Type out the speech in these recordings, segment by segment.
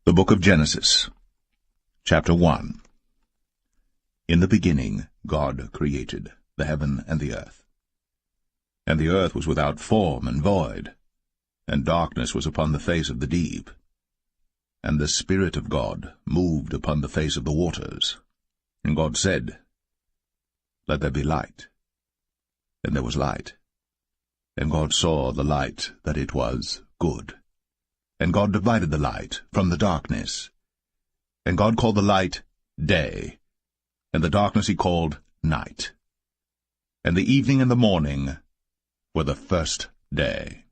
The Book of Genesis, Chapter 1. In the beginning God created the heaven and the earth. And the earth was without form and void, and darkness was upon the face of the deep. And the Spirit of God moved upon the face of the waters. And God said, Let there be light. And there was light. And God saw the light that it was good. And God divided the light from the darkness. And God called the light day, and the darkness he called night. And the evening and the morning were the first day.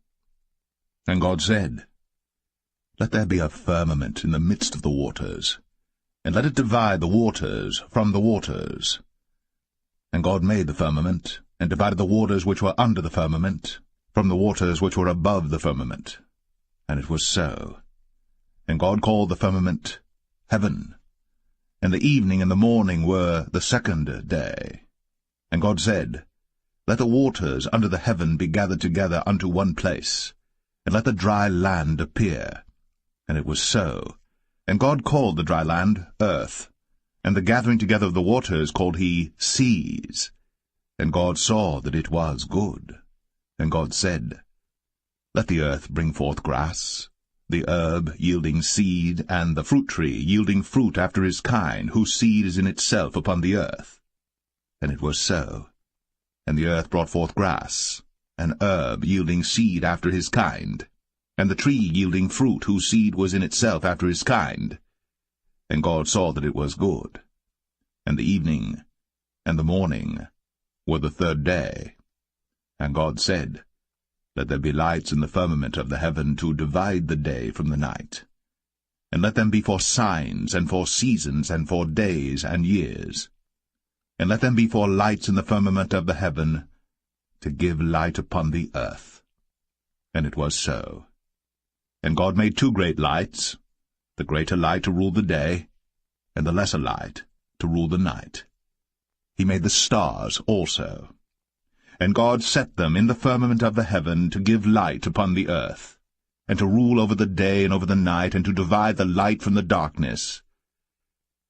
And God said, Let there be a firmament in the midst of the waters, and let it divide the waters from the waters. And God made the firmament, and divided the waters which were under the firmament from the waters which were above the firmament. And it was so. And God called the firmament heaven. And the evening and the morning were the second day. And God said, Let the waters under the heaven be gathered together unto one place, and let the dry land appear. And it was so. And God called the dry land earth, and the gathering together of the waters called he seas. And God saw that it was good. And God said, Let the earth bring forth grass, the herb yielding seed, and the fruit tree yielding fruit after his kind, whose seed is in itself upon the earth. And it was so. And the earth brought forth grass, an herb yielding seed after his kind, and the tree yielding fruit, whose seed was in itself after his kind. And God saw that it was good. And the evening and the morning were the third day. And God said, Let there be lights in the firmament of the heaven to divide the day from the night. And let them be for signs, and for seasons, and for days and years. And let them be for lights in the firmament of the heaven, to give light upon the earth. And it was so. And God made two great lights, the greater light to rule the day, and the lesser light to rule the night. He made the stars also. And God set them in the firmament of the heaven to give light upon the earth, and to rule over the day and over the night, and to divide the light from the darkness.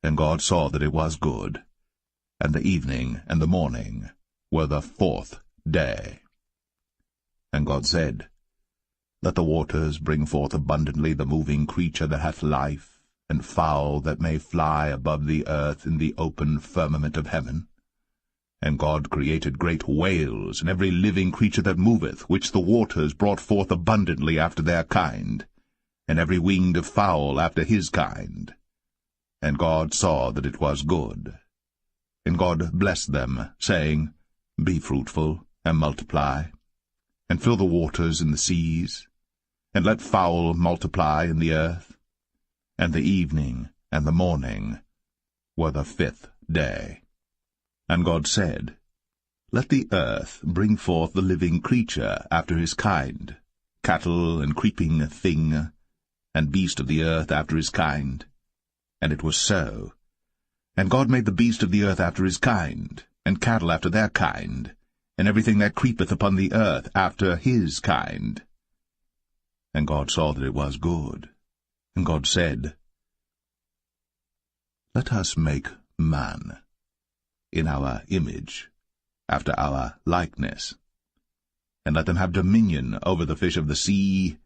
And God saw that it was good. And the evening and the morning were the fourth day. And God said, Let the waters bring forth abundantly the moving creature that hath life, and fowl that may fly above the earth in the open firmament of heaven. And God created great whales, and every living creature that moveth, which the waters brought forth abundantly after their kind, and every winged fowl after his kind. And God saw that it was good. And God blessed them, saying, Be fruitful, and multiply, and fill the waters in the seas, and let fowl multiply in the earth. And the evening and the morning were the fifth day. And God said, Let the earth bring forth the living creature after his kind, cattle and creeping thing, and beast of the earth after his kind. And it was so. And God made the beast of the earth after his kind, and cattle after their kind, and everything that creepeth upon the earth after his kind. And God saw that it was good. And God said, Let us make man in our image, after our likeness, and let them have dominion over the fish of the sea,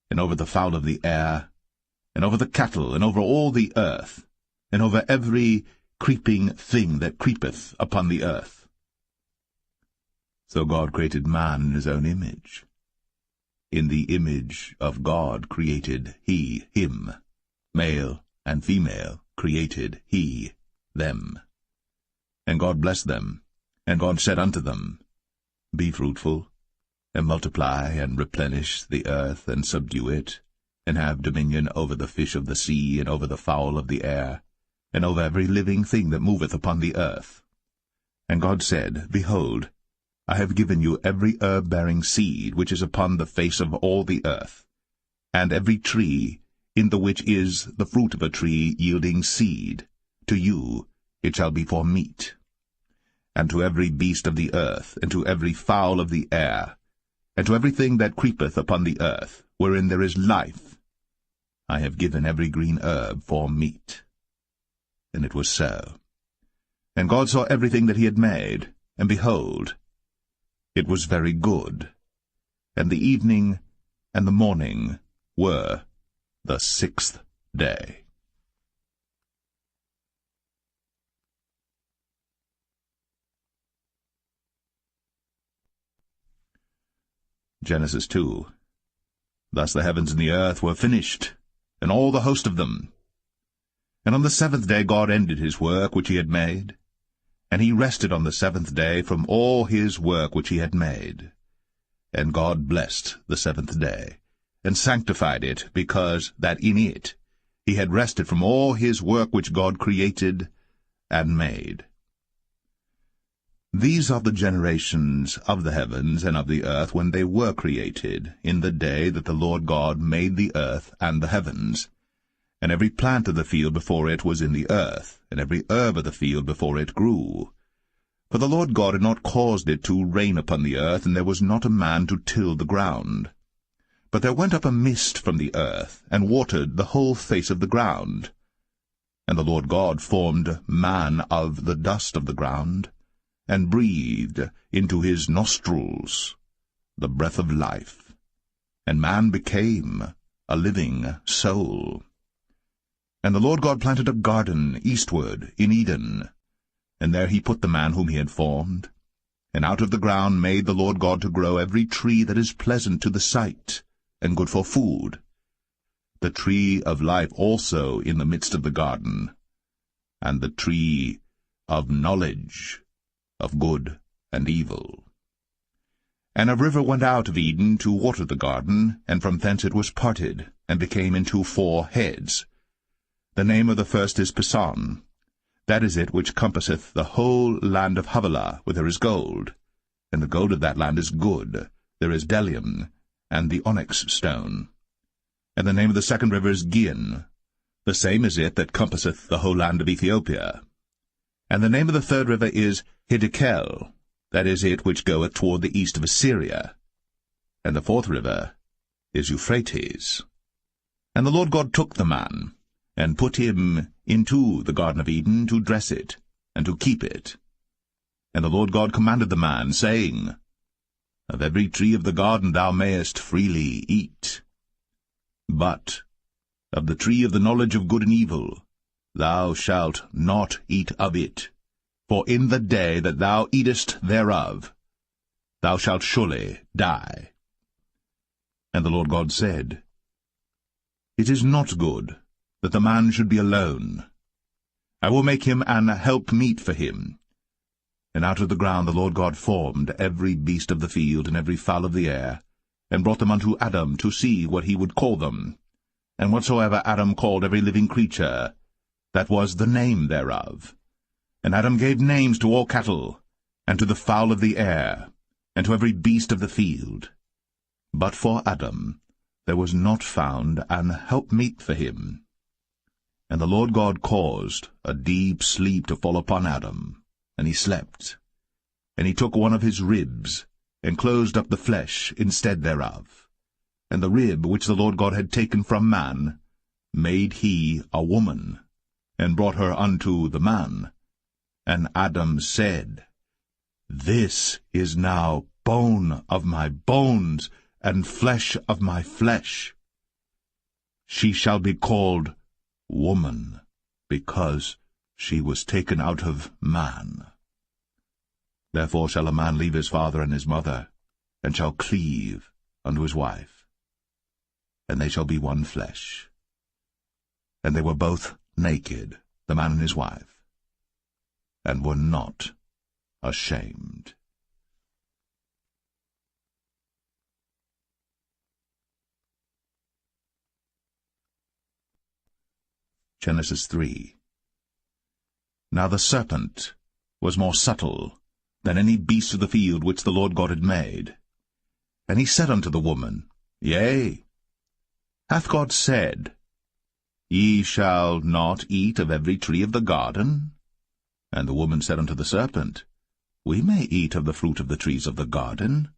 and over the fowl of the air, and over the cattle, and over all the earth, and over every creeping thing that creepeth upon the earth. So God created man in his own image. In the image of God created he him, male and female created he them. And God blessed them, and God said unto them, Be fruitful, and multiply, and replenish the earth, and subdue it, and have dominion over the fish of the sea, and over the fowl of the air, and over every living thing that moveth upon the earth. And God said, Behold, I have given you every herb-bearing seed which is upon the face of all the earth, and every tree in the which is the fruit of a tree yielding seed. To you it shall be for meat. And to every beast of the earth, and to every fowl of the air, and to everything that creepeth upon the earth, wherein there is life, I have given every green herb for meat. And it was so. And God saw everything that he had made, and behold, it was very good. And the evening and the morning were the 6th day. Genesis 2. Thus the heavens and the earth were finished, and all the host of them. And on the 7th day God ended his work which he had made, and he rested on the 7th day from all his work which he had made. And God blessed the 7th day, and sanctified it, because that in it he had rested from all his work which God created and made. These are the generations of the heavens and of the earth when they were created, in the day that the Lord God made the earth and the heavens. And every plant of the field before it was in the earth, and every herb of the field before it grew. For the Lord God had not caused it to rain upon the earth, and there was not a man to till the ground. But there went up a mist from the earth, and watered the whole face of the ground. And the Lord God formed man of the dust of the ground, and breathed into his nostrils the breath of life, and man became a living soul. And the Lord God planted a garden eastward in Eden, and there he put the man whom he had formed. And out of the ground made the Lord God to grow every tree that is pleasant to the sight, and good for food, the tree of life also in the midst of the garden, and the tree of knowledge of good and evil. And a river went out of Eden to water the garden, and from thence it was parted, and became into 4 heads. The name of the first is Pison. That is it which compasseth the whole land of Havilah, where there is gold. And the gold of that land is good. There is bdellium, and the onyx stone. And the name of the second river is Gihon. The same is it that compasseth the whole land of Ethiopia. And the name of the third river is Hiddekel. That is it which goeth toward the east of Assyria. And the 4th river is Euphrates. And the Lord God took the man, and put him into the garden of Eden to dress it, and to keep it. And the Lord God commanded the man, saying, Of every tree of the garden thou mayest freely eat, but of the tree of the knowledge of good and evil thou shalt not eat of it. For in the day that thou eatest thereof, thou shalt surely die. And the Lord God said, It is not good that the man should be alone. I will make him an helpmeet for him. And out of the ground the Lord God formed every beast of the field and every fowl of the air, and brought them unto Adam to see what he would call them. And whatsoever Adam called every living creature, that was the name thereof. And Adam gave names to all cattle, and to the fowl of the air, and to every beast of the field. But for Adam there was not found an helpmeet for him. And the Lord God caused a deep sleep to fall upon Adam, and he slept. And he took one of his ribs, and closed up the flesh instead thereof. And the rib which the Lord God had taken from man made he a woman, and brought her unto the man. And Adam said, This is now bone of my bones, and flesh of my flesh. She shall be called woman, because she was taken out of man. Therefore shall a man leave his father and his mother, and shall cleave unto his wife, and they shall be one flesh. And they were both naked, the man and his wife, and were not ashamed. Genesis 3. Now the serpent was more subtle than any beast of the field which the Lord God had made. And he said unto the woman, Yea, hath God said, Ye shall not eat of every tree of the garden? And the woman said unto the serpent, We may eat of the fruit of the trees of the garden.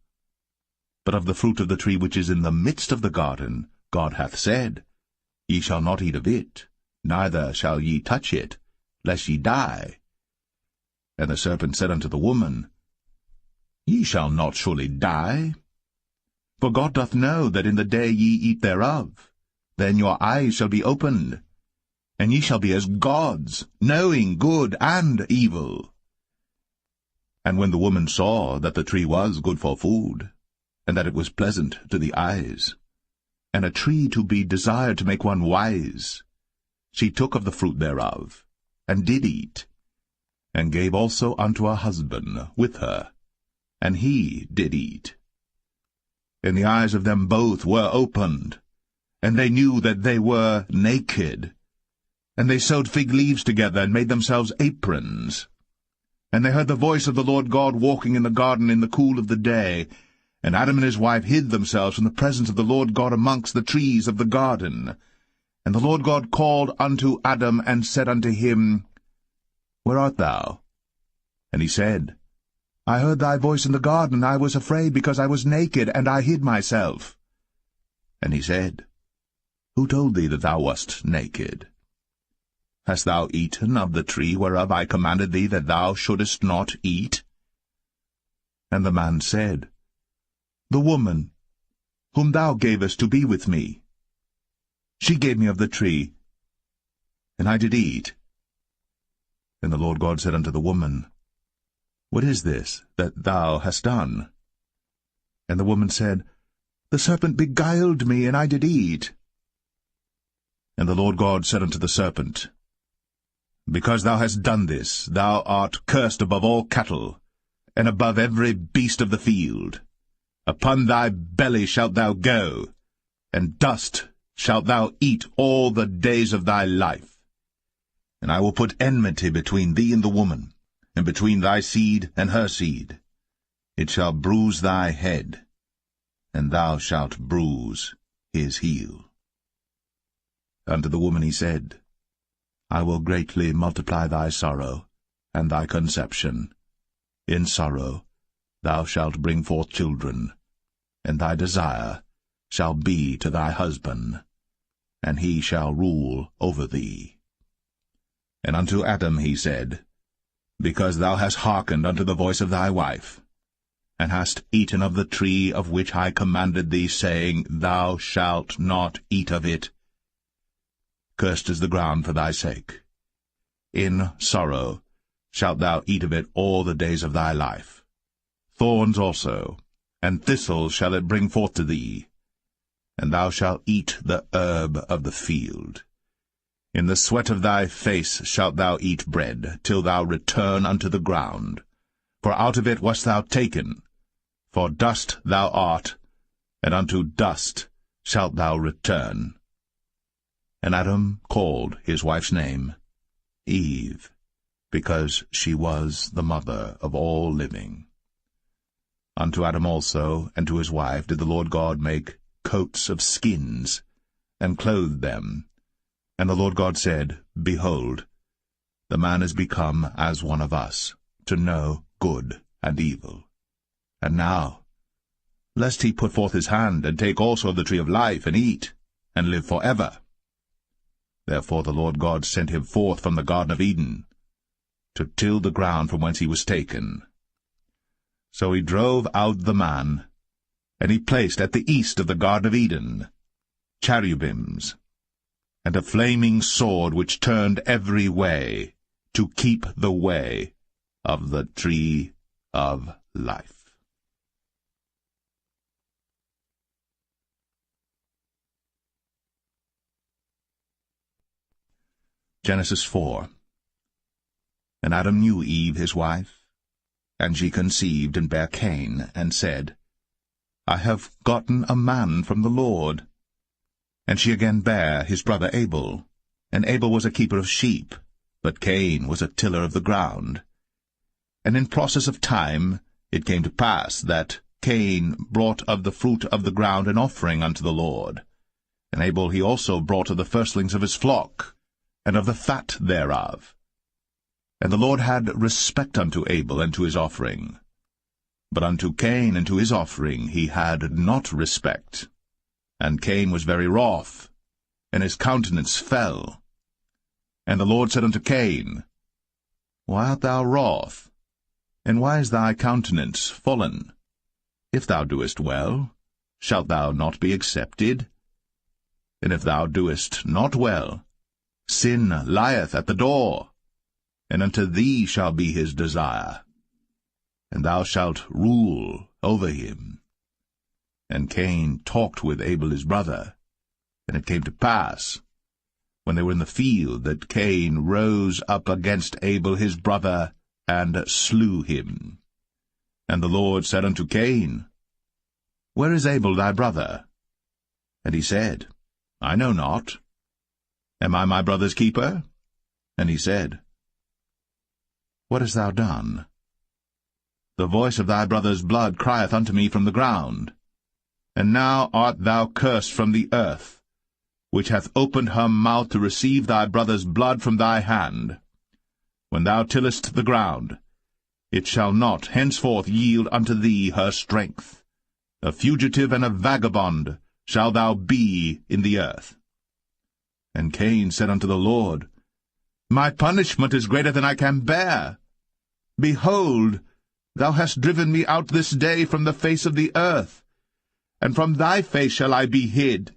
But of the fruit of the tree which is in the midst of the garden, God hath said, Ye shall not eat of it, neither shall ye touch it, lest ye die. And the serpent said unto the woman, Ye shall not surely die. For God doth know that in the day ye eat thereof, then your eyes shall be opened, and ye shall be as gods, knowing good and evil. And when the woman saw that the tree was good for food, and that it was pleasant to the eyes, and a tree to be desired to make one wise, she took of the fruit thereof, and did eat, and gave also unto her husband with her, and he did eat. And the eyes of them both were opened, and they knew that they were naked. And they sewed fig leaves together, and made themselves aprons. And they heard the voice of the Lord God walking in the garden in the cool of the day. And Adam and his wife hid themselves from the presence of the Lord God amongst the trees of the garden. And the Lord God called unto Adam, and said unto him, Where art thou? And he said, I heard thy voice in the garden, and I was afraid, because I was naked, and I hid myself. And he said, Who told thee that thou wast naked? Hast thou eaten of the tree whereof I commanded thee that thou shouldest not eat? And the man said, The woman, whom thou gavest to be with me, she gave me of the tree, and I did eat. And the Lord God said unto the woman, What is this that thou hast done? And the woman said, The serpent beguiled me, and I did eat. And the Lord God said unto the serpent, Because thou hast done this, thou art cursed above all cattle, and above every beast of the field. Upon thy belly shalt thou go, and dust shalt thou eat all the days of thy life. And I will put enmity between thee and the woman, and between thy seed and her seed. It shall bruise thy head, and thou shalt bruise his heel. Unto the woman he said, I will greatly multiply thy sorrow, and thy conception. In sorrow thou shalt bring forth children, and thy desire shall be to thy husband, and he shall rule over thee. And unto Adam he said, Because thou hast hearkened unto the voice of thy wife, and hast eaten of the tree of which I commanded thee, saying, Thou shalt not eat of it, cursed is the ground for thy sake. In sorrow shalt thou eat of it all the days of thy life. Thorns also, and thistles shall it bring forth to thee, and thou shalt eat the herb of the field. In the sweat of thy face shalt thou eat bread, till thou return unto the ground. For out of it wast thou taken, for dust thou art, and unto dust shalt thou return. And Adam called his wife's name Eve, because she was the mother of all living. Unto Adam also and to his wife did the Lord God make coats of skins, and clothed them. And the Lord God said, Behold, the man is become as one of us, to know good and evil. And now, lest he put forth his hand, and take also of the tree of life, and eat, and live forever. Therefore the Lord God sent him forth from the Garden of Eden, to till the ground from whence he was taken. So he drove out the man, and he placed at the east of the Garden of Eden cherubims, and a flaming sword which turned every way, to keep the way of the tree of life. Genesis 4. And Adam knew Eve his wife, and she conceived and bare Cain, and said, I have gotten a man from the Lord. And she again bare his brother Abel. And Abel was a keeper of sheep, but Cain was a tiller of the ground. And in process of time it came to pass that Cain brought of the fruit of the ground an offering unto the Lord. And Abel he also brought of the firstlings of his flock, and of the fat thereof. And the Lord had respect unto Abel and to his offering. But unto Cain and to his offering he had not respect. And Cain was very wroth, and his countenance fell. And the Lord said unto Cain, Why art thou wroth? And why is thy countenance fallen? If thou doest well, shalt thou not be accepted? And if thou doest not well, sin lieth at the door, and unto thee shall be his desire, and thou shalt rule over him. And Cain talked with Abel his brother. And it came to pass, when they were in the field, that Cain rose up against Abel his brother, and slew him. And the Lord said unto Cain, Where is Abel thy brother? And he said, I know not. Am I my brother's keeper? And he said, What hast thou done? The voice of thy brother's blood crieth unto me from the ground. And now art thou cursed from the earth, which hath opened her mouth to receive thy brother's blood from thy hand. When thou tillest the ground, it shall not henceforth yield unto thee her strength. A fugitive and a vagabond shalt thou be in the earth. And Cain said unto the Lord, My punishment is greater than I can bear. Behold, thou hast driven me out this day from the face of the earth, and from thy face shall I be hid.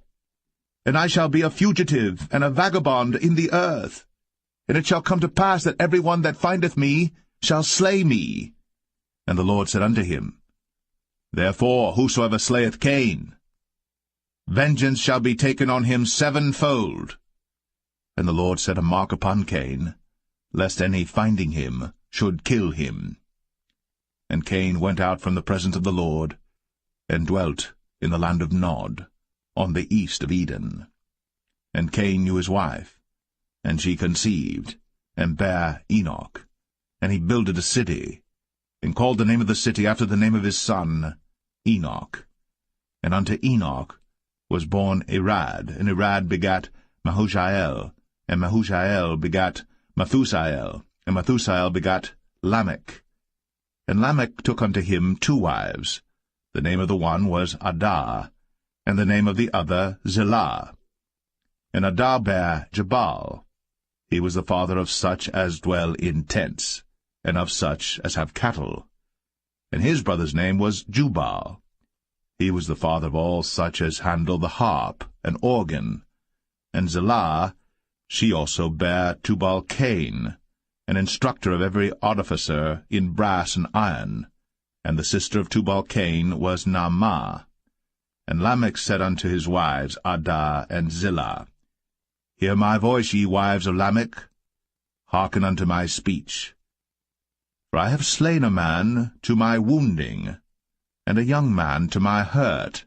And I shall be a fugitive and a vagabond in the earth. And it shall come to pass that every one that findeth me shall slay me. And the Lord said unto him, Therefore whosoever slayeth Cain, vengeance shall be taken on him sevenfold. And the Lord set a mark upon Cain, lest any finding him should kill him. And Cain went out from the presence of the Lord, and dwelt in the land of Nod, on the east of Eden. And Cain knew his wife, and she conceived, and bare Enoch. And he builded a city, and called the name of the city after the name of his son, Enoch. And unto Enoch was born Irad, and Irad begat Mahushael, and Mahushael begat Methusael, and Methusael begat Lamech. And Lamech took unto him 2 wives. The name of the one was Adah, and the name of the other Zillah. And Adah bare Jabal. He was the father of such as dwell in tents, and of such as have cattle. And his brother's name was Jubal. He was the father of all such as handle the harp and organ. And Zillah, she also bare Tubal-Cain, an instructor of every artificer in brass and iron. And the sister of Tubal-Cain was Naamah. And Lamech said unto his wives, Adah and Zillah, Hear my voice, ye wives of Lamech. Hearken unto my speech. For I have slain a man to my wounding, and a young man to my hurt.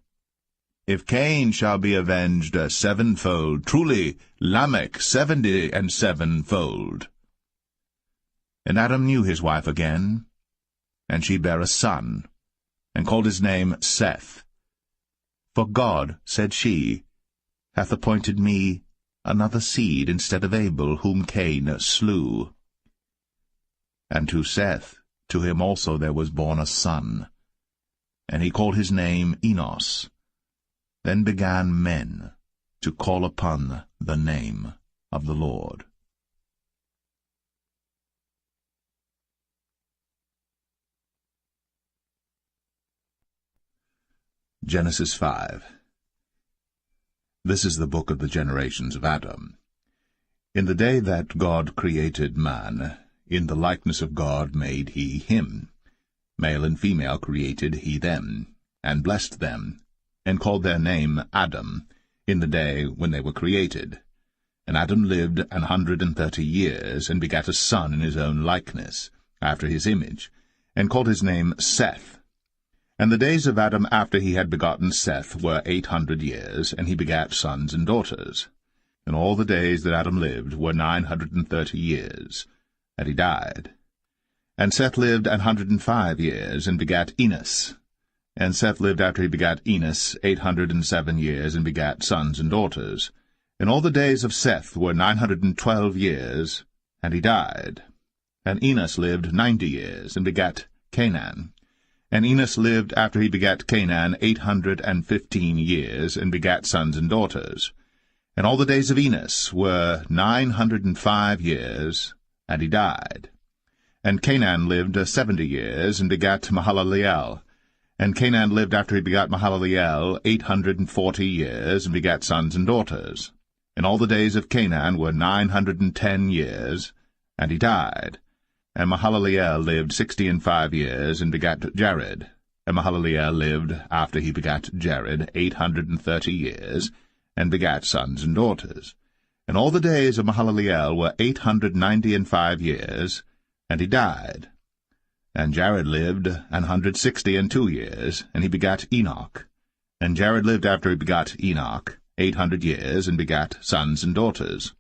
If Cain shall be avenged sevenfold, truly Lamech 77-fold. And Adam knew his wife again, and she bare a son, and called his name Seth. For God, said she, hath appointed me another seed instead of Abel, whom Cain slew. And to Seth, to him also there was born a son, and he called his name Enos. Then began men to call upon the name of the Lord. Genesis 5. This is the book of the generations of Adam. In the day that God created man, in the likeness of God made he him. Male and female created he them, and blessed them, and called their name Adam, in the day when they were created. And Adam lived 130 years, and begat a son in his own likeness, after his image, and called his name Seth. And the days of Adam after he had begotten Seth were 800 years, and he begat sons and daughters. And all the days that Adam lived were 930 years, and he died. And Seth lived 105 years, and begat Enos. And Seth lived after he begat Enos 807 years, and begat sons and daughters. And all the days of Seth were 912 years, and he died. And Enos lived 90 years, and begat Canaan. And Enos lived after he begat Canaan 815 years, and begat sons and daughters. And all the days of Enos were 905 years, and he died. And Canaan lived 70 years, and begat Mahalaleel. And Canaan lived after he begat Mahalaleel 840 years, and begat sons and daughters. And all the days of Canaan were 910 years, and he died. And Mahalaleel lived 65 years, and begat Jared. And Mahalaleel lived after he begat Jared 830 years, and begat sons and daughters. And all the days of Mahalaleel were 895 years, and he died. And Jared lived 162 years, and he begat Enoch. And Jared lived after he begat Enoch 800 years, and begat sons and daughters.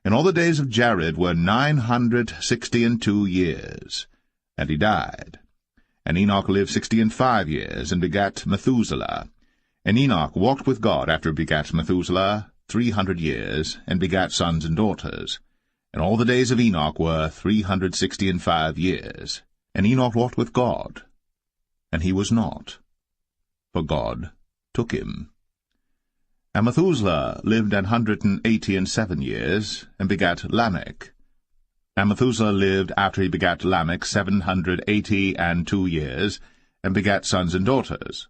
And all the days of Jared were 962 years, and he died. And Enoch lived 65 years, and begat Methuselah. And Enoch walked with God after he begat Methuselah 300 years, and begat sons and daughters. And all the days of Enoch were 365 years. And Enoch walked with God, and he was not, for God took him. And Methuselah lived 187 years, and begat Lamech. And Methuselah lived after he begat Lamech 782 years, and begat sons and daughters.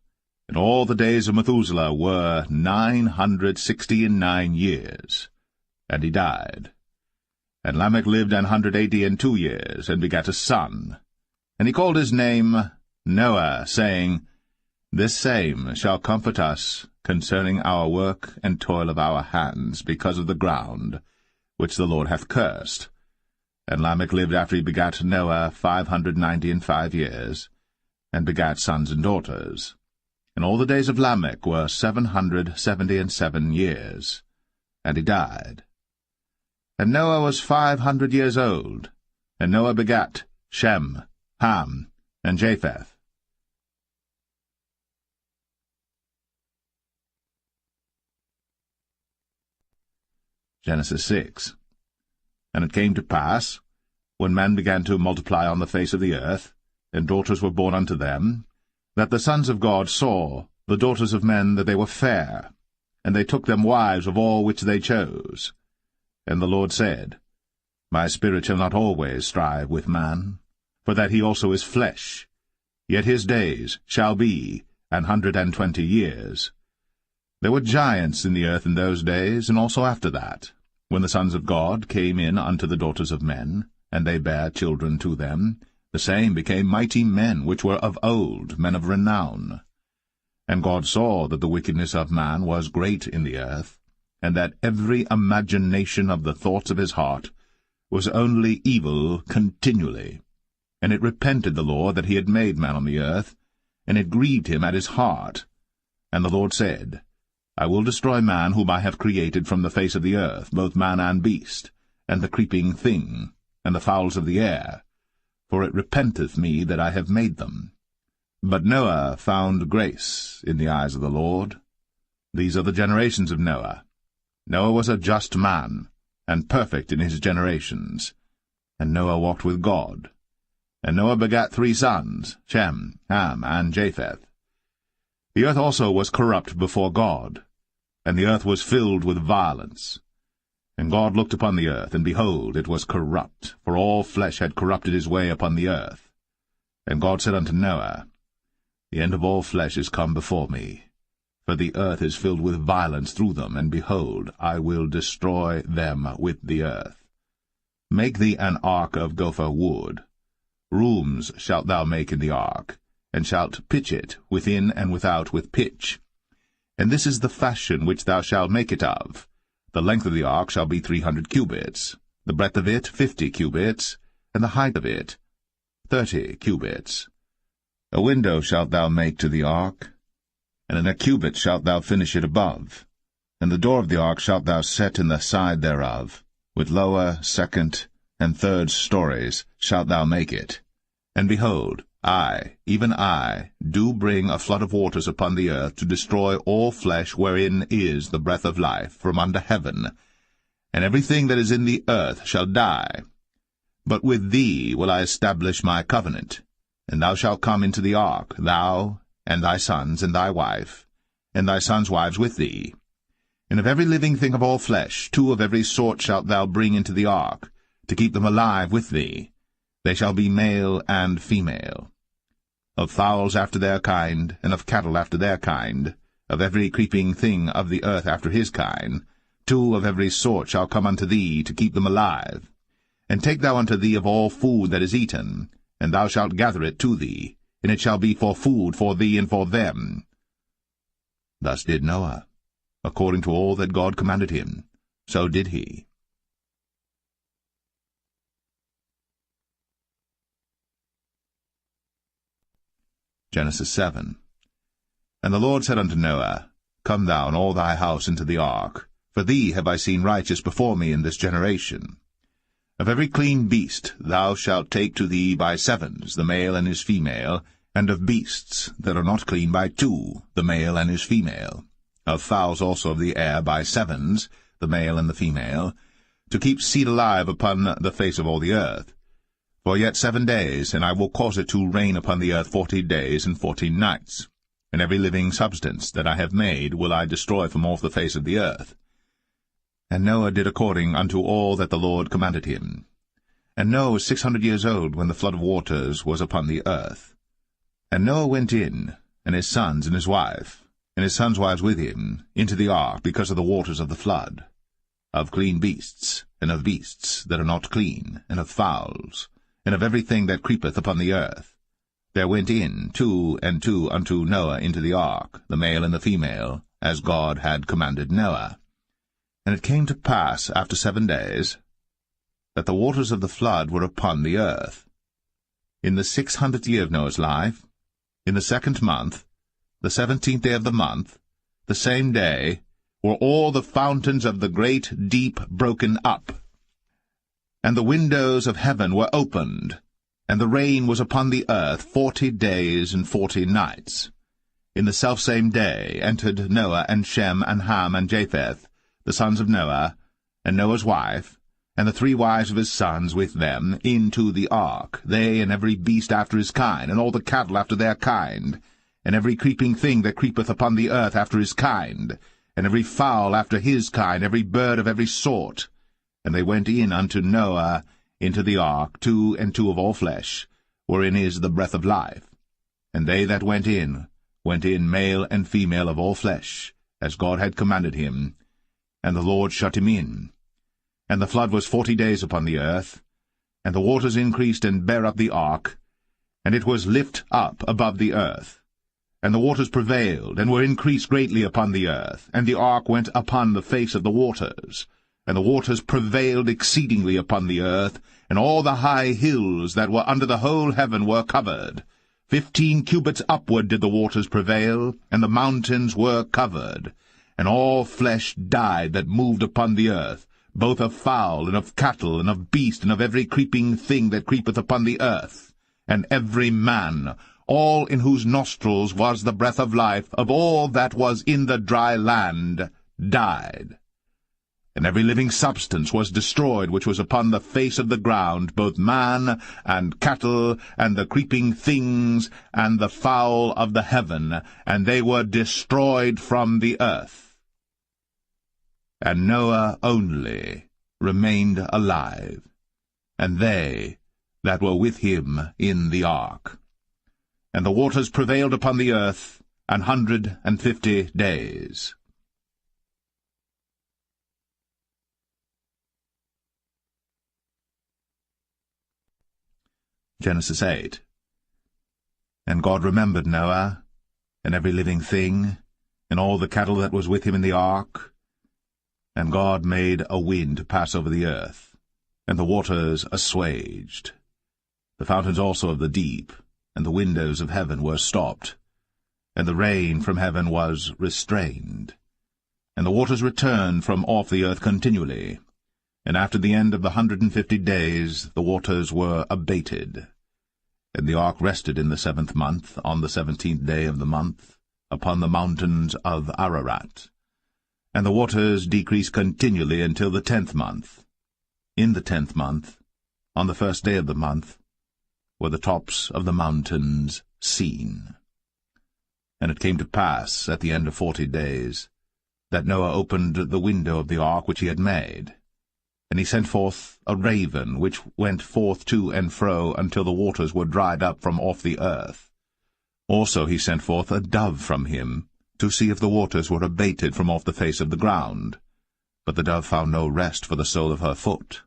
And all the days of Methuselah were 969 years, and he died. And Lamech lived 182 years, and begat a son. And he called his name Noah, saying, This same shall comfort us concerning our work and toil of our hands, because of the ground, which the Lord hath cursed. And Lamech lived after he begat Noah 595 years, and begat sons and daughters. And all the days of Lamech were 777 years, and he died. And Noah was 500 years old, and Noah begat Shem, Ham, and Japheth. Genesis 6. And it came to pass, when men began to multiply on the face of the earth, and daughters were born unto them, that the sons of God saw the daughters of men that they were fair, and they took them wives of all which they chose. And the Lord said, My spirit shall not always strive with man, for that he also is flesh, yet his days shall be 120 years. There were giants in the earth in those days, and also after that, when the sons of God came in unto the daughters of men, and they bare children to them, the same became mighty men, which were of old, men of renown. And God saw that the wickedness of man was great in the earth, and that every imagination of the thoughts of his heart was only evil continually. And it repented the Lord that he had made man on the earth, and it grieved him at his heart. And the Lord said, I will destroy man whom I have created from the face of the earth, both man and beast, and the creeping thing, and the fowls of the air, for it repenteth me that I have made them. But Noah found grace in the eyes of the Lord. These are the generations of Noah. Noah was a just man, and perfect in his generations. And Noah walked with God. And Noah begat 3 sons, Shem, Ham, and Japheth. The earth also was corrupt before God, and the earth was filled with violence. And God looked upon the earth, and behold, it was corrupt, for all flesh had corrupted his way upon the earth. And God said unto Noah, The end of all flesh is come before me, for the earth is filled with violence through them, and behold, I will destroy them with the earth. Make thee an ark of gopher wood. Rooms shalt thou make in the ark, and shalt pitch it within and without with pitch. And this is the fashion which thou shalt make it of. The length of the ark shall be 300 cubits, the breadth of it 50 cubits, and the height of it 30 cubits. A window shalt thou make to the ark, and in a cubit shalt thou finish it above. And the door of the ark shalt thou set in the side thereof, with lower, second, and third stories shalt thou make it. And behold, I, even I, do bring a flood of waters upon the earth to destroy all flesh wherein is the breath of life from under heaven, and everything that is in the earth shall die. But with thee will I establish my covenant, and thou shalt come into the ark, thou, and thy sons, and thy wife, and thy sons' wives with thee. And of every living thing of all flesh, 2 of every sort shalt thou bring into the ark, to keep them alive with thee. They shall be male and female. Of fowls after their kind, and of cattle after their kind, of every creeping thing of the earth after his kind, 2 of every sort shall come unto thee, to keep them alive. And take thou unto thee of all food that is eaten, and thou shalt gather it to thee, and it shall be for food for thee and for them. Thus did Noah. According to all that God commanded him, so did he. Genesis 7. And the Lord said unto Noah, Come thou and all thy house into the ark, for thee have I seen righteous before me in this generation. Of every clean beast thou shalt take to thee by 7s, the male and his female, and of beasts that are not clean by 2, the male and his female. Of fowls also of the air by 7s, the male and the female, to keep seed alive upon the face of all the earth. For yet 7 days, and I will cause it to rain upon the earth 40 days and 14 nights. And every living substance that I have made will I destroy from off the face of the earth. And Noah did according unto all that the Lord commanded him. And Noah was 600 years old when the flood of waters was upon the earth. And Noah went in, and his sons and his wife, and his sons' wives with him, into the ark because of the waters of the flood, of clean beasts, and of beasts that are not clean, and of fowls, and of everything that creepeth upon the earth. There went in 2 and 2 unto Noah into the ark, the male and the female, as God had commanded Noah. And it came to pass after 7 days, that the waters of the flood were upon the earth. In the 600th year of Noah's life, in the 2nd month, the 17th day of the month, the same day, were all the fountains of the great deep broken up. And the windows of heaven were opened, and the rain was upon the earth 40 days and 40 nights. In the selfsame day entered Noah and Shem and Ham and Japheth, the sons of Noah, and Noah's wife, and the 3 wives of his sons with them, into the ark, they and every beast after his kind, and all the cattle after their kind, and every creeping thing that creepeth upon the earth after his kind, and every fowl after his kind, every bird of every sort. And they went in unto Noah into the ark, 2 and 2 of all flesh, wherein is the breath of life. And they that went in male and female of all flesh, as God had commanded him. And the Lord shut him in. And the flood was 40 days upon the earth, and the waters increased and bare up the ark, and it was lift up above the earth. And the waters prevailed, and were increased greatly upon the earth, and the ark went upon the face of the waters. And the waters prevailed exceedingly upon the earth, and all the high hills that were under the whole heaven were covered. 15 cubits upward did the waters prevail, and the mountains were covered. And all flesh died that moved upon the earth, both of fowl, and of cattle, and of beast, and of every creeping thing that creepeth upon the earth. And every man, all in whose nostrils was the breath of life, of all that was in the dry land, died. And every living substance was destroyed which was upon the face of the ground, both man, and cattle, and the creeping things, and the fowl of the heaven, and they were destroyed from the earth. And Noah only remained alive, and they that were with him in the ark. And the waters prevailed upon the earth 150 days. Genesis 8. And God remembered Noah, and every living thing, and all the cattle that was with him in the ark. And God made a wind to pass over the earth, and the waters assuaged. The fountains also of the deep, and the windows of heaven were stopped, and the rain from heaven was restrained. And the waters returned from off the earth continually. And after the end of the 150 days the waters were abated. And the ark rested in the 7th month, on the 17th day of the month, upon the mountains of Ararat. And the waters decreased continually until the 10th month. In the 10th month, on the 1st day of the month, were the tops of the mountains seen. And it came to pass, at the end of 40 days, that Noah opened the window of the ark which he had made. And he sent forth a raven, which went forth to and fro until the waters were dried up from off the earth. Also he sent forth a dove from him, to see if the waters were abated from off the face of the ground. But the dove found no rest for the sole of her foot.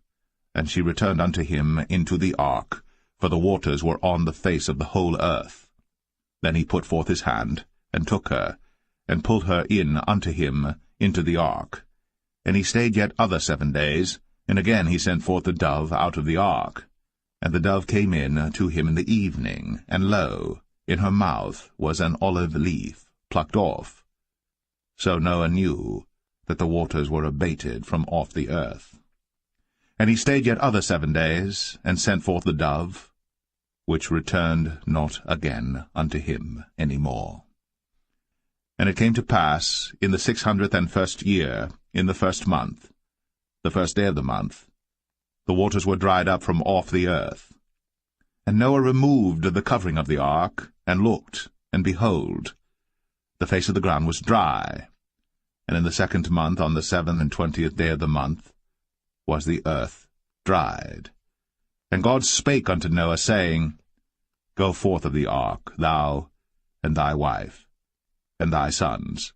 And she returned unto him into the ark, for the waters were on the face of the whole earth. Then he put forth his hand, and took her, and pulled her in unto him into the ark. And he stayed yet other 7 days, and again he sent forth the dove out of the ark. And the dove came in to him in the evening, and lo, in her mouth was an olive leaf plucked off. So Noah knew that the waters were abated from off the earth. And he stayed yet other 7 days, and sent forth the dove, which returned not again unto him any more. And it came to pass, in the 601st year, in the 1st month, the 1st day of the month, the waters were dried up from off the earth. And Noah removed the covering of the ark, and looked, and behold, the face of the ground was dry. And in the 2nd month, on the 27th day of the month, was the earth dried. And God spake unto Noah, saying, Go forth of the ark, thou, and thy wife, and thy sons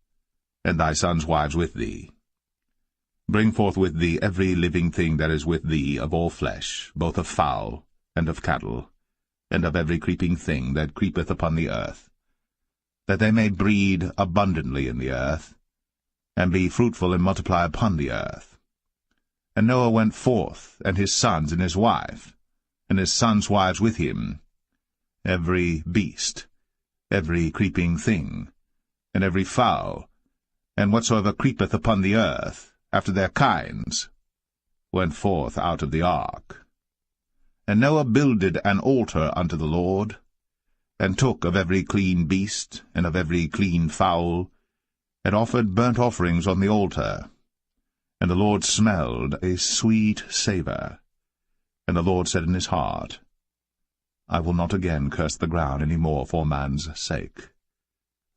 wives with thee. Bring forth with thee every living thing that is with thee of all flesh, both of fowl, and of cattle, and of every creeping thing that creepeth upon the earth, that they may breed abundantly in the earth, and be fruitful and multiply upon the earth. And Noah went forth, and his sons and his wife, and his sons' wives with him, every beast, every creeping thing, and every fowl, and whatsoever creepeth upon the earth, after their kinds, went forth out of the ark. And Noah builded an altar unto the Lord, and took of every clean beast, and of every clean fowl, and offered burnt offerings on the altar. And the Lord smelled a sweet savour. And the Lord said in his heart, I will not again curse the ground any more for man's sake.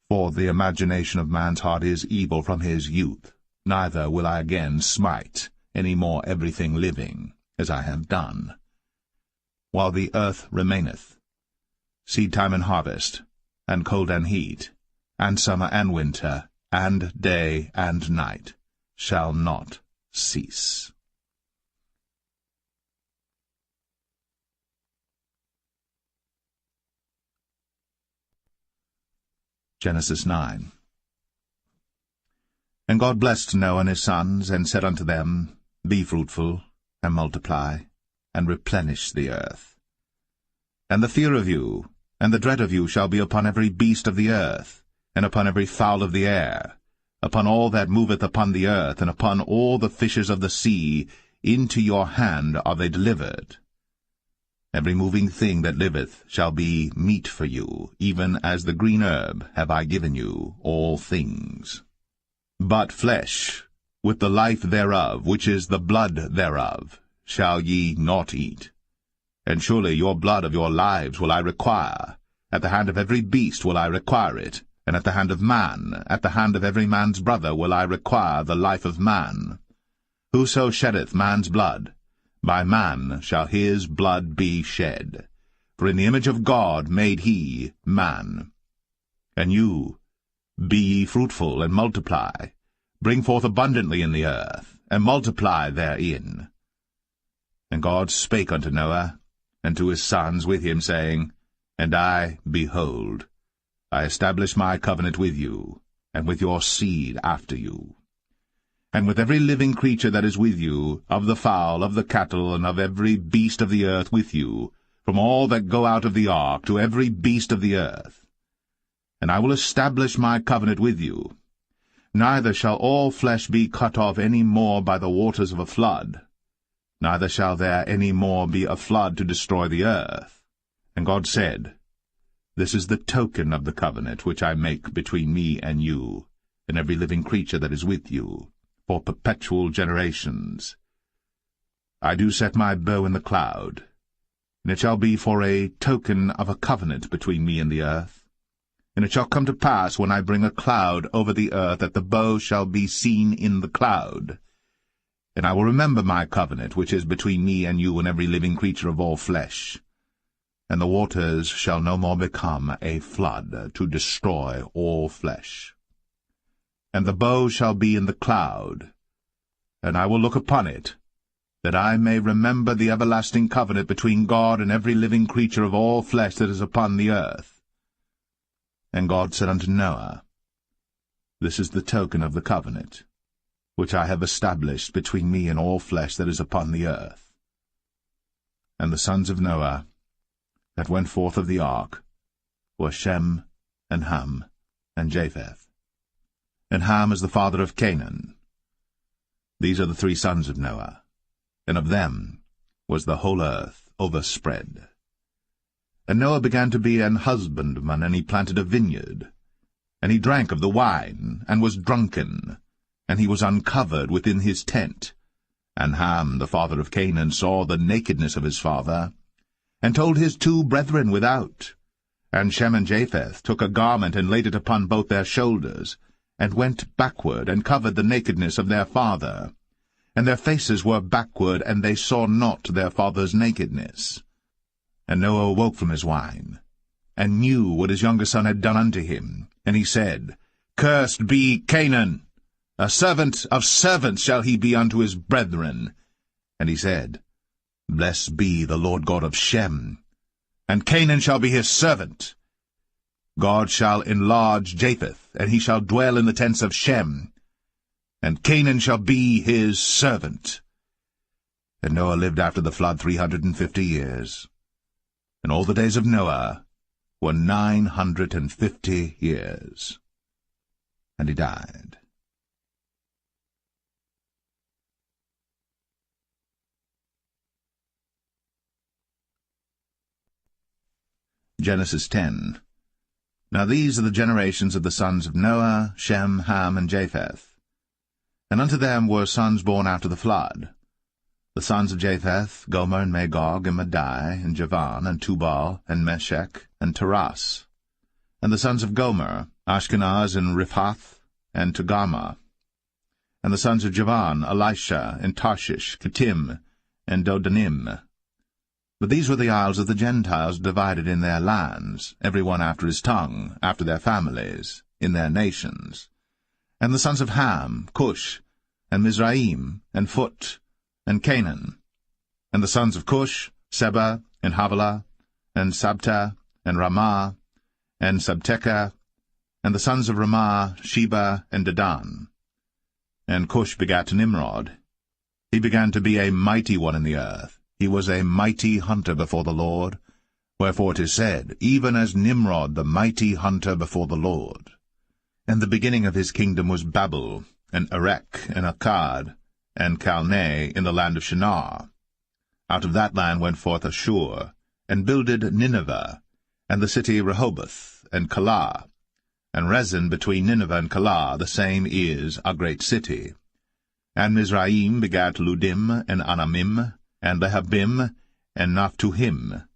For the imagination of man's heart is evil from his youth, neither will I again smite any more everything living, as I have done. While the earth remaineth, seed time and harvest, and cold and heat, and summer and winter, and day and night, shall not cease. Genesis 9. And God blessed Noah and his sons, and said unto them, Be fruitful, and multiply, and replenish the earth. And the fear of you, and the dread of you shall be upon every beast of the earth, and upon every fowl of the air, upon all that moveth upon the earth, and upon all the fishes of the sea. Into your hand are they delivered. Every moving thing that liveth shall be meat for you, even as the green herb have I given you all things. But flesh, with the life thereof, which is the blood thereof, shall ye not eat. And surely your blood of your lives will I require. At the hand of every beast will I require it, and at the hand of man, at the hand of every man's brother will I require the life of man. Whoso sheddeth man's blood, by man shall his blood be shed. For in the image of God made he man. And you, be ye fruitful, and multiply, bring forth abundantly in the earth, and multiply therein. And God spake unto Noah, and to his sons with him, saying, And I, behold, I establish my covenant with you, and with your seed after you, and with every living creature that is with you, of the fowl, of the cattle, and of every beast of the earth with you, from all that go out of the ark to every beast of the earth. And I will establish my covenant with you. Neither shall all flesh be cut off any more by the waters of a flood, neither shall there any more be a flood to destroy the earth. And God said, This is the token of the covenant which I make between me and you, and every living creature that is with you, for perpetual generations. I do set my bow in the cloud, and it shall be for a token of a covenant between me and the earth. And it shall come to pass, when I bring a cloud over the earth, that the bow shall be seen in the cloud. And I will remember my covenant, which is between me and you and every living creature of all flesh. And the waters shall no more become a flood, to destroy all flesh. And the bow shall be in the cloud, and I will look upon it, that I may remember the everlasting covenant between God and every living creature of all flesh that is upon the earth. And God said unto Noah, This is the token of the covenant, which I have established between me and all flesh that is upon the earth. And the sons of Noah that went forth of the ark were Shem, and Ham, and Japheth. And Ham is the father of Canaan. These are the 3 sons of Noah, and of them was the whole earth overspread. And Noah began to be an husbandman, and he planted a vineyard. And he drank of the wine, and was drunken, and he was uncovered within his tent. And Ham, the father of Canaan, saw the nakedness of his father, and told his 2 brethren without. And Shem and Japheth took a garment, and laid it upon both their shoulders, and went backward, and covered the nakedness of their father. And their faces were backward, and they saw not their father's nakedness. And Noah awoke from his wine, and knew what his younger son had done unto him. And he said, Cursed be Canaan! A servant of servants shall he be unto his brethren. And he said, Blessed be the Lord God of Shem, and Canaan shall be his servant. God shall enlarge Japheth, and he shall dwell in the tents of Shem, and Canaan shall be his servant. And Noah lived after the flood 350 years. And all the days of Noah were 950 years. And he died. Genesis 10. Now these are the generations of the sons of Noah, Shem, Ham, and Japheth. And unto them were sons born after the flood. The sons of Japheth, Gomer, and Magog, and Madai, and Javan, and Tubal, and Meshech, and Taras. And the sons of Gomer, Ashkenaz, and Riphath, and Togarmah. And the sons of Javan, Elisha, and Tarshish, Kittim, and Dodanim. But these were the isles of the Gentiles, divided in their lands, every one after his tongue, after their families, in their nations. And the sons of Ham, Cush, and Mizraim, and Phut, and Canaan. And the sons of Cush, Seba, and Havilah, and Sabta, and Ramah, and Sabteka. And the sons of Ramah, Sheba, and Dedan. And Cush begat Nimrod. He began to be a mighty one in the earth. He was a mighty hunter before the Lord. Wherefore it is said, Even as Nimrod, the mighty hunter before the Lord. And the beginning of his kingdom was Babel, and Erech, and Akkad, and Calneh in the land of Shinar. Out of that land went forth Ashur, and builded Nineveh, and the city Rehoboth, and Calah. And Rezin between Nineveh and Calah, the same is a great city. And Mizraim begat Ludim, and Anamim, and Lehabim, and Naphtuhim,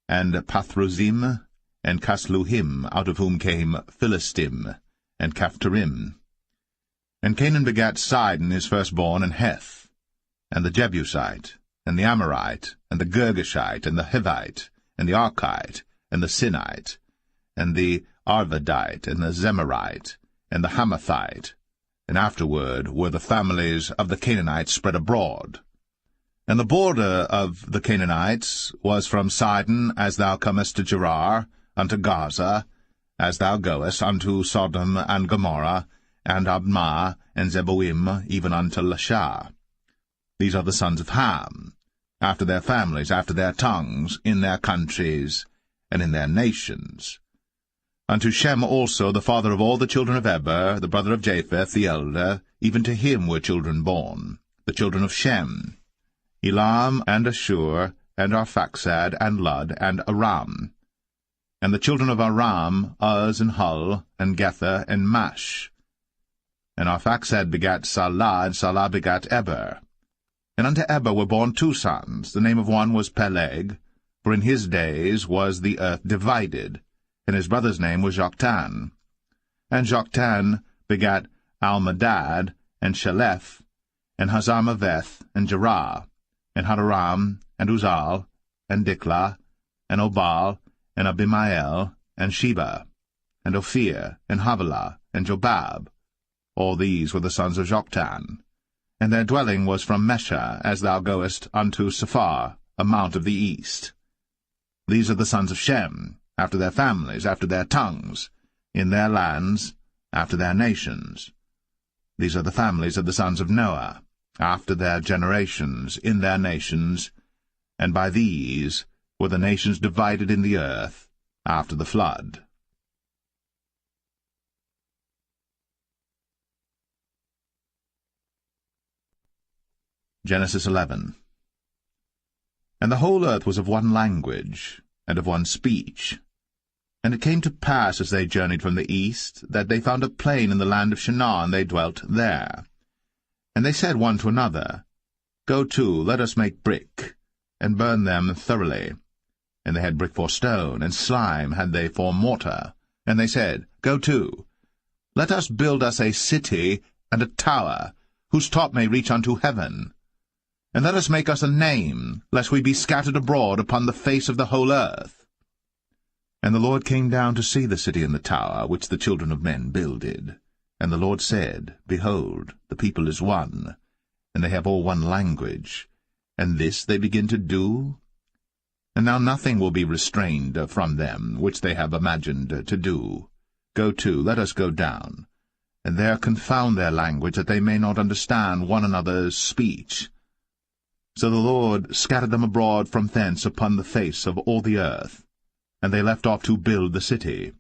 and Pathruzim, and Casluhim, out of whom came Philistim, and Caphtorim. And Canaan begat Sidon his firstborn, and Heth, and the Jebusite, and the Amorite, and the Girgashite, and the Hivite, and the Archite, and the Sinite, and the Arvadite, and the Zemarite, and the Hamathite. And afterward were the families of the Canaanites spread abroad. And the border of the Canaanites was from Sidon, as thou comest to Gerar, unto Gaza, as thou goest unto Sodom and Gomorrah, and Admah, and Zeboim, even unto Lasha. These are the sons of Ham, after their families, after their tongues, in their countries, and in their nations. Unto Shem also, the father of all the children of Eber, the brother of Japheth, the elder, even to him were children born, the children of Shem, Elam, and Ashur, and Arphaxad, and Lud, and Aram. And the children of Aram, Uz, and Hul, and Gether, and Mash. And Arphaxad begat Salah, and Salah begat Eber. And unto Eber were born 2 sons. The name of one was Peleg, for in his days was the earth divided, and his brother's name was Joktan. And Joktan begat Almadad, and Sheleph, and Hazarmaveth, and Jerah, and Hadoram, and Uzal, and Diklah, and Obal, and Abimael, and Sheba, and Ophir, and Havilah, and Jobab. All these were the sons of Joktan. And their dwelling was from Mesha, as thou goest unto Sephar, a mount of the east. These are the sons of Shem, after their families, after their tongues, in their lands, after their nations. These are the families of the sons of Noah, after their generations, in their nations, and by these were the nations divided in the earth after the flood. Genesis 11. And the whole earth was of one language, and of one speech. And it came to pass, as they journeyed from the east, that they found a plain in the land of Shinar, and they dwelt there. And they said one to another, Go to, let us make brick, and burn them thoroughly. And they had brick for stone, and slime had they for mortar. And they said, Go to, let us build us a city and a tower, whose top may reach unto heaven. And let us make us a name, lest we be scattered abroad upon the face of the whole earth. And the Lord came down to see the city and the tower, which the children of men builded. And the Lord said, Behold, the people is one, and they have all one language, and this they begin to do? And now nothing will be restrained from them, which they have imagined to do. Go to, let us go down, and there confound their language, that they may not understand one another's speech. So the Lord scattered them abroad from thence upon the face of all the earth, and they left off to build the city.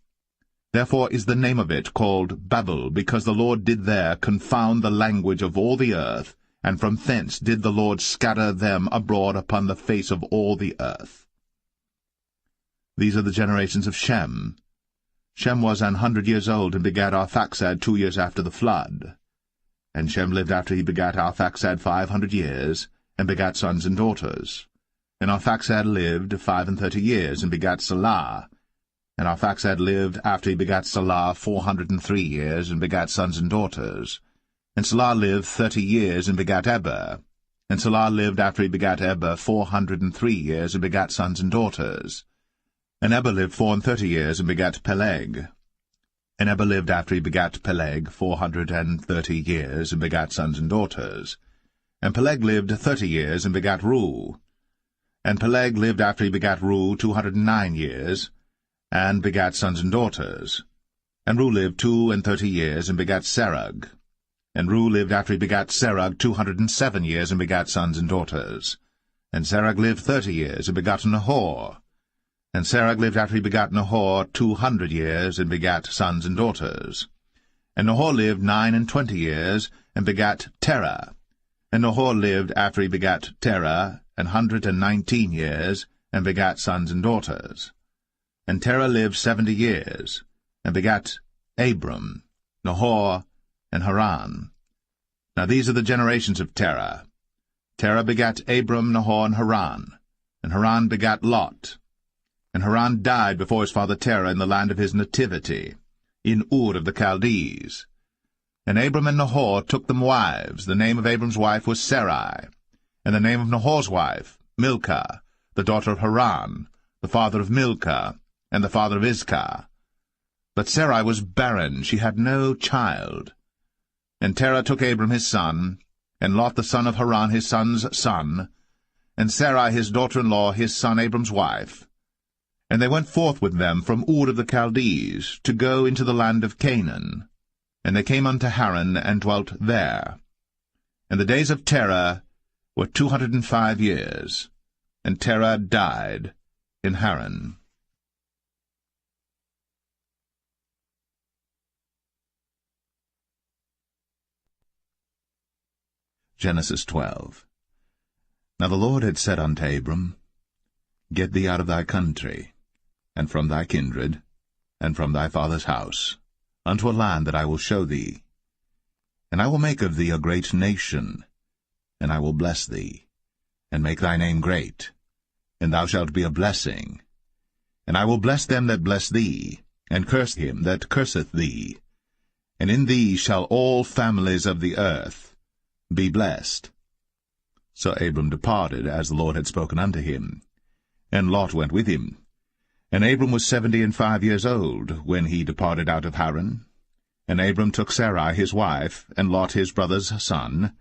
Therefore is the name of it called Babel, because the Lord did there confound the language of all the earth, and from thence did the Lord scatter them abroad upon the face of all the earth. These are the generations of Shem. Shem was 100 years old, and begat Arphaxad 2 years after the flood. And Shem lived after he begat Arphaxad 500 years, and begat sons and daughters. And Arphaxad lived 35 years, and begat Salah. And Arphaxad lived after he begat Salah 403 years, and begat sons and daughters. And Salah lived 30 years, and begat Eber. And Salah lived after he begat Eber 403 years, and begat sons and daughters. And Eber lived 34 years, and begat Peleg. And Eber lived after he begat Peleg 430 years, and begat sons and daughters. And Peleg lived 30 years, and begat Reu. And Peleg lived after he begat Reu 209 years, and begat sons and daughters. And Reu lived 32 years, and begat Serug. And Reu lived after he begat Serug 207 years, and begat sons and daughters. And Serug lived 30 years, and begat Nahor. And Serug lived after he begat Nahor 200 years, and begat sons and daughters. And Nahor lived 29 years, and begat Terah. And Nahor lived after he begat Terah 119 years, and begat sons and daughters. And Terah lived 70 years, and begat Abram, Nahor, and Haran. Now these are the generations of Terah. Terah begat Abram, Nahor, and Haran begat Lot. And Haran died before his father Terah in the land of his nativity, in Ur of the Chaldees. And Abram and Nahor took them wives. The name of Abram's wife was Sarai, and the name of Nahor's wife, Milcah, the daughter of Haran, the father of Milcah, and the father of Iscah. But Sarai was barren, she had no child. And Terah took Abram his son, and Lot the son of Haran his son's son, and Sarai his daughter-in-law his son Abram's wife. And they went forth with them from Ur of the Chaldees, to go into the land of Canaan. And they came unto Haran, and dwelt there. And the days of Terah were 205 years, and Terah died in Haran. Genesis 12. Now the Lord had said unto Abram, Get thee out of thy country, and from thy kindred, and from thy father's house, unto a land that I will show thee. And I will make of thee a great nation, and I will bless thee, and make thy name great, and thou shalt be a blessing. And I will bless them that bless thee, and curse him that curseth thee. And in thee shall all families of the earth be blessed. So Abram departed, as the Lord had spoken unto him. And Lot went with him. And Abram was 75 years old, when he departed out of Haran. And Abram took Sarai his wife, and Lot his brother's son,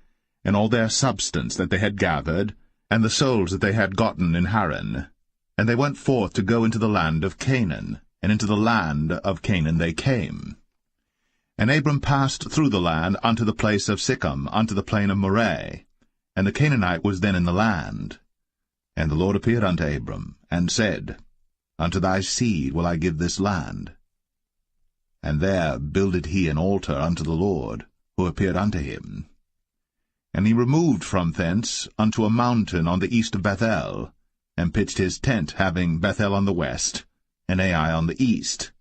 and all their substance that they had gathered, and the souls that they had gotten in Haran. And they went forth to go into the land of Canaan, and into the land of Canaan they came. And Abram passed through the land unto the place of Sichem, unto the plain of Moreh, and the Canaanite was then in the land. And the Lord appeared unto Abram, and said, Unto thy seed will I give this land. And there builded he an altar unto the Lord, who appeared unto him. And he removed from thence unto a mountain on the east of Bethel, and pitched his tent, having Bethel on the west, and Ai on the east.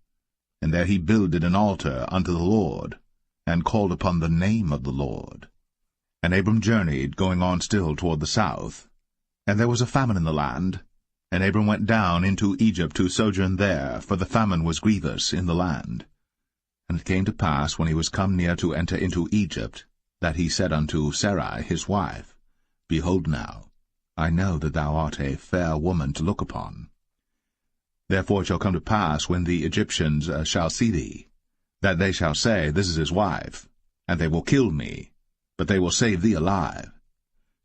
And there he builded an altar unto the Lord, and called upon the name of the Lord. And Abram journeyed, going on still toward the south. And there was a famine in the land, and Abram went down into Egypt to sojourn there, for the famine was grievous in the land. And it came to pass, when he was come near to enter into Egypt, that he said unto Sarai his wife, Behold now, I know that thou art a fair woman to look upon. Therefore it shall come to pass, when the Egyptians shall see thee, that they shall say, This is his wife, and they will kill me, but they will save thee alive.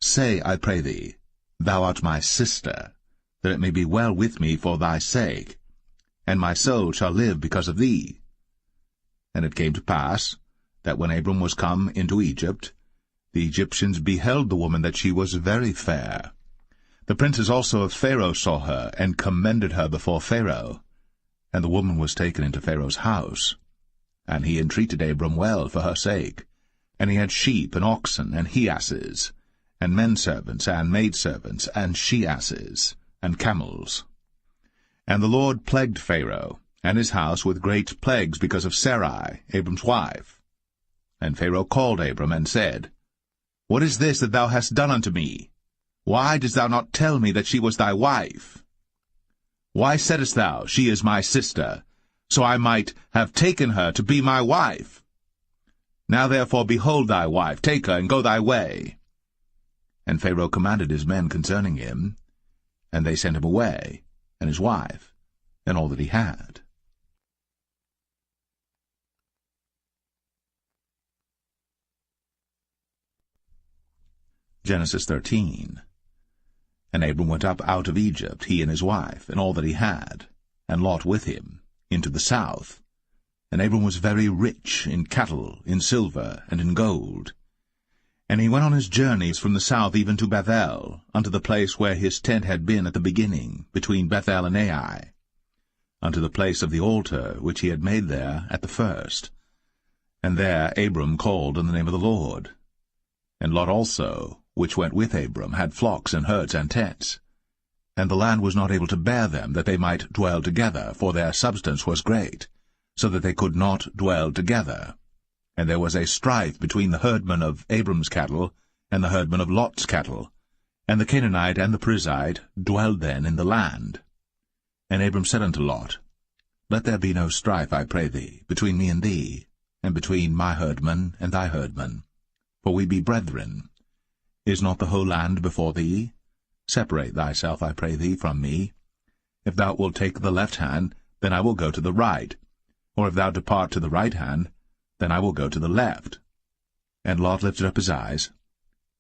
Say, I pray thee, Thou art my sister, that it may be well with me for thy sake, and my soul shall live because of thee. And it came to pass, that when Abram was come into Egypt, the Egyptians beheld the woman that she was very fair. The princes also of Pharaoh saw her, and commended her before Pharaoh. And the woman was taken into Pharaoh's house. And he entreated Abram well for her sake. And he had sheep, and oxen, and he-asses, and menservants, and maidservants, and she-asses, and camels. And the Lord plagued Pharaoh, and his house with great plagues, because of Sarai, Abram's wife. And Pharaoh called Abram, and said, What is this that thou hast done unto me? Why didst thou not tell me that she was thy wife? Why saidst thou, She is my sister, so I might have taken her to be my wife? Now therefore behold thy wife, take her, and go thy way. And Pharaoh commanded his men concerning him, and they sent him away, and his wife, and all that he had. Genesis 13. And Abram went up out of Egypt, he and his wife, and all that he had, and Lot with him, into the south. And Abram was very rich in cattle, in silver, and in gold. And he went on his journeys from the south even to Bethel, unto the place where his tent had been at the beginning, between Bethel and Ai, unto the place of the altar which he had made there at the first. And there Abram called on the name of the Lord. And Lot also, which went with Abram, had flocks and herds and tents. And the land was not able to bear them, that they might dwell together, for their substance was great, so that they could not dwell together. And there was a strife between the herdmen of Abram's cattle and the herdmen of Lot's cattle. And the Canaanite and the Perizzite dwelled then in the land. And Abram said unto Lot, Let there be no strife, I pray thee, between me and thee, and between my herdmen and thy herdmen, for we be brethren. Is not the whole land before thee? Separate thyself, I pray thee, from me. If thou wilt take the left hand, then I will go to the right. Or if thou depart to the right hand, then I will go to the left. And Lot lifted up his eyes,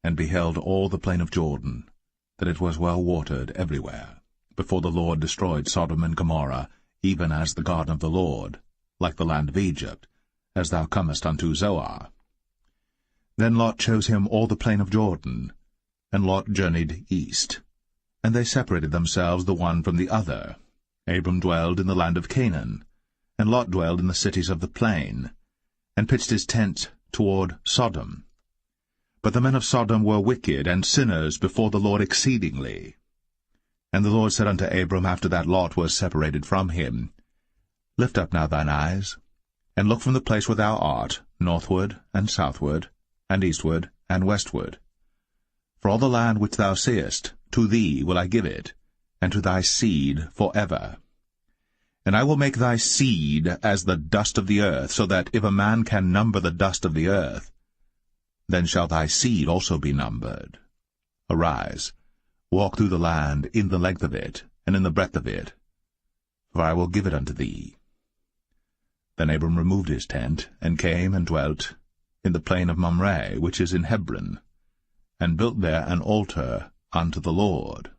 and beheld all the plain of Jordan, that it was well watered everywhere, before the Lord destroyed Sodom and Gomorrah, even as the garden of the Lord, like the land of Egypt, as thou comest unto Zoar. Then Lot chose him all the plain of Jordan, and Lot journeyed east. And they separated themselves the one from the other. Abram dwelled in the land of Canaan, and Lot dwelled in the cities of the plain, and pitched his tent toward Sodom. But the men of Sodom were wicked and sinners before the Lord exceedingly. And the Lord said unto Abram, after that Lot was separated from him, Lift up now thine eyes, and look from the place where thou art, northward and southward, and eastward and westward. For all the land which thou seest, to thee will I give it, and to thy seed for ever. And I will make thy seed as the dust of the earth, so that if a man can number the dust of the earth, then shall thy seed also be numbered. Arise, walk through the land in the length of it, and in the breadth of it, for I will give it unto thee. Then Abram removed his tent, and came and dwelt in the plain of Mamre, which is in Hebron, and built there an altar unto the Lord.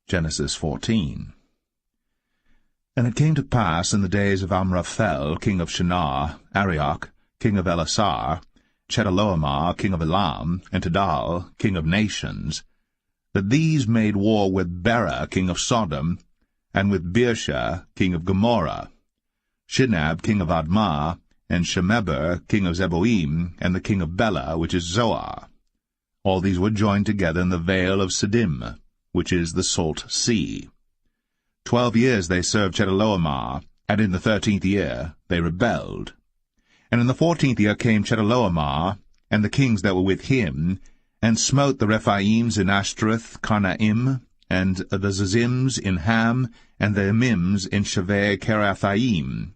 Genesis 14. And it came to pass in the days of Amraphel, king of Shinar, Arioch, king of Elasar, Chedorlaomer, king of Elam, and Tidal, king of nations, that these made war with Bera, king of Sodom, and with Birsha, king of Gomorrah, Shinab, king of Admah, and Shemeber, king of Zeboim, and the king of Bela, which is Zoar. All these were joined together in the vale of Siddim, which is the salt sea. 12 years they served Chedorlaomer, and in the 13th year they rebelled. And in the 14th year came Chedorlaomer, and the kings that were with him, and smote the Rephaims in Ashtaroth Karnaim, and the Zazims in Ham, and the Emims in Shaveh Kiriathaim,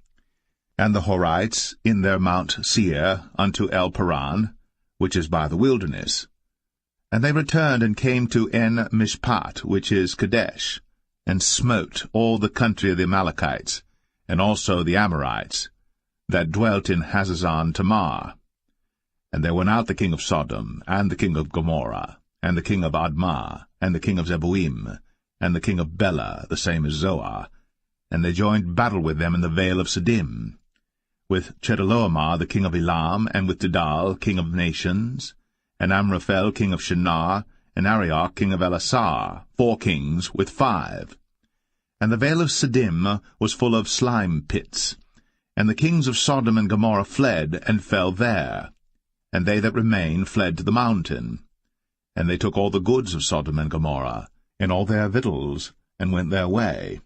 and the Horites in their Mount Seir unto El Paran, which is by the wilderness. And they returned and came to En Mishpat, which is Kadesh, and smote all the country of the Amalekites, and also the Amorites, that dwelt in Hazazon Tamar. And there went out the king of Sodom, and the king of Gomorrah, and the king of Admah, and the king of Zeboim, and the king of Bela, the same as Zoar, and they joined battle with them in the vale of Siddim, with Chedorlaomer the king of Elam, and with Tidal king of nations, and Amraphel king of Shinar, and Arioch king of Elasar, 4 kings with 5. And the vale of Siddim was full of slime pits, and the kings of Sodom and Gomorrah fled, and fell there, and they that remained fled to the mountain. And they took all the goods of Sodom and Gomorrah, and all their victuals, and went their way.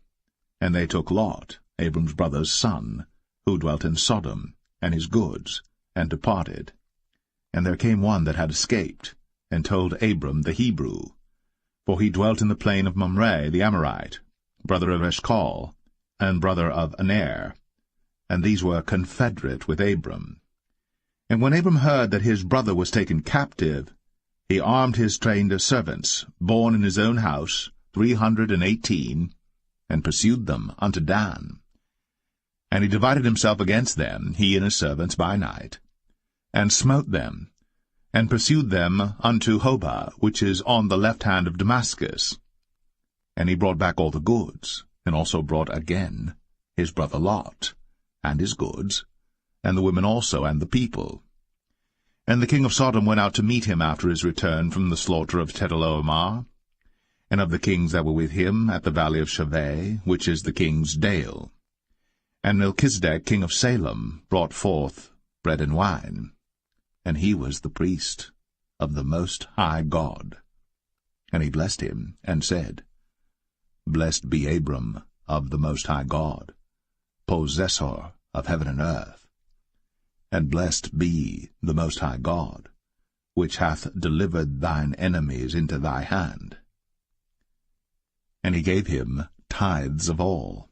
And they took Lot, Abram's brother's son, who dwelt in Sodom, and his goods, and departed. And there came one that had escaped, and told Abram the Hebrew, for he dwelt in the plain of Mamre the Amorite, brother of Eshcol, and brother of Aner, and these were confederate with Abram. And when Abram heard that his brother was taken captive, he armed his trained servants, born in his own house, 318, and pursued them unto Dan. And he divided himself against them, he and his servants, by night, and smote them, and pursued them unto Hobah, which is on the left hand of Damascus. And he brought back all the goods, and also brought again his brother Lot, and his goods, and the women also, and the people. And the king of Sodom went out to meet him after his return from the slaughter of Chedorlaomer, and of the kings that were with him at the valley of Shaveh, which is the king's dale. And Melchizedek king of Salem brought forth bread and wine, and he was the priest of the Most High God. And he blessed him, and said, Blessed be Abram of the Most High God, possessor of heaven and earth. And blessed be the Most High God, which hath delivered thine enemies into thy hand. And he gave him tithes of all.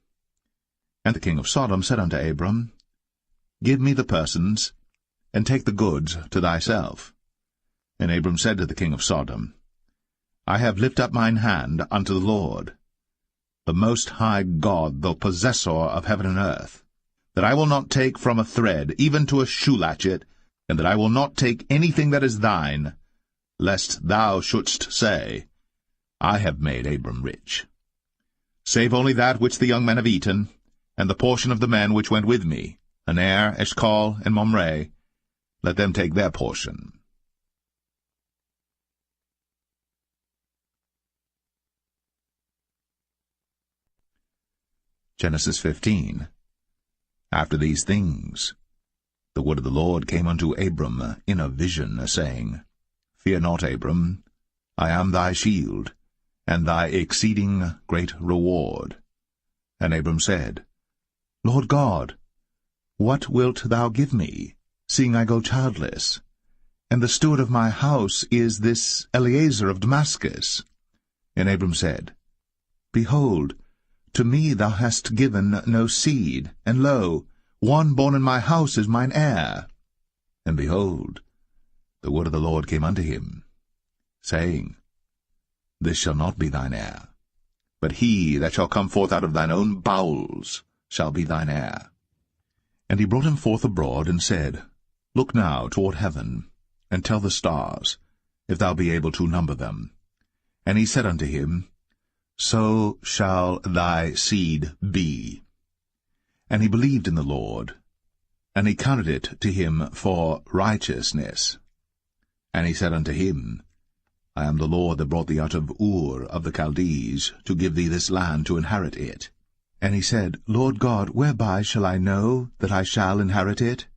And the king of Sodom said unto Abram, Give me the persons, and take the goods to thyself. And Abram said to the king of Sodom, I have lifted up mine hand unto the Lord, the Most High God, the possessor of heaven and earth, that I will not take from a thread, even to a shoe latchet, and that I will not take anything that is thine, lest thou shouldst say, I have made Abram rich. Save only that which the young men have eaten, and the portion of the men which went with me, Aner, Eshcol, and Mamre, let them take their portion. Genesis 15. After these things, the word of the Lord came unto Abram in a vision, saying, Fear not, Abram, I am thy shield, and thy exceeding great reward. And Abram said, Lord God, what wilt thou give me, seeing I go childless? And the steward of my house is this Eliezer of Damascus. And Abram said, Behold, to me thou hast given no seed, and lo, one born in my house is mine heir. And behold, the word of the Lord came unto him, saying, This shall not be thine heir, but he that shall come forth out of thine own bowels shall be thine heir. And he brought him forth abroad, and said, Look now toward heaven, and tell the stars, if thou be able to number them. And he said unto him, So shall thy seed be. And he believed in the Lord, and he counted it to him for righteousness. And he said unto him, I am the Lord that brought thee out of Ur of the Chaldees, to give thee this land to inherit it. And he said, Lord God, whereby shall I know that I shall inherit it?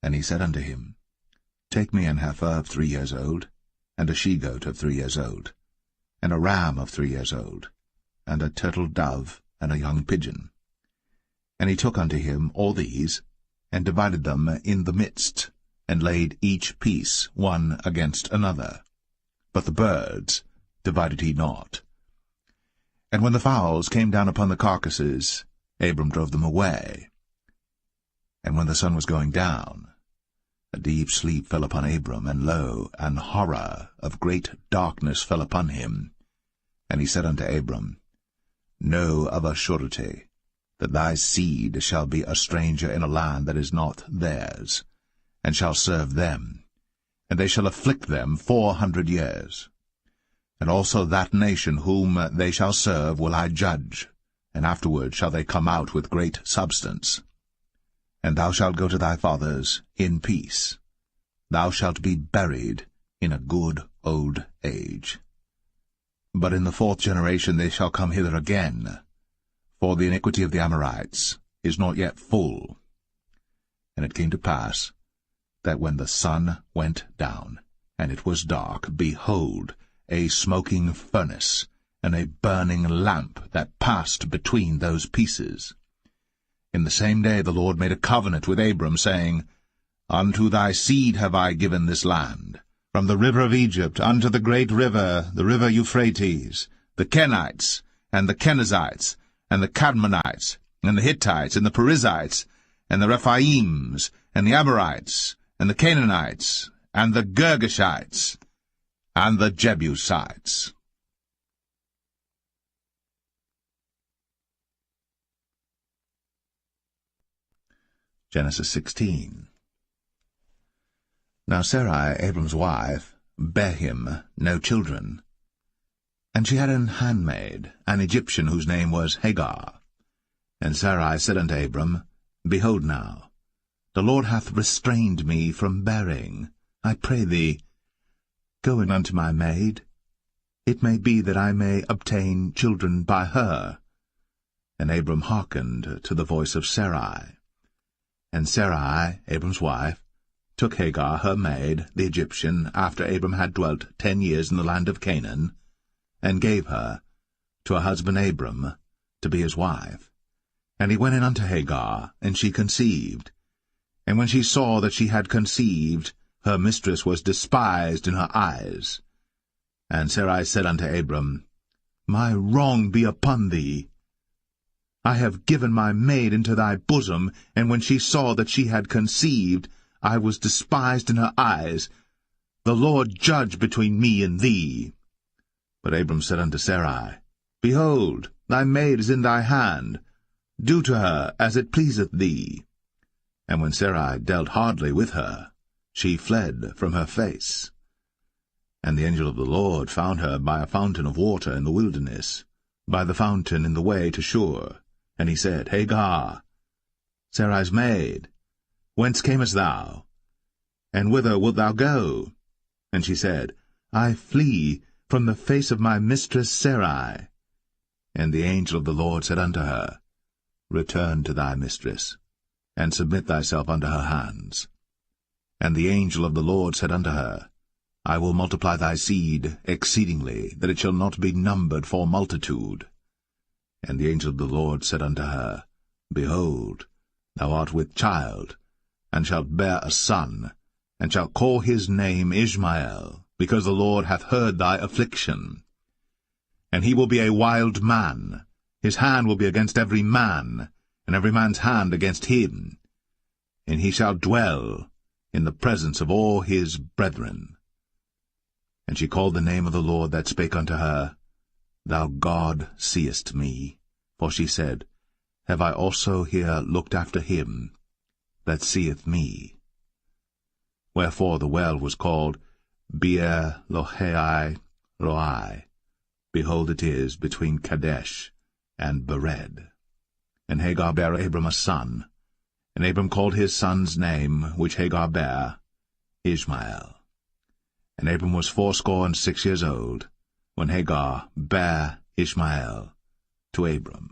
And he said unto him, Take me an heifer of 3 years old, and a she-goat of 3 years old, and a ram of 3 years old, and a turtle-dove, and a young pigeon. And he took unto him all these, and divided them in the midst, and laid each piece one against another. But the birds divided he not. And when the fowls came down upon the carcasses, Abram drove them away. And when the sun was going down, a deep sleep fell upon Abram, and lo, an horror of great darkness fell upon him. And he said unto Abram, Know of a surety that thy seed shall be a stranger in a land that is not theirs, and shall serve them, and they shall afflict them 400 years. And also that nation whom they shall serve will I judge, and afterward shall they come out with great substance. And thou shalt go to thy fathers in peace. Thou shalt be buried in a good old age. But in the 4th generation they shall come hither again, for the iniquity of the Amorites is not yet full. And it came to pass, that when the sun went down, and it was dark, behold, a smoking furnace, and a burning lamp that passed between those pieces. In the same day the Lord made a covenant with Abram, saying, Unto thy seed have I given this land, from the river of Egypt unto the great river, the river Euphrates, the Kenites, and the Kenizzites, and the Cadmonites, and the Hittites, and the Perizzites, and the Rephaims, and the Amorites, and the Canaanites, and the Girgashites, and the Jebusites. Genesis 16. Now Sarai, Abram's wife, bare him no children, and she had an handmaid, an Egyptian, whose name was Hagar. And Sarai said unto Abram, Behold now, the Lord hath restrained me from bearing. I pray thee, go in unto my maid. It may be that I may obtain children by her. And Abram hearkened to the voice of Sarai. And Sarai, Abram's wife, took Hagar her maid, the Egyptian, after Abram had dwelt 10 years in the land of Canaan, and gave her to her husband Abram to be his wife. And he went in unto Hagar, and she conceived. And when she saw that she had conceived, her mistress was despised in her eyes. And Sarai said unto Abram, My wrong be upon thee. I have given my maid into thy bosom, and when she saw that she had conceived, I was despised in her eyes. The Lord judge between me and thee. But Abram said unto Sarai, Behold, thy maid is in thy hand. Do to her as it pleaseth thee. And when Sarai dealt hardly with her, she fled from her face. And the angel of the Lord found her by a fountain of water in the wilderness, by the fountain in the way to Shur. And he said, Hagar, Sarai's maid, whence camest thou? And whither wilt thou go? And she said, I flee from the face of my mistress Sarai. And the angel of the Lord said unto her, Return to thy mistress, and submit thyself unto her hands. And the angel of the Lord said unto her, I will multiply thy seed exceedingly, that it shall not be numbered for multitude. And the angel of the Lord said unto her, Behold, thou art with child, and shalt bear a son, and shalt call his name Ishmael, because the Lord hath heard thy affliction. And he will be a wild man, his hand will be against every man, and every man's hand against him. And he shall dwell in the presence of all his brethren. And she called the name of the Lord that spake unto her, Thou God seest me. For she said, Have I also here looked after him that seeth me? Wherefore the well was called Beer-lahai Roi. Behold, it is between Kadesh and Bered. And Hagar bare Abram a son, and Abram called his son's name, which Hagar bare, Ishmael. And Abram was 86 years old, when Hagar bare Ishmael to Abram.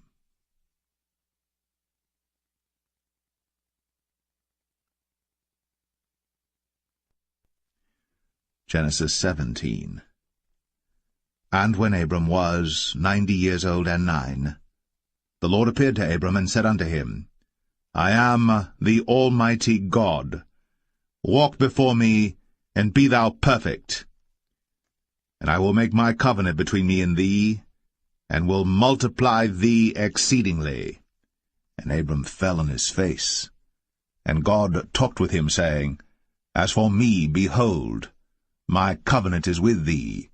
Genesis 17. And when Abram was 90 years old and 9, the Lord appeared to Abram and said unto him, I am the Almighty God. Walk before me, and be thou perfect. And I will make my covenant between me and thee, and will multiply thee exceedingly. And Abram fell on his face. And God talked with him, saying, As for me, behold, my covenant is with thee,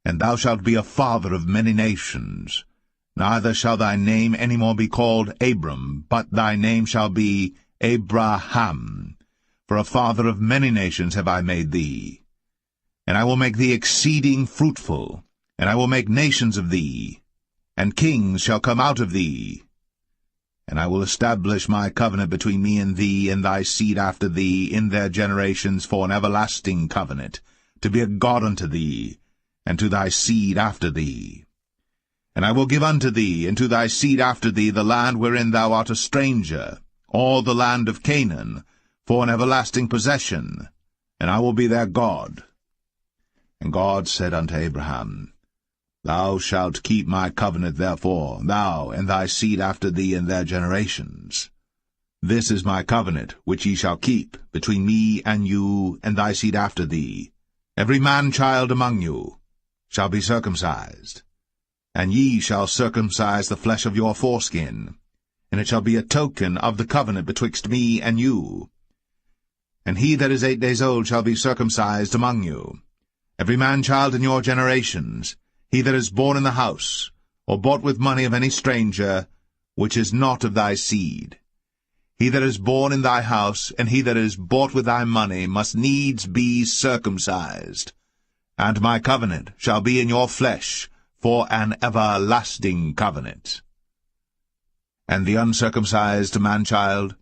and thou shalt be a father of many nations. Neither shall thy name any more be called Abram, but thy name shall be Abraham. For a father of many nations have I made thee. And I will make thee exceeding fruitful, and I will make nations of thee, and kings shall come out of thee. And I will establish my covenant between me and thee and thy seed after thee in their generations for an everlasting covenant, to be a God unto thee, and to thy seed after thee. And I will give unto thee, and to thy seed after thee, the land wherein thou art a stranger, all the land of Canaan, for an everlasting possession, and I will be their God. And God said unto Abraham, Thou shalt keep my covenant therefore, thou and thy seed after thee in their generations. This is my covenant, which ye shall keep, between me and you and thy seed after thee. Every man-child among you shall be circumcised, and ye shall circumcise the flesh of your foreskin, and it shall be a token of the covenant betwixt me and you. And he that is 8 days old shall be circumcised among you, every man-child in your generations, he that is born in the house, or bought with money of any stranger, which is not of thy seed. He that is born in thy house, and he that is bought with thy money, must needs be circumcised. And my covenant shall be in your flesh, for an everlasting covenant. And the uncircumcised man-child,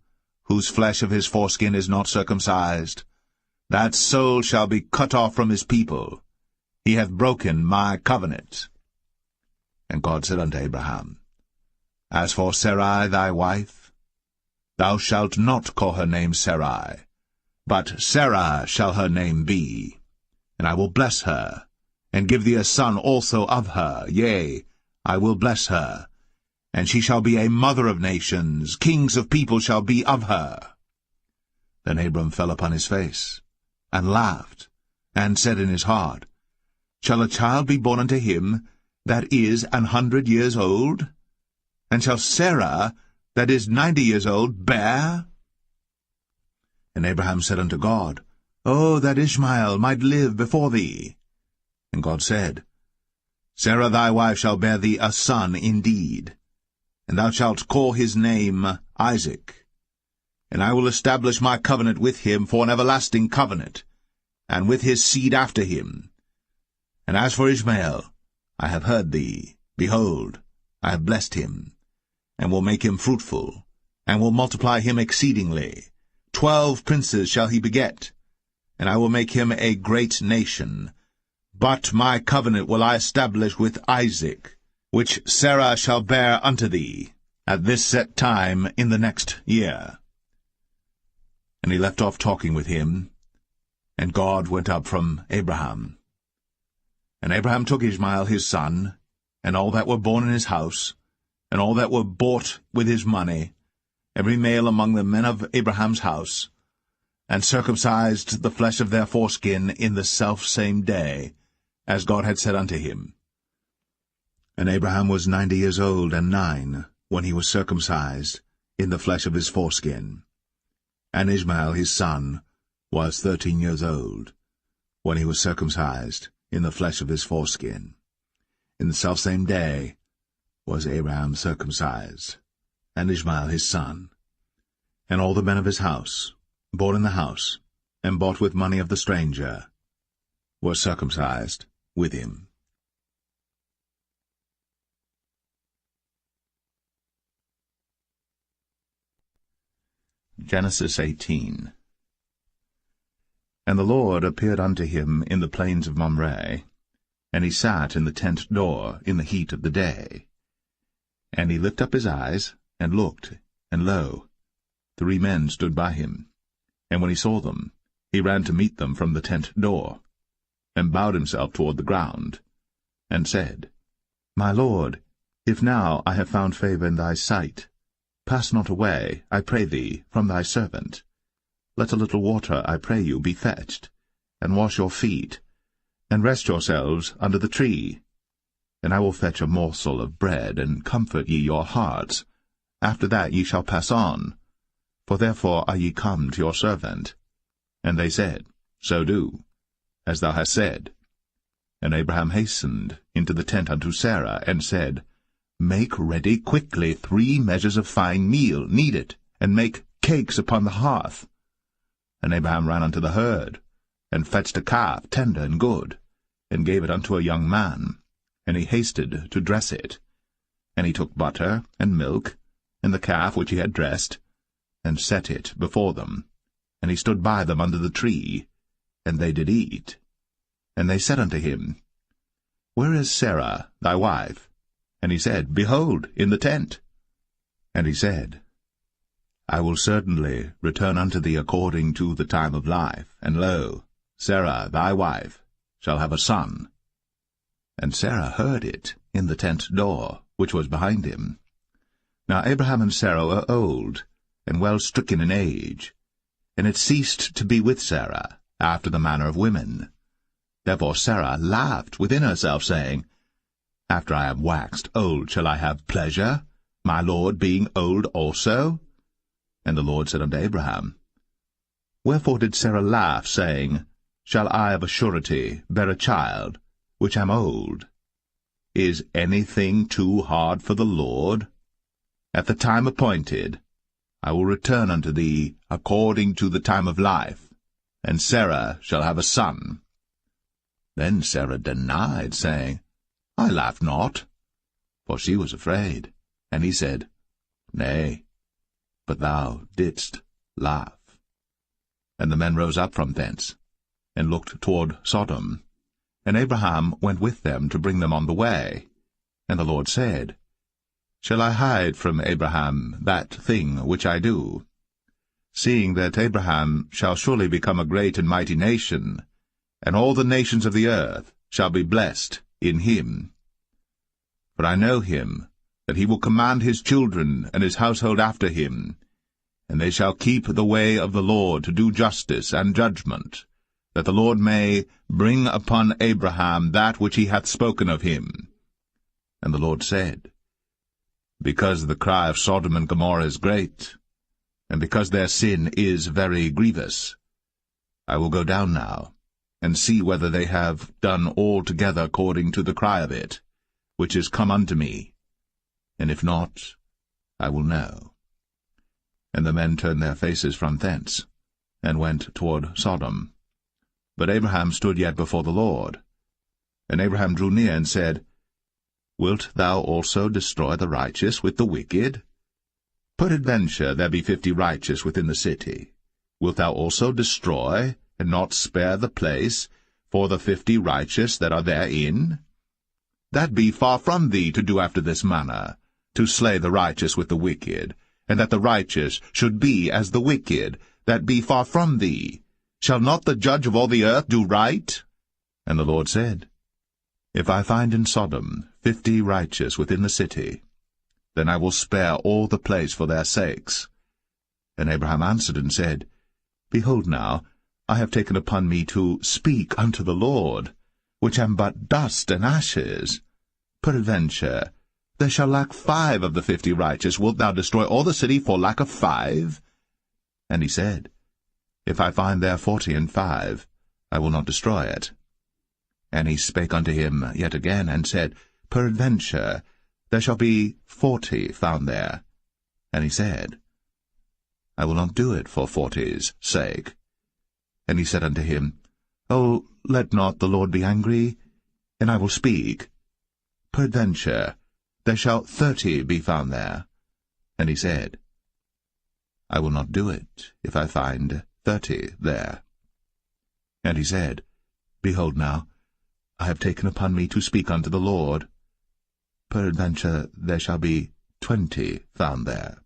whose flesh of his foreskin is not circumcised, that soul shall be cut off from his people. He hath broken my covenant. And God said unto Abraham, As for Sarai thy wife, thou shalt not call her name Sarai, but Sarah shall her name be. And I will bless her, and give thee a son also of her. Yea, I will bless her, and she shall be a mother of nations. Kings of people shall be of her. Then Abram fell upon his face, and laughed, and said in his heart, Shall a child be born unto him that is 100 years old? And shall Sarah, that is 90 years old, bear? And Abraham said unto God, Oh, that Ishmael might live before thee. And God said, Sarah thy wife shall bear thee a son indeed, and thou shalt call his name Isaac. And I will establish my covenant with him for an everlasting covenant, and with his seed after him. And as for Ishmael, I have heard thee. Behold, I have blessed him, and will make him fruitful, and will multiply him exceedingly. 12 princes shall he beget, and I will make him a great nation. But my covenant will I establish with Isaac, which Sarah shall bear unto thee, at this set time in the next year. And he left off talking with him, and God went up from Abraham. And Abraham took Ishmael his son, and all that were born in his house, and all that were bought with his money, every male among the men of Abraham's house, and circumcised the flesh of their foreskin in the selfsame day, as God had said unto him. And Abraham was 90 years old and 9, when he was circumcised in the flesh of his foreskin. And Ishmael his son was 13 years old, when he was circumcised in the flesh of his foreskin. In the selfsame day was Abraham circumcised, and Ishmael his son. And all the men of his house, born in the house, and bought with money of the stranger, were circumcised with him. Genesis 18. And the Lord appeared unto him in the plains of Mamre, and he sat in the tent door in the heat of the day. And he lifted up his eyes, and looked, and lo, 3 men stood by him. And when he saw them, he ran to meet them from the tent door, and bowed himself toward the ground, and said, My Lord, if now I have found favor in thy sight, pass not away, I pray thee, from thy servant. Let a little water, I pray you, be fetched, and wash your feet, and rest yourselves under the tree. And I will fetch a morsel of bread, and comfort ye your hearts. After that ye shall pass on, for therefore are ye come to your servant. And they said, So do, as thou hast said. And Abraham hastened into the tent unto Sarah, and said, Make ready quickly 3 measures of fine meal, knead it, and make cakes upon the hearth. And Abraham ran unto the herd, and fetched a calf tender and good, and gave it unto a young man, and he hasted to dress it. And he took butter and milk, and the calf which he had dressed, and set it before them. And he stood by them under the tree, and they did eat. And they said unto him, Where is Sarah thy wife? And he said, Behold, in the tent. And he said, I will certainly return unto thee according to the time of life, and lo, Sarah thy wife shall have a son. And Sarah heard it in the tent door, which was behind him. Now Abraham and Sarah were old, and well stricken in age, and it ceased to be with Sarah, after the manner of women. Therefore Sarah laughed within herself, saying, After I am waxed old shall I have pleasure, my Lord being old also? And the Lord said unto Abraham, Wherefore did Sarah laugh, saying, Shall I of a surety bear a child, which am old? Is anything too hard for the Lord? At the time appointed I will return unto thee according to the time of life, and Sarah shall have a son. Then Sarah denied, saying, I laughed not, for she was afraid. And he said, Nay, but thou didst laugh. And the men rose up from thence, and looked toward Sodom. And Abraham went with them to bring them on the way. And the Lord said, Shall I hide from Abraham that thing which I do? Seeing that Abraham shall surely become a great and mighty nation, and all the nations of the earth shall be blessed in him. For I know him, that he will command his children and his household after him, and they shall keep the way of the Lord to do justice and judgment, that the Lord may bring upon Abraham that which he hath spoken of him. And the Lord said, Because the cry of Sodom and Gomorrah is great, and because their sin is very grievous, I will go down now, and see whether they have done altogether according to the cry of it, which is come unto me. And if not, I will know. And the men turned their faces from thence, and went toward Sodom. But Abraham stood yet before the Lord. And Abraham drew near and said, Wilt thou also destroy the righteous with the wicked? Peradventure there be 50 righteous within the city. Wilt thou also destroy, and not spare the place, for the 50 righteous that are therein? That be far from thee to do after this manner, to slay the righteous with the wicked, and that the righteous should be as the wicked, that be far from thee. Shall not the judge of all the earth do right? And the Lord said, If I find in Sodom 50 righteous within the city, then I will spare all the place for their sakes. And Abraham answered and said, Behold now, I have taken upon me to speak unto the Lord, which am but dust and ashes. Peradventure, there shall lack 5 of the 50 righteous. Wilt thou destroy all the city for lack of 5? And he said, If I find there 40 and 5, I will not destroy it. And he spake unto him yet again, and said, Peradventure, there shall be 40 found there. And he said, I will not do it for 40's sake. And he said unto him, O, let not the Lord be angry, and I will speak. Peradventure, there shall 30 be found there. And he said, I will not do it, if I find 30 there. And he said, Behold now, I have taken upon me to speak unto the Lord. Peradventure there shall be 20 found there.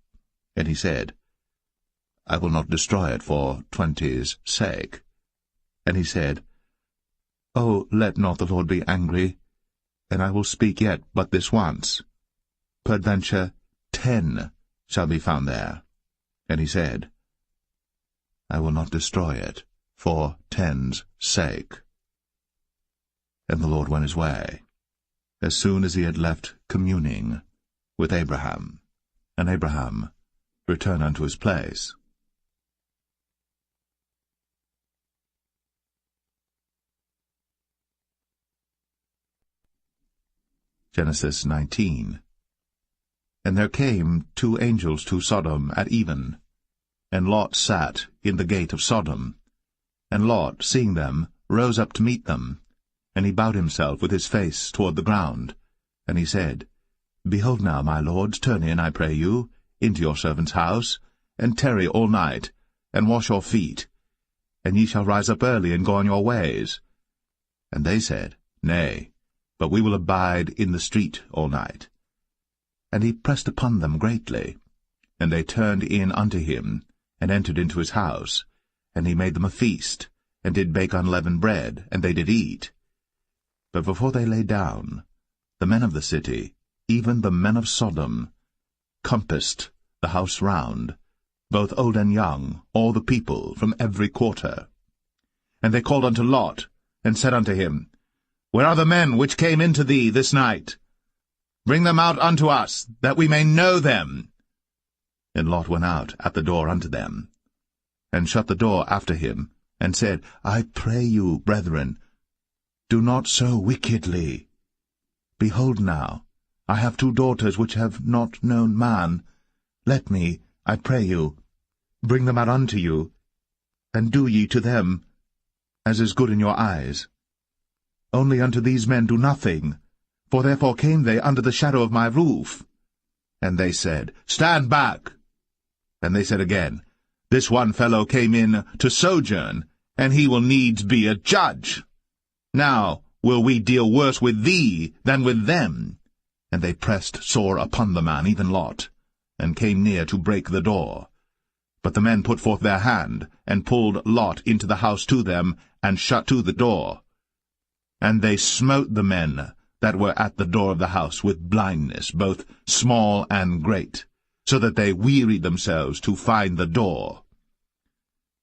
And he said, I will not destroy it for 20's sake. And he said, O, let not the Lord be angry, and I will speak yet but this once. Peradventure 10 shall be found there. And he said, I will not destroy it for 10's sake. And the Lord went his way, as soon as he had left communing with Abraham. And Abraham returned unto his place. Genesis 19. And there came 2 angels to Sodom at even, and Lot sat in the gate of Sodom. And Lot, seeing them, rose up to meet them. And he bowed himself with his face toward the ground. And he said, Behold now, my lords, turn in, I pray you, into your servant's house, and tarry all night, and wash your feet, and ye shall rise up early and go on your ways. And they said, Nay, but we will abide in the street all night. And he pressed upon them greatly. And they turned in unto him, and entered into his house. And he made them a feast, and did bake unleavened bread, and they did eat. But before they lay down, the men of the city, even the men of Sodom, compassed the house round, both old and young, all the people from every quarter. And they called unto Lot, and said unto him, Where are the men which came into thee this night? Bring them out unto us, that we may know them. And Lot went out at the door unto them, and shut the door after him, and said, I pray you, brethren, do not so wickedly. Behold now, I have 2 daughters which have not known man. Let me, I pray you, bring them out unto you, and do ye to them as is good in your eyes. Only unto these men do nothing, for therefore came they under the shadow of my roof. And they said, Stand back. And they said again, This one fellow came in to sojourn, and he will needs be a judge. Now will we deal worse with thee than with them. And they pressed sore upon the man, even Lot, and came near to break the door. But the men put forth their hand, and pulled Lot into the house to them, and shut to the door. And they smote the men that were at the door of the house with blindness, both small and great, so that they wearied themselves to find the door.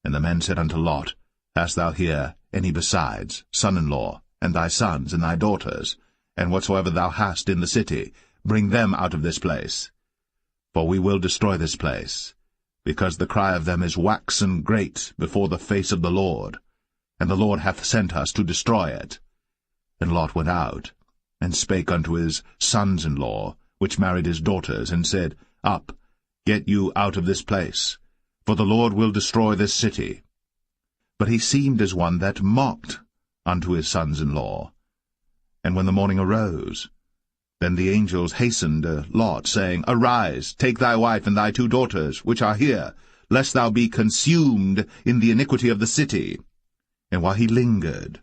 And the men said unto Lot, Hast thou here any besides, son-in-law, and thy sons, and thy daughters, and whatsoever thou hast in the city, bring them out of this place? For we will destroy this place, because the cry of them is waxen great before the face of the Lord, and the Lord hath sent us to destroy it. And Lot went out, and spake unto his sons-in-law, which married his daughters, and said, Up, get you out of this place, for the Lord will destroy this city. But he seemed as one that mocked unto his sons-in-law. And when the morning arose, then the angels hastened Lot, saying, Arise, take thy wife and thy 2 daughters, which are here, lest thou be consumed in the iniquity of the city. And while he lingered,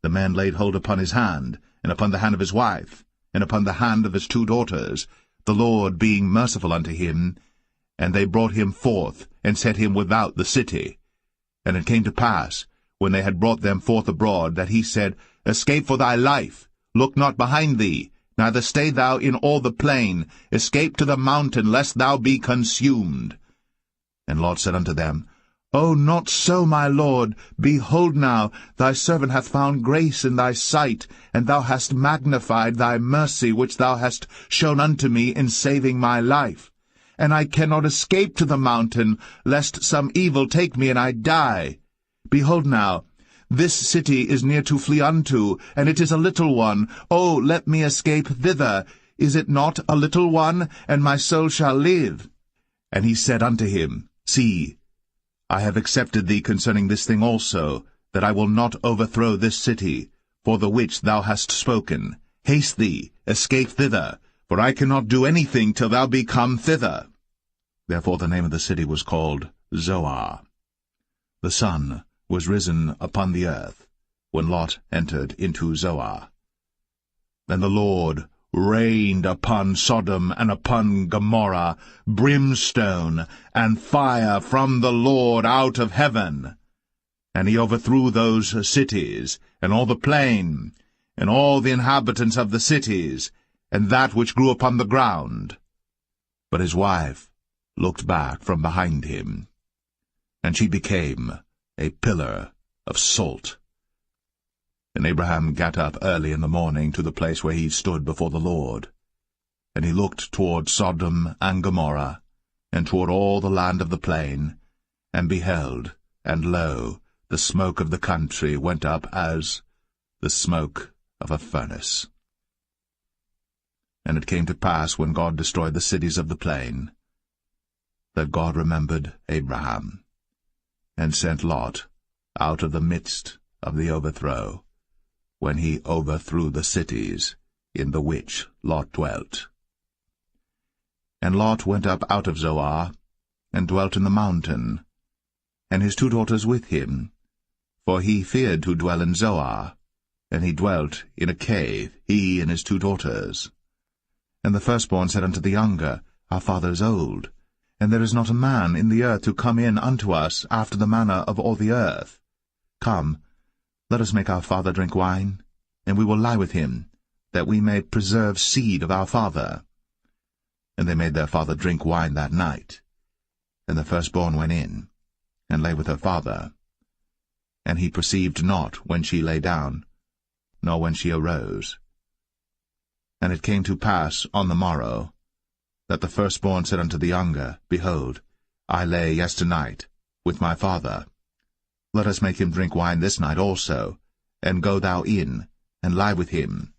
the man laid hold upon his hand, and upon the hand of his wife, and upon the hand of his 2 daughters, the Lord being merciful unto him. And they brought him forth, and set him without the city. And it came to pass, when they had brought them forth abroad, that he said, Escape for thy life, look not behind thee, neither stay thou in all the plain, escape to the mountain, lest thou be consumed. And Lot said unto them, "Oh, not so, my lord. Behold now, thy servant hath found grace in thy sight, and thou hast magnified thy mercy which thou hast shown unto me in saving my life. And I cannot escape to the mountain, lest some evil take me and I die. Behold now, this city is near to flee unto, and it is a little one. Oh, let me escape thither. Is it not a little one? And my soul shall live." And he said unto him, "See, I have accepted thee concerning this thing also, that I will not overthrow this city, for the which thou hast spoken. Haste thee, escape thither, for I cannot do anything till thou be come thither." Therefore the name of the city was called Zoar. The sun was risen upon the earth, when Lot entered into Zoar. Then the Lord rained upon Sodom and upon Gomorrah brimstone and fire from the Lord out of heaven. And he overthrew those cities, and all the plain, and all the inhabitants of the cities, and that which grew upon the ground. But his wife looked back from behind him, and she became a pillar of salt. And Abraham gat up early in the morning to the place where he stood before the Lord. And he looked toward Sodom and Gomorrah, and toward all the land of the plain, and beheld, and lo, the smoke of the country went up as the smoke of a furnace. And it came to pass, when God destroyed the cities of the plain, that God remembered Abraham, and sent Lot out of the midst of the overthrow, when he overthrew the cities in the which Lot dwelt. And Lot went up out of Zoar, and dwelt in the mountain, and his 2 daughters with him, for he feared to dwell in Zoar, and he dwelt in a cave, he and his 2 daughters. And the firstborn said unto the younger, Our father is old, and there is not a man in the earth to come in unto us after the manner of all the earth. Come, let us make our father drink wine, and we will lie with him, that we may preserve seed of our father. And they made their father drink wine that night. And the firstborn went in, and lay with her father. And he perceived not when she lay down, nor when she arose. And it came to pass on the morrow, that the firstborn said unto the younger, Behold, I lay yesternight with my father. Let us make him drink wine this night also, and go thou in, and lie with him,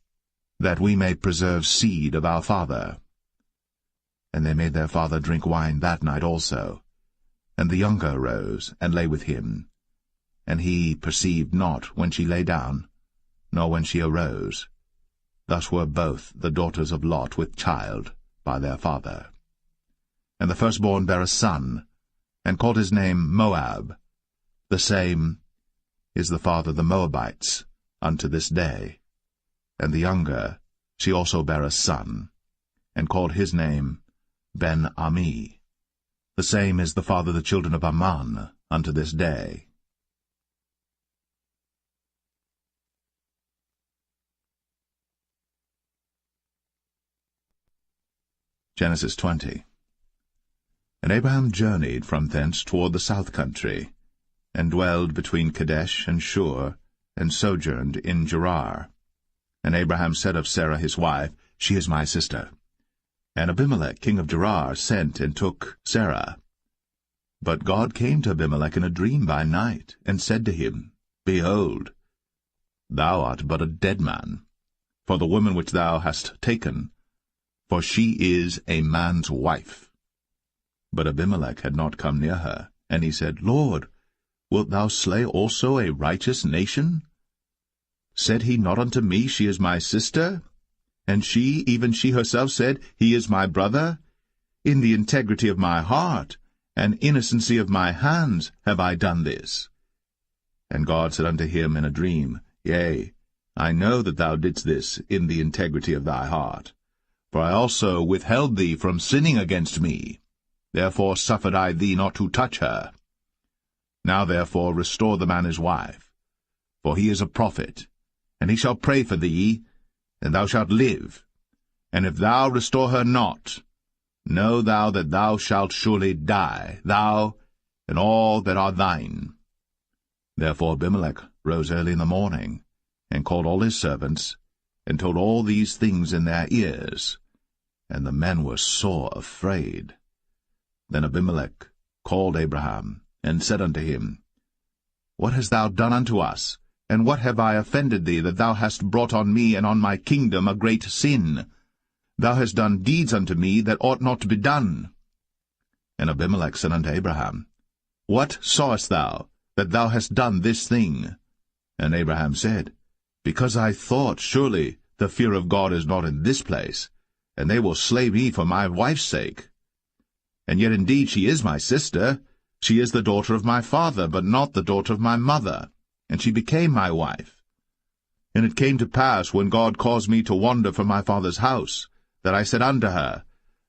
that we may preserve seed of our father. And they made their father drink wine that night also. And the younger arose, and lay with him. And he perceived not when she lay down, nor when she arose. Thus were both the daughters of Lot with child by their father. And the firstborn bare a son, and called his name Moab. The same is the father of the Moabites unto this day. And the younger, she also bare a son, and called his name Ben-Ami. The same is the father of the children of Ammon unto this day. Genesis 20. And Abraham journeyed from thence toward the south country, and dwelled between Kadesh and Shur, and sojourned in Gerar. And Abraham said of Sarah his wife, She is my sister. And Abimelech king of Gerar sent and took Sarah. But God came to Abimelech in a dream by night, and said to him, Behold, thou art but a dead man, for the woman which thou hast taken, for she is a man's wife. But Abimelech had not come near her, and he said, Lord, wilt thou slay also a righteous nation? Said he not unto me, She is my sister? And she, even she herself, said, He is my brother? In the integrity of my heart, and innocency of my hands, have I done this. And God said unto him in a dream, Yea, I know that thou didst this in the integrity of thy heart. For I also withheld thee from sinning against me. Therefore suffered I thee not to touch her. Now therefore restore the man his wife, for he is a prophet, and he shall pray for thee, and thou shalt live. And if thou restore her not, know thou that thou shalt surely die, thou and all that are thine. Therefore Abimelech rose early in the morning, and called all his servants, and told all these things in their ears. And the men were sore afraid. Then Abimelech called Abraham, and said unto him, What hast thou done unto us? And what have I offended thee, that thou hast brought on me and on my kingdom a great sin? Thou hast done deeds unto me that ought not to be done. And Abimelech said unto Abraham, What sawest thou, that thou hast done this thing? And Abraham said, Because I thought, surely the fear of God is not in this place, and they will slay me for my wife's sake. And yet indeed she is my sister. She is the daughter of my father, but not the daughter of my mother. And she became my wife. And it came to pass, when God caused me to wander from my father's house, that I said unto her,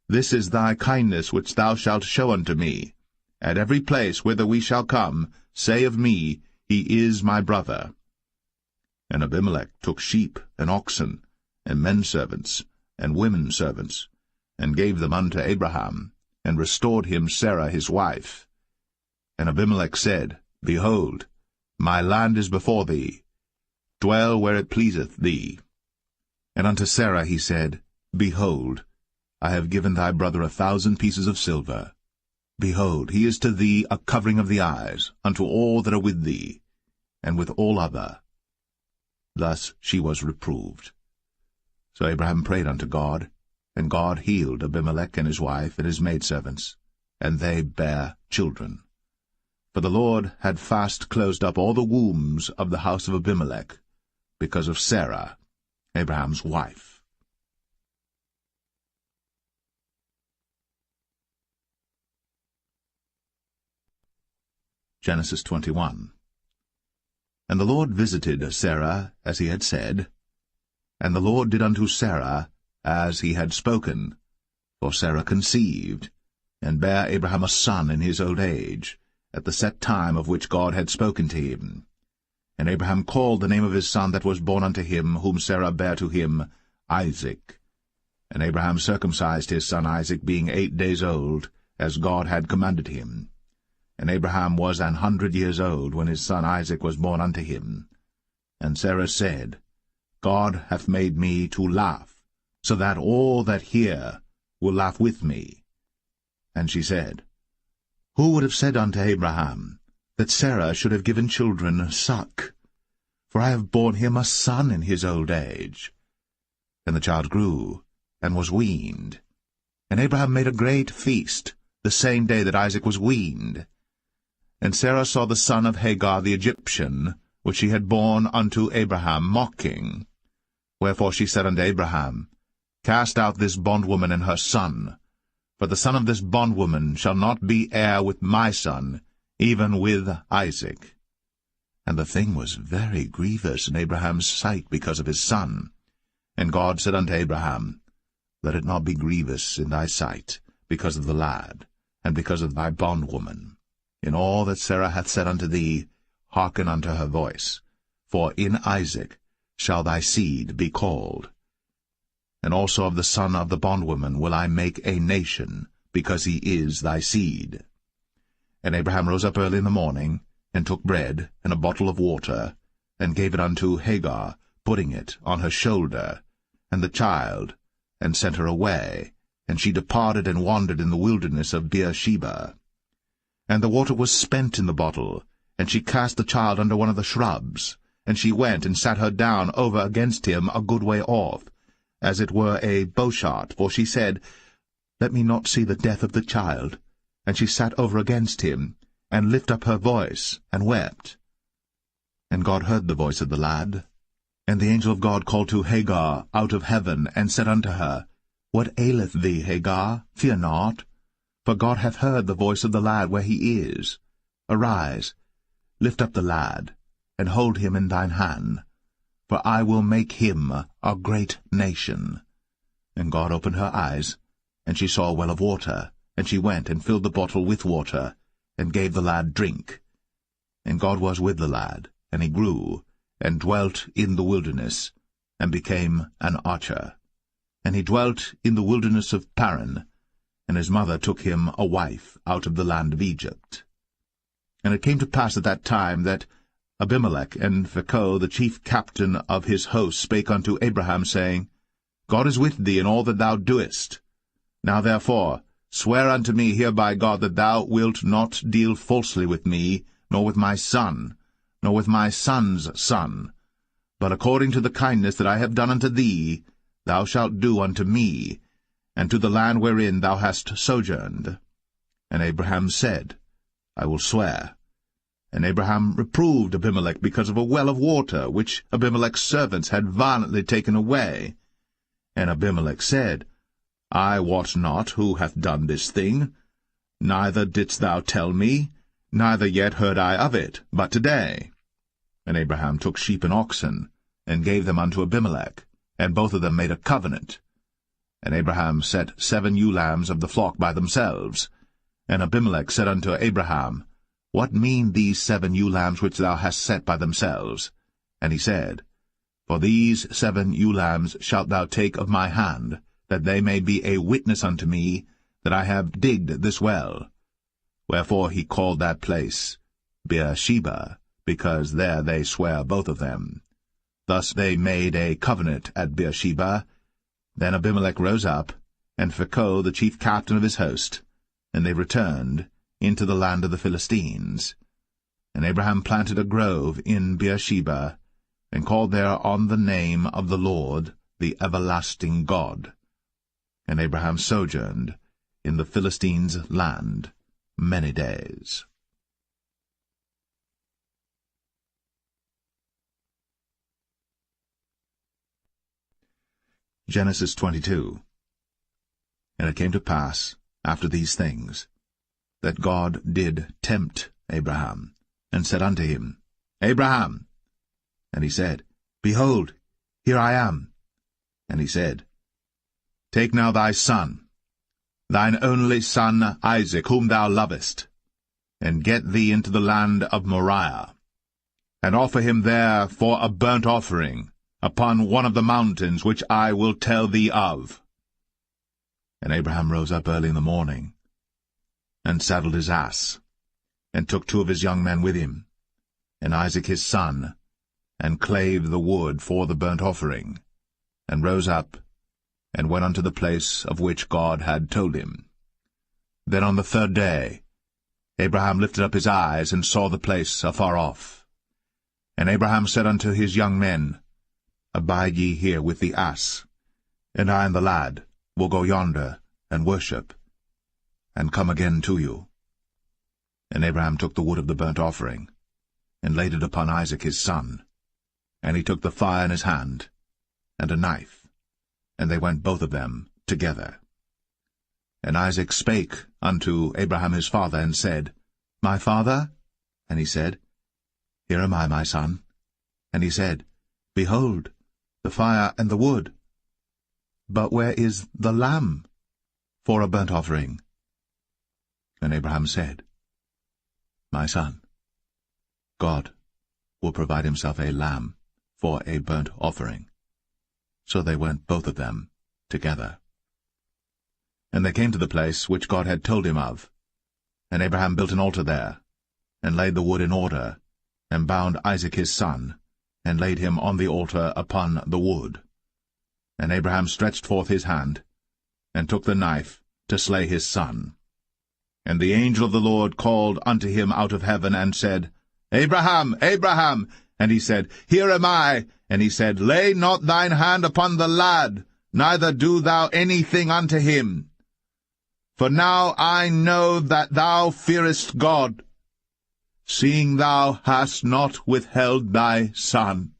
This is thy kindness which thou shalt show unto me. At every place whither we shall come, say of me, He is my brother. And Abimelech took sheep and oxen, and men servants, and women servants, and gave them unto Abraham, and restored him Sarah his wife. And Abimelech said, Behold, my land is before thee. Dwell where it pleaseth thee. And unto Sarah he said, Behold, I have given thy brother 1,000 pieces of silver. Behold, he is to thee a covering of the eyes, unto all that are with thee, and with all other. Thus she was reproved. So Abraham prayed unto God, and God healed Abimelech and his wife and his maidservants, and they bare children. For the Lord had fast closed up all the wombs of the house of Abimelech, because of Sarah, Abraham's wife. Genesis 21. And the Lord visited Sarah, as he had said, and the Lord did unto Sarah as he had spoken. For Sarah conceived, and bare Abraham a son in his old age, at the set time of which God had spoken to him. And Abraham called the name of his son that was born unto him, whom Sarah bare to him, Isaac. And Abraham circumcised his son Isaac, being 8 days old, as God had commanded him. And Abraham was 100 years old when his son Isaac was born unto him. And Sarah said, God hath made me to laugh, so that all that hear will laugh with me. And she said, Who would have said unto Abraham, that Sarah should have given children suck? For I have borne him a son in his old age. And the child grew, and was weaned. And Abraham made a great feast, the same day that Isaac was weaned. And Sarah saw the son of Hagar the Egyptian, which she had borne unto Abraham, mocking. Wherefore she said unto Abraham, Cast out this bondwoman and her son, for the son of this bondwoman shall not be heir with my son, even with Isaac. And the thing was very grievous in Abraham's sight because of his son. And God said unto Abraham, Let it not be grievous in thy sight, because of the lad, and because of thy bondwoman. In all that Sarah hath said unto thee, hearken unto her voice, for in Isaac shall thy seed be called. And also of the son of the bondwoman will I make a nation, because he is thy seed. And Abraham rose up early in the morning, and took bread and a bottle of water, and gave it unto Hagar, putting it on her shoulder, and the child, and sent her away, and she departed and wandered in the wilderness of Beersheba. And the water was spent in the bottle, and she cast the child under one of the shrubs, and she went and sat her down over against him a good way off, as it were a bowshot, for she said, Let me not see the death of the child. And she sat over against him, and lift up her voice, and wept. And God heard the voice of the lad. And the angel of God called to Hagar out of heaven, and said unto her, What aileth thee, Hagar? Fear not. For God hath heard the voice of the lad where he is. Arise, lift up the lad, and hold him in thine hand, for I will make him a great nation. And God opened her eyes, and she saw a well of water, and she went and filled the bottle with water, and gave the lad drink. And God was with the lad, and he grew, and dwelt in the wilderness, and became an archer. And he dwelt in the wilderness of Paran, and his mother took him a wife out of the land of Egypt. And it came to pass at that time that Abimelech and Phicol, the chief captain of his host, spake unto Abraham, saying, God is with thee in all that thou doest. Now therefore swear unto me here by God that thou wilt not deal falsely with me, nor with my son, nor with my son's son, but according to the kindness that I have done unto thee, thou shalt do unto me, and to the land wherein thou hast sojourned. And Abraham said, I will swear. And Abraham reproved Abimelech because of a well of water, which Abimelech's servants had violently taken away. And Abimelech said, I wot not who hath done this thing, neither didst thou tell me, neither yet heard I of it, but today. And Abraham took sheep and oxen, and gave them unto Abimelech, and both of them made a covenant. And Abraham set 7 ewe lambs of the flock by themselves. And Abimelech said unto Abraham, What mean these 7 ewe lambs which thou hast set by themselves? And he said, For these 7 ewe lambs shalt thou take of my hand, that they may be a witness unto me that I have digged this well. Wherefore he called that place Beersheba, because there they sware both of them. Thus they made a covenant at Beersheba. Then Abimelech rose up, and Phicol the chief captain of his host, and they returned into the land of the Philistines. And Abraham planted a grove in Beersheba, and called there on the name of the Lord, the everlasting God. And Abraham sojourned in the Philistines' land many days. Genesis 22. And it came to pass, after these things, that God did tempt Abraham, and said unto him, Abraham! And he said, Behold, here I am. And he said, Take now thy son, thine only son Isaac, whom thou lovest, and get thee into the land of Moriah, and offer him there for a burnt offering upon one of the mountains which I will tell thee of. And Abraham rose up early in the morning, and saddled his ass, and took 2 of his young men with him, and Isaac his son, and clave the wood for the burnt offering, and rose up, and went unto the place of which God had told him. Then on the 3rd day Abraham lifted up his eyes, and saw the place afar off. And Abraham said unto his young men, Abide ye here with the ass, and I and the lad will go yonder, and worship, and come again to you. And Abraham took the wood of the burnt offering, and laid it upon Isaac his son. And he took the fire in his hand, and a knife, and they went both of them together. And Isaac spake unto Abraham his father, and said, My father? And he said, Here am I, my son. And he said, Behold, the fire and the wood. But where is the lamb for a burnt offering? And Abraham said, My son, God will provide himself a lamb for a burnt offering. So they went both of them together. And they came to the place which God had told him of. And Abraham built an altar there, and laid the wood in order, and bound Isaac his son, and laid him on the altar upon the wood. And Abraham stretched forth his hand, and took the knife to slay his son. And the angel of the Lord called unto him out of heaven, and said, Abraham, Abraham! And he said, Here am I. And he said, Lay not thine hand upon the lad, neither do thou anything unto him. For now I know that thou fearest God, seeing thou hast not withheld thy son,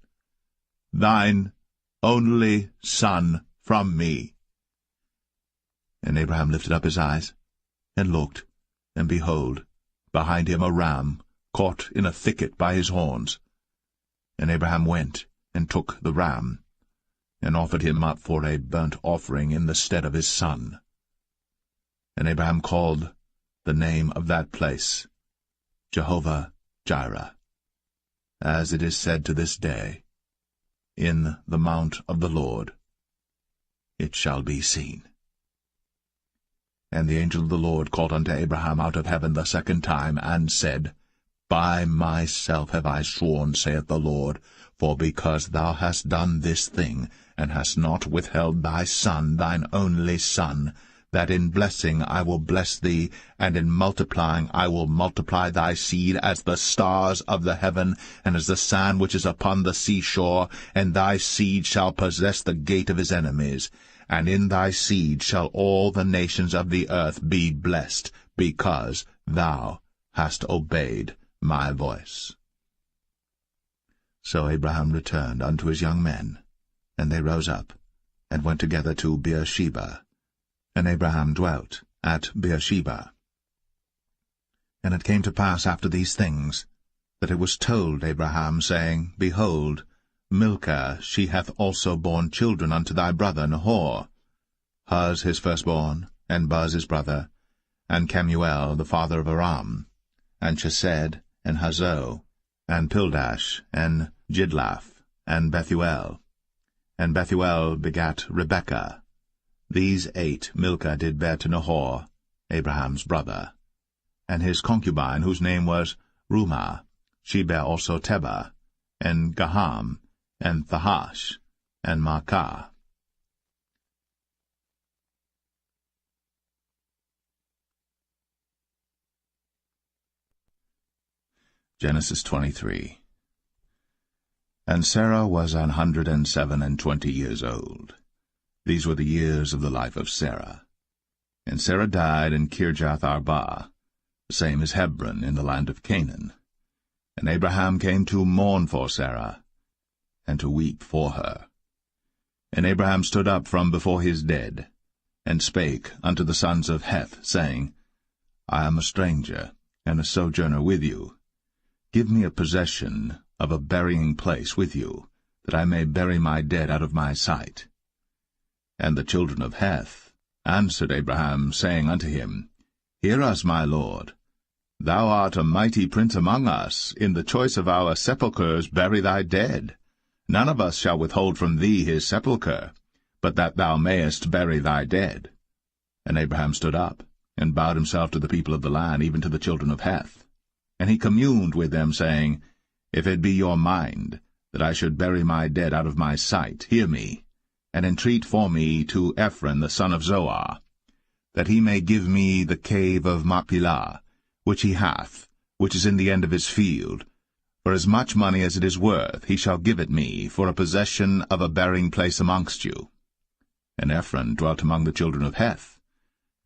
thine only son, from me. And Abraham lifted up his eyes, and looked, and behold, behind him a ram caught in a thicket by his horns. And Abraham went, and took the ram, and offered him up for a burnt offering in the stead of his son. And Abraham called the name of that place Jehovah-Jireh, as it is said to this day, In the mount of the Lord it shall be seen. And the angel of the Lord called unto Abraham out of heaven the 2nd time, and said, By myself have I sworn, saith the Lord, for because thou hast done this thing, and hast not withheld thy son, thine only son, that in blessing I will bless thee, and in multiplying I will multiply thy seed as the stars of the heaven, and as the sand which is upon the seashore, and thy seed shall possess the gate of his enemies. And in thy seed shall all the nations of the earth be blessed, because thou hast obeyed my voice. So Abraham returned unto his young men, and they rose up, and went together to Beersheba. And Abraham dwelt at Beersheba. And it came to pass after these things, that it was told Abraham, saying, Behold, Milcah, she hath also borne children unto thy brother Nahor, Huz his firstborn, and Buz his brother, and Kemuel the father of Aram, and Chesed, and Hazo, and Pildash, and Jidlaph, and Bethuel. And Bethuel begat Rebekah. These 8 Milcah did bear to Nahor, Abraham's brother. And his concubine, whose name was Rumah, she bare also Tebah, and Gaham, and Thahash, and Maacah. Genesis 23. And Sarah was 127 years old. These were the years of the life of Sarah. And Sarah died in Kirjath-Arba, the same as Hebron in the land of Canaan. And Abraham came to mourn for Sarah, and to weep for her. And Abraham stood up from before his dead, and spake unto the sons of Heth, saying, I am a stranger, and a sojourner with you. Give me a possession of a burying place with you, that I may bury my dead out of my sight. And the children of Heth answered Abraham, saying unto him, Hear us, my lord. Thou art a mighty prince among us. In the choice of our sepulchres bury thy dead. None of us shall withhold from thee his sepulchre, but that thou mayest bury thy dead. And Abraham stood up, and bowed himself to the people of the land, even to the children of Heth. And he communed with them, saying, If it be your mind that I should bury my dead out of my sight, hear me, and entreat for me to Ephron the son of Zoar, that he may give me the cave of Machpelah, which he hath, which is in the end of his field. For as much money as it is worth, he shall give it me, for a possession of a burying place amongst you. And Ephron dwelt among the children of Heth.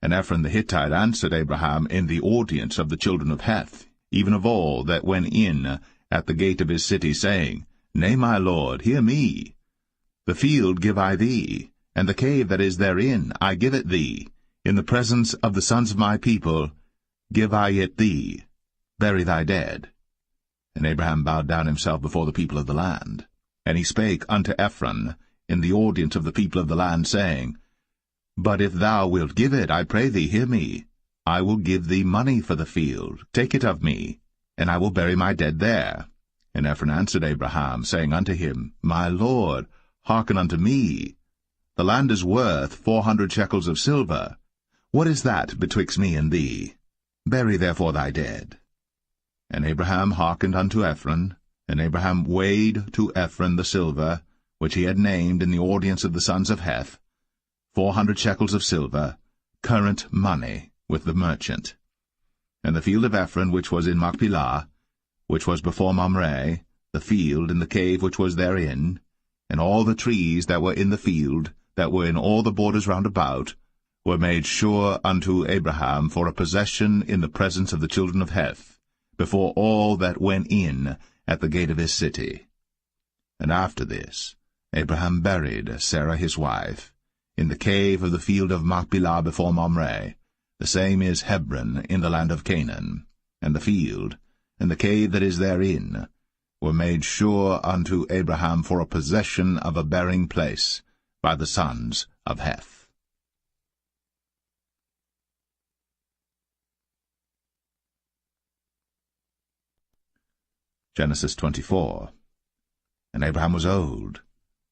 And Ephron the Hittite answered Abraham in the audience of the children of Heth, even of all that went in at the gate of his city, saying, Nay, my lord, hear me. The field give I thee, and the cave that is therein I give it thee. In the presence of the sons of my people give I it thee. Bury thy dead. And Abraham bowed down himself before the people of the land. And he spake unto Ephron in the audience of the people of the land, saying, But if thou wilt give it, I pray thee, hear me. I will give thee money for the field. Take it of me, and I will bury my dead there. And Ephron answered Abraham, saying unto him, My lord, hearken unto me. The land is worth 400 shekels of silver. What is that betwixt me and thee? Bury therefore thy dead. And Abraham hearkened unto Ephron, and Abraham weighed to Ephron the silver, which he had named in the audience of the sons of Heth, 400 shekels of silver, current money, with the merchant. And the field of Ephron, which was in Machpelah, which was before Mamre, the field and the cave which was therein, and all the trees that were in the field, that were in all the borders round about, were made sure unto Abraham for a possession in the presence of the children of Heth, before all that went in at the gate of his city. And after this Abraham buried Sarah his wife, in the cave of the field of Machpelah before Mamre, the same is Hebron in the land of Canaan, and the field, and the cave that is therein, were made sure unto Abraham for a possession of a burying place by the sons of Heth. Genesis 24. And Abraham was old,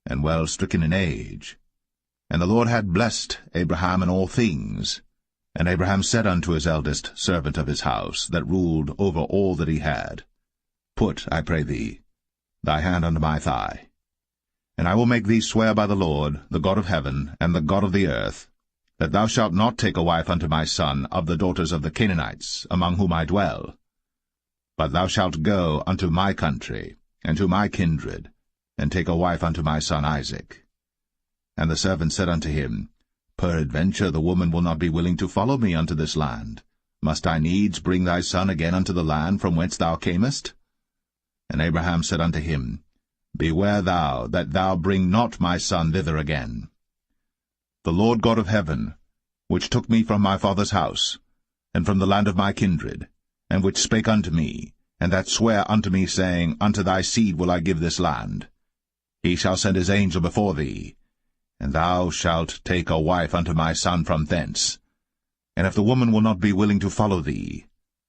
and well stricken in age, and the Lord had blessed Abraham in all things. And Abraham said unto his eldest servant of his house, that ruled over all that he had, Put, I pray thee, thy hand under my thigh, and I will make thee swear by the Lord, the God of heaven, and the God of the earth, that thou shalt not take a wife unto my son of the daughters of the Canaanites, among whom I dwell, but thou shalt go unto my country, and to my kindred, and take a wife unto my son Isaac. And the servant said unto him, Peradventure the woman will not be willing to follow me unto this land. Must I needs bring thy son again unto the land from whence thou camest? And Abraham said unto him, Beware thou that thou bring not my son thither again. The Lord God of heaven, which took me from my father's house, and from the land of my kindred, and which spake unto me, and that sware unto me, saying, Unto thy seed will I give this land, he shall send his angel before thee, and thou shalt take a wife unto my son from thence. And if the woman will not be willing to follow thee,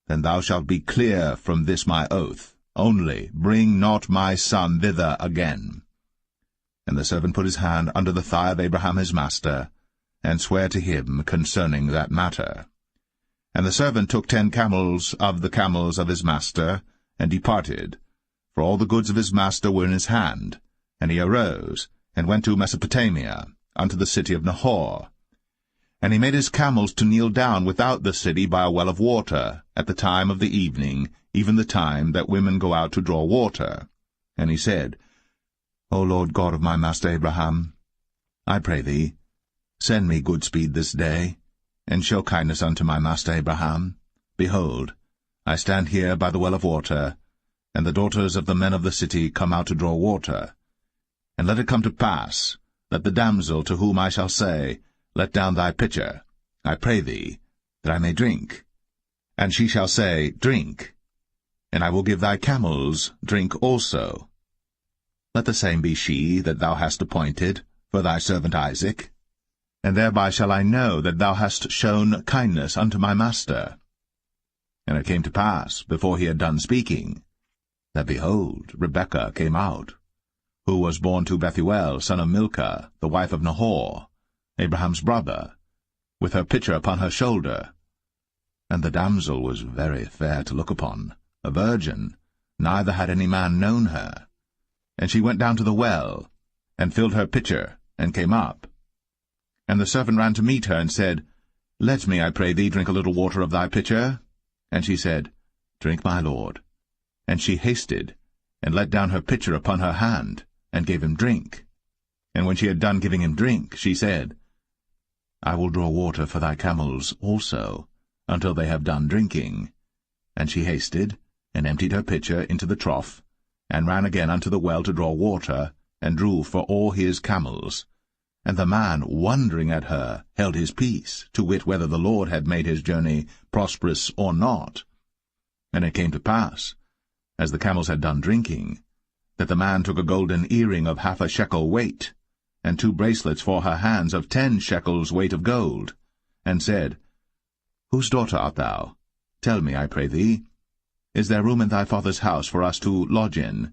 then thou shalt be clear from this my oath. Only bring not my son thither again. And the servant put his hand under the thigh of Abraham his master, and sware to him concerning that matter. And the servant took 10 camels of the camels of his master, and departed, for all the goods of his master were in his hand. And he arose, and went to Mesopotamia, unto the city of Nahor. And he made his camels to kneel down without the city by a well of water, at the time of the evening, even the time that women go out to draw water. And he said, O Lord God of my master Abraham, I pray thee, send me good speed this day, and show kindness unto my master Abraham. Behold, I stand here by the well of water, and the daughters of the men of the city come out to draw water. And let it come to pass, that the damsel to whom I shall say, Let down thy pitcher, I pray thee, that I may drink. And she shall say, Drink. And I will give thy camels drink also. Let the same be she that thou hast appointed for thy servant Isaac. And thereby shall I know that thou hast shown kindness unto my master. And it came to pass, before he had done speaking, that, behold, Rebekah came out, who was born to Bethuel, son of Milcah, the wife of Nahor, Abraham's brother, with her pitcher upon her shoulder. And the damsel was very fair to look upon, a virgin, neither had any man known her. And she went down to the well, and filled her pitcher, and came up. And the servant ran to meet her, and said, Let me, I pray thee, drink a little water of thy pitcher. And she said, Drink, my lord. And she hasted, and let down her pitcher upon her hand, and gave him drink. And when she had done giving him drink, she said, I will draw water for thy camels also, until they have done drinking. And she hasted, and emptied her pitcher into the trough, and ran again unto the well to draw water, and drew for all his camels. And the man, wondering at her, held his peace, to wit whether the Lord had made his journey prosperous or not. And it came to pass, as the camels had done drinking, that the man took a golden earring of 1/2 shekel weight, and 2 bracelets for her hands of 10 shekels weight of gold, and said, Whose daughter art thou? Tell me, I pray thee. Is there room in thy father's house for us to lodge in?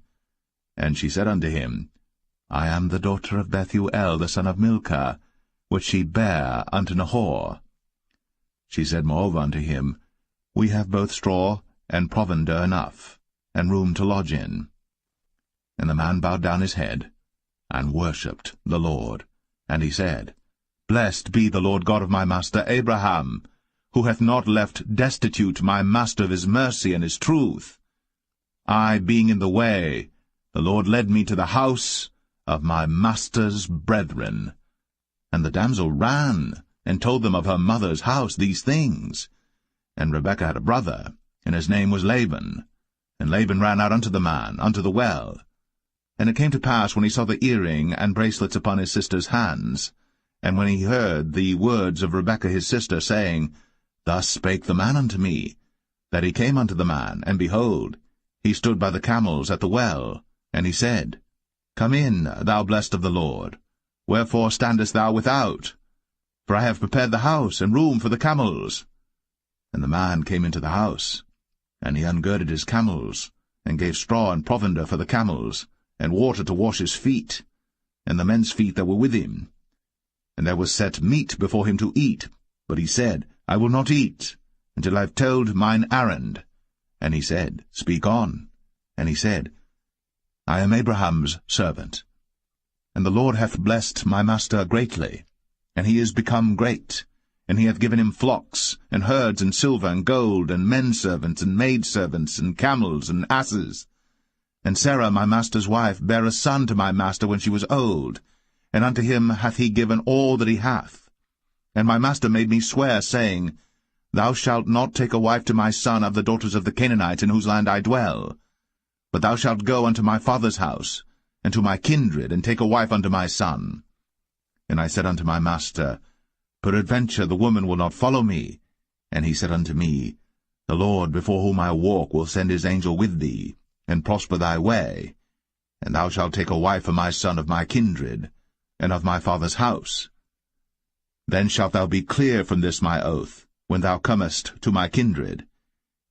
And she said unto him, I am the daughter of Bethuel, the son of Milcah, which she bare unto Nahor. She said moreover unto him, We have both straw and provender enough, and room to lodge in. And the man bowed down his head, and worshipped the Lord. And he said, Blessed be the Lord God of my master Abraham, who hath not left destitute my master of his mercy and his truth. I being in the way, the Lord led me to the house of my master's brethren. And the damsel ran, and told them of her mother's house these things. And Rebekah had a brother, and his name was Laban. And Laban ran out unto the man, unto the well. And it came to pass, when he saw the earring and bracelets upon his sister's hands, and when he heard the words of Rebekah his sister, saying, Thus spake the man unto me, that he came unto the man, and behold, he stood by the camels at the well. And he said, Come in, thou blessed of the Lord. Wherefore standest thou without? For I have prepared the house and room for the camels. And the man came into the house, and he ungirded his camels, and gave straw and provender for the camels, and water to wash his feet, and the men's feet that were with him. And there was set meat before him to eat, but he said, I will not eat until I have told mine errand. And he said, Speak on. And he said, I am Abraham's servant. And the Lord hath blessed my master greatly, and he is become great. And he hath given him flocks, and herds, and silver, and gold, and menservants, and maidservants, and camels, and asses. And Sarah my master's wife bare a son to my master when she was old, and unto him hath he given all that he hath. And my master made me swear, saying, Thou shalt not take a wife to my son of the daughters of the Canaanites in whose land I dwell, but thou shalt go unto my father's house, and to my kindred, and take a wife unto my son. And I said unto my master, Peradventure the woman will not follow me. And he said unto me, The Lord before whom I walk will send his angel with thee, and prosper thy way. And thou shalt take a wife for my son of my kindred, and of my father's house. Then shalt thou be clear from this my oath, when thou comest to my kindred.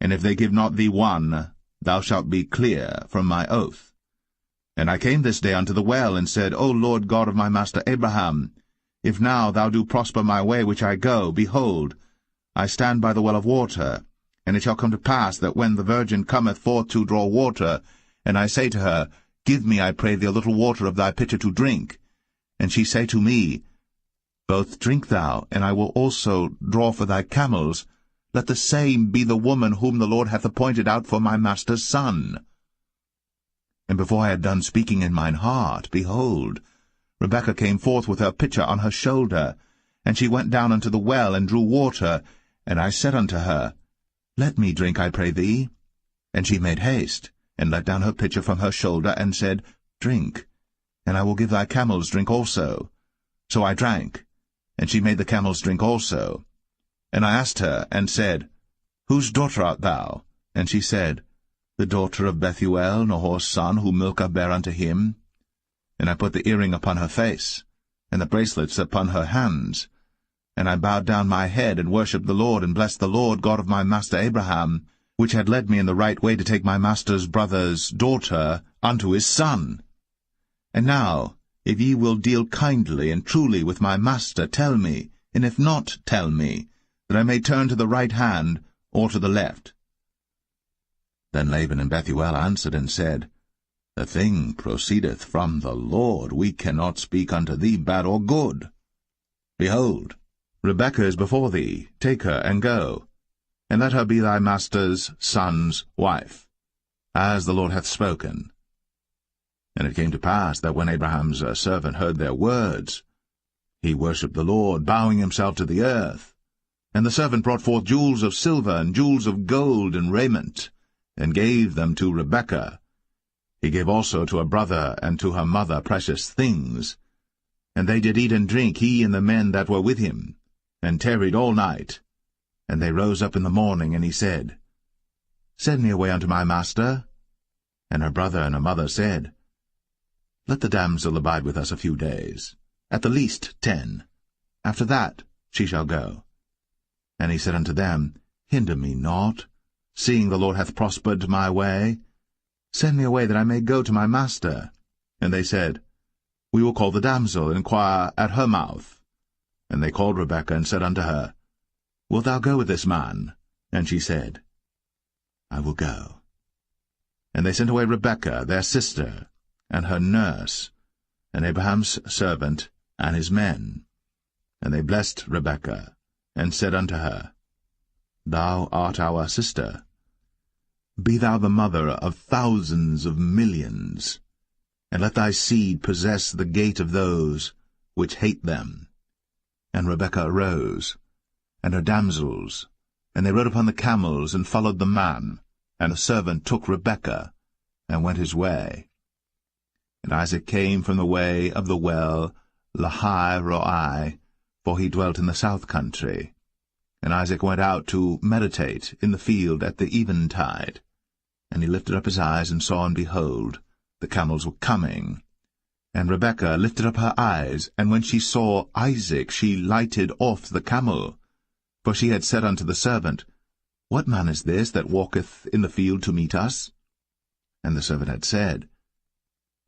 And if they give not thee one, thou shalt be clear from my oath. And I came this day unto the well, and said, O Lord God of my master Abraham, if now thou do prosper my way which I go, behold, I stand by the well of water. And it shall come to pass that when the virgin cometh forth to draw water, and I say to her, Give me, I pray thee, a little water of thy pitcher to drink, and she say to me, Both drink thou, and I will also draw for thy camels, let the same be the woman whom the Lord hath appointed out for my master's son. And before I had done speaking in mine heart, behold, Rebekah came forth with her pitcher on her shoulder, and she went down unto the well, and drew water. And I said unto her, Let me drink, I pray thee. And she made haste, and let down her pitcher from her shoulder, and said, Drink, and I will give thy camels drink also. So I drank, and she made the camels drink also. And I asked her, and said, Whose daughter art thou? And she said, The daughter of Bethuel, Nahor's son, whom Milcah bare unto him. And I put the earring upon her face, and the bracelets upon her hands. And I bowed down my head, and worshipped the Lord, and blessed the Lord God of my master Abraham, which had led me in the right way to take my master's brother's daughter unto his son. And now, if ye will deal kindly and truly with my master, tell me, and if not, tell me, that I may turn to the right hand or to the left. Then Laban and Bethuel answered and said, The thing proceedeth from the Lord. We cannot speak unto thee bad or good. Behold, Rebekah is before thee. Take her, and go, and let her be thy master's son's wife, as the Lord hath spoken. And it came to pass that when Abraham's servant heard their words, he worshipped the Lord, bowing himself to the earth. And the servant brought forth jewels of silver, and jewels of gold, and raiment, and gave them to Rebekah. He gave also to her brother and to her mother precious things. And they did eat and drink, he and the men that were with him, and tarried all night. And they rose up in the morning, and he said, Send me away unto my master. And her brother and her mother said, Let the damsel abide with us a few days, at the least 10. After that she shall go. And he said unto them, Hinder me not, seeing the Lord hath prospered my way. Send me away, that I may go to my master. And they said, We will call the damsel, and inquire at her mouth. And they called Rebekah, and said unto her, Wilt thou go with this man? And she said, I will go. And they sent away Rebekah, their sister, and her nurse, and Abraham's servant, and his men. And they blessed Rebekah, and said unto her, Thou art our sister. Be thou the mother of thousands of millions, and let thy seed possess the gate of those which hate them. And Rebekah arose, and her damsels, and they rode upon the camels, and followed the man. And the servant took Rebekah, and went his way. And Isaac came from the way of the well Lahai-roi, for he dwelt in the south country. And Isaac went out to meditate in the field at the eventide. And he lifted up his eyes, and saw, and behold, the camels were coming. And Rebekah lifted up her eyes, and when she saw Isaac, she lighted off the camel. For she had said unto the servant, What man is this that walketh in the field to meet us? And the servant had said,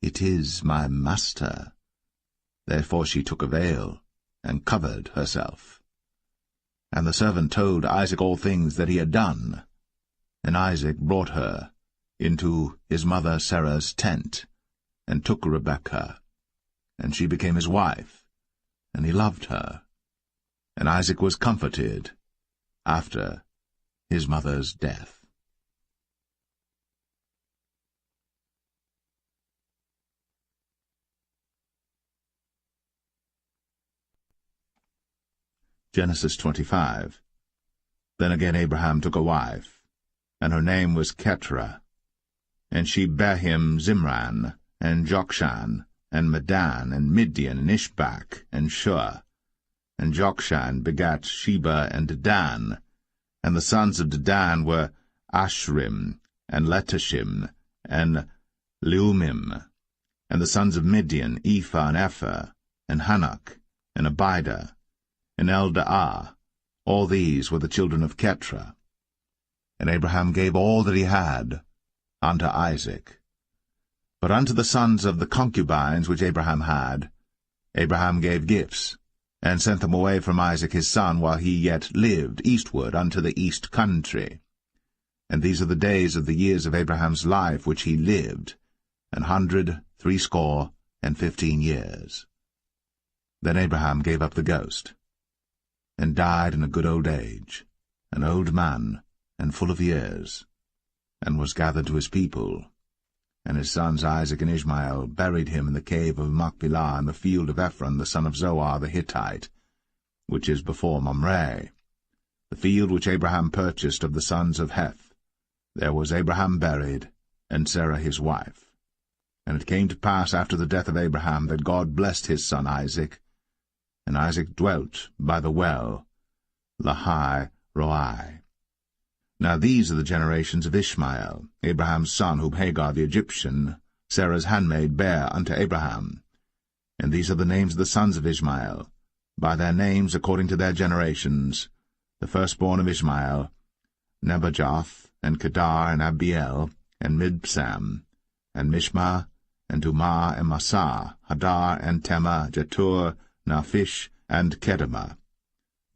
It is my master. Therefore she took a veil, and covered herself. And the servant told Isaac all things that he had done. And Isaac brought her into his mother Sarah's tent, and took Rebekah, and she became his wife, and he loved her. And Isaac was comforted after his mother's death. Genesis 25. Then again Abraham took a wife, and her name was Keturah. And she bare him Zimran, and Jokshan, and Medan, and Midian, and Ishbak, and Shua. And Jokshan begat Sheba and Dedan. And the sons of Dedan were Ashrim, and Letashim, and Leumim. And the sons of Midian, Ephah, and Epher, and Hanok, and Abidah, and Eldaah. All these were the children of Keturah. And Abraham gave all that he had unto Isaac. But unto the sons of the concubines which Abraham had, Abraham gave gifts, and sent them away from Isaac his son while he yet lived eastward unto the east country. And these are the days of the years of Abraham's life which he lived, 160 years. Then Abraham gave up the ghost, and died in a good old age, an old man, and full of years, and was gathered to his people. And his sons Isaac and Ishmael buried him in the cave of Machpelah in the field of Ephron the son of Zoar the Hittite, which is before Mamre, the field which Abraham purchased of the sons of Heth. There was Abraham buried, and Sarah his wife. And it came to pass after the death of Abraham that God blessed his son Isaac, and Isaac dwelt by the well, Lahai Roi. Now these are the generations of Ishmael, Abraham's son, whom Hagar the Egyptian, Sarah's handmaid, bare unto Abraham. And these are the names of the sons of Ishmael, by their names according to their generations: the firstborn of Ishmael, Nebajoth, and Kedar, and Abiel, and Mibsam, and Mishma, and Dumah, and Massa, Hadar, and Tema, Jetur, Naphish, and Kedemah.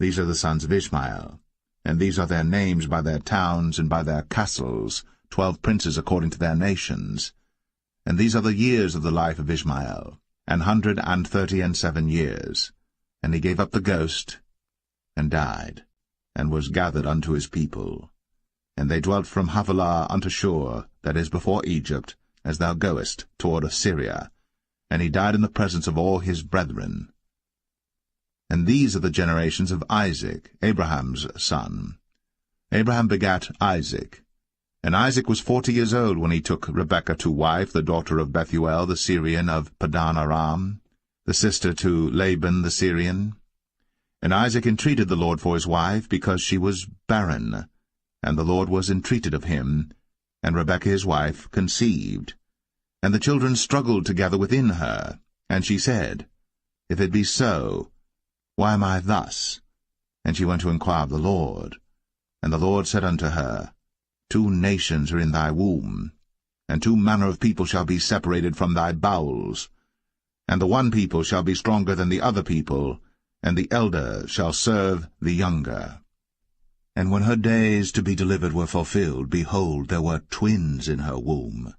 These are the sons of Ishmael, and these are their names by their towns and by their castles, 12 princes according to their nations. And these are the years of the life of Ishmael, 137 years. And he gave up the ghost, and died, and was gathered unto his people. And they dwelt from Havilah unto Shur, that is before Egypt, as thou goest toward Assyria. And he died in the presence of all his brethren. And these are the generations of Isaac, Abraham's son. Abraham begat Isaac. And Isaac was 40 years old when he took Rebekah to wife, the daughter of Bethuel the Syrian of Padan Aram, the sister to Laban the Syrian. And Isaac entreated the Lord for his wife, because she was barren. And the Lord was entreated of him, and Rebekah his wife conceived. And the children struggled together within her. And she said, If it be so, why am I thus? And she went to inquire of the Lord. And the Lord said unto her, 2 nations are in thy womb, and 2 manner of people shall be separated from thy bowels. And the one people shall be stronger than the other people, and the elder shall serve the younger. And when her days to be delivered were fulfilled, behold, there were twins in her womb.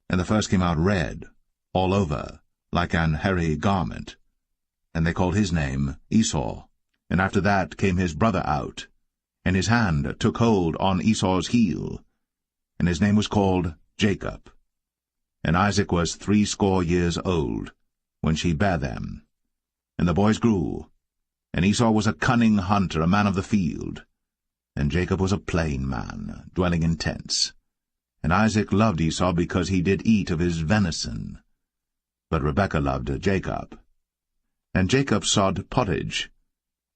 And the first came out red, all over, like an hairy garment. And they called his name Esau. And after that came his brother out, and his hand took hold on Esau's heel, and his name was called Jacob. And Isaac was 80 years old when she bare them. And the boys grew, and Esau was a cunning hunter, a man of the field, and Jacob was a plain man, dwelling in tents. And Isaac loved Esau because he did eat of his venison, but Rebekah loved Jacob. And Jacob sod pottage,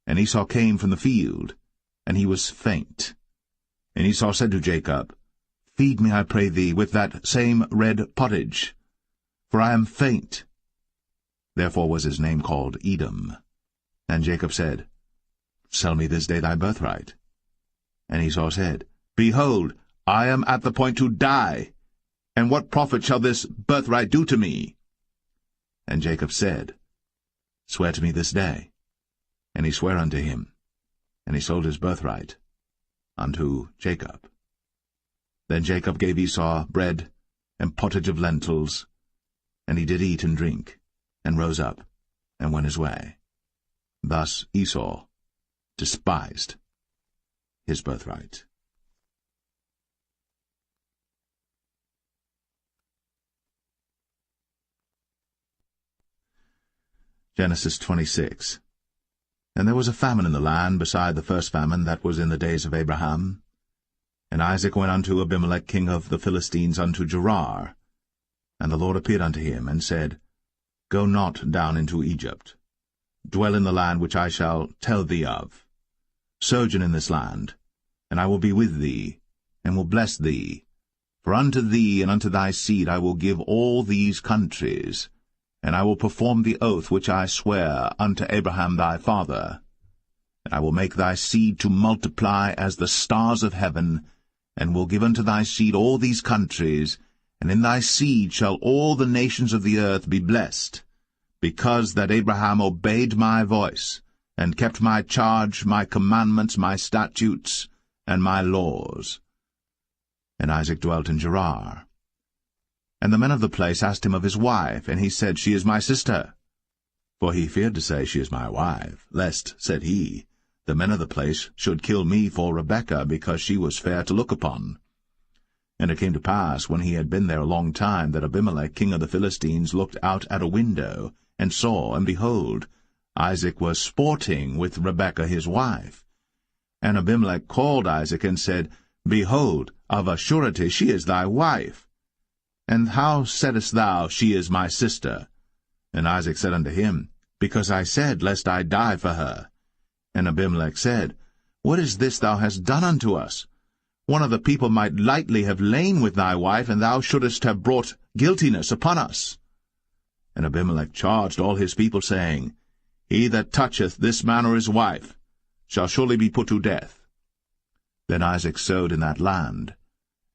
and Esau came from the field, and he was faint. And Esau said to Jacob, Feed me, I pray thee, with that same red pottage, for I am faint. Therefore was his name called Edom. And Jacob said, Sell me this day thy birthright. And Esau said, Behold, I am at the point to die, and what profit shall this birthright do to me? And Jacob said, Swear to me this day. And he sware unto him. and he sold his birthright unto Jacob. Then Jacob gave Esau bread and pottage of lentils, and he did eat and drink, and rose up, and went his way. Thus Esau despised his birthright. Genesis 26. And there was a famine in the land beside the first famine that was in the days of Abraham. And Isaac went unto Abimelech king of the Philistines unto Gerar. And the Lord appeared unto him, and said, Go not down into Egypt. Dwell in the land which I shall tell thee of. Sojourn in this land, and I will be with thee, and will bless thee. For unto thee and unto thy seed I will give all these countries, and I will perform the oath which I sware unto Abraham thy father. And I will make thy seed to multiply as the stars of heaven, and will give unto thy seed all these countries, and in thy seed shall all the nations of the earth be blessed, because that Abraham obeyed my voice, and kept my charge, my commandments, my statutes, and my laws. And Isaac dwelt in Gerar. And the men of the place asked him of his wife, and he said, She is my sister. For he feared to say, She is my wife, lest, said he, the men of the place should kill me for Rebekah, because she was fair to look upon. And it came to pass, when he had been there a long time, that Abimelech king of the Philistines looked out at a window, and saw, and behold, Isaac was sporting with Rebekah his wife. And Abimelech called Isaac, and said, Behold, of a surety she is thy wife. And how saidst thou, She is my sister? And Isaac said unto him, Because I said, Lest I die for her. And Abimelech said, What is this thou hast done unto us? One of the people might lightly have lain with thy wife, and thou shouldest have brought guiltiness upon us. And Abimelech charged all his people, saying, He that toucheth this man or his wife shall surely be put to death. Then Isaac sowed in that land,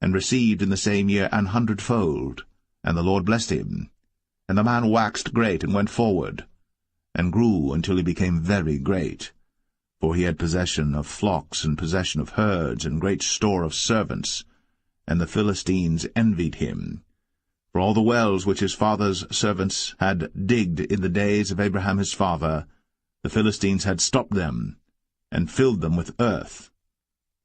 and received in the same year 100-fold, and the Lord blessed him. And the man waxed great, and went forward, and grew until he became very great. For he had possession of flocks, and possession of herds, and great store of servants. And the Philistines envied him. For all the wells which his father's servants had digged in the days of Abraham his father, the Philistines had stopped them, and filled them with earth.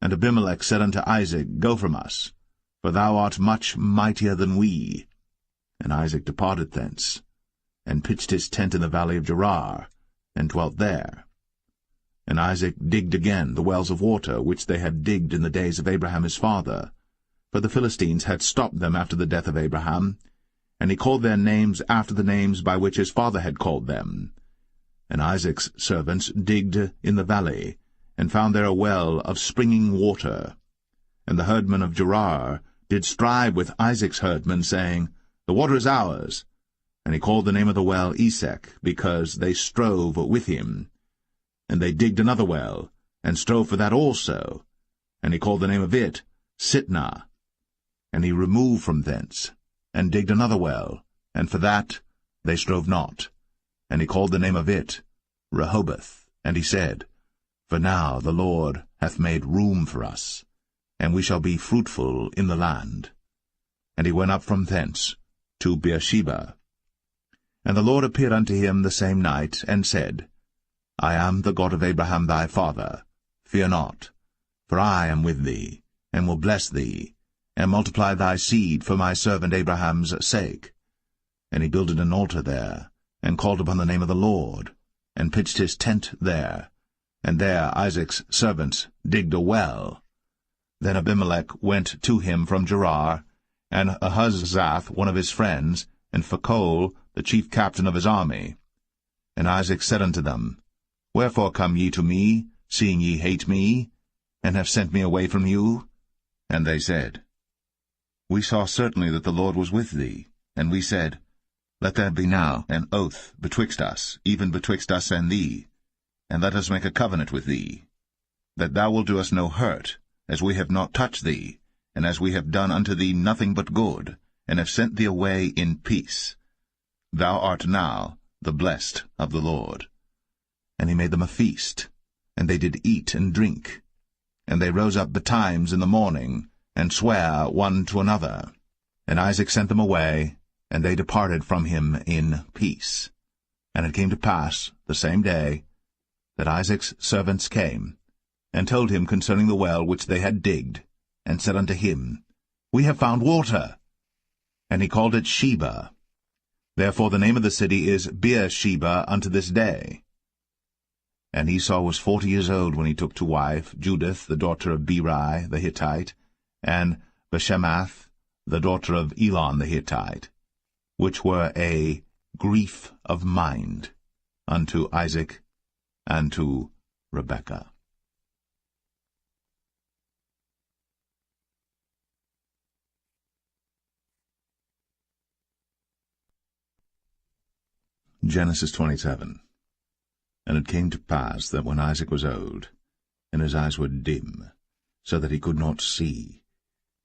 And Abimelech said unto Isaac, Go from us, for thou art much mightier than we. And Isaac departed thence, and pitched his tent in the valley of Gerar, and dwelt there. And Isaac digged again the wells of water which they had digged in the days of Abraham his father, for the Philistines had stopped them after the death of Abraham, and he called their names after the names by which his father had called them. And Isaac's servants digged in the valley, and found there a well of springing water. And the herdmen of Gerar did strive with Isaac's herdmen, saying, The water is ours. And he called the name of the well Esek, because they strove with him. And they digged another well, and strove for that also. And he called the name of it Sitnah. And he removed from thence, and digged another well, and for that they strove not. And he called the name of it Rehoboth. And he said, For now the Lord hath made room for us, and we shall be fruitful in the land. And he went up from thence to Beersheba. And the Lord appeared unto him the same night, and said, I am the God of Abraham thy father. Fear not, for I am with thee, and will bless thee, and multiply thy seed for my servant Abraham's sake. And he builded an altar there, and called upon the name of the Lord, and pitched his tent there. And there Isaac's servants digged a well. Then Abimelech went to him from Gerar, and Ahuzzath one of his friends, and Phicol the chief captain of his army. And Isaac said unto them, Wherefore come ye to me, seeing ye hate me, and have sent me away from you? And they said, We saw certainly that the Lord was with thee. And we said, Let there be now an oath betwixt us, even betwixt us and thee, and let us make a covenant with thee, that thou wilt do us no hurt, as we have not touched thee, and as we have done unto thee nothing but good, and have sent thee away in peace. Thou art now the blessed of the Lord. And he made them a feast, and they did eat and drink. And they rose up betimes in the morning, and sware one to another. And Isaac sent them away, and they departed from him in peace. And it came to pass, the same day, that Isaac's servants came, and told him concerning the well which they had digged, and said unto him, We have found water. And he called it Sheba. Therefore the name of the city is Beersheba unto this day. And Esau was 40 years old when he took to wife Judith the daughter of Beri the Hittite, and Bashemath the daughter of Elon the Hittite, which were a grief of mind unto Isaac and to Rebekah. Genesis 27. And it came to pass that when Isaac was old, and his eyes were dim, so that he could not see,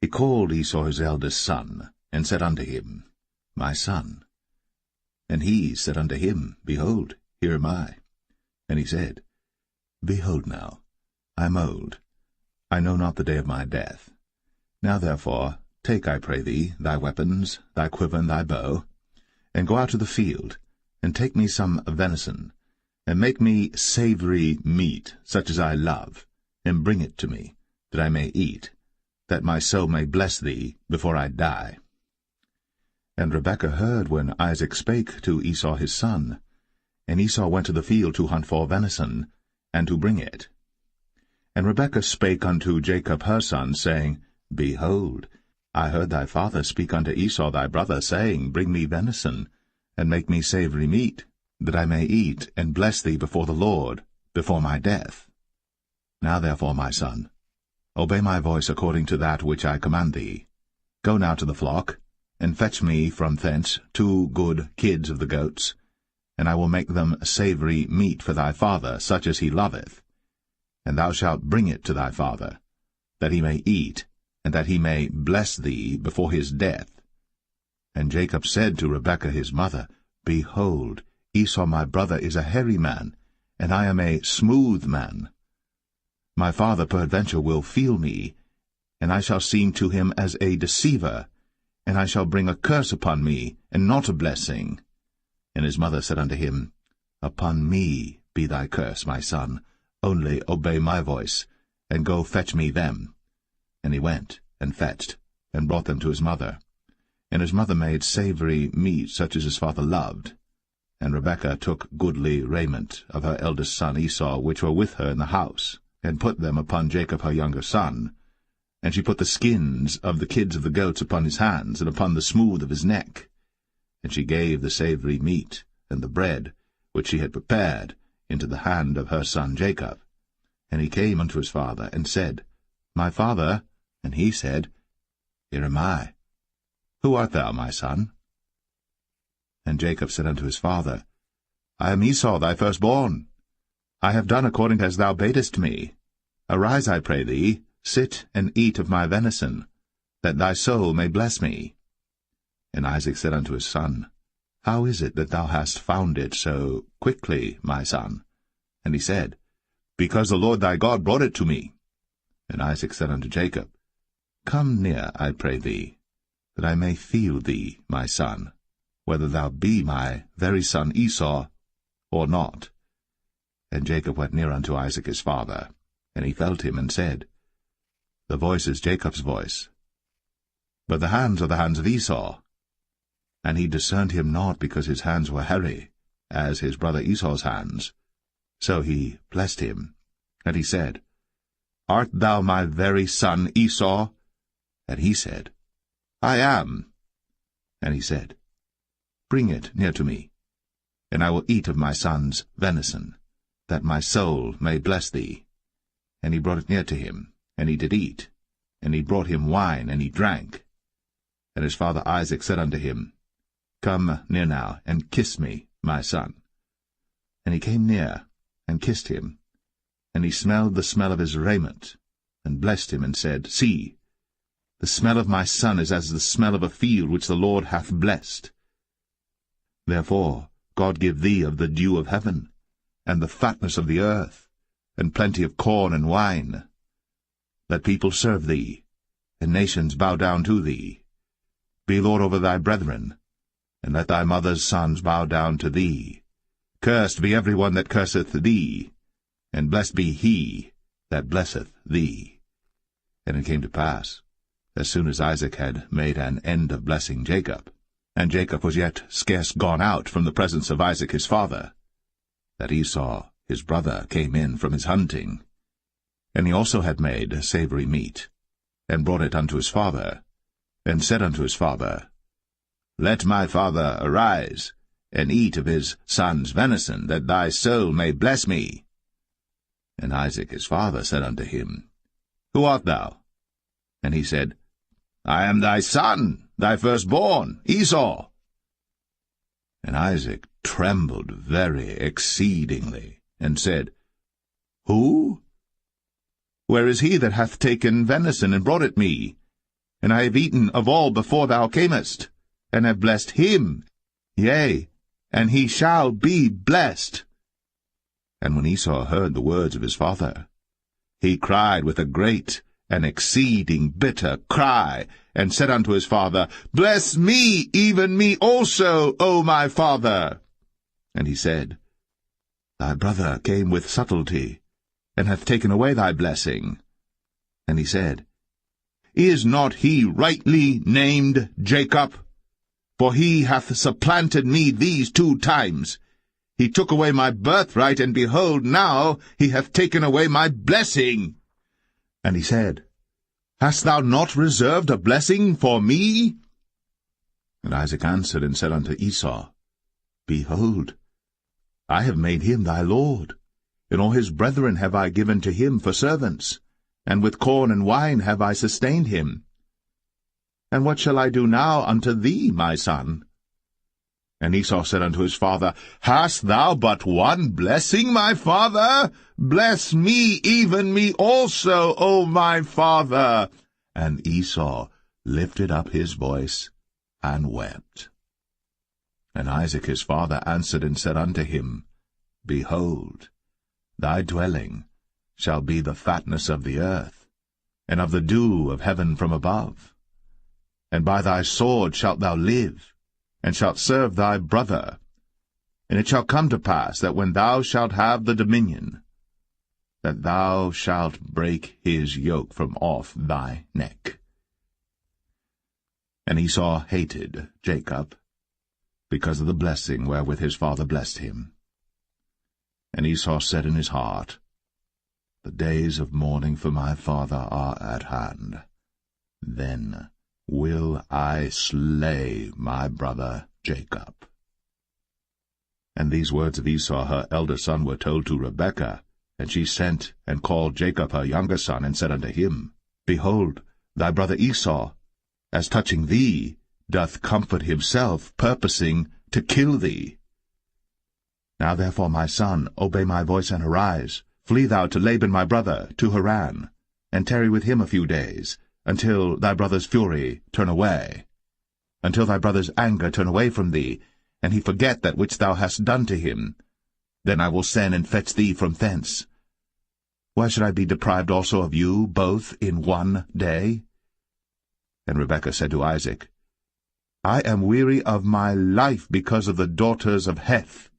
he called Esau his eldest son, and said unto him, My son. And he said unto him, Behold, here am I. And he said, Behold now, I am old, I know not the day of my death. Now therefore, take, I pray thee, thy weapons, thy quiver and thy bow, and go out to the field, and take me some venison, and make me savory meat, such as I love, and bring it to me, that I may eat, that my soul may bless thee before I die. And Rebekah heard when Isaac spake to Esau his son, and Esau went to the field to hunt for venison, and to bring it. And Rebekah spake unto Jacob her son, saying, Behold, I heard thy father speak unto Esau thy brother, saying, Bring me venison, and make me savory meat, that I may eat, and bless thee before the Lord, before my death. Now therefore, my son, obey my voice according to that which I command thee. Go now to the flock, and fetch me from thence 2 good kids of the goats, and I will make them savory meat for thy father, such as he loveth. And thou shalt bring it to thy father, that he may eat, and that he may bless thee before his death. And Jacob said to Rebekah his mother, Behold, Esau my brother is a hairy man, and I am a smooth man. My father peradventure will feel me, and I shall seem to him as a deceiver, and I shall bring a curse upon me, and not a blessing. And his mother said unto him, Upon me be thy curse, my son, only obey my voice, and go fetch me them. And he went, and fetched, and brought them to his mother. And his mother made savory meat such as his father loved. And Rebekah took goodly raiment of her eldest son Esau, which were with her in the house, and put them upon Jacob her younger son. And she put the skins of the kids of the goats upon his hands, and upon the smooth of his neck. And she gave the savory meat, and the bread, which she had prepared, into the hand of her son Jacob. And he came unto his father, and said, My father. And he said, Here am I. Who art thou, my son? And Jacob said unto his father, I am Esau thy firstborn. I have done according as thou badest me. Arise, I pray thee, sit and eat of my venison, that thy soul may bless me. And Isaac said unto his son, How is it that thou hast found it so quickly, my son? And he said, Because the Lord thy God brought it to me. And Isaac said unto Jacob, Come near, I pray thee, that I may feel thee, my son, whether thou be my very son Esau, or not. And Jacob went near unto Isaac his father, and he felt him, and said, The voice is Jacob's voice, but the hands are the hands of Esau. And he discerned him not, because his hands were hairy, as his brother Esau's hands. So he blessed him. And he said, Art thou my very son Esau? And he said, I am. And he said, Bring it near to me, and I will eat of my son's venison, that my soul may bless thee. And he brought it near to him, and he did eat. And he brought him wine, and he drank. And his father Isaac said unto him, Come near now, and kiss me, my son. And he came near, and kissed him. And he smelled the smell of his raiment, and blessed him, and said, See, the smell of my son is as the smell of a field which the Lord hath blessed. Therefore God give thee of the dew of heaven, and the fatness of the earth, and plenty of corn and wine. Let people serve thee, and nations bow down to thee. Be lord over thy brethren, and let thy mother's sons bow down to thee. Cursed be every one that curseth thee, and blessed be he that blesseth thee. And it came to pass, as soon as Isaac had made an end of blessing Jacob, and Jacob was yet scarce gone out from the presence of Isaac his father, that Esau his brother came in from his hunting. And he also had made savory meat, and brought it unto his father, and said unto his father, Let my father arise, and eat of his son's venison, that thy soul may bless me. And Isaac his father said unto him, Who art thou? And he said, I am thy son, thy firstborn, Esau. And Isaac trembled very exceedingly, and said, Who? Where is he that hath taken venison and brought it me? And I have eaten of all before thou camest, and have blessed him, yea, and he shall be blessed. And when Esau heard the words of his father, he cried with a great and exceeding bitter cry, and said unto his father, Bless me, even me also, O my father. And he said, Thy brother came with subtlety, and hath taken away thy blessing. And he said, Is not he rightly named Jacob? For he hath supplanted me these 2 times. He took away my birthright, and behold, now he hath taken away my blessing. And he said, Hast thou not reserved a blessing for me? And Isaac answered and said unto Esau, Behold, I have made him thy lord, and all his brethren have I given to him for servants, and with corn and wine have I sustained him. And what shall I do now unto thee, my son? And Esau said unto his father, Hast thou but one blessing, my father? Bless me, even me also, O my father. And Esau lifted up his voice and wept. And Isaac his father answered and said unto him, Behold, thy dwelling shall be the fatness of the earth, and of the dew of heaven from above. And by thy sword shalt thou live, and shalt serve thy brother. And it shall come to pass that when thou shalt have the dominion, that thou shalt break his yoke from off thy neck. And Esau hated Jacob, because of the blessing wherewith his father blessed him. And Esau said in his heart, The days of mourning for my father are at hand. Then will I slay my brother Jacob. And these words of Esau her elder son were told to Rebekah, and she sent and called Jacob her younger son, and said unto him, Behold, thy brother Esau, as touching thee, doth comfort himself, purposing to kill thee. Now therefore, my son, obey my voice, and arise. Flee thou to Laban my brother, to Haran, and tarry with him a few days, until thy brother's fury turn away, until thy brother's anger turn away from thee, and he forget that which thou hast done to him. Then I will send and fetch thee from thence. Why should I be deprived also of you both in one day? And Rebekah said to Isaac, I am weary of my life because of the daughters of Heth.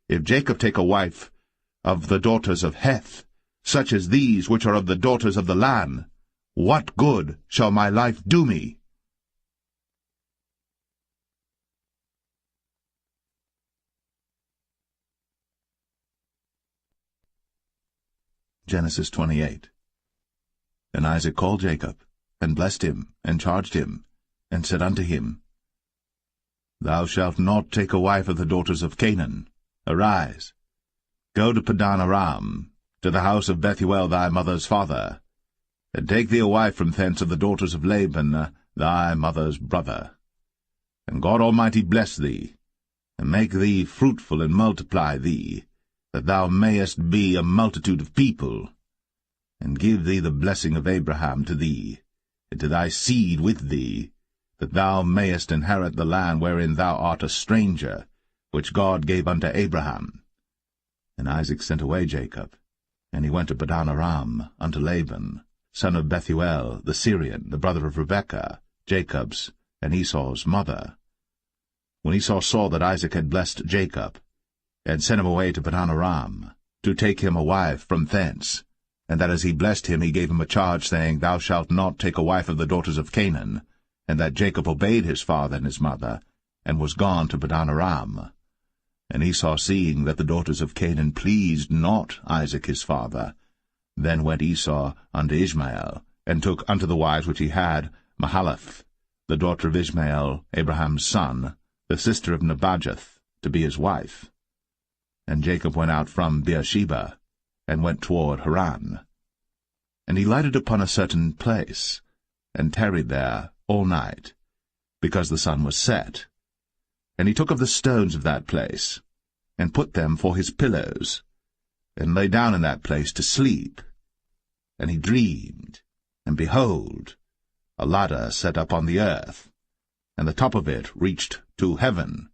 If Jacob take a wife of the daughters of Heth, such as these which are of the daughters of the land, what good shall my life do me? Genesis 28. And Isaac called Jacob, and blessed him, and charged him, and said unto him, Thou shalt not take a wife of the daughters of Canaan. Arise, go to Padan Aram, to the house of Bethuel thy mother's father, and take thee a wife from thence of the daughters of Laban thy mother's brother. And God Almighty bless thee, and make thee fruitful, and multiply thee, that thou mayest be a multitude of people, and give thee the blessing of Abraham to thee, and to thy seed with thee, that thou mayest inherit the land wherein thou art a stranger, which God gave unto Abraham. And Isaac sent away Jacob, And he went to Padan-aram unto Laban, son of Bethuel the Syrian, the brother of Rebekah, Jacob's and Esau's mother. When Esau saw that Isaac had blessed Jacob, and sent him away to Padan-aram, to take him a wife from thence, and that as he blessed him he gave him a charge, saying, Thou shalt not take a wife of the daughters of Canaan, and that Jacob obeyed his father and his mother, and was gone to Padan-aram. And Esau, seeing that the daughters of Canaan pleased not Isaac his father, then went Esau unto Ishmael, and took unto the wives which he had Mahalath, the daughter of Ishmael, Abraham's son, the sister of Nebajoth, to be his wife. And Jacob went out from Beersheba, and went toward Haran. And he lighted upon a certain place, and tarried there all night, because the sun was set. And he took of the stones of that place, and put them for his pillows, and lay down in that place to sleep. And he dreamed, and behold, a ladder set up on the earth, and the top of it reached to heaven,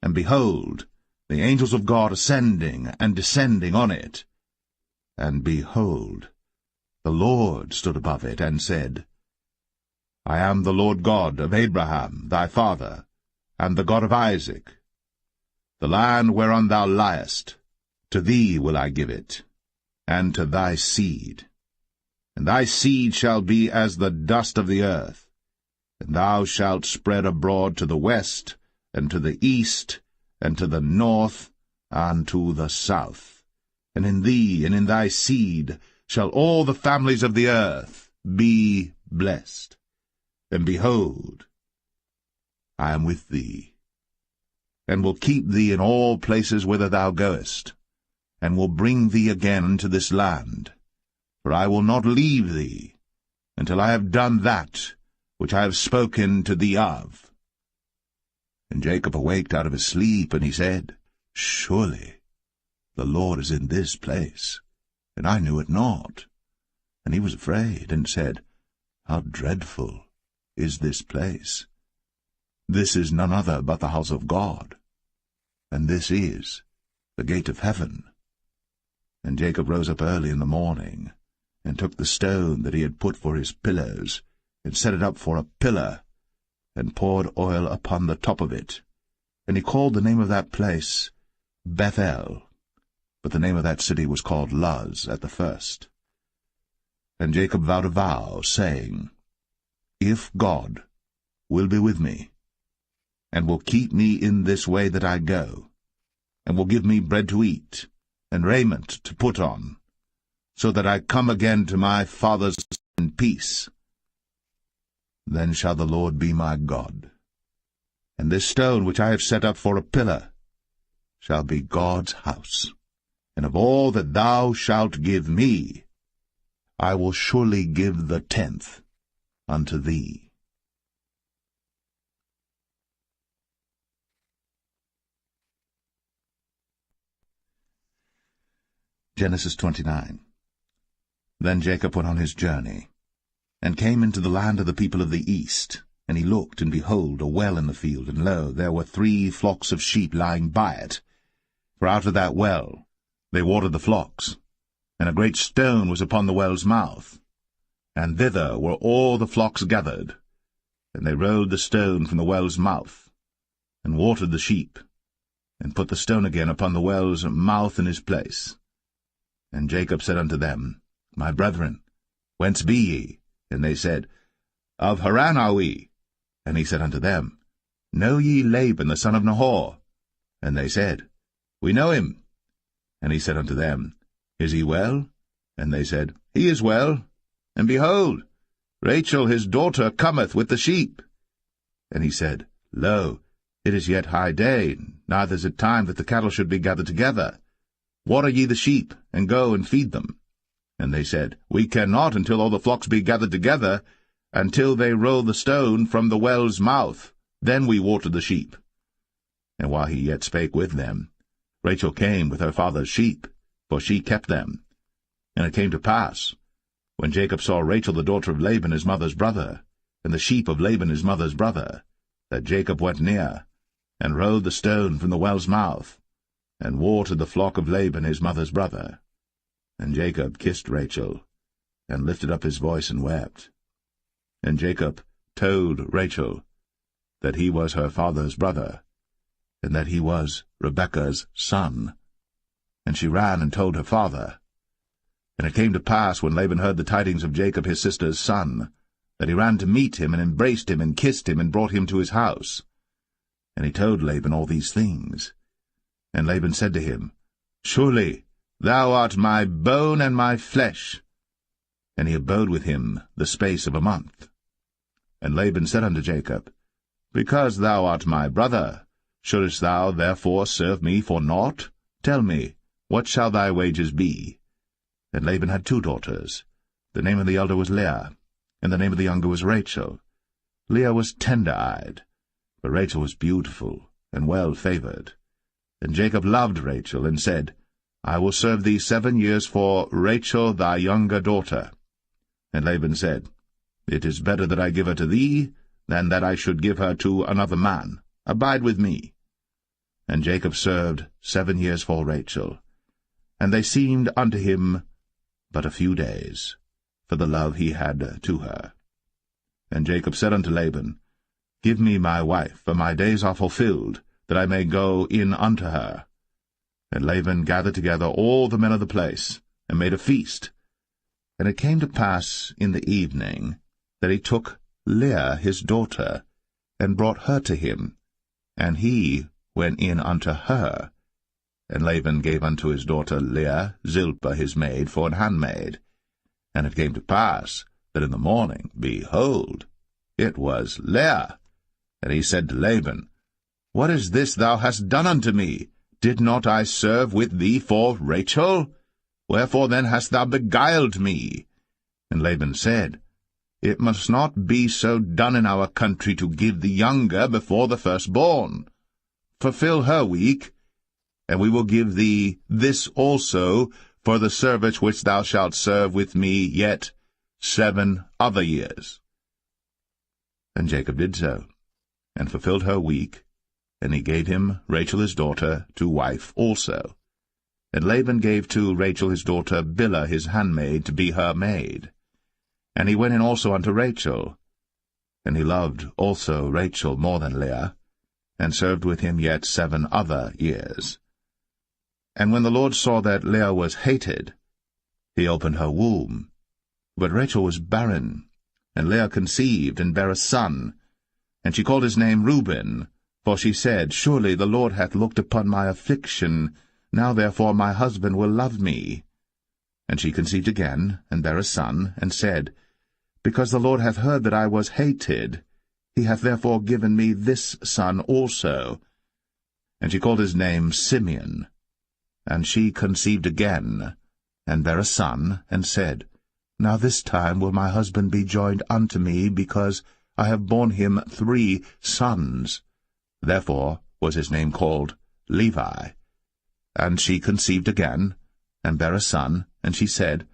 and behold, the angels of God ascending and descending on it. And behold, the Lord stood above it, and said, I am the Lord God of Abraham thy father, and the God of Isaac. The land whereon thou liest, to thee will I give it, and to thy seed. And thy seed shall be as the dust of the earth, and thou shalt spread abroad to the west, and to the east, and to the north, and to the south. And in thee and in thy seed shall all the families of the earth be blessed. And behold, I am with thee, and will keep thee in all places whither thou goest, and will bring thee again into this land. For I will not leave thee, until I have done that which I have spoken to thee of. And Jacob awaked out of his sleep, and he said, Surely the Lord is in this place, and I knew it not. And he was afraid, and said, How dreadful is this place! This is none other but the house of God, and this is the gate of heaven. And Jacob rose up early in the morning, and took the stone that he had put for his pillows, and set it up for a pillar, and poured oil upon the top of it. And he called the name of that place Bethel, but the name of that city was called Luz at the first. And Jacob vowed a vow, saying, If God will be with me, and will keep me in this way that I go, and will give me bread to eat, and raiment to put on, so that I come again to my fathers in peace, then shall the Lord be my God. And this stone which I have set up for a pillar shall be God's house. And of all that thou shalt give me, I will surely give the 10th unto thee. Genesis 29. Then Jacob went on his journey, and came into the land of the people of the east. And he looked, and behold, a well in the field, and lo, there were 3 flocks of sheep lying by it. For out of that well they watered the flocks, and a great stone was upon the well's mouth. And thither were all the flocks gathered. And they rolled the stone from the well's mouth, and watered the sheep, and put the stone again upon the well's mouth in his place. And Jacob said unto them, My brethren, whence be ye? And they said, Of Haran are we. And he said unto them, Know ye Laban the son of Nahor? And they said, We know him. And he said unto them, Is he well? And they said, He is well. And behold, Rachel his daughter cometh with the sheep. And he said, Lo, it is yet high day, neither is it time that the cattle should be gathered together. Water ye the sheep, and go and feed them. And they said, We cannot until all the flocks be gathered together, until they roll the stone from the well's mouth. Then we water the sheep. And while he yet spake with them, Rachel came with her father's sheep, for she kept them. And it came to pass, when Jacob saw Rachel the daughter of Laban his mother's brother, and the sheep of Laban his mother's brother, that Jacob went near, and rolled the stone from the well's mouth, and watered the flock of Laban his mother's brother. And Jacob kissed Rachel, and lifted up his voice and wept. And Jacob told Rachel that he was her father's brother, and that he was Rebekah's son. And she ran and told her father. And it came to pass, when Laban heard the tidings of Jacob his sister's son, that he ran to meet him, and embraced him, and kissed him, and brought him to his house. And he told Laban all these things. And Laban said to him, Surely thou art my bone and my flesh. And he abode with him the space of a month. And Laban said unto Jacob, Because thou art my brother, shouldest thou therefore serve me for naught? Tell me, what shall thy wages be? And Laban had 2 daughters. The name of the elder was Leah, and the name of the younger was Rachel. Leah was tender-eyed, but Rachel was beautiful and well-favored. And Jacob loved Rachel, and said, I will serve thee 7 years for Rachel thy younger daughter. And Laban said, It is better that I give her to thee, than that I should give her to another man. Abide with me. And Jacob served 7 years for Rachel. And they seemed unto him but a few days, for the love he had to her. And Jacob said unto Laban, Give me my wife, for my days are fulfilled, that I may go in unto her. And Laban gathered together all the men of the place, and made a feast. And it came to pass in the evening that he took Leah his daughter, and brought her to him, and he went in unto her. And Laban gave unto his daughter Leah Zilpah his maid for an handmaid. And it came to pass that in the morning, behold, it was Leah. And he said to Laban, What is this thou hast done unto me? Did not I serve with thee for Rachel? Wherefore then hast thou beguiled me? And Laban said, It must not be so done in our country to give the younger before the firstborn. Fulfill her week, and we will give thee this also for the service which thou shalt serve with me yet 7 other years. And Jacob did so, and fulfilled her week, and he gave him Rachel his daughter to wife also. And Laban gave to Rachel his daughter Bilhah his handmaid to be her maid. And he went in also unto Rachel. And he loved also Rachel more than Leah, and served with him yet 7 other years. And when the Lord saw that Leah was hated, he opened her womb. But Rachel was barren, and Leah conceived, and bare a son. And she called his name Reuben, for she said, Surely the Lord hath looked upon my affliction, now therefore my husband will love me. And she conceived again, and bare a son, and said, Because the Lord hath heard that I was hated, he hath therefore given me this son also. And she called his name Simeon. And she conceived again, and bare a son, and said, Now this time will my husband be joined unto me, because I have borne him 3 sons. Therefore was his name called Levi. And she conceived again, and bare a son, and she said,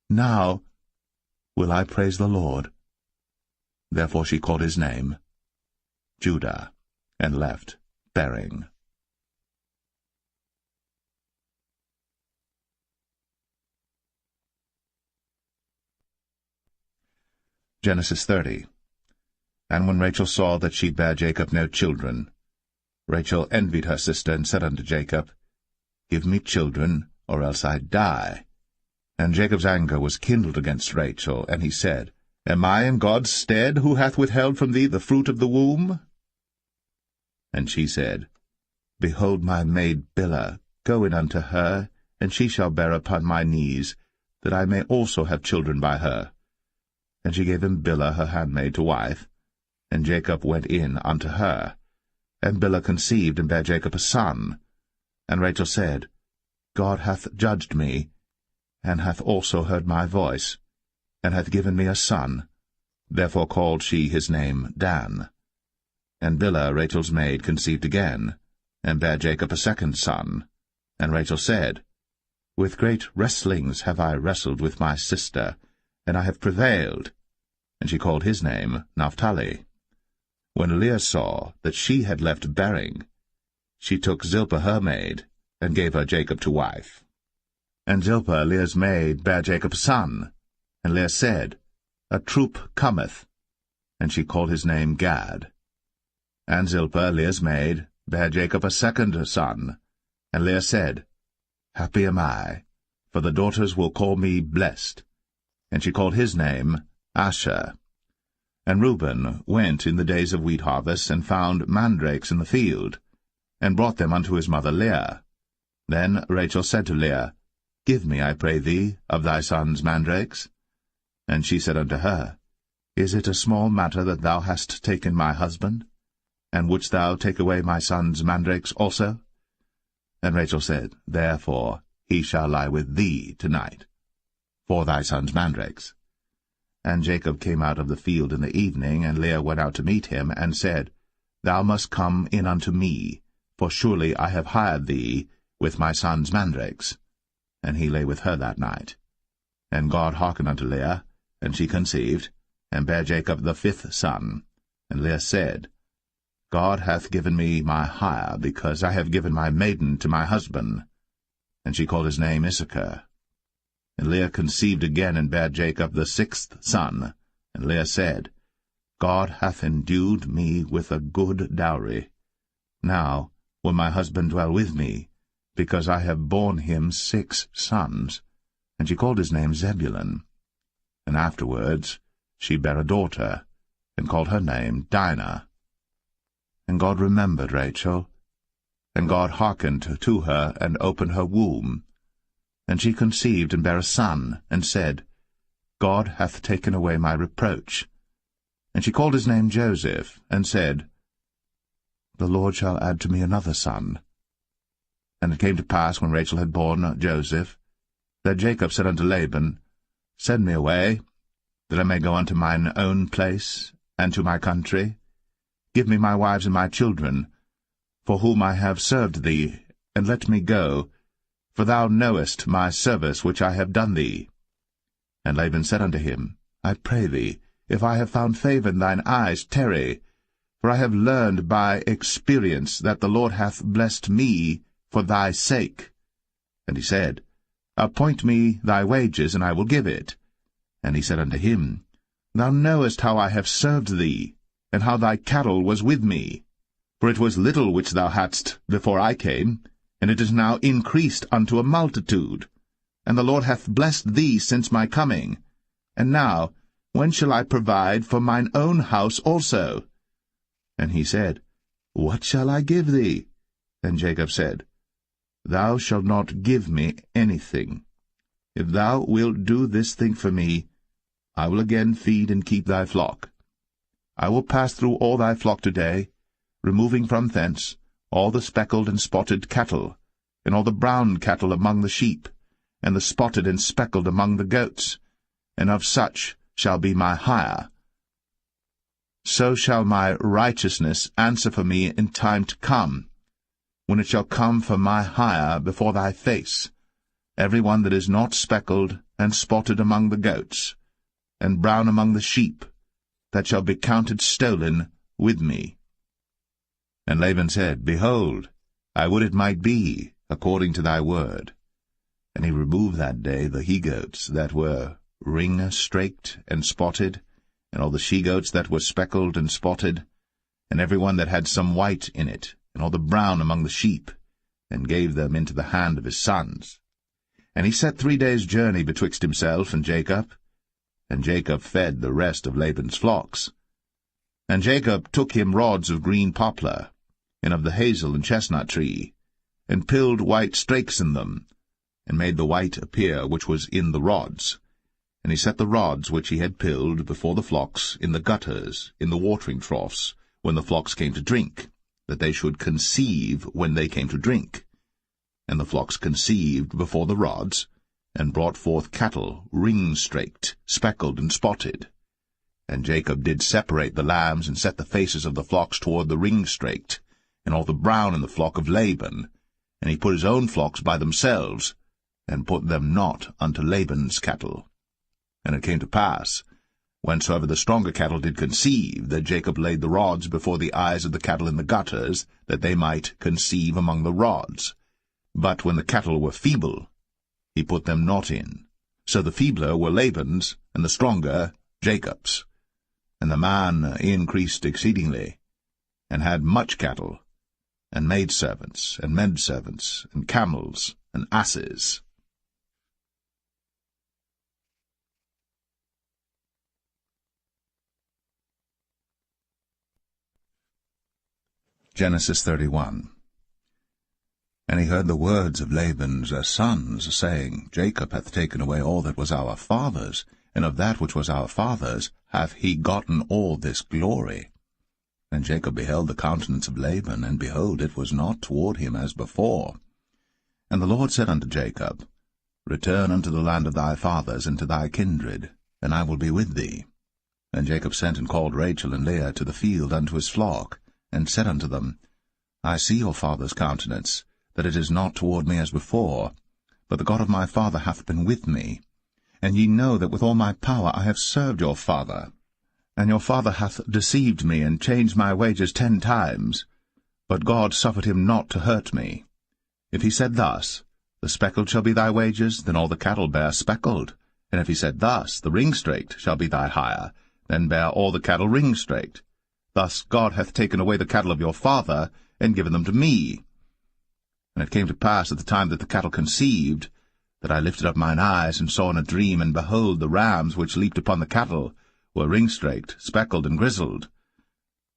Now will I praise the Lord. Therefore she called his name Judah, and left bearing. Genesis 30. And when Rachel saw that she bare Jacob no children, Rachel envied her sister, and said unto Jacob, Give me children, or else I die. And Jacob's anger was kindled against Rachel, and he said, Am I in God's stead, who hath withheld from thee the fruit of the womb? And she said, Behold my maid Bilhah, go in unto her, and she shall bear upon my knees, that I may also have children by her. And she gave him Bilhah her handmaid to wife, and Jacob went in unto her. And Bilhah conceived, and bare Jacob a son. And Rachel said, God hath judged me, and hath also heard my voice, and hath given me a son. Therefore called she his name Dan. And Bilhah Rachel's maid conceived again, and bare Jacob a second son. And Rachel said, With great wrestlings have I wrestled with my sister, and I have prevailed. And she called his name Naphtali. When Leah saw that she had left bearing, she took Zilpah her maid, and gave her Jacob to wife. And Zilpah, Leah's maid, bare Jacob a son. And Leah said, A troop cometh. And she called his name Gad. And Zilpah, Leah's maid, bare Jacob a second son. And Leah said, Happy am I, for the daughters will call me blessed. And she called his name Asher. And Reuben went in the days of wheat harvest, and found mandrakes in the field, and brought them unto his mother Leah. Then Rachel said to Leah, Give me, I pray thee, of thy son's mandrakes. And she said unto her, Is it a small matter that thou hast taken my husband? And wouldst thou take away my son's mandrakes also? And Rachel said, Therefore he shall lie with thee tonight, for thy son's mandrakes. And Jacob came out of the field in the evening, and Leah went out to meet him, and said, Thou must come in unto me, for surely I have hired thee with my son's mandrakes. And he lay with her that night. And God hearkened unto Leah, and she conceived, and bare Jacob the fifth son. And Leah said, God hath given me my hire, because I have given my maiden to my husband. And she called his name Issachar. And Leah conceived again, and bare Jacob the sixth son. And Leah said, God hath endued me with a good dowry. Now will my husband dwell with me, because I have borne him 6 sons. And she called his name Zebulun. And afterwards she bare a daughter, and called her name Dinah. And God remembered Rachel, and God hearkened to her, and opened her womb. And she conceived, and bare a son, and said, God hath taken away my reproach. And she called his name Joseph, and said, The Lord shall add to me another son. And it came to pass, when Rachel had borne Joseph, that Jacob said unto Laban, Send me away, that I may go unto mine own place, and to my country. Give me my wives and my children, for whom I have served thee, and let me go, for thou knowest my service which I have done thee. And Laban said unto him, I pray thee, if I have found favour in thine eyes, tarry, for I have learned by experience that the Lord hath blessed me for thy sake. And he said, Appoint me thy wages, and I will give it. And he said unto him, Thou knowest how I have served thee, and how thy cattle was with me. For it was little which thou hadst before I came, and it is now increased unto a multitude. And the Lord hath blessed thee since my coming. And now, when shall I provide for mine own house also? And he said, What shall I give thee? And Jacob said, Thou shalt not give me anything. If thou wilt do this thing for me, I will again feed and keep thy flock. I will pass through all thy flock today, removing from thence all the speckled and spotted cattle, and all the brown cattle among the sheep, and the spotted and speckled among the goats, and of such shall be my hire. So shall my righteousness answer for me in time to come, when it shall come for my hire before thy face, every one that is not speckled and spotted among the goats, and brown among the sheep, that shall be counted stolen with me. And Laban said, Behold, I would it might be according to thy word. And he removed that day the he-goats that were ring-straked and spotted, and all the she-goats that were speckled and spotted, and every one that had some white in it, and all the brown among the sheep, and gave them into the hand of his sons. And he set 3 days' journey betwixt himself and Jacob fed the rest of Laban's flocks. And Jacob took him rods of green poplar, and of the hazel and chestnut tree, and pilled white strakes in them, and made the white appear which was in the rods. And he set the rods which he had pilled before the flocks in the gutters, in the watering troughs, when the flocks came to drink, that they should conceive when they came to drink. And the flocks conceived before the rods, and brought forth cattle, ring-straked, speckled, and spotted. And Jacob did separate the lambs, and set the faces of the flocks toward the ring-straked, and all the brown in the flock of Laban. And he put his own flocks by themselves, and put them not unto Laban's cattle. And it came to pass, whensoever the stronger cattle did conceive, that Jacob laid the rods before the eyes of the cattle in the gutters, that they might conceive among the rods. But when the cattle were feeble, he put them not in. So the feebler were Laban's, and the stronger Jacob's. And the man increased exceedingly, and had much cattle, and maidservants, and menservants, and camels, and asses. Genesis 31. And he heard the words of Laban's sons, saying, Jacob hath taken away all that was our father's, and of that which was our father's hath he gotten all this glory. And Jacob beheld the countenance of Laban, and behold, it was not toward him as before. And the Lord said unto Jacob, Return unto the land of thy fathers, and to thy kindred, and I will be with thee. And Jacob sent and called Rachel and Leah to the field unto his flock, and said unto them, I see your father's countenance, that it is not toward me as before, but the God of my father hath been with me. And ye know that with all my power I have served your father. And your father hath deceived me, and changed my wages 10 times. But God suffered him not to hurt me. If he said thus, The speckled shall be thy wages, then all the cattle bear speckled. And if he said thus, The ring-straked shall be thy hire, then bear all the cattle ring-straked. Thus God hath taken away the cattle of your father, and given them to me. And it came to pass at the time that the cattle conceived, that I lifted up mine eyes, and saw in a dream, and behold, the rams which leaped upon the cattle were ring-straked, speckled, and grizzled.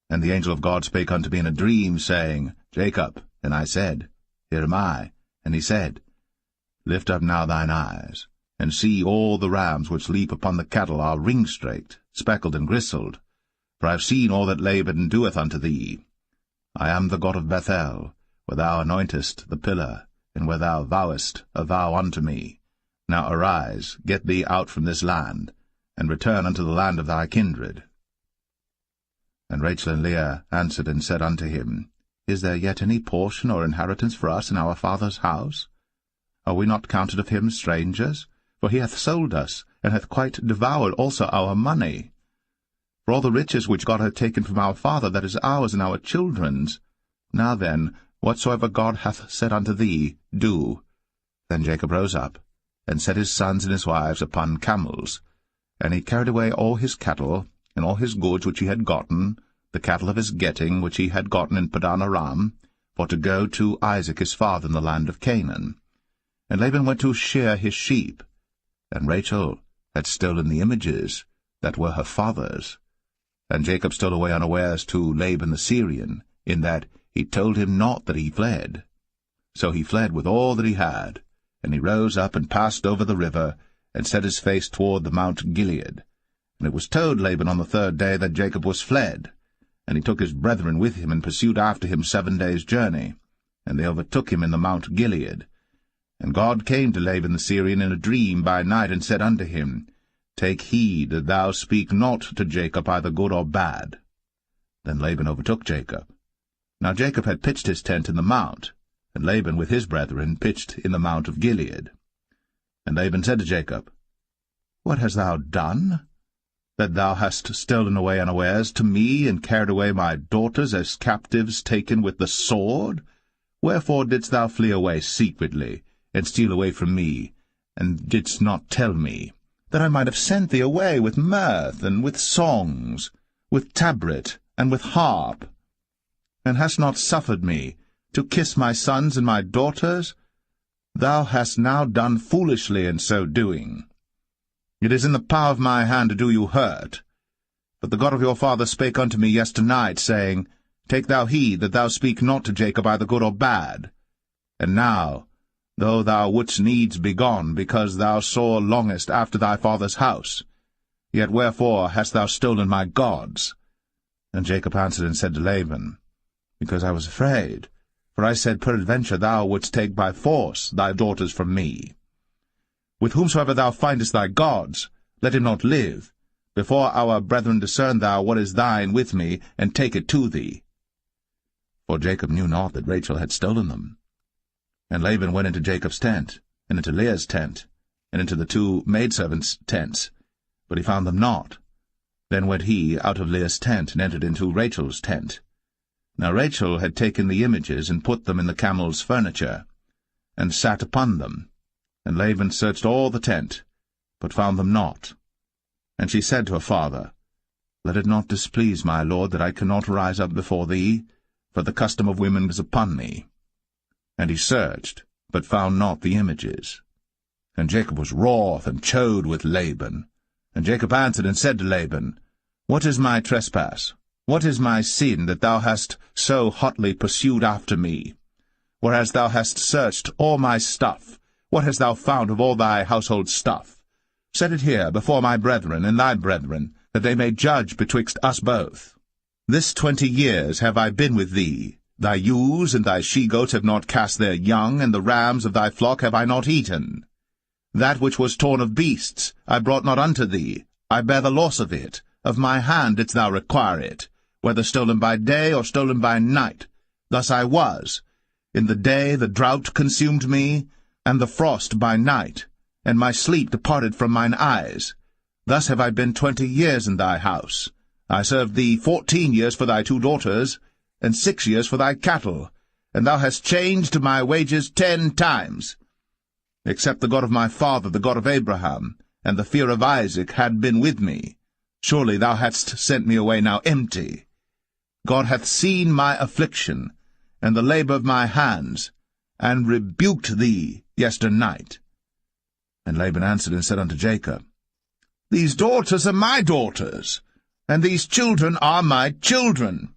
And the angel of God spake unto me in a dream, saying, Jacob. And I said, Here am I. And he said, Lift up now thine eyes, and see all the rams which leap upon the cattle are ring-straked, speckled, and grizzled. For I have seen all that Laban doeth unto thee. I am the God of Bethel, where thou anointest the pillar, and where thou vowest a vow unto me. Now arise, get thee out from this land, and return unto the land of thy kindred. And Rachel and Leah answered and said unto him, Is there yet any portion or inheritance for us in our father's house? Are we not counted of him strangers? For he hath sold us, and hath quite devoured also our money. For all the riches which God hath taken from our father, that is ours and our children's. Now then, whatsoever God hath said unto thee, do. Then Jacob rose up, and set his sons and his wives upon camels. And he carried away all his cattle, and all his goods which he had gotten, the cattle of his getting which he had gotten in Padan Aram, for to go to Isaac his father in the land of Canaan. And Laban went to shear his sheep. And Rachel had stolen the images that were her father's. And Jacob stole away unawares to Laban the Syrian, in that he told him not that he fled. So he fled with all that he had, and he rose up and passed over the river, and set his face toward the Mount Gilead. And it was told Laban on the 3rd day that Jacob was fled. And he took his brethren with him, and pursued after him 7 days' journey. And they overtook him in the Mount Gilead. And God came to Laban the Syrian in a dream by night, and said unto him, Take heed that thou speak not to Jacob either good or bad. Then Laban overtook Jacob. Now Jacob had pitched his tent in the mount, and Laban with his brethren pitched in the mount of Gilead. And Laban said to Jacob, What hast thou done, that thou hast stolen away unawares to me, and carried away my daughters as captives taken with the sword? Wherefore didst thou flee away secretly, and steal away from me, and didst not tell me, that I might have sent thee away with mirth, and with songs, with tabret, and with harp, and hast not suffered me to kiss my sons and my daughters? Thou hast now done foolishly in so doing. It is in the power of my hand to do you hurt. But the God of your father spake unto me yesternight, saying, Take thou heed that thou speak not to Jacob either good or bad. And now, though thou wouldst needs be gone, because thou sore longest after thy father's house, yet wherefore hast thou stolen my gods? And Jacob answered and said to Laban, Because I was afraid, for I said, Peradventure thou wouldst take by force thy daughters from me. With whomsoever thou findest thy gods, let him not live. Before our brethren discern thou what is thine with me, and take it to thee. For Jacob knew not that Rachel had stolen them. And Laban went into Jacob's tent, and into Leah's tent, and into the 2 maidservants' tents, but he found them not. Then went he out of Leah's tent, and entered into Rachel's tent. Now Rachel had taken the images, and put them in the camel's furniture, and sat upon them. And Laban searched all the tent, but found them not. And she said to her father, Let it not displease my lord that I cannot rise up before thee, for the custom of women is upon me. And he searched, but found not the images. And Jacob was wroth and chode with Laban. And Jacob answered and said to Laban, What is my trespass? What is my sin, that thou hast so hotly pursued after me? Whereas thou hast searched all my stuff, what hast thou found of all thy household stuff? Set it here before my brethren and thy brethren, that they may judge betwixt us both. This 20 years have I been with thee. Thy ewes and thy she-goats have not cast their young, and the rams of thy flock have I not eaten. That which was torn of beasts I brought not unto thee. I bear the loss of it. Of my hand didst thou require it, whether stolen by day or stolen by night. Thus I was. In the day the drought consumed me, and the frost by night, and my sleep departed from mine eyes. Thus have I been 20 years in thy house. I served thee 14 years for thy 2 daughters, and 6 years for thy cattle, and thou hast changed my wages 10 times. Except the God of my father, the God of Abraham, and the fear of Isaac had been with me, surely thou hadst sent me away now empty. God hath seen my affliction, and the labor of my hands, and rebuked thee yesternight. And Laban answered and said unto Jacob, These daughters are my daughters, and these children are my children,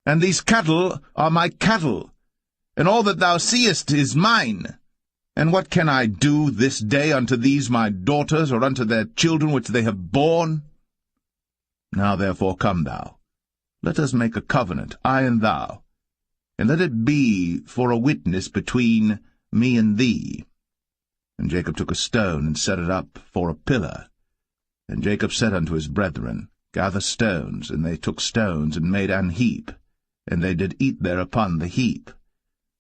and these cattle are my cattle, and all that thou seest is mine. And what can I do this day unto these my daughters, or unto their children which they have borne? Now therefore come thou, let us make a covenant, I and thou, and let it be for a witness between me and thee. And Jacob took a stone, and set it up for a pillar. And Jacob said unto his brethren, Gather stones. And they took stones, and made an heap, and they did eat thereupon the heap.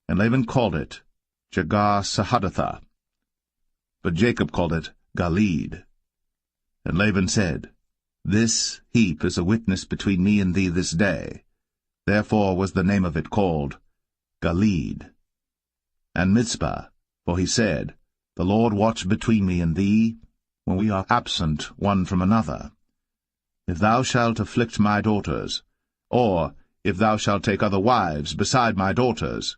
And Laban called it Jegar-sahadathah, but Jacob called it Galeed. And Laban said, This heap is a witness between me and thee this day. Therefore was the name of it called Galeed. And Mizpah, for he said, The Lord watch between me and thee, when we are absent one from another. If thou shalt afflict my daughters, or if thou shalt take other wives beside my daughters,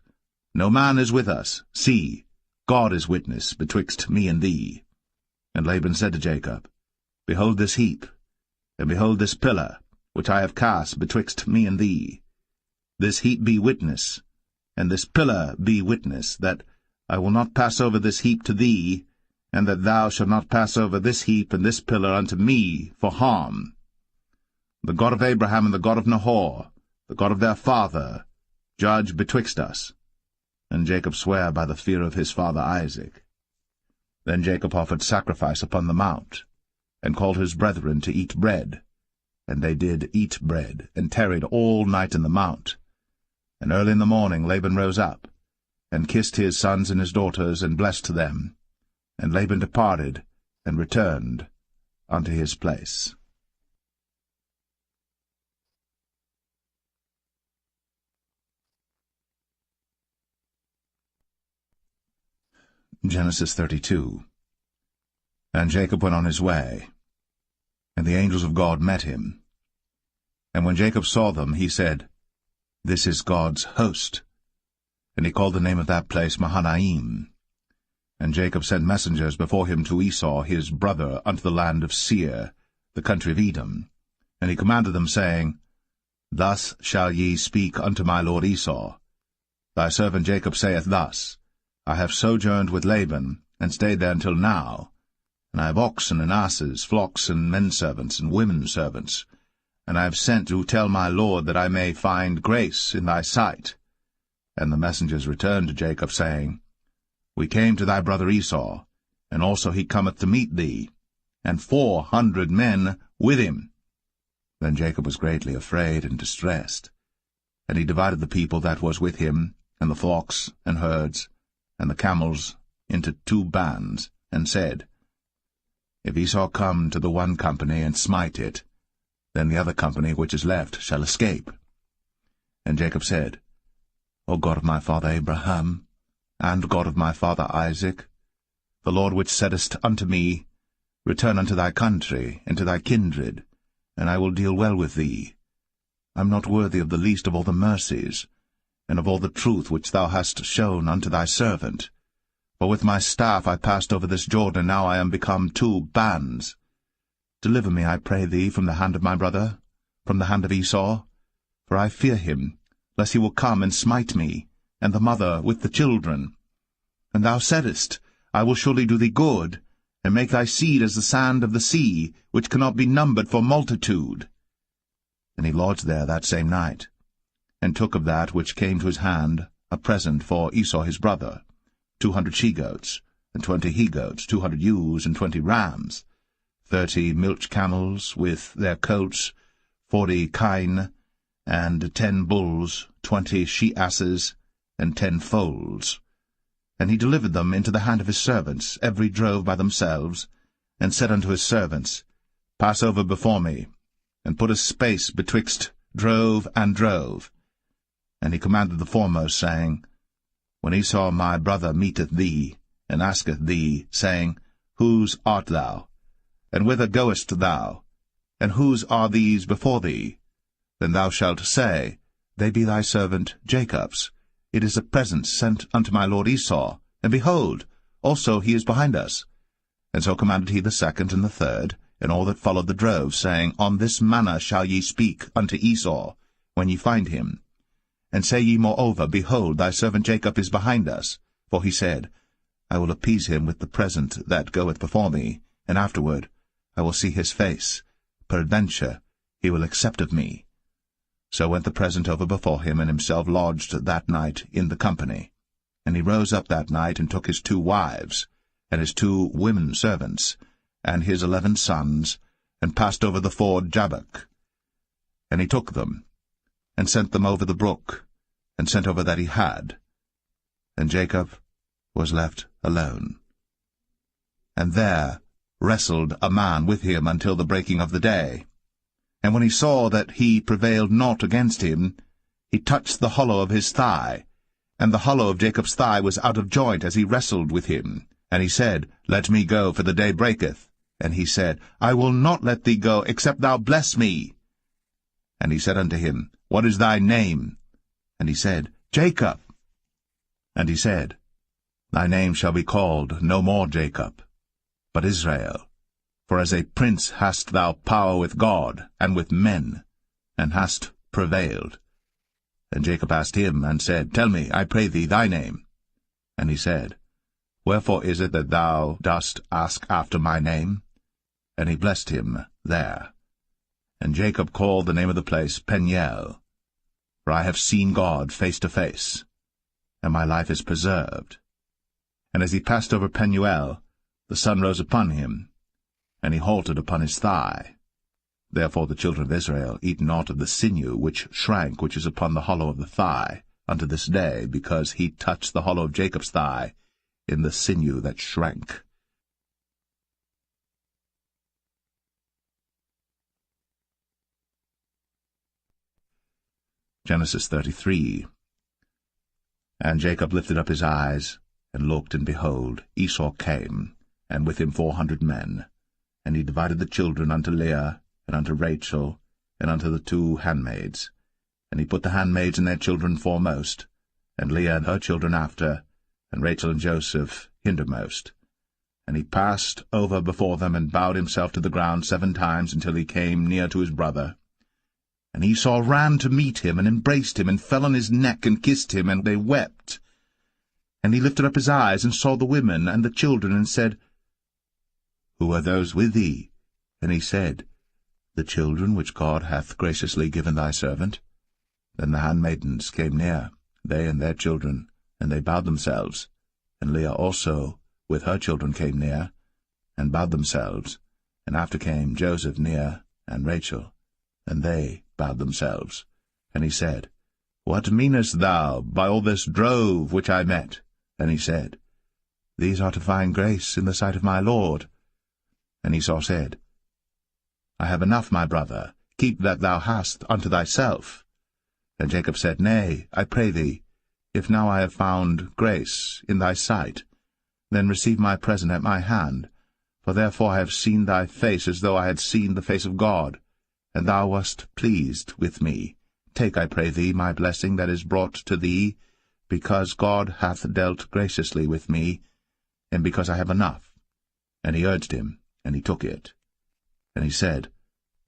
no man is with us. See, God is witness betwixt me and thee. And Laban said to Jacob, Behold this heap, and behold this pillar, which I have cast betwixt me and thee. This heap be witness, and this pillar be witness, that I will not pass over this heap to thee, and that thou shalt not pass over this heap and this pillar unto me for harm. The God of Abraham and the God of Nahor, the God of their father, judge betwixt us. And Jacob sware by the fear of his father Isaac. Then Jacob offered sacrifice upon the mount, and called his brethren to eat bread. And they did eat bread, and tarried all night in the mount. And early in the morning Laban rose up, and kissed his sons and his daughters, and blessed them. And Laban departed, and returned unto his place. Genesis 32. And Jacob went on his way, and the angels of God met him. And when Jacob saw them, he said, This is God's host. And he called the name of that place Mahanaim. And Jacob sent messengers before him to Esau his brother unto the land of Seir, the country of Edom. And he commanded them, saying, Thus shall ye speak unto my lord Esau. Thy servant Jacob saith thus, I have sojourned with Laban, and stayed there until now. And I have oxen and asses, flocks and men-servants and women-servants. And I have sent to tell my lord that I may find grace in thy sight. And the messengers returned to Jacob, saying, We came to thy brother Esau, and also he cometh to meet thee, and 400 men with him. Then Jacob was greatly afraid and distressed. And he divided the people that was with him, and the flocks and herds, and the camels, into 2 bands, and said, If Esau come to the one company and smite it, then the other company which is left shall escape. And Jacob said, O God of my father Abraham, and God of my father Isaac, the Lord which saidest unto me, Return unto thy country, and to thy kindred, and I will deal well with thee. I am not worthy of the least of all the mercies, and of all the truth which thou hast shown unto thy servant. For with my staff I passed over this Jordan, and now I am become 2 bands. Deliver me, I pray thee, from the hand of my brother, from the hand of Esau, for I fear him, lest he will come and smite me, and the mother with the children. And thou saidest, I will surely do thee good, and make thy seed as the sand of the sea, which cannot be numbered for multitude. And he lodged there that same night, and took of that which came to his hand a present for Esau his brother, 200 she-goats, and 20 he-goats, 200 ewes, and 20 rams, 30 milch camels with their coats, 40 kine, and 10 bulls, 20 she-asses, and 10 foals. And he delivered them into the hand of his servants, every drove by themselves, and said unto his servants, Pass over before me, and put a space betwixt drove and drove. And he commanded the foremost, saying, When Esau my brother meeteth thee, and asketh thee, saying, Whose art thou? And whither goest thou? And whose are these before thee? Then thou shalt say, They be thy servant Jacob's. It is a present sent unto my lord Esau, and behold, also he is behind us. And so commanded he the second and the third, and all that followed the drove, saying, On this manner shall ye speak unto Esau, when ye find him. And say ye moreover, Behold, thy servant Jacob is behind us. For he said, I will appease him with the present that goeth before me, and afterward I will see his face. Peradventure he will accept of me. So went the present over before him, and himself lodged that night in the company. And he rose up that night, and took his 2 wives, and his 2 women servants, and his 11 sons, and passed over the ford Jabbok. And he took them, and sent them over the brook, and sent over that he had. And Jacob was left alone. And there wrestled a man with him until the breaking of the day. And when he saw that he prevailed not against him, he touched the hollow of his thigh, and the hollow of Jacob's thigh was out of joint as he wrestled with him. And he said, Let me go, for the day breaketh. And he said, I will not let thee go, except thou bless me. And he said unto him, What is thy name? And he said, Jacob. And he said, Thy name shall be called no more Jacob, but Israel. For as a prince hast thou power with God and with men, and hast prevailed. And Jacob asked him, and said, Tell me, I pray thee, thy name. And he said, Wherefore is it that thou dost ask after my name? And he blessed him there. And Jacob called the name of the place Peniel, for I have seen God face to face, and my life is preserved. And as he passed over Penuel, the sun rose upon him, and he halted upon his thigh. Therefore the children of Israel eat not of the sinew which shrank, which is upon the hollow of the thigh, unto this day, because he touched the hollow of Jacob's thigh in the sinew that shrank. Genesis 33. And Jacob lifted up his eyes, and looked, and behold, Esau came, and with him 400 men. And he divided the children unto Leah, and unto Rachel, and unto the 2 handmaids. And he put the handmaids and their children foremost, and Leah and her children after, and Rachel and Joseph hindermost. And he passed over before them, and bowed himself to the ground 7 times, until he came near to his brother. And Esau ran to meet him, and embraced him, and fell on his neck, and kissed him, and they wept. And he lifted up his eyes, and saw the women and the children, and said, Who are those with thee? And he said, The children which God hath graciously given thy servant. Then the handmaidens came near, they and their children, and they bowed themselves. And Leah also with her children came near, and bowed themselves. And after came Joseph near, and Rachel, and they bowed themselves. And he said, What meanest thou by all this drove which I met? And he said, These are to find grace in the sight of my Lord. And Esau said, I have enough, my brother, keep that thou hast unto thyself. And Jacob said, Nay, I pray thee, if now I have found grace in thy sight, then receive my present at my hand. For therefore I have seen thy face as though I had seen the face of God, and thou wast pleased with me. Take, I pray thee, my blessing that is brought to thee, because God hath dealt graciously with me, and because I have enough. And he urged him, and he took it. And he said,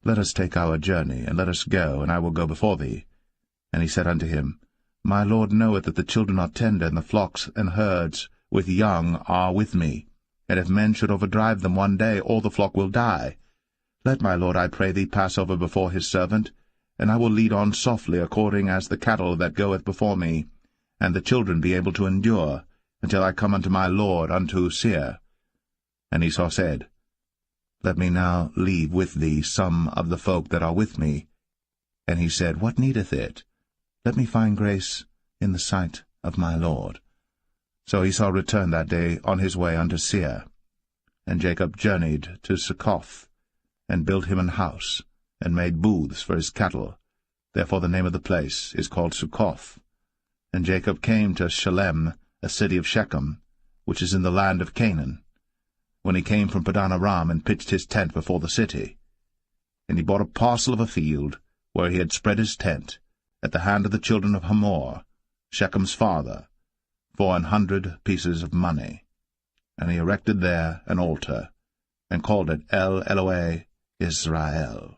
Let us take our journey, and let us go, and I will go before thee. And he said unto him, My Lord knoweth that the children are tender, and the flocks and herds with young are with me. And if men should overdrive them one day, all the flock will die. Let my Lord, I pray thee, pass over before his servant, and I will lead on softly according as the cattle that goeth before me, and the children be able to endure, until I come unto my Lord unto Seir. And Esau said, Let me now leave with thee some of the folk that are with me. And he said, What needeth it? Let me find grace in the sight of my Lord. So Esau returned that day on his way unto Seir. And Jacob journeyed to Succoth, and built him an house, and made booths for his cattle. Therefore the name of the place is called Succoth. And Jacob came to Shalem, a city of Shechem, which is in the land of Canaan, when he came from Padan Aram, and pitched his tent before the city. And he bought a parcel of a field, where he had spread his tent, at the hand of the children of Hamor, Shechem's father, for 100 pieces of money. And he erected there an altar, and called it El Elohe Israel.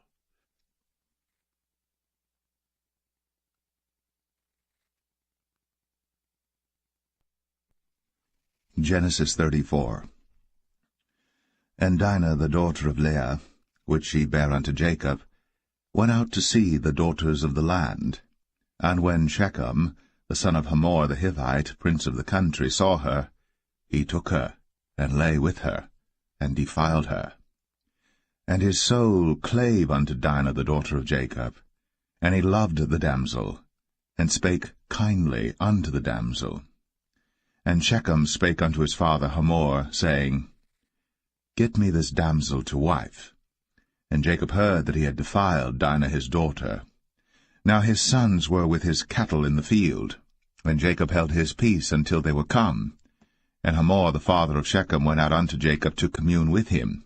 Genesis 34. And Dinah the daughter of Leah, which she bare unto Jacob, went out to see the daughters of the land. And when Shechem, the son of Hamor the Hivite, prince of the country, saw her, he took her, and lay with her, and defiled her. And his soul clave unto Dinah the daughter of Jacob, and he loved the damsel, and spake kindly unto the damsel. And Shechem spake unto his father Hamor, saying, Get me this damsel to wife. And Jacob heard that he had defiled Dinah his daughter. Now his sons were with his cattle in the field, and Jacob held his peace until they were come. And Hamor the father of Shechem went out unto Jacob to commune with him.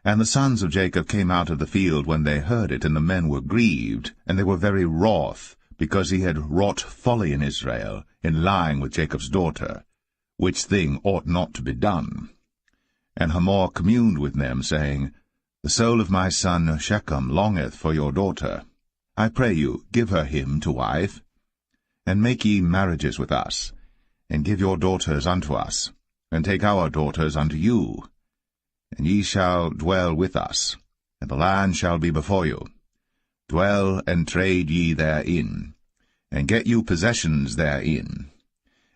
And the sons of Jacob came out of the field when they heard it, and the men were grieved, and they were very wroth, because he had wrought folly in Israel, in lying with Jacob's daughter, which thing ought not to be done. And Hamor communed with them, saying, The soul of my son Shechem longeth for your daughter. I pray you, give her him to wife, and make ye marriages with us, and give your daughters unto us, and take our daughters unto you. And ye shall dwell with us, and the land shall be before you. Dwell and trade ye therein, and get you possessions therein.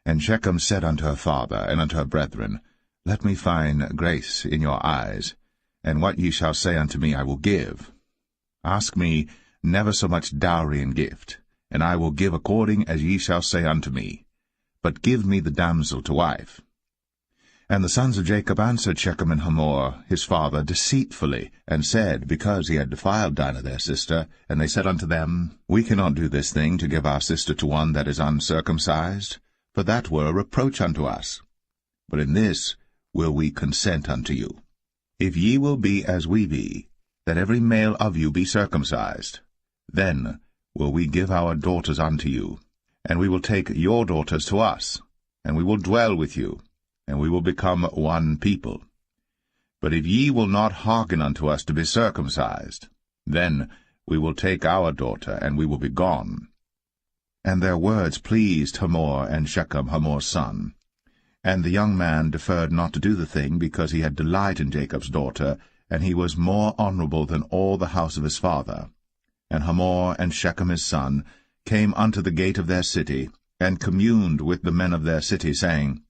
And Shechem said unto her father and unto her brethren, Let me find grace in your eyes, and what ye shall say unto me I will give. Ask me never so much dowry and gift, and I will give according as ye shall say unto me. But give me the damsel to wife. And the sons of Jacob answered Shechem and Hamor his father deceitfully, and said, because he had defiled Dinah their sister, and they said unto them, We cannot do this thing to give our sister to one that is uncircumcised, for that were a reproach unto us. But in this will we consent unto you. If ye will be as we be, that every male of you be circumcised, then will we give our daughters unto you, and we will take your daughters to us, and we will dwell with you, and we will become one people. But if ye will not hearken unto us to be circumcised, then we will take our daughter, and we will be gone. And their words pleased Hamor and Shechem, Hamor's son. And the young man deferred not to do the thing, because he had delight in Jacob's daughter, and he was more honorable than all the house of his father. And Hamor and Shechem his son came unto the gate of their city, and communed with the men of their city, saying,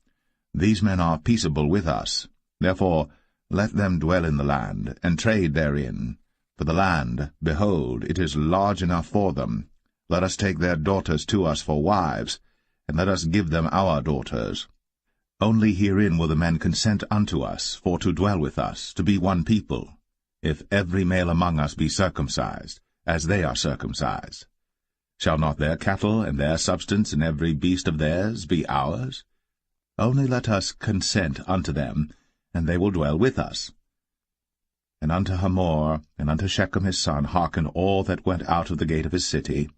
These men are peaceable with us. Therefore let them dwell in the land, and trade therein. For the land, behold, it is large enough for them. Let us take their daughters to us for wives, and let us give them our daughters. Only herein will the men consent unto us, for to dwell with us, to be one people, if every male among us be circumcised, as they are circumcised. Shall not their cattle and their substance and every beast of theirs be ours? Only let us consent unto them, and they will dwell with us. And unto Hamor, and unto Shechem his son, hearken all that went out of the gate of his city,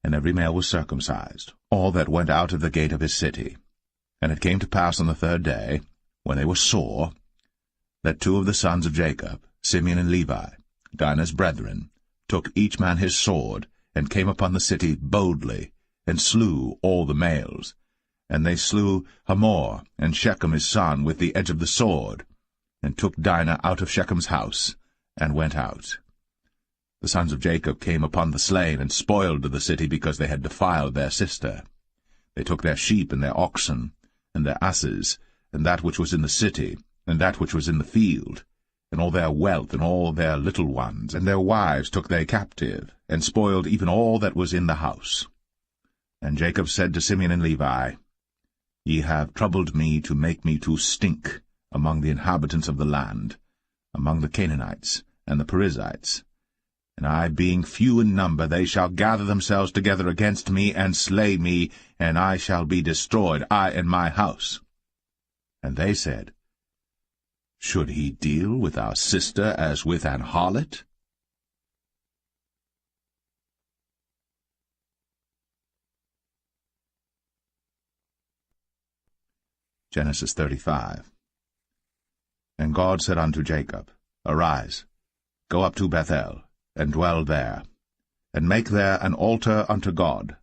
and every male was circumcised, all that went out of the gate of his city. And it came to pass on the 3rd day, when they were sore, that 2 of the sons of Jacob, Simeon and Levi, Dinah's brethren, took each man his sword, and came upon the city boldly, and slew all the males. And they slew Hamor and Shechem his son with the edge of the sword, and took Dinah out of Shechem's house, and went out. The sons of Jacob came upon the slain, and spoiled the city, because they had defiled their sister. They took their sheep and their oxen, and their asses, and that which was in the city, and that which was in the field, and all their wealth, and all their little ones, and their wives took they captive, and spoiled even all that was in the house. And Jacob said to Simeon and Levi, Ye have troubled me to make me to stink among the inhabitants of the land, among the Canaanites and the Perizzites. And I, being few in number, they shall gather themselves together against me, and slay me, and I shall be destroyed, I and my house. And they said, Should he deal with our sister as with an harlot? Genesis 35. And God said unto Jacob, Arise, go up to Bethel, and dwell there, and make there an altar unto God,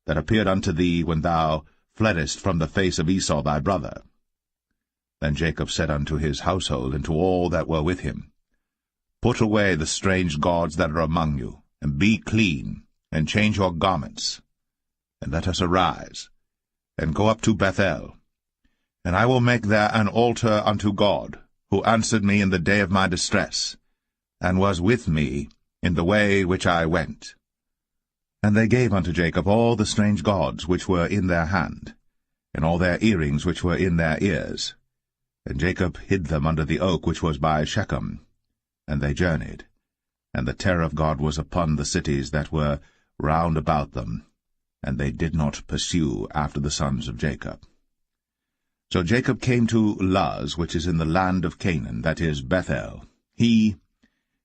that appeared unto thee when thou fleddest from the face of Esau thy brother. Then Jacob said unto his household, and to all that were with him, Put away the strange gods that are among you, and be clean, and change your garments, and let us arise, and go up to Bethel. And I will make there an altar unto God, who answered me in the day of my distress, and was with me in the way which I went. And they gave unto Jacob all the strange gods which were in their hand, and all their earrings which were in their ears. And Jacob hid them under the oak which was by Shechem. And they journeyed, and the terror of God was upon the cities that were round about them, and they did not pursue after the sons of Jacob. So Jacob came to Luz, which is in the land of Canaan, that is, Bethel, he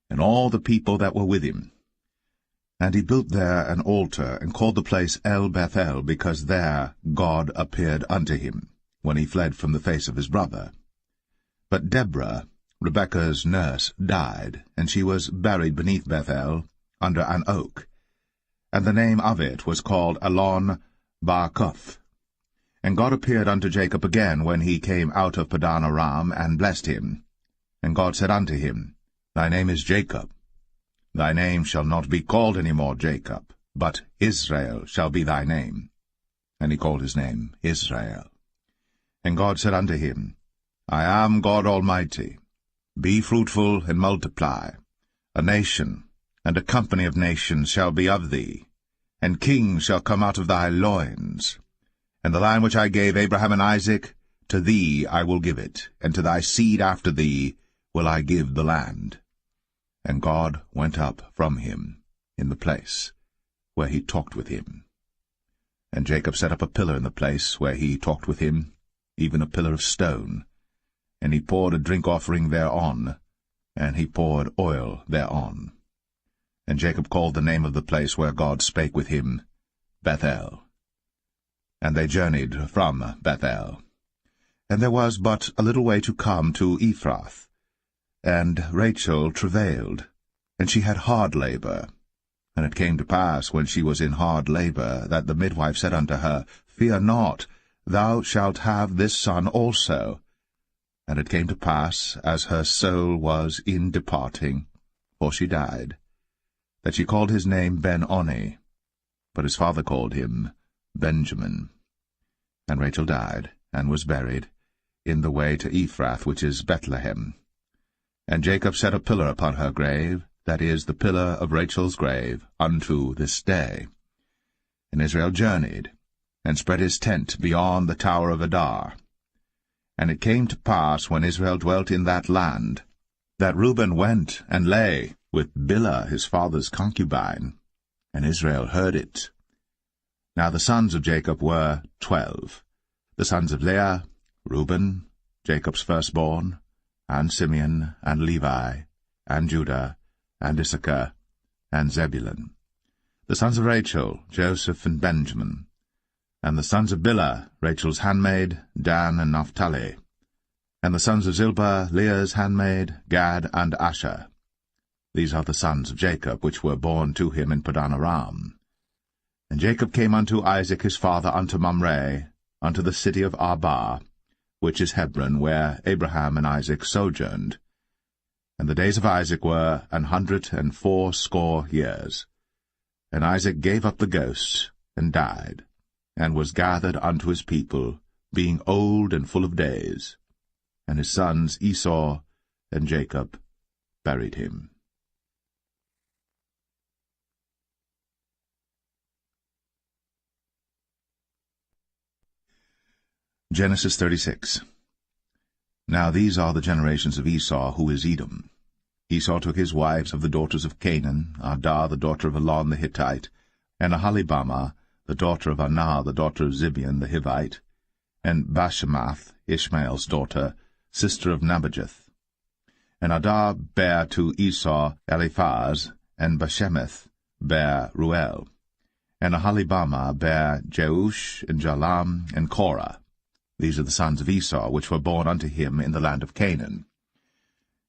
and all the people that were with him. And he built there an altar, and called the place El-Bethel, because there God appeared unto him, when he fled from the face of his brother. But Deborah, Rebekah's nurse, died, and she was buried beneath Bethel, under an oak. And the name of it was called Allon-Bachuth. And God appeared unto Jacob again when he came out of Padan Aram, and blessed him. And God said unto him, Thy name is Jacob. Thy name shall not be called any more Jacob, but Israel shall be thy name. And he called his name Israel. And God said unto him, I am God Almighty. Be fruitful and multiply. A nation and a company of nations shall be of thee, and kings shall come out of thy loins. And the land which I gave Abraham and Isaac, to thee I will give it, and to thy seed after thee will I give the land. And God went up from him in the place where he talked with him. And Jacob set up a pillar in the place where he talked with him, even a pillar of stone. And he poured a drink offering thereon, and he poured oil thereon. And Jacob called the name of the place where God spake with him, Bethel. And they journeyed from Bethel. And there was but a little way to come to Ephrath. And Rachel travailed, and she had hard labor. And it came to pass, when she was in hard labor, that the midwife said unto her, Fear not, thou shalt have this son also. And it came to pass, as her soul was in departing, for she died, that she called his name Ben-Oni, but his father called him Benjamin. And Rachel died, and was buried, in the way to Ephrath, which is Bethlehem. And Jacob set a pillar upon her grave, that is, the pillar of Rachel's grave, unto this day. And Israel journeyed, and spread his tent beyond the tower of Adar. And it came to pass, when Israel dwelt in that land, that Reuben went and lay with Bilhah his father's concubine, and Israel heard it. Now the sons of Jacob were 12, the sons of Leah, Reuben, Jacob's firstborn, and Simeon, and Levi, and Judah, and Issachar, and Zebulun. The sons of Rachel, Joseph and Benjamin. And the sons of Bilhah, Rachel's handmaid, Dan and Naphtali. And the sons of Zilpah, Leah's handmaid, Gad and Asher. These are the sons of Jacob, which were born to him in Padan Aram. And Jacob came unto Isaac his father unto Mamre, unto the city of Arba, which is Hebron, where Abraham and Isaac sojourned. And the days of Isaac were 180 years. And Isaac gave up the ghost, and died, and was gathered unto his people, being old and full of days. And his sons Esau and Jacob buried him. Genesis 36. Now these are the generations of Esau, who is Edom. Esau took his wives of the daughters of Canaan, Adah the daughter of Elon the Hittite, and Aholibamah the daughter of Anah the daughter of Zibeon the Hivite, and Bashemath, Ishmael's daughter, sister of Nebajoth. And Adah bare to Esau Eliphaz, and Bashemath bare Ruel. And Aholibamah bare Jeush, and Jalam, and Korah. These are the sons of Esau, which were born unto him in the land of Canaan.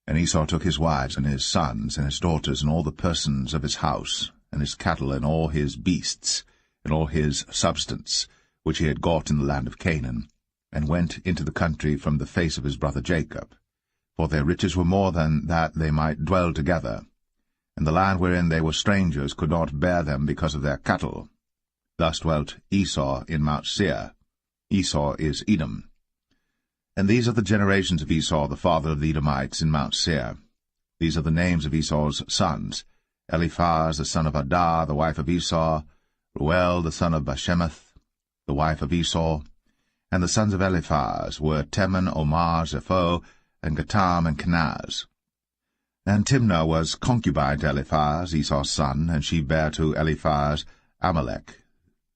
And Esau took his wives, and his sons, and his daughters, and all the persons of his house, and his cattle, and all his beasts, and all his substance, which he had got in the land of Canaan, and went into the country from the face of his brother Jacob. For their riches were more than that they might dwell together, and the land wherein they were strangers could not bear them because of their cattle. Thus dwelt Esau in Mount Seir. Esau is Edom. And these are the generations of Esau, the father of the Edomites, in Mount Seir. These are the names of Esau's sons: Eliphaz the son of Adah, the wife of Esau, Ruel the son of Bashemath, the wife of Esau. And the sons of Eliphaz were Teman, Omar, Zepho, and Gatam, and Kenaz. And Timnah was concubine to Eliphaz, Esau's son, and she bare to Eliphaz Amalek.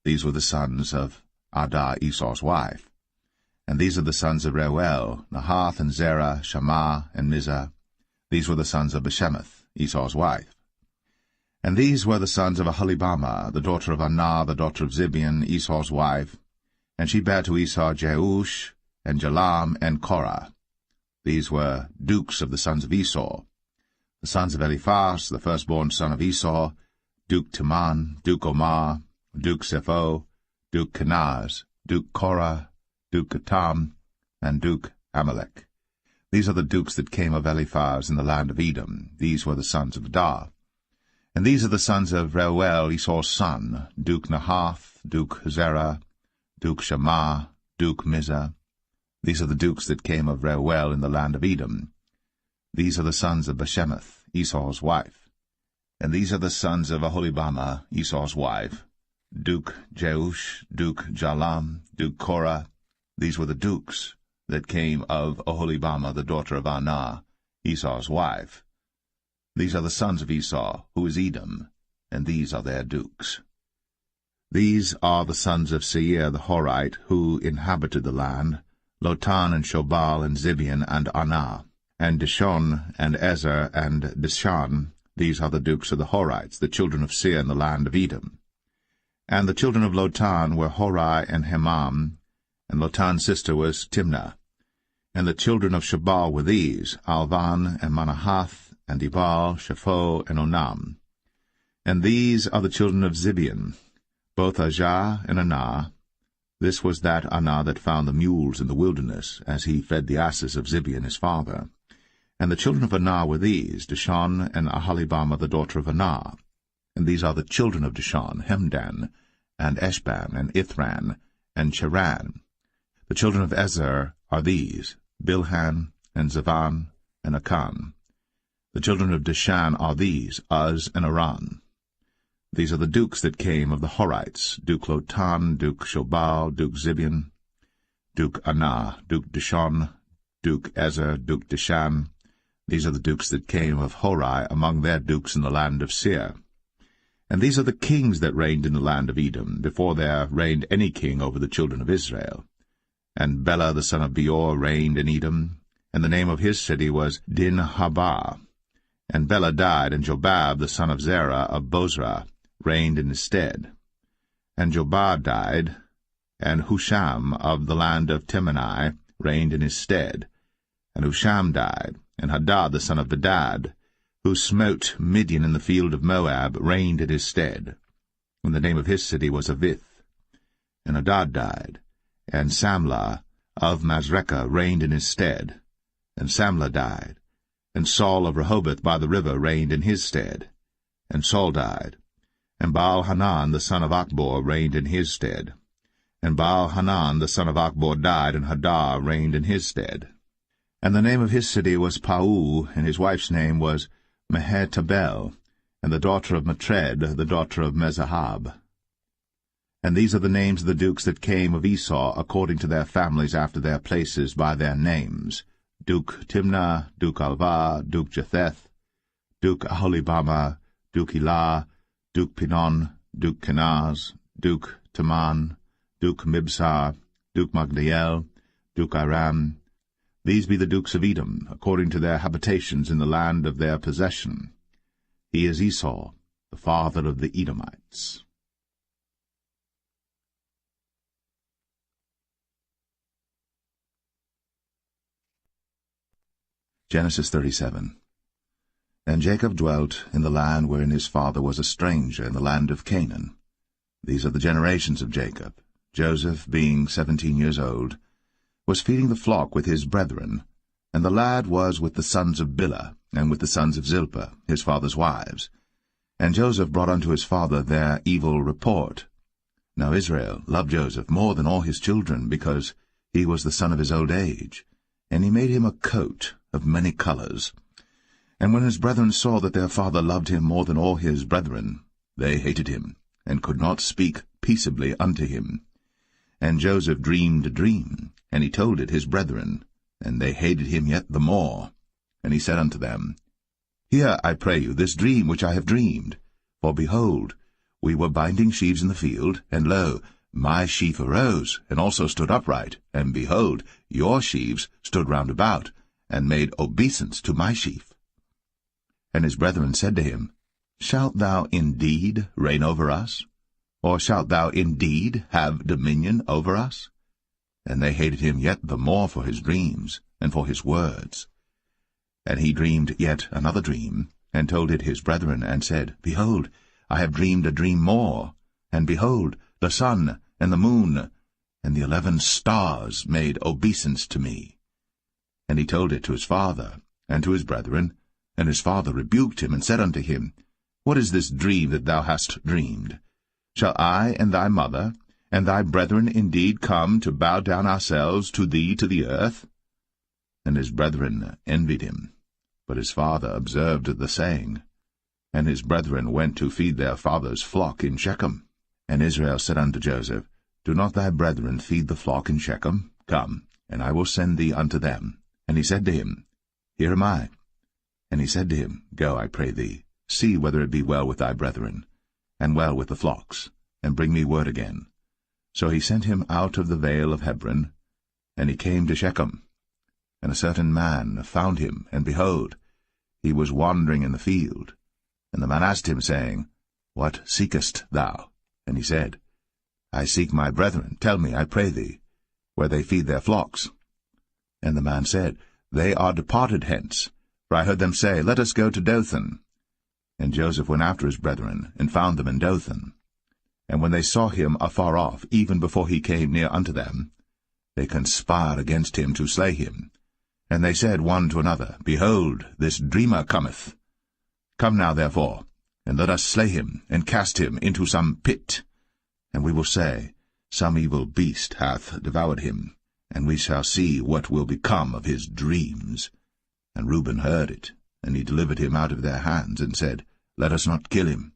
These were the sons of Adah, Esau's wife. And these are the sons of Reuel, Nahath, and Zerah, Shammah, and Mizah. These were the sons of Bashemath, Esau's wife. And these were the sons of Aholibamah, the daughter of Anah, the daughter of Zibeon, Esau's wife. And she bare to Esau Jeush, and Jalam, and Korah. These were dukes of the sons of Esau. The sons of Eliphaz, the firstborn son of Esau, Duke Teman, Duke Omar, Duke Zepho, Duke Kenaz, Duke Korah, Duke Gatam, and Duke Amalek. These are the dukes that came of Eliphaz in the land of Edom. These were the sons of Adah. And these are the sons of Reuel, Esau's son, Duke Nahath, Duke Zerah, Duke Shammah, Duke Mizah. These are the dukes that came of Reuel in the land of Edom. These are the sons of Bashemath, Esau's wife. And these are the sons of Aholibamah, Esau's wife, Duke Jeush, Duke Jalam, Duke Korah. These were the dukes that came of Aholibamah, the daughter of Anah, Esau's wife. These are the sons of Esau, who is Edom, and these are their dukes. These are the sons of Seir the Horite, who inhabited the land, Lotan, and Shobal, and Zibeon, and Anah, and Dishon, and Ezer, and Dishan. These are the dukes of the Horites, the children of Seir in the land of Edom. And the children of Lotan were Hori and Hemam, and Lotan's sister was Timnah. And the children of Shobal were these: Alvan, and Manahath, and Ebal, Shepho, and Onam. And these are the children of Zibeon, both Ajah and Anah. This was that Anah that found the mules in the wilderness, as he fed the asses of Zibeon his father. And the children of Anah were these: Dishon, and Aholibamah the daughter of Anah. And these are the children of Dishon: Hemdan, and Eshban, and Ithran, and Cheran. The children of Ezer are these: Bilhan, and Zavan, and Akan. The children of Dishan are these: Uz and Aran. These are the dukes that came of the Horites: Duke Lotan, Duke Shobal, Duke Zibeon, Duke Anah, Duke Dishon, Duke Ezer, Duke Dishan. These are the dukes that came of Hori among their dukes in the land of Seir. And these are the kings that reigned in the land of Edom, before there reigned any king over the children of Israel. And Bela the son of Beor reigned in Edom, and the name of his city was Dinhabah. And Bela died, and Jobab the son of Zerah of Bozrah reigned in his stead. And Jobab died, and Husham of the land of Temani reigned in his stead. And Husham died, and Hadad the son of Bedad, who smote Midian in the field of Moab, reigned in his stead. And the name of his city was Avith. And Hadad died, and Samlah of Masrekah reigned in his stead. And Samlah died, and Saul of Rehoboth by the river reigned in his stead. And Saul died, and Baal-Hanan the son of Achbor reigned in his stead. And Baal-Hanan the son of Achbor died, and Hadar reigned in his stead. And the name of his city was Pau, and his wife's name was Mehetabel, and the daughter of Matred, the daughter of Mezahab. And these are the names of the dukes that came of Esau, according to their families after their places by their names: Duke Timnah, Duke Alvah, Duke Jetheth, Duke Aholibama, Duke Elah, Duke Pinon, Duke Kenaz, Duke Taman, Duke Mibsar, Duke Magdiel, Duke Aram. These be the dukes of Edom, according to their habitations in the land of their possession. He is Esau, the father of the Edomites. Genesis 37. And Jacob dwelt in the land wherein his father was a stranger, in the land of Canaan. These are the generations of Jacob. Joseph, being 17 years old, was feeding the flock with his brethren, and the lad was with the sons of Bilhah, and with the sons of Zilpah, his father's wives. And Joseph brought unto his father their evil report. Now Israel loved Joseph more than all his children, because he was the son of his old age. And he made him a coat of many colors. And when his brethren saw that their father loved him more than all his brethren, they hated him, and could not speak peaceably unto him. And Joseph dreamed a dream, and he told it his brethren, and they hated him yet the more. And he said unto them, Hear, I pray you, this dream which I have dreamed. For behold, we were binding sheaves in the field, and lo, my sheaf arose, and also stood upright, and behold, your sheaves stood round about, and made obeisance to my sheaf. And his brethren said to him, Shalt thou indeed reign over us? Or shalt thou indeed have dominion over us? And they hated him yet the more for his dreams, and for his words. And he dreamed yet another dream, and told it his brethren, and said, Behold, I have dreamed a dream more, and behold, the sun and the moon and the 11 stars made obeisance to me. And he told it to his father, and to his brethren, and his father rebuked him, and said unto him, What is this dream that thou hast dreamed? Shall I and thy mother and thy brethren indeed come to bow down ourselves to thee to the earth? And his brethren envied him. But his father observed the saying. And his brethren went to feed their father's flock in Shechem. And Israel said unto Joseph, Do not thy brethren feed the flock in Shechem? Come, and I will send thee unto them. And he said to him, Here am I. And he said to him, Go, I pray thee, see whether it be well with thy brethren, and well with the flocks, and bring me word again. So he sent him out of the vale of Hebron, and he came to Shechem. And a certain man found him, and behold, he was wandering in the field. And the man asked him, saying, What seekest thou? And he said, I seek my brethren. Tell me, I pray thee, where they feed their flocks. And the man said, They are departed hence, for I heard them say, Let us go to Dothan. And Joseph went after his brethren, and found them in Dothan. And when they saw him afar off, even before he came near unto them, they conspired against him to slay him. And they said one to another, Behold, this dreamer cometh. Come now, therefore, and let us slay him, and cast him into some pit. And we will say, Some evil beast hath devoured him, and we shall see what will become of his dreams. And Reuben heard it, and he delivered him out of their hands, and said, Let us not kill him.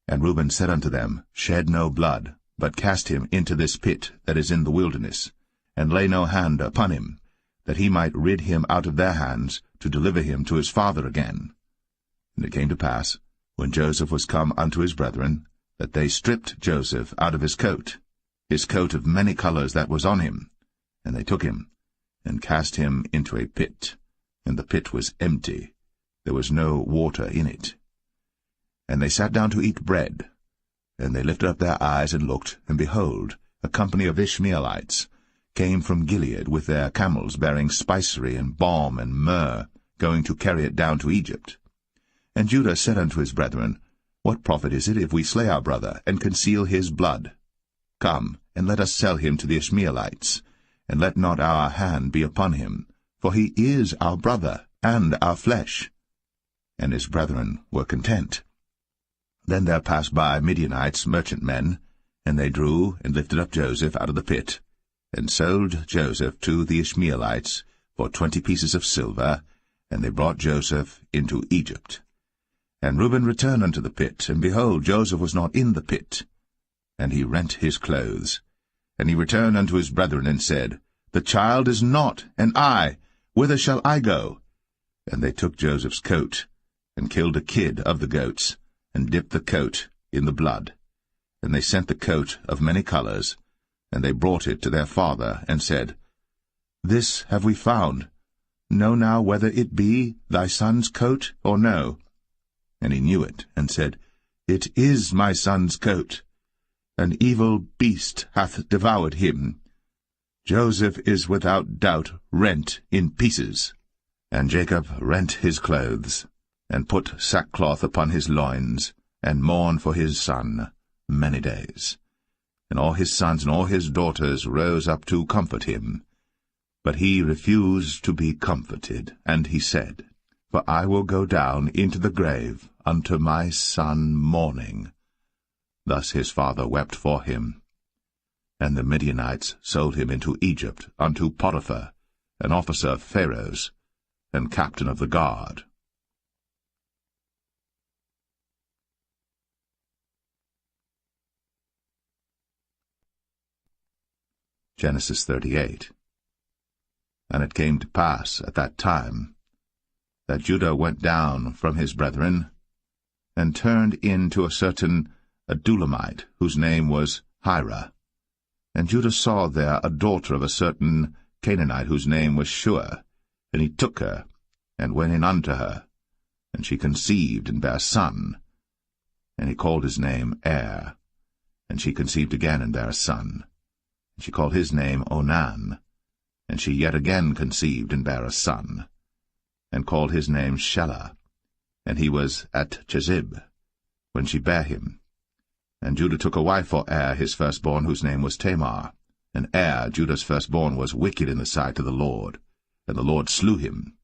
And Reuben said unto them, Shed no blood, but cast him into this pit that is in the wilderness, and lay no hand upon him, that he might rid him out of their hands, to deliver him to his father again. And it came to pass, when Joseph was come unto his brethren, that they stripped Joseph out of his coat of many colors that was on him, And they took him, and cast him into a pit, and the pit was empty, there was no water in it. And they sat down to eat bread, and they lifted up their eyes and looked, and behold, a company of Ishmaelites came from Gilead with their camels bearing spicery and balm and myrrh, going to carry it down to Egypt. And Judah said unto his brethren, What profit is it if we slay our brother, and conceal his blood? Come, and let us sell him to the Ishmaelites, and let not our hand be upon him, for he is our brother, and our flesh. And his brethren were content. Then there passed by Midianites, merchantmen, and they drew and lifted up Joseph out of the pit, and sold Joseph to the Ishmaelites for 20 pieces of silver, and they brought Joseph into Egypt. And Reuben returned unto the pit, and behold, Joseph was not in the pit. And he rent his clothes. And he returned unto his brethren, and said, The child is not, and I, whither shall I go? And they took Joseph's coat, and killed a kid of the goats, and dipped the coat in the blood. And they sent the coat of many colors, and they brought it to their father, and said, This have we found. Know now whether it be thy son's coat or no. And he knew it, and said, It is my son's coat. An evil beast hath devoured him. Joseph is without doubt rent in pieces. And Jacob rent his clothes, and put sackcloth upon his loins, and mourned for his son many days. And all his sons and all his daughters rose up to comfort him. But he refused to be comforted, and he said, For I will go down into the grave unto my son mourning. Thus his father wept for him. And the Midianites sold him into Egypt unto Potiphar, an officer of Pharaoh's, and captain of the guard. Genesis 38. And it came to pass at that time that Judah went down from his brethren, and turned in to a certain Adulamite, whose name was Hira. And Judah saw there a daughter of a certain Canaanite, whose name was Shua. And he took her, and went in unto her. And she conceived, and bare a son. And he called his name Er. And she conceived again, and bare a son. And she called his name Onan. And she yet again conceived, and bare a son. And called his name Shelah. And he was at Chezib, when she bare him. And Judah took a wife for Er his firstborn, whose name was Tamar. And Er, Judah's firstborn, was wicked in the sight of the Lord, and the Lord slew him.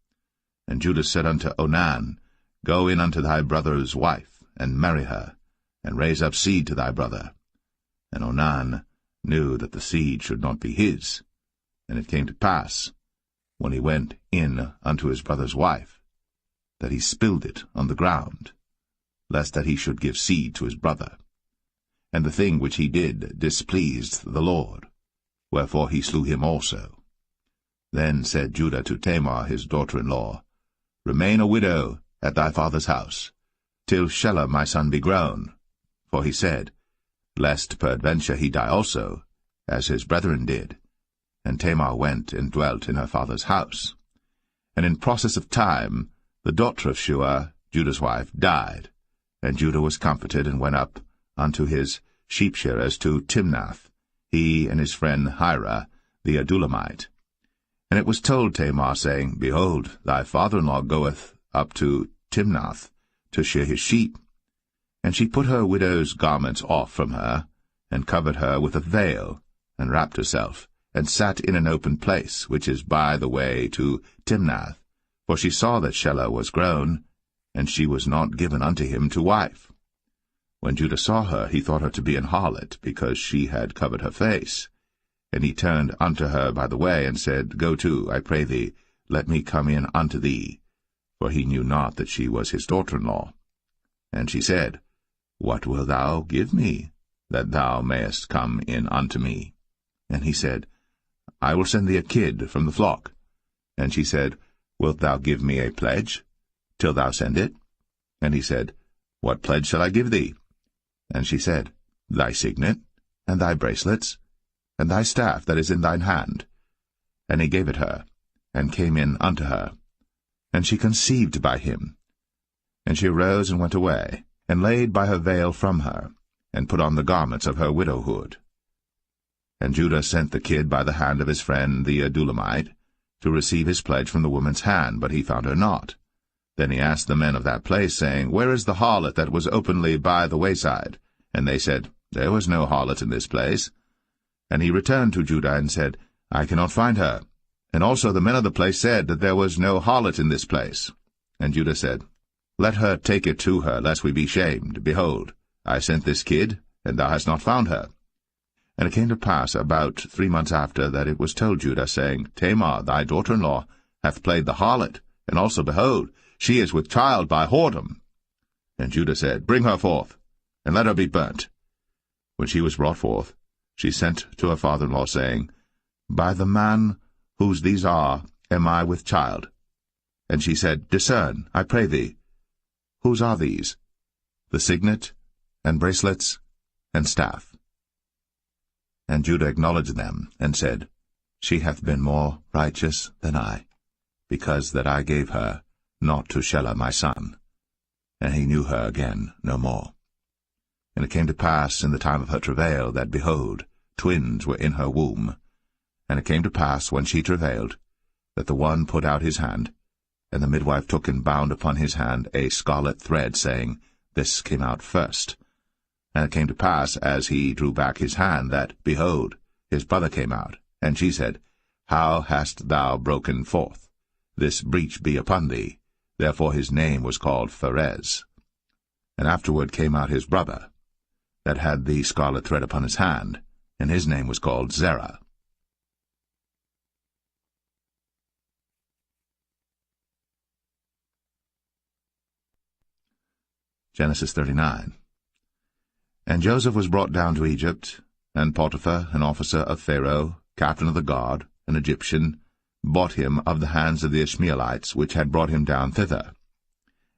And Judah said unto Onan, Go in unto thy brother's wife, and marry her, and raise up seed to thy brother. And Onan knew that the seed should not be his. And it came to pass, when he went in unto his brother's wife, that he spilled it on the ground, lest that he should give seed to his brother. And the thing which he did displeased the Lord, wherefore he slew him also. Then said Judah to Tamar his daughter-in-law, Remain a widow at thy father's house, till Shelah my son be grown. For he said, Lest peradventure he die also, as his brethren did. And Tamar went and dwelt in her father's house. And in process of time the daughter of Shua, Judah's wife, died. And Judah was comforted, and went up unto his sheep-shearers to Timnath, he and his friend Hira the Adulamite. And it was told Tamar, saying, Behold, thy father-in-law goeth up to Timnath to shear his sheep. And she put her widow's garments off from her, and covered her with a veil, and wrapped herself, and sat in an open place, which is by the way to Timnath. For she saw that Shelah was grown, and she was not given unto him to wife. When Judah saw her, he thought her to be an harlot, because she had covered her face. And he turned unto her by the way, and said, Go to, I pray thee, let me come in unto thee. For he knew not that she was his daughter-in-law. And she said, What wilt thou give me, that thou mayest come in unto me? And he said, I will send thee a kid from the flock. And she said, Wilt thou give me a pledge, till thou send it? And he said, What pledge shall I give thee? And she said, Thy signet, and thy bracelets, and thy staff that is in thine hand. And he gave it her, and came in unto her. And she conceived by him. And she arose and went away, and laid by her veil from her, and put on the garments of her widowhood. And Judah sent the kid by the hand of his friend the Adullamite, to receive his pledge from the woman's hand, but he found her not. Then he asked the men of that place, saying, Where is the harlot that was openly by the wayside? And they said, There was no harlot in this place. And he returned to Judah, and said, I cannot find her. And also the men of the place said that there was no harlot in this place. And Judah said, Let her take it to her, lest we be shamed. Behold, I sent this kid, and thou hast not found her. And it came to pass about 3 months after that it was told Judah, saying, Tamar, thy daughter-in-law, hath played the harlot, and also, behold, she is with child by whoredom. And Judah said, Bring her forth, and let her be burnt. When she was brought forth, she sent to her father-in-law, saying, By the man whose these are am I with child. And she said, Discern, I pray thee, whose are these? The signet, and bracelets, and staff. And Judah acknowledged them, and said, She hath been more righteous than I, because that I gave her not to Shelah my son. And he knew her again no more. And it came to pass in the time of her travail, that, behold, twins were in her womb. And it came to pass, when she travailed, that the one put out his hand, and the midwife took and bound upon his hand a scarlet thread, saying, This came out first. And it came to pass, as he drew back his hand, that, behold, his brother came out. And she said, How hast thou broken forth? This breach be upon thee. Therefore his name was called Pharez. And afterward came out his brother, that had the scarlet thread upon his hand, and his name was called Zerah. Genesis 39. And Joseph was brought down to Egypt, and Potiphar, an officer of Pharaoh, captain of the guard, an Egyptian, bought him of the hands of the Ishmaelites, which had brought him down thither.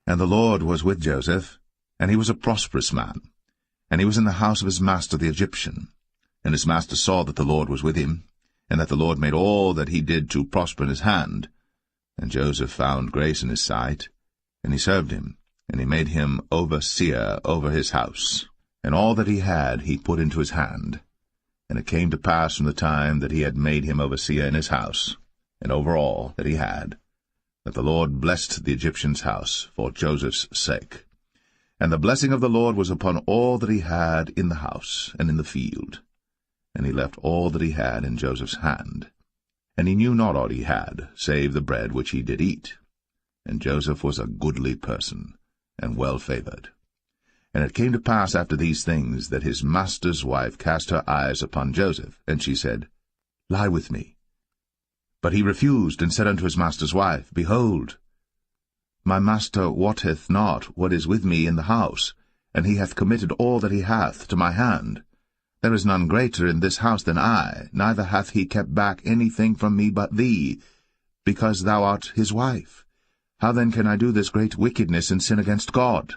And the Lord was with Joseph, and he was a prosperous man, and he was in the house of his master the Egyptian. And his master saw that the Lord was with him, and that the Lord made all that he did to prosper in his hand. And Joseph found grace in his sight, and he served him, and he made him overseer over his house. And all that he had he put into his hand. And it came to pass from the time that he had made him overseer in his house, and over all that he had, that the Lord blessed the Egyptian's house for Joseph's sake. And the blessing of the Lord was upon all that he had in the house and in the field. And he left all that he had in Joseph's hand. And he knew not aught he had, save the bread which he did eat. And Joseph was a goodly person, and well-favored. And it came to pass after these things, that his master's wife cast her eyes upon Joseph, and she said, Lie with me. But he refused, and said unto his master's wife, Behold, my master wotteth not what is with me in the house, and he hath committed all that he hath to my hand. There is none greater in this house than I, neither hath he kept back anything from me but thee, because thou art his wife. How then can I do this great wickedness and sin against God?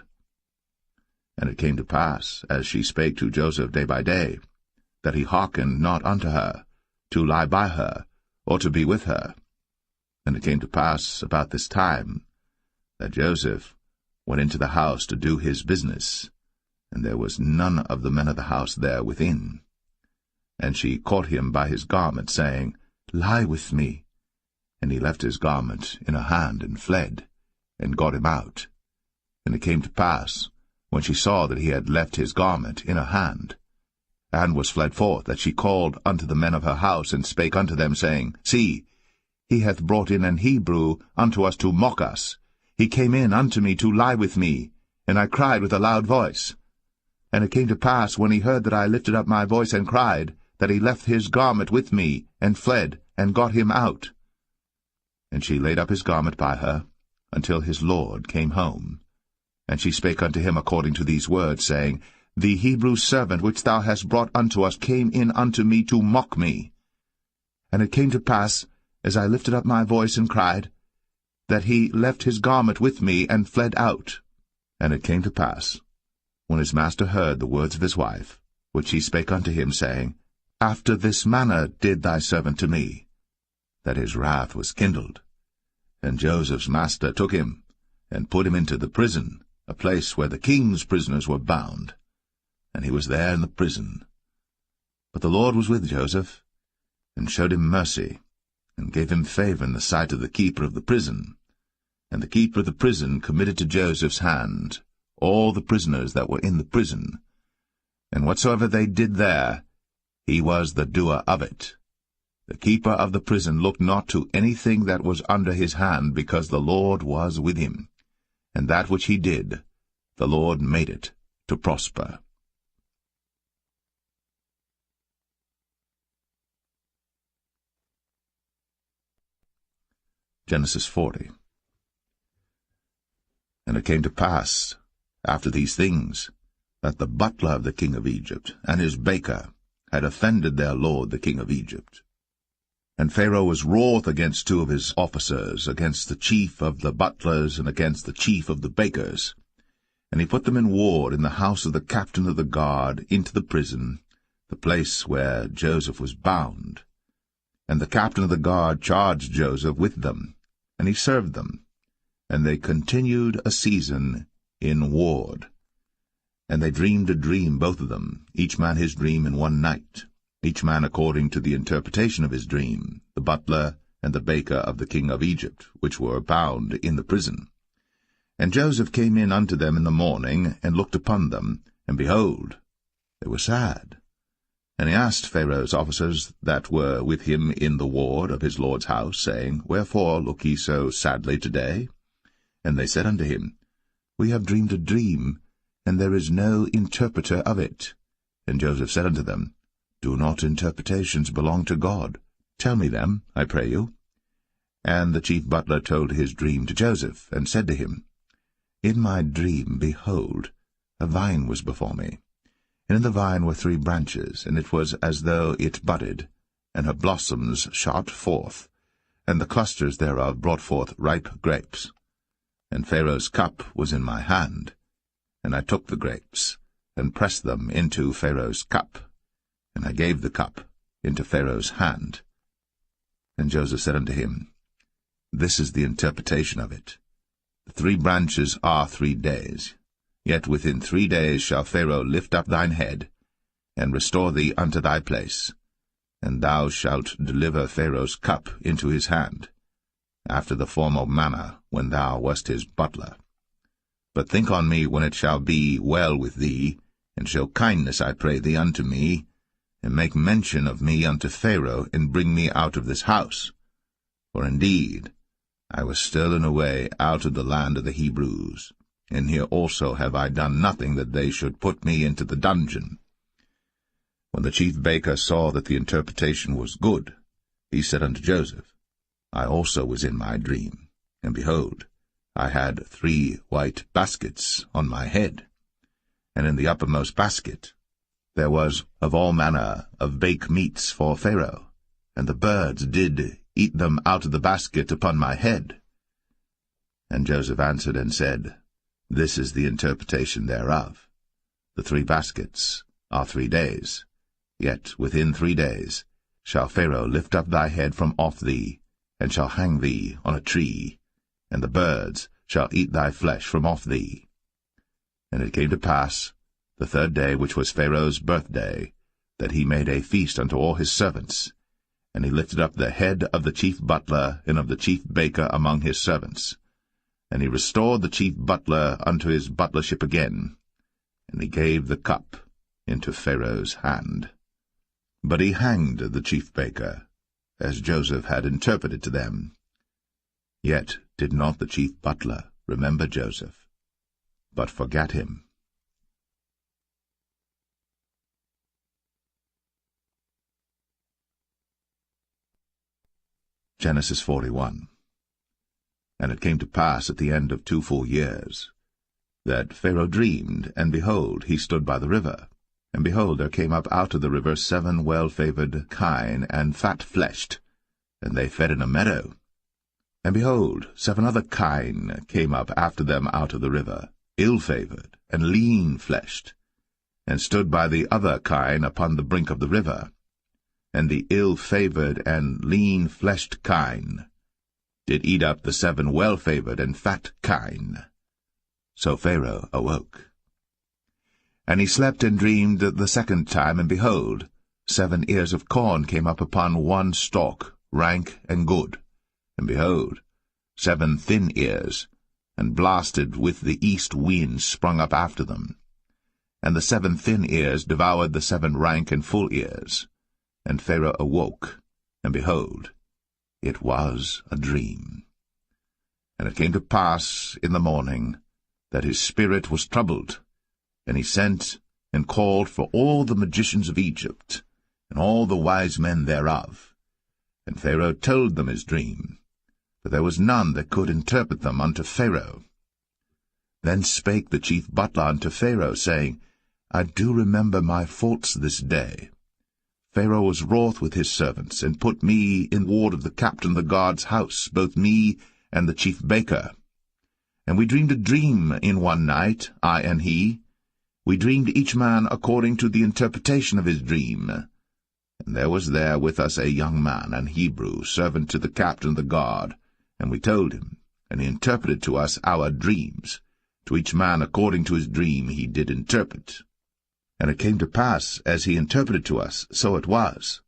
And it came to pass, as she spake to Joseph day by day, that he hearkened not unto her, to lie by her, or to be with her. And it came to pass about this time, that Joseph went into the house to do his business, and there was none of the men of the house there within. And she caught him by his garment, saying, Lie with me. And he left his garment in her hand, and fled, and got him out. And it came to pass, when she saw that he had left his garment in her hand, and was fled forth, that she called unto the men of her house, and spake unto them, saying, See, he hath brought in an Hebrew unto us to mock us. He came in unto me to lie with me, and I cried with a loud voice. And it came to pass, when he heard that I lifted up my voice and cried, that he left his garment with me, and fled, and got him out. And she laid up his garment by her, until his lord came home. And she spake unto him according to these words, saying, The Hebrew servant which thou hast brought unto us came in unto me to mock me. And it came to pass, as I lifted up my voice and cried, that he left his garment with me, and fled out. And it came to pass, when his master heard the words of his wife, which she spake unto him, saying, After this manner did thy servant to me, that his wrath was kindled. And Joseph's master took him, and put him into the prison, a place where the king's prisoners were bound. And he was there in the prison. But the Lord was with Joseph, and showed him mercy, and gave him favor in the sight of the keeper of the prison. And the keeper of the prison committed to Joseph's hand all the prisoners that were in the prison. And whatsoever they did there, he was the doer of it. The keeper of the prison looked not to anything that was under his hand, because the Lord was with him. And that which he did, the Lord made it to prosper. Genesis 40. And it came to pass, after these things, that the butler of the king of Egypt and his baker had offended their lord the king of Egypt. And Pharaoh was wroth against two of his officers, against the chief of the butlers and against the chief of the bakers. And he put them in ward in the house of the captain of the guard into the prison, the place where Joseph was bound. And the captain of the guard charged Joseph with them, and he served them. And they continued a season in ward. And they dreamed a dream, both of them, each man his dream in one night, each man according to the interpretation of his dream, the butler and the baker of the king of Egypt, which were bound in the prison. And Joseph came in unto them in the morning, and looked upon them, and behold, they were sad. And he asked Pharaoh's officers that were with him in the ward of his lord's house, saying, Wherefore look ye so sadly today? And they said unto him, We have dreamed a dream, and there is no interpreter of it. And Joseph said unto them, Do not interpretations belong to God? Tell me them, I pray you. And the chief butler told his dream to Joseph, and said to him, In my dream, behold, a vine was before me. And in the vine were 3 branches, and it was as though it budded, and her blossoms shot forth, and the clusters thereof brought forth ripe grapes. And Pharaoh's cup was in my hand, and I took the grapes, and pressed them into Pharaoh's cup, and I gave the cup into Pharaoh's hand. And Joseph said unto him, This is the interpretation of it. The 3 branches are 3 days. Yet within 3 days shall Pharaoh lift up thine head, and restore thee unto thy place, and thou shalt deliver Pharaoh's cup into his hand, after the former manner when thou wast his butler. But think on me when it shall be well with thee, and show kindness, I pray thee, unto me, and make mention of me unto Pharaoh, and bring me out of this house. For indeed I was stolen away out of the land of the Hebrews, and here also have I done nothing that they should put me into the dungeon. When the chief baker saw that the interpretation was good, he said unto Joseph, I also was in my dream, and behold, I had 3 white baskets on my head, and in the uppermost basket there was of all manner of bake meats for Pharaoh, and the birds did eat them out of the basket upon my head. And Joseph answered and said, This is the interpretation thereof. The 3 baskets are 3 days, yet within 3 days shall Pharaoh lift up thy head from off thee, and shall hang thee on a tree, and the birds shall eat thy flesh from off thee. And it came to pass, the 3rd day, which was Pharaoh's birthday, that he made a feast unto all his servants, and he lifted up the head of the chief butler and of the chief baker among his servants. And he restored the chief butler unto his butlership again, and he gave the cup into Pharaoh's hand. But he hanged the chief baker, as Joseph had interpreted to them. Yet did not the chief butler remember Joseph, but forgat him. Genesis 41. And it came to pass at the end of 2 full years, that Pharaoh dreamed, and behold, he stood by the river. And behold, there came up out of the river 7 well-favored kine, and fat-fleshed, and they fed in a meadow. And behold, 7 other kine came up after them out of the river, ill-favored, and lean-fleshed, and stood by the other kine upon the brink of the river. and the ill-favored and lean-fleshed kine did eat up the 7 well-favored and fat kine. So Pharaoh awoke. And he slept and dreamed the second time, and behold, 7 ears of corn came up upon one stalk, rank and good. And behold, 7 thin ears, and blasted with the east wind, sprung up after them. And the 7 thin ears devoured the 7 rank and full ears. And Pharaoh awoke, and behold, it was a dream. And it came to pass in the morning that his spirit was troubled, and he sent and called for all the magicians of Egypt, and all the wise men thereof. And Pharaoh told them his dream, but there was none that could interpret them unto Pharaoh. Then spake the chief butler unto Pharaoh, saying, I do remember my faults this day. Pharaoh was wroth with his servants, and put me in ward of the captain of the guard's house, both me and the chief baker. And we dreamed a dream in one night, I and he. We dreamed each man according to the interpretation of his dream. And there was there with us a young man, an Hebrew, servant to the captain of the guard. And we told him, and he interpreted to us our dreams. To each man according to his dream he did interpret. And it came to pass, as he interpreted to us, so it was.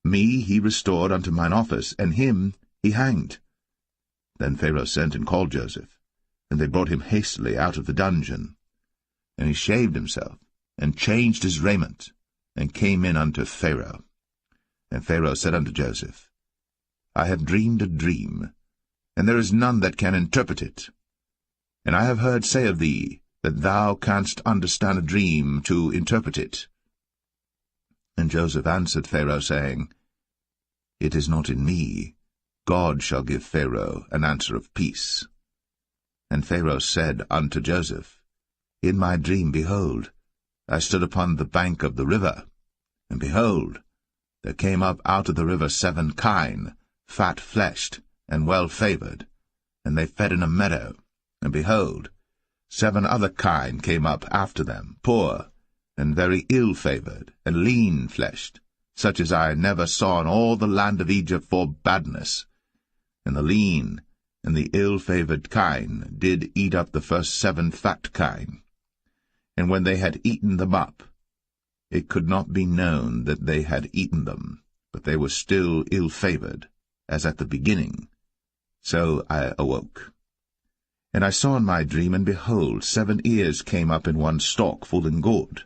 Me he restored unto mine office, and him he hanged. Then Pharaoh sent and called Joseph, and they brought him hastily out of the dungeon. And he shaved himself, and changed his raiment, and came in unto Pharaoh. And Pharaoh said unto Joseph, I have dreamed a dream, and there is none that can interpret it. And I have heard say of thee, that thou canst understand a dream to interpret it. And Joseph answered Pharaoh, saying, It is not in me. God shall give Pharaoh an answer of peace. And Pharaoh said unto Joseph, In my dream, behold, I stood upon the bank of the river, and behold, there came up out of the river 7 kine, fat-fleshed, and well-favoured, and they fed in a meadow. And behold, 7 other kine came up after them, poor, and very ill-favoured, and lean-fleshed, such as I never saw in all the land of Egypt for badness. And the lean and the ill-favoured kine did eat up the first 7 fat kine. And when they had eaten them up, it could not be known that they had eaten them, but they were still ill-favoured, as at the beginning. So I awoke. And I saw in my dream, and behold, 7 ears came up in one stalk, full and good.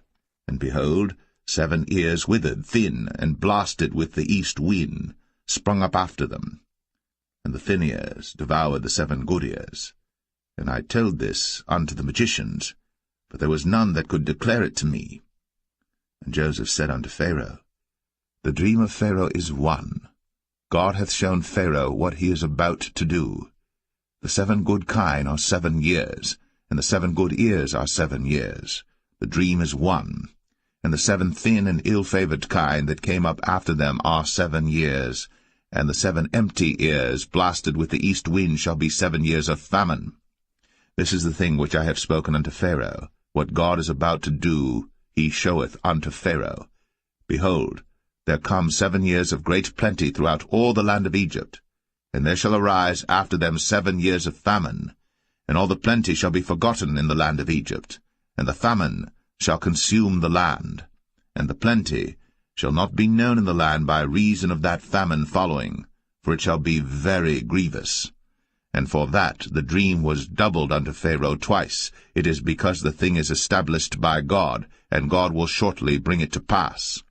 And behold, 7 ears withered, thin, and blasted with the east wind, sprung up after them. And the thin ears devoured the 7 good ears. And I told this unto the magicians, but there was none that could declare it to me. And Joseph said unto Pharaoh, The dream of Pharaoh is one. God hath shown Pharaoh what he is about to do. The 7 good kine are 7 years, and the 7 good ears are 7 years. The dream is one. And the 7 thin and ill-favoured kine that came up after them are 7 years, and the 7 empty ears blasted with the east wind shall be 7 years of famine. This is the thing which I have spoken unto Pharaoh. What God is about to do, he showeth unto Pharaoh. Behold, there come 7 years of great plenty throughout all the land of Egypt, and there shall arise after them 7 years of famine, and all the plenty shall be forgotten in the land of Egypt, and the famine shall consume the land, and the plenty shall not be known in the land by reason of that famine following, for it shall be very grievous. And for that the dream was doubled unto Pharaoh twice. It is because the thing is established by God, and God will shortly bring it to pass.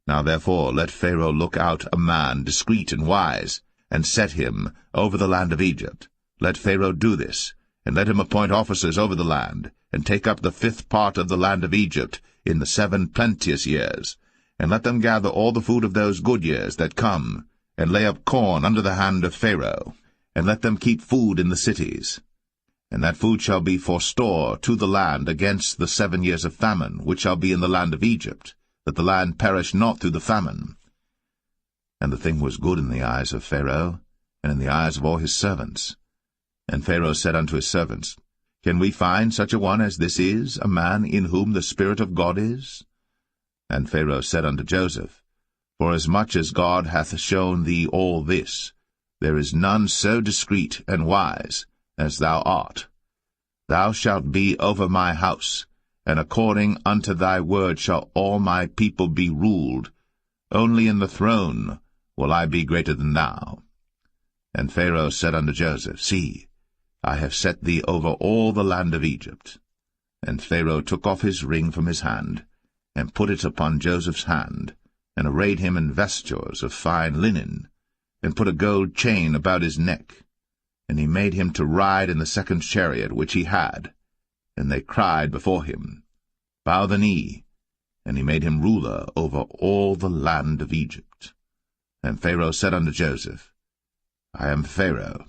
Now therefore let Pharaoh look out a man discreet and wise, and set him over the land of Egypt. Let Pharaoh do this, and let him appoint officers over the land, and take up the 5th part of the land of Egypt in the 7 plenteous years, and let them gather all the food of those good years that come, and lay up corn under the hand of Pharaoh, and let them keep food in the cities. And that food shall be for store to the land against the 7 years of famine, which shall be in the land of Egypt, that the land perish not through the famine. And the thing was good in the eyes of Pharaoh, and in the eyes of all his servants. And Pharaoh said unto his servants, Can we find such a one as this is, a man in whom the Spirit of God is? And Pharaoh said unto Joseph, Forasmuch as God hath shown thee all this, there is none so discreet and wise as thou art. Thou shalt be over my house, and according unto thy word shall all my people be ruled. Only in the throne will I be greater than thou. And Pharaoh said unto Joseph, See, I have set thee over all the land of Egypt. And Pharaoh took off his ring from his hand, and put it upon Joseph's hand, and arrayed him in vestures of fine linen, and put a gold chain about his neck. And he made him to ride in the second chariot which he had. And they cried before him, Bow the knee. And he made him ruler over all the land of Egypt. And Pharaoh said unto Joseph, I am Pharaoh,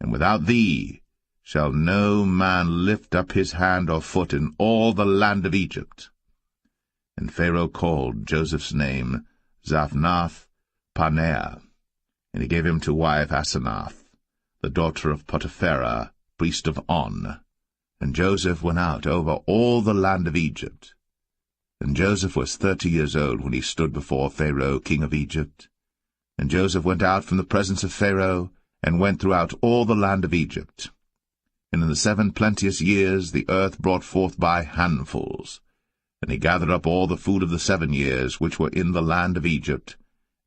and without thee shall no man lift up his hand or foot in all the land of Egypt. And Pharaoh called Joseph's name Zaphnath-Paneah, and he gave him to wife Asenath, the daughter of Potipherah, priest of On. And Joseph went out over all the land of Egypt. And Joseph was 30 years old when he stood before Pharaoh king of Egypt. And Joseph went out from the presence of Pharaoh, and went throughout all the land of Egypt. And in the 7 plenteous years the earth brought forth by handfuls. And he gathered up all the food of the 7 years which were in the land of Egypt,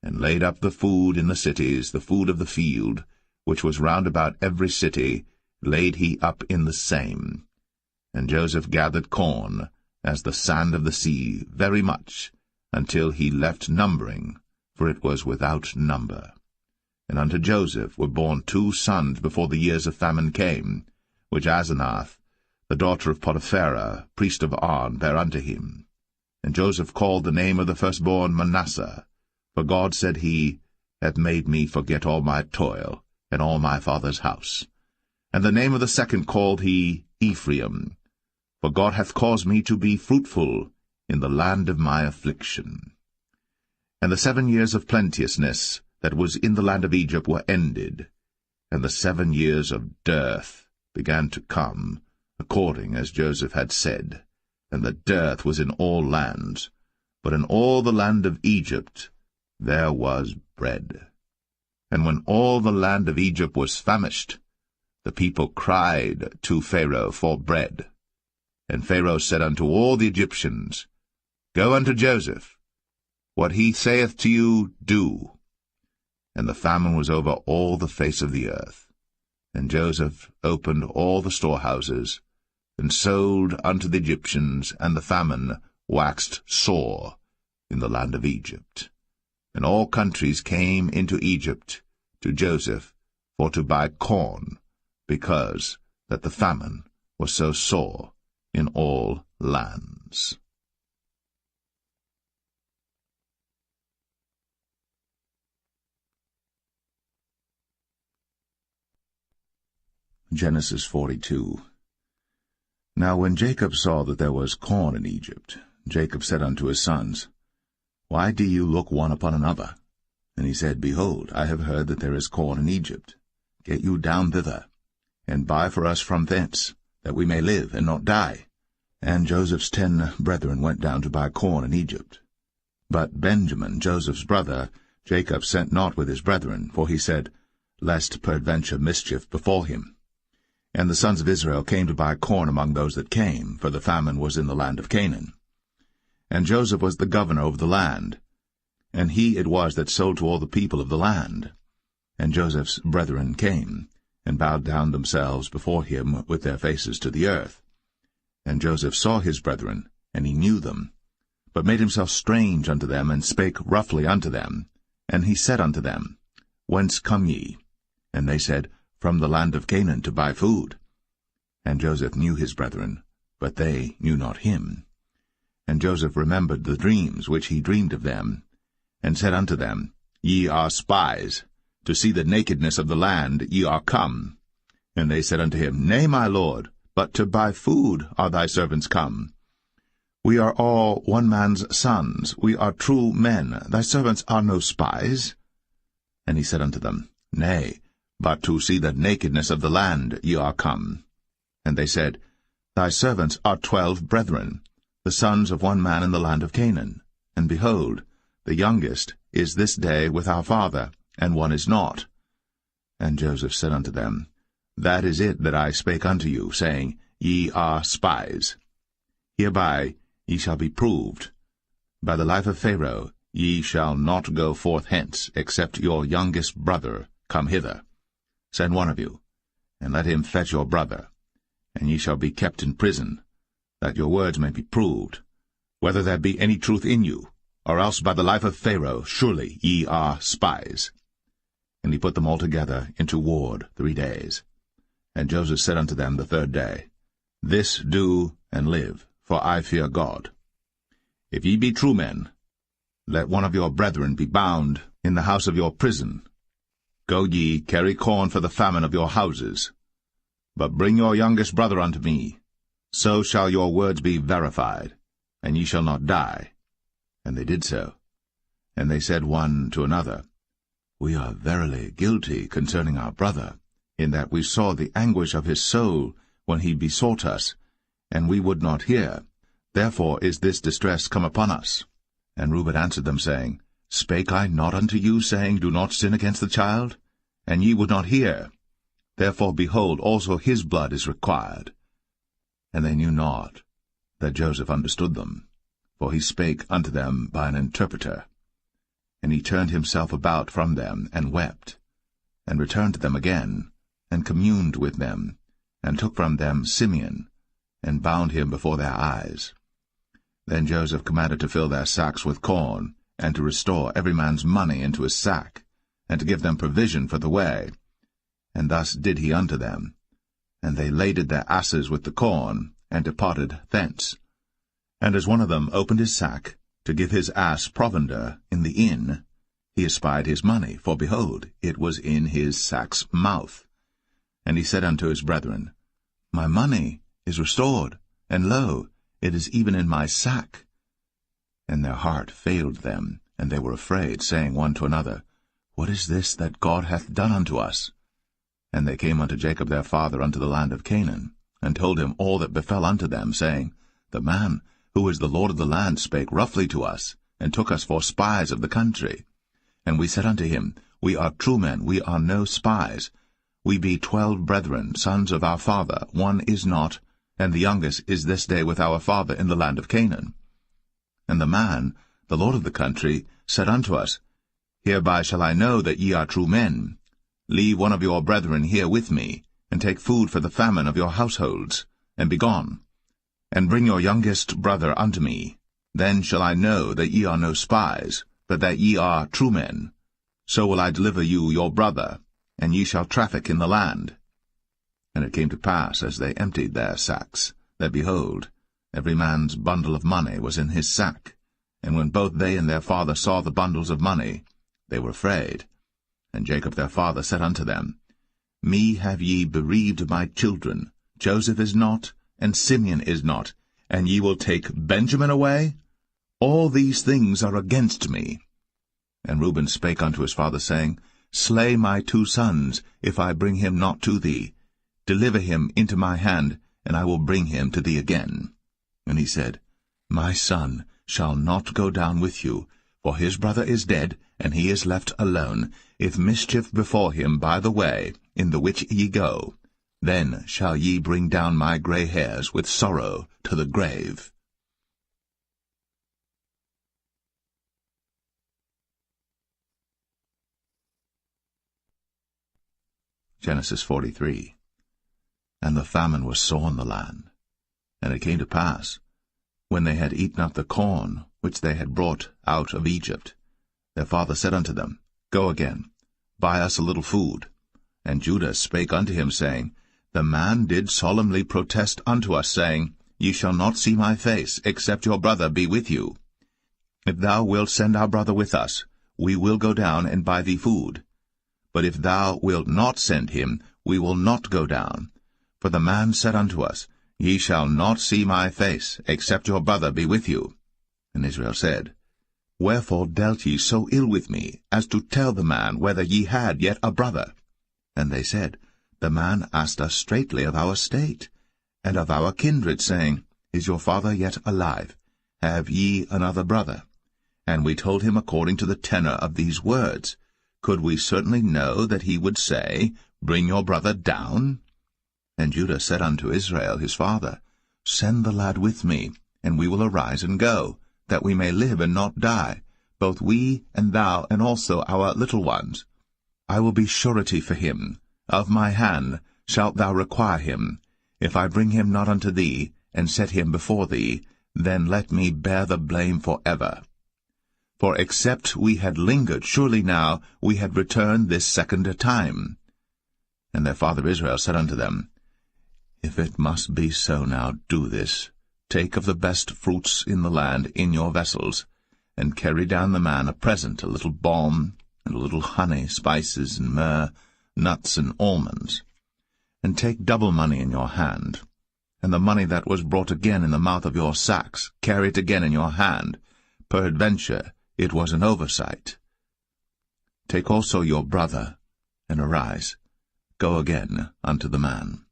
and laid up the food in the cities, the food of the field, which was round about every city, laid he up in the same. And Joseph gathered corn, as the sand of the sea, very much, until he left numbering, for it was without number. And unto Joseph were born 2 sons before the years of famine came, which Asenath, the daughter of Potipherah, priest of On, bare unto him. And Joseph called the name of the firstborn Manasseh, for God, said he, hath made me forget all my toil, and all my father's house. And the name of the second called he Ephraim, for God hath caused me to be fruitful in the land of my affliction. And the 7 years of plenteousness that was in the land of Egypt were ended, and the 7 years of dearth began to come, according as Joseph had said. And the dearth was in all lands, but in all the land of Egypt there was bread. And when all the land of Egypt was famished, the people cried to Pharaoh for bread. And Pharaoh said unto all the Egyptians, Go unto Joseph, what he saith to you, do. And the famine was over all the face of the earth. And Joseph opened all the storehouses, and sold unto the Egyptians, and the famine waxed sore in the land of Egypt. And all countries came into Egypt to Joseph for to buy corn, because that the famine was so sore in all lands. Genesis 42. Now when Jacob saw that there was corn in Egypt, Jacob said unto his sons, Why do you look one upon another? And he said, Behold, I have heard that there is corn in Egypt. Get you down thither, and buy for us from thence, that we may live and not die. And Joseph's 10 brethren went down to buy corn in Egypt. But Benjamin, Joseph's brother, Jacob sent not with his brethren, for he said, Lest peradventure mischief befall him. And the sons of Israel came to buy corn among those that came, for the famine was in the land of Canaan. And Joseph was the governor over the land, and he it was that sold to all the people of the land. And Joseph's brethren came, and bowed down themselves before him with their faces to the earth. And Joseph saw his brethren, and he knew them, but made himself strange unto them, and spake roughly unto them. And he said unto them, Whence come ye? And they said, From the land of Canaan to buy food. And Joseph knew his brethren, but they knew not him. And Joseph remembered the dreams which he dreamed of them, and said unto them, Ye are spies, to see the nakedness of the land ye are come. And they said unto him, Nay, my lord, but to buy food are thy servants come. We are all one man's sons, we are true men, thy servants are no spies. And he said unto them, Nay, but to see the nakedness of the land ye are come. And they said, Thy servants are 12 brethren, the sons of one man in the land of Canaan. And behold, The youngest is this day with our father, and one is not. And Joseph said unto them, That is it that I spake unto you, saying, Ye are spies. Hereby ye shall be proved. By the life of Pharaoh ye shall not go forth hence, except your youngest brother come hither. Send one of you, and let him fetch your brother, and ye shall be kept in prison, that your words may be proved, whether there be any truth in you, or else by the life of Pharaoh surely ye are spies. And he put them all together into ward 3 days. And Joseph said unto them the 3rd day, This do and live, for I fear God. If ye be true men, let one of your brethren be bound in the house of your prison. Go ye, carry corn for the famine of your houses. But bring your youngest brother unto me. So shall your words be verified, and ye shall not die. And they did so. And they said one to another, We are verily guilty concerning our brother, in that we saw the anguish of his soul when he besought us, and we would not hear. Therefore is this distress come upon us. And Reuben answered them, saying, Spake I not unto you, saying, Do not sin against the child? And ye would not hear. Therefore, behold, also his blood is required. And they knew not that Joseph understood them, for he spake unto them by an interpreter. And he turned himself about from them, and wept, and returned to them again, and communed with them, and took from them Simeon, and bound him before their eyes. Then Joseph commanded to fill their sacks with corn, and to restore every man's money into his sack, and to give them provision for the way. And thus did he unto them. And they laded their asses with the corn, and departed thence. And as one of them opened his sack, to give his ass provender in the inn, he espied his money, for behold, it was in his sack's mouth. And he said unto his brethren, My money is restored, and lo, it is even in my sack. And their heart failed them, and they were afraid, saying one to another, What is this that God hath done unto us? And they came unto Jacob their father unto the land of Canaan, and told him all that befell unto them, saying, The man, who is the Lord of the land, spake roughly to us, and took us for spies of the country. And we said unto him, We are true men, we are no spies. We be 12 brethren, sons of our father, one is not, and the youngest is this day with our father in the land of Canaan. And the man, the Lord of the country, said unto us, Hereby shall I know that ye are true men. Leave one of your brethren here with me, and take food for the famine of your households, and be gone. And bring your youngest brother unto me. Then shall I know that ye are no spies, but that ye are true men. So will I deliver you your brother, and ye shall traffic in the land. And it came to pass, as they emptied their sacks, that, behold, every man's bundle of money was in his sack. And when both they and their father saw the bundles of money, they were afraid. And Jacob their father said unto them, Me have ye bereaved my children. Joseph is not, and Simeon is not, and ye will take Benjamin away? All these things are against me. And Reuben spake unto his father, saying, Slay my 2 sons, if I bring him not to thee. Deliver him into my hand, and I will bring him to thee again. And he said, My son shall not go down with you, for his brother is dead, and he is left alone. If mischief befall him by the way, in the which ye go, then shall ye bring down my gray hairs with sorrow to the grave. Genesis 43. And the famine was sore in the land. And it came to pass, when they had eaten up the corn which they had brought out of Egypt, their father said unto them, Go again, buy us a little food. And Judah spake unto him, saying, The man did solemnly protest unto us, saying, Ye shall not see my face, except your brother be with you. If thou wilt send our brother with us, we will go down and buy thee food. But if thou wilt not send him, we will not go down. For the man said unto us, Ye shall not see my face, except your brother be with you. And Israel said, Wherefore dealt ye so ill with me, as to tell the man whether ye had yet a brother? And they said, The man asked us straitly of our state, and of our kindred, saying, Is your father yet alive? Have ye another brother? And we told him according to the tenor of these words. Could we certainly know that he would say, Bring your brother down? And Judah said unto Israel his father, Send the lad with me, and we will arise and go, that we may live and not die, both we and thou, and also our little ones. I will be surety for him. Of my hand shalt thou require him. If I bring him not unto thee, and set him before thee, then let me bear the blame forever. For except we had lingered, surely now we had returned this second time. And their father Israel said unto them, If it must be so now, do this. Take of the best fruits in the land in your vessels, and carry down the man a present, a little balm, and a little honey, spices, and myrrh, nuts, and almonds. And take double money in your hand, and the money that was brought again in the mouth of your sacks, carry it again in your hand. Peradventure it was an oversight. Take also your brother, and arise, go again unto the man.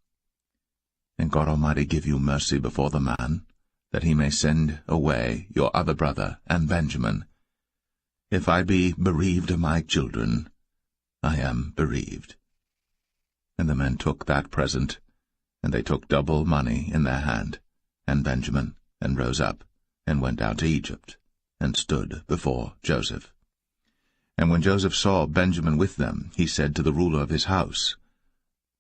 And God Almighty give you mercy before the man, that he may send away your other brother and Benjamin. If I be bereaved of my children, I am bereaved. And the men took that present, and they took double money in their hand, and Benjamin, and rose up, and went down to Egypt, and stood before Joseph. And when Joseph saw Benjamin with them, he said to the ruler of his house,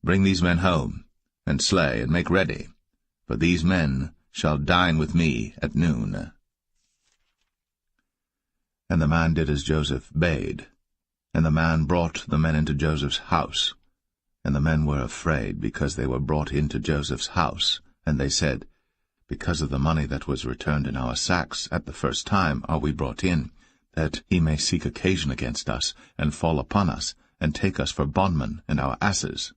Bring these men home, and slay, and make ready, for these men shall dine with me at noon. And the man did as Joseph bade, and the man brought the men into Joseph's house. And the men were afraid, because they were brought into Joseph's house. And they said, Because of the money that was returned in our sacks at the first time are we brought in, that he may seek occasion against us, and fall upon us, and take us for bondmen and our asses.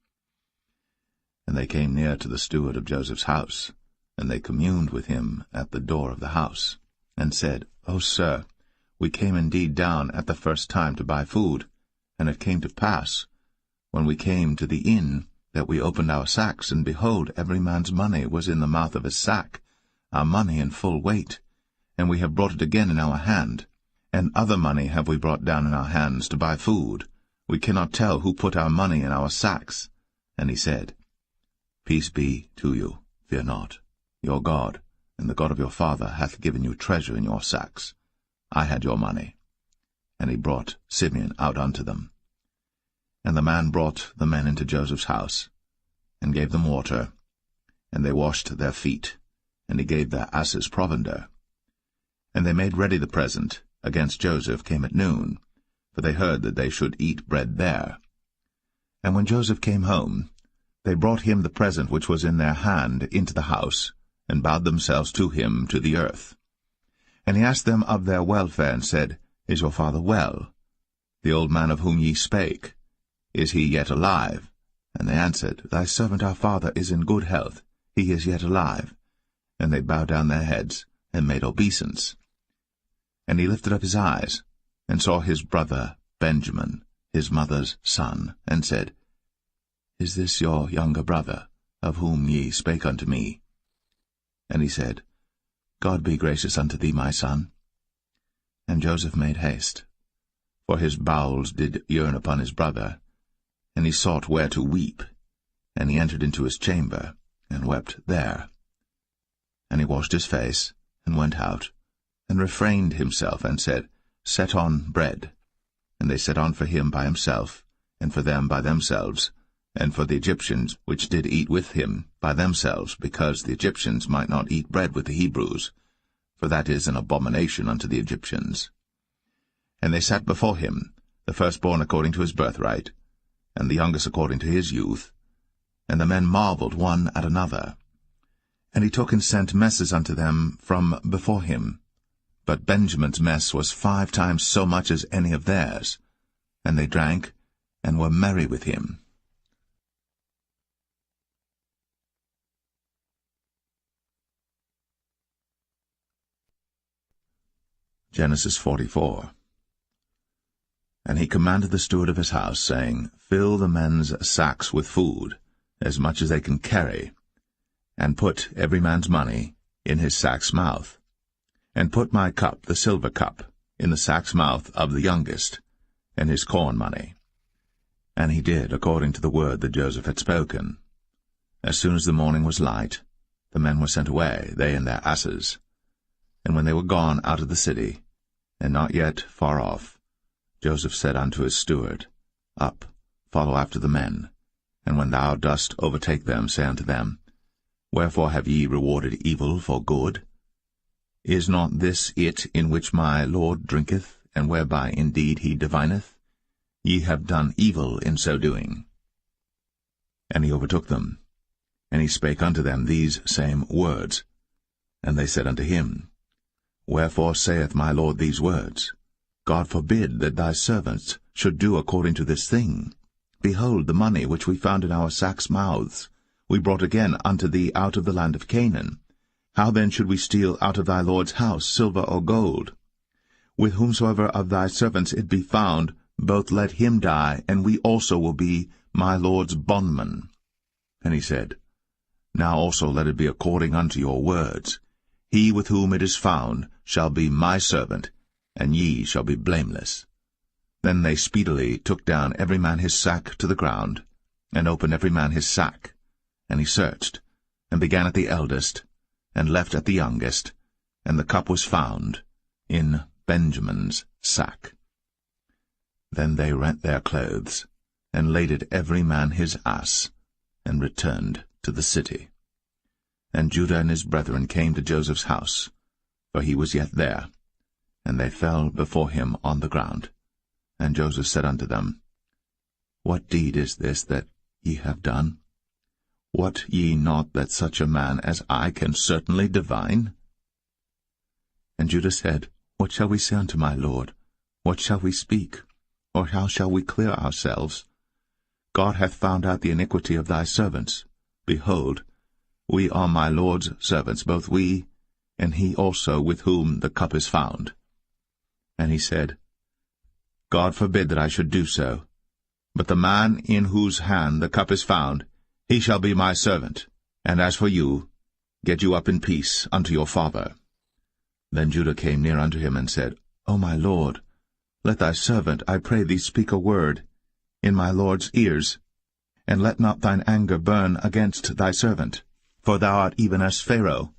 And they came near to the steward of Joseph's house, and they communed with him at the door of the house, and said, O sir, we came indeed down at the first time to buy food, and it came to pass, when we came to the inn, that we opened our sacks, and behold, every man's money was in the mouth of his sack, our money in full weight, and we have brought it again in our hand. And other money have we brought down in our hands to buy food. We cannot tell who put our money in our sacks. And he said, Peace be to you, fear not. Your God, and the God of your father, hath given you treasure in your sacks. I had your money. And he brought Simeon out unto them. And the man brought the men into Joseph's house, and gave them water, and they washed their feet, and he gave their asses provender. And they made ready the present against Joseph came at noon, for they heard that they should eat bread there. And when Joseph came home, they brought him the present which was in their hand into the house, and bowed themselves to him to the earth. And he asked them of their welfare, and said, Is your father well? The old man of whom ye spake, is he yet alive? And they answered, Thy servant our father is in good health, he is yet alive. And they bowed down their heads, and made obeisance. And he lifted up his eyes, and saw his brother Benjamin, his mother's son, and said, Is this your younger brother, of whom ye spake unto me? And he said, God be gracious unto thee, my son. And Joseph made haste, for his bowels did yearn upon his brother, and he sought where to weep. And he entered into his chamber, and wept there. And he washed his face, and went out, and refrained himself, and said, Set on bread. And they set on for him by himself, and for them by themselves, and for the Egyptians which did eat with him by themselves, because the Egyptians might not eat bread with the Hebrews, for that is an abomination unto the Egyptians. And they sat before him, the firstborn according to his birthright, and the youngest according to his youth. And the men marveled one at another. And he took and sent messes unto them from before him. But Benjamin's mess was 5 times so much as any of theirs. And they drank, and were merry with him. Genesis 44. And he commanded the steward of his house, saying, Fill the men's sacks with food, as much as they can carry, and put every man's money in his sack's mouth. And put my cup, the silver cup, in the sack's mouth of the youngest, and his corn money. And he did according to the word that Joseph had spoken. As soon as the morning was light, the men were sent away, they and their asses. And when they were gone out of the city, and not yet far off, Joseph said unto his steward, Up, follow after the men, and when thou dost overtake them, say unto them, Wherefore have ye rewarded evil for good? Is not this it in which my Lord drinketh, and whereby indeed he divineth? Ye have done evil in so doing. And he overtook them, and he spake unto them these same words. And they said unto him, Wherefore saith my Lord these words? God forbid that thy servants should do according to this thing. Behold, the money which we found in our sacks' mouths we brought again unto thee out of the land of Canaan. How then should we steal out of thy Lord's house silver or gold? With whomsoever of thy servants it be found, both let him die, and we also will be my Lord's bondmen. And he said, Now also let it be according unto your words. He with whom it is found shall be my servant, and ye shall be blameless. Then they speedily took down every man his sack to the ground, and opened every man his sack. And he searched, and began at the eldest, and left at the youngest, and the cup was found in Benjamin's sack. Then they rent their clothes, and laded every man his ass, and returned to the city. And Judah and his brethren came to Joseph's house, for he was yet there, and they fell before him on the ground. And Joseph said unto them, What deed is this that ye have done? Wot ye not that such a man as I can certainly divine? And Judah said, What shall we say unto my lord? What shall we speak? Or how shall we clear ourselves? God hath found out the iniquity of thy servants. Behold, we are my Lord's servants, both we, and he also with whom the cup is found. And he said, God forbid that I should do so. But the man in whose hand the cup is found, he shall be my servant. And as for you, get you up in peace unto your father. Then Judah came near unto him, and said, O my lord, let thy servant, I pray thee, speak a word in my lord's ears, and let not thine anger burn against thy servant, for thou art even as Pharaoh.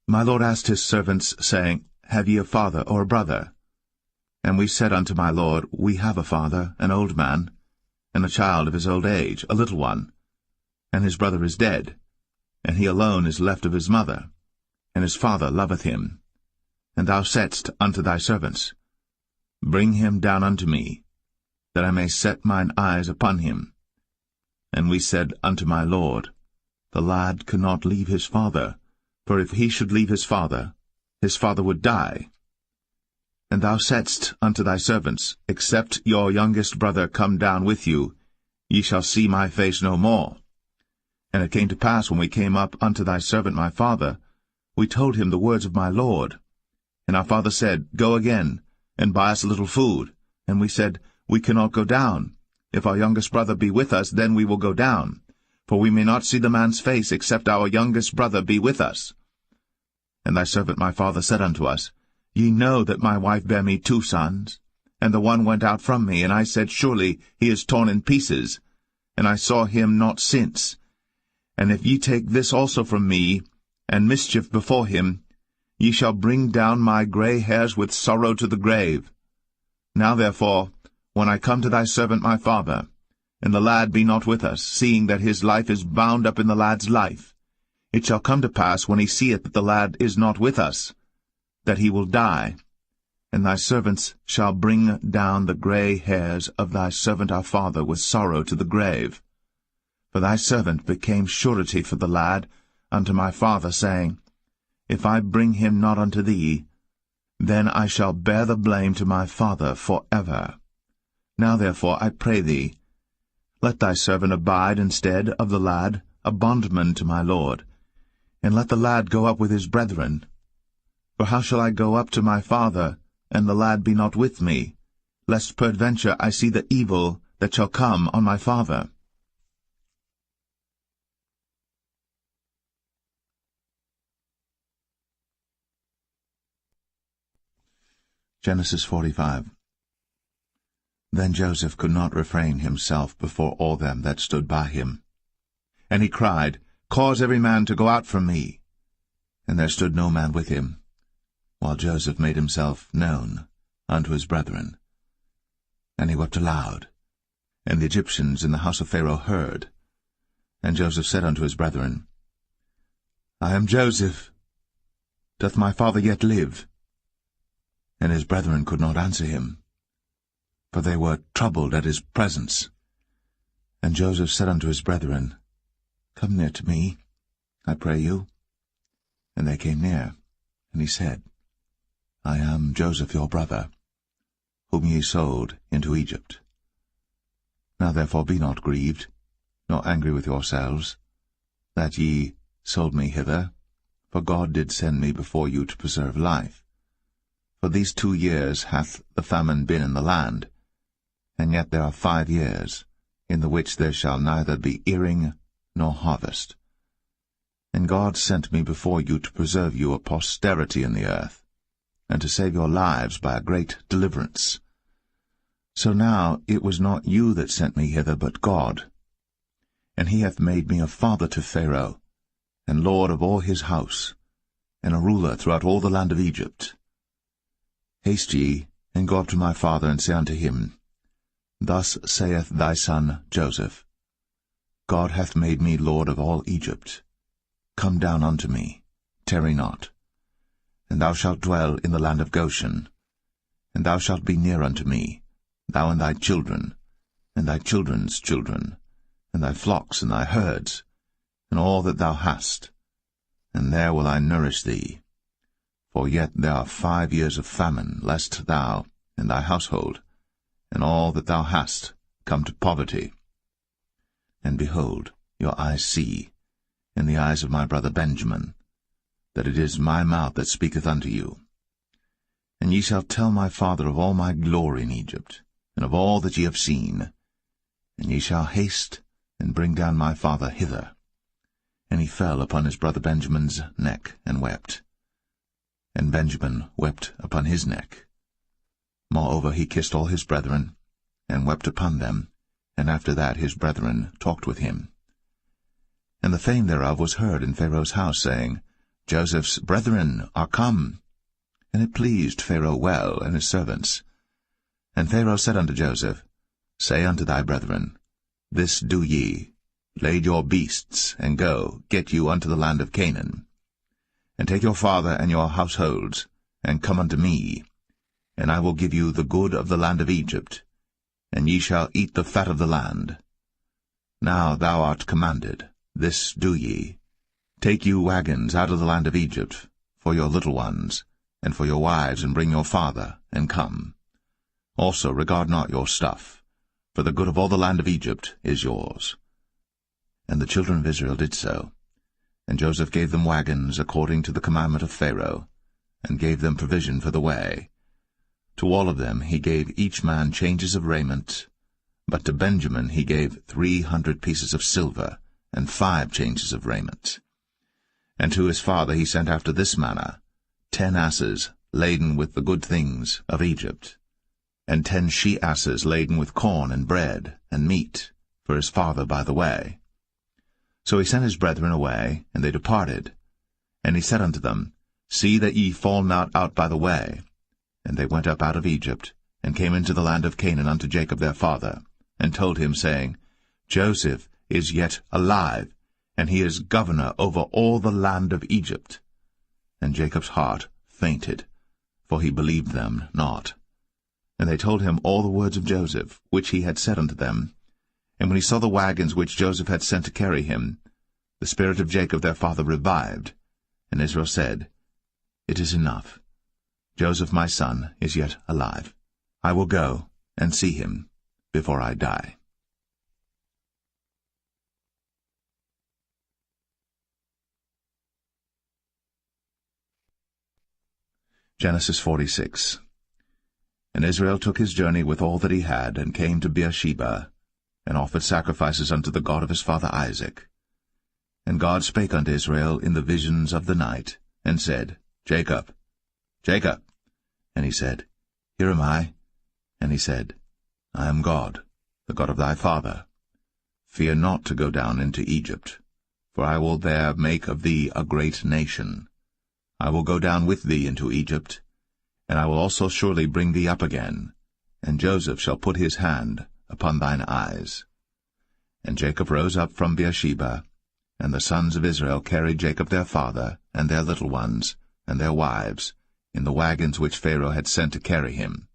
My lord asked his servants, saying, Have ye a father or a brother? And we said unto my lord, We have a father, an old man, and a child of his old age, a little one. And his brother is dead, and he alone is left of his mother, and his father loveth him. And thou saidst unto thy servants, Bring him down unto me, that I may set mine eyes upon him. And we said unto my lord, The lad cannot leave his father, for if he should leave his father would die. And thou saidst unto thy servants, Except your youngest brother come down with you, ye shall see my face no more. And it came to pass, when we came up unto thy servant my father, we told him the words of my lord. And our father said, Go again, and buy us a little food. And we said, We cannot go down. If our youngest brother be with us, then we will go down. For we may not see the man's face, except our youngest brother be with us. And thy servant my father said unto us, Ye know that my wife bare me 2 sons, and the one went out from me, and I said, Surely he is torn in pieces, and I saw him not since. And if ye take this also from me, and mischief before him, ye shall bring down my gray hairs with sorrow to the grave. Now therefore, when I come to thy servant my father, and the lad be not with us, seeing that his life is bound up in the lad's life, it shall come to pass, when he seeth that the lad is not with us, that he will die. And thy servants shall bring down the gray hairs of thy servant our father with sorrow to the grave. For thy servant became surety for the lad unto my father, saying, If I bring him not unto thee, then I shall bear the blame to my father for ever. Now therefore, I pray thee, let thy servant abide instead of the lad, a bondman to my lord, and let the lad go up with his brethren. For how shall I go up to my father, and the lad be not with me, lest peradventure I see the evil that shall come on my father? Genesis 45. Then Joseph could not refrain himself before all them that stood by him. And he cried, Cause every man to go out from me. And there stood no man with him, while Joseph made himself known unto his brethren. And he wept aloud. And the Egyptians in the house of Pharaoh heard. And Joseph said unto his brethren, I am Joseph. Doth my father yet live? And his brethren could not answer him, for they were troubled at his presence. And Joseph said unto his brethren, Come near to me, I pray you. And they came near, and he said, I am Joseph your brother, whom ye sold into Egypt. Now therefore be not grieved, nor angry with yourselves, that ye sold me hither, for God did send me before you to preserve life. For these 2 years hath the famine been in the land, and yet there are 5 years, in the which there shall neither be earing nor harvest. And God sent me before you to preserve you a posterity in the earth, and to save your lives by a great deliverance. So now it was not you that sent me hither, but God. And he hath made me a father to Pharaoh, and lord of all his house, and a ruler throughout all the land of Egypt. Haste ye, and go up to my father, and say unto him, Thus saith thy son Joseph, God hath made me lord of all Egypt. Come down unto me, tarry not. And thou shalt dwell in the land of Goshen. And thou shalt be near unto me, thou and thy children, and thy children's children, and thy flocks and thy herds, and all that thou hast. And there will I nourish thee. For yet there are 5 years of famine, lest thou and thy household, and all that thou hast, come to poverty. And behold, your eyes see, in the eyes of my brother Benjamin, that it is my mouth that speaketh unto you. And ye shall tell my father of all my glory in Egypt, and of all that ye have seen. And ye shall haste, and bring down my father hither. And he fell upon his brother Benjamin's neck, and wept. And Benjamin wept upon his neck. Moreover he kissed all his brethren, and wept upon them, and after that his brethren talked with him. And the fame thereof was heard in Pharaoh's house, saying, Joseph's brethren are come. And it pleased Pharaoh well, and his servants. And Pharaoh said unto Joseph, Say unto thy brethren, This do ye, lade your beasts, and go, get you unto the land of Canaan. And take your father and your households, and come unto me, and I will give you the good of the land of Egypt, and ye shall eat the fat of the land. Now thou art commanded, this do ye. Take you wagons out of the land of Egypt, for your little ones, and for your wives, and bring your father, and come. Also regard not your stuff, for the good of all the land of Egypt is yours. And the children of Israel did so. And Joseph gave them wagons according to the commandment of Pharaoh, and gave them provision for the way. To all of them he gave each man changes of raiment, but to Benjamin he gave 300 pieces of silver, and 5 changes of raiment. And to his father he sent after this manner, 10 asses laden with the good things of Egypt, and 10 she-asses laden with corn and bread and meat, for his father by the way. So he sent his brethren away, and they departed. And he said unto them, See that ye fall not out by the way. And they went up out of Egypt, and came into the land of Canaan unto Jacob their father, and told him, saying, Joseph is yet alive, and he is governor over all the land of Egypt. And Jacob's heart fainted, for he believed them not. And they told him all the words of Joseph, which he had said unto them. And when he saw the wagons which Joseph had sent to carry him, the spirit of Jacob their father revived. And Israel said, It is enough. Joseph my son is yet alive. I will go and see him before I die. Genesis 46. And Israel took his journey with all that he had, and came to Beersheba, and offered sacrifices unto the God of his father Isaac. And God spake unto Israel in the visions of the night, and said, Jacob, Jacob. And he said, Here am I. And he said, I am God, the God of thy father. Fear not to go down into Egypt, for I will there make of thee a great nation. I will go down with thee into Egypt, and I will also surely bring thee up again, and Joseph shall put his hand upon thine eyes. And Jacob rose up from Beersheba, and the sons of Israel carried Jacob their father, and their little ones, and their wives, in the wagons which Pharaoh had sent to carry him.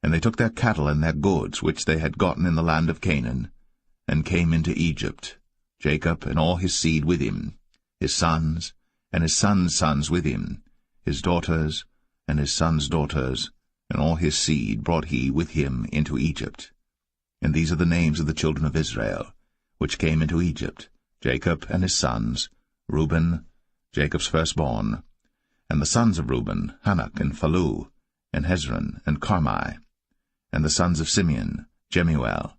And they took their cattle and their goods which they had gotten in the land of Canaan, and came into Egypt, Jacob and all his seed with him, his sons, and his sons' sons with him, his daughters, and his sons' daughters, and all his seed brought he with him into Egypt. And these are the names of the children of Israel, which came into Egypt, Jacob and his sons, Reuben, Jacob's firstborn, and the sons of Reuben, Hanok and Phalu, and Hezron and Carmi, and the sons of Simeon, Jemuel,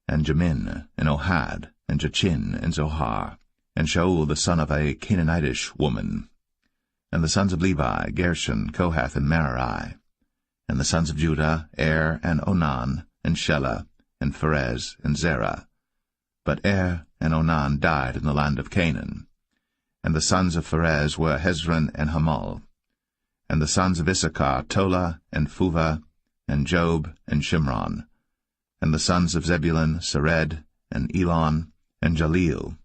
and Jamin, and Ohad, and Jachin, and Zohar, and Shaul the son of a Canaanitish woman. And the sons of Levi, Gershon, Kohath, and Merari. And the sons of Judah, and Onan, and Shelah, and Pharez, and Zerah. But and Onan died in the land of Canaan. And the sons of Pharez were Hezron and Hamul. And the sons of Issachar, Tola, and Phuvah, and Job, and Shimron. And the sons of Zebulun, Sered, and Elon, and Jaleel.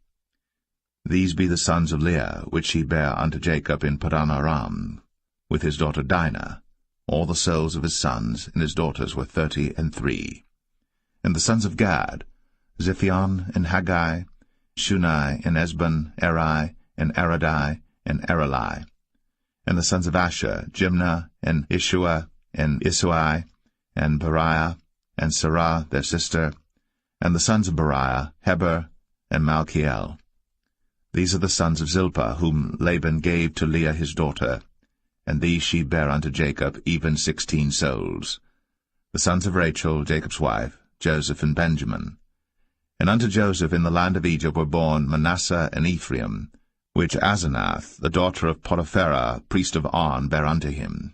These be the sons of Leah, which he bare unto Jacob in Padan Aram, with his daughter Dinah. All the souls of his sons and his daughters were 33. And the sons of Gad, Ziphion, and Haggai, Shunai, and Esbon, Eri, and Aradai, and Areli. And the sons of Asher, Jimnah, and Ishua, and Isui, and Beriah, and Sarah their sister. And the sons of Beriah, Heber, and Malchiel. These are the sons of Zilpah, whom Laban gave to Leah his daughter, and these she bare unto Jacob, even 16 souls. The sons of Rachel, Jacob's wife, Joseph and Benjamin. And unto Joseph in the land of Egypt were born Manasseh and Ephraim, which Asenath, the daughter of Potipherah, priest of On, bare unto him.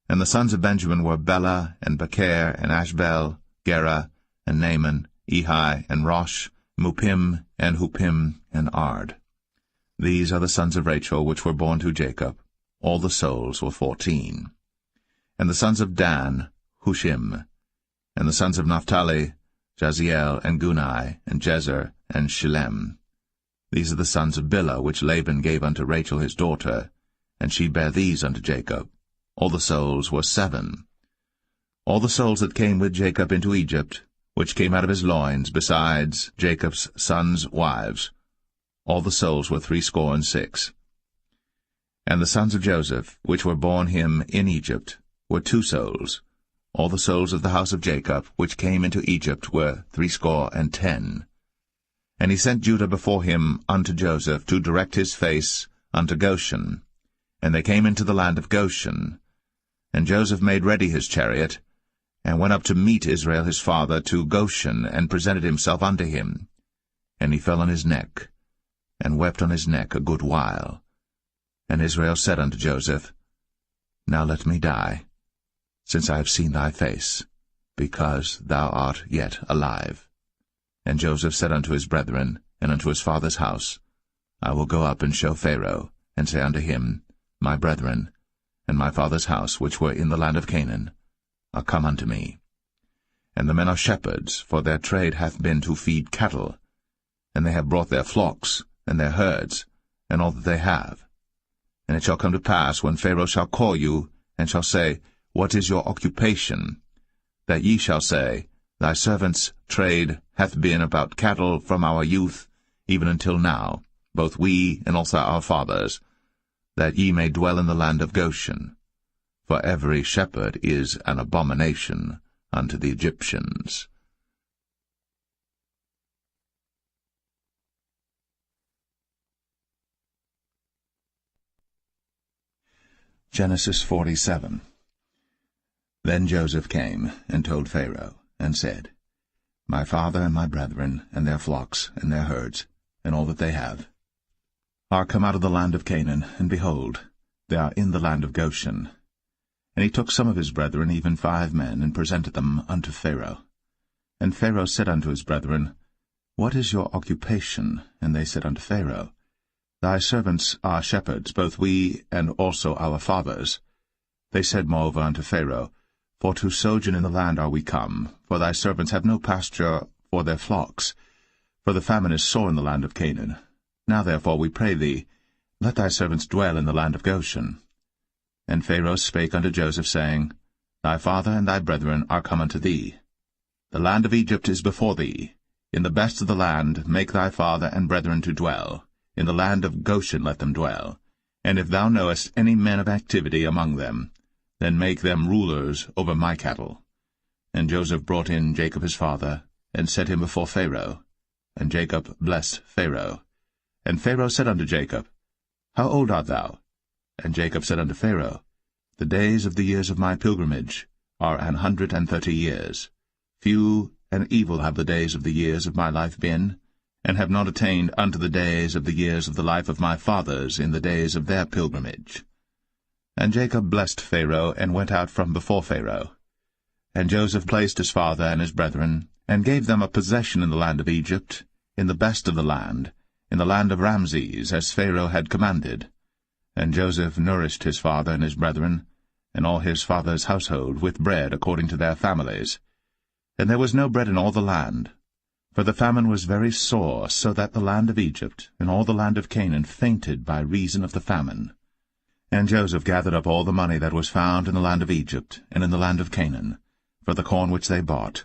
And the sons of Benjamin were Bela, and Becher, and Ashbel, Gera, and Naaman, Ehi, and Rosh, Muppim, and Huppim, and Ard. These are the sons of Rachel which were born to Jacob. All the souls were 14. And the sons of Dan, Hushim. And the sons of Naphtali, Jaziel, and Gunai, and Jezer, and Shillem. These are the sons of Bilhah, which Laban gave unto Rachel his daughter, and she bare these unto Jacob. All the souls were 7. All the souls that came with Jacob into Egypt, which came out of his loins, besides Jacob's sons' wives, all the souls were 66. And the sons of Joseph, which were born him in Egypt, were 2 souls. All the souls of the house of Jacob, which came into Egypt, were 70. And he sent Judah before him unto Joseph, to direct his face unto Goshen. And they came into the land of Goshen. And Joseph made ready his chariot, and went up to meet Israel his father to Goshen, and presented himself unto him. And he fell on his neck, and wept on his neck a good while. And Israel said unto Joseph, Now let me die, since I have seen thy face, because thou art yet alive. And Joseph said unto his brethren, and unto his father's house, I will go up and show Pharaoh, and say unto him, My brethren, and my father's house, which were in the land of Canaan, are come unto me. And the men are shepherds, for their trade hath been to feed cattle, and they have brought their flocks, and their herds, and all that they have. And it shall come to pass, when Pharaoh shall call you, and shall say, What is your occupation? That ye shall say, Thy servant's trade hath been about cattle from our youth, even until now, both we and also our fathers, that ye may dwell in the land of Goshen. For every shepherd is an abomination unto the Egyptians. Genesis 47. Then Joseph came, and told Pharaoh, and said, My father and my brethren, and their flocks, and their herds, and all that they have, are come out of the land of Canaan, and behold, they are in the land of Goshen. And he took some of his brethren, even 5 men, and presented them unto Pharaoh. And Pharaoh said unto his brethren, What is your occupation? And they said unto Pharaoh, Thy servants are shepherds, both we and also our fathers. They said moreover unto Pharaoh, For to sojourn in the land are we come, for thy servants have no pasture for their flocks, for the famine is sore in the land of Canaan. Now therefore, we pray thee, let thy servants dwell in the land of Goshen. And Pharaoh spake unto Joseph, saying, Thy father and thy brethren are come unto thee. The land of Egypt is before thee. In the best of the land make thy father and brethren to dwell. In the land of Goshen let them dwell. And if thou knowest any men of activity among them, then make them rulers over my cattle. And Joseph brought in Jacob his father, and set him before Pharaoh. And Jacob blessed Pharaoh. And Pharaoh said unto Jacob, How old art thou? And Jacob said unto Pharaoh, The days of the years of my pilgrimage are 130 years. Few and evil have the days of the years of my life been, and have not attained unto the days of the years of the life of my fathers in the days of their pilgrimage. And Jacob blessed Pharaoh, and went out from before Pharaoh. And Joseph placed his father and his brethren, and gave them a possession in the land of Egypt, in the best of the land, in the land of Ramses, as Pharaoh had commanded. And Joseph nourished his father and his brethren, and all his father's household, with bread according to their families. And there was no bread in all the land, for the famine was very sore, so that the land of Egypt and all the land of Canaan fainted by reason of the famine. And Joseph gathered up all the money that was found in the land of Egypt and in the land of Canaan, for the corn which they bought.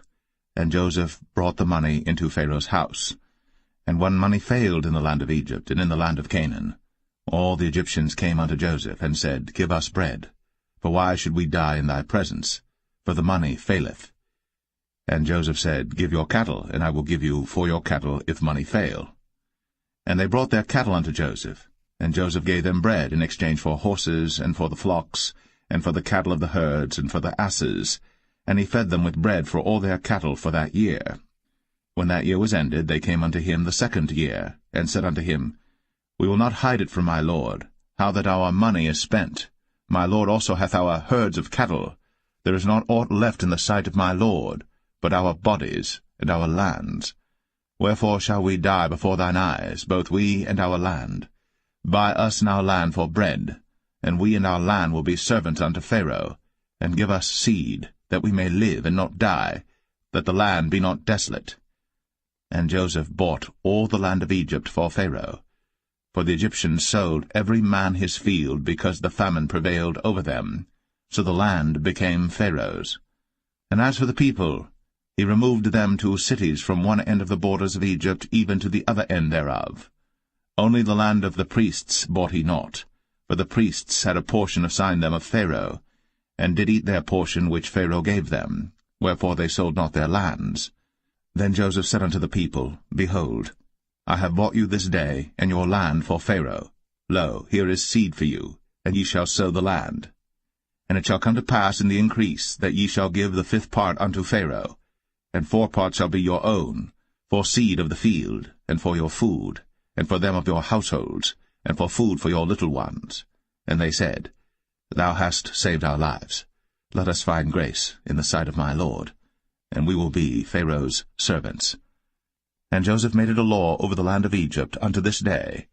And Joseph brought the money into Pharaoh's house. And when money failed in the land of Egypt and in the land of Canaan, all the Egyptians came unto Joseph, and said, Give us bread, for why should we die in thy presence? For the money faileth. And Joseph said, Give your cattle, and I will give you for your cattle, if money fail. And they brought their cattle unto Joseph, and Joseph gave them bread in exchange for horses, and for the flocks, and for the cattle of the herds, and for the asses, and he fed them with bread for all their cattle for that year. When that year was ended, they came unto him the 2nd year, and said unto him, We will not hide it from my lord, how that our money is spent. My lord also hath our herds of cattle. There is not aught left in the sight of my lord, but our bodies and our lands. Wherefore shall we die before thine eyes, both we and our land? Buy us now land for bread, and we and our land will be servants unto Pharaoh, and give us seed, that we may live and not die, that the land be not desolate. And Joseph bought all the land of Egypt for Pharaoh. For the Egyptians sold every man his field, because the famine prevailed over them. So the land became Pharaoh's. And as for the people, he removed them to cities from one end of the borders of Egypt even to the other end thereof. Only the land of the priests bought he not, for the priests had a portion assigned them of Pharaoh, and did eat their portion which Pharaoh gave them, wherefore they sold not their lands. Then Joseph said unto the people, Behold, I have bought you this day, and your land for Pharaoh. Lo, here is seed for you, and ye shall sow the land. And it shall come to pass in the increase, that ye shall give the 5th part unto Pharaoh, and 4 parts shall be your own, for seed of the field, and for your food, and for them of your households, and for food for your little ones. And they said, Thou hast saved our lives. Let us find grace in the sight of my lord, and we will be Pharaoh's servants. And Joseph made it a law over the land of Egypt unto this day,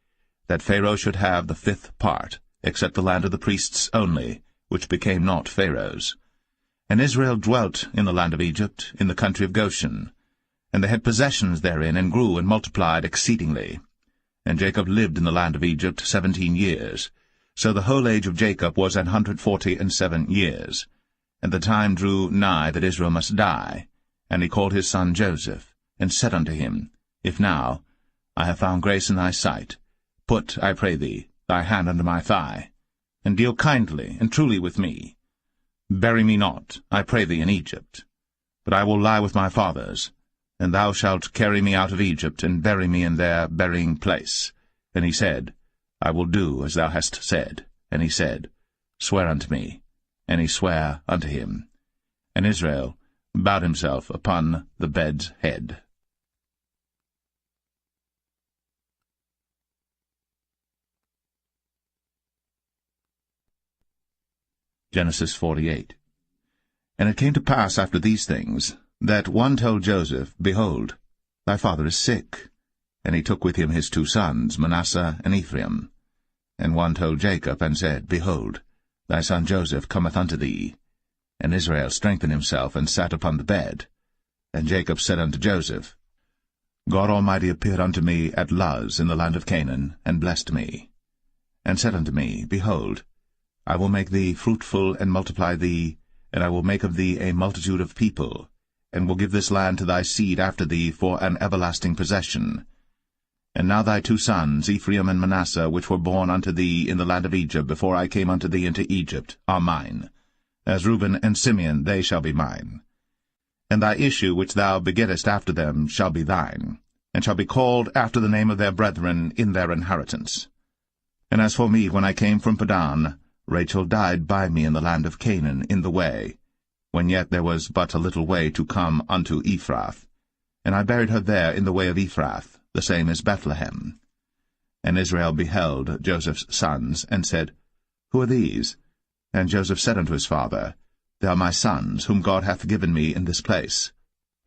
that Pharaoh should have the 5th part, except the land of the priests only, which became not Pharaoh's. And Israel dwelt in the land of Egypt, in the country of Goshen. And they had possessions therein, and grew and multiplied exceedingly. And Jacob lived in the land of Egypt 17 years. So the whole age of Jacob was 147 years. And the time drew nigh that Israel must die. And he called his son Joseph, and said unto him, If now I have found grace in thy sight, put, I pray thee, thy hand under my thigh, and deal kindly and truly with me. Bury me not, I pray thee, in Egypt, but I will lie with my fathers, and thou shalt carry me out of Egypt, and bury me in their burying place. And he said, I will do as thou hast said. And he said, Swear unto me. And he sware unto him. And Israel bowed himself upon the bed's head. Genesis 48. And it came to pass after these things, that one told Joseph, Behold, thy father is sick. And he took with him his 2 sons, Manasseh and Ephraim. And one told Jacob, and said, Behold, thy son Joseph cometh unto thee. And Israel strengthened himself, and sat upon the bed. And Jacob said unto Joseph, God Almighty appeared unto me at Luz in the land of Canaan, and blessed me, and said unto me, Behold, I will make thee fruitful, and multiply thee, and I will make of thee a multitude of people, and will give this land to thy seed after thee for an everlasting possession. And now thy 2 sons, Ephraim and Manasseh, which were born unto thee in the land of Egypt before I came unto thee into Egypt, are mine. As Reuben and Simeon they shall be mine. And thy issue which thou begettest after them shall be thine, and shall be called after the name of their brethren in their inheritance. And as for me, when I came from Padan, Rachel died by me in the land of Canaan in the way, when yet there was but a little way to come unto Ephrath. And I buried her there in the way of Ephrath, the same as Bethlehem. And Israel beheld Joseph's sons, and said, Who are these? And Joseph said unto his father, They are my sons, whom God hath given me in this place.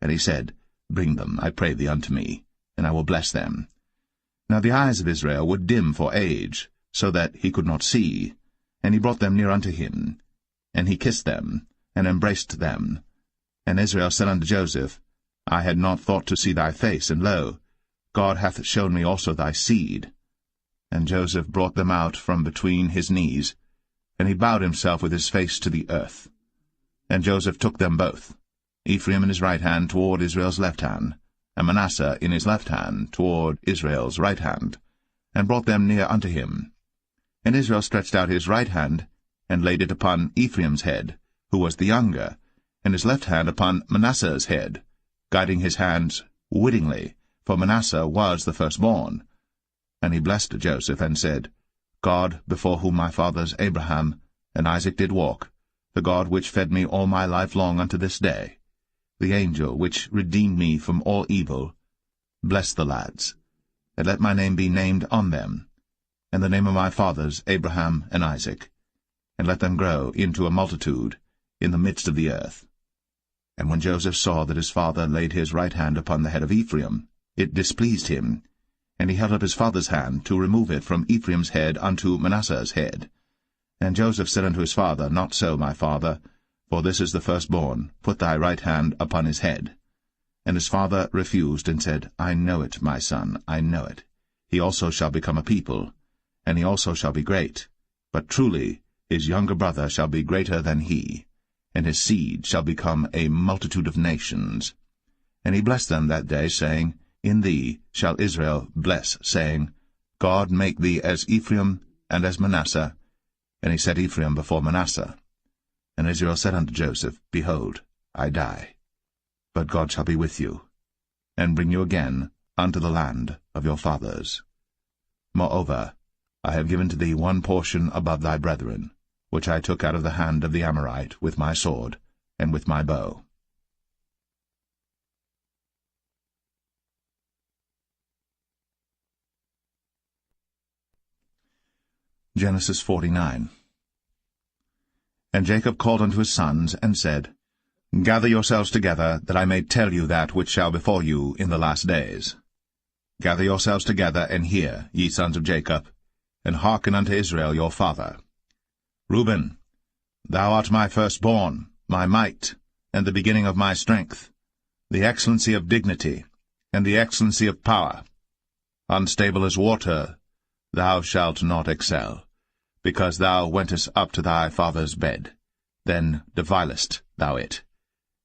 And he said, Bring them, I pray thee, unto me, and I will bless them. Now the eyes of Israel were dim for age, so that he could not see. And he brought them near unto him, and he kissed them, and embraced them. And Israel said unto Joseph, I had not thought to see thy face, and lo, God hath shown me also thy seed. And Joseph brought them out from between his knees, and he bowed himself with his face to the earth. And Joseph took them both, Ephraim in his right hand toward Israel's left hand, and Manasseh in his left hand toward Israel's right hand, and brought them near unto him. And Israel stretched out his right hand, and laid it upon Ephraim's head, who was the younger, and his left hand upon Manasseh's head, guiding his hands wittingly, for Manasseh was the firstborn. And he blessed Joseph, and said, God, before whom my fathers Abraham and Isaac did walk, the God which fed me all my life long unto this day, the angel which redeemed me from all evil, bless the lads, and let my name be named on them, and the name of my fathers Abraham and Isaac, and let them grow into a multitude in the midst of the earth. And when Joseph saw that his father laid his right hand upon the head of Ephraim, it displeased him, and he held up his father's hand to remove it from Ephraim's head unto Manasseh's head. And Joseph said unto his father, Not so, my father, for this is the firstborn. Put thy right hand upon his head. And his father refused, and said, I know it, my son, I know it. He also shall become a people, and he also shall be great. But truly his younger brother shall be greater than he, and his seed shall become a multitude of nations. And he blessed them that day, saying, In thee shall Israel bless, saying, God make thee as Ephraim and as Manasseh. And he set Ephraim before Manasseh. And Israel said unto Joseph, Behold, I die, but God shall be with you, and bring you again unto the land of your fathers. Moreover, I have given to thee one portion above thy brethren, which I took out of the hand of the Amorite with my sword and with my bow. Genesis 49. And Jacob called unto his sons, and said, Gather yourselves together, that I may tell you that which shall befall you in the last days. Gather yourselves together, and hear, ye sons of Jacob, and hearken unto Israel your father. Reuben, thou art my firstborn, my might, and the beginning of my strength, the excellency of dignity, and the excellency of power. Unstable as water, thou shalt not excel, because thou wentest up to thy father's bed. Then devilest thou it.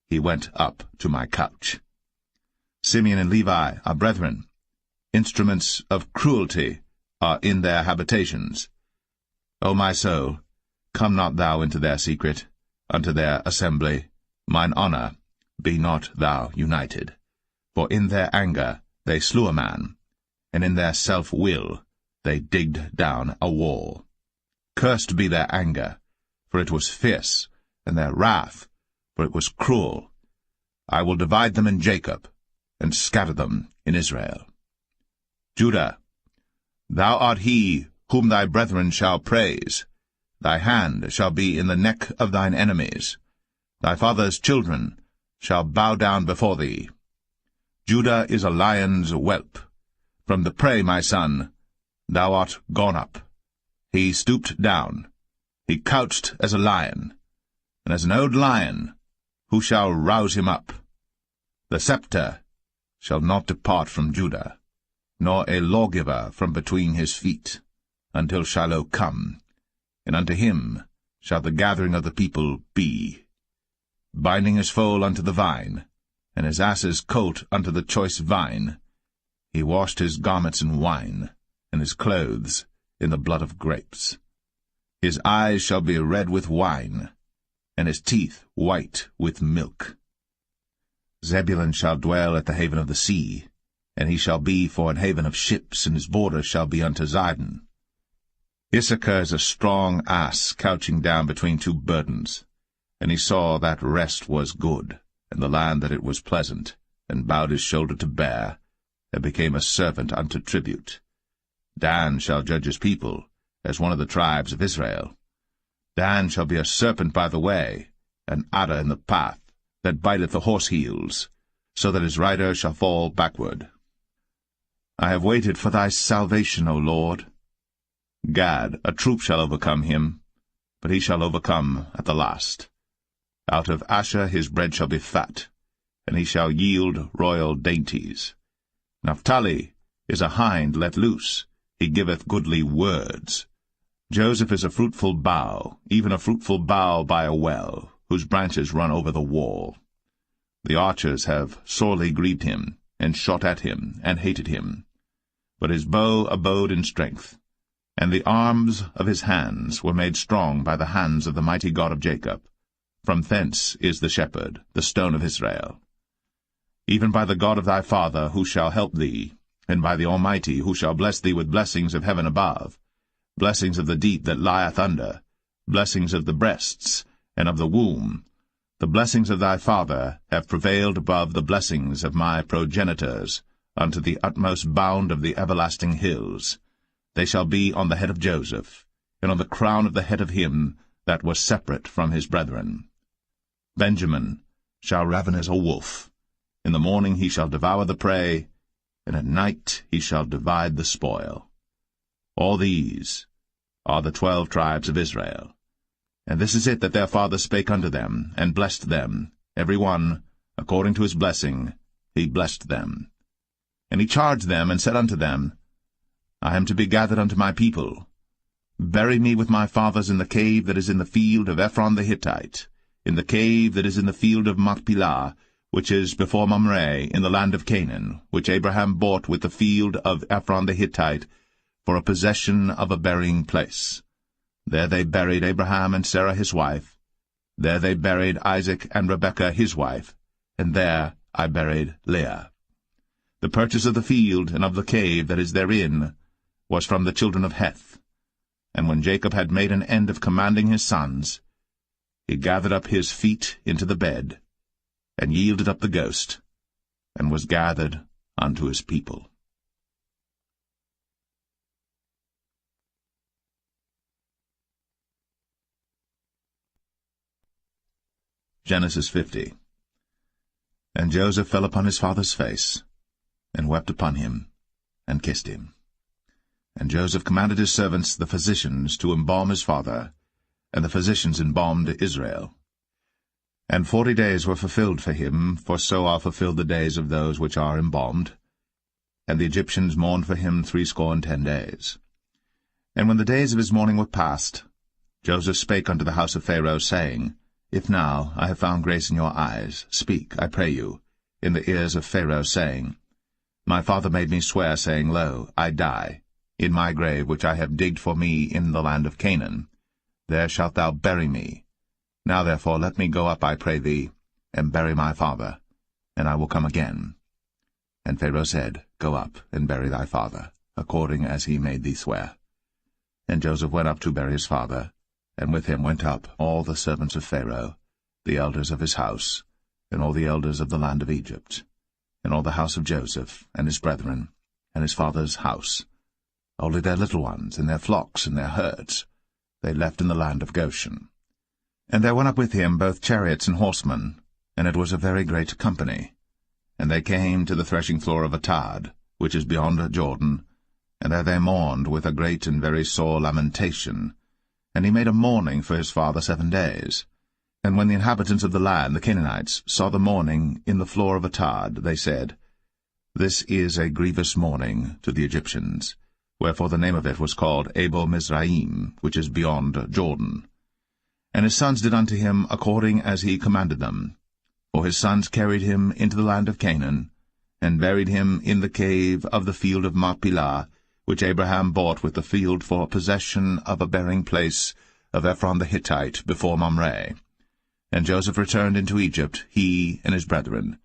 He went up to my couch. Simeon and Levi are brethren. Instruments of cruelty are in their habitations. O my soul, come not thou into their secret, unto their assembly. Mine honour, be not thou united. For in their anger they slew a man, and in their self-will they digged down a wall. Cursed be their anger, for it was fierce, and their wrath, for it was cruel. I will divide them in Jacob, and scatter them in Israel. Judah, thou art he whom thy brethren shall praise. Thy hand shall be in the neck of thine enemies. Thy father's children shall bow down before thee. Judah is a lion's whelp. From the prey, my son, thou art gone up. He stooped down. He couched as a lion, and as an old lion, who shall rouse him up? The scepter shall not depart from Judah, nor a lawgiver from between his feet, until Shiloh come, and unto him shall the gathering of the people be. Binding his foal unto the vine, and his ass's colt unto the choice vine, he washed his garments in wine, and his clothes in the blood of grapes. His eyes shall be red with wine, and his teeth white with milk. Zebulun shall dwell at the haven of the sea, and he shall be for an haven of ships, and his border shall be unto Zidon. Issachar is a strong ass couching down between two burdens, and he saw that rest was good, and the land that it was pleasant, and bowed his shoulder to bear, and became a servant unto tribute. Dan shall judge his people, as one of the tribes of Israel. Dan shall be a serpent by the way, an adder in the path, that biteth the horse heels, so that his rider shall fall backward. I have waited for thy salvation, O Lord. Gad, a troop shall overcome him, but he shall overcome at the last. Out of Asher his bread shall be fat, and he shall yield royal dainties. Naphtali is a hind let loose, he giveth goodly words. Joseph is a fruitful bough, even a fruitful bough by a well, whose branches run over the wall. The archers have sorely grieved him, and shot at him, and hated him. But his bow abode in strength, and the arms of his hands were made strong by the hands of the mighty God of Jacob. From thence is the shepherd, the stone of Israel. Even by the God of thy father, who shall help thee, and by the Almighty, who shall bless thee with blessings of heaven above, blessings of the deep that lieth under, blessings of the breasts, and of the womb. The blessings of thy father have prevailed above the blessings of my progenitors, unto the utmost bound of the everlasting hills. They shall be on the head of Joseph, and on the crown of the head of him that was separate from his brethren. Benjamin shall raven as a wolf. In the morning he shall devour the prey, and at night he shall divide the spoil. All these are the 12 tribes of Israel. And this is it that their father spake unto them, and blessed them, every one, according to his blessing, he blessed them. And he charged them, and said unto them, I am to be gathered unto my people. Bury me with my fathers in the cave that is in the field of Ephron the Hittite, in the cave that is in the field of Machpelah, which is before Mamre, in the land of Canaan, which Abraham bought with the field of Ephron the Hittite, for a possession of a burying place. There they buried Abraham and Sarah his wife. There they buried Isaac and Rebekah his wife, and there I buried Leah. The purchase of the field and of the cave that is therein was from the children of Heth. And when Jacob had made an end of commanding his sons, he gathered up his feet into the bed, and yielded up the ghost, and was gathered unto his people. Genesis 50. And Joseph fell upon his father's face, and wept upon him, and kissed him. And Joseph commanded his servants, the physicians, to embalm his father, and the physicians embalmed Israel. And 40 days were fulfilled for him, for so are fulfilled the days of those which are embalmed. And the Egyptians mourned for him 60 days. And when the days of his mourning were past, Joseph spake unto the house of Pharaoh, saying, If now I have found grace in your eyes, speak, I pray you, in the ears of Pharaoh, saying, My father made me swear, saying, Lo, I die, in my grave which I have digged for me in the land of Canaan. There shalt thou bury me. Now therefore let me go up, I pray thee, and bury my father, and I will come again. And Pharaoh said, Go up, and bury thy father, according as he made thee swear. And Joseph went up to bury his father, and with him went up all the servants of Pharaoh, the elders of his house, and all the elders of the land of Egypt, and all the house of Joseph, and his brethren, and his father's house, only their little ones, and their flocks, and their herds, they left in the land of Goshen. And there went up with him both chariots and horsemen, and it was a very great company. And they came to the threshing floor of Atad, which is beyond Jordan, and there they mourned with a great and very sore lamentation. And he made a mourning for his father 7 days. And when the inhabitants of the land, the Canaanites, saw the mourning in the floor of Atad, they said, This is a grievous mourning to the Egyptians. Wherefore the name of it was called Abel-Mizraim, which is beyond Jordan. And his sons did unto him according as he commanded them. For his sons carried him into the land of Canaan, and buried him in the cave of the field of Machpelah, which Abraham bought with the field for possession of a burying-place of Ephron the Hittite before Mamre. And Joseph returned into Egypt, he and his brethren,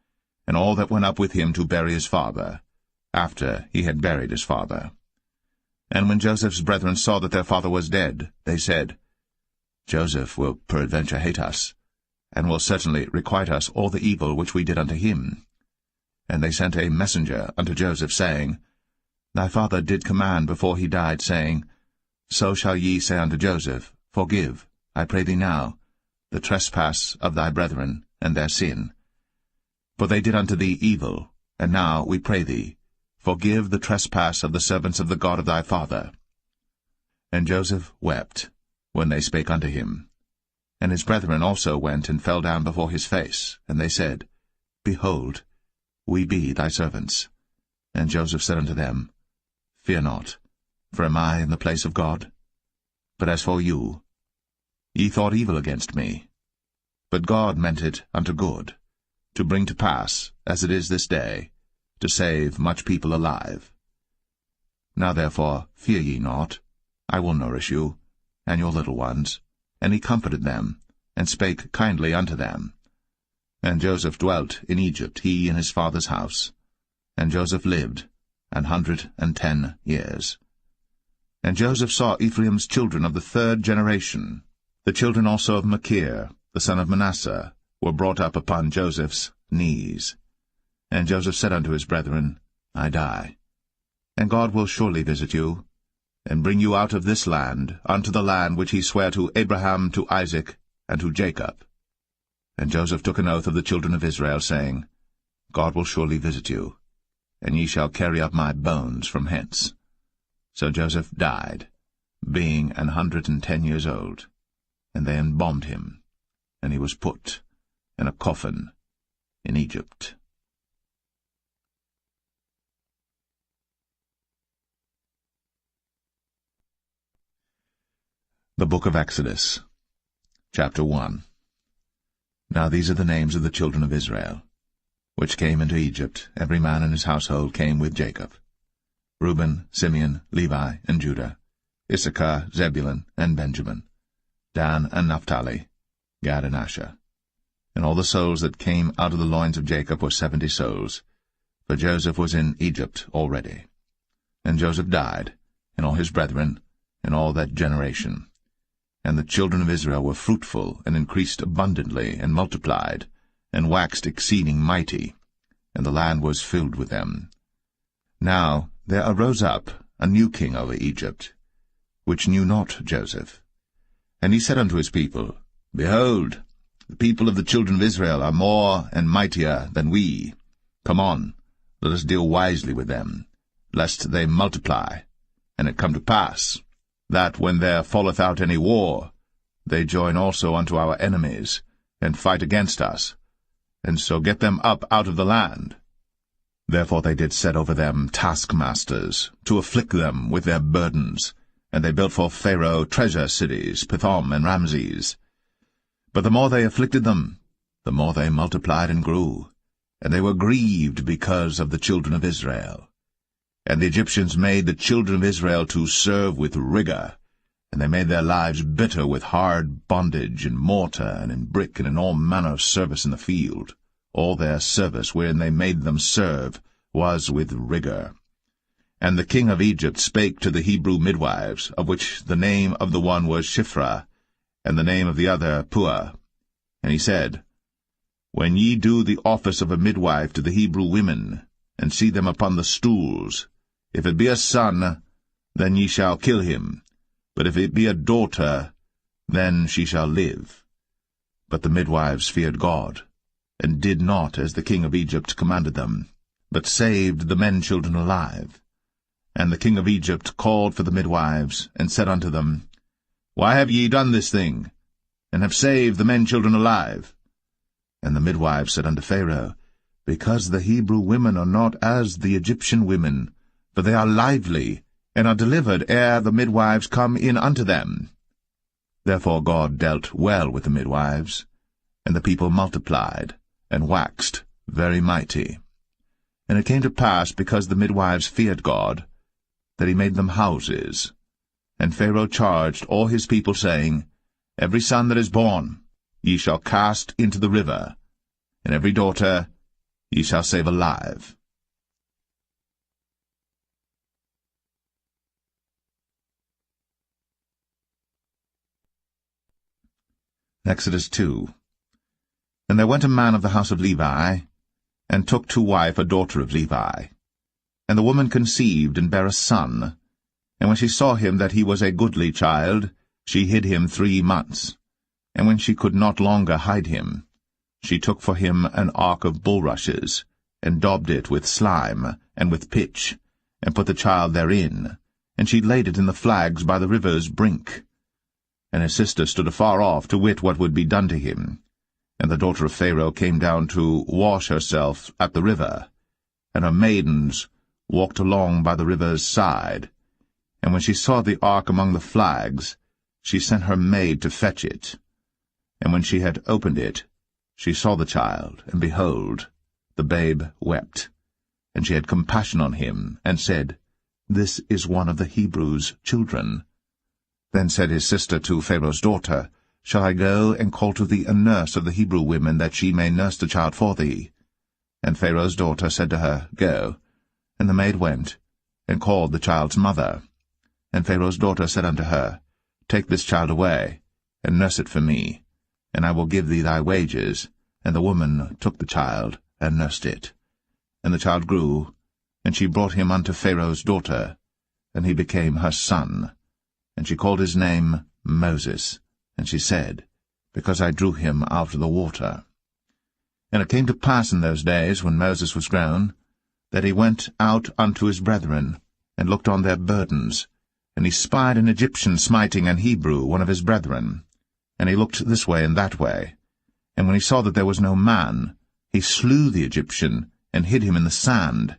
and all that went up with him to bury his father, after he had buried his father. And when Joseph's brethren saw that their father was dead, they said, Joseph will peradventure hate us, and will certainly requite us all the evil which we did unto him. And they sent a messenger unto Joseph, saying, Thy father did command before he died, saying, So shall ye say unto Joseph, Forgive, I pray thee now, the trespass of thy brethren, and their sin. For they did unto thee evil, and now, we pray thee, forgive the trespass of the servants of the God of thy father. And Joseph wept, when they spake unto him. And his brethren also went and fell down before his face, and they said, Behold, we be thy servants. And Joseph said unto them, Fear not, for am I in the place of God? But as for you, ye thought evil against me, but God meant it unto good, to bring to pass, as it is this day, to save much people alive. Now therefore fear ye not, I will nourish you, and your little ones. And he comforted them, and spake kindly unto them. And Joseph dwelt in Egypt, he and his father's house. And Joseph lived 110 years. And Joseph saw Ephraim's children of the 3rd generation. The children also of Machir, the son of Manasseh, were brought up upon Joseph's knees. And Joseph said unto his brethren, I die, and God will surely visit you, and bring you out of this land unto the land which he sware to Abraham, to Isaac, and to Jacob. And Joseph took an oath of the children of Israel, saying, God will surely visit you, and ye shall carry up my bones from hence. So Joseph died, being 110 years old, and they embalmed him, and he was put in a coffin in Egypt. The Book of Exodus, Chapter 1. Now these are the names of the children of Israel, which came into Egypt. Every man in his household came with Jacob: Reuben, Simeon, Levi, and Judah, Issachar, Zebulun, and Benjamin, Dan and Naphtali, Gad and Asher. And all the souls that came out of the loins of Jacob were 70 souls, for Joseph was in Egypt already. And Joseph died, and all his brethren, and all that generation. And the children of Israel were fruitful, and increased abundantly, and multiplied, and waxed exceeding mighty, and the land was filled with them. Now there arose up a new king over Egypt, which knew not Joseph. And he said unto his people, Behold, the people of the children of Israel are more and mightier than we. Come on, let us deal wisely with them, lest they multiply. And it come to pass, that when there falleth out any war, they join also unto our enemies, and fight against us, and so get them up out of the land. Therefore they did set over them taskmasters, to afflict them with their burdens, and they built for Pharaoh treasure cities, Pithom and Ramses. But the more they afflicted them, the more they multiplied and grew, and they were grieved because of the children of Israel. And the Egyptians made the children of Israel to serve with rigor, and they made their lives bitter with hard bondage, in mortar, and in brick, and in all manner of service in the field. All their service wherein they made them serve was with rigor. And the king of Egypt spake to the Hebrew midwives, of which the name of the one was Shiphrah, and the name of the other Puah. And he said, When ye do the office of a midwife to the Hebrew women, and see them upon the stools, if it be a son, then ye shall kill him. but if it be a daughter, then she shall live. But the midwives feared God, and did not as the king of Egypt commanded them, but saved the men-children alive. And the king of Egypt called for the midwives, and said unto them, Why have ye done this thing, and have saved the men-children alive? And the midwives said unto Pharaoh, Because the Hebrew women are not as the Egyptian women, for they are lively, and are delivered ere the midwives come in unto them. Therefore God dealt well with the midwives, and the people multiplied, and waxed very mighty. And it came to pass, because the midwives feared God, that he made them houses. And Pharaoh charged all his people, saying, Every son that is born ye shall cast into the river, and every daughter ye shall save alive. Exodus 2. And there went a man of the house of Levi, and took to wife a daughter of Levi. And the woman conceived, and bare a son. And when she saw him that he was a goodly child, she hid him 3 months. And when she could not longer hide him, she took for him an ark of bulrushes, and daubed it with slime, and with pitch, and put the child therein, and she laid it in the flags by the river's brink. And his sister stood afar off to wit what would be done to him. And the daughter of Pharaoh came down to wash herself at the river, and her maidens walked along by the river's side. And when she saw the ark among the flags, she sent her maid to fetch it. And when she had opened it, she saw the child, and behold, the babe wept. And she had compassion on him, and said, This is one of the Hebrews' children. Then said his sister to Pharaoh's daughter, Shall I go and call to thee a nurse of the Hebrew women, that she may nurse the child for thee? And Pharaoh's daughter said to her, Go. And the maid went, and called the child's mother. And Pharaoh's daughter said unto her, Take this child away, and nurse it for me, and I will give thee thy wages. And the woman took the child, and nursed it. And the child grew, and she brought him unto Pharaoh's daughter, and he became her son. And she called his name Moses, and she said, Because I drew him out of the water. And it came to pass in those days, when Moses was grown, that he went out unto his brethren, and looked on their burdens. And he spied an Egyptian smiting an Hebrew, one of his brethren. And he looked this way and that way. And when he saw that there was no man, he slew the Egyptian, and hid him in the sand.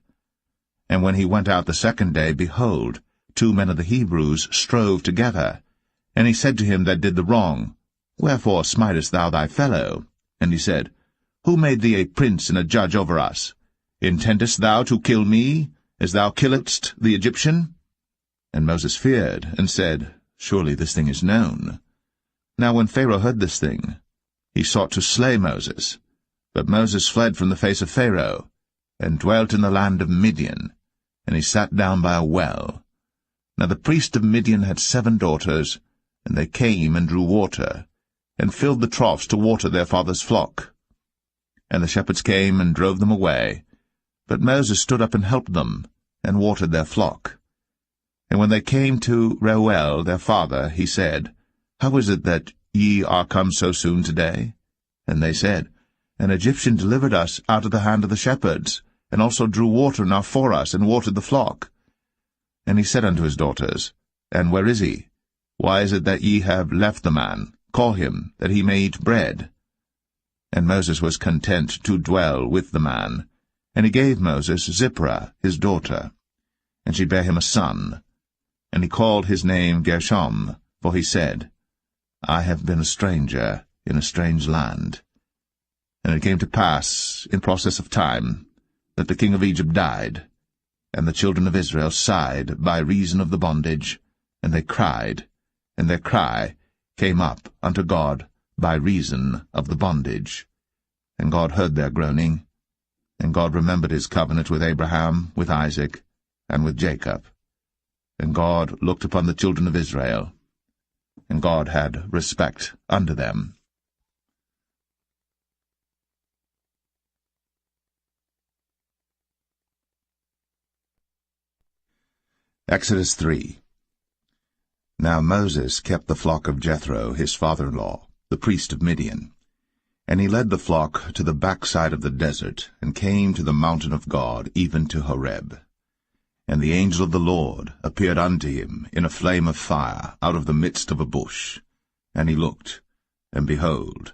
And when he went out the second day, behold, 2 men of the Hebrews strove together. And he said to him that did the wrong, Wherefore smitest thou thy fellow? And he said, Who made thee a prince and a judge over us? Intendest thou to kill me, as thou killedst the Egyptian? And Moses feared, and said, Surely this thing is known. Now when Pharaoh heard this thing, he sought to slay Moses. But Moses fled from the face of Pharaoh, and dwelt in the land of Midian, and he sat down by a well. Now the priest of Midian had 7 daughters, and they came and drew water, and filled the troughs to water their father's flock. And the shepherds came and drove them away, but Moses stood up and helped them, and watered their flock. And when they came to Reuel their father, he said, How is it that ye are come so soon today? And they said, An Egyptian delivered us out of the hand of the shepherds, and also drew water enough for us, and watered the flock. And he said unto his daughters, And where is he? Why is it that ye have left the man? Call him, that he may eat bread. And Moses was content to dwell with the man. And he gave Moses Zipporah his daughter, and she bare him a son. And he called his name Gershom, for he said, I have been a stranger in a strange land. And it came to pass, in process of time, that the king of Egypt died, and the children of Israel sighed by reason of the bondage, and they cried, and their cry came up unto God by reason of the bondage. And God heard their groaning, and God remembered his covenant with Abraham, with Isaac, and with Jacob. And God looked upon the children of Israel, and God had respect unto them. Exodus 3. Now Moses kept the flock of Jethro, his father-in-law, the priest of Midian. And he led the flock to the backside of the desert, and came to the mountain of God, even to Horeb. And the angel of the Lord appeared unto him in a flame of fire out of the midst of a bush. And he looked, and behold,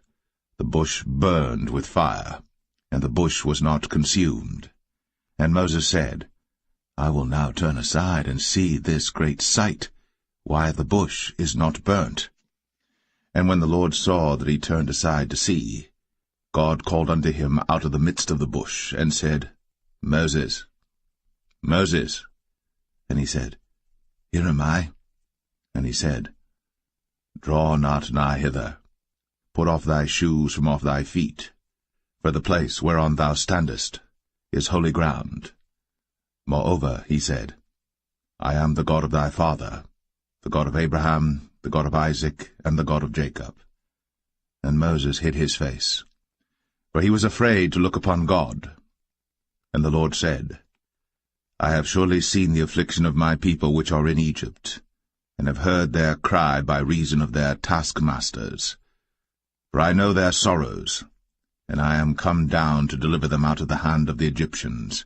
the bush burned with fire, and the bush was not consumed. And Moses said, I will now turn aside and see this great sight, why the bush is not burnt. And when the Lord saw that he turned aside to see, God called unto him out of the midst of the bush, and said, Moses, Moses. And he said, Here am I. And he said, Draw not nigh hither. Put off thy shoes from off thy feet, for the place whereon thou standest is holy ground. Moreover, he said, I am the God of thy father, the God of Abraham, the God of Isaac, and the God of Jacob. And Moses hid his face, for he was afraid to look upon God. And the Lord said, I have surely seen the affliction of my people which are in Egypt, and have heard their cry by reason of their taskmasters. For I know their sorrows, and I am come down to deliver them out of the hand of the Egyptians,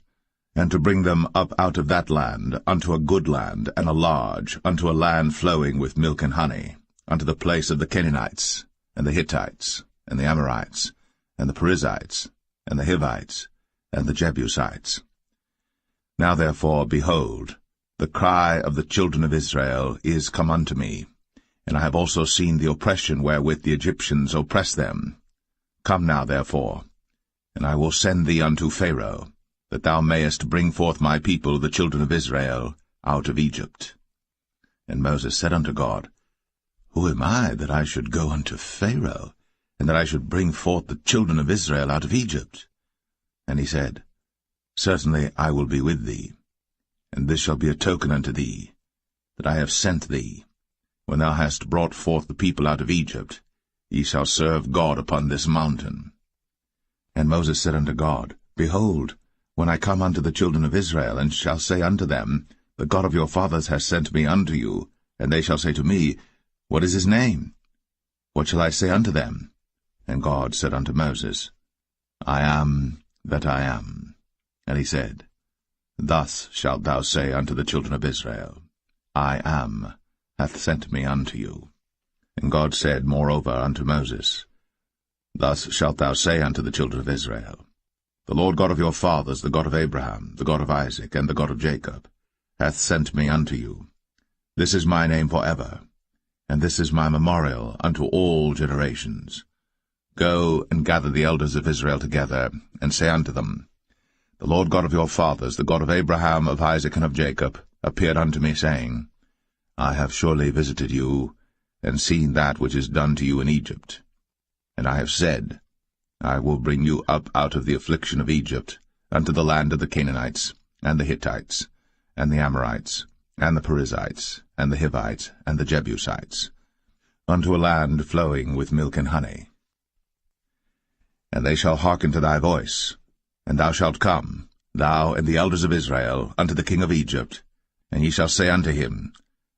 and to bring them up out of that land unto a good land, and a large, unto a land flowing with milk and honey, unto the place of the Canaanites, and the Hittites, and the Amorites, and the Perizzites, and the Hivites, and the Jebusites. Now therefore, behold, the cry of the children of Israel is come unto me, and I have also seen the oppression wherewith the Egyptians oppress them. Come now therefore, and I will send thee unto Pharaoh, that thou mayest bring forth my people, the children of Israel, out of Egypt. And Moses said unto God, Who am I, that I should go unto Pharaoh, and that I should bring forth the children of Israel out of Egypt? And he said, Certainly I will be with thee, and this shall be a token unto thee, that I have sent thee. When thou hast brought forth the people out of Egypt, ye shall serve God upon this mountain. And Moses said unto God, Behold, when I come unto the children of Israel, and shall say unto them, The God of your fathers has sent me unto you, and they shall say to me, What is his name? What shall I say unto them? And God said unto Moses, I am that I am. And he said, Thus shalt thou say unto the children of Israel, I am hath sent me unto you. And God said moreover unto Moses, Thus shalt thou say unto the children of Israel, The Lord God of your fathers, the God of Abraham, the God of Isaac, and the God of Jacob, hath sent me unto you. This is my name for ever, and this is my memorial unto all generations. Go and gather the elders of Israel together, and say unto them, The Lord God of your fathers, the God of Abraham, of Isaac, and of Jacob, appeared unto me, saying, I have surely visited you, and seen that which is done to you in Egypt. And I have said, I will bring you up out of the affliction of Egypt, unto the land of the Canaanites, and the Hittites, and the Amorites, and the Perizzites, and the Hivites, and the Jebusites, unto a land flowing with milk and honey. And they shall hearken to thy voice, and thou shalt come, thou and the elders of Israel, unto the king of Egypt, and ye shall say unto him,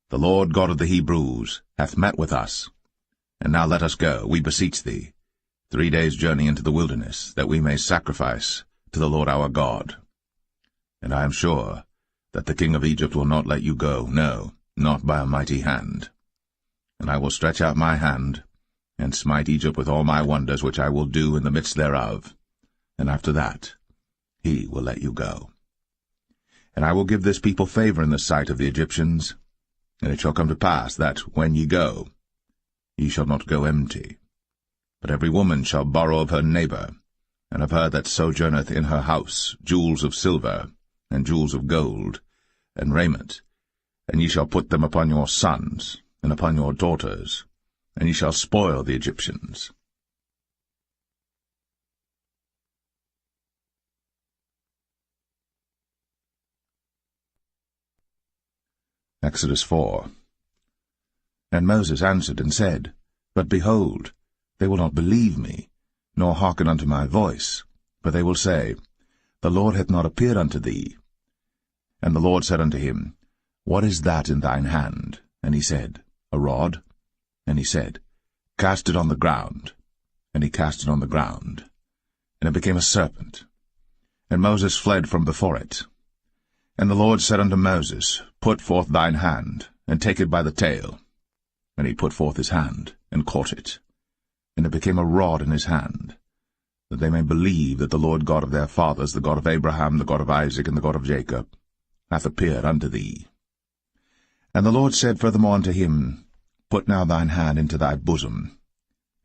The Lord God of the Hebrews hath met with us. And now let us go, we beseech thee, 3 days' journey into the wilderness, that we may sacrifice to the Lord our God. And I am sure that the king of Egypt will not let you go, no, not by a mighty hand. And I will stretch out my hand, and smite Egypt with all my wonders which I will do in the midst thereof, and after that he will let you go. And I will give this people favor in the sight of the Egyptians, and it shall come to pass that, when ye go, ye shall not go empty. But every woman shall borrow of her neighbor, and of her that sojourneth in her house, jewels of silver, and jewels of gold, and raiment, and ye shall put them upon your sons, and upon your daughters, and ye shall spoil the Egyptians. Exodus 4. And Moses answered and said, But behold, they will not believe me, nor hearken unto my voice, for they will say, The Lord hath not appeared unto thee. And the Lord said unto him, What is that in thine hand? And he said, a rod? And he said, Cast it on the ground. And he cast it on the ground, and it became a serpent. And Moses fled from before it. And the Lord said unto Moses, Put forth thine hand, and take it by the tail. And he put forth his hand, and caught it. And it became a rod in his hand, that they may believe that the Lord God of their fathers, the God of Abraham, the God of Isaac, and the God of Jacob, hath appeared unto thee. And the Lord said furthermore unto him, Put now thine hand into thy bosom.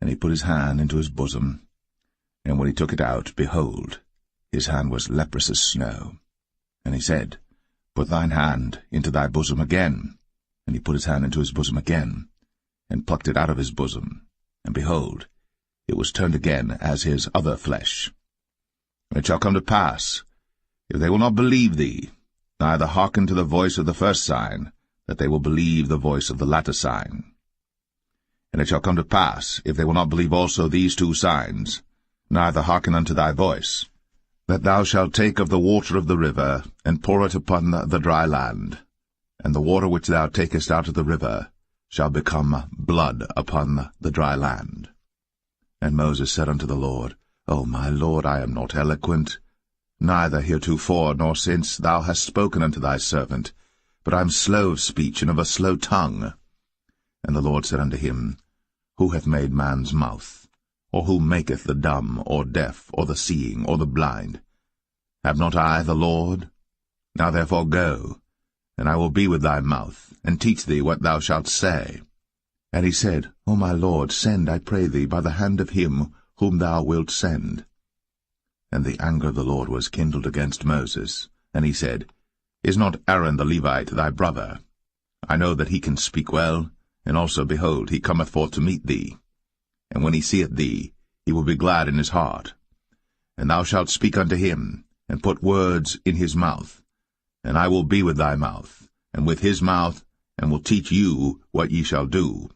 And he put his hand into his bosom, and when he took it out, behold, his hand was leprous as snow. And he said, Put thine hand into thy bosom again. And he put his hand into his bosom again, and plucked it out of his bosom, and behold, it was turned again as his other flesh. And it shall come to pass, if they will not believe thee, neither hearken to the voice of the first sign, that they will believe the voice of the latter sign. And it shall come to pass, if they will not believe also these two signs, neither hearken unto thy voice, that thou shalt take of the water of the river, and pour it upon the dry land, and the water which thou takest out of the river shall become blood upon the dry land. And Moses said unto the Lord, O my Lord, I am not eloquent, neither heretofore nor since thou hast spoken unto thy servant, but I am slow of speech and of a slow tongue. And the Lord said unto him, Who hath made man's mouth? Or who maketh the dumb, or deaf, or the seeing, or the blind? Have not I the Lord? Now therefore go, and I will be with thy mouth, and teach thee what thou shalt say. And he said, O my Lord, send, I pray thee, by the hand of him whom thou wilt send. And the anger of the Lord was kindled against Moses, and he said, Is not Aaron the Levite thy brother? I know that he can speak well, and also, behold, he cometh forth to meet thee. And when he seeth thee, he will be glad in his heart. And thou shalt speak unto him, and put words in his mouth. And I will be with thy mouth, and with his mouth, and will teach you what ye shall do.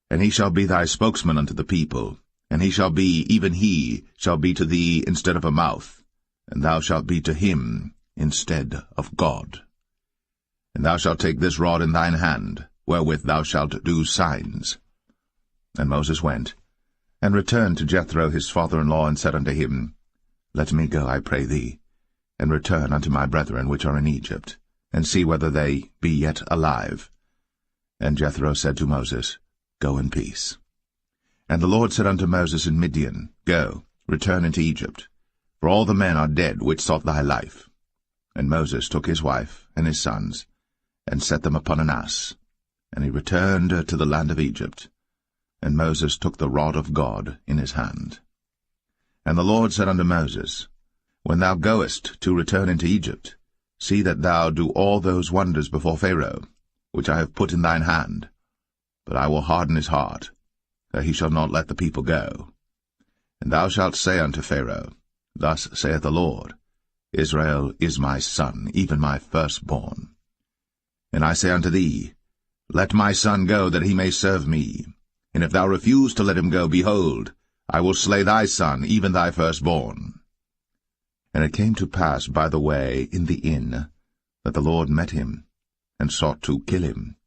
And he shall be thy spokesman unto the people, and he shall be, even he, shall be to thee instead of a mouth, and thou shalt be to him instead of God. And thou shalt take this rod in thine hand, wherewith thou shalt do signs. And Moses went, and returned to Jethro his father-in-law, and said unto him, Let me go, I pray thee, and return unto my brethren which are in Egypt, and see whether they be yet alive. And Jethro said to Moses, Go in peace. And the Lord said unto Moses in Midian, Go, return into Egypt, for all the men are dead which sought thy life. And Moses took his wife and his sons, and set them upon an ass, and he returned to the land of Egypt. And Moses took the rod of God in his hand. And the Lord said unto Moses, When thou goest to return into Egypt, see that thou do all those wonders before Pharaoh, which I have put in thine hand. But I will harden his heart, that he shall not let the people go. And thou shalt say unto Pharaoh, Thus saith the Lord, Israel is my son, even my firstborn. And I say unto thee, Let my son go, that he may serve me. And if thou refuse to let him go, behold, I will slay thy son, even thy firstborn. And it came to pass by the way in the inn, that the Lord met him, and sought to kill him.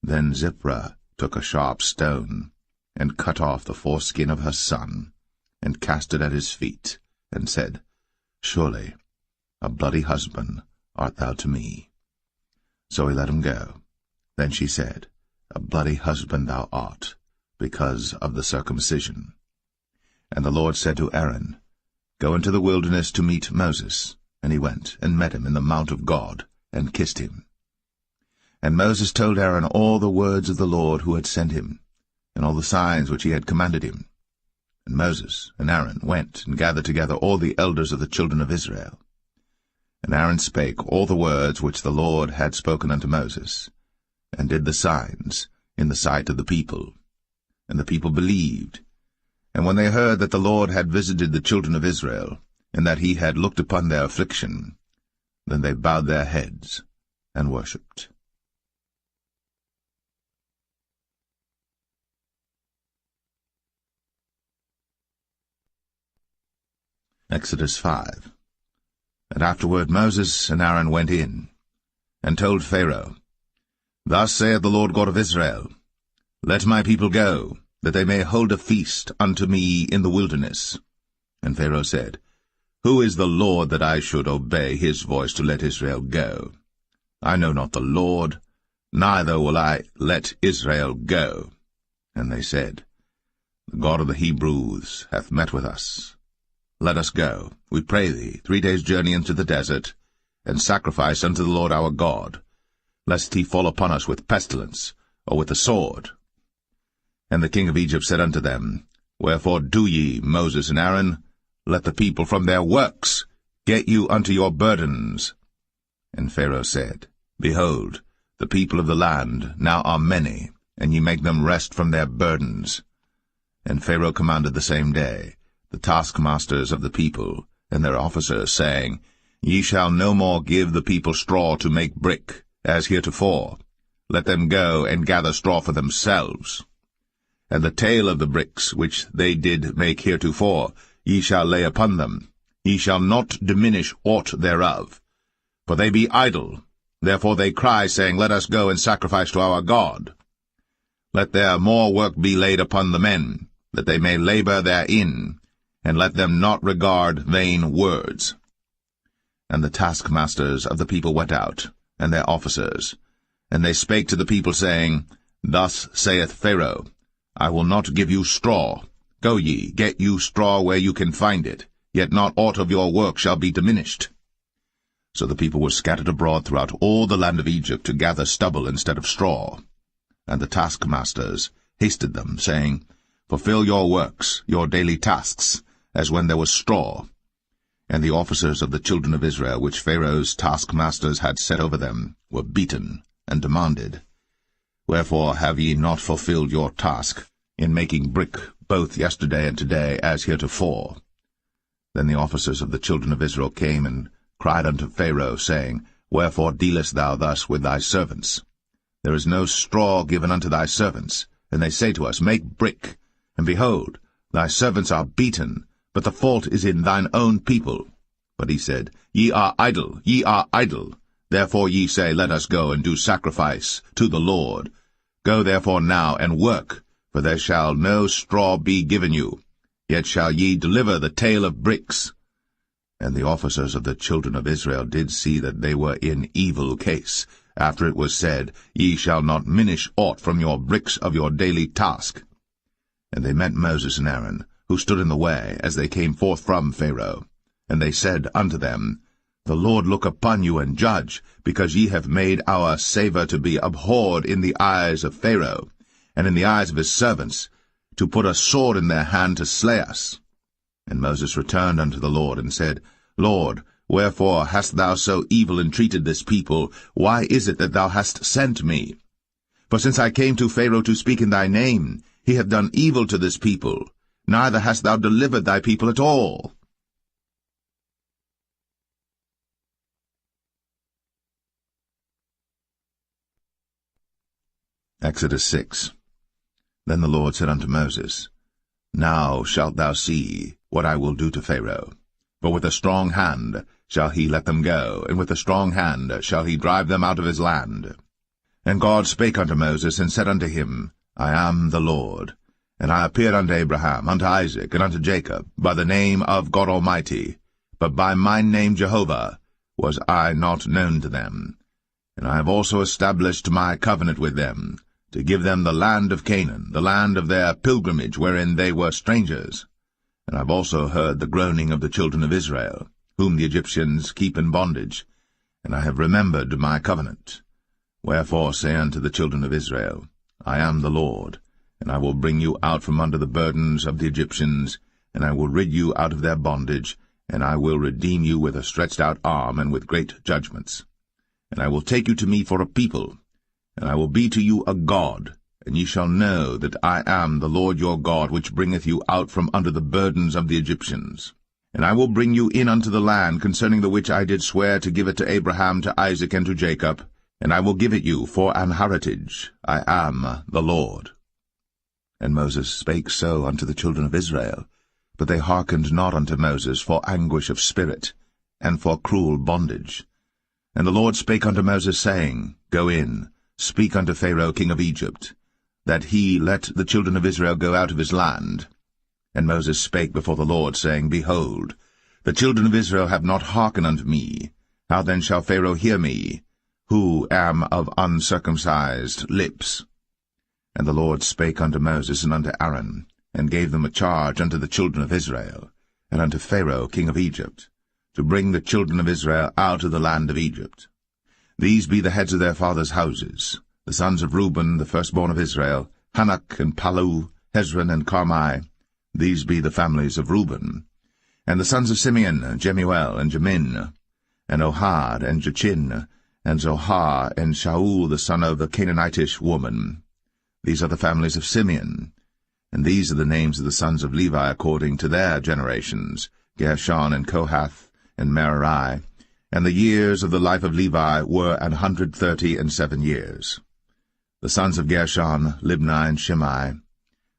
Then Zipporah took a sharp stone, and cut off the foreskin of her son, and cast it at his feet, and said, Surely a bloody husband art thou to me. So he let him go. Then she said, A bloody husband thou art, because of the circumcision. And the Lord said to Aaron, Go into the wilderness to meet Moses. And he went, and met him in the mount of God, and kissed him. And Moses told Aaron all the words of the Lord who had sent him, and all the signs which he had commanded him. And Moses and Aaron went and gathered together all the elders of the children of Israel. And Aaron spake all the words which the Lord had spoken unto Moses, and did the signs in the sight of the people. And the people believed. And when they heard that the Lord had visited the children of Israel, and that he had looked upon their affliction, then they bowed their heads and worshipped. Exodus 5. And afterward Moses and Aaron went in, and told Pharaoh, Thus saith the Lord God of Israel, Let my people go, that they may hold a feast unto me in the wilderness. And Pharaoh said, Who is the Lord that I should obey his voice to let Israel go? I know not the Lord, neither will I let Israel go. And they said, The God of the Hebrews hath met with us. Let us go, we pray thee, 3 days' journey into the desert, and sacrifice unto the Lord our God, lest he fall upon us with pestilence, or with the sword. And the king of Egypt said unto them, Wherefore do ye, Moses and Aaron? Let the people from their works get you unto your burdens. And Pharaoh said, Behold, the people of the land now are many, and ye make them rest from their burdens. And Pharaoh commanded the same day the taskmasters of the people and their officers, saying, Ye shall no more give the people straw to make brick, as heretofore. Let them go and gather straw for themselves. And the tale of the bricks which they did make heretofore ye shall lay upon them. Ye shall not diminish aught thereof. For they be idle, therefore they cry, saying, Let us go and sacrifice to our God. Let their more work be laid upon the men, that they may labor therein, and let them not regard vain words. And the taskmasters of the people went out, and their officers, and they spake to the people, saying, Thus saith Pharaoh, I will not give you straw. Go ye, get you straw where you can find it, yet not aught of your work shall be diminished. So the people were scattered abroad throughout all the land of Egypt to gather stubble instead of straw. And the taskmasters hasted them, saying, Fulfill your works, your daily tasks, as when there was straw. And the officers of the children of Israel, which Pharaoh's taskmasters had set over them, were beaten, and demanded, Wherefore have ye not fulfilled your task, in making brick both yesterday and today, as heretofore? Then the officers of the children of Israel came and cried unto Pharaoh, saying, Wherefore dealest thou thus with thy servants? There is no straw given unto thy servants. And they say to us, Make brick. And behold, thy servants are beaten, but the fault is in thine own people. But he said, Ye are idle, ye are idle. Therefore ye say, Let us go and do sacrifice to the Lord. Go therefore now and work, for there shall no straw be given you. Yet shall ye deliver the tale of bricks. And the officers of the children of Israel did see that they were in evil case, after it was said, Ye shall not minish aught from your bricks of your daily task. And they met Moses and Aaron, who stood in the way, as they came forth from Pharaoh. And they said unto them, The Lord look upon you and judge, because ye have made our savour to be abhorred in the eyes of Pharaoh, and in the eyes of his servants, to put a sword in their hand to slay us. And Moses returned unto the Lord, and said, Lord, wherefore hast thou so evil entreated this people? Why is it that thou hast sent me? For since I came to Pharaoh to speak in thy name, he hath done evil to this people, neither hast thou delivered thy people at all. Exodus 6. Then the Lord said unto Moses, Now shalt thou see what I will do to Pharaoh. For with a strong hand shall he let them go, and with a strong hand shall he drive them out of his land. And God spake unto Moses, and said unto him, I am the Lord. And I appeared unto Abraham, unto Isaac, and unto Jacob, by the name of God Almighty, but by my name Jehovah was I not known to them. And I have also established my covenant with them, to give them the land of Canaan, the land of their pilgrimage, wherein they were strangers. And I have also heard the groaning of the children of Israel, whom the Egyptians keep in bondage, and I have remembered my covenant. Wherefore say unto the children of Israel, I am the Lord, and I will bring you out from under the burdens of the Egyptians, and I will rid you out of their bondage, and I will redeem you with a stretched out arm and with great judgments. And I will take you to me for a people, and I will be to you a God, and ye shall know that I am the Lord your God, which bringeth you out from under the burdens of the Egyptians. And I will bring you in unto the land, concerning the which I did swear to give it to Abraham, to Isaac, and to Jacob, and I will give it you for an heritage. I am the Lord. And Moses spake so unto the children of Israel, but they hearkened not unto Moses for anguish of spirit, and for cruel bondage. And the Lord spake unto Moses, saying, Go in, speak unto Pharaoh king of Egypt, that he let the children of Israel go out of his land. And Moses spake before the Lord, saying, Behold, the children of Israel have not hearkened unto me. How then shall Pharaoh hear me, who am of uncircumcised lips? And the Lord spake unto Moses and unto Aaron, and gave them a charge unto the children of Israel, and unto Pharaoh king of Egypt, to bring the children of Israel out of the land of Egypt. These be the heads of their fathers' houses, the sons of Reuben, the firstborn of Israel, Hanok and Palu, Hezron and Carmi. These be the families of Reuben. And the sons of Simeon, Jemuel and Jamin, and Ohad and Jachin, and Zohar and Shaul the son of a Canaanitish woman. These are the families of Simeon. And these are the names of the sons of Levi according to their generations, Gershon and Kohath and Merari. And the years of the life of Levi were 137 years. The sons of Gershon, Libni and Shimei,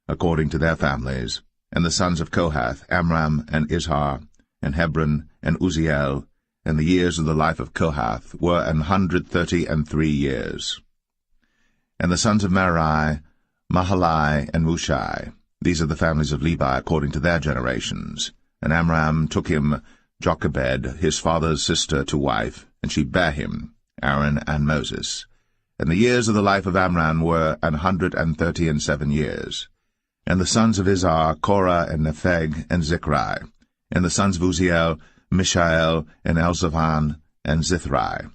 according to their families. And the sons of Kohath, Amram and Izhar, and Hebron and Uzziel. And the years of the life of Kohath were 133 years. And the sons of Merari, Mahalai and Mushai. These are the families of Levi according to their generations. And Amram took him Jochebed, his father's sister, to wife, and she bare him, Aaron and Moses. And the years of the life of Amram were 137 years. And the sons of Izhar, Korah and Nepheg and Zichri. And the sons of Uzziel, Mishael and Elzavan and Zithri.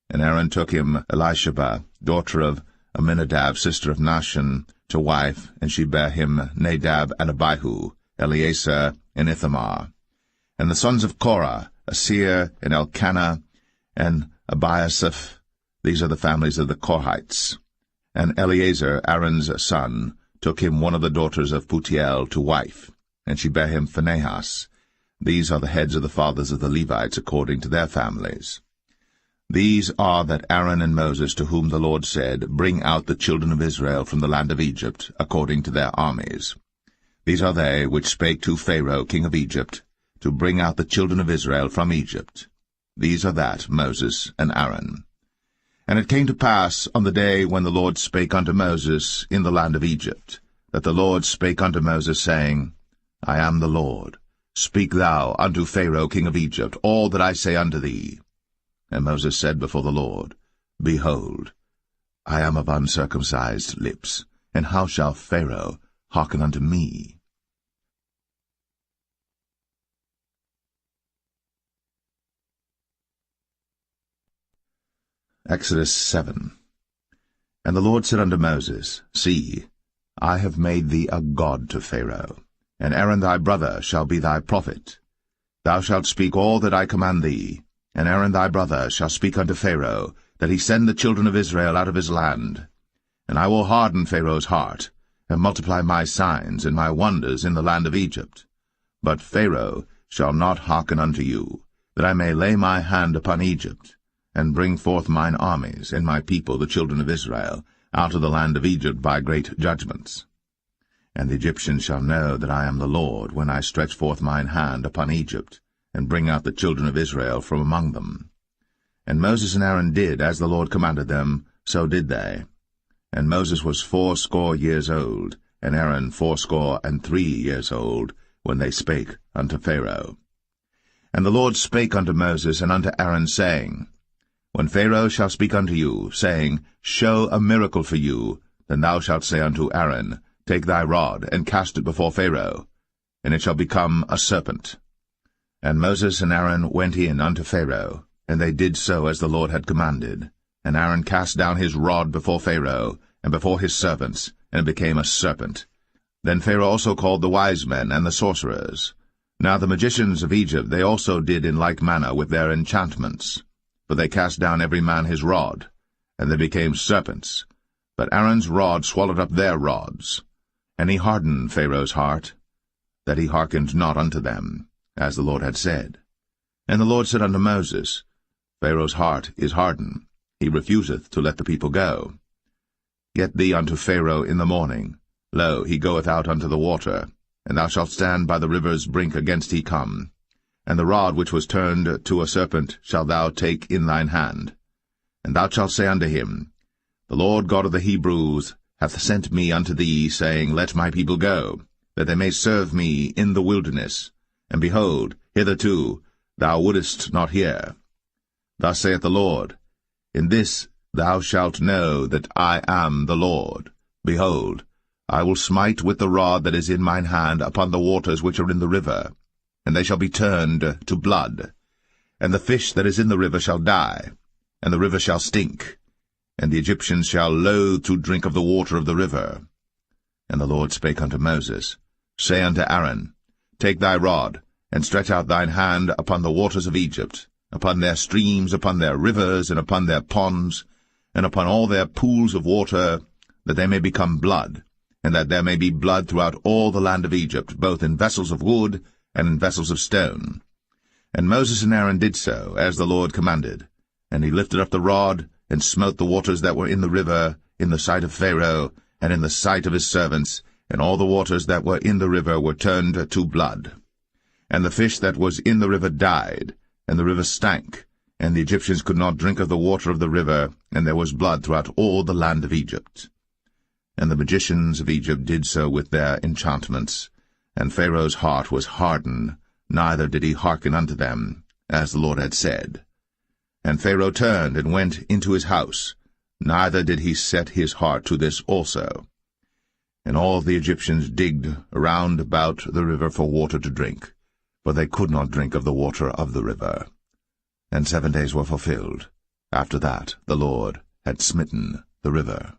And Aaron took him Elisheba, daughter of Aminadab, sister of Nahshon, to wife, and she bare him Nadab and Abihu, Eleazar and Ithamar. And the sons of Korah, Asir and Elkanah and Abiasaph. These are the families of the Korhites. And Eleazar, Aaron's son, took him one of the daughters of Putiel to wife, and she bare him Phinehas. These are the heads of the fathers of the Levites according to their families. These are that Aaron and Moses, to whom the Lord said, Bring out the children of Israel from the land of Egypt, according to their armies. These are they which spake to Pharaoh king of Egypt, to bring out the children of Israel from Egypt. These are that Moses and Aaron. And it came to pass on the day when the Lord spake unto Moses in the land of Egypt, that the Lord spake unto Moses, saying, I am the Lord. Speak thou unto Pharaoh king of Egypt all that I say unto thee. And Moses said before the Lord, Behold, I am of uncircumcised lips, and how shall Pharaoh hearken unto me? Exodus 7. And the Lord said unto Moses, See, I have made thee a god to Pharaoh, and Aaron thy brother shall be thy prophet. Thou shalt speak all that I command thee, and Aaron thy brother shall speak unto Pharaoh, that he send the children of Israel out of his land. And I will harden Pharaoh's heart, and multiply my signs and my wonders in the land of Egypt. But Pharaoh shall not hearken unto you, that I may lay my hand upon Egypt, and bring forth mine armies and my people the children of Israel out of the land of Egypt by great judgments. And the Egyptians shall know that I am the Lord, when I stretch forth mine hand upon Egypt, and bring out the children of Israel from among them. And Moses and Aaron did as the Lord commanded them, so did they. And Moses was 80 years old, and Aaron 83 years old, when they spake unto Pharaoh. And the Lord spake unto Moses and unto Aaron, saying, When Pharaoh shall speak unto you, saying, Show a miracle for you, then thou shalt say unto Aaron, Take thy rod, and cast it before Pharaoh, and it shall become a serpent. And Moses and Aaron went in unto Pharaoh, and they did so as the Lord had commanded. And Aaron cast down his rod before Pharaoh, and before his servants, and it became a serpent. Then Pharaoh also called the wise men and the sorcerers. Now the magicians of Egypt they also did in like manner with their enchantments. For they cast down every man his rod, and they became serpents. But Aaron's rod swallowed up their rods. And he hardened Pharaoh's heart, that he hearkened not unto them, as the Lord had said. And the Lord said unto Moses, Pharaoh's heart is hardened, he refuseth to let the people go. Get thee unto Pharaoh in the morning. Lo, he goeth out unto the water, and thou shalt stand by the river's brink against he come. And the rod which was turned to a serpent shalt thou take in thine hand. And thou shalt say unto him, The Lord God of the Hebrews hath sent me unto thee, saying, Let my people go, that they may serve me in the wilderness. And behold, hitherto thou wouldest not hear. Thus saith the Lord, In this thou shalt know that I am the Lord. Behold, I will smite with the rod that is in mine hand upon the waters which are in the river, and they shall be turned to blood. And the fish that is in the river shall die, and the river shall stink, and the Egyptians shall loathe to drink of the water of the river. And the Lord spake unto Moses, Say unto Aaron, Take thy rod, and stretch out thine hand upon the waters of Egypt, upon their streams, upon their rivers, and upon their ponds, and upon all their pools of water, that they may become blood, and that there may be blood throughout all the land of Egypt, both in vessels of wood and in vessels of stone. And Moses and Aaron did so, as the Lord commanded. And he lifted up the rod, and smote the waters that were in the river, in the sight of Pharaoh, and in the sight of his servants, and all the waters that were in the river were turned to blood. And the fish that was in the river died, and the river stank, and the Egyptians could not drink of the water of the river, and there was blood throughout all the land of Egypt. And the magicians of Egypt did so with their enchantments, and Pharaoh's heart was hardened, neither did he hearken unto them, as the Lord had said. And Pharaoh turned and went into his house, neither did he set his heart to this also. And all the Egyptians digged around about the river for water to drink, for they could not drink of the water of the river. And 7 days were fulfilled. After that the Lord had smitten the river.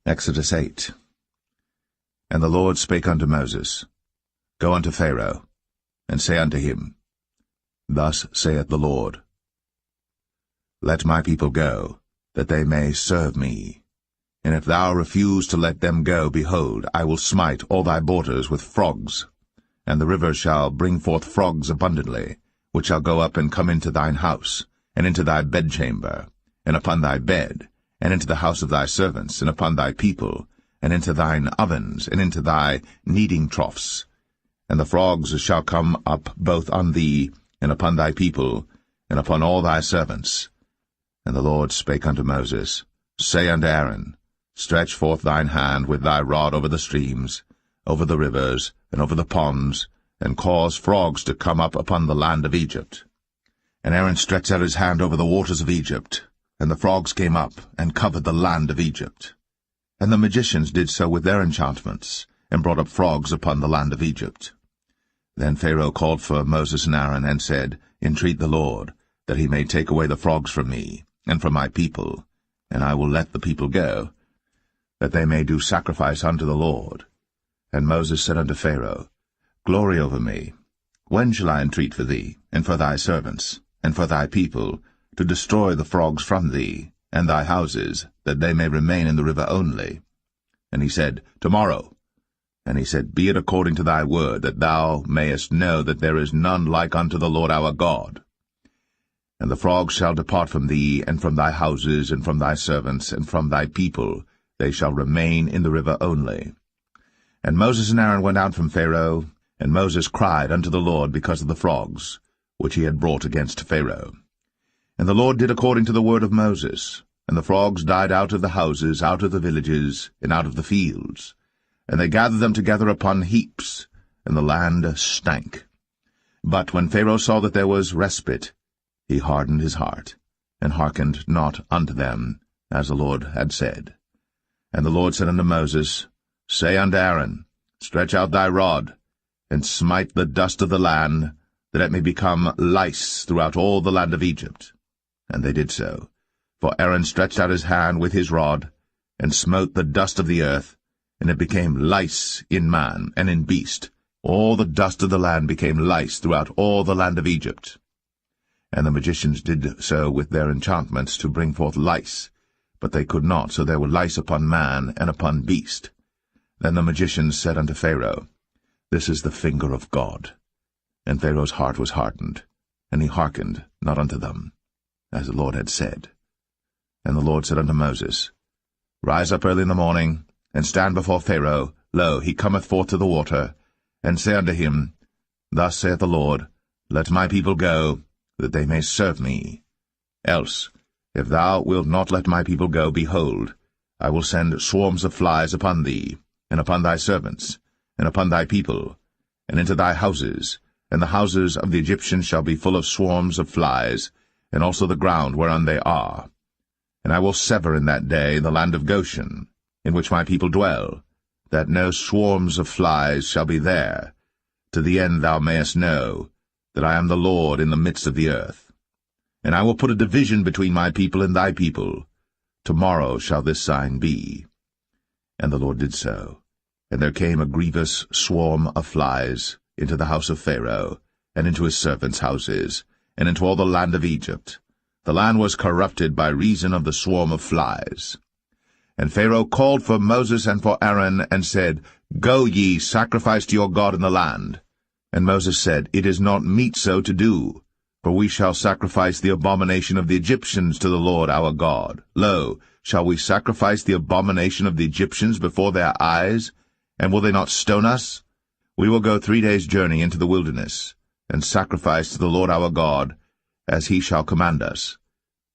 Exodus 8. And the Lord spake unto Moses, Go unto Pharaoh, and say unto him, Thus saith the Lord, Let my people go, that they may serve me. And if thou refuse to let them go, behold, I will smite all thy borders with frogs, and the river shall bring forth frogs abundantly, which shall go up and come into thine house, and into thy bedchamber, and upon thy bed, and into the house of thy servants, and upon thy people, and into thine ovens, and into thy kneading troughs. And the frogs shall come up both on thee, and upon thy people, and upon all thy servants. And the Lord spake unto Moses, Say unto Aaron, Stretch forth thine hand with thy rod over the streams, over the rivers, and over the ponds, and cause frogs to come up upon the land of Egypt. And Aaron stretched out his hand over the waters of Egypt, and the frogs came up, and covered the land of Egypt. And the magicians did so with their enchantments, and brought up frogs upon the land of Egypt. Then Pharaoh called for Moses and Aaron, and said, Entreat the Lord, that he may take away the frogs from me, and from my people, and I will let the people go, that they may do sacrifice unto the Lord. And Moses said unto Pharaoh, Glory over me. When shall I entreat for thee, and for thy servants, and for thy people, to destroy the frogs from thee, and thy houses, that they may remain in the river only? And he said, Tomorrow. And he said, Be it according to thy word, that thou mayest know that there is none like unto the Lord our God. And the frogs shall depart from thee, and from thy houses, and from thy servants, and from thy people, they shall remain in the river only. And Moses and Aaron went out from Pharaoh, and Moses cried unto the Lord because of the frogs, which he had brought against Pharaoh. And the Lord did according to the word of Moses, and the frogs died out of the houses, out of the villages, and out of the fields. And they gathered them together upon heaps, and the land stank. But when Pharaoh saw that there was respite, he hardened his heart, and hearkened not unto them, as the Lord had said. And the Lord said unto Moses, Say unto Aaron, Stretch out thy rod, and smite the dust of the land, that it may become lice throughout all the land of Egypt. And they did so. For Aaron stretched out his hand with his rod, and smote the dust of the earth, and it became lice in man and in beast. All the dust of the land became lice throughout all the land of Egypt. And the magicians did so with their enchantments to bring forth lice, but they could not, so there were lice upon man and upon beast. Then the magicians said unto Pharaoh, This is the finger of God. And Pharaoh's heart was hardened, and he hearkened not unto them, as the Lord had said. And the Lord said unto Moses, Rise up early in the morning, and stand before Pharaoh. Lo, he cometh forth to the water. And say unto him, Thus saith the Lord, Let my people go, that they may serve me. Else, if thou wilt not let my people go, behold, I will send swarms of flies upon thee, and upon thy servants, and upon thy people, and into thy houses, and the houses of the Egyptians shall be full of swarms of flies, and also the ground whereon they are. And I will sever in that day the land of Goshen, in which my people dwell, that no swarms of flies shall be there, to the end thou mayest know that I am the Lord in the midst of the earth. And I will put a division between my people and thy people. Tomorrow shall this sign be. And the Lord did so. And there came a grievous swarm of flies into the house of Pharaoh, and into his servants' houses, and into all the land of Egypt. The land was corrupted by reason of the swarm of flies. And Pharaoh called for Moses and for Aaron, and said, Go ye, sacrifice to your God in the land. And Moses said, It is not meet so to do, for we shall sacrifice the abomination of the Egyptians to the Lord our God. Lo, shall we sacrifice the abomination of the Egyptians before their eyes? And will they not stone us? We will go 3 days' journey into the wilderness, and sacrifice to the Lord our God, as he shall command us.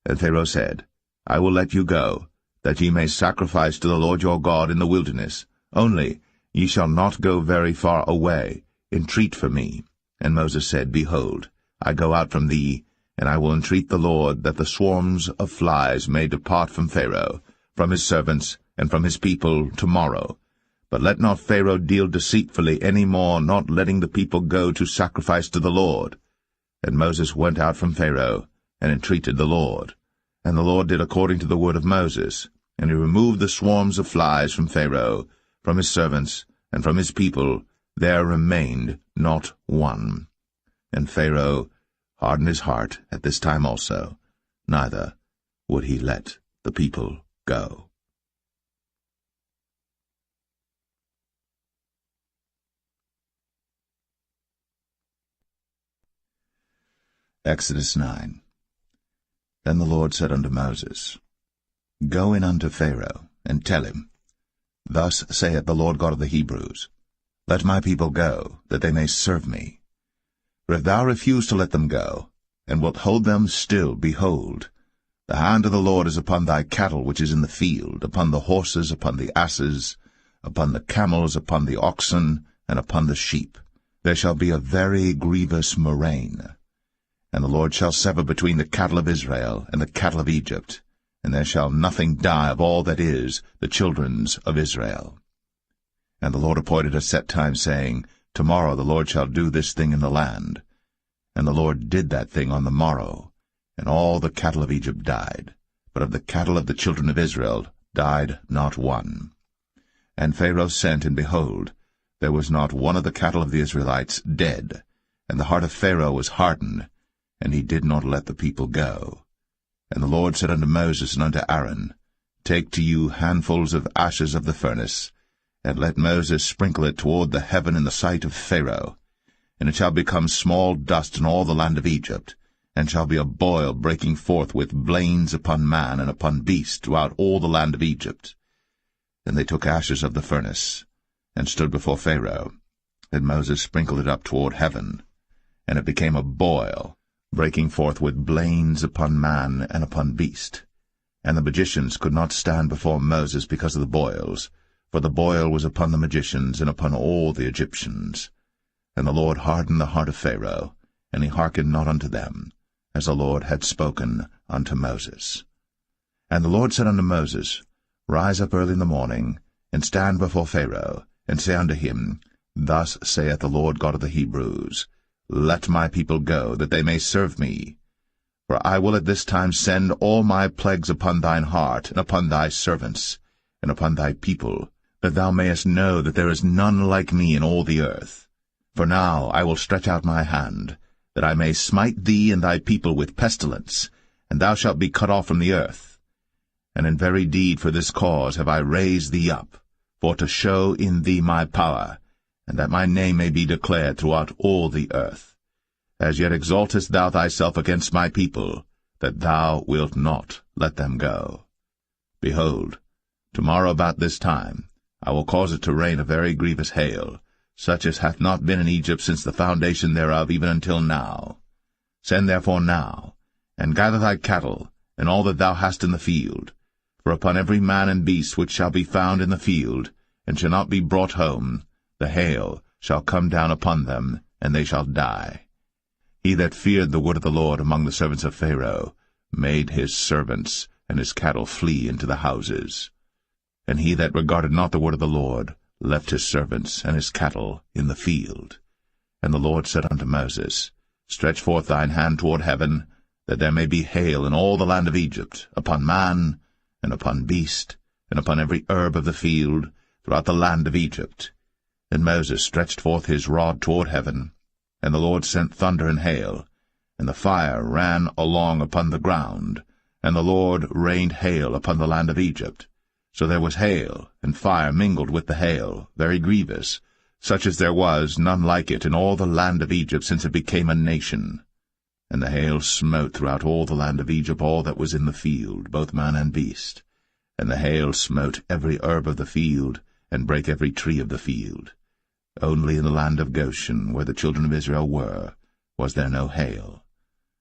And Pharaoh said, I will let you go, that ye may sacrifice to the Lord your God in the wilderness. Only ye shall not go very far away. Entreat for me. And Moses said, Behold, I go out from thee, and I will entreat the Lord that the swarms of flies may depart from Pharaoh, from his servants, and from his people tomorrow. But let not Pharaoh deal deceitfully any more, not letting the people go to sacrifice to the Lord. And Moses went out from Pharaoh, and entreated the Lord. And the Lord did according to the word of Moses, and he removed the swarms of flies from Pharaoh, from his servants, and from his people. There remained not one. And Pharaoh hardened his heart at this time also, neither would he let the people go. Exodus 9. Then the Lord said unto Moses, Go in unto Pharaoh, and tell him, Thus saith the Lord God of the Hebrews, Let my people go, that they may serve me. For if thou refuse to let them go, and wilt hold them still, behold, the hand of the Lord is upon thy cattle which is in the field, upon the horses, upon the asses, upon the camels, upon the oxen, and upon the sheep. There shall be a very grievous murrain. And the Lord shall sever between the cattle of Israel and the cattle of Egypt, and there shall nothing die of all that is the children's of Israel. And the Lord appointed a set time, saying, Tomorrow the Lord shall do this thing in the land. And the Lord did that thing on the morrow, and all the cattle of Egypt died, but of the cattle of the children of Israel died not one. And Pharaoh sent, and behold, there was not one of the cattle of the Israelites dead, and the heart of Pharaoh was hardened, and he did not let the people go. And the Lord said unto Moses and unto Aaron, Take to you handfuls of ashes of the furnace, and let Moses sprinkle it toward the heaven in the sight of Pharaoh. And it shall become small dust in all the land of Egypt, and shall be a boil breaking forth with blains upon man and upon beast throughout all the land of Egypt. Then they took ashes of the furnace, and stood before Pharaoh. Then Moses sprinkled it up toward heaven, and it became a boil, breaking forth with blains upon man and upon beast. And the magicians could not stand before Moses because of the boils, for the boil was upon the magicians and upon all the Egyptians. And the Lord hardened the heart of Pharaoh, and he hearkened not unto them, as the Lord had spoken unto Moses. And the Lord said unto Moses, Rise up early in the morning, and stand before Pharaoh, and say unto him, Thus saith the Lord God of the Hebrews, Let my people go, that they may serve me. For I will at this time send all my plagues upon thine heart, and upon thy servants, and upon thy people, that thou mayest know that there is none like me in all the earth. For now I will stretch out my hand, that I may smite thee and thy people with pestilence, and thou shalt be cut off from the earth. And in very deed for this cause have I raised thee up, for to show in thee my power, and that my name may be declared throughout all the earth. As yet exaltest thou thyself against my people, that thou wilt not let them go. Behold, tomorrow about this time I will cause it to rain a very grievous hail, such as hath not been in Egypt since the foundation thereof, even until now. Send therefore now, and gather thy cattle, and all that thou hast in the field. For upon every man and beast which shall be found in the field, and shall not be brought home, the hail shall come down upon them, and they shall die. He that feared the word of the Lord among the servants of Pharaoh made his servants and his cattle flee into the houses. And he that regarded not the word of the Lord left his servants and his cattle in the field. And the Lord said unto Moses, Stretch forth thine hand toward heaven, that there may be hail in all the land of Egypt, upon man, and upon beast, and upon every herb of the field, throughout the land of Egypt. And Moses stretched forth his rod toward heaven, and the Lord sent thunder and hail, and the fire ran along upon the ground, and the Lord rained hail upon the land of Egypt. So there was hail, and fire mingled with the hail, very grievous, such as there was none like it in all the land of Egypt since it became a nation. And the hail smote throughout all the land of Egypt all that was in the field, both man and beast. And the hail smote every herb of the field, and brake every tree of the field. Only in the land of Goshen, where the children of Israel were, was there no hail.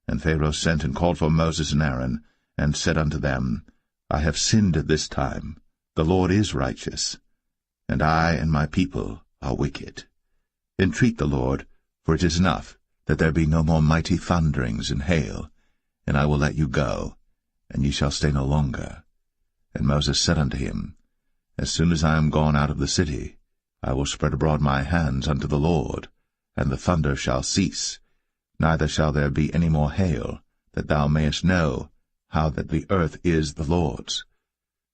And Pharaoh sent and called for Moses and Aaron, and said unto them, I have sinned at this time. The Lord is righteous, and I and my people are wicked. Entreat the Lord, for it is enough that there be no more mighty thunderings and hail, and I will let you go, and ye shall stay no longer. And Moses said unto him, As soon as I am gone out of the city, I will spread abroad my hands unto the Lord, and the thunder shall cease, neither shall there be any more hail, that thou mayest know how that the earth is the Lord's.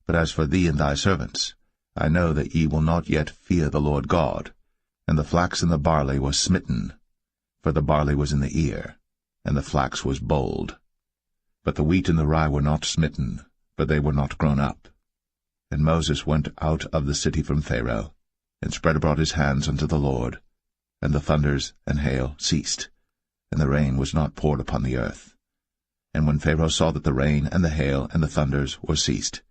But as for thee and thy servants, I know that ye will not yet fear the Lord God. And the flax and the barley was smitten, for the barley was in the ear, and the flax was bold. But the wheat and the rye were not smitten, for they were not grown up. And Moses went out of the city from Pharaoh, and spread abroad his hands unto the Lord, and the thunders and hail ceased, and the rain was not poured upon the earth. And when Pharaoh saw that the rain and the hail and the thunders were ceased,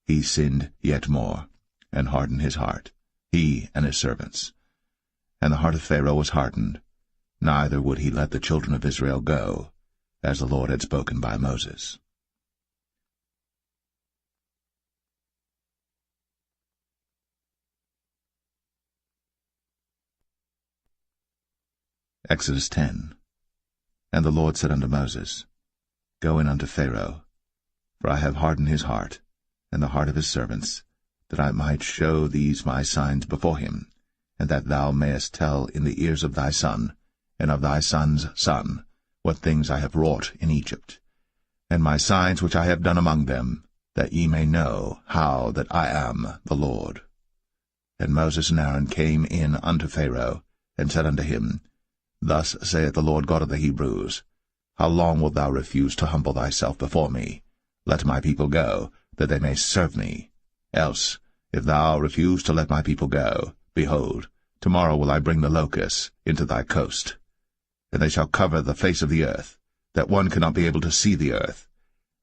he sinned yet more, and hardened his heart, he and his servants. And the heart of Pharaoh was hardened, neither would he let the children of Israel go, as the Lord had spoken by Moses. Exodus 10. And the Lord said unto Moses, Go in unto Pharaoh, for I have hardened his heart, and the heart of his servants, that I might show these my signs before him, and that thou mayest tell in the ears of thy son, and of thy son's son, what things I have wrought in Egypt, and my signs which I have done among them, that ye may know how that I am the Lord. And Moses and Aaron came in unto Pharaoh, and said unto him, Thus saith the Lord God of the Hebrews, How long wilt thou refuse to humble thyself before me? Let my people go, that they may serve me. Else, if thou refuse to let my people go, behold, tomorrow will I bring the locusts into thy coast. And they shall cover the face of the earth, that one cannot be able to see the earth.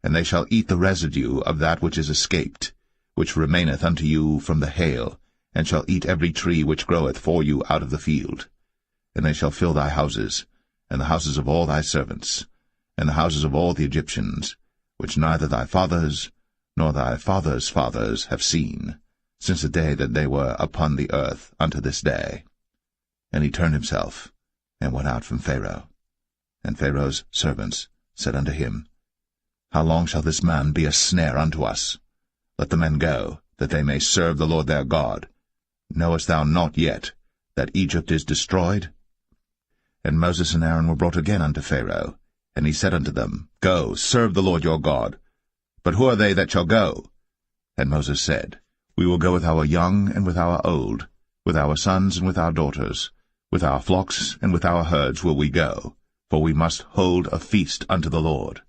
And they shall eat the residue of that which is escaped, which remaineth unto you from the hail, and shall eat every tree which groweth for you out of the field. And they shall fill thy houses, and the houses of all thy servants, and the houses of all the Egyptians, which neither thy fathers nor thy fathers' fathers have seen, since the day that they were upon the earth unto this day. And he turned himself, and went out from Pharaoh. And Pharaoh's servants said unto him, How long shall this man be a snare unto us? Let the men go, that they may serve the Lord their God. Knowest thou not yet that Egypt is destroyed? And Moses and Aaron were brought again unto Pharaoh, and he said unto them, Go, serve the Lord your God. But who are they that shall go? And Moses said, We will go with our young and with our old, with our sons and with our daughters, with our flocks and with our herds will we go, for we must hold a feast unto the Lord.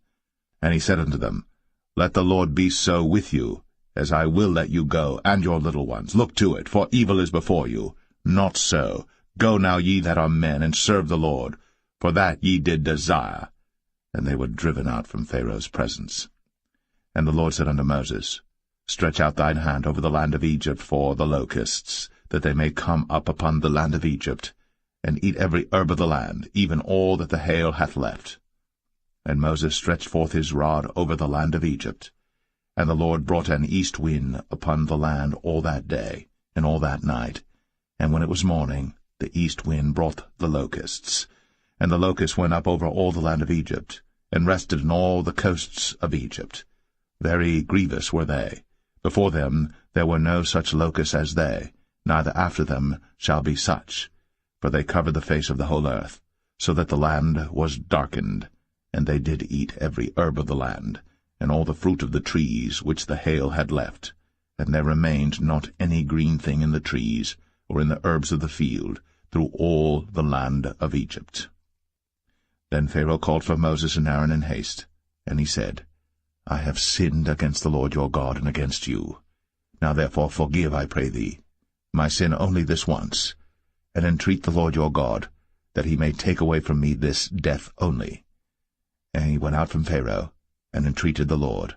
And he said unto them, Let the Lord be so with you, as I will let you go, and your little ones. Look to it, for evil is before you. Not so. Go now, ye that are men, and serve the Lord, for that ye did desire. And they were driven out from Pharaoh's presence. And the Lord said unto Moses, Stretch out thine hand over the land of Egypt for the locusts that they may come up upon the land of Egypt, and eat every herb of the land, even all that the hail hath left. And Moses stretched forth his rod over the land of Egypt, and the Lord brought an east wind upon the land all that day, and all that night. And when it was morning, the east wind brought the locusts. And the locusts went up over all the land of Egypt, and rested in all the coasts of Egypt. Very grievous were they. Before them there were no such locusts as they, neither after them shall be such. For they covered the face of the whole earth, so that the land was darkened. And they did eat every herb of the land, and all the fruit of the trees which the hail had left. And there remained not any green thing in the trees, or in the herbs of the field, through all the land of Egypt. Then Pharaoh called for Moses and Aaron in haste, and he said, I have sinned against the Lord your God and against you. Now therefore forgive, I pray thee, my sin only this once, and entreat the Lord your God, that he may take away from me this death only. And he went out from Pharaoh, and entreated the Lord.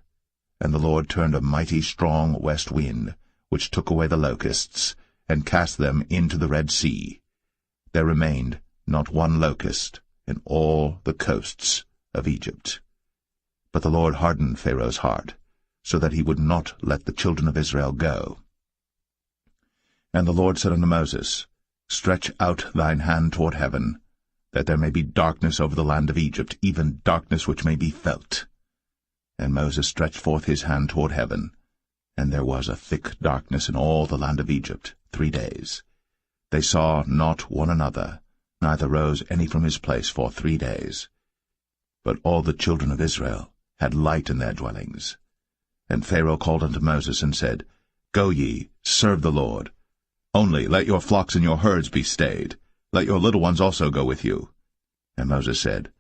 And the Lord turned a mighty strong west wind, which took away the locusts, and cast them into the Red Sea. There remained not one locust in all the coasts of Egypt. But the Lord hardened Pharaoh's heart, so that he would not let the children of Israel go. And the Lord said unto Moses, Stretch out thine hand toward heaven, that there may be darkness over the land of Egypt, even darkness which may be felt. And Moses stretched forth his hand toward heaven, and there was a thick darkness in all the land of Egypt 3 days. They saw not one another, neither rose any from his place for 3 days. But all the children of Israel had light in their dwellings. And Pharaoh called unto Moses, and said, Go ye, serve the Lord. Only let your flocks and your herds be stayed. Let your little ones also go with you. And Moses said,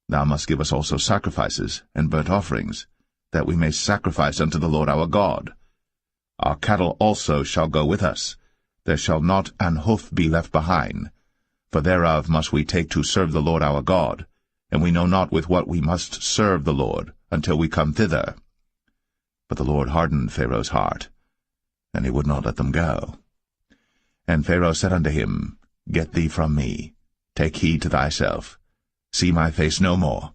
Thou must give us also sacrifices and burnt offerings, that we may sacrifice unto the Lord our God. Our cattle also shall go with us. There shall not an hoof be left behind, for thereof must we take to serve the Lord our God, and we know not with what we must serve the Lord until we come thither. But the Lord hardened Pharaoh's heart, and he would not let them go. And Pharaoh said unto him, Get thee from me, take heed to thyself, see my face no more,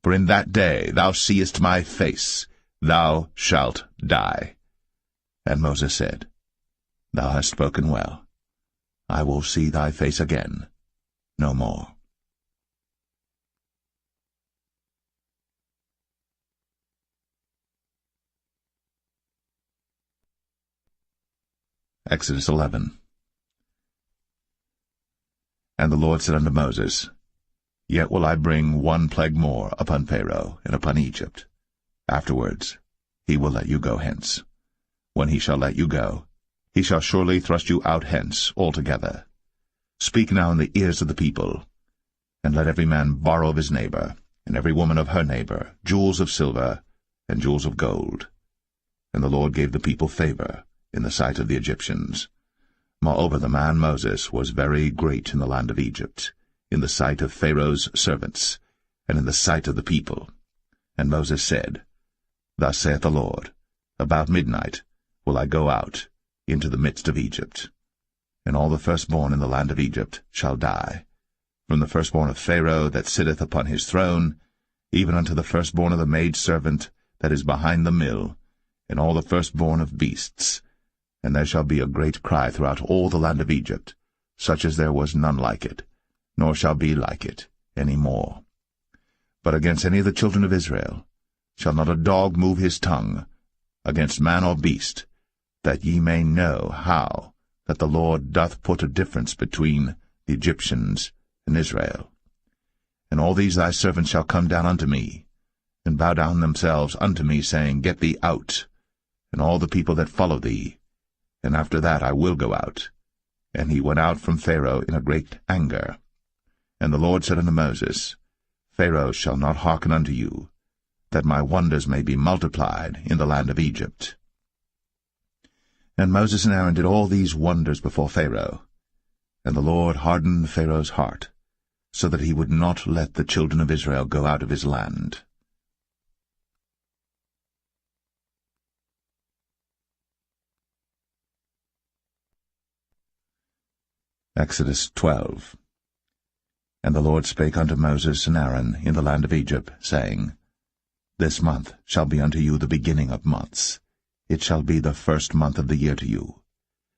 for in that day thou seest my face, thou shalt die. And Moses said, Thou hast spoken well. I will see thy face again no more. Exodus 11. And the Lord said unto Moses, Yet will I bring one plague more upon Pharaoh and upon Egypt. Afterwards he will let you go hence. When he shall let you go, he shall surely thrust you out hence altogether. Speak now in the ears of the people, and let every man borrow of his neighbor, and every woman of her neighbor, jewels of silver and jewels of gold. And the Lord gave the people favor in the sight of the Egyptians. Moreover, the man Moses was very great in the land of Egypt, in the sight of Pharaoh's servants, and in the sight of the people. And Moses said, Thus saith the Lord, About midnight will I go out into the midst of Egypt, and all the firstborn in the land of Egypt shall die, from the firstborn of Pharaoh that sitteth upon his throne, even unto the firstborn of the maidservant that is behind the mill, and all the firstborn of beasts. And there shall be a great cry throughout all the land of Egypt, such as there was none like it, nor shall be like it any more. But against any of the children of Israel shall not a dog move his tongue, against man or beast, that ye may know how that the Lord doth put a difference between the Egyptians and Israel. And all these thy servants shall come down unto me, and bow down themselves unto me, saying, Get thee out, and all the people that follow thee. And after that I will go out. And he went out from Pharaoh in a great anger. And the Lord said unto Moses, Pharaoh shall not hearken unto you, that my wonders may be multiplied in the land of Egypt. And Moses and Aaron did all these wonders before Pharaoh. And the Lord hardened Pharaoh's heart, so that he would not let the children of Israel go out of his land. Exodus 12. And the Lord spake unto Moses and Aaron in the land of Egypt, saying, This month shall be unto you the beginning of months. It shall be the first month of the year to you.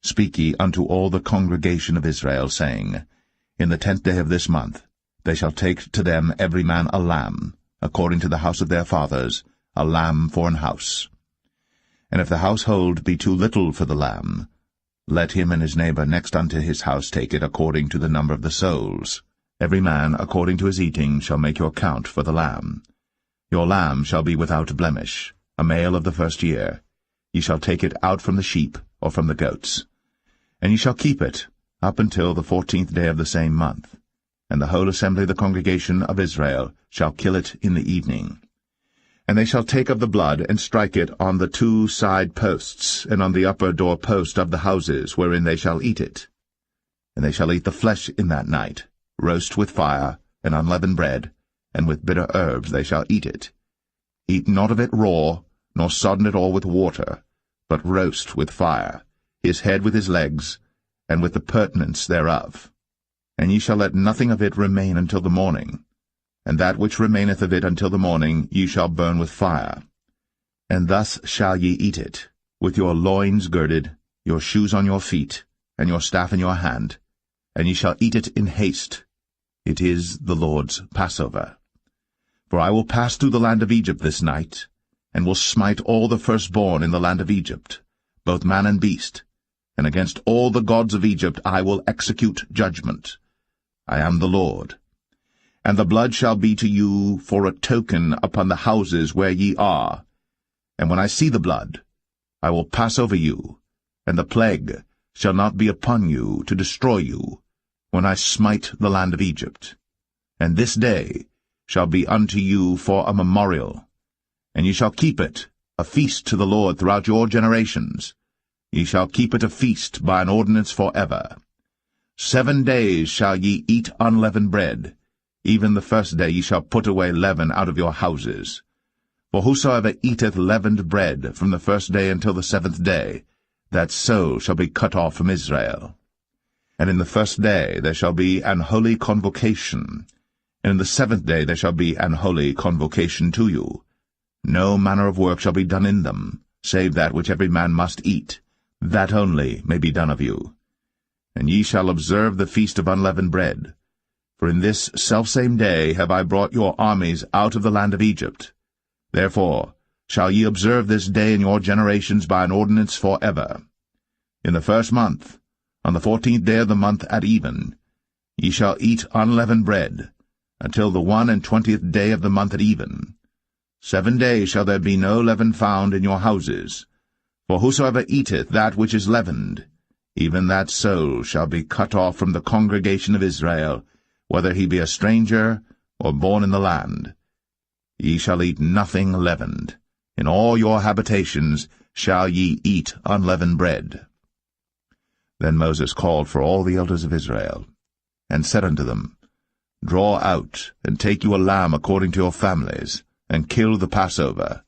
Speak ye unto all the congregation of Israel, saying, In the 10th day of this month they shall take to them every man a lamb, according to the house of their fathers, a lamb for an house. And if the household be too little for the lamb, let him and his neighbor next unto his house take it according to the number of the souls. Every man according to his eating shall make your count for the lamb. Your lamb shall be without blemish, a male of the first year. Ye shall take it out from the sheep or from the goats. And ye shall keep it up until the 14th day of the same month. And the whole assembly of the congregation of Israel shall kill it in the evening. And they shall take of the blood, and strike it on the 2 side posts, and on the upper door post of the houses wherein they shall eat it. And they shall eat the flesh in that night, roast with fire, and unleavened bread, and with bitter herbs they shall eat it. Eat not of it raw, nor sodden it all with water, but roast with fire, his head with his legs, and with the purtenance thereof. And ye shall let nothing of it remain until the morning. And that which remaineth of it until the morning ye shall burn with fire. And thus shall ye eat it, with your loins girded, your shoes on your feet, and your staff in your hand, and ye shall eat it in haste. It is the Lord's Passover. For I will pass through the land of Egypt this night, and will smite all the firstborn in the land of Egypt, both man and beast, and against all the gods of Egypt I will execute judgment. I am the Lord. And the blood shall be to you for a token upon the houses where ye are. And when I see the blood, I will pass over you, and the plague shall not be upon you to destroy you, when I smite the land of Egypt. And this day shall be unto you for a memorial, and ye shall keep it a feast to the Lord throughout your generations. Ye shall keep it a feast by an ordinance for ever. 7 days shall ye eat unleavened bread. Even the first day ye shall put away leaven out of your houses. For whosoever eateth leavened bread from the first day until the 7th day, that soul shall be cut off from Israel. And in the first day there shall be an holy convocation, and in the 7th day there shall be an holy convocation to you. No manner of work shall be done in them, save that which every man must eat, that only may be done of you. And ye shall observe the feast of unleavened bread. For in this selfsame day have I brought your armies out of the land of Egypt. Therefore shall ye observe this day in your generations by an ordinance for ever. In the 1st month, on the 14th day of the month at even, ye shall eat unleavened bread, until the 21st day of the month at even. 7 days shall there be no leaven found in your houses. For whosoever eateth that which is leavened, even that soul shall be cut off from the congregation of Israel, whether he be a stranger or born in the land. Ye shall eat nothing leavened. In all your habitations shall ye eat unleavened bread. Then Moses called for all the elders of Israel, and said unto them, Draw out, and take you a lamb according to your families, and kill the Passover.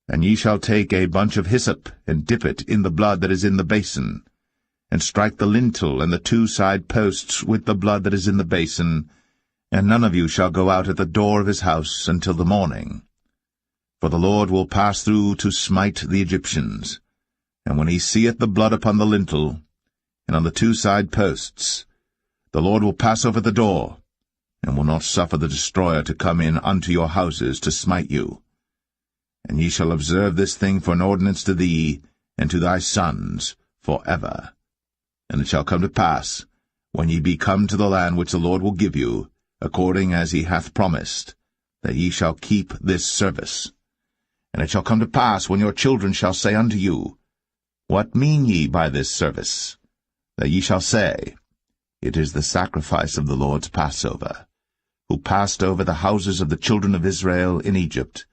And ye shall take a bunch of hyssop, and dip it in the blood that is in the basin, and strike the lintel and the 2 side posts with the blood that is in the basin, and none of you shall go out at the door of his house until the morning. For the Lord will pass through to smite the Egyptians, and when he seeth the blood upon the lintel, and on the 2 side posts, the Lord will pass over the door, and will not suffer the destroyer to come in unto your houses to smite you. And ye shall observe this thing for an ordinance to thee, and to thy sons, for ever. And it shall come to pass, when ye be come to the land which the Lord will give you, according as he hath promised, that ye shall keep this service. And it shall come to pass, when your children shall say unto you, What mean ye by this service? That ye shall say, It is the sacrifice of the Lord's Passover, who passed over the houses of the children of Israel in Egypt,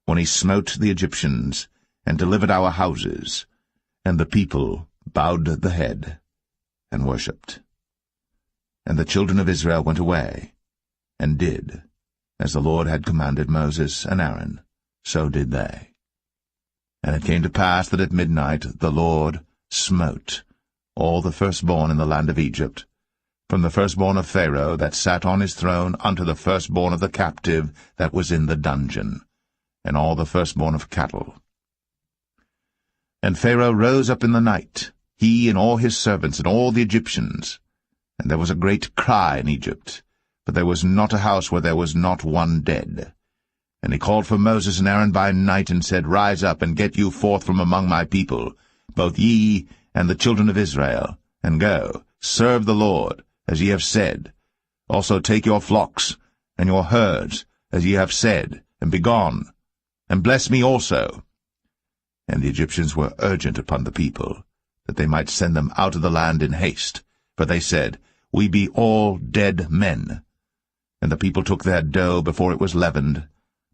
when he smote the Egyptians, and delivered our houses. And the people bowed the head, and worshipped. And the children of Israel went away, and did, as the Lord had commanded Moses and Aaron, so did they. And it came to pass that at midnight the Lord smote all the firstborn in the land of Egypt, from the firstborn of Pharaoh that sat on his throne unto the firstborn of the captive that was in the dungeon, and all the firstborn of cattle. And Pharaoh rose up in the night, he and all his servants and all the Egyptians. And there was a great cry in Egypt, but there was not a house where there was not one dead. And he called for Moses and Aaron by night, and said, Rise up, and get you forth from among my people, both ye and the children of Israel, and go, serve the Lord, as ye have said. Also take your flocks and your herds, as ye have said, and be gone, and bless me also. And the Egyptians were urgent upon the people, that they might send them out of the land in haste. For they said, We be all dead men. And the people took their dough before it was leavened,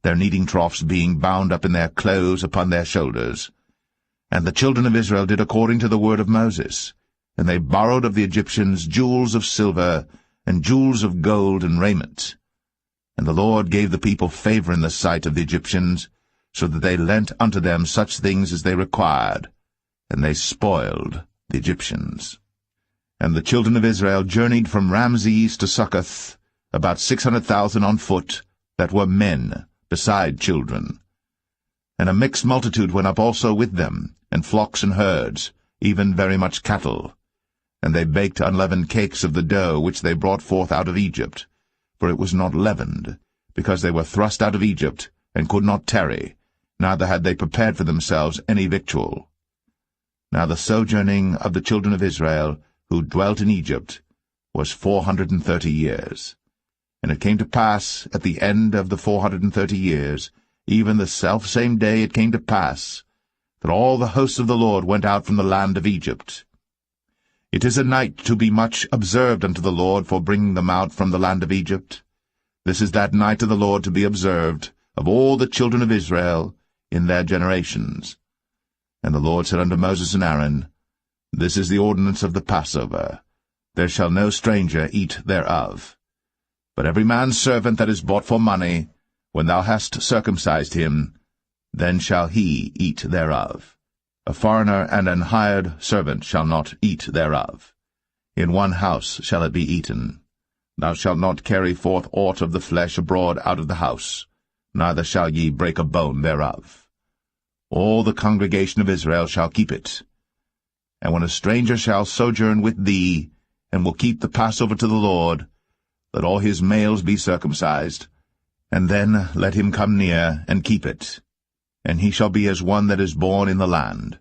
their kneading troughs being bound up in their clothes upon their shoulders. And the children of Israel did according to the word of Moses. And they borrowed of the Egyptians jewels of silver, and jewels of gold and raiment. And the Lord gave the people favor in the sight of the Egyptians, so that they lent unto them such things as they required, and they spoiled the Egyptians. And the children of Israel journeyed from Ramses to Succoth, about 600,000 on foot, that were men, beside children. And a mixed multitude went up also with them, and flocks and herds, even very much cattle. And they baked unleavened cakes of the dough which they brought forth out of Egypt, for it was not leavened, because they were thrust out of Egypt, and could not tarry, neither had they prepared for themselves any victual. Now the sojourning of the children of Israel, who dwelt in Egypt, was 430 years. And it came to pass, at the end of the 430 years, even the selfsame day it came to pass, that all the hosts of the Lord went out from the land of Egypt. It is a night to be much observed unto the Lord for bringing them out from the land of Egypt. This is that night of the Lord to be observed of all the children of Israel in their generations. And the Lord said unto Moses and Aaron, This is the ordinance of the Passover. There shall no stranger eat thereof. But every man's servant that is bought for money, when thou hast circumcised him, then shall he eat thereof. A foreigner and an hired servant shall not eat thereof. In one house shall it be eaten. Thou shalt not carry forth aught of the flesh abroad out of the house, neither shall ye break a bone thereof. All the congregation of Israel shall keep it. And when a stranger shall sojourn with thee, and will keep the Passover to the Lord, let all his males be circumcised, and then let him come near and keep it. And he shall be as one that is born in the land.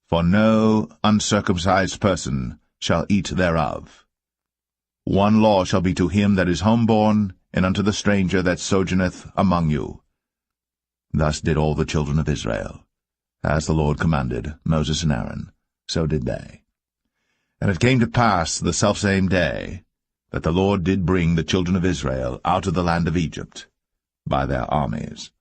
For no uncircumcised person shall eat thereof. One law shall be to him that is homeborn, and unto the stranger that sojourneth among you. Thus did all the children of Israel. As the Lord commanded Moses and Aaron, so did they. And it came to pass the selfsame day, that the Lord did bring the children of Israel out of the land of Egypt by their armies.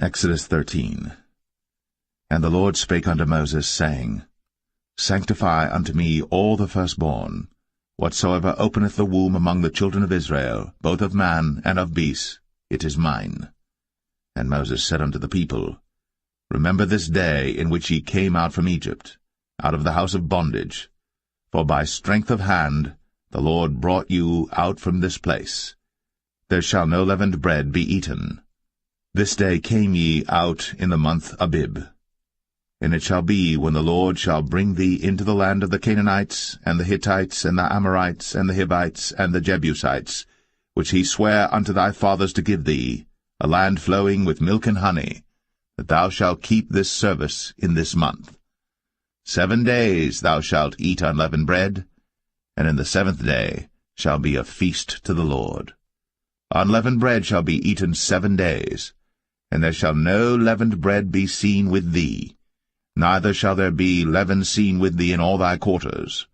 Exodus 13. And the Lord spake unto Moses, saying, Sanctify unto me all the firstborn, whatsoever openeth the womb among the children of Israel, both of man and of beast, it is mine. And Moses said unto the people, Remember this day in which ye came out from Egypt, out of the house of bondage, for by strength of hand the Lord brought you out from this place. There shall no leavened bread be eaten. This day came ye out in the month Abib. And it shall be, when the Lord shall bring thee into the land of the Canaanites, and the Hittites, and the Amorites, and the Hivites, and the Jebusites, which he sware unto thy fathers to give thee, a land flowing with milk and honey, that thou shalt keep this service in this month. 7 days thou shalt eat unleavened bread, and in the 7th day shall be a feast to the Lord. Unleavened bread shall be eaten 7 days, and there shall no leavened bread be seen with thee, neither shall there be leaven seen with thee in all thy quarters.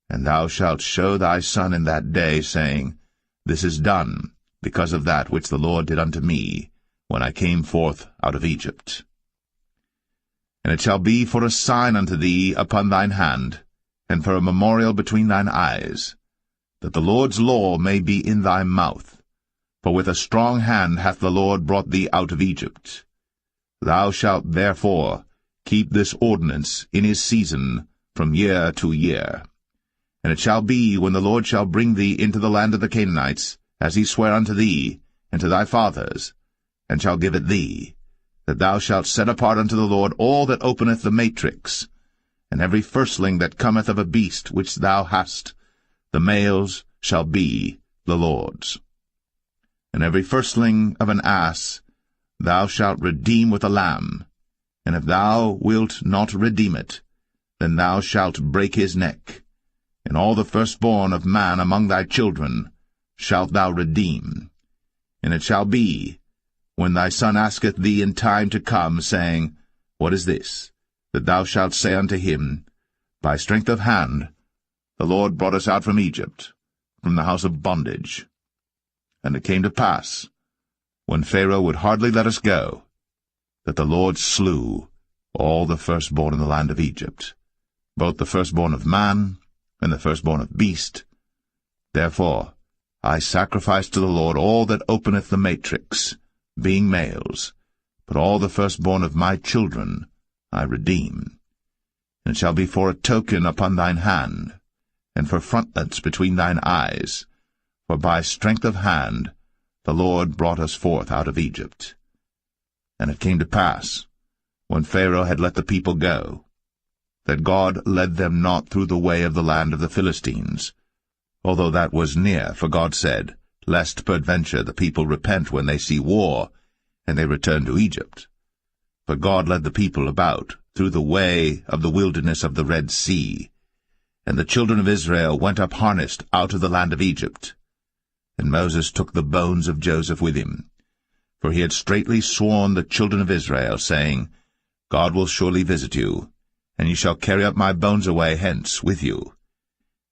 And thou shalt show thy son in that day, saying, This is done, because of that which the Lord did unto me, when I came forth out of Egypt. And it shall be for a sign unto thee upon thine hand, and for a memorial between thine eyes, that the Lord's law may be in thy mouth. For with a strong hand hath the Lord brought thee out of Egypt. Thou shalt therefore keep this ordinance in his season from year to year. And it shall be, when the Lord shall bring thee into the land of the Canaanites, as he sware unto thee and to thy fathers, and shall give it thee, that thou shalt set apart unto the Lord all that openeth the matrix, and every firstling that cometh of a beast which thou hast, the males shall be the Lord's. And every firstling of an ass thou shalt redeem with a lamb, and if thou wilt not redeem it, then thou shalt break his neck. And all the firstborn of man among thy children shalt thou redeem. And it shall be, when thy son asketh thee in time to come, saying, What is this? That thou shalt say unto him, By strength of hand the Lord brought us out from Egypt, from the house of bondage. And it came to pass, when Pharaoh would hardly let us go, that the Lord slew all the firstborn in the land of Egypt, both the firstborn of man and the firstborn of beast. Therefore I sacrifice to the Lord all that openeth the matrix, being males, but all the firstborn of my children I redeem. And it shall be for a token upon thine hand, and for frontlets between thine eyes, for by strength of hand the Lord brought us forth out of Egypt. And it came to pass, when Pharaoh had let the people go, that God led them not through the way of the land of the Philistines, although that was near, for God said, Lest peradventure the people repent when they see war, and they return to Egypt. But God led the people about through the way of the wilderness of the Red Sea, and the children of Israel went up harnessed out of the land of Egypt. And Moses took the bones of Joseph with him, for he had straitly sworn the children of Israel, saying, God will surely visit you, and ye shall carry up my bones away hence with you.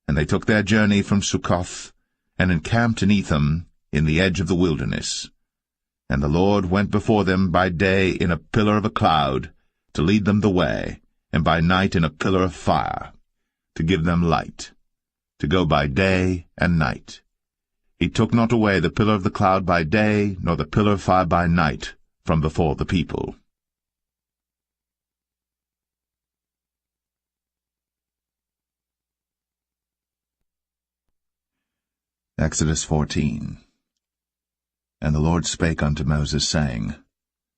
And they took their journey from Succoth, and encamped in Etham, in the edge of the wilderness. And the Lord went before them by day in a pillar of a cloud, to lead them the way, and by night in a pillar of fire, to give them light, to go by day and night. He took not away the pillar of the cloud by day, nor the pillar of fire by night, from before the people. Exodus 14. And the Lord spake unto Moses, saying,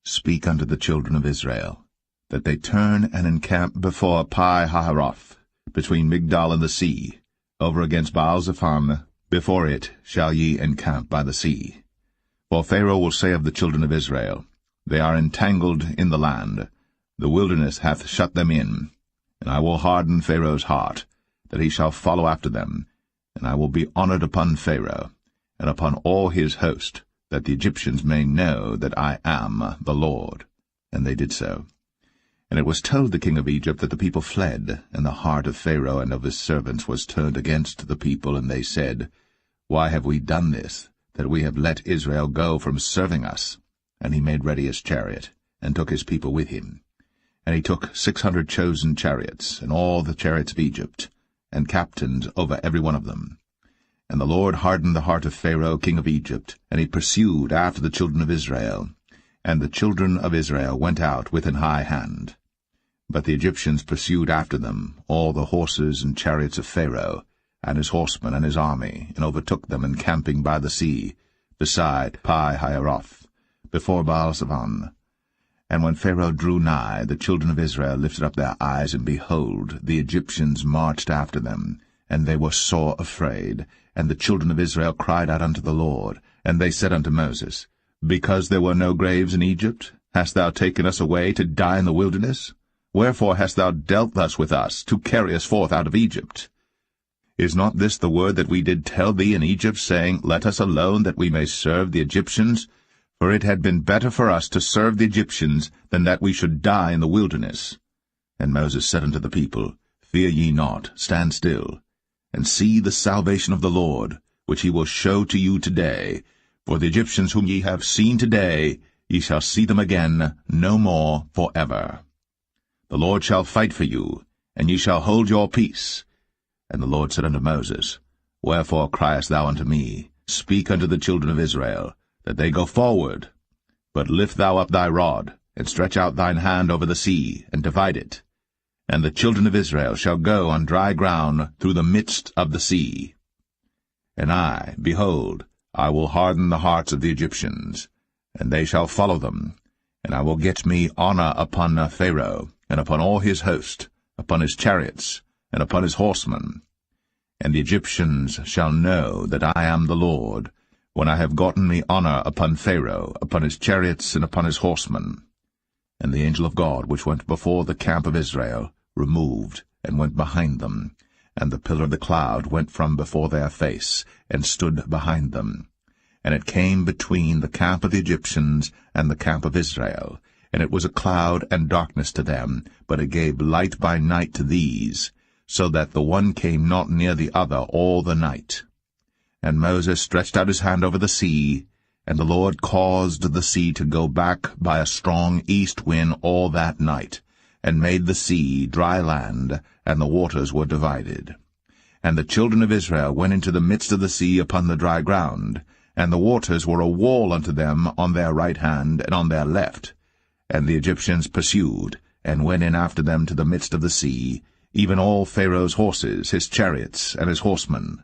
Speak unto the children of Israel, that they turn and encamp before Pi-hahiroth, between Migdol and the sea, over against Baal-zephon. Before it shall ye encamp by the sea. For Pharaoh will say of the children of Israel, They are entangled in the land, the wilderness hath shut them in, and I will harden Pharaoh's heart, that he shall follow after them, and I will be honored upon Pharaoh, and upon all his host, that the Egyptians may know that I am the Lord. And they did so. And it was told the king of Egypt that the people fled, and the heart of Pharaoh and of his servants was turned against the people, and they said, Why have we done this, that we have let Israel go from serving us? And he made ready his chariot, and took his people with him. And he took 600 chosen chariots, and all the chariots of Egypt, and captains over every one of them. And the Lord hardened the heart of Pharaoh king of Egypt, and he pursued after the children of Israel. And the children of Israel went out with an high hand. But the Egyptians pursued after them all the horses and chariots of Pharaoh, and his horsemen and his army, and overtook them encamping by the sea, beside Pi-hahiroth, before Baal-zephon. And when Pharaoh drew nigh, the children of Israel lifted up their eyes, and behold, the Egyptians marched after them, and they were sore afraid. And the children of Israel cried out unto the Lord, and they said unto Moses, Because there were no graves in Egypt, hast thou taken us away to die in the wilderness? Wherefore hast thou dealt thus with us, to carry us forth out of Egypt? Is not this the word that we did tell thee in Egypt, saying, Let us alone, that we may serve the Egyptians? For it had been better for us to serve the Egyptians, than that we should die in the wilderness. And Moses said unto the people, Fear ye not, stand still, and see the salvation of the Lord, which he will show to you today. For the Egyptians whom ye have seen today, ye shall see them again no more for ever. The Lord shall fight for you, and ye shall hold your peace. And the Lord said unto Moses, Wherefore criest thou unto me? Speak unto the children of Israel, that they go forward. But lift thou up thy rod, and stretch out thine hand over the sea, and divide it. And the children of Israel shall go on dry ground through the midst of the sea. And I, behold, I will harden the hearts of the Egyptians, and they shall follow them. And I will get me honor upon Pharaoh, and upon all his host, upon his chariots, and upon his horsemen. And the Egyptians shall know that I am the Lord, when I have gotten me honor upon Pharaoh, upon his chariots, and upon his horsemen. And the angel of God, which went before the camp of Israel, removed, and went behind them. And the pillar of the cloud went from before their face, and stood behind them. And it came between the camp of the Egyptians and the camp of Israel. And it was a cloud and darkness to them, but it gave light by night to these, so that the one came not near the other all the night. And Moses stretched out his hand over the sea, and the Lord caused the sea to go back by a strong east wind all that night, and made the sea dry land, and the waters were divided. And the children of Israel went into the midst of the sea upon the dry ground, and the waters were a wall unto them on their right hand and on their left. And the Egyptians pursued, and went in after them to the midst of the sea, even all Pharaoh's horses, his chariots, and his horsemen.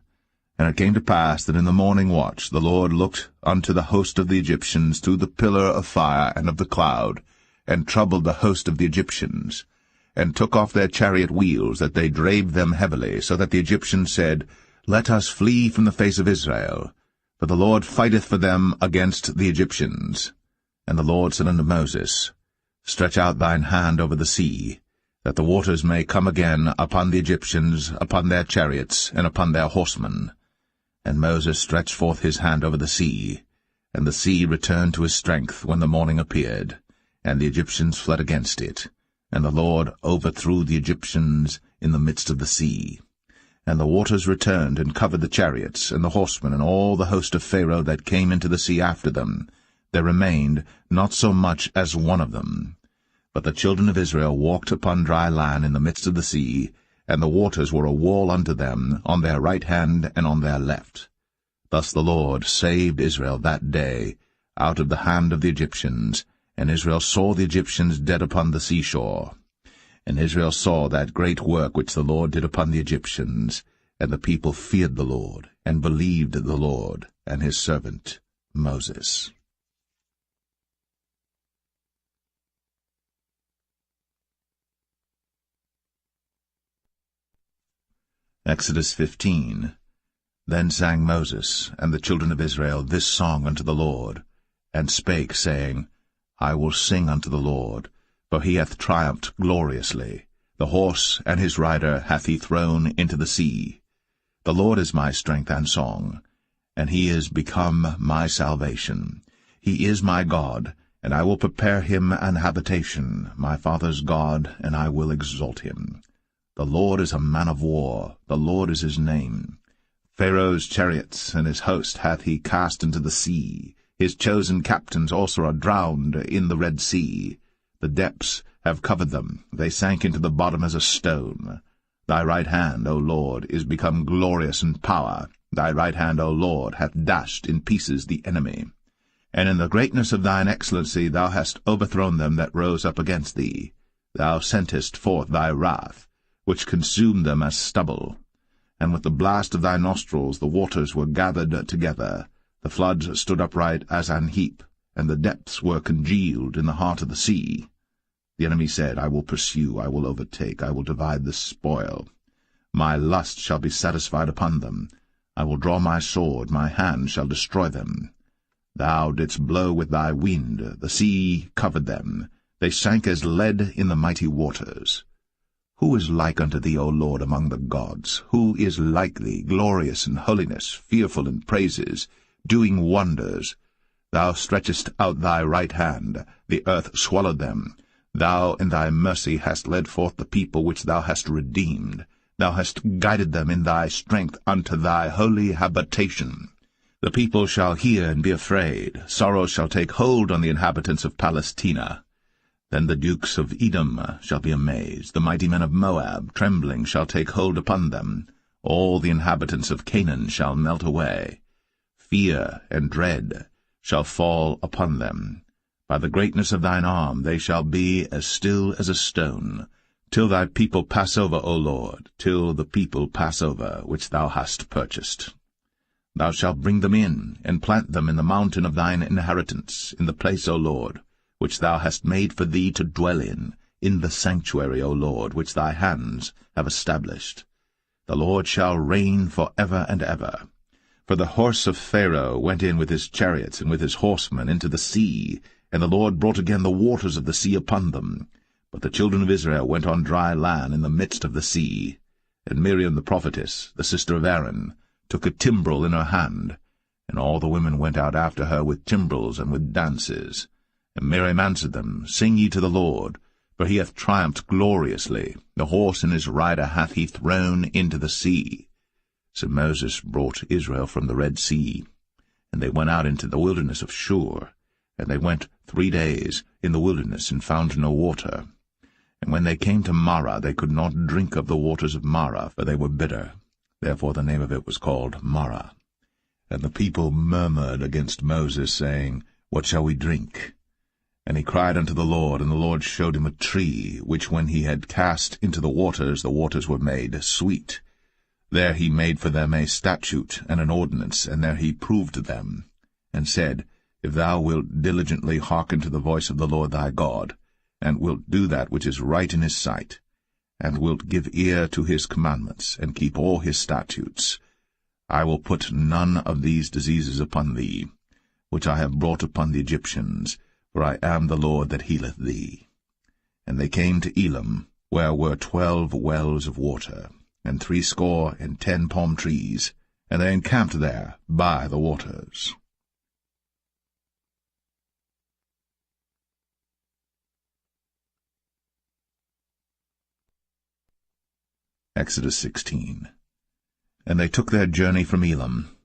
And it came to pass that in the morning watch the Lord looked unto the host of the Egyptians through the pillar of fire and of the cloud, and troubled the host of the Egyptians, and took off their chariot wheels, that they drave them heavily, so that the Egyptians said, Let us flee from the face of Israel, for the Lord fighteth for them against the Egyptians. And the Lord said unto Moses, Stretch out thine hand over the sea, that the waters may come again upon the Egyptians, upon their chariots, and upon their horsemen. And Moses stretched forth his hand over the sea, and the sea returned to his strength when the morning appeared, and the Egyptians fled against it. And the Lord overthrew the Egyptians in the midst of the sea. And the waters returned and covered the chariots, and the horsemen, and all the host of Pharaoh that came into the sea after them. There remained not so much as one of them. But the children of Israel walked upon dry land in the midst of the sea, and the waters were a wall unto them on their right hand and on their left. Thus the Lord saved Israel that day out of the hand of the Egyptians, and Israel saw the Egyptians dead upon the seashore. And Israel saw that great work which the Lord did upon the Egyptians, and the people feared the Lord, and believed the Lord and his servant Moses. Exodus 15. Then sang Moses and the children of Israel this song unto the Lord, and spake, saying, I will sing unto the Lord, for he hath triumphed gloriously. The horse and his rider hath he thrown into the sea. The Lord is my strength and song, and he is become my salvation. He is my God, and I will prepare him an habitation, my father's God, and I will exalt him. The Lord is a man of war, the Lord is his name. Pharaoh's chariots and his host hath he cast into the sea. His chosen captains also are drowned in the Red Sea. The depths have covered them, they sank into the bottom as a stone. Thy right hand, O Lord, is become glorious in power. Thy right hand, O Lord, hath dashed in pieces the enemy. And in the greatness of thine excellency thou hast overthrown them that rose up against thee. Thou sentest forth thy wrath, which consumed them as stubble. And with the blast of thy nostrils the waters were gathered together. The floods stood upright as an heap, and the depths were congealed in the heart of the sea. The enemy said, I will pursue, I will overtake, I will divide the spoil. My lust shall be satisfied upon them. I will draw my sword, my hand shall destroy them. Thou didst blow with thy wind, the sea covered them. They sank as lead in the mighty waters. Who is like unto thee, O Lord, among the gods? Who is like thee, glorious in holiness, fearful in praises, doing wonders? Thou stretchest out thy right hand, the earth swallowed them. Thou in thy mercy hast led forth the people which thou hast redeemed. Thou hast guided them in thy strength unto thy holy habitation. The people shall hear and be afraid. Sorrow shall take hold on the inhabitants of Palestina. Then the dukes of Edom shall be amazed. The mighty men of Moab, trembling, shall take hold upon them. all the inhabitants of Canaan shall melt away. Fear and dread shall fall upon them. By the greatness of thine arm they shall be as still as a stone, till thy people pass over, O Lord, till the people pass over, which thou hast purchased. Thou shalt bring them in, and plant them in the mountain of thine inheritance, in the place, O Lord, which thou hast made for thee to dwell in the sanctuary, O Lord, which thy hands have established. The Lord shall reign for ever and ever. For the horse of Pharaoh went in with his chariots and with his horsemen into the sea, and the Lord brought again the waters of the sea upon them. But the children of Israel went on dry land in the midst of the sea. And Miriam the prophetess, the sister of Aaron, took a timbrel in her hand, and all the women went out after her with timbrels and with dances. And Miriam answered them, Sing ye to the Lord, for he hath triumphed gloriously. The horse and his rider hath he thrown into the sea. So Moses brought Israel from the Red Sea, and they went out into the wilderness of Shur. And they went 3 days in the wilderness, and found no water. And when they came to Marah, they could not drink of the waters of Marah, for they were bitter. Therefore the name of it was called Marah. And the people murmured against Moses, saying, What shall we drink? And he cried unto the Lord, and the Lord showed him a tree, which when he had cast into the waters were made sweet. There he made for them a statute and an ordinance, and there he proved them, and said, If thou wilt diligently hearken to the voice of the Lord thy God, and wilt do that which is right in his sight, and wilt give ear to his commandments, and keep all his statutes, I will put none of these diseases upon thee, which I have brought upon the Egyptians, for I am the Lord that healeth thee. And they came to Elim, where were 12 wells of water, and 60 palm trees, and they encamped there by the waters. Exodus 16. And they took their journey from Elim,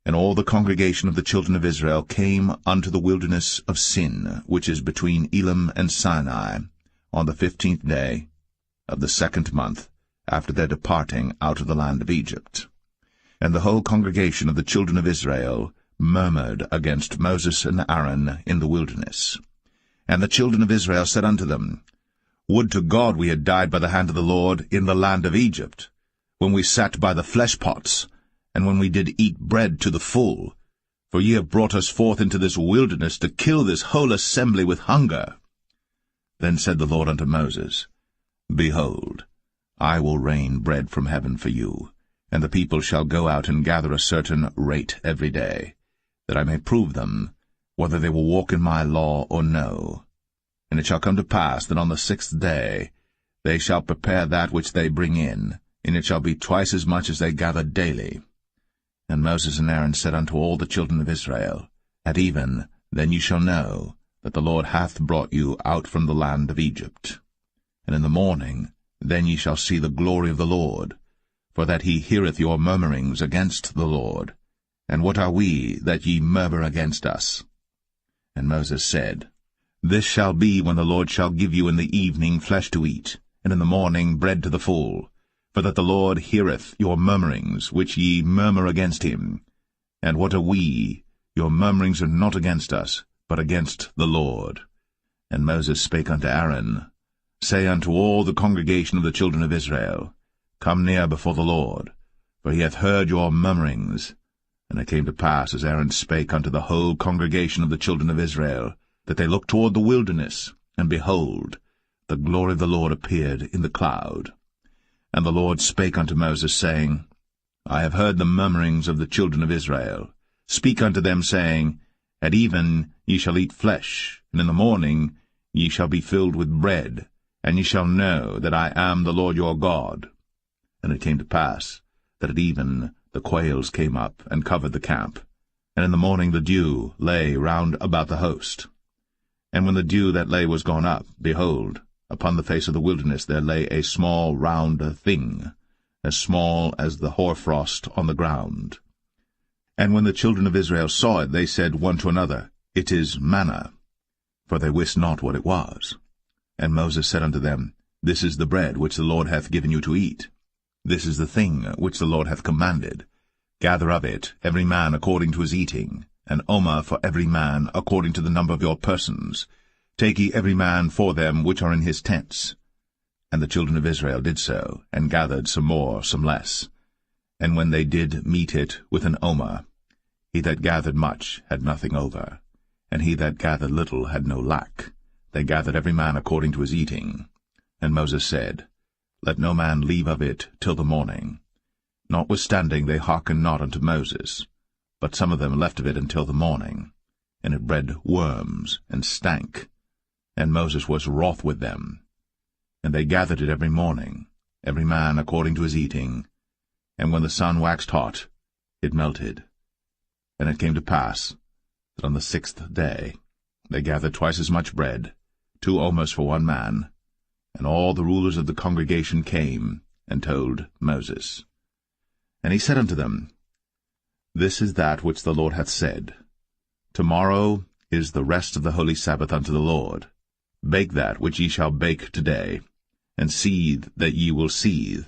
and all the congregation of the children of Israel came unto the wilderness of Sin, which is between Elim and Sinai, on the 15th day of the 2nd month, after their departing out of the land of Egypt. And the whole congregation of the children of Israel murmured against Moses and Aaron in the wilderness. And the children of Israel said unto them, Would to God we had died by the hand of the Lord in the land of Egypt, when we sat by the flesh pots, and when we did eat bread to the full. For ye have brought us forth into this wilderness to kill this whole assembly with hunger. Then said the Lord unto Moses, Behold, I will rain bread from heaven for you, and the people shall go out and gather a certain rate every day, that I may prove them, whether they will walk in my law or no. And it shall come to pass that on the 6th day they shall prepare that which they bring in, and it shall be twice as much as they gather daily. And Moses and Aaron said unto all the children of Israel, At even then ye shall know that the Lord hath brought you out from the land of Egypt. And in the morning then ye shall see the glory of the Lord, for that he heareth your murmurings against the Lord. And what are we, that ye murmur against us? And Moses said, This shall be when the Lord shall give you in the evening flesh to eat, and in the morning bread to the full, for that the Lord heareth your murmurings, which ye murmur against him. And what are we? Your murmurings are not against us, but against the Lord. And Moses spake unto Aaron, Say unto all the congregation of the children of Israel, Come near before the Lord, for he hath heard your murmurings. And it came to pass, as Aaron spake unto the whole congregation of the children of Israel, that they looked toward the wilderness, and behold, the glory of the Lord appeared in the cloud. And the Lord spake unto Moses, saying, I have heard the murmurings of the children of Israel. Speak unto them, saying, At even ye shall eat flesh, and in the morning ye shall be filled with bread, and ye shall know that I am the Lord your God. And it came to pass, that at even the quails came up, and covered the camp, and in the morning the dew lay round about the host. And when the dew that lay was gone up, behold, upon the face of the wilderness there lay a small round thing, as small as the hoarfrost on the ground. And when the children of Israel saw it, they said one to another, It is manna, for they wist not what it was. And Moses said unto them, This is the bread which the Lord hath given you to eat. This is the thing which the Lord hath commanded. Gather of it every man according to his eating, an omer for every man according to the number of your persons. Take ye every man for them which are in his tents. And the children of Israel did so, and gathered some more, some less. And when they did meet it with an omer, he that gathered much had nothing over, and he that gathered little had no lack. They gathered every man according to his eating. And Moses said, Let no man leave of it till the morning. Notwithstanding they hearkened not unto Moses, but some of them left of it until the morning. And it bred worms, and stank. And Moses was wroth with them. And they gathered it every morning, every man according to his eating. And when the sun waxed hot, it melted. And it came to pass that on the 6th day they gathered twice as much bread, 2 omers for one man. And all the rulers of the congregation came, and told Moses. And he said unto them, This is that which the Lord hath said. Tomorrow is the rest of the holy Sabbath unto the Lord. Bake that which ye shall bake today, and seethe that ye will seethe,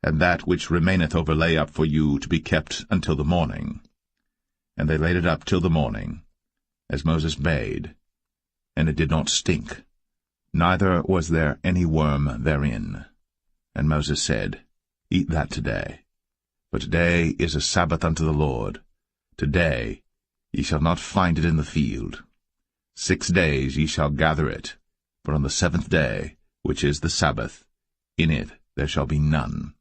and that which remaineth over lay up for you to be kept until the morning. And they laid it up till the morning, as Moses bade, and it did not stink, neither was there any worm therein. And Moses said, Eat that today, for today is a Sabbath unto the Lord. Today ye shall not find it in the field. 6 days ye shall gather it, but on the 7th day, which is the Sabbath, in it there shall be none.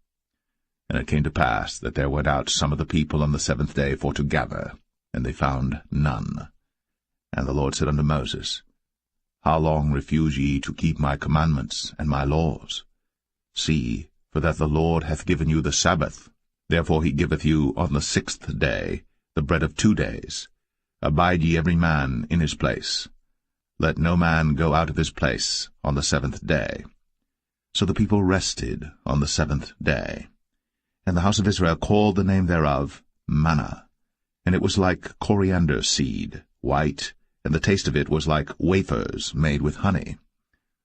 And it came to pass that there went out some of the people on the 7th day for to gather, and they found none. And the Lord said unto Moses, How long refuse ye to keep my commandments and my laws? See, for that the Lord hath given you the Sabbath. Therefore he giveth you on the 6th day the bread of 2 days. Abide ye every man in his place. Let no man go out of his place on the 7th day. So the people rested on the 7th day. And the house of Israel called the name thereof manna. And it was like coriander seed, white, and the taste of it was like wafers made with honey.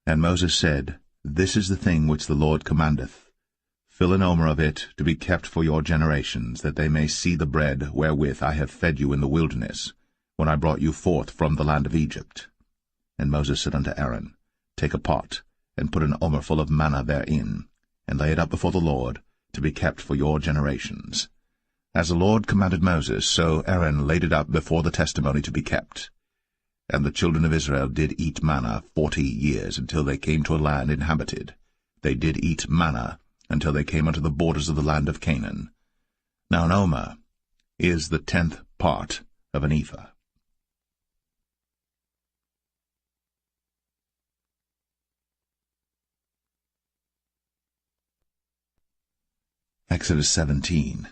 And Moses said, This is the thing which the Lord commandeth. Fill an omer of it to be kept for your generations, that they may see the bread wherewith I have fed you in the wilderness, when I brought you forth from the land of Egypt. And Moses said unto Aaron, Take a pot, and put an omer full of manna therein, and lay it up before the Lord, to be kept for your generations. As the Lord commanded Moses, so Aaron laid it up before the testimony to be kept. And the children of Israel did eat manna 40 years, until they came to a land inhabited. They did eat manna until they came unto the borders of the land of Canaan. Now an omer is the 10th part of an ephah. Exodus 17.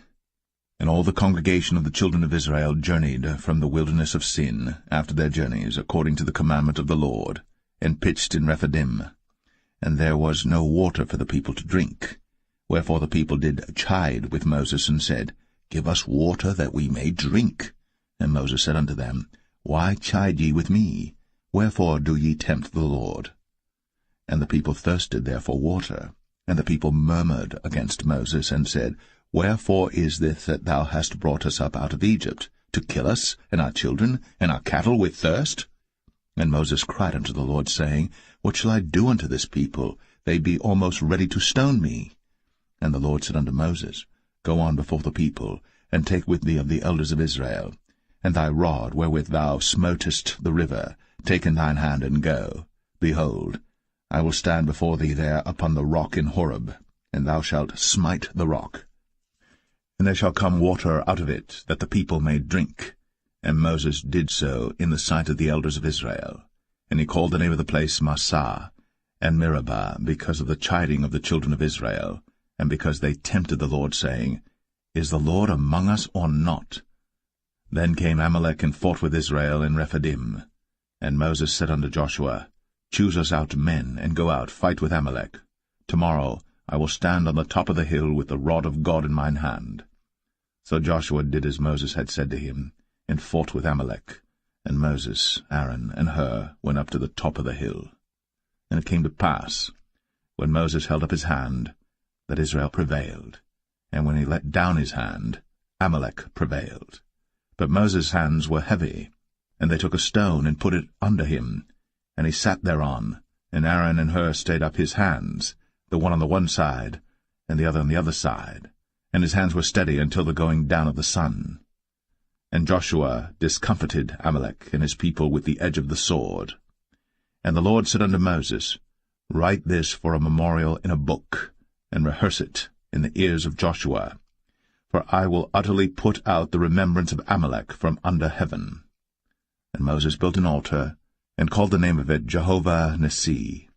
And all the congregation of the children of Israel journeyed from the wilderness of Sin after their journeys, according to the commandment of the Lord, and pitched in Rephidim. And there was no water for the people to drink. Wherefore the people did chide with Moses, and said, Give us water that we may drink. And Moses said unto them, Why chide ye with me? Wherefore do ye tempt the Lord? And the people thirsted there for water. And the people murmured against Moses, and said, Wherefore is this that thou hast brought us up out of Egypt, to kill us, and our children, and our cattle with thirst? And Moses cried unto the Lord, saying, What shall I do unto this people? They be almost ready to stone me. And the Lord said unto Moses, Go on before the people, and take with thee of the elders of Israel, and thy rod wherewith thou smotest the river, take in thine hand, and go. Behold, I will stand before thee there upon the rock in Horeb, and thou shalt smite the rock. And there shall come water out of it, that the people may drink. And Moses did so in the sight of the elders of Israel. And he called the name of the place Massah, and Meribah, because of the chiding of the children of Israel, and because they tempted the Lord, saying, Is the Lord among us or not? Then came Amalek and fought with Israel in Rephidim. And Moses said unto Joshua, Choose us out men, and go out, fight with Amalek. Tomorrow I will stand on the top of the hill with the rod of God in mine hand. So Joshua did as Moses had said to him, and fought with Amalek. And Moses, Aaron, and Hur went up to the top of the hill. And it came to pass, when Moses held up his hand, that Israel prevailed, and when he let down his hand, Amalek prevailed. But Moses' hands were heavy, and they took a stone and put it under him, and he sat thereon, and Aaron and Hur stayed up his hands, the one on the one side, and the other on the other side, and his hands were steady until the going down of the sun. And Joshua discomfited Amalek and his people with the edge of the sword. And the Lord said unto Moses, Write this for a memorial in a book, and rehearse it in the ears of Joshua, for I will utterly put out the remembrance of Amalek from under heaven. And Moses built an altar, and called the name of it Jehovah Nissi.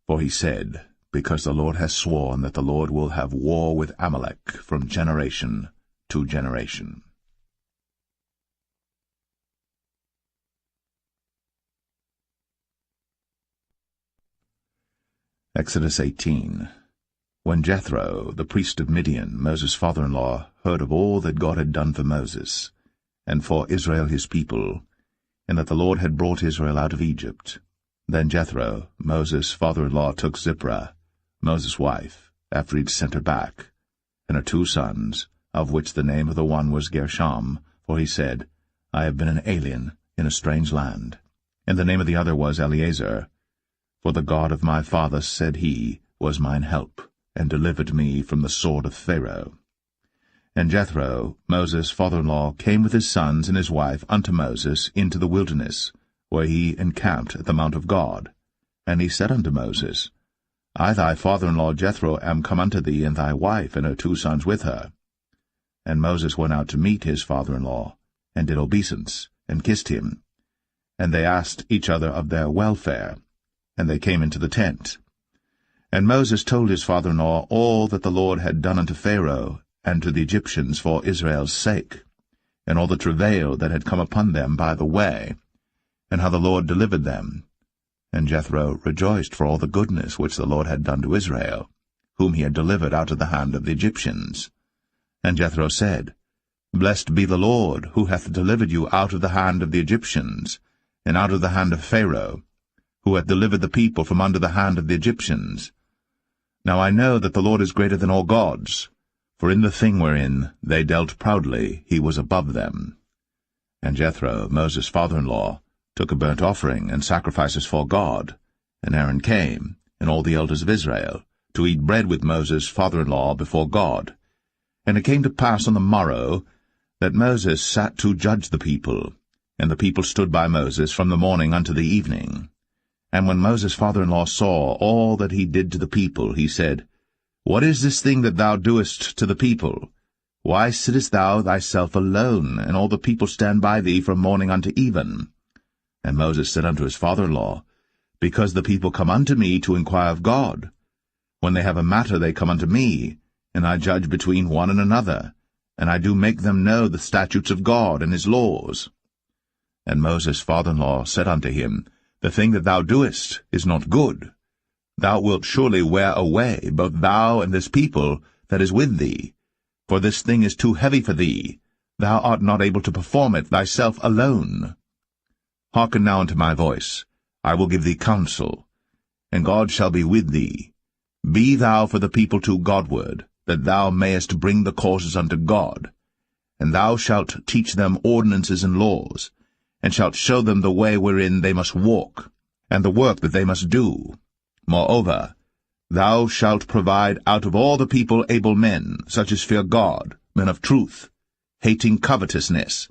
For he said, Because the Lord has sworn that the Lord will have war with Amalek from generation to generation. Exodus 18. When Jethro, the priest of Midian, Moses' father-in-law, heard of all that God had done for Moses, and for Israel his people, and that the Lord had brought Israel out of Egypt, then Jethro, Moses' father-in-law, took Zipporah, Moses' wife, after he had sent her back, and her 2 sons, of which the name of the one was Gershom, for he said, I have been an alien in a strange land. And the name of the other was Eleazar, for the God of my father, said he, was mine help, and delivered me from the sword of Pharaoh. And Jethro, Moses' father-in-law, came with his sons and his wife unto Moses into the wilderness, where he encamped at the mount of God. And he said unto Moses, I thy father-in-law Jethro am come unto thee, and thy wife and her 2 sons with her. And Moses went out to meet his father-in-law, and did obeisance, and kissed him. And they asked each other of their welfare, and they came into the tent. And Moses told his father-in-law all that the Lord had done unto Pharaoh and to the Egyptians for Israel's sake, and all the travail that had come upon them by the way, and how the Lord delivered them. And Jethro rejoiced for all the goodness which the Lord had done to Israel, whom he had delivered out of the hand of the Egyptians. And Jethro said, Blessed be the Lord, who hath delivered you out of the hand of the Egyptians, and out of the hand of Pharaoh, who hath delivered the people from under the hand of the Egyptians. Now I know that the Lord is greater than all gods, for in the thing wherein they dealt proudly he was above them. And Jethro, Moses' father-in-law, took a burnt offering and sacrifices for God, and Aaron came, and all the elders of Israel, to eat bread with Moses' father-in-law before God. And it came to pass on the morrow that Moses sat to judge the people, and the people stood by Moses from the morning unto the evening. And when Moses' father-in-law saw all that he did to the people, he said, What is this thing that thou doest to the people? Why sittest thou thyself alone, and all the people stand by thee from morning unto even? And Moses said unto his father-in-law, Because the people come unto me to inquire of God. When they have a matter they come unto me, and I judge between one and another, and I do make them know the statutes of God and his laws. And Moses' father-in-law said unto him, The thing that thou doest is not good. Thou wilt surely wear away both thou and this people that is with thee. For this thing is too heavy for thee. Thou art not able to perform it thyself alone. Hearken now unto my voice. I will give thee counsel, and God shall be with thee. Be thou for the people to Godward, that thou mayest bring the causes unto God. And thou shalt teach them ordinances and laws, and shalt show them the way wherein they must walk, and the work that they must do. Moreover, thou shalt provide out of all the people able men, such as fear God, men of truth, hating covetousness,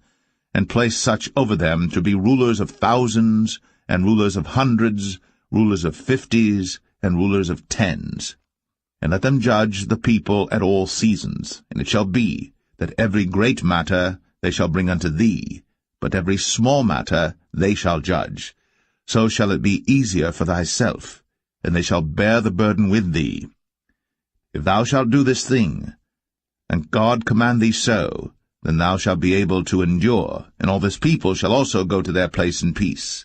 and place such over them to be rulers of thousands, and rulers of hundreds, rulers of 50s, and rulers of 10s. And let them judge the people at all seasons. And it shall be, that every great matter they shall bring unto thee, but every small matter they shall judge. So shall it be easier for thyself, and they shall bear the burden with thee. If thou shalt do this thing, and God command thee so, then thou shalt be able to endure, and all this people shall also go to their place in peace.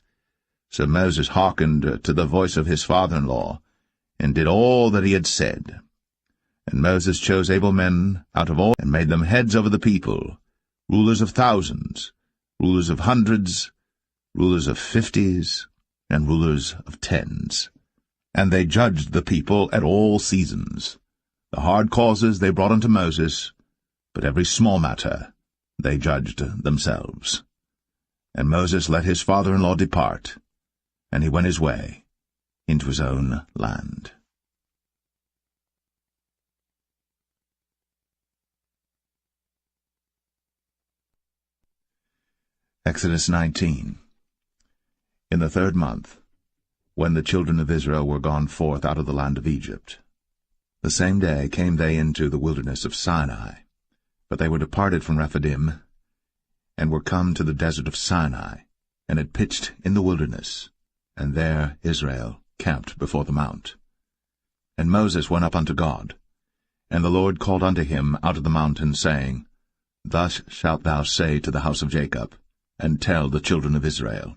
So Moses hearkened to the voice of his father-in-law, and did all that he had said. And Moses chose able men out of all, and made them heads over the people, rulers of thousands, rulers of hundreds, rulers of 50s, and rulers of 10s. And they judged the people at all seasons. The hard causes they brought unto Moses, but every small matter they judged themselves. And Moses let his father-in-law depart, and he went his way into his own land. Exodus 19. In the 3rd month, when the children of Israel were gone forth out of the land of Egypt, the same day came they into the wilderness of Sinai. But they were departed from Rephidim, and were come to the desert of Sinai, and had pitched in the wilderness, and there Israel camped before the mount. And Moses went up unto God, and the Lord called unto him out of the mountain, saying, Thus shalt thou say to the house of Jacob, and tell the children of Israel,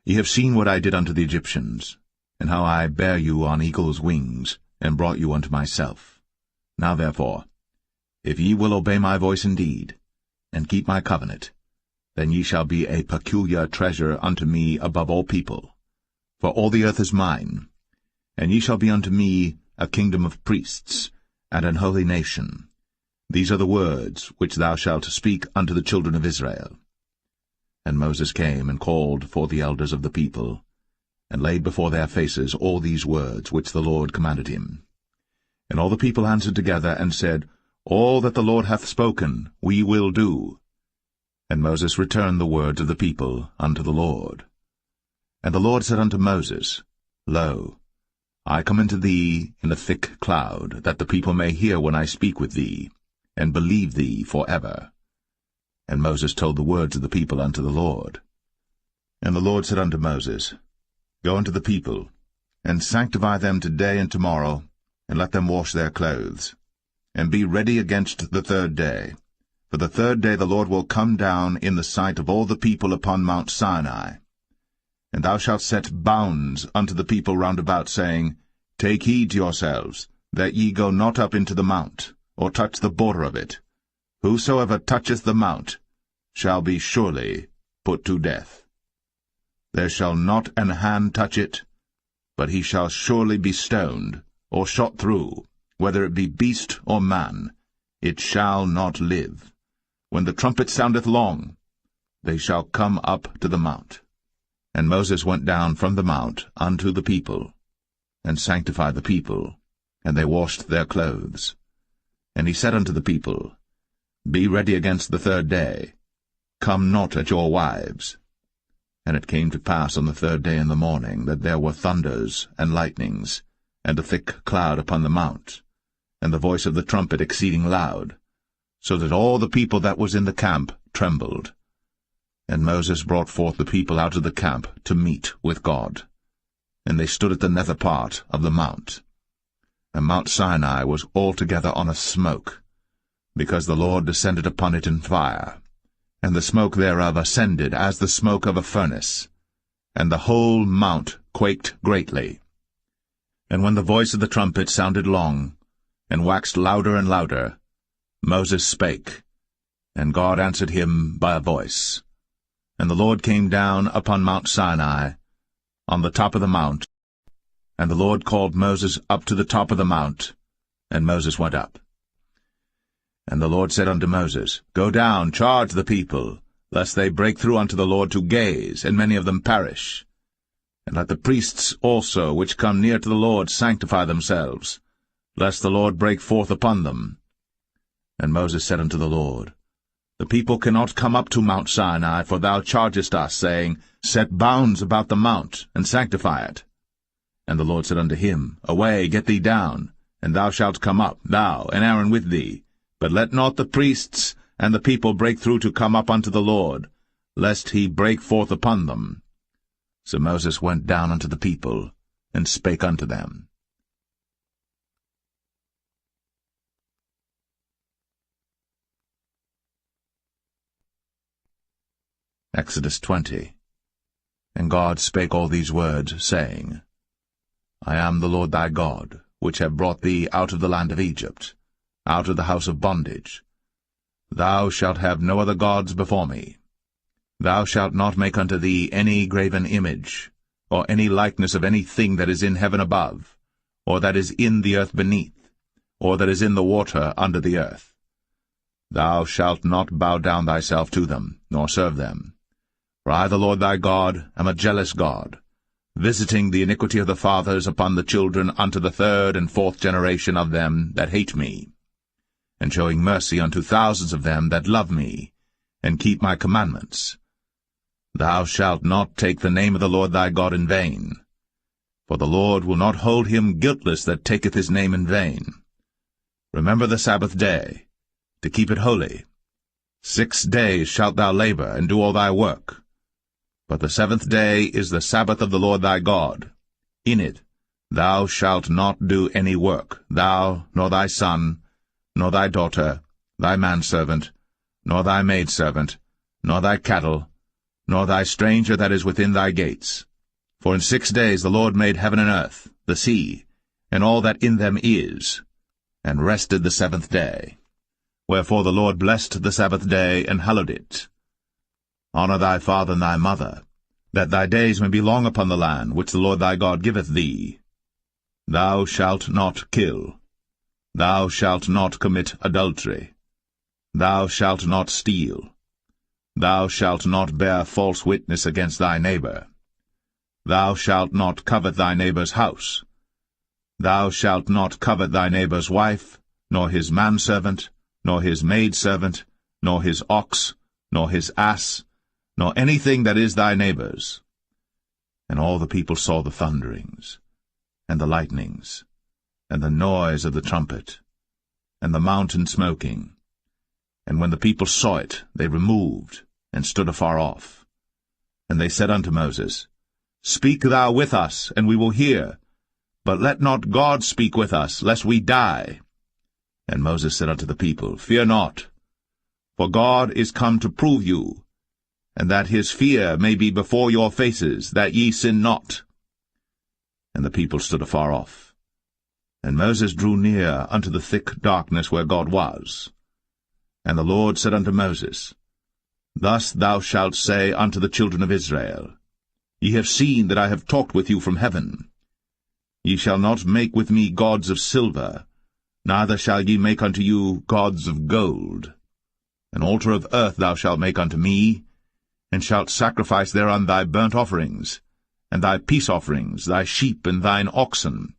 Ye have seen what I did unto the Egyptians, and how I bare you on eagle's wings, and brought you unto myself. Now therefore, if ye will obey my voice indeed, and keep my covenant, then ye shall be a peculiar treasure unto me above all people. For all the earth is mine, and ye shall be unto me a kingdom of priests, and an holy nation. These are the words which thou shalt speak unto the children of Israel. And Moses came and called for the elders of the people, and laid before their faces all these words which the Lord commanded him. And all the people answered together, and said, All that the Lord hath spoken we will do. And Moses returned the words of the people unto the Lord. And the Lord said unto Moses, Lo, I come unto thee in a thick cloud, that the people may hear when I speak with thee, and believe thee for ever. And Moses told the words of the people unto the Lord. And the Lord said unto Moses, Go unto the people, and sanctify them today and tomorrow, and let them wash their clothes, and be ready against the 3rd day. For the 3rd day the Lord will come down in the sight of all the people upon Mount Sinai. And thou shalt set bounds unto the people round about, saying, Take heed to yourselves, that ye go not up into the mount, or touch the border of it. Whosoever toucheth the mount shall be surely put to death. There shall not an hand touch it, but he shall surely be stoned, or shot through, whether it be beast or man. It shall not live. When the trumpet soundeth long, they shall come up to the mount. And Moses went down from the mount unto the people, and sanctified the people, and they washed their clothes. And he said unto the people, Be ready against the 3rd day. Come not at your wives. And it came to pass on the 3rd day in the morning, that there were thunders and lightnings, and a thick cloud upon the mount, and the voice of the trumpet exceeding loud, so that all the people that was in the camp trembled. And Moses brought forth the people out of the camp to meet with God. And they stood at the nether part of the mount. And Mount Sinai was altogether on a smoke, because the Lord descended upon it in fire, and the smoke thereof ascended as the smoke of a furnace, and the whole mount quaked greatly. And when the voice of the trumpet sounded long, and waxed louder and louder, Moses spake, and God answered him by a voice. And the Lord came down upon Mount Sinai, on the top of the mount, and the Lord called Moses up to the top of the mount, and Moses went up. And the Lord said unto Moses, Go down, charge the people, lest they break through unto the Lord to gaze, and many of them perish. And let the priests also, which come near to the Lord, sanctify themselves, lest the Lord break forth upon them. And Moses said unto the Lord, The people cannot come up to Mount Sinai, for thou chargest us, saying, Set bounds about the mount, and sanctify it. And the Lord said unto him, Away, get thee down, and thou shalt come up, thou and Aaron with thee. But let not the priests and the people break through to come up unto the Lord, lest he break forth upon them. So Moses went down unto the people, and spake unto them. Exodus 20. And God spake all these words, saying, I am the Lord thy God, which have brought thee out of the land of Egypt, out of the house of bondage. Thou shalt have no other gods before me. Thou shalt not make unto thee any graven image, or any likeness of any thing that is in heaven above, or that is in the earth beneath, or that is in the water under the earth. Thou shalt not bow down thyself to them, nor serve them. For I, the Lord thy God, am a jealous God, visiting the iniquity of the fathers upon the children unto the third and fourth generation of them that hate me, and showing mercy unto thousands of them that love me, and keep my commandments. Thou shalt not take the name of the Lord thy God in vain, for the Lord will not hold him guiltless that taketh his name in vain. Remember the Sabbath day, to keep it holy. 6 days shalt thou labor, and do all thy work. But the 7th day is the Sabbath of the Lord thy God. In it thou shalt not do any work, thou, nor thy son, nor thy daughter, thy manservant, nor thy maidservant, nor thy cattle, nor thy stranger that is within thy gates. For in 6 days the Lord made heaven and earth, the sea, and all that in them is, and rested the 7th day. Wherefore the Lord blessed the Sabbath day, and hallowed it. Honor thy father and thy mother, that thy days may be long upon the land which the Lord thy God giveth thee. Thou shalt not kill. Thou shalt not commit adultery. Thou shalt not steal. Thou shalt not bear false witness against thy neighbor. Thou shalt not covet thy neighbor's house. Thou shalt not covet thy neighbor's wife, nor his manservant, nor his maidservant, nor his ox, nor his ass, nor anything that is thy neighbor's. And all the people saw the thunderings, and the lightnings, and the noise of the trumpet, and the mountain smoking. And when the people saw it, they removed, and stood afar off. And they said unto Moses, Speak thou with us, and we will hear. But let not God speak with us, lest we die. And Moses said unto the people, Fear not, for God is come to prove you, and that his fear may be before your faces, that ye sin not. And the people stood afar off. And Moses drew near unto the thick darkness where God was. And the Lord said unto Moses, Thus thou shalt say unto the children of Israel, Ye have seen that I have talked with you from heaven. Ye shall not make with me gods of silver, neither shall ye make unto you gods of gold. An altar of earth thou shalt make unto me, and shalt sacrifice thereon thy burnt offerings, and thy peace offerings, thy sheep and thine oxen.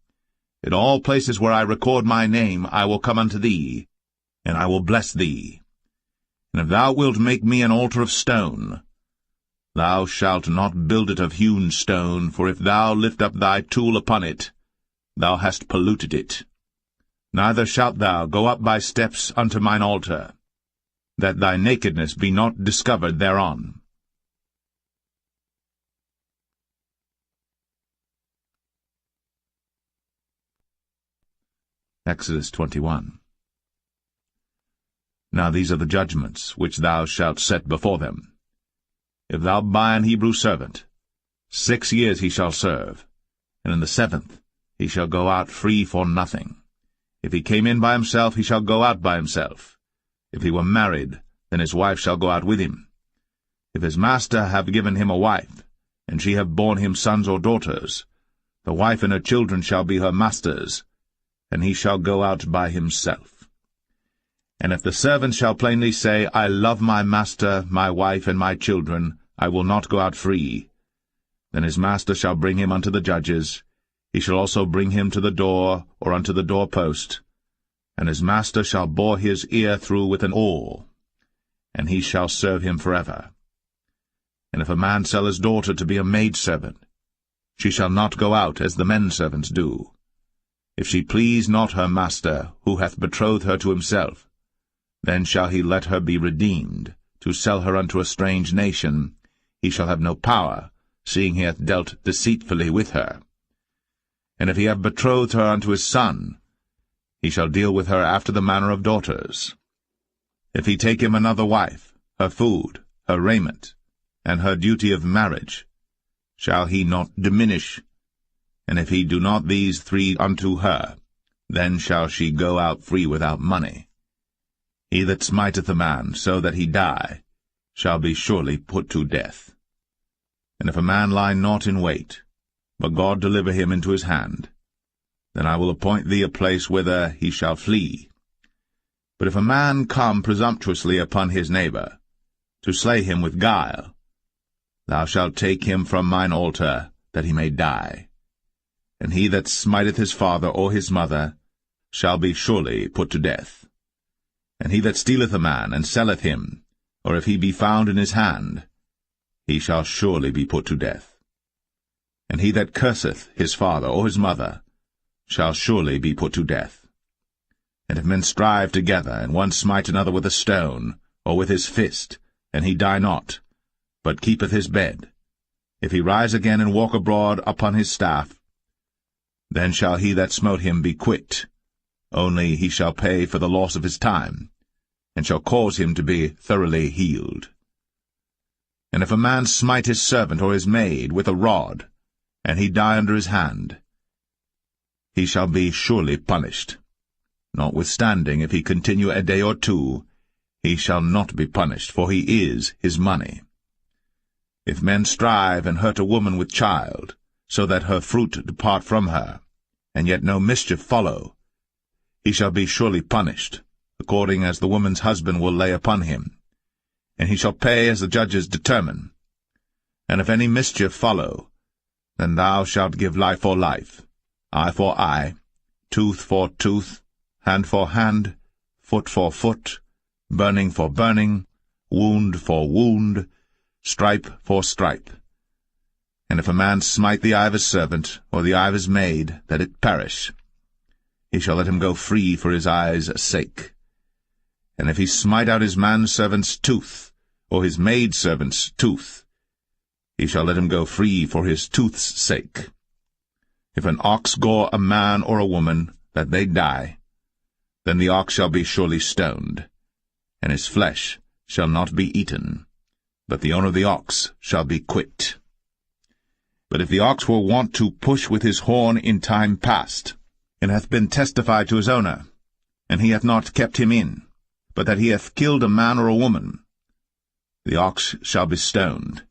In all places where I record my name I will come unto thee, and I will bless thee. And if thou wilt make me an altar of stone, thou shalt not build it of hewn stone, for if thou lift up thy tool upon it, thou hast polluted it. Neither shalt thou go up by steps unto mine altar, that thy nakedness be not discovered thereon. Exodus 21. Now these are the judgments which thou shalt set before them. If thou buy an Hebrew servant, 6 years he shall serve, and in the 7th he shall go out free for nothing. If he came in by himself, he shall go out by himself. If he were married, then his wife shall go out with him. If his master have given him a wife, and she have borne him sons or daughters, the wife and her children shall be her master's, and he shall go out by himself. And if the servant shall plainly say, I love my master, my wife, and my children, I will not go out free, then his master shall bring him unto the judges. He shall also bring him to the door, or unto the doorpost, and his master shall bore his ear through with an awl, and he shall serve him forever. And if a man sell his daughter to be a maidservant, she shall not go out as the men servants do. If she please not her master, who hath betrothed her to himself, then shall he let her be redeemed, to sell her unto a strange nation. He shall have no power, seeing he hath dealt deceitfully with her. And if he have betrothed her unto his son, he shall deal with her after the manner of daughters. If he take him another wife, her food, her raiment, and her duty of marriage, shall he not diminish? And if he do not these 3 unto her, then shall she go out free without money. He that smiteth a man so that he die shall be surely put to death. And if a man lie not in wait, but God deliver him into his hand, then I will appoint thee a place whither he shall flee. But if a man come presumptuously upon his neighbor, to slay him with guile, thou shalt take him from mine altar, that he may die. And he that smiteth his father or his mother shall be surely put to death. And he that stealeth a man, and selleth him, or if he be found in his hand, he shall surely be put to death. And he that curseth his father or his mother shall surely be put to death. And if men strive together, and one smite another with a stone, or with his fist, and he die not, but keepeth his bed, if he rise again and walk abroad upon his staff, then shall he that smote him be quit, only he shall pay for the loss of his time, and shall cause him to be thoroughly healed. And if a man smite his servant or his maid with a rod, and he die under his hand, he shall be surely punished. Notwithstanding, if he continue a day or two, he shall not be punished, for he is his money. If men strive and hurt a woman with child, so that her fruit depart from her, and yet no mischief follow, he shall be surely punished, according as the woman's husband will lay upon him, and he shall pay as the judges determine. And if any mischief follow, then thou shalt give life for life, eye for eye, tooth for tooth, hand for hand, foot for foot, burning for burning, wound for wound, stripe for stripe. And if a man smite the eye of his servant, or the eye of his maid, that it perish, he shall let him go free for his eye's sake. And if he smite out his manservant's tooth, or his maidservant's tooth, he shall let him go free for his tooth's sake. If an ox gore a man or a woman, that they die, then the ox shall be surely stoned, and his flesh shall not be eaten, but the owner of the ox shall be quit. But if the ox were wont to push with his horn in time past, and hath been testified to his owner, and he hath not kept him in, but that he hath killed a man or a woman, the ox shall be stoned,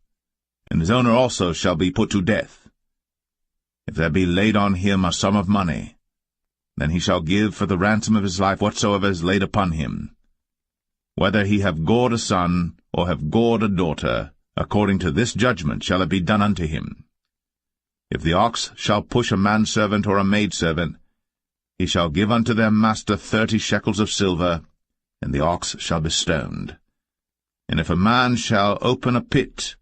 and his owner also shall be put to death. If there be laid on him a sum of money, then he shall give for the ransom of his life whatsoever is laid upon him. Whether he have gored a son, or have gored a daughter, according to this judgment shall it be done unto him. If the ox shall push a manservant or a maidservant, he shall give unto their master 30 shekels of silver, and the ox shall be stoned. And if a man shall open a pit,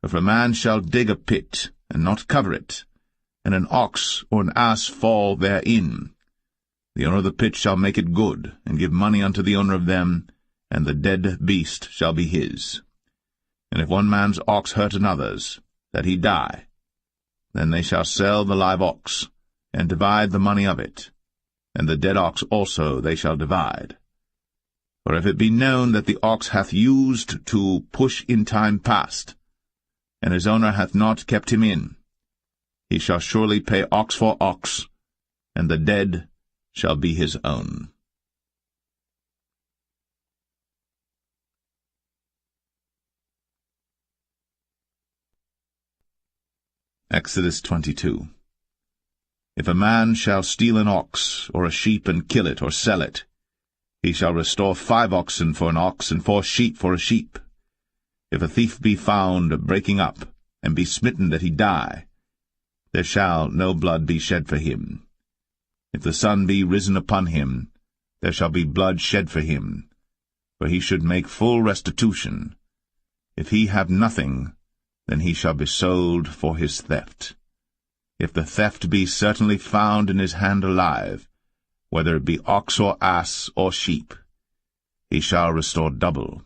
or if a man shall dig a pit, and not cover it, and an ox or an ass fall therein, the owner of the pit shall make it good, and give money unto the owner of them, and the dead beast shall be his. And if one man's ox hurt another's, that he die, then they shall sell the live ox, and divide the money of it, and the dead ox also they shall divide. For if it be known that the ox hath used to push in time past, and his owner hath not kept him in, he shall surely pay ox for ox, and the dead shall be his own. Exodus 22. If a man shall steal an ox, or a sheep, and kill it, or sell it, he shall restore 5 oxen for an ox, and 4 sheep for a sheep. If a thief be found breaking up, and be smitten that he die, there shall no blood be shed for him. If the sun be risen upon him, there shall be blood shed for him, for he should make full restitution. If he have nothing, then he shall be sold for his theft. If the theft be certainly found in his hand alive, whether it be ox or ass or sheep, he shall restore double.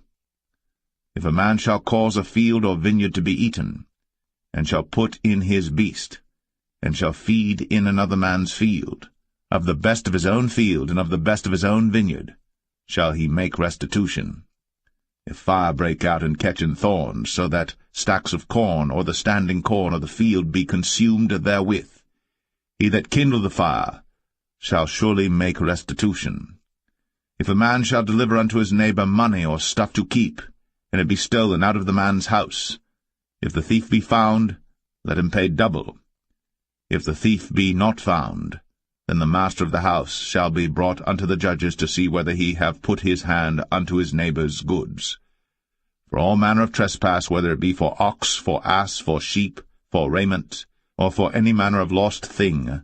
If a man shall cause a field or vineyard to be eaten, and shall put in his beast, and shall feed in another man's field, of the best of his own field and of the best of his own vineyard, shall he make restitution. If fire break out and catch in thorns, so that stacks of corn or the standing corn of the field be consumed therewith, he that kindled the fire shall surely make restitution. If a man shall deliver unto his neighbor money or stuff to keep, and it be stolen out of the man's house, if the thief be found, let him pay double. If the thief be not found, then the master of the house shall be brought unto the judges to see whether he have put his hand unto his neighbour's goods. For all manner of trespass, whether it be for ox, for ass, for sheep, for raiment, or for any manner of lost thing,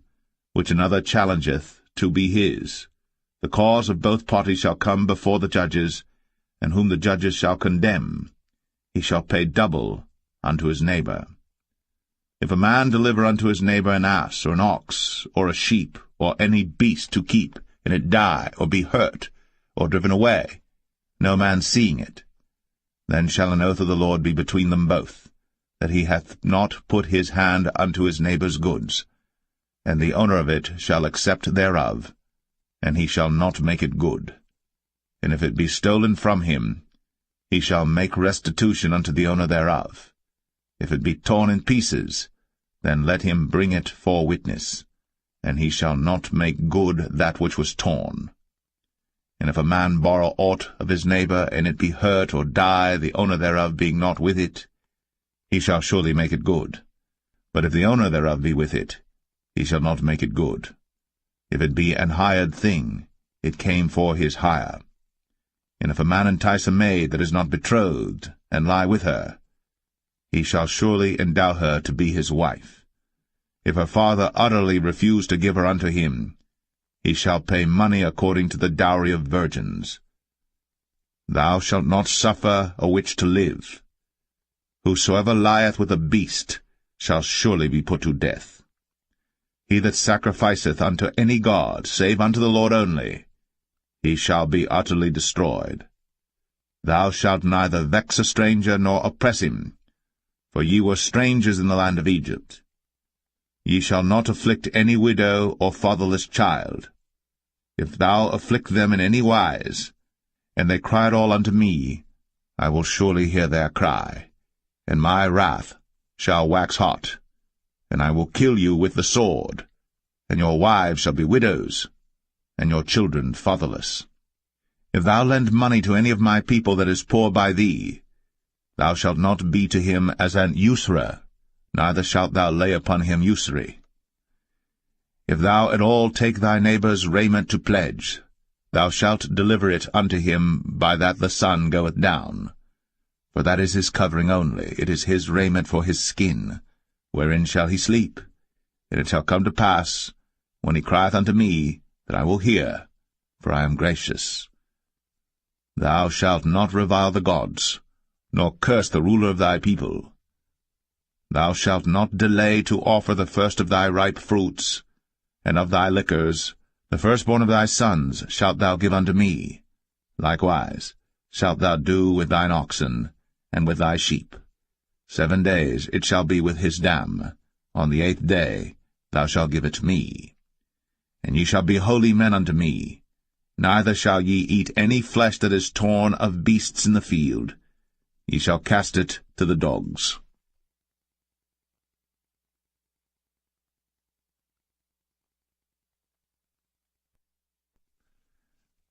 which another challengeth to be his, the cause of both parties shall come before the judges, and whom the judges shall condemn, he shall pay double unto his neighbour. If a man deliver unto his neighbour an ass, or an ox, or a sheep, or any beast to keep, and it die, or be hurt, or driven away, no man seeing it, then shall an oath of the Lord be between them both, that he hath not put his hand unto his neighbour's goods, and the owner of it shall accept thereof, and he shall not make it good. And if it be stolen from him, he shall make restitution unto the owner thereof. If it be torn in pieces, then let him bring it for witness, and he shall not make good that which was torn. And if a man borrow aught of his neighbour, and it be hurt or die, the owner thereof being not with it, he shall surely make it good. But if the owner thereof be with it, he shall not make it good. If it be an hired thing, it came for his hire. And if a man entice a maid that is not betrothed, and lie with her, he shall surely endow her to be his wife. If her father utterly refuse to give her unto him, he shall pay money according to the dowry of virgins. Thou shalt not suffer a witch to live. Whosoever lieth with a beast shall surely be put to death. He that sacrificeth unto any god, save unto the Lord only, he shall be utterly destroyed. Thou shalt neither vex a stranger nor oppress him, for ye were strangers in the land of Egypt. Ye shall not afflict any widow or fatherless child. If thou afflict them in any wise, and they cry at all unto me, I will surely hear their cry, and my wrath shall wax hot, and I will kill you with the sword, and your wives shall be widows, and your children fatherless. If thou lend money to any of my people that is poor by thee, thou shalt not be to him as an usurer, neither shalt thou lay upon him usury. If thou at all take thy neighbour's raiment to pledge, thou shalt deliver it unto him by that the sun goeth down. For that is his covering only, it is his raiment for his skin, wherein shall he sleep. And it shall come to pass, when he crieth unto me, that I will hear, for I am gracious. Thou shalt not revile the gods, nor curse the ruler of thy people. Thou shalt not delay to offer the first of thy ripe fruits, and of thy liquors, the firstborn of thy sons shalt thou give unto me. Likewise shalt thou do with thine oxen, and with thy sheep. 7 days it shall be with his dam. On the 8th day thou shalt give it me. And ye shall be holy men unto me. Neither shall ye eat any flesh that is torn of beasts in the field. Ye shall cast it to the dogs.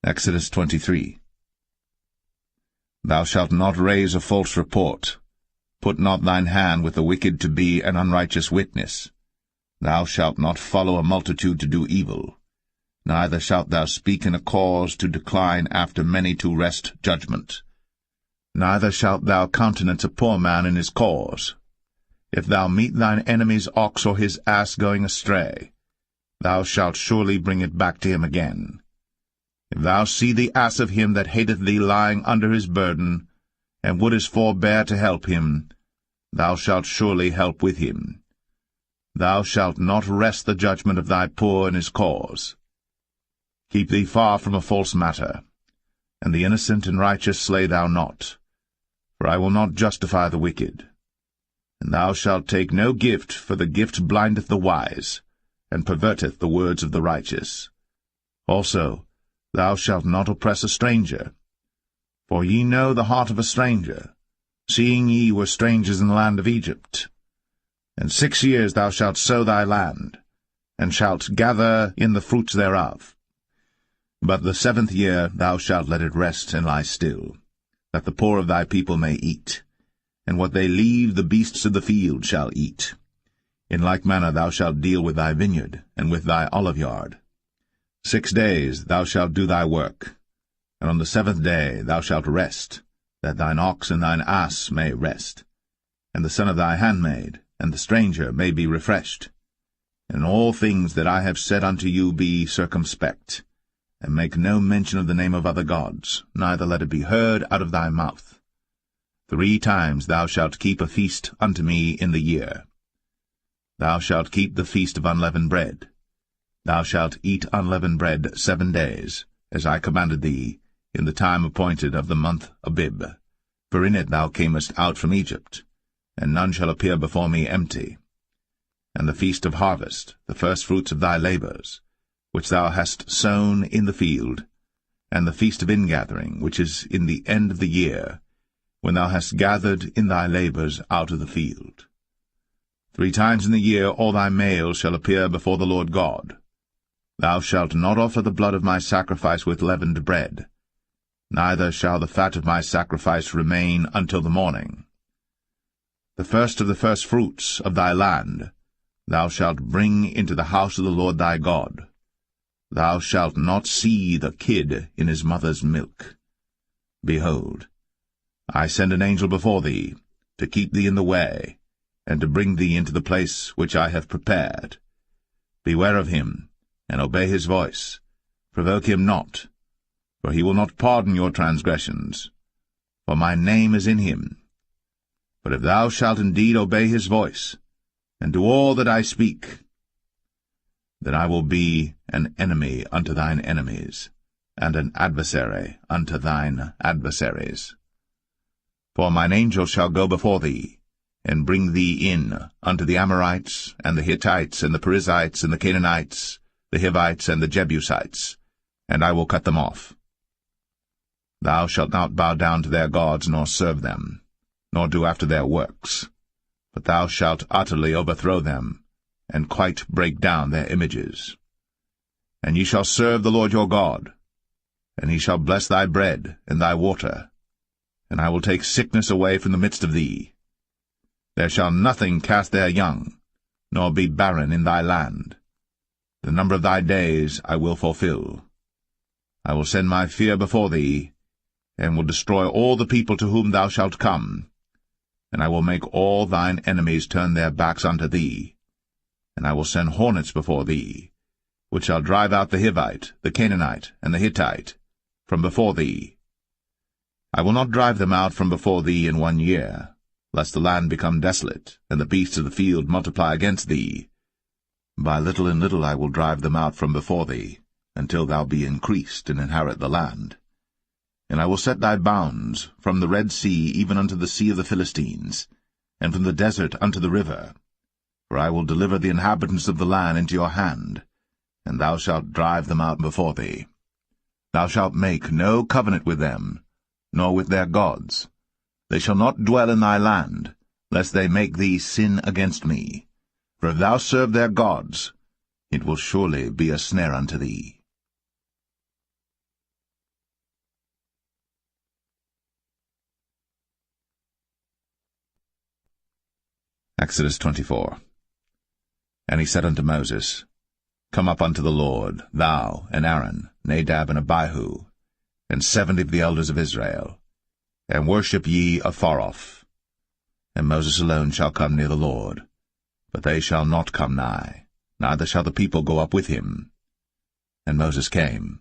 Exodus 23. Thou shalt not raise a false report. Put not thine hand with the wicked to be an unrighteous witness. Thou shalt not follow a multitude to do evil. Neither shalt thou speak in a cause to decline after many to wrest judgment. Neither shalt thou countenance a poor man in his cause. If thou meet thine enemy's ox or his ass going astray, thou shalt surely bring it back to him again. If thou see the ass of him that hateth thee lying under his burden, and wouldest forbear to help him, thou shalt surely help with him. Thou shalt not wrest the judgment of thy poor in his cause. Keep thee far from a false matter, and the innocent and righteous slay thou not, for I will not justify the wicked. And thou shalt take no gift, for the gift blindeth the wise, and perverteth the words of the righteous. Also, thou shalt not oppress a stranger. For ye know the heart of a stranger, seeing ye were strangers in the land of Egypt. And 6 years thou shalt sow thy land, and shalt gather in the fruits thereof. But the 7th year thou shalt let it rest and lie still, that the poor of thy people may eat, and what they leave the beasts of the field shall eat. In like manner thou shalt deal with thy vineyard, and with thy oliveyard, 6 days thou shalt do thy work, and on the 7th day thou shalt rest, that thine ox and thine ass may rest, and the son of thy handmaid, and the stranger may be refreshed. And in all things that I have said unto you be circumspect, and make no mention of the name of other gods, neither let it be heard out of thy mouth. 3 times thou shalt keep a feast unto me in the year. Thou shalt keep the feast of unleavened bread. Thou shalt eat unleavened bread 7 days, as I commanded thee, in the time appointed of the month Abib. For in it thou camest out from Egypt, and none shall appear before me empty. And the feast of harvest, the firstfruits of thy labours, which thou hast sown in the field, and the feast of ingathering, which is in the end of the year, when thou hast gathered in thy labours out of the field. 3 times in the year all thy males shall appear before the Lord God. Thou shalt not offer the blood of my sacrifice with leavened bread, neither shall the fat of my sacrifice remain until the morning. The first of the firstfruits of thy land thou shalt bring into the house of the Lord thy God. Thou shalt not see the kid in his mother's milk. Behold, I send an angel before thee, to keep thee in the way, and to bring thee into the place which I have prepared. Beware of him, and obey his voice. Provoke him not, for he will not pardon your transgressions, for my name is in him. But if thou shalt indeed obey his voice, and do all that I speak, then I will be an enemy unto thine enemies, and an adversary unto thine adversaries. For mine angel shall go before thee, and bring thee in unto the Amorites, and the Hittites, and the Perizzites, and the Canaanites, the Hivites, and the Jebusites, and I will cut them off. Thou shalt not bow down to their gods, nor serve them, nor do after their works, but thou shalt utterly overthrow them, and quite break down their images. And ye shall serve the Lord your God, and he shall bless thy bread and thy water, and I will take sickness away from the midst of thee. There shall nothing cast their young, nor be barren in thy land. The number of thy days I will fulfill. I will send my fear before thee, and will destroy all the people to whom thou shalt come, and I will make all thine enemies turn their backs unto thee. And I will send hornets before thee, which shall drive out the Hivite, the Canaanite, and the Hittite from before thee. I will not drive them out from before thee in 1 year, lest the land become desolate, and the beasts of the field multiply against thee. By little and little I will drive them out from before thee, until thou be increased and inherit the land. And I will set thy bounds from the Red Sea even unto the sea of the Philistines, and from the desert unto the river. For I will deliver the inhabitants of the land into your hand, and thou shalt drive them out before thee. Thou shalt make no covenant with them, nor with their gods. They shall not dwell in thy land, lest they make thee sin against me. For if thou serve their gods, it will surely be a snare unto thee. Exodus 24. And he said unto Moses, Come up unto the Lord, thou, and Aaron, Nadab, and Abihu, and 70 of the elders of Israel, and worship ye afar off. And Moses alone shall come near the Lord, but they shall not come nigh, neither shall the people go up with him. And Moses came,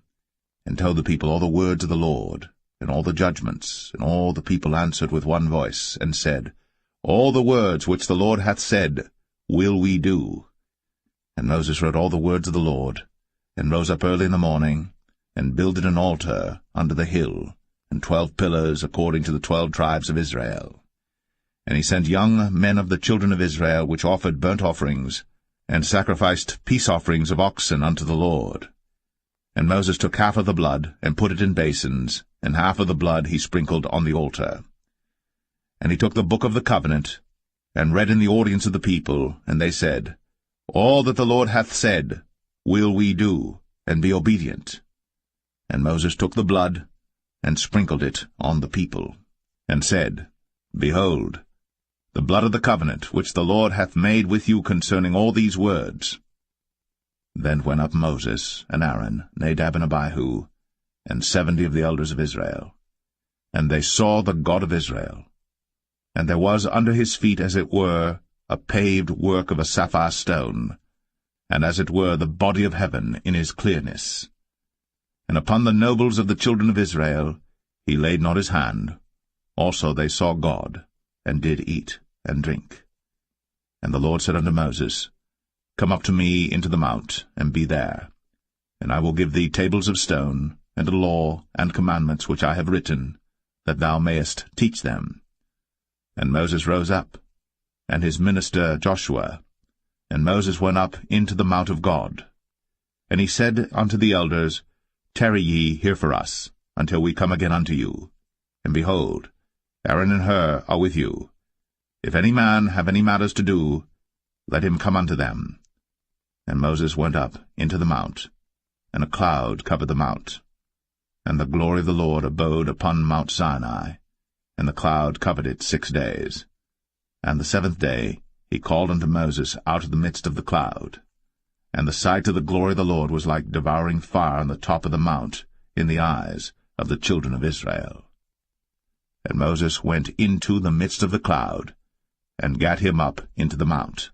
and told the people all the words of the Lord, and all the judgments, and all the people answered with one voice, and said, All the words which the Lord hath said will we do. And Moses wrote all the words of the Lord, and rose up early in the morning, and builded an altar under the hill, and 12 pillars according to the 12 tribes of Israel. And he sent young men of the children of Israel, which offered burnt offerings, and sacrificed peace offerings of oxen unto the Lord. And Moses took half of the blood, and put it in basins, and half of the blood he sprinkled on the altar. And he took the book of the covenant, and read in the audience of the people, and they said, All that the Lord hath said will we do, and be obedient. And Moses took the blood, and sprinkled it on the people, and said, Behold, the blood of the covenant which the Lord hath made with you concerning all these words. Then went up Moses, and Aaron, Nadab and Abihu, and 70 of the elders of Israel. And they saw the God of Israel. And there was under his feet, as it were, a paved work of a sapphire stone, and as it were the body of heaven in his clearness. And upon the nobles of the children of Israel he laid not his hand. Also they saw God, and did eat and drink. And the Lord said unto Moses, Come up to me into the mount, and be there. And I will give thee tables of stone, and a law and commandments which I have written, that thou mayest teach them. And Moses rose up, and his minister Joshua. And Moses went up into the mount of God. And he said unto the elders, Tarry ye here for us, until we come again unto you. And behold, Aaron and Hur are with you. If any man have any matters to do, let him come unto them. And Moses went up into the mount, and a cloud covered the mount. And the glory of the Lord abode upon Mount Sinai, and the cloud covered it 6 days. And the 7th day he called unto Moses out of the midst of the cloud. And the sight of the glory of the Lord was like devouring fire on the top of the mount in the eyes of the children of Israel. And Moses went into the midst of the cloud, and gat him up into the mount.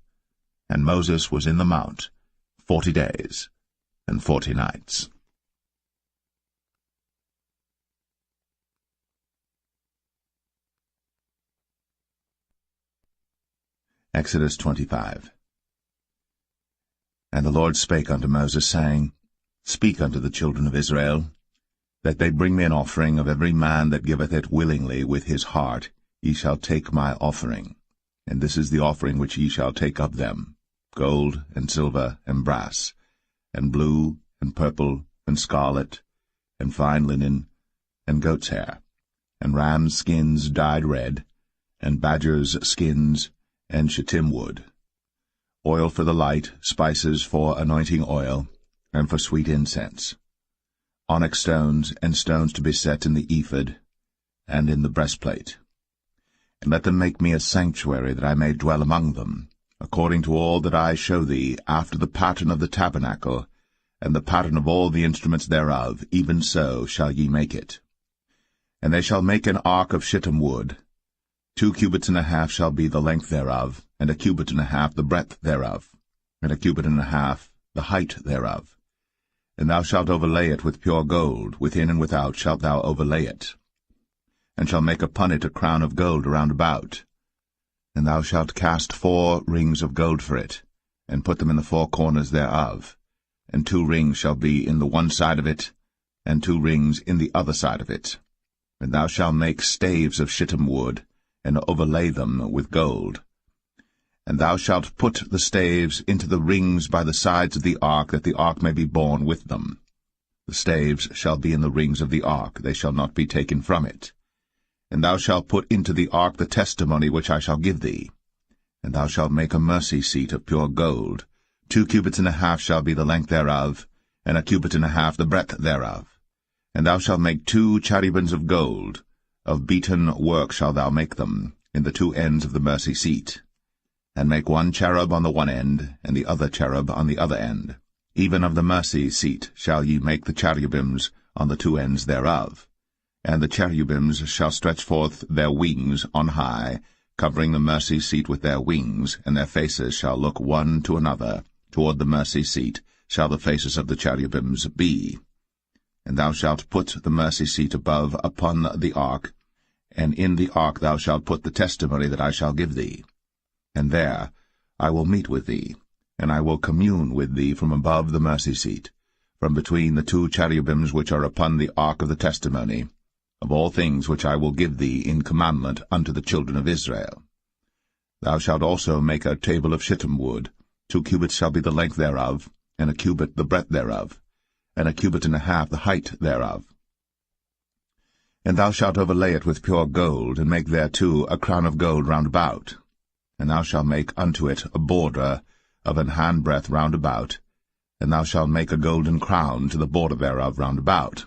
And Moses was in the mount 40 days and 40 nights. Exodus 25. And the Lord spake unto Moses, saying, Speak unto the children of Israel, that they bring me an offering of every man that giveth it willingly with his heart. Ye shall take my offering. And this is the offering which ye shall take of them, gold, and silver, and brass, and blue, and purple, and scarlet, and fine linen, and goat's hair, and rams' skins dyed red, and badgers' skins, and shittim wood, oil for the light, spices for anointing oil, and for sweet incense, onyx stones, and stones to be set in the ephod, and in the breastplate. And let them make me a sanctuary, that I may dwell among them, according to all that I show thee, after the pattern of the tabernacle, and the pattern of all the instruments thereof, even so shall ye make it. And they shall make an ark of shittim wood. 2 cubits and a half shall be the length thereof, and 1 cubit and a half the breadth thereof, and 1 cubit and a half the height thereof. And thou shalt overlay it with pure gold, within and without shalt thou overlay it, and shalt make upon it a crown of gold round about. And thou shalt cast 4 rings of gold for it, and put them in the 4 corners thereof, and 2 rings shall be in the one side of it, and 2 rings in the other side of it. And thou shalt make staves of shittim wood, and overlay them with gold. And thou shalt put the staves into the rings by the sides of the ark, that the ark may be borne with them. The staves shall be in the rings of the ark, they shall not be taken from it. And thou shalt put into the ark the testimony which I shall give thee. And thou shalt make a mercy seat of pure gold. 2 cubits and a half shall be the length thereof, and 1 cubit and a half the breadth thereof. And thou shalt make 2 cherubims of gold. Of beaten work shalt thou make them, in the 2 ends of the mercy seat. And make 1 cherub on the one end, and the other cherub on the other end. Even of the mercy seat shall ye make the cherubims on the 2 ends thereof. And the cherubims shall stretch forth their wings on high, covering the mercy seat with their wings, and their faces shall look one to another. Toward the mercy seat shall the faces of the cherubims be. And thou shalt put the mercy seat above upon the ark, and in the ark thou shalt put the testimony that I shall give thee. And there I will meet with thee, and I will commune with thee from above the mercy seat, from between the 2 cherubims which are upon the ark of the testimony, of all things which I will give thee in commandment unto the children of Israel. Thou shalt also make a table of shittim wood. 2 cubits shall be the length thereof, and 1 cubit the breadth thereof, and 1 cubit and a half the height thereof. And thou shalt overlay it with pure gold, and make thereto a crown of gold round about. And thou shalt make unto it a border of an handbreadth round about, and thou shalt make a golden crown to the border thereof round about.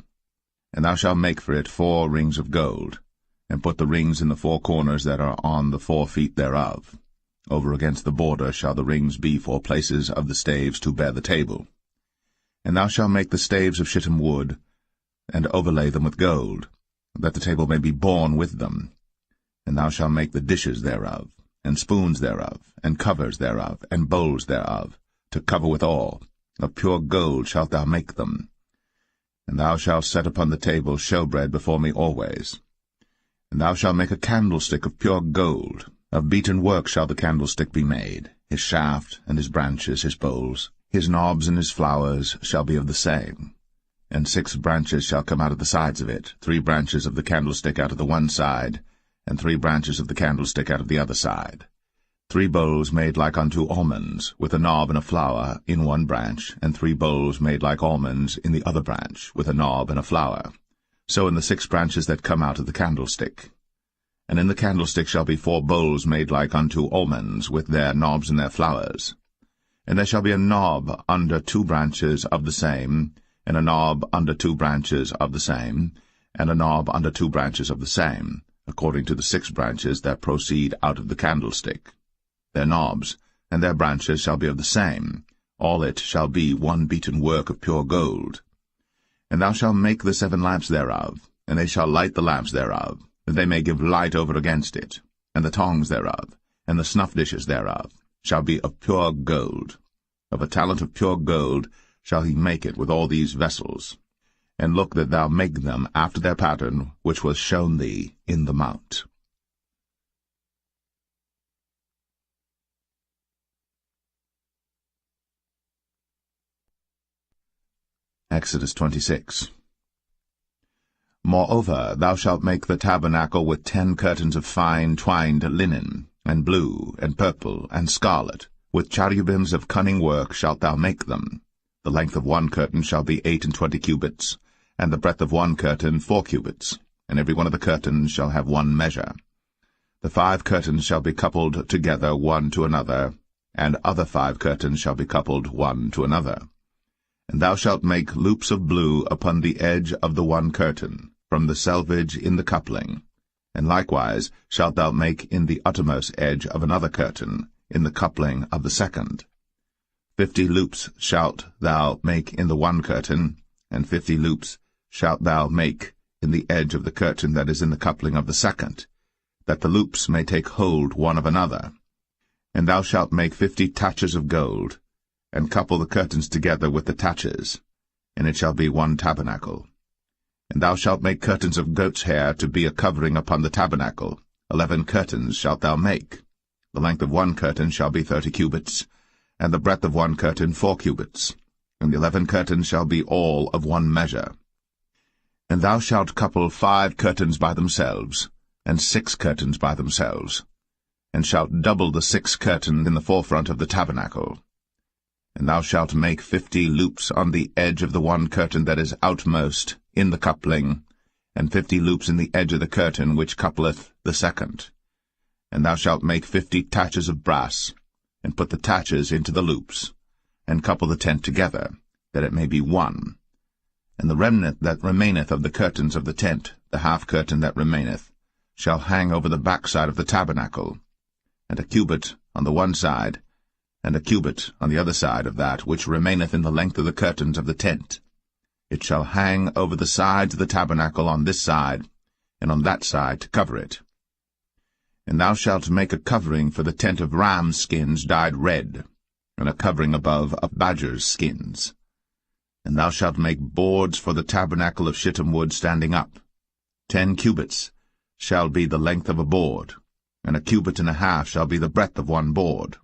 And thou shalt make for it 4 rings of gold, and put the rings in the 4 corners that are on the 4 feet thereof. Over against the border shall the rings be for places of the staves to bear the table. And thou shalt make the staves of shittim wood, and overlay them with gold, that the table may be borne with them. And thou shalt make the dishes thereof, and spoons thereof, and covers thereof, and bowls thereof, to cover withal. Of pure gold shalt thou make them. And thou shalt set upon the table shewbread before me always. And thou shalt make a candlestick of pure gold. Of beaten work shall the candlestick be made. His shaft, and his branches, his bowls, his knobs and his flowers shall be of the same. And 6 branches shall come out of the sides of it, 3 branches of the candlestick out of the one side, and 3 branches of the candlestick out of the other side. 3 bowls made like unto almonds, with a knob and a flower in one branch, and 3 bowls made like almonds in the other branch, with a knob and a flower. So in the 6 branches that come out of the candlestick. And in the candlestick shall be 4 bowls made like unto almonds, with their knobs and their flowers. And there shall be a knob under 2 branches of the same, and a knob under 2 branches of the same, and a knob under 2 branches of the same, according to the 6 branches that proceed out of the candlestick. Their knobs and their branches shall be of the same. All it shall be one beaten work of pure gold. And thou shalt make the 7 lamps thereof, and they shall light the lamps thereof, that they may give light over against it. And the tongs thereof, and the snuff dishes thereof, shall be of pure gold. Of a talent of pure gold shall he make it with all these vessels. And look that thou make them after their pattern, which was shown thee in the mount. Exodus 26. Moreover, thou shalt make the tabernacle with 10 curtains of fine twined linen, and blue, and purple, and scarlet. With cherubims of cunning work shalt thou make them. The length of one curtain shall be 28 cubits, and the breadth of one curtain 4 cubits, and every one of the curtains shall have one measure. The 5 curtains shall be coupled together one to another, and other 5 curtains shall be coupled one to another. And thou shalt make loops of blue upon the edge of the one curtain, from the selvage in the coupling. And likewise shalt thou make in the uttermost edge of another curtain, in the coupling of the second. 50 loops shalt thou make in the one curtain, and 50 loops shalt thou make in the edge of the curtain that is in the coupling of the second, that the loops may take hold one of another. And thou shalt make 50 taches of gold, and couple the curtains together with the taches, and it shall be one tabernacle. And thou shalt make curtains of goat's hair to be a covering upon the tabernacle. 11 curtains shalt thou make. The length of one curtain shall be 30 cubits, and the breadth of one curtain 4 cubits, and the 11 curtains shall be all of one measure. And thou shalt couple 5 curtains by themselves, and 6 curtains by themselves, and shalt double the 6 curtains in the forefront of the tabernacle. And thou shalt make 50 loops on the edge of the one curtain that is outmost in the coupling, and 50 loops in the edge of the curtain which coupleth the second. And thou shalt make 50 taches of brass, and put the taches into the loops, and couple the tent together, that it may be one. And the remnant that remaineth of the curtains of the tent, the half curtain that remaineth, shall hang over the backside of the tabernacle, and a cubit on the one side, and a cubit on the other side of that which remaineth in the length of the curtains of the tent. It shall hang over the sides of the tabernacle on this side, and on that side to cover it. And thou shalt make a covering for the tent of ram skins dyed red, and a covering above of badgers' skins. And thou shalt make boards for the tabernacle of shittim wood standing up. 10 cubits shall be the length of a board, and a cubit and a half shall be the breadth of one board.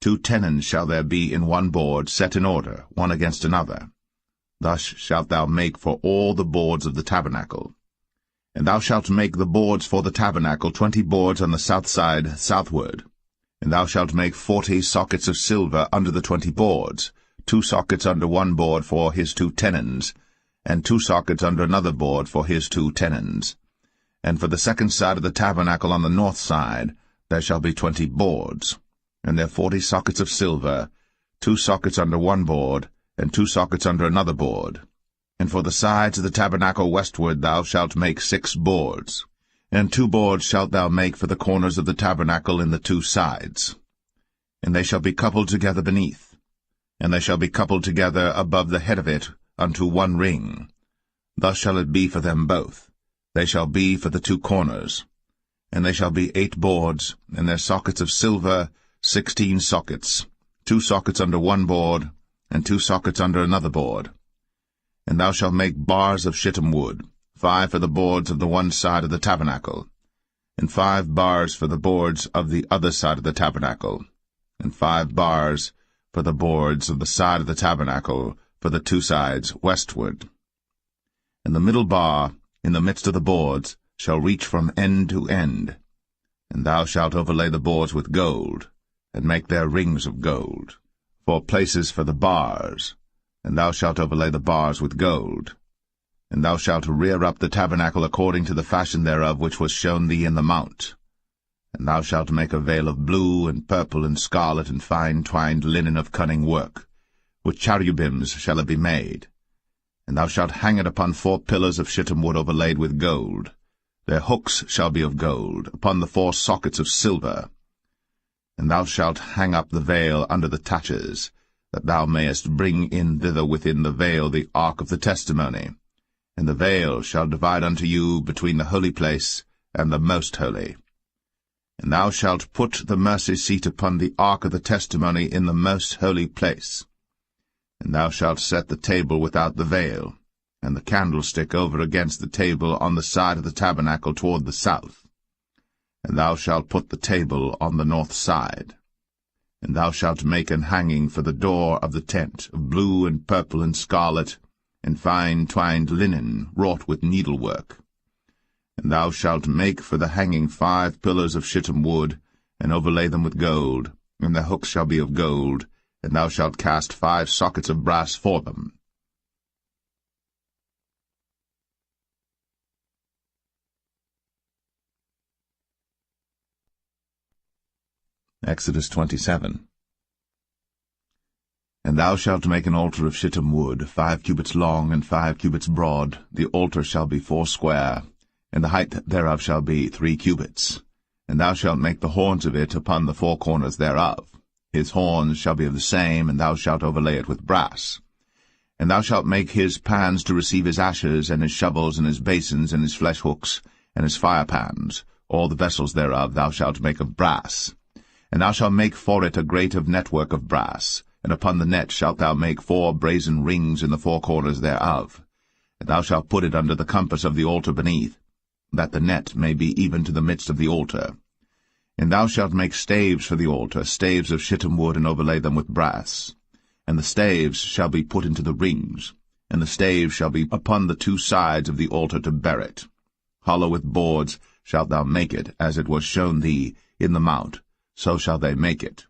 2 tenons shall there be in one board, set in order, one against another. Thus shalt thou make for all the boards of the tabernacle. And thou shalt make the boards for the tabernacle 20 boards on the south side southward. And thou shalt make 40 sockets of silver under the 20 boards, 2 sockets under one board for his 2 tenons, and 2 sockets under another board for his 2 tenons. And for the second side of the tabernacle on the north side there shall be 20 boards, and there 40 sockets of silver, 2 sockets under one board, and 2 sockets under another board. And for the sides of the tabernacle westward thou shalt make 6 boards, and 2 boards shalt thou make for the corners of the tabernacle in the 2 sides. And they shall be coupled together beneath. and they shall be coupled together above the head of it unto one ring. Thus shall it be for them both. They shall be for the 2 corners. And they shall be 8 boards, and their sockets of silver 16 sockets, 2 sockets under one board, and 2 sockets under another board. And thou shalt make bars of shittim wood, 5 for the boards of the one side of the tabernacle, and 5 bars for the boards of the other side of the tabernacle, and 5 bars for the boards of the side of the tabernacle for the 2 sides westward. And the middle bar in the midst of the boards shall reach from end to end. And thou shalt overlay the boards with gold, and make their rings of gold, for places for the bars, and thou shalt overlay the bars with gold. And thou shalt rear up the tabernacle according to the fashion thereof which was shown thee in the mount. And thou shalt make a veil of blue, and purple, and scarlet, and fine twined linen of cunning work. With cherubims shall it be made. And thou shalt hang it upon 4 pillars of shittim wood overlaid with gold. Their hooks shall be of gold, upon the 4 sockets of silver. And thou shalt hang up the veil under the taches, that thou mayest bring in thither within the veil the ark of the testimony. And the veil shall divide unto you between the holy place and the most holy. And thou shalt put the mercy seat upon the ark of the testimony in the most holy place. And thou shalt set the table without the veil, and the candlestick over against the table on the side of the tabernacle toward the south. And thou shalt put the table on the north side. And thou shalt make an hanging for the door of the tent, of blue and purple and scarlet, and fine twined linen, wrought with needlework. And thou shalt make for the hanging 5 pillars of shittim wood, and overlay them with gold, and their hooks shall be of gold, and thou shalt cast 5 sockets of brass for them. Exodus 27. And thou shalt make an altar of shittim wood, 5 cubits long and 5 cubits broad. The altar shall be 4 square, and the height thereof shall be 3 cubits. And thou shalt make the horns of it upon the 4 corners thereof. His horns shall be of the same, and thou shalt overlay it with brass. And thou shalt make his pans to receive his ashes, and his shovels, and his basins, and his flesh hooks, and his fire pans. All the vessels thereof thou shalt make of brass. And thou shalt make for it a grate of network of brass, and upon the net shalt thou make 4 brazen rings in the 4 corners thereof. And thou shalt put it under the compass of the altar beneath, that the net may be even to the midst of the altar. And thou shalt make staves for the altar, staves of shittim wood, and overlay them with brass. And the staves shall be put into the rings, and the staves shall be upon the 2 sides of the altar to bear it. Hollow with boards shalt thou make it, as it was shown thee in the mount, so shall they make it.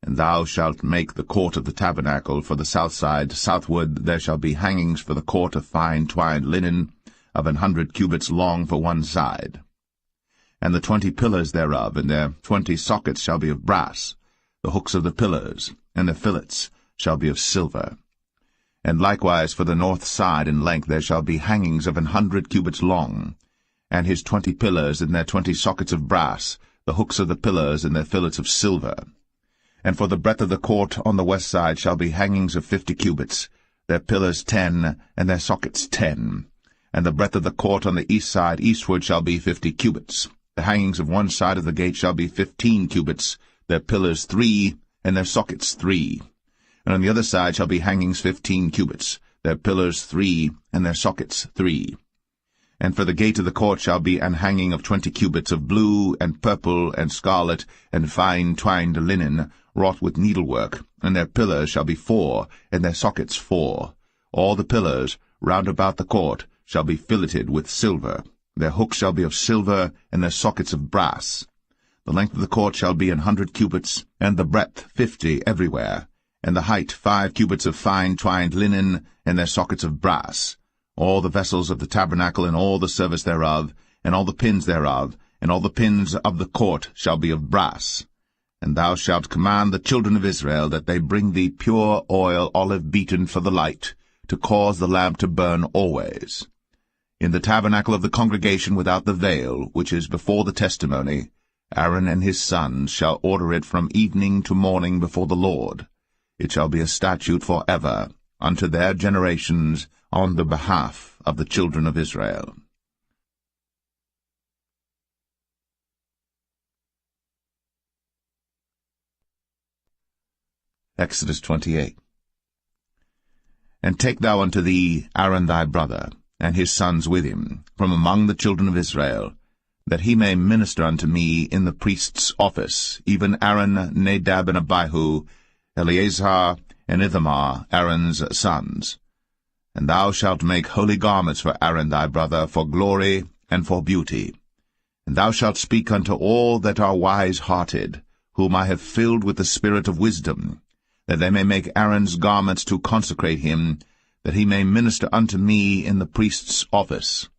And thou shalt make the court of the tabernacle for the south side. Southward there shall be hangings for the court of fine twined linen, of 100 cubits long for one side. And the 20 pillars thereof, and their 20 sockets shall be of brass. The hooks of the pillars, and the fillets, shall be of silver. And likewise for the north side in length there shall be hangings of 100 cubits long, and his 20 pillars, and their 20 sockets of brass, the hooks of the pillars, and their fillets of silver. And for the breadth of the court on the west side shall be hangings of 50 cubits, their pillars 10, and their sockets 10. And the breadth of the court on the east side eastward shall be 50 cubits. The hangings of one side of the gate shall be 15 cubits, their pillars 3, and their sockets 3. And on the other side shall be hangings 15 cubits, their pillars 3, and their sockets 3. And for the gate of the court shall be an hanging of 20 cubits of blue, and purple, and scarlet, and fine twined linen, wrought with needlework, and their pillars shall be 4, and their sockets 4. All the pillars round about the court shall be filleted with silver. Their hooks shall be of silver, and their sockets of brass. The length of the court shall be 100 cubits, and the breadth 50 everywhere, and the height 5 cubits of fine twined linen, and their sockets of brass. All the vessels of the tabernacle, and all the service thereof, and all the pins thereof, and all the pins of the court shall be of brass. And thou shalt command the children of Israel that they bring thee pure oil, olive beaten for the light, to cause the lamp to burn always. In the tabernacle of the congregation without the veil, which is before the testimony, Aaron and his sons shall order it from evening to morning before the Lord. it shall be a statute for ever, unto their generations, on the behalf of the children of Israel. Exodus 28. And take thou unto thee Aaron thy brother, and his sons with him, from among the children of Israel, that he may minister unto me in the priest's office, even Aaron, Nadab, and Abihu, Eleazar, and Ithamar, Aaron's sons. And thou shalt make holy garments for Aaron thy brother, for glory and for beauty. And thou shalt speak unto all that are wise-hearted, whom I have filled with the spirit of wisdom, that they may make Aaron's garments to consecrate him, that he may minister unto me in the priest's office.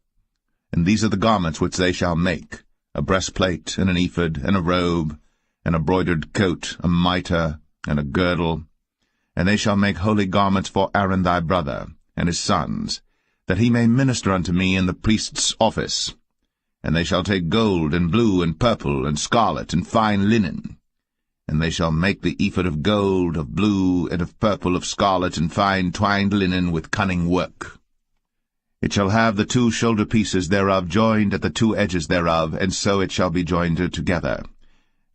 And these are the garments which they shall make, a breastplate, and an ephod, and a robe, and a broidered coat, a mitre, and a girdle. And they shall make holy garments for Aaron thy brother, and his sons, that he may minister unto me in the priest's office. And they shall take gold, and blue, and purple, and scarlet, and fine linen. And they shall make the ephod of gold, of blue, and of purple, of scarlet, and fine twined linen with cunning work. It shall have the 2 shoulder pieces thereof joined at the 2 edges thereof, and so it shall be joined together.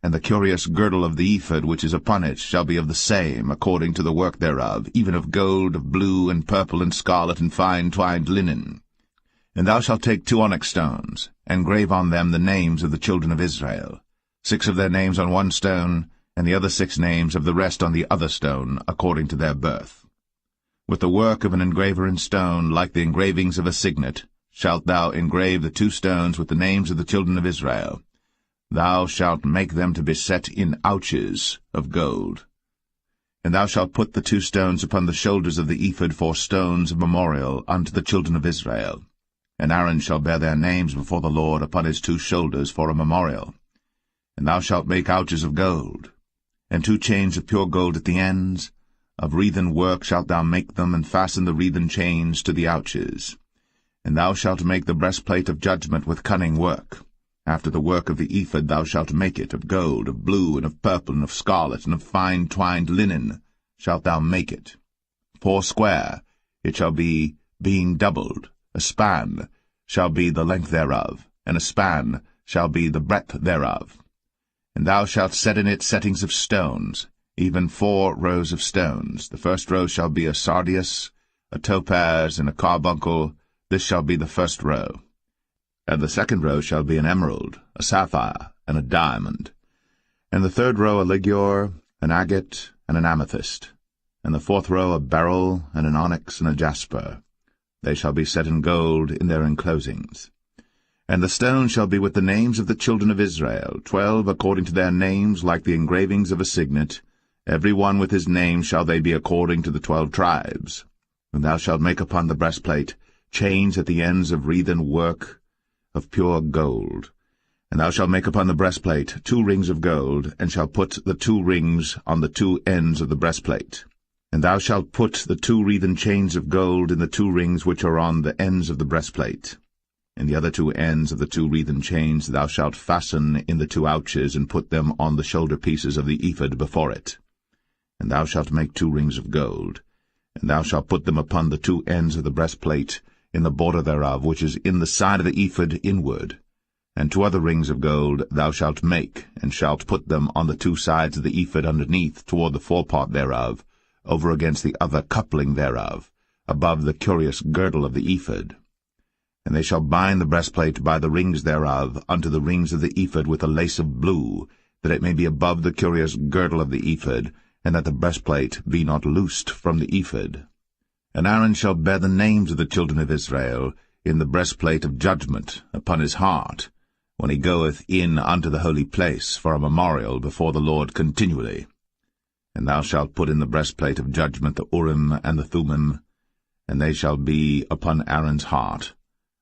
And the curious girdle of the ephod which is upon it shall be of the same, according to the work thereof, even of gold, of blue, and purple, and scarlet, and fine twined linen. And thou shalt take 2 onyx stones, and grave on them the names of the children of Israel, 6 of their names on one stone, and the other 6 names of the rest on the other stone, according to their birth. With the work of an engraver in stone, like the engravings of a signet, shalt thou engrave the 2 stones with the names of the children of Israel. Thou shalt make them to be set in ouches of gold. And thou shalt put the 2 stones upon the shoulders of the ephod for stones of memorial unto the children of Israel. And Aaron shall bear their names before the Lord upon his 2 shoulders for a memorial. And thou shalt make ouches of gold, and 2 chains of pure gold at the ends. Of wreathen work shalt thou make them, and fasten the wreathen chains to the ouches. And thou shalt make the breastplate of judgment with cunning work. After the work of the ephod thou shalt make it, of gold, of blue, and of purple, and of scarlet, and of fine twined linen shalt thou make it. 4 square it shall be, being doubled. A span shall be the length thereof, and a span shall be the breadth thereof. And thou shalt set in it settings of stones, even 4 rows of stones. The first row shall be a sardius, a topaz, and a carbuncle. This shall be the first row. And the second row shall be an emerald, a sapphire, and a diamond. And the third row a ligure, an agate, and an amethyst. And the 4th row a beryl, and an onyx, and a jasper. They shall be set in gold in their enclosings. And the stones shall be with the names of the children of Israel, 12 according to their names, like the engravings of a signet. Every one with his name shall they be according to the 12 tribes. And thou shalt make upon the breastplate chains at the ends of wreathen work of pure gold. And thou shalt make upon the breastplate 2 rings of gold, and shalt put the 2 rings on the 2 ends of the breastplate. And thou shalt put the 2 wreathen chains of gold in the 2 rings which are on the ends of the breastplate. And the other 2 ends of the 2 wreathen chains thou shalt fasten in the 2 ouches, and put them on the shoulder pieces of the ephod before it. And thou shalt make 2 rings of gold, and thou shalt put them upon the 2 ends of the breastplate, in the border thereof, which is in the side of the ephod inward. And 2 other rings of gold thou shalt make, and shalt put them on the 2 sides of the ephod underneath, toward the forepart thereof, over against the other coupling thereof, above the curious girdle of the ephod. And they shall bind the breastplate by the rings thereof unto the rings of the ephod with a lace of blue, that it may be above the curious girdle of the ephod, and that the breastplate be not loosed from the ephod. And Aaron shall bear the names of the children of Israel in the breastplate of judgment upon his heart, when he goeth in unto the holy place for a memorial before the Lord continually. And thou shalt put in the breastplate of judgment the Urim and the Thummim, and they shall be upon Aaron's heart,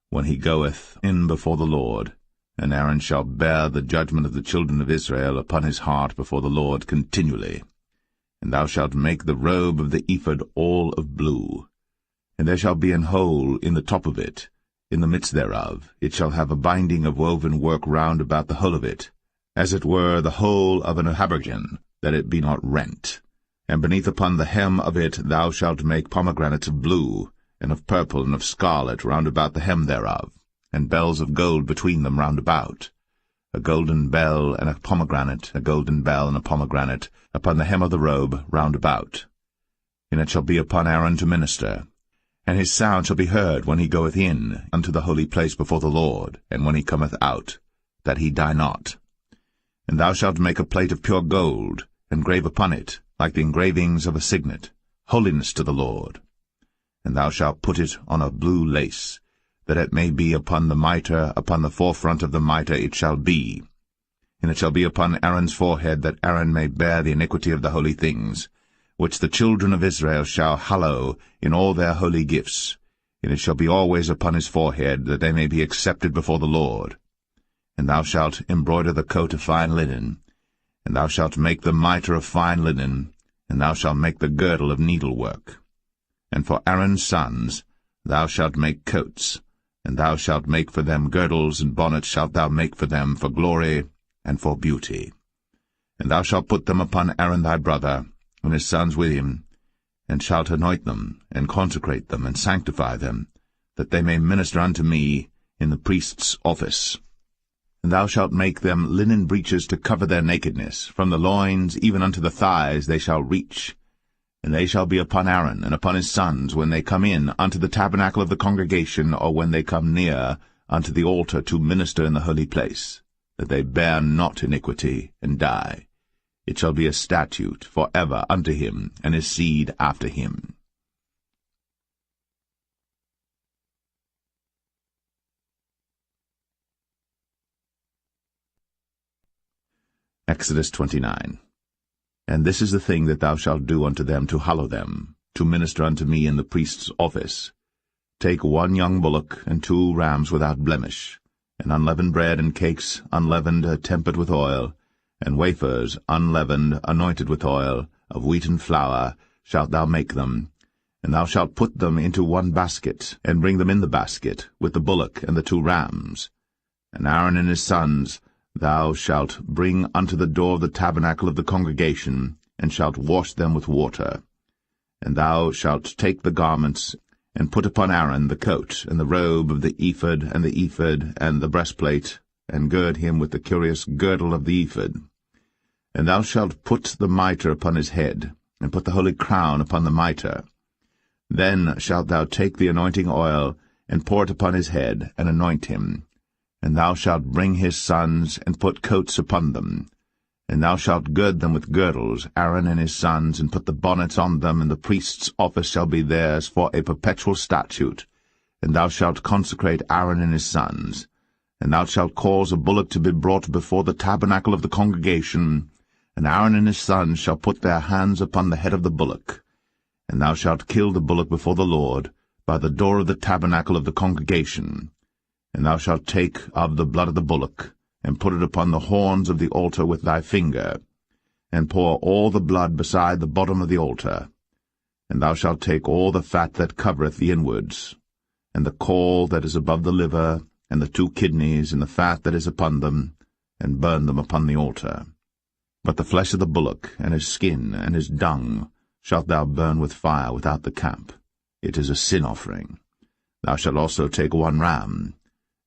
when he goeth in before the Lord. And Aaron shall bear the judgment of the children of Israel upon his heart before the Lord continually. And thou shalt make the robe of the ephod all of blue. And there shall be an hole in the top of it, in the midst thereof. It shall have a binding of woven work round about the whole of it, as it were the hole of an habergeon, that it be not rent. And beneath upon the hem of it thou shalt make pomegranates of blue, and of purple, and of scarlet round about the hem thereof, and bells of gold between them round about, a golden bell and a pomegranate, a golden bell and a pomegranate, upon the hem of the robe round about. And it shall be upon Aaron to minister. And his sound shall be heard when he goeth in unto the holy place before the Lord, and when he cometh out, that he die not. And thou shalt make a plate of pure gold, and grave upon it, like the engravings of a signet, holiness to the Lord. And thou shalt put it on a blue lace, that it may be upon the mitre, upon the forefront of the mitre it shall be. And it shall be upon Aaron's forehead, that Aaron may bear the iniquity of the holy things, which the children of Israel shall hallow in all their holy gifts. And it shall be always upon his forehead, that they may be accepted before the Lord. And thou shalt embroider the coat of fine linen, and thou shalt make the mitre of fine linen, and thou shalt make the girdle of needlework. And for Aaron's sons thou shalt make coats, and thou shalt make for them girdles, and bonnets shalt thou make for them for glory and for beauty. And thou shalt put them upon Aaron thy brother, and his sons with him, and shalt anoint them, and consecrate them, and sanctify them, that they may minister unto me in the priest's office. And thou shalt make them linen breeches to cover their nakedness, from the loins even unto the thighs they shall reach. And they shall be upon Aaron and upon his sons when they come in unto the tabernacle of the congregation, or when they come near unto the altar to minister in the holy place, that they bear not iniquity, and die. It shall be a statute for ever unto him and his seed after him. Exodus 29. And this is the thing that thou shalt do unto them to hallow them, to minister unto me in the priest's office. Take 1 young bullock, and 2 rams without blemish, and unleavened bread and cakes unleavened tempered with oil, and wafers unleavened anointed with oil, of wheaten flour shalt thou make them. And thou shalt put them into 1 basket, and bring them in the basket, with the bullock and the 2 rams. And Aaron and his sons thou shalt bring unto the door of the tabernacle of the congregation, and shalt wash them with water. And thou shalt take the garments, and put upon Aaron the coat, and the robe of the ephod, and the ephod, and the breastplate, and gird him with the curious girdle of the ephod. And thou shalt put the mitre upon his head, and put the holy crown upon the mitre. Then shalt thou take the anointing oil, and pour it upon his head, and anoint him. And thou shalt bring his sons, and put coats upon them. And thou shalt gird them with girdles, Aaron and his sons, and put the bonnets on them, and the priest's office shall be theirs for a perpetual statute. And thou shalt consecrate Aaron and his sons. And thou shalt cause a bullock to be brought before the tabernacle of the congregation, and Aaron and his sons shall put their hands upon the head of the bullock. And thou shalt kill the bullock before the Lord, by the door of the tabernacle of the congregation. And thou shalt take of the blood of the bullock, and put it upon the horns of the altar with thy finger, and pour all the blood beside the bottom of the altar. And thou shalt take all the fat that covereth the inwards, and the caul that is above the liver, and the 2 kidneys, and the fat that is upon them, and burn them upon the altar. But the flesh of the bullock, and his skin, and his dung, shalt thou burn with fire without the camp. It is a sin offering. Thou shalt also take 1 ram,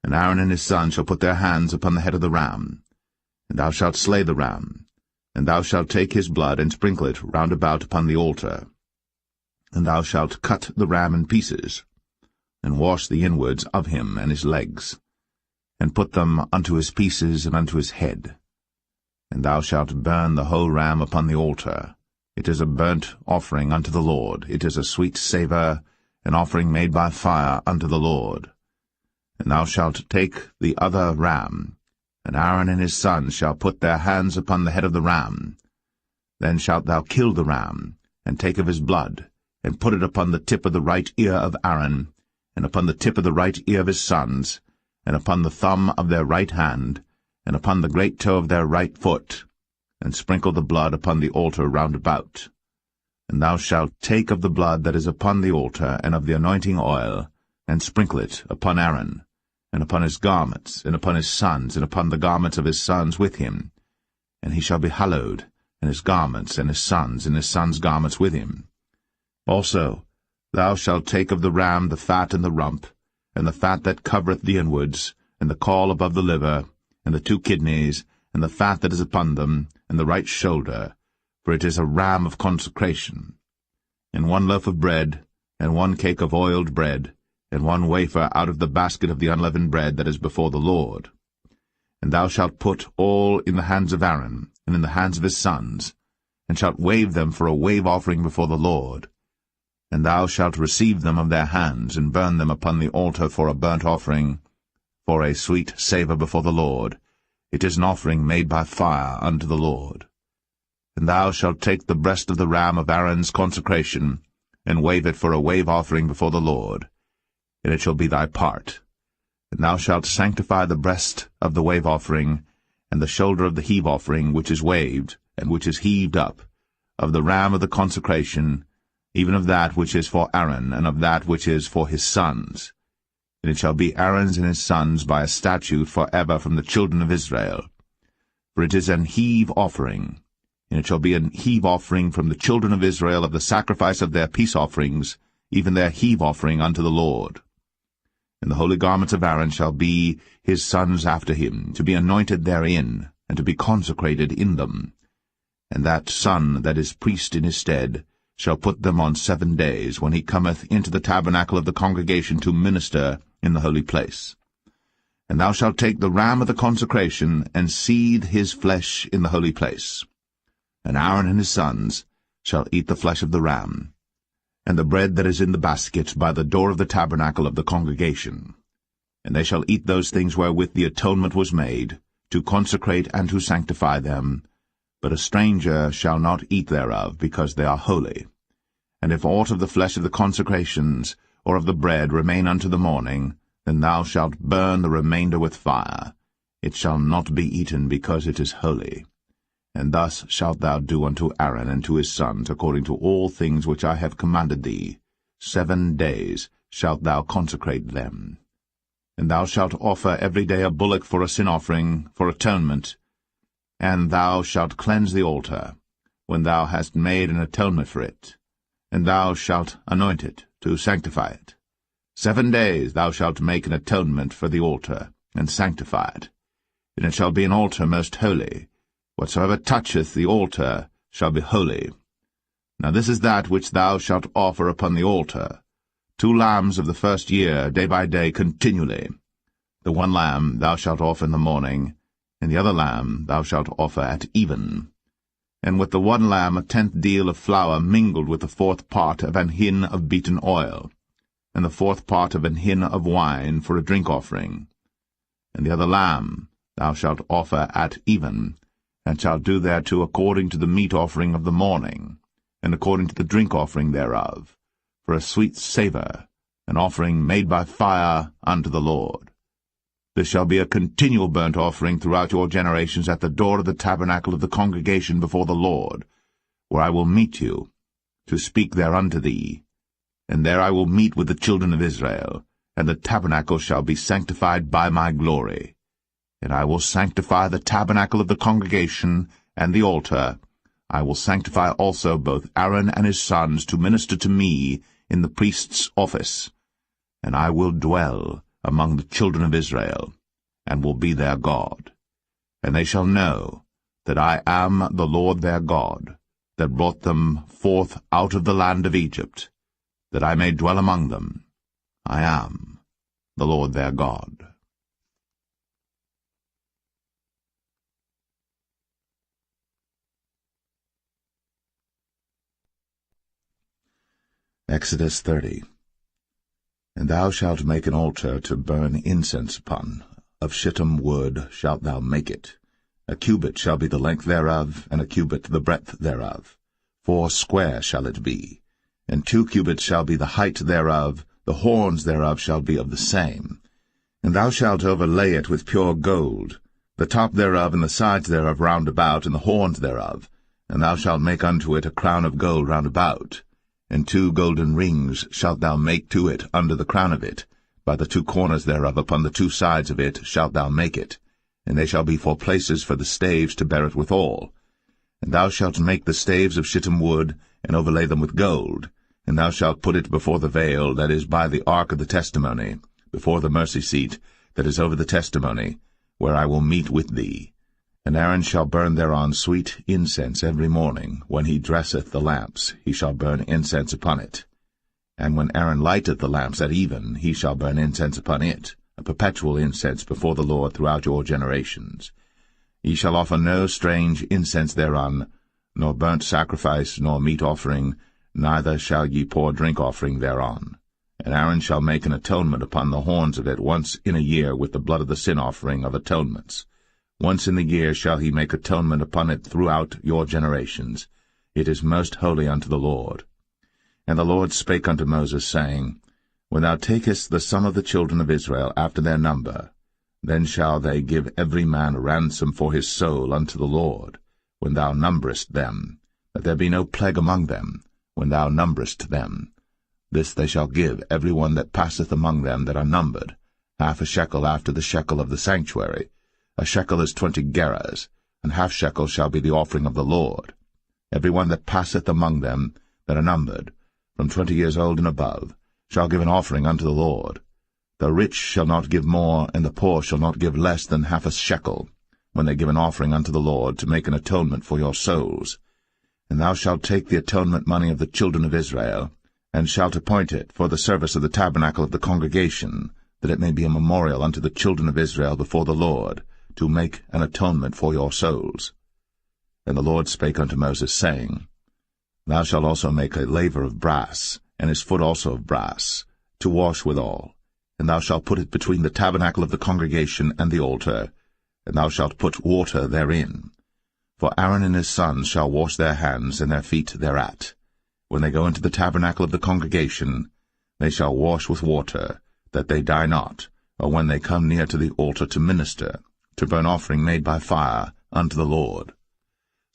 and Aaron and his sons shall put their hands upon the head of the ram. And thou shalt slay the ram, and thou shalt take his blood, and sprinkle it round about upon the altar. And thou shalt cut the ram in pieces, and wash the inwards of him and his legs, and put them unto his pieces and unto his head. And thou shalt burn the whole ram upon the altar. It is a burnt offering unto the Lord. It is a sweet savour, an offering made by fire unto the Lord. And thou shalt take the other ram, and Aaron and his sons shall put their hands upon the head of the ram. Then shalt thou kill the ram, and take of his blood, and put it upon the tip of the right ear of Aaron, and upon the tip of the right ear of his sons, and upon the thumb of their right hand, and upon the great toe of their right foot, and sprinkle the blood upon the altar round about. And thou shalt take of the blood that is upon the altar, and of the anointing oil, and sprinkle it upon Aaron, and upon his garments, and upon his sons, and upon the garments of his sons with him. And he shall be hallowed, and his garments, and his sons' garments with him. Also thou shalt take of the ram the fat and the rump, and the fat that covereth the inwards, and the caul above the liver, and the 2 kidneys, and the fat that is upon them, and the right shoulder, for it is a ram of consecration. And 1 loaf of bread, and 1 cake of oiled bread, and 1 wafer out of the basket of the unleavened bread that is before the Lord. And thou shalt put all in the hands of Aaron, and in the hands of his sons, and shalt wave them for a wave offering before the Lord. And thou shalt receive them of their hands, and burn them upon the altar for a burnt offering, for a sweet savour before the Lord. It is an offering made by fire unto the Lord. And thou shalt take the breast of the ram of Aaron's consecration, and wave it for a wave offering before the Lord, and it shall be thy part. And thou shalt sanctify the breast of the wave offering, and the shoulder of the heave offering, which is waved, and which is heaved up, of the ram of the consecration, even of that which is for Aaron, and of that which is for his sons. And it shall be Aaron's and his sons by a statute for ever from the children of Israel. For it is an heave offering, and it shall be an heave offering from the children of Israel of the sacrifice of their peace offerings, even their heave offering unto the Lord. And the holy garments of Aaron shall be his sons after him, to be anointed therein, and to be consecrated in them. And that son that is priest in his stead shall put them on 7 days, when he cometh into the tabernacle of the congregation to minister in the holy place. And thou shalt take the ram of the consecration, and seethe his flesh in the holy place. And Aaron and his sons shall eat the flesh of the ram, and the bread that is in the basket by the door of the tabernacle of the congregation. And they shall eat those things wherewith the atonement was made, to consecrate and to sanctify them. But a stranger shall not eat thereof, because they are holy. And if aught of the flesh of the consecrations, or of the bread, remain unto the morning, then thou shalt burn the remainder with fire. It shall not be eaten, because it is holy. And thus shalt thou do unto Aaron and to his sons, according to all things which I have commanded thee. 7 days shalt thou consecrate them. And thou shalt offer every day a bullock for a sin offering, for atonement. And thou shalt cleanse the altar, when thou hast made an atonement for it. And thou shalt anoint it, to sanctify it. 7 days thou shalt make an atonement for the altar, and sanctify it. And it shall be an altar most holy. Whatsoever toucheth the altar shall be holy. Now this is that which thou shalt offer upon the altar: 2 lambs of the first year, day by day, continually. The 1 lamb thou shalt offer in the morning, and the other lamb thou shalt offer at even. And with the 1 lamb a 10th deal of flour mingled with the 4th part of an hin of beaten oil, and the 4th part of an hin of wine for a drink offering. And the other lamb thou shalt offer at even, and shalt do thereto according to the meat offering of the morning, and according to the drink offering thereof, for a sweet savour, an offering made by fire unto the Lord. This shall be a continual burnt offering throughout your generations at the door of the tabernacle of the congregation before the Lord, where I will meet you, to speak there unto thee. And there I will meet with the children of Israel, and the tabernacle shall be sanctified by my glory. And I will sanctify the tabernacle of the congregation and the altar. I will sanctify also both Aaron and his sons to minister to me in the priest's office. And I will dwell among the children of Israel, and will be their God. And they shall know that I am the Lord their God, that brought them forth out of the land of Egypt, that I may dwell among them. I am the Lord their God. Exodus 30. And thou shalt make an altar to burn incense upon. Of shittim wood shalt thou make it. A cubit shall be the length thereof, and a cubit the breadth thereof. 4 square shall it be. And 2 cubits shall be the height thereof. The horns thereof shall be of the same. And thou shalt overlay it with pure gold, the top thereof and the sides thereof round about, and the horns thereof. And thou shalt make unto it a crown of gold round about. And 2 golden rings shalt thou make to it under the crown of it. By the 2 corners thereof upon the 2 sides of it shalt thou make it. And they shall be for places for the staves to bear it withal. And thou shalt make the staves of shittim wood, and overlay them with gold. And thou shalt put it before the veil that is by the ark of the testimony, before the mercy seat that is over the testimony, where I will meet with thee. And Aaron shall burn thereon sweet incense every morning. When he dresseth the lamps, he shall burn incense upon it. And when Aaron lighteth the lamps at even, he shall burn incense upon it, a perpetual incense before the Lord throughout your generations. Ye shall offer no strange incense thereon, nor burnt sacrifice, nor meat offering, neither shall ye pour drink offering thereon. And Aaron shall make an atonement upon the horns of it once in a year with the blood of the sin offering of atonements. Once in the year shall he make atonement upon it throughout your generations. It is most holy unto the Lord. And the Lord spake unto Moses, saying, When thou takest the sum of the children of Israel after their number, then shall they give every man a ransom for his soul unto the Lord, when thou numberest them, that there be no plague among them, when thou numberest them. This they shall give every one that passeth among them that are numbered, half a shekel after the shekel of the sanctuary. A shekel is 20 gerahs, and half shekel shall be the offering of the Lord. Every one that passeth among them that are numbered, from 20 years old and above, shall give an offering unto the Lord. The rich shall not give more, and the poor shall not give less than half a shekel, when they give an offering unto the Lord, to make an atonement for your souls. And thou shalt take the atonement money of the children of Israel, and shalt appoint it for the service of the tabernacle of the congregation, that it may be a memorial unto the children of Israel before the Lord, to make an atonement for your souls. And the Lord spake unto Moses, saying, Thou shalt also make a laver of brass, and his foot also of brass, to wash withal. And thou shalt put it between the tabernacle of the congregation and the altar, and thou shalt put water therein. For Aaron and his sons shall wash their hands and their feet thereat. When they go into the tabernacle of the congregation, they shall wash with water, that they die not, or when they come near to the altar to minister, to burn offering made by fire unto the Lord.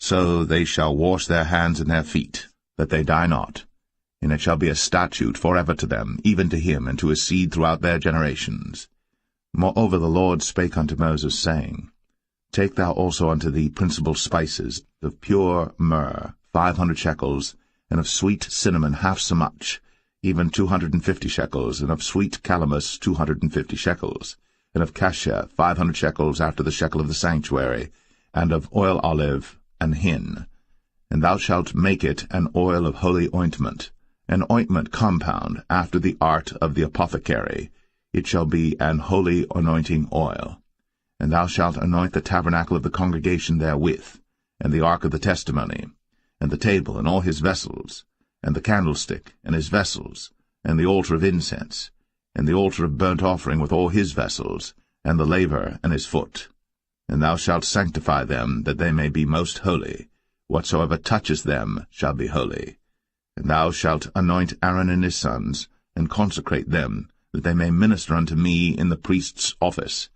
So they shall wash their hands and their feet, that they die not. And it shall be a statute forever to them, even to him and to his seed throughout their generations. Moreover the Lord spake unto Moses, saying, Take thou also unto thee principal spices, of pure myrrh 500 shekels, and of sweet cinnamon half so much, even 250 shekels, and of sweet calamus 250 shekels, and of cassia 500 shekels after the shekel of the sanctuary, and of oil olive and hin. And thou shalt make it an oil of holy ointment, an ointment compound after the art of the apothecary. It shall be an holy anointing oil. And thou shalt anoint the tabernacle of the congregation therewith, and the ark of the testimony, and the table and all his vessels, and the candlestick and his vessels, and the altar of incense, and the altar of burnt offering with all his vessels, and the laver and his foot. And thou shalt sanctify them, that they may be most holy. Whatsoever toucheth them shall be holy. And thou shalt anoint Aaron and his sons, and consecrate them, that they may minister unto me in the priest's office.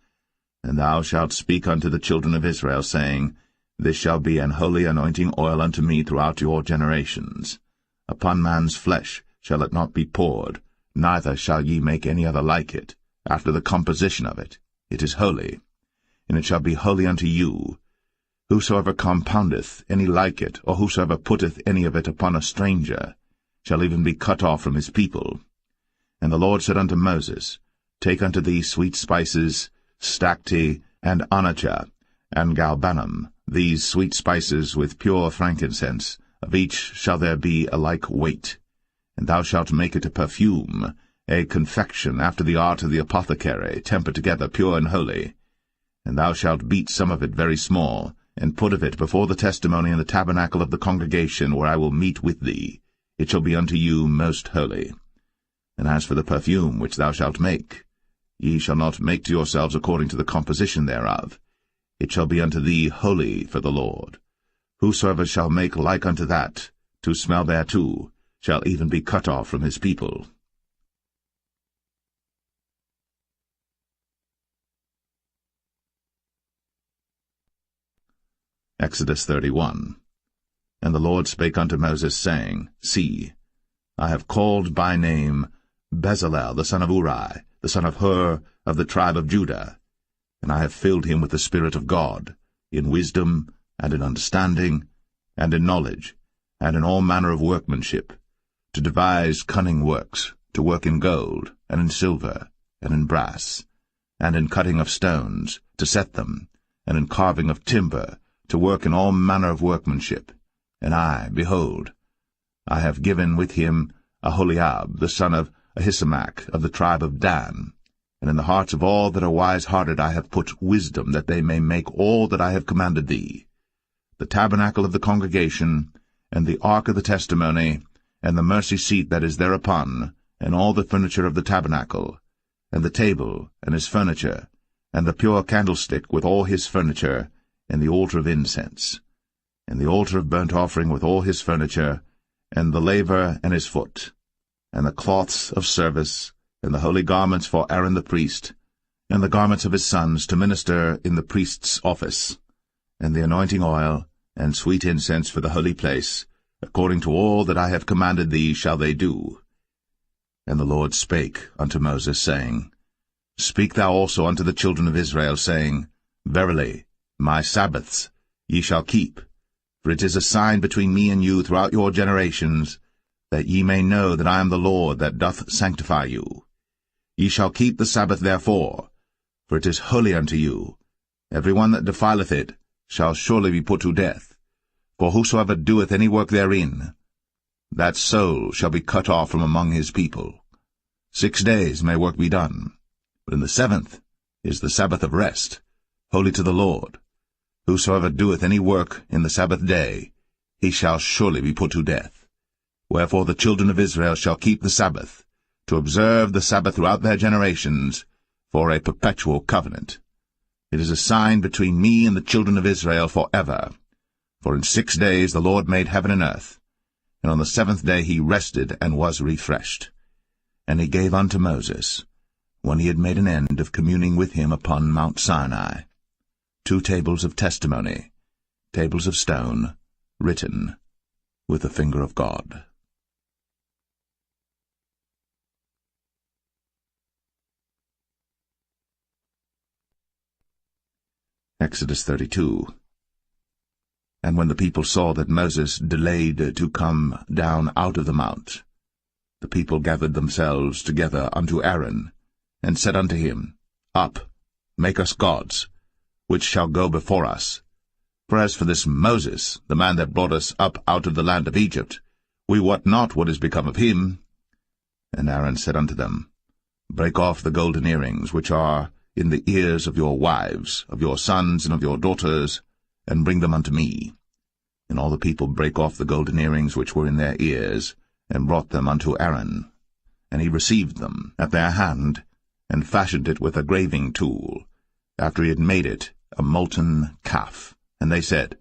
And thou shalt speak unto the children of Israel, saying, This shall be an holy anointing oil unto me throughout your generations. Upon man's flesh shall it not be poured, neither shall ye make any other like it, after the composition of it. It is holy. And it shall be holy unto you. Whosoever compoundeth any like it, or whosoever putteth any of it upon a stranger, shall even be cut off from his people. And the Lord said unto Moses, Take unto thee sweet spices, stacte, and onycha, and galbanum, these sweet spices with pure frankincense, of each shall there be a like weight. And thou shalt make it a perfume, a confection after the art of the apothecary, tempered together pure and holy. And thou shalt beat some of it very small, and put of it before the testimony in the tabernacle of the congregation, where I will meet with thee. It shall be unto you most holy. And as for the perfume which thou shalt make, ye shall not make to yourselves according to the composition thereof. It shall be unto thee holy for the Lord. Whosoever shall make like unto that, to smell thereto, shall even be cut off from his people. Exodus 31. And the Lord spake unto Moses, saying, See, I have called by name Bezalel the son of Uri, the son of Hur, of the tribe of Judah, and I have filled him with the Spirit of God, in wisdom, and in understanding, and in knowledge, and in all manner of workmanship, to devise cunning works, to work in gold, and in silver, and in brass, and in cutting of stones, to set them, and in carving of timber, to work in all manner of workmanship. And I, behold, I have given with him Aholiab, the son of Ahisamach, of the tribe of Dan. And in the hearts of all that are wise-hearted I have put wisdom, that they may make all that I have commanded thee: the tabernacle of the congregation, and the ark of the testimony, and the mercy seat that is thereupon, and all the furniture of the tabernacle, and the table, and his furniture, and the pure candlestick with all his furniture, and the altar of incense, and the altar of burnt offering with all his furniture, and the laver and his foot, and the cloths of service, and the holy garments for Aaron the priest, and the garments of his sons to minister in the priest's office, and the anointing oil, and sweet incense for the holy place, according to all that I have commanded thee shall they do. And the Lord spake unto Moses, saying, Speak thou also unto the children of Israel, saying, Verily, my Sabbaths ye shall keep, for it is a sign between me and you throughout your generations, that ye may know that I am the Lord that doth sanctify you. Ye shall keep the Sabbath therefore, for it is holy unto you. Every one that defileth it shall surely be put to death. For whosoever doeth any work therein, that soul shall be cut off from among his people. 6 days may work be done, but in the 7th is the Sabbath of rest, holy to the Lord. Whosoever doeth any work in the Sabbath day, he shall surely be put to death. Wherefore the children of Israel shall keep the Sabbath, to observe the Sabbath throughout their generations, for a perpetual covenant. It is a sign between me and the children of Israel forever. For in 6 days the Lord made heaven and earth, and on the 7th day he rested and was refreshed. And he gave unto Moses, when he had made an end of communing with him upon Mount Sinai, 2 tables of testimony, tables of stone, written with the finger of God. Exodus 32. And when the people saw that Moses delayed to come down out of the mount, the people gathered themselves together unto Aaron, and said unto him, Up, make us gods, which shall go before us. For as for this Moses, the man that brought us up out of the land of Egypt, we wot not what is become of him. And Aaron said unto them, Break off the golden earrings which are in the ears of your wives, of your sons, and of your daughters, and bring them unto me. And all the people brake off the golden earrings which were in their ears, and brought them unto Aaron. And he received them at their hand, and fashioned it with a graving tool, after he had made it a molten calf. And they said,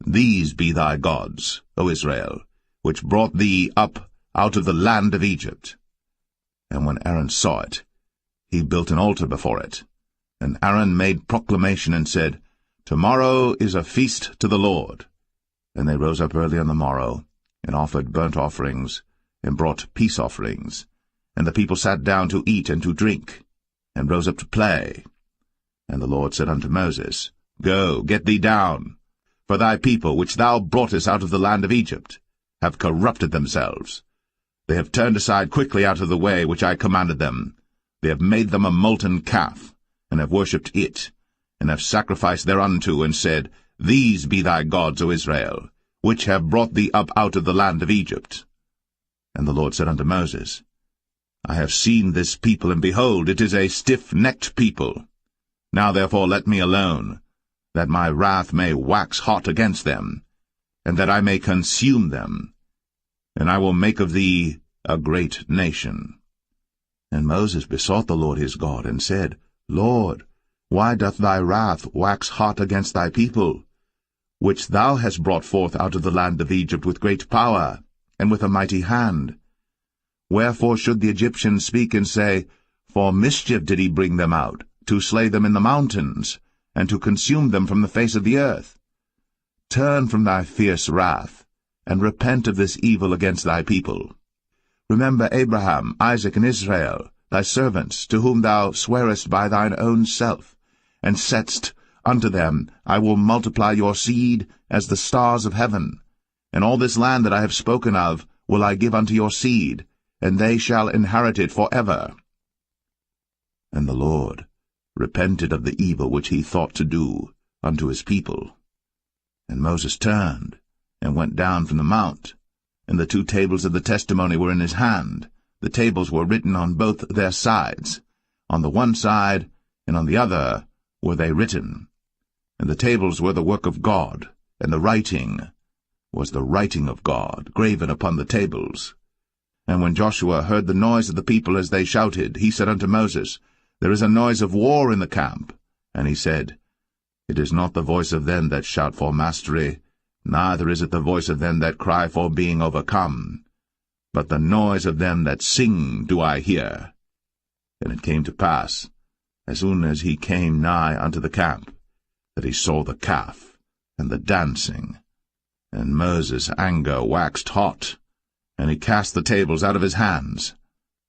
These be thy gods, O Israel, which brought thee up out of the land of Egypt. And when Aaron saw it, he built an altar before it. And Aaron made proclamation and said, Tomorrow is a feast to the Lord. And they rose up early on the morrow, and offered burnt offerings, and brought peace offerings. And the people sat down to eat and to drink, and rose up to play. And the Lord said unto Moses, Go, get thee down, for thy people, which thou broughtest out of the land of Egypt, have corrupted themselves. They have turned aside quickly out of the way which I commanded them. They have made them a molten calf, and have worshipped it, and have sacrificed thereunto, and said, These be thy gods, O Israel, which have brought thee up out of the land of Egypt. And the Lord said unto Moses, I have seen this people, and behold, it is a stiff-necked people. Now therefore let me alone, that my wrath may wax hot against them, and that I may consume them, and I will make of thee a great nation. And Moses besought the Lord his God, and said, Lord, why doth thy wrath wax hot against thy people, which thou hast brought forth out of the land of Egypt with great power, and with a mighty hand? Wherefore should the Egyptians speak and say, For mischief did he bring them out, to slay them in the mountains, and to consume them from the face of the earth? Turn from thy fierce wrath, and repent of this evil against thy people. Remember Abraham, Isaac, and Israel, thy servants, to whom thou swarest by thine own self, and saidst unto them, I will multiply your seed as the stars of heaven, and all this land that I have spoken of will I give unto your seed, and they shall inherit it forever. And the Lord repented of the evil which he thought to do unto his people. And Moses turned, and went down from the mount, and the 2 tables of the testimony were in his hand. The tables were written on both their sides, on the one side and on the other were they written. And the tables were the work of God, and the writing was the writing of God, graven upon the tables. And when Joshua heard the noise of the people as they shouted, he said unto Moses, There is a noise of war in the camp. And he said, It is not the voice of them that shout for mastery, neither is it the voice of them that cry for being overcome, but the noise of them that sing do I hear. And it came to pass, as soon as he came nigh unto the camp, that he saw the calf and the dancing. And Moses' anger waxed hot, and he cast the tables out of his hands,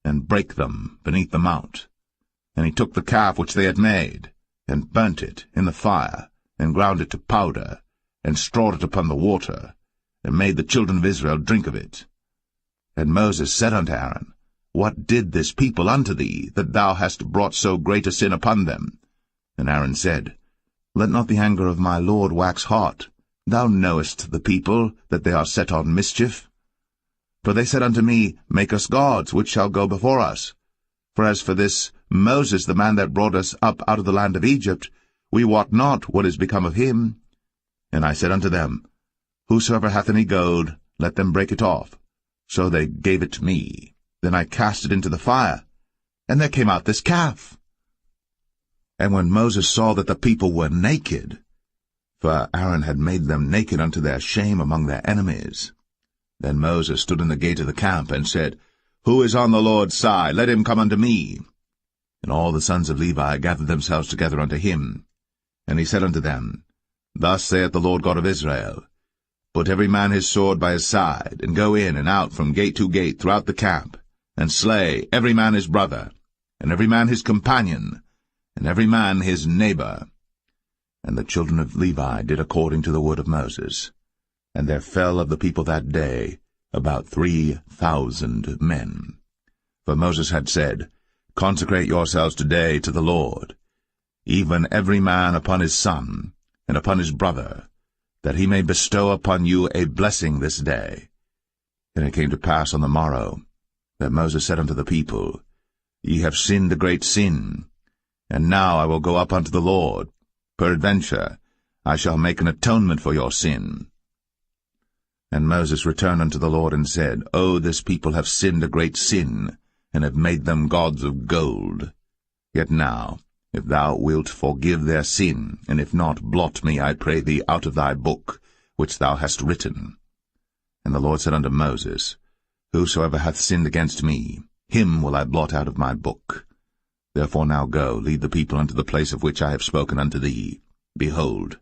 and brake them beneath the mount. And he took the calf which they had made, and burnt it in the fire, and ground it to powder, and strawed it upon the water, and made the children of Israel drink of it. And Moses said unto Aaron, What did this people unto thee, that thou hast brought so great a sin upon them? And Aaron said, Let not the anger of my Lord wax hot. Thou knowest the people, that they are set on mischief. For they said unto me, Make us gods, which shall go before us. For as for this Moses, the man that brought us up out of the land of Egypt, we wot not what is become of him. And I said unto them, Whosoever hath any gold, let them break it off. So they gave it to me. Then I cast it into the fire, and there came out this calf. And when Moses saw that the people were naked, for Aaron had made them naked unto their shame among their enemies, then Moses stood in the gate of the camp, and said, Who is on the Lord's side? Let him come unto me. And all the sons of Levi gathered themselves together unto him. And he said unto them, Thus saith the Lord God of Israel, Put every man his sword by his side, and go in and out from gate to gate throughout the camp, and slay every man his brother, and every man his companion, and every man his neighbor. And the children of Levi did according to the word of Moses. And there fell of the people that day about 3,000 men. For Moses had said, Consecrate yourselves today to the Lord, even every man upon his son, and upon his brother, that he may bestow upon you a blessing this day. And it came to pass on the morrow, that Moses said unto the people, Ye have sinned a great sin, and now I will go up unto the Lord. Peradventure I shall make an atonement for your sin. And Moses returned unto the Lord, and said, O this people have sinned a great sin, and have made them gods of gold. Yet now, if thou wilt forgive their sin, and if not, blot me, I pray thee, out of thy book, which thou hast written. And the Lord said unto Moses, Whosoever hath sinned against me, him will I blot out of my book. Therefore now go, lead the people unto the place of which I have spoken unto thee. Behold,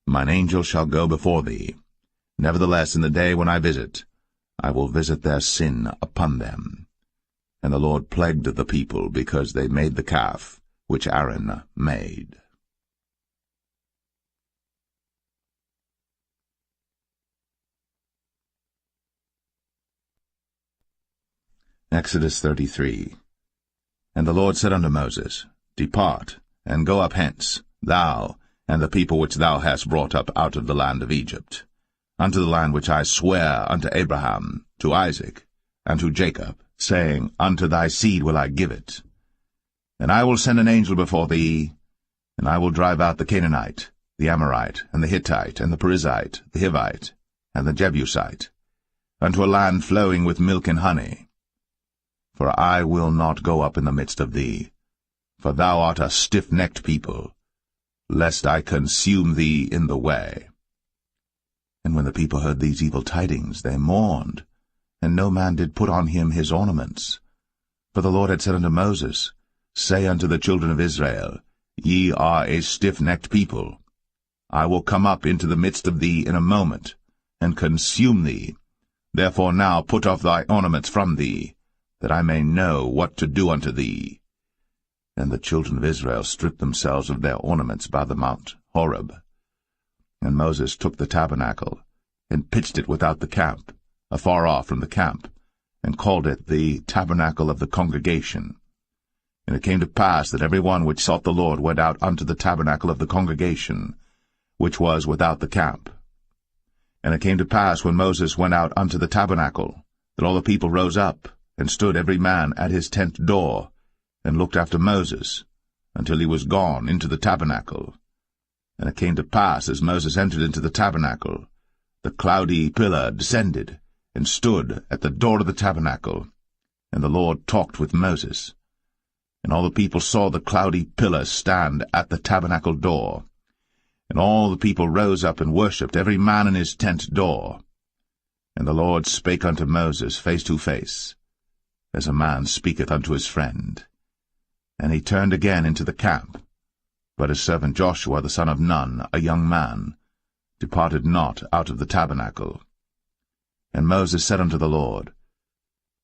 mine angel shall go before thee. Nevertheless, in the day when I visit, I will visit their sin upon them. And the Lord plagued the people, because they made the calf which Aaron made. Exodus 33. And the Lord said unto Moses, Depart, and go up hence, thou, and the people which thou hast brought up out of the land of Egypt, unto the land which I sware unto Abraham, to Isaac, and to Jacob, saying, Unto thy seed will I give it. And I will send an angel before thee, and I will drive out the Canaanite, the Amorite, and the Hittite, and the Perizzite, the Hivite, and the Jebusite, unto a land flowing with milk and honey. For I will not go up in the midst of thee, for thou art a stiff-necked people, lest I consume thee in the way. And when the people heard these evil tidings, they mourned, and no man did put on him his ornaments. For the Lord had said unto Moses, Say unto the children of Israel, Ye are a stiff-necked people. I will come up into the midst of thee in a moment, and consume thee. Therefore now put off thy ornaments from thee, that I may know what to do unto thee. And the children of Israel stripped themselves of their ornaments by the mount Horeb. And Moses took the tabernacle, and pitched it without the camp, afar off from the camp, and called it the tabernacle of the congregation. And it came to pass that every one which sought the Lord went out unto the tabernacle of the congregation, which was without the camp. And it came to pass, when Moses went out unto the tabernacle, that all the people rose up, and stood every man at his tent door, and looked after Moses, until he was gone into the tabernacle. And it came to pass, as Moses entered into the tabernacle, the cloudy pillar descended, and stood at the door of the tabernacle, and the Lord talked with Moses. And all the people saw the cloudy pillar stand at the tabernacle door. And all the people rose up and worshipped, every man in his tent door. And the Lord spake unto Moses face to face, as a man speaketh unto his friend. And he turned again into the camp. But his servant Joshua the son of Nun, a young man, departed not out of the tabernacle. And Moses said unto the Lord,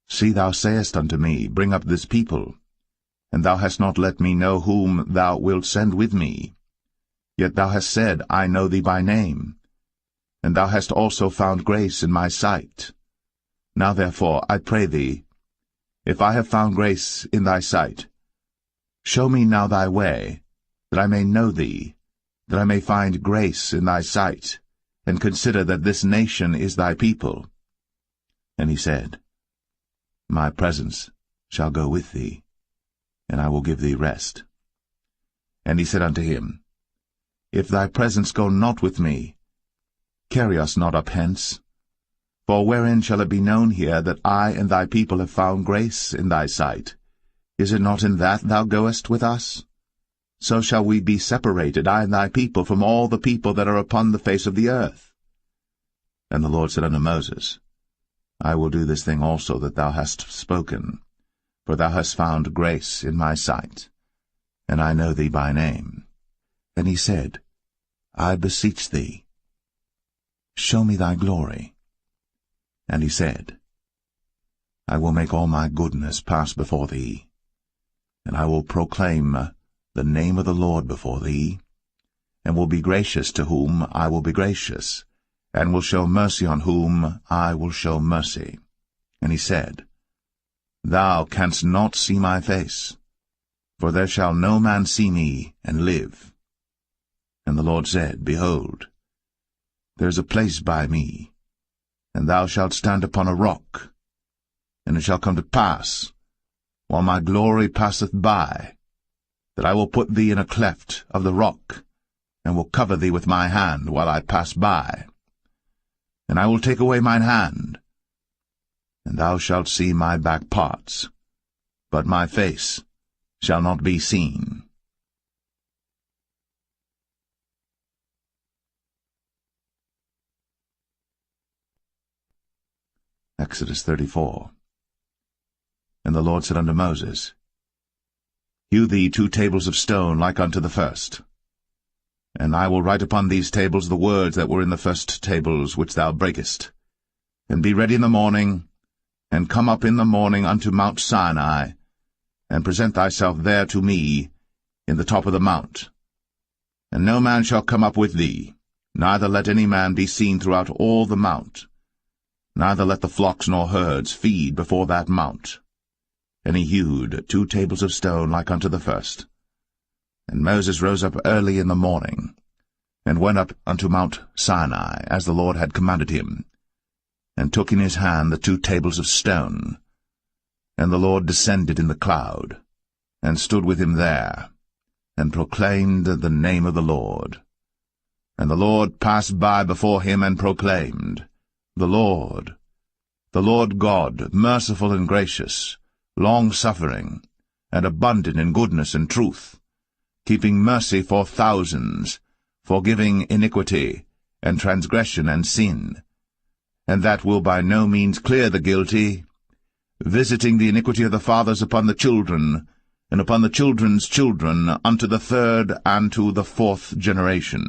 See, thou sayest unto me, Bring up this people, and thou hast not let me know whom thou wilt send with me. Yet thou hast said, I know thee by name, and thou hast also found grace in my sight. Now therefore, I pray thee, if I have found grace in thy sight, show me now thy way, that I may know thee, that I may find grace in thy sight, and consider that this nation is thy people. And he said, My presence shall go with thee, and I will give thee rest. And he said unto him, If thy presence go not with me, carry us not up hence. For wherein shall it be known here that I and thy people have found grace in thy sight? Is it not in that thou goest with us? So shall we be separated, I and thy people, from all the people that are upon the face of the earth. And the Lord said unto Moses, I will do this thing also that thou hast spoken, for thou hast found grace in my sight, and I know thee by name. And he said, I beseech thee, show me thy glory. And he said, I will make all my goodness pass before thee, and I will proclaim the name of the Lord before thee, and will be gracious to whom I will be gracious, and will show mercy on whom I will show mercy. And he said, Thou canst not see my face, for there shall no man see me and live. And the Lord said, Behold, there is a place by me, and thou shalt stand upon a rock. And it shall come to pass, while my glory passeth by, that I will put thee in a cleft of the rock, and will cover thee with my hand while I pass by. And I will take away mine hand, and thou shalt see my back parts, but my face shall not be seen. Exodus 34. And the Lord said unto Moses, Hew thee 2 tables of stone like unto the first. And I will write upon these tables the words that were in the first tables which thou breakest. And be ready in the morning, and come up in the morning unto Mount Sinai, and present thyself there to me in the top of the mount. And no man shall come up with thee, neither let any man be seen throughout all the mount, neither let the flocks nor herds feed before that mount. And he hewed 2 tables of stone like unto the first. And Moses rose up early in the morning, and went up unto Mount Sinai, as the Lord had commanded him, and took in his hand the 2 tables of stone. And the Lord descended in the cloud, and stood with him there, and proclaimed the name of the Lord. And the Lord passed by before him, and proclaimed, the Lord God, merciful and gracious, long-suffering, and abundant in goodness and truth, keeping mercy for thousands, forgiving iniquity, and transgression and sin, and that will by no means clear the guilty, visiting the iniquity of the fathers upon the children, and upon the children's children, unto the 3rd and to the 4th generation.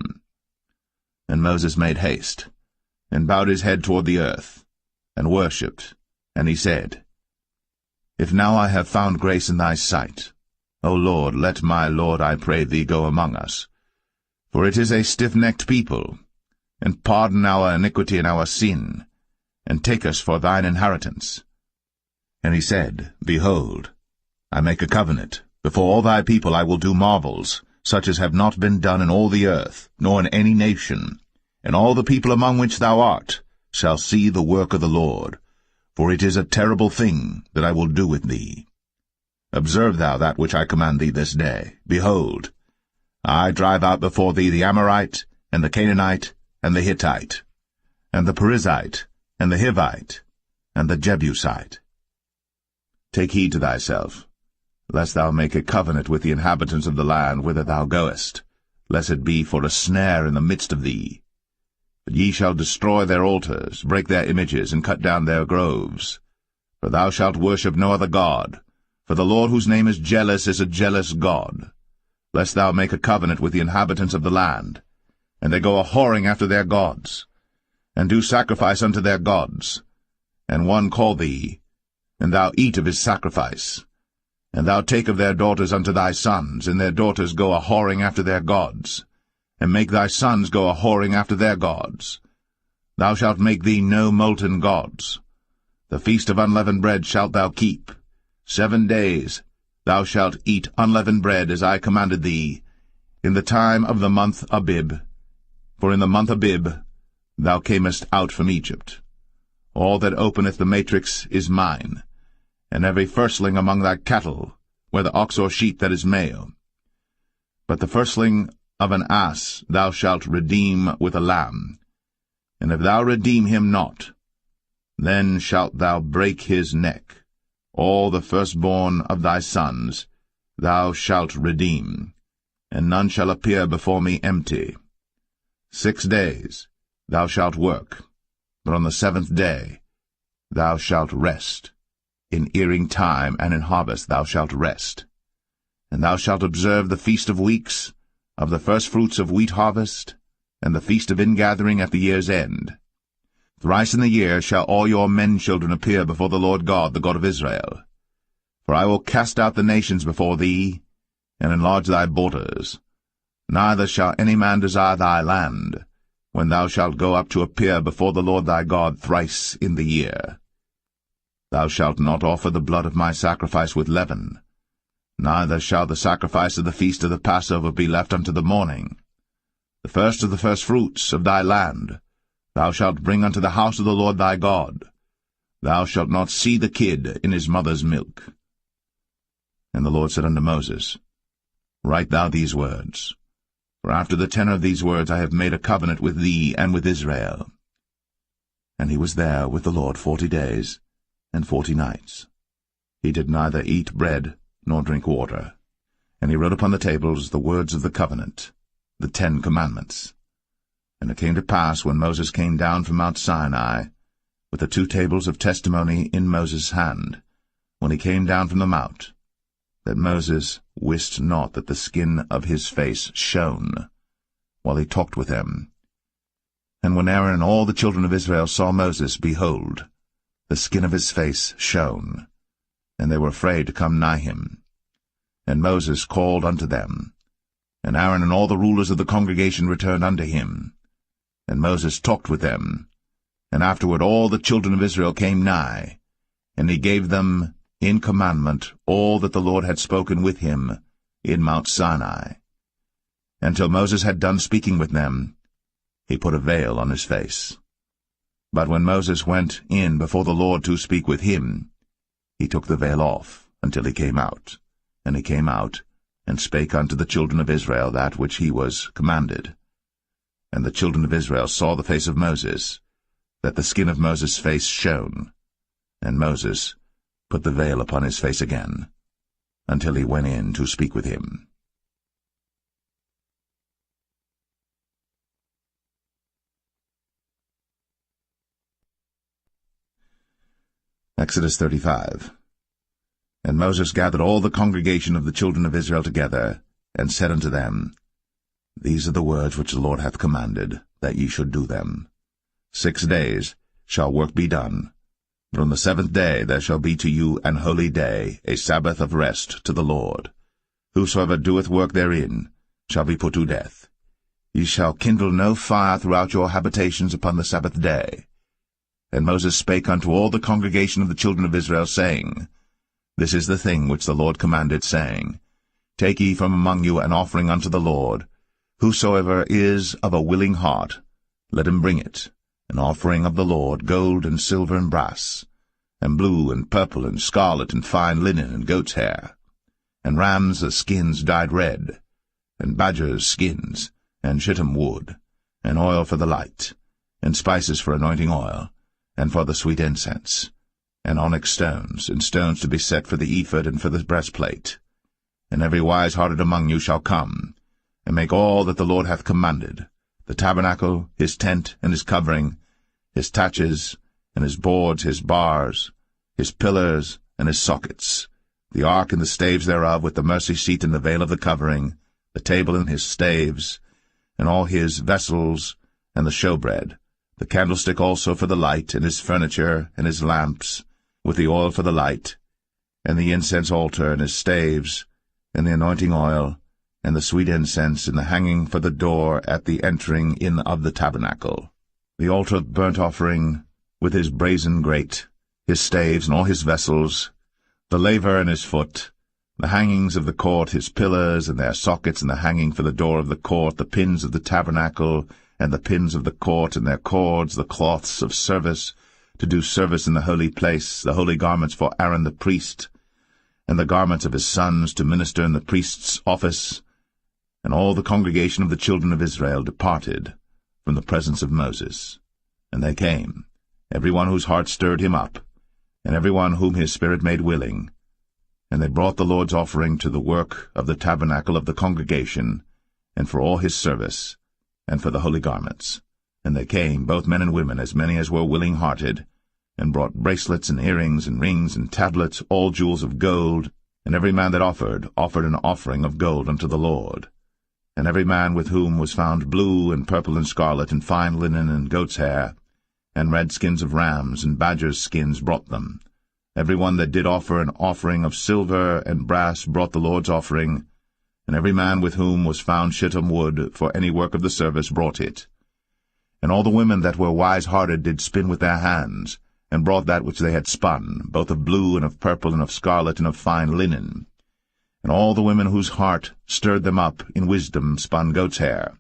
And Moses made haste, and bowed his head toward the earth, and worshipped, and he said, If now I have found grace in thy sight, O Lord, let my Lord, I pray thee, go among us. For it is a stiff-necked people, and pardon our iniquity and our sin, and take us for thine inheritance. And he said, Behold, I make a covenant. Before all thy people I will do marvels, such as have not been done in all the earth, nor in any nation. And all the people among which thou art shall see the work of the Lord. For it is a terrible thing that I will do with thee. Observe thou that which I command thee this day. Behold, I drive out before thee the Amorite, and the Canaanite, and the Hittite, and the Perizzite, and the Hivite, and the Jebusite. Take heed to thyself, lest thou make a covenant with the inhabitants of the land whither thou goest, lest it be for a snare in the midst of thee. But ye shall destroy their altars, break their images, and cut down their groves. For thou shalt worship no other god, for the Lord whose name is a jealous God. Lest thou make a covenant with the inhabitants of the land, and they go a-whoring after their gods, and do sacrifice unto their gods, and one call thee, and thou eat of his sacrifice, and thou take of their daughters unto thy sons, and their daughters go a-whoring after their gods, and make thy sons go a-whoring after their gods. Thou shalt make thee no molten gods. The feast of unleavened bread shalt thou keep. 7 days thou shalt eat unleavened bread, as I commanded thee, in the time of the month Abib. For in the month Abib thou camest out from Egypt. All that openeth the matrix is mine, and every firstling among thy cattle, whether ox or sheep that is male. But the firstling of an ass thou shalt redeem with a lamb, and if thou redeem him not, then shalt thou break his neck. All the firstborn of thy sons thou shalt redeem, and none shall appear before me empty. 6 days thou shalt work, but on the 7th day thou shalt rest. In earing time and in harvest thou shalt rest. And thou shalt observe the feast of weeks, of the firstfruits of wheat harvest, and the feast of ingathering at the year's end. Thrice in the year shall all your men-children appear before the Lord God, the God of Israel. For I will cast out the nations before thee, and enlarge thy borders. Neither shall any man desire thy land, when thou shalt go up to appear before the Lord thy God thrice in the year. Thou shalt not offer the blood of my sacrifice with leaven, neither shall the sacrifice of the feast of the Passover be left unto the morning. The first of the firstfruits of thy land thou shalt bring unto the house of the Lord thy God. Thou shalt not see the kid in his mother's milk. And the Lord said unto Moses, Write thou these words, for after the tenor of these words I have made a covenant with thee and with Israel. And he was there with the Lord 40 days and 40 nights. He did neither eat bread nor drink water. And he wrote upon the tables the words of the covenant, the 10 commandments. And it came to pass, when Moses came down from Mount Sinai, with the 2 tables of testimony in Moses' hand, when he came down from the mount, that Moses wist not that the skin of his face shone, while he talked with him. And when Aaron and all the children of Israel saw Moses, behold, the skin of his face shone, and they were afraid to come nigh him. And Moses called unto them, and Aaron and all the rulers of the congregation returned unto him. And Moses talked with them, and afterward all the children of Israel came nigh, and he gave them in commandment all that the Lord had spoken with him in Mount Sinai. And till Moses had done speaking with them, he put a veil on his face. But when Moses went in before the Lord to speak with him, he took the veil off until he came out. And he came out, and spake unto the children of Israel that which he was commanded. And the children of Israel saw the face of Moses, that the skin of Moses' face shone. And Moses put the veil upon his face again, until he went in to speak with him. Exodus 35. And Moses gathered all the congregation of the children of Israel together, and said unto them, These are the words which the Lord hath commanded, that ye should do them. 6 days shall work be done, but on the 7th day there shall be to you an holy day, a Sabbath of rest to the Lord. Whosoever doeth work therein shall be put to death. Ye shall kindle no fire throughout your habitations upon the Sabbath day. And Moses spake unto all the congregation of the children of Israel, saying, This is the thing which the Lord commanded, saying, Take ye from among you an offering unto the Lord. Whosoever is of a willing heart, let him bring it, an offering of the Lord, gold and silver and brass, and blue and purple and scarlet and fine linen and goat's hair, and rams' skins dyed red, and badgers' skins, and shittim wood, and oil for the light, and spices for anointing oil, and for the sweet incense, and onyx stones, and stones to be set for the ephod and for the breastplate. And every wise-hearted among you shall come, and make all that the Lord hath commanded, the tabernacle, his tent, and his covering, his taches, and his boards, his bars, his pillars, and his sockets, the ark and the staves thereof, with the mercy seat and the veil of the covering, the table and his staves, and all his vessels, and the showbread, the candlestick also for the light, and his furniture, and his lamps, with the oil for the light, and the incense altar, and his staves, and the anointing oil, and the sweet incense, and the hanging for the door at the entering in of the tabernacle, the altar of burnt offering, with his brazen grate, his staves, and all his vessels, the laver and his foot, the hangings of the court, his pillars, and their sockets, and the hanging for the door of the court, the pins of the tabernacle, and the pins of the court, and their cords, the cloths of service, to do service in the holy place, the holy garments for Aaron the priest, and the garments of his sons to minister in the priest's office. And all the congregation of the children of Israel departed from the presence of Moses. And they came, every one whose heart stirred him up, and every one whom his spirit made willing. And they brought the Lord's offering to the work of the tabernacle of the congregation, and for all his service, and for the holy garments. And they came, both men and women, as many as were willing-hearted, and brought bracelets and earrings and rings and tablets, all jewels of gold. And every man that offered an offering of gold unto the Lord. And every man with whom was found blue and purple and scarlet and fine linen and goat's hair, and red skins of rams and badgers' skins brought them. Every one that did offer an offering of silver and brass brought the Lord's offering, and every man with whom was found shittim wood for any work of the service brought it. And all the women that were wise-hearted did spin with their hands, and brought that which they had spun, both of blue and of purple and of scarlet and of fine linen. And all the women whose heart stirred them up in wisdom spun goat's hair.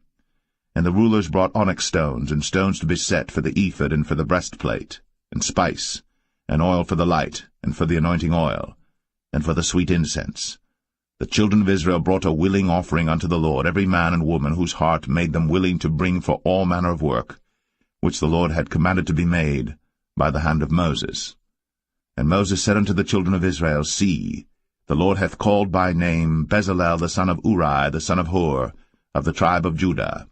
And the rulers brought onyx stones, and stones to be set for the ephod and for the breastplate, and spice, and oil for the light, and for the anointing oil, and for the sweet incense. The children of Israel brought a willing offering unto the Lord, every man and woman whose heart made them willing to bring for all manner of work, which the Lord had commanded to be made by the hand of Moses. And Moses said unto the children of Israel, See, the Lord hath called by name Bezalel the son of Uri, the son of Hur, of the tribe of Judah.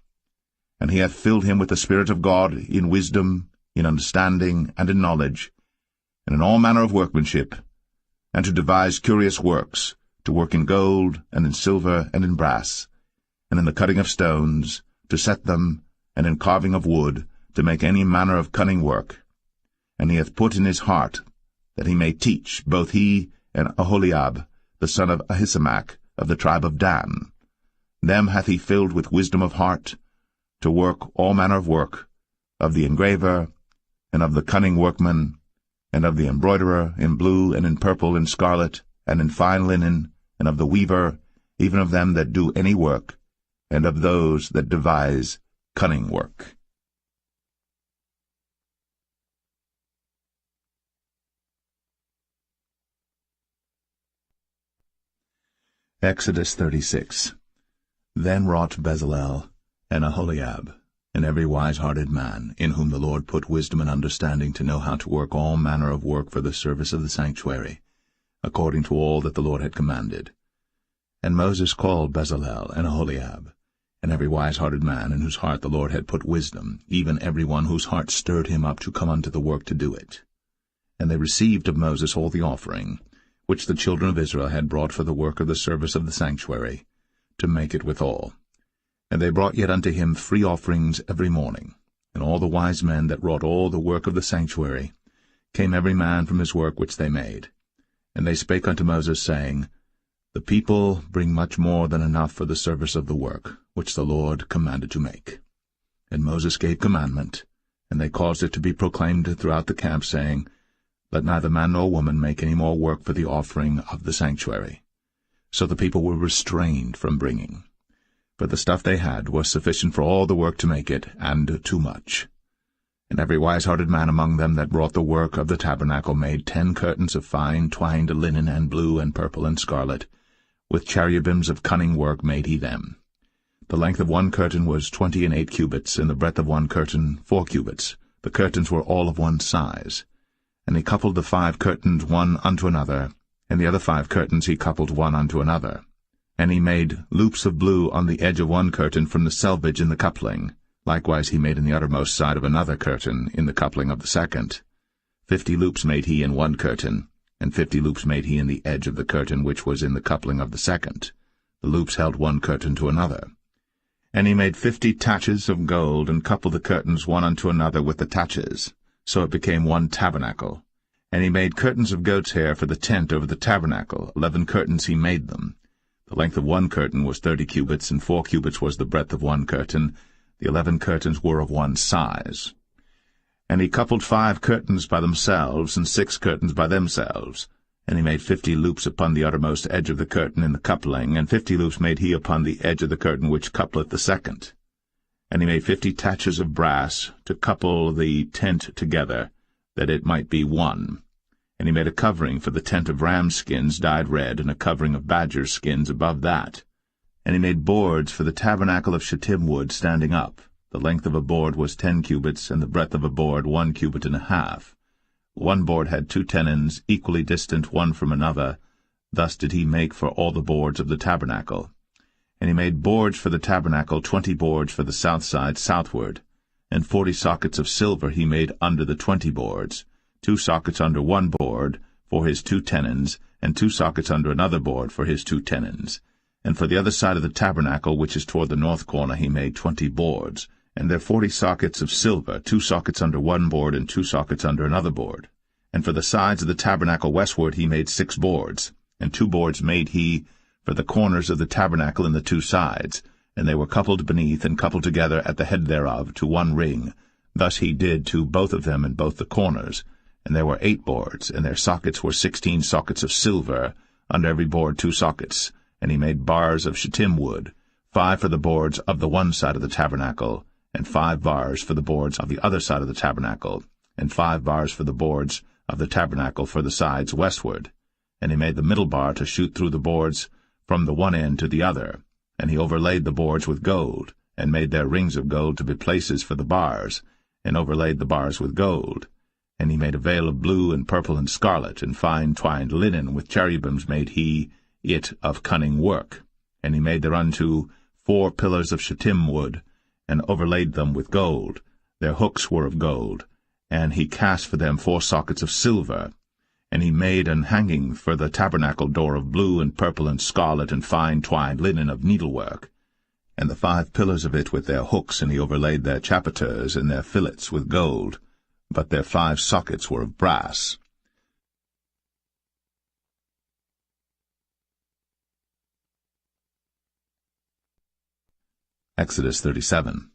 And he hath filled him with the Spirit of God in wisdom, in understanding, and in knowledge, and in all manner of workmanship, and to devise curious works, to work in gold, and in silver, and in brass, and in the cutting of stones, to set them, and in carving of wood, to make any manner of cunning work. And he hath put in his heart that he may teach, both he and Aholiab, the son of Ahisamach, of the tribe of Dan. Them hath he filled with wisdom of heart, to work all manner of work, of the engraver, and of the cunning workman, and of the embroiderer, in blue, and in purple, and scarlet, and in fine linen, and of the weaver, even of them that do any work, and of those that devise cunning work. Exodus 36. Then wrought Bezalel and Aholiab, and every wise-hearted man, in whom the Lord put wisdom and understanding to know how to work all manner of work for the service of the sanctuary, according to all that the Lord had commanded. And Moses called Bezalel and Aholiab, and every wise-hearted man, in whose heart the Lord had put wisdom, even every one whose heart stirred him up to come unto the work to do it. And they received of Moses all the offering, which the children of Israel had brought for the work of the service of the sanctuary, to make it withal. And they brought yet unto him free offerings every morning. And all the wise men that wrought all the work of the sanctuary came every man from his work which they made. And they spake unto Moses, saying, The people bring much more than enough for the service of the work, which the Lord commanded to make. And Moses gave commandment, and they caused it to be proclaimed throughout the camp, saying, Let neither man nor woman make any more work for the offering of the sanctuary. So the people were restrained from bringing. But the stuff they had was sufficient for all the work to make it, and too much. And every wise-hearted man among them that wrought the work of the tabernacle made 10 curtains of fine twined linen, and blue, and purple, and scarlet. With cherubims of cunning work made he them. The length of one curtain was 28 cubits, and the breadth of one curtain 4 cubits. The curtains were all of one size. And he coupled the 5 curtains one unto another, and the other 5 curtains he coupled one unto another. And he made loops of blue on the edge of one curtain from the selvage in the coupling. Likewise he made in the uttermost side of another curtain in the coupling of the second. 50 loops made he in one curtain, and 50 loops made he in the edge of the curtain which was in the coupling of the second. The loops held one curtain to another. And he made 50 taches of gold, and coupled the curtains one unto another with the taches. So it became one tabernacle. And he made curtains of goat's hair for the tent over the tabernacle. 11 curtains he made them. The length of one curtain was 30 cubits, and 4 cubits was the breadth of one curtain. The 11 curtains were of one size. And he coupled 5 curtains by themselves, and 6 curtains by themselves. And he made 50 loops upon the uttermost edge of the curtain in the coupling, and 50 loops made he upon the edge of the curtain which coupleth the second. And he made 50 taches of brass to couple the tent together, that it might be one. And he made a covering for the tent of ram skins dyed red, and a covering of badger skins above that. And he made boards for the tabernacle of shittim wood standing up. The length of a board was 10 cubits, and the breadth of a board 1 cubit and a half. One board had 2 tenons, equally distant one from another. Thus did he make for all the boards of the tabernacle. And he made boards for the tabernacle, 20 boards for the south side southward. And 40 sockets of silver he made under the 20 boards, 2 sockets under one board for his 2 tenons, and 2 sockets under another board for his 2 tenons. And for the other side of the tabernacle, which is toward the north corner, he made 20 boards, and there 40 sockets of silver, 2 sockets under one board, and 2 sockets under another board. And for the sides of the tabernacle westward he made 6 boards, and 2 boards made he for the corners of the tabernacle in the 2 sides, and they were coupled beneath and coupled together at the head thereof to one ring. Thus he did to both of them in both the corners. And there were 8 boards, and their sockets were 16 sockets of silver, under every board 2 sockets. And he made bars of shittim wood, 5 for the boards of the one side of the tabernacle, and 5 bars for the boards of the other side of the tabernacle, and 5 bars for the boards of the tabernacle for the sides westward. And he made the middle bar to shoot through the boards from the one end to the other. And he overlaid the boards with gold, and made their rings of gold to be places for the bars, and overlaid the bars with gold. And he made a veil of blue and purple and scarlet, and fine twined linen, with cherubims made he it of cunning work. And he made thereunto 4 pillars of shittim wood, and overlaid them with gold. Their hooks were of gold, and he cast for them 4 sockets of silver. And he made an hanging for the tabernacle door of blue and purple and scarlet and fine twined linen of needlework. And the 5 pillars of it with their hooks, and he overlaid their chapiters and their fillets with gold, but their 5 sockets were of brass. Exodus 37.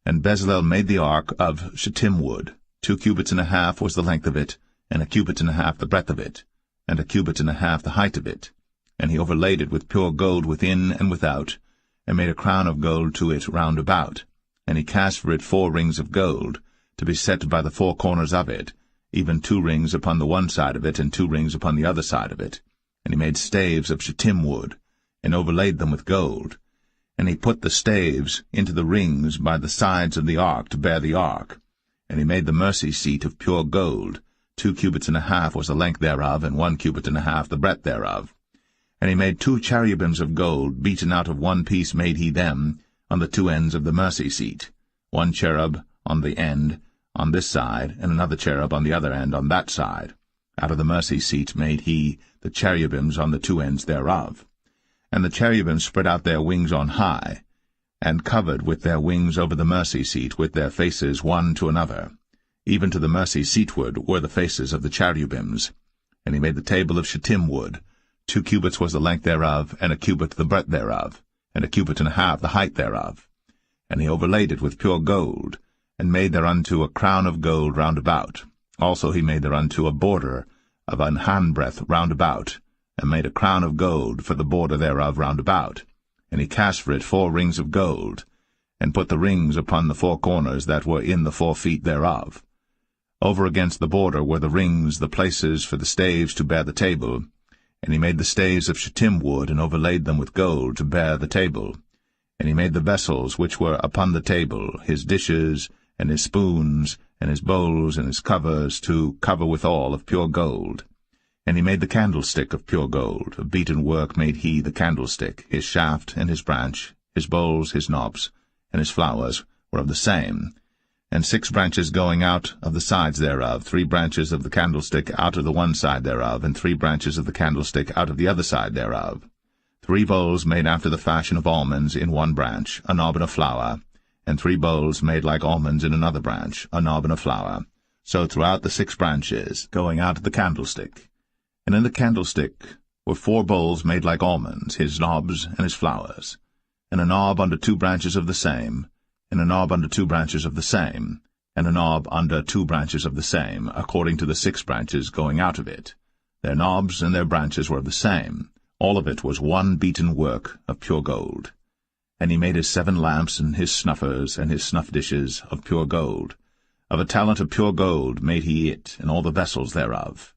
And Bezalel made the ark of shittim wood. 2 cubits and a half was the length of it, and 1 cubit and a half the breadth of it, and 1 cubit and a half the height of it. And he overlaid it with pure gold within and without, and made a crown of gold to it round about. And he cast for it 4 rings of gold, to be set by the 4 corners of it, even 2 rings upon the one side of it, and 2 rings upon the other side of it. And he made staves of shittim wood, and overlaid them with gold. And he put the staves into the rings by the sides of the ark to bear the ark. And he made the mercy seat of pure gold. 2 cubits and a half was the length thereof, and 1 cubit and a half the breadth thereof. And he made 2 cherubims of gold, beaten out of one piece made he them, on the 2 ends of the mercy seat, 1 cherub on the end on this side, and another cherub on the other end on that side. Out of the mercy seat made he the cherubims on the 2 ends thereof. And the cherubims spread out their wings on high, and covered with their wings over the mercy seat with their faces one to another. Even to the mercy seatward were the faces of the cherubims. And he made the table of shittim wood. 2 cubits was the length thereof, and 1 cubit the breadth thereof. and a cubit and a half the height thereof. And he overlaid it with pure gold, and made thereunto a crown of gold round about. Also he made thereunto a border of an handbreadth round about, and made a crown of gold for the border thereof round about. And he cast for it 4 rings of gold, and put the rings upon the 4 corners that were in the 4 feet thereof. Over against the border were the rings, the places for the staves to bear the table. And he made the staves of shittim wood, and overlaid them with gold to bear the table. And he made the vessels which were upon the table, his dishes, and his spoons, and his bowls, and his covers, to cover withal of pure gold. And he made the candlestick of pure gold. Of beaten work made he the candlestick. His shaft and his branch, his bowls, his knobs, and his flowers were of the same. And 6 branches going out of the sides thereof, 3 branches of the candlestick out of the one side thereof, and 3 branches of the candlestick out of the other side thereof. 3 bowls made after the fashion of almonds in one branch, a knob and a flower, and 3 bowls made like almonds in another branch, a knob and a flower. So throughout the 6 branches, going out of the candlestick. And in the candlestick were 4 bowls made like almonds, his knobs and his flowers, and a knob under 2 branches of the same, and a knob under 2 branches of the same, and a knob under 2 branches of the same, according to the 6 branches going out of it. Their knobs and their branches were of the same. All of it was one beaten work of pure gold. And he made his 7 lamps, and his snuffers, and his snuff dishes of pure gold. Of a talent of pure gold made he it, and all the vessels thereof.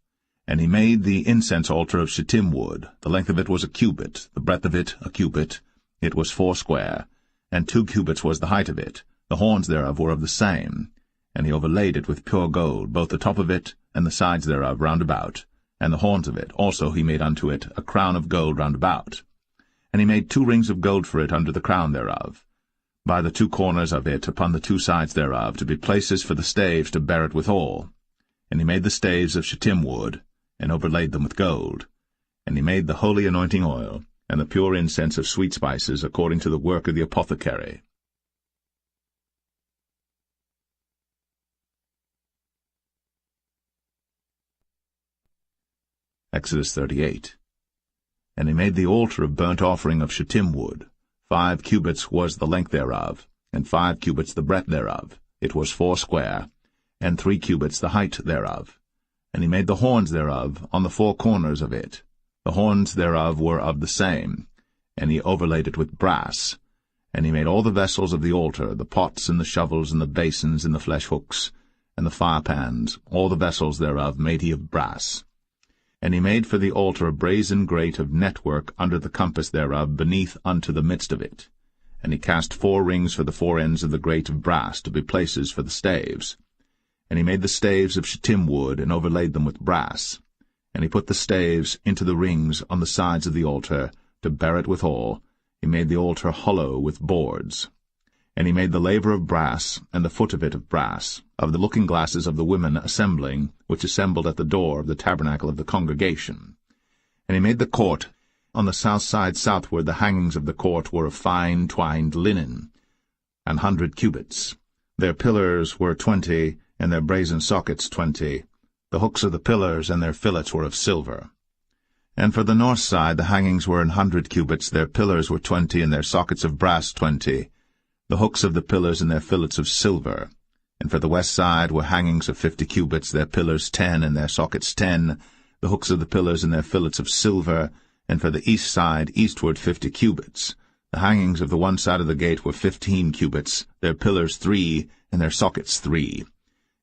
And he made the incense altar of shittim wood. The length of it was a cubit, the breadth of it a cubit. It was 4 square, and 2 cubits was the height of it. The horns thereof were of the same. And he overlaid it with pure gold, both the top of it, and the sides thereof round about. And the horns of it also he made unto it a crown of gold round about. And he made 2 rings of gold for it under the crown thereof, by the 2 corners of it upon the 2 sides thereof, to be places for the staves to bear it withal. And he made the staves of shittim wood, and overlaid them with gold. And he made the holy anointing oil, and the pure incense of sweet spices, according to the work of the apothecary. Exodus 38. And he made the altar of burnt offering of shittim wood. 5 cubits was the length thereof, and 5 cubits the breadth thereof. It was 4 square, and 3 cubits the height thereof. And he made the horns thereof on the 4 corners of it. The horns thereof were of the same, and he overlaid it with brass. And he made all the vessels of the altar, the pots and the shovels and the basins and the flesh hooks, and the firepans, all the vessels thereof made he of brass. And he made for the altar a brazen grate of network under the compass thereof, beneath unto the midst of it. And he cast 4 rings for the 4 ends of the grate of brass, to be places for the staves. And he made the staves of shittim wood, and overlaid them with brass. And he put the staves into the rings on the sides of the altar, to bear it withal. He made the altar hollow with boards. And he made the laver of brass, and the foot of it of brass, of the looking-glasses of the women assembling, which assembled at the door of the tabernacle of the congregation. And he made the court. On the south side southward the hangings of the court were of fine twined linen, 100 cubits. Their pillars were 20, and their brazen sockets 20. The hooks of the pillars and their fillets were of silver. And for the north side the hangings were 100 cubits, their pillars were 20, and their sockets of brass 20. The hooks of the pillars and their fillets of silver. And for the west side were hangings of 50 cubits, their pillars 10, and their sockets 10, the hooks of the pillars and their fillets of silver. And for the east side eastward 50 cubits. The hangings of the one side of the gate were 15 cubits, their pillars 3, and their sockets 3.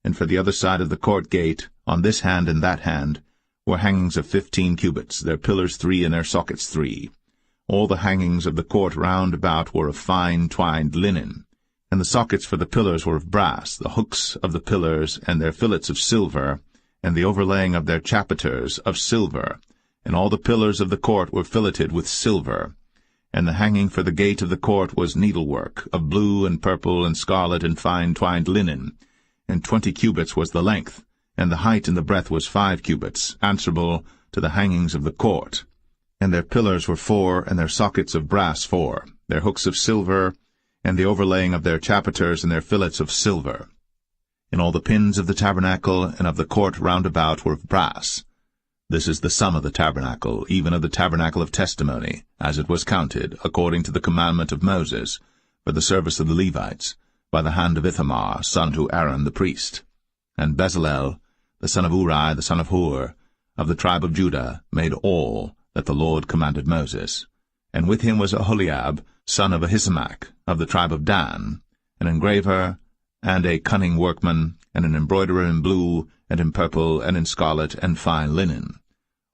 And for the other side of the court gate, on this hand and that hand, were hangings of 15 cubits, their pillars 3, and their sockets 3. All the hangings of the court round about were of fine twined linen, and the sockets for the pillars were of brass, the hooks of the pillars and their fillets of silver, and the overlaying of their chapiters of silver, and all the pillars of the court were filleted with silver. And the hanging for the gate of the court was needlework, of blue and purple and scarlet and fine twined linen, and 20 cubits was the length, and the height and the breadth was 5 cubits, answerable to the hangings of the court. And their pillars were 4, and their sockets of brass 4, their hooks of silver, and the overlaying of their chapiters and their fillets of silver. And all the pins of the tabernacle and of the court round about were of brass. This is the sum of the tabernacle, even of the tabernacle of testimony, as it was counted, according to the commandment of Moses, for the service of the Levites, by the hand of Ithamar, son to Aaron the priest. And Bezalel, the son of Uri, the son of Hur, of the tribe of Judah, made all that the Lord commanded Moses. And with him was Aholiab, son of Ahisamach, of the tribe of Dan, an engraver, and a cunning workman, and an embroiderer in blue, and in purple, and in scarlet, and fine linen.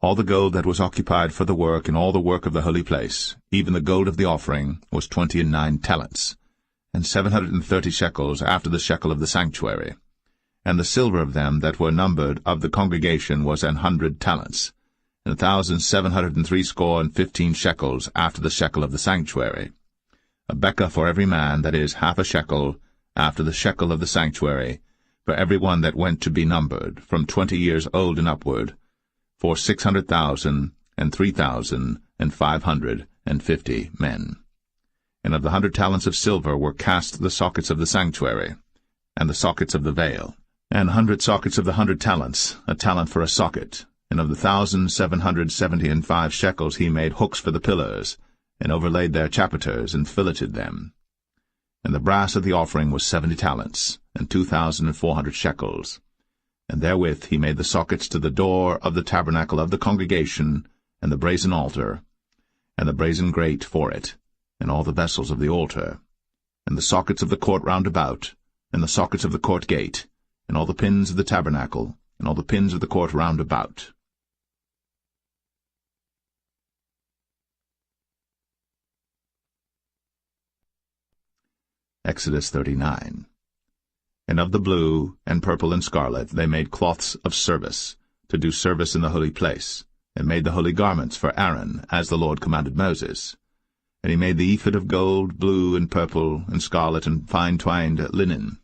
All the gold that was occupied for the work, and all the work of the holy place, even the gold of the offering, was 29 talents, and 730 shekels after the shekel of the sanctuary. And the silver of them that were numbered of the congregation was 100 talents, and 1,760 shekels after the shekel of the sanctuary. A bekah for every man, that is, half a shekel, after the shekel of the sanctuary, for every one that went to be numbered, from 20 years old and upward, for 600,000 and 3,550 men. And of the 100 talents of silver were cast the sockets of the sanctuary, and the sockets of the veil, and 100 sockets of the 100 talents, a talent for a socket. And of the 1,775 shekels he made hooks for the pillars, and overlaid their chapiters, and filleted them. And the brass of the offering was 70 talents, and 2,400 shekels. And therewith he made the sockets to the door of the tabernacle of the congregation, and the brazen altar, and the brazen grate for it, and all the vessels of the altar, and the sockets of the court round about, and the sockets of the court gate, and all the pins of the tabernacle, and all the pins of the court round about. Exodus 39. And of the blue, and purple, and scarlet they made cloths of service, to do service in the holy place, and made the holy garments for Aaron, as the Lord commanded Moses. And he made the ephod of gold, blue, and purple, and scarlet, and fine-twined linen.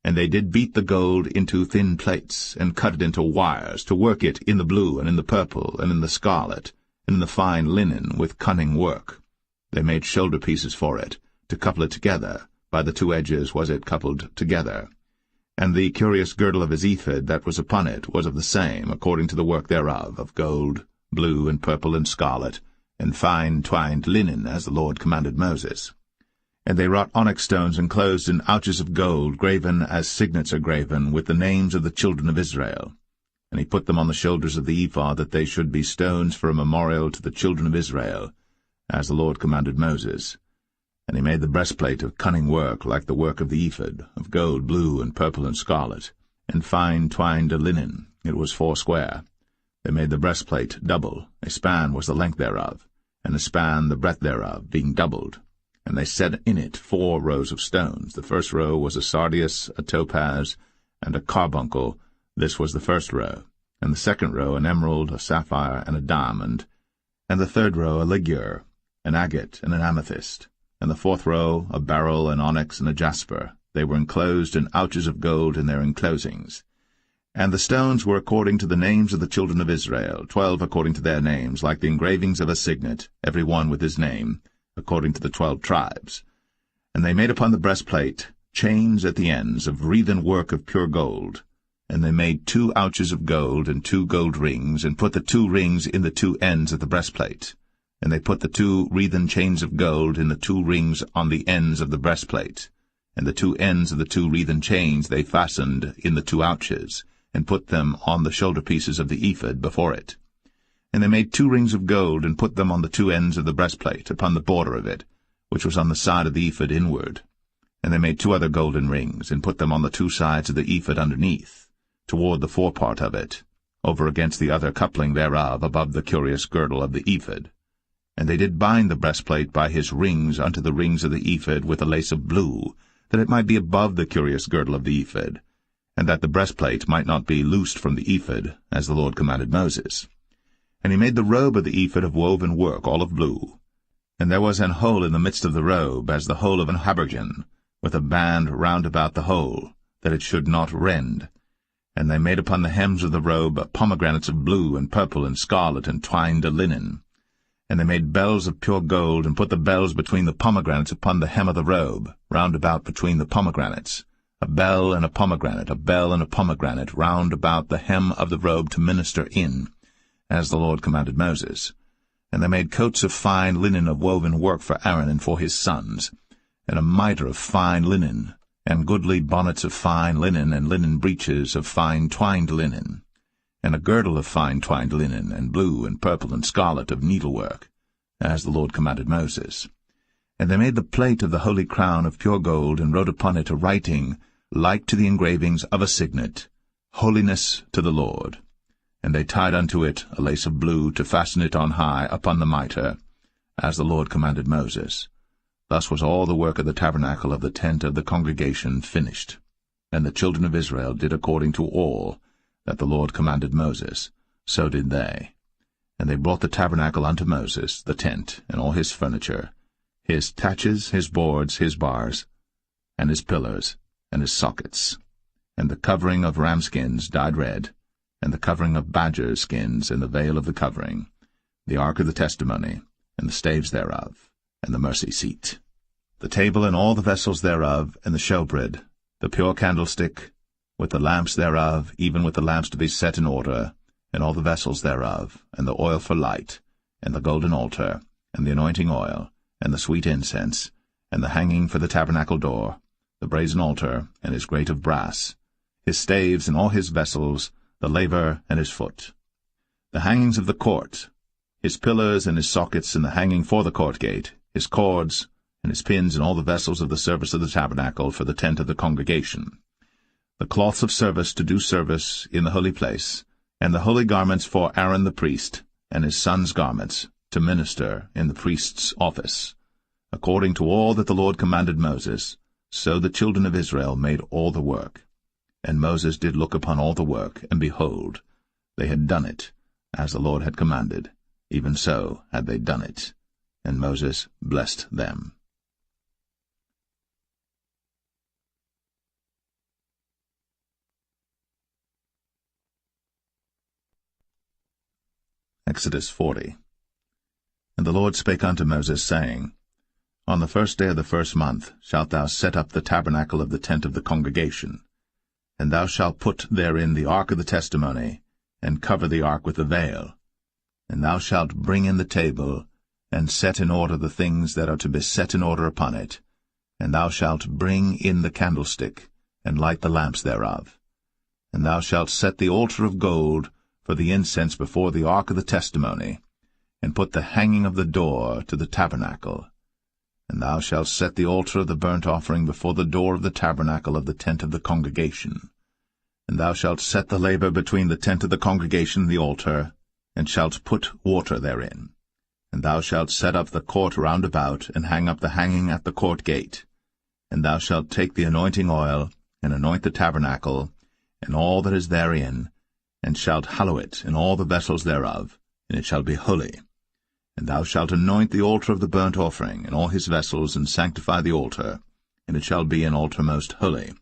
And they did beat the gold into thin plates, and cut it into wires, to work it in the blue, and in the purple, and in the scarlet, and in the fine linen, with cunning work. They made shoulder pieces for it, to couple it together. By the two edges was it coupled together. And the curious girdle of his ephod that was upon it was of the same, according to the work thereof, of gold, blue, and purple, and scarlet, and fine twined linen, as the Lord commanded Moses. And they wrought onyx stones enclosed in ouches of gold, graven as signets are graven, with the names of the children of Israel. And he put them on the shoulders of the ephod, that they should be stones for a memorial to the children of Israel, as the Lord commanded Moses. And he made the breastplate of cunning work, like the work of the ephod, of gold, blue, and purple, and scarlet, and fine twined linen. It was foursquare. They made the breastplate double. A span was the length thereof, and a span the breadth thereof, being doubled. And they set in it 4 rows of stones. The first row was a sardius, a topaz, and a carbuncle. This was the first row. And the second row an emerald, a sapphire, and a diamond. And the third row a ligure, an agate, and an amethyst. And the fourth row a beryl, an onyx, and a jasper. They were enclosed in ouches of gold in their enclosings. And the stones were according to the names of the children of Israel, 12 according to their names, like the engravings of a signet, every one with his name, according to the 12 tribes. And they made upon the breastplate chains at the ends of wreathen work of pure gold. And they made 2 ouches of gold, and 2 gold rings, and put the 2 rings in the 2 ends of the breastplate. And they put the 2 wreathen chains of gold in the 2 rings on the ends of the breastplate. And the 2 ends of the 2 wreathen chains they fastened in the 2 ouches, and put them on the shoulder pieces of the ephod before it. And they made 2 rings of gold, and put them on the 2 ends of the breastplate, upon the border of it, which was on the side of the ephod inward. And they made 2 other golden rings, and put them on the 2 sides of the ephod underneath, toward the forepart of it, over against the other coupling thereof, above the curious girdle of the ephod. And they did bind the breastplate by his rings unto the rings of the ephod with a lace of blue, that it might be above the curious girdle of the ephod, and that the breastplate might not be loosed from the ephod, as the Lord commanded Moses. And he made the robe of the ephod of woven work, all of blue. And there was an hole in the midst of the robe, as the hole of an habergeon, with a band round about the hole, that it should not rend. And they made upon the hems of the robe pomegranates of blue and purple and scarlet and twined linen. And they made bells of pure gold, and put the bells between the pomegranates upon the hem of the robe, round about between the pomegranates, a bell and a pomegranate, round about the hem of the robe to minister in. as the Lord commanded Moses. And they made coats of fine linen of woven work for Aaron and for his sons, and a mitre of fine linen, and goodly bonnets of fine linen, and linen breeches of fine twined linen, and a girdle of fine twined linen, and blue and purple and scarlet of needlework, as the Lord commanded Moses. And they made the plate of the holy crown of pure gold, and wrote upon it a writing like to the engravings of a signet, Holiness to the Lord. And they tied unto it a lace of blue to fasten it on high upon the mitre, as the Lord commanded Moses. Thus was all the work of the tabernacle of the tent of the congregation finished. And the children of Israel did according to all that the Lord commanded Moses, so did they. And they brought the tabernacle unto Moses, the tent, and all his furniture, his taches, his boards, his bars, and his pillars, and his sockets, and the covering of ram skins dyed red, and the covering of badger skins, and the veil of the covering, the ark of the testimony, and the staves thereof, and the mercy seat, the table and all the vessels thereof, and the showbread, the pure candlestick, with the lamps thereof, even with the lamps to be set in order, and all the vessels thereof, and the oil for light, and the golden altar, and the anointing oil, and the sweet incense, and the hanging for the tabernacle door, the brazen altar, and his grate of brass, his staves and all his vessels, the laver and his foot, the hangings of the court, his pillars and his sockets, and the hanging for the court gate, his cords, and his pins, and all the vessels of the service of the tabernacle for the tent of the congregation, the cloths of service to do service in the holy place, and the holy garments for Aaron the priest, and his sons' garments, to minister in the priest's office. According to all that the Lord commanded Moses, so the children of Israel made all the work. And Moses did look upon all the work, and behold, they had done it, as the Lord had commanded, even so had they done it. And Moses blessed them. Exodus 40. And the Lord spake unto Moses, saying, On the first day of the first month shalt thou set up the tabernacle of the tent of the congregation, and thou shalt put therein the ark of the testimony, and cover the ark with the veil. And thou shalt bring in the table, and set in order the things that are to be set in order upon it. And thou shalt bring in the candlestick, and light the lamps thereof. And thou shalt set the altar of gold for the incense before the ark of the testimony, and put the hanging of the door to the tabernacle. And thou shalt set the altar of the burnt offering before the door of the tabernacle of the tent of the congregation. And thou shalt set the laver between the tent of the congregation and the altar, and shalt put water therein. And thou shalt set up the court round about, and hang up the hanging at the court gate. And thou shalt take the anointing oil, and anoint the tabernacle, and all that is therein, and shalt hallow it, and all the vessels thereof, and it shall be holy. And thou shalt anoint the altar of the burnt offering, and all his vessels, and sanctify the altar, and it shall be an altar most holy.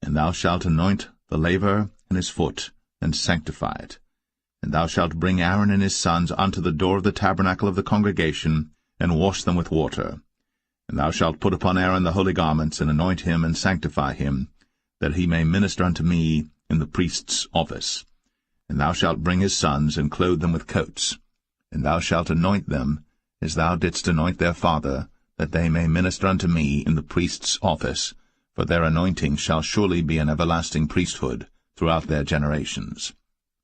And thou shalt anoint the laver and his foot, and sanctify it. And thou shalt bring Aaron and his sons unto the door of the tabernacle of the congregation, and wash them with water. And thou shalt put upon Aaron the holy garments, and anoint him, and sanctify him, that he may minister unto me in the priest's office. And thou shalt bring his sons, and clothe them with coats. And thou shalt anoint them, as thou didst anoint their father, that they may minister unto me in the priest's office, for their anointing shall surely be an everlasting priesthood throughout their generations.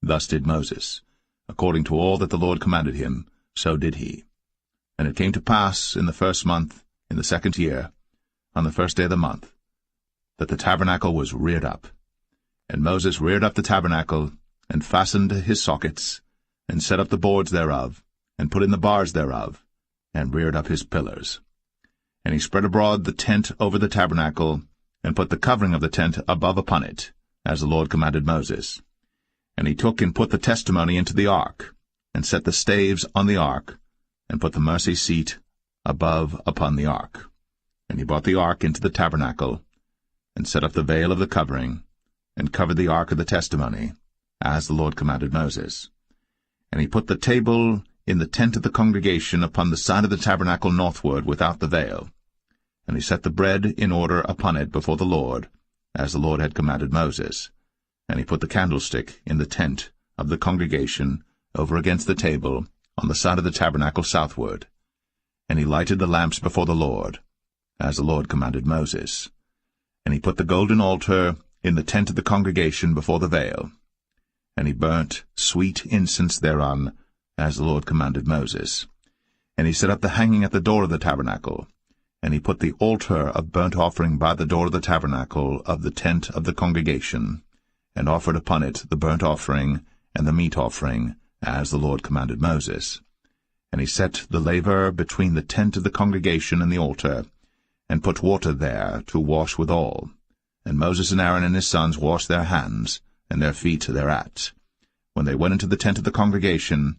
Thus did Moses. According to all that the Lord commanded him, so did he. And it came to pass in the first month, in the second year, on the first day of the month, that the tabernacle was reared up. And Moses reared up the tabernacle, and fastened his sockets, and set up the boards thereof, and put in the bars thereof, and reared up his pillars. And he spread abroad the tent over the tabernacle, and put the covering of the tent above upon it, as the Lord commanded Moses. And he took and put the testimony into the ark, and set the staves on the ark, and put the mercy seat above upon the ark. And he brought the ark into the tabernacle, and set up the veil of the covering, and covered the ark of the testimony, as the Lord commanded Moses. And he put the table in the tent of the congregation upon the side of the tabernacle northward without the veil. And he set the bread in order upon it before the Lord, as the Lord had commanded Moses. And he put the candlestick in the tent of the congregation over against the table, on the side of the tabernacle southward. And he lighted the lamps before the Lord, as the Lord commanded Moses. And he put the golden altar in the tent of the congregation before the veil. And he burnt sweet incense thereon, as the Lord commanded Moses. And he set up the hanging at the door of the tabernacle. And he put the altar of burnt offering by the door of the tabernacle of the tent of the congregation, and offered upon it the burnt offering and the meat offering, as the Lord commanded Moses. And he set the laver between the tent of the congregation and the altar, and put water there to wash withal. And Moses and Aaron and his sons washed their hands, and their feet thereat, when they went into the tent of the congregation,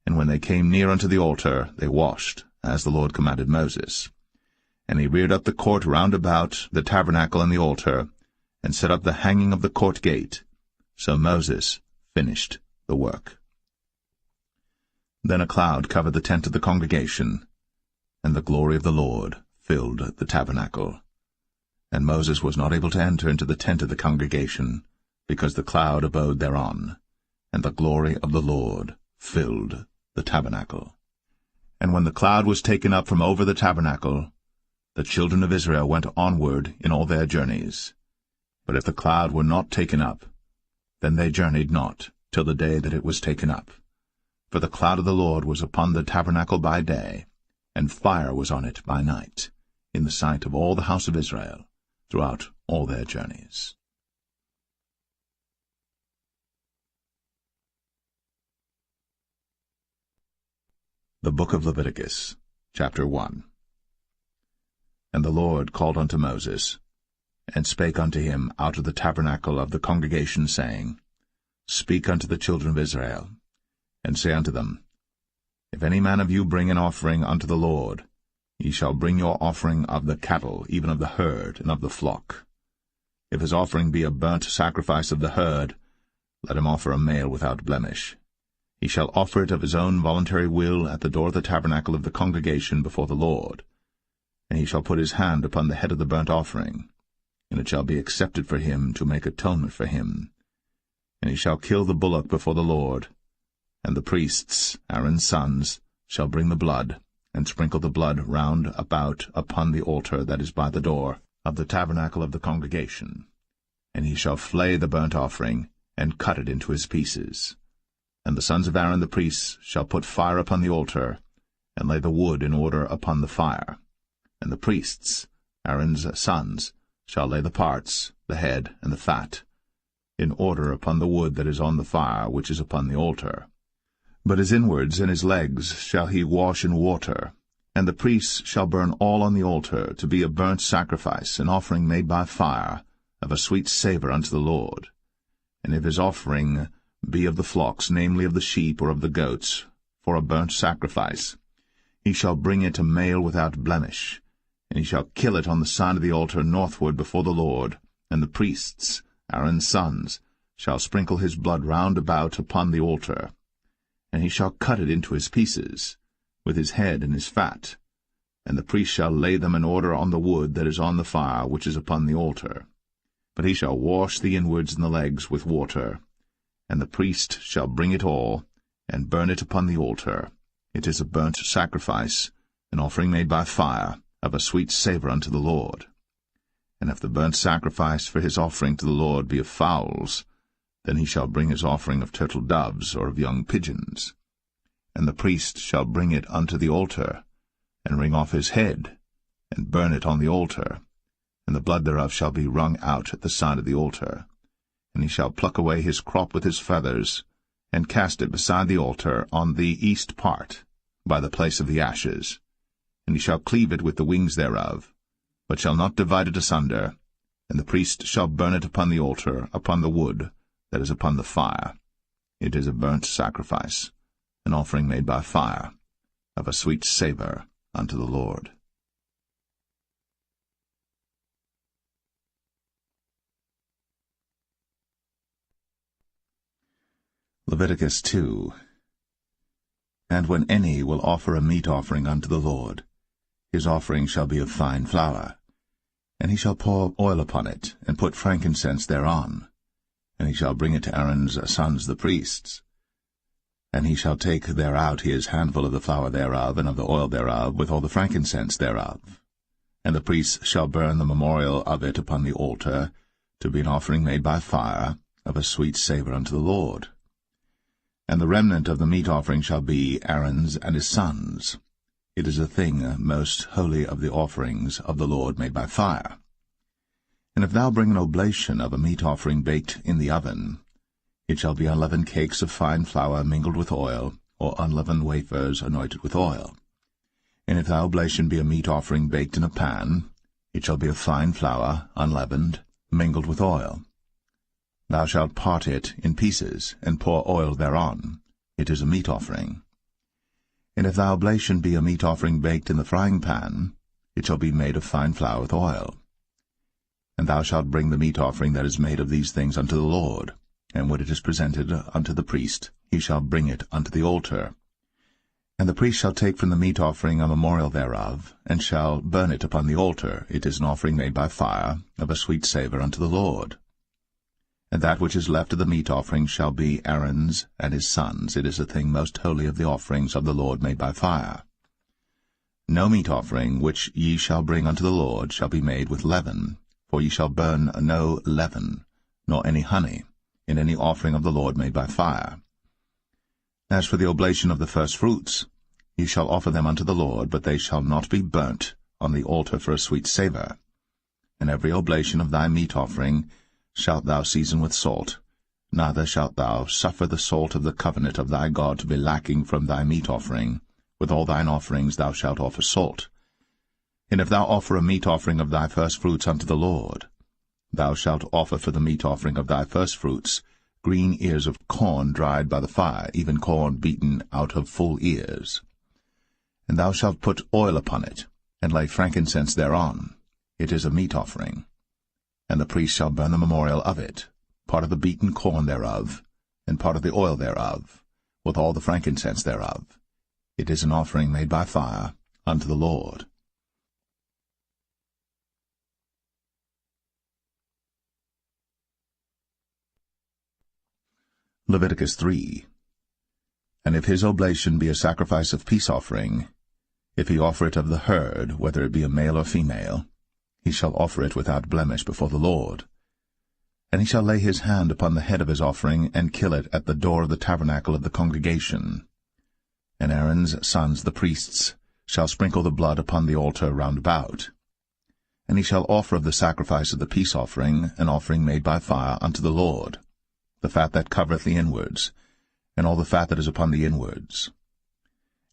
and when they came near unto the altar, they washed, as the Lord commanded Moses. And he reared up the court round about the tabernacle and the altar, and set up the hanging of the court gate. So Moses finished the work. Then a cloud covered the tent of the congregation, and the glory of the Lord filled the tabernacle. And Moses was not able to enter into the tent of the congregation, because the cloud abode thereon, and the glory of the Lord filled the tabernacle. And when the cloud was taken up from over the tabernacle, the children of Israel went onward in all their journeys. But if the cloud were not taken up, then they journeyed not till the day that it was taken up. For the cloud of the Lord was upon the tabernacle by day, and fire was on it by night, in the sight of all the house of Israel, throughout all their journeys. The Book of Leviticus, chapter 1. And the Lord called unto Moses, and spake unto him out of the tabernacle of the congregation, saying, Speak unto the children of Israel, and say unto them, If any man of you bring an offering unto the Lord, ye shall bring your offering of the cattle, even of the herd, and of the flock. If his offering be a burnt sacrifice of the herd, let him offer a male without blemish. He shall offer it of his own voluntary will at the door of the tabernacle of the congregation before the Lord. And he shall put his hand upon the head of the burnt offering, and it shall be accepted for him to make atonement for him. And he shall kill the bullock before the Lord, and the priests, Aaron's sons, shall bring the blood, and sprinkle the blood round about upon the altar that is by the door of the tabernacle of the congregation. And he shall flay the burnt offering, and cut it into his pieces. And the sons of Aaron the priests shall put fire upon the altar, and lay the wood in order upon the fire. And the priests, Aaron's sons, shall lay the parts, the head, and the fat, in order upon the wood that is on the fire which is upon the altar. But his inwards and his legs shall he wash in water, and the priests shall burn all on the altar, to be a burnt sacrifice, an offering made by fire, of a sweet savour unto the Lord. And if his offering be of the flocks, namely of the sheep or of the goats, for a burnt sacrifice, he shall bring it a male without blemish, and he shall kill it on the side of the altar northward before the Lord, and the priests, Aaron's sons, shall sprinkle his blood round about upon the altar. And he shall cut it into his pieces, with his head and his fat, and the priest shall lay them in order on the wood that is on the fire which is upon the altar. But he shall wash the inwards and the legs with water, and the priest shall bring it all, and burn it upon the altar. It is a burnt sacrifice, an offering made by fire, of a sweet savour unto the Lord. And if the burnt sacrifice for his offering to the Lord be of fowls, then he shall bring his offering of turtle doves or of young pigeons. And the priest shall bring it unto the altar, and wring off his head, and burn it on the altar, and the blood thereof shall be wrung out at the side of the altar. And he shall pluck away his crop with his feathers, and cast it beside the altar on the east part, by the place of the ashes. And he shall cleave it with the wings thereof, but shall not divide it asunder. And the priest shall burn it upon the altar, upon the wood that is upon the fire. It is a burnt sacrifice, an offering made by fire, of a sweet savour unto the Lord. Leviticus 2. And when any will offer a meat offering unto the Lord, his offering shall be of fine flour, and he shall pour oil upon it, and put frankincense thereon, and he shall bring it to Aaron's sons the priests. And he shall take thereout his handful of the flour thereof, and of the oil thereof, with all the frankincense thereof. And the priest shall burn the memorial of it upon the altar, to be an offering made by fire, of a sweet savour unto the Lord. And the remnant of the meat offering shall be Aaron's and his sons. It is a thing most holy of the offerings of the Lord made by fire. And if thou bring an oblation of a meat offering baked in the oven, it shall be unleavened cakes of fine flour mingled with oil, or unleavened wafers anointed with oil. And if thy oblation be a meat offering baked in a pan, it shall be of fine flour, unleavened, mingled with oil. Thou shalt part it in pieces, and pour oil thereon. It is a meat offering. And if thy oblation be a meat offering baked in the frying pan, it shall be made of fine flour with oil. And thou shalt bring the meat offering that is made of these things unto the Lord, and when it is presented unto the priest, he shall bring it unto the altar. And the priest shall take from the meat offering a memorial thereof, and shall burn it upon the altar. It is an offering made by fire, of a sweet savour unto the Lord. And that which is left of the meat offering shall be Aaron's and his sons. It is a thing most holy of the offerings of the Lord made by fire. No meat offering which ye shall bring unto the Lord shall be made with leaven, for ye shall burn no leaven, nor any honey, in any offering of the Lord made by fire. As for the oblation of the firstfruits, ye shall offer them unto the Lord, but they shall not be burnt on the altar for a sweet savour. And every oblation of thy meat offering shalt thou season with salt, neither shalt thou suffer the salt of the covenant of thy God to be lacking from thy meat offering. With all thine offerings thou shalt offer salt. And if thou offer a meat offering of thy firstfruits unto the Lord, thou shalt offer for the meat offering of thy firstfruits green ears of corn dried by the fire, even corn beaten out of full ears. And thou shalt put oil upon it, and lay frankincense thereon. It is a meat offering. And the priest shall burn the memorial of it, part of the beaten corn thereof, and part of the oil thereof, with all the frankincense thereof. It is an offering made by fire unto the Lord. Leviticus 3. And if his oblation be a sacrifice of peace offering, if he offer it of the herd, whether it be a male or female, he shall offer it without blemish before the Lord. And he shall lay his hand upon the head of his offering, and kill it at the door of the tabernacle of the congregation. And Aaron's sons the priests shall sprinkle the blood upon the altar round about. And he shall offer of the sacrifice of the peace offering an offering made by fire unto the Lord, the fat that covereth the inwards, and all the fat that is upon the inwards,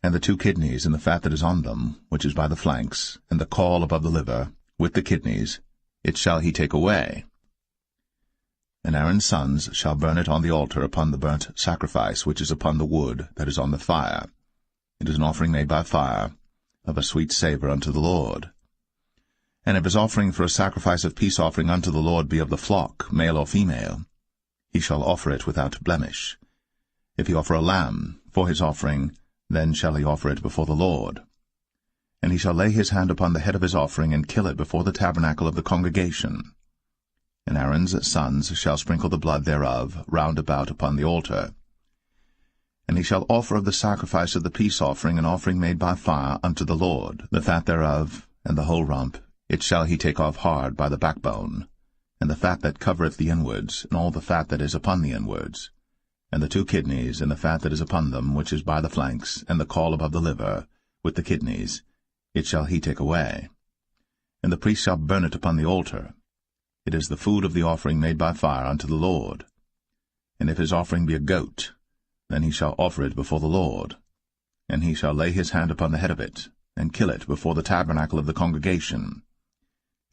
and the 2 kidneys, and the fat that is on them, which is by the flanks, and the caul above the liver, with the kidneys, it shall he take away. And Aaron's sons shall burn it on the altar upon the burnt sacrifice which is upon the wood that is on the fire. It is an offering made by fire, of a sweet savour unto the Lord. And if his offering for a sacrifice of peace offering unto the Lord be of the flock, male or female, he shall offer it without blemish. If he offer a lamb for his offering, then shall he offer it before the Lord. And he shall lay his hand upon the head of his offering, and kill it before the tabernacle of the congregation. And Aaron's sons shall sprinkle the blood thereof round about upon the altar. And he shall offer of the sacrifice of the peace offering an offering made by fire unto the Lord, the fat thereof, and the whole rump, it shall he take off hard by the backbone, and the fat that covereth the inwards, and all the fat that is upon the inwards, and the 2 kidneys, and the fat that is upon them, which is by the flanks, and the caul above the liver, with the kidneys, it shall he take away. And the priest shall burn it upon the altar. It is the food of the offering made by fire unto the Lord. And if his offering be a goat, then he shall offer it before the Lord. And he shall lay his hand upon the head of it, and kill it before the tabernacle of the congregation.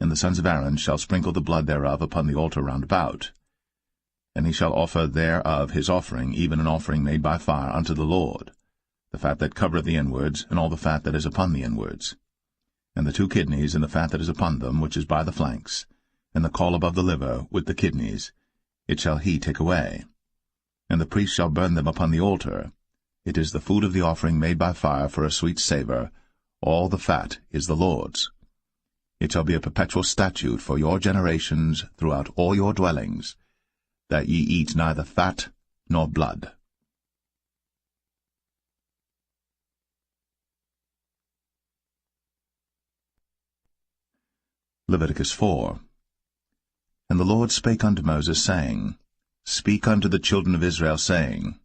And the sons of Aaron shall sprinkle the blood thereof upon the altar round about. And he shall offer thereof his offering, even an offering made by fire unto the Lord, the fat that covereth the inwards, and all the fat that is upon the inwards, and the 2 kidneys, and the fat that is upon them, which is by the flanks, and the caul above the liver, with the kidneys, it shall he take away. And the priest shall burn them upon the altar. It is the food of the offering made by fire for a sweet savour. All the fat is the Lord's. It shall be a perpetual statute for your generations throughout all your dwellings, that ye eat neither fat nor blood. Leviticus 4. And the Lord spake unto Moses, saying, Speak unto the children of Israel, saying,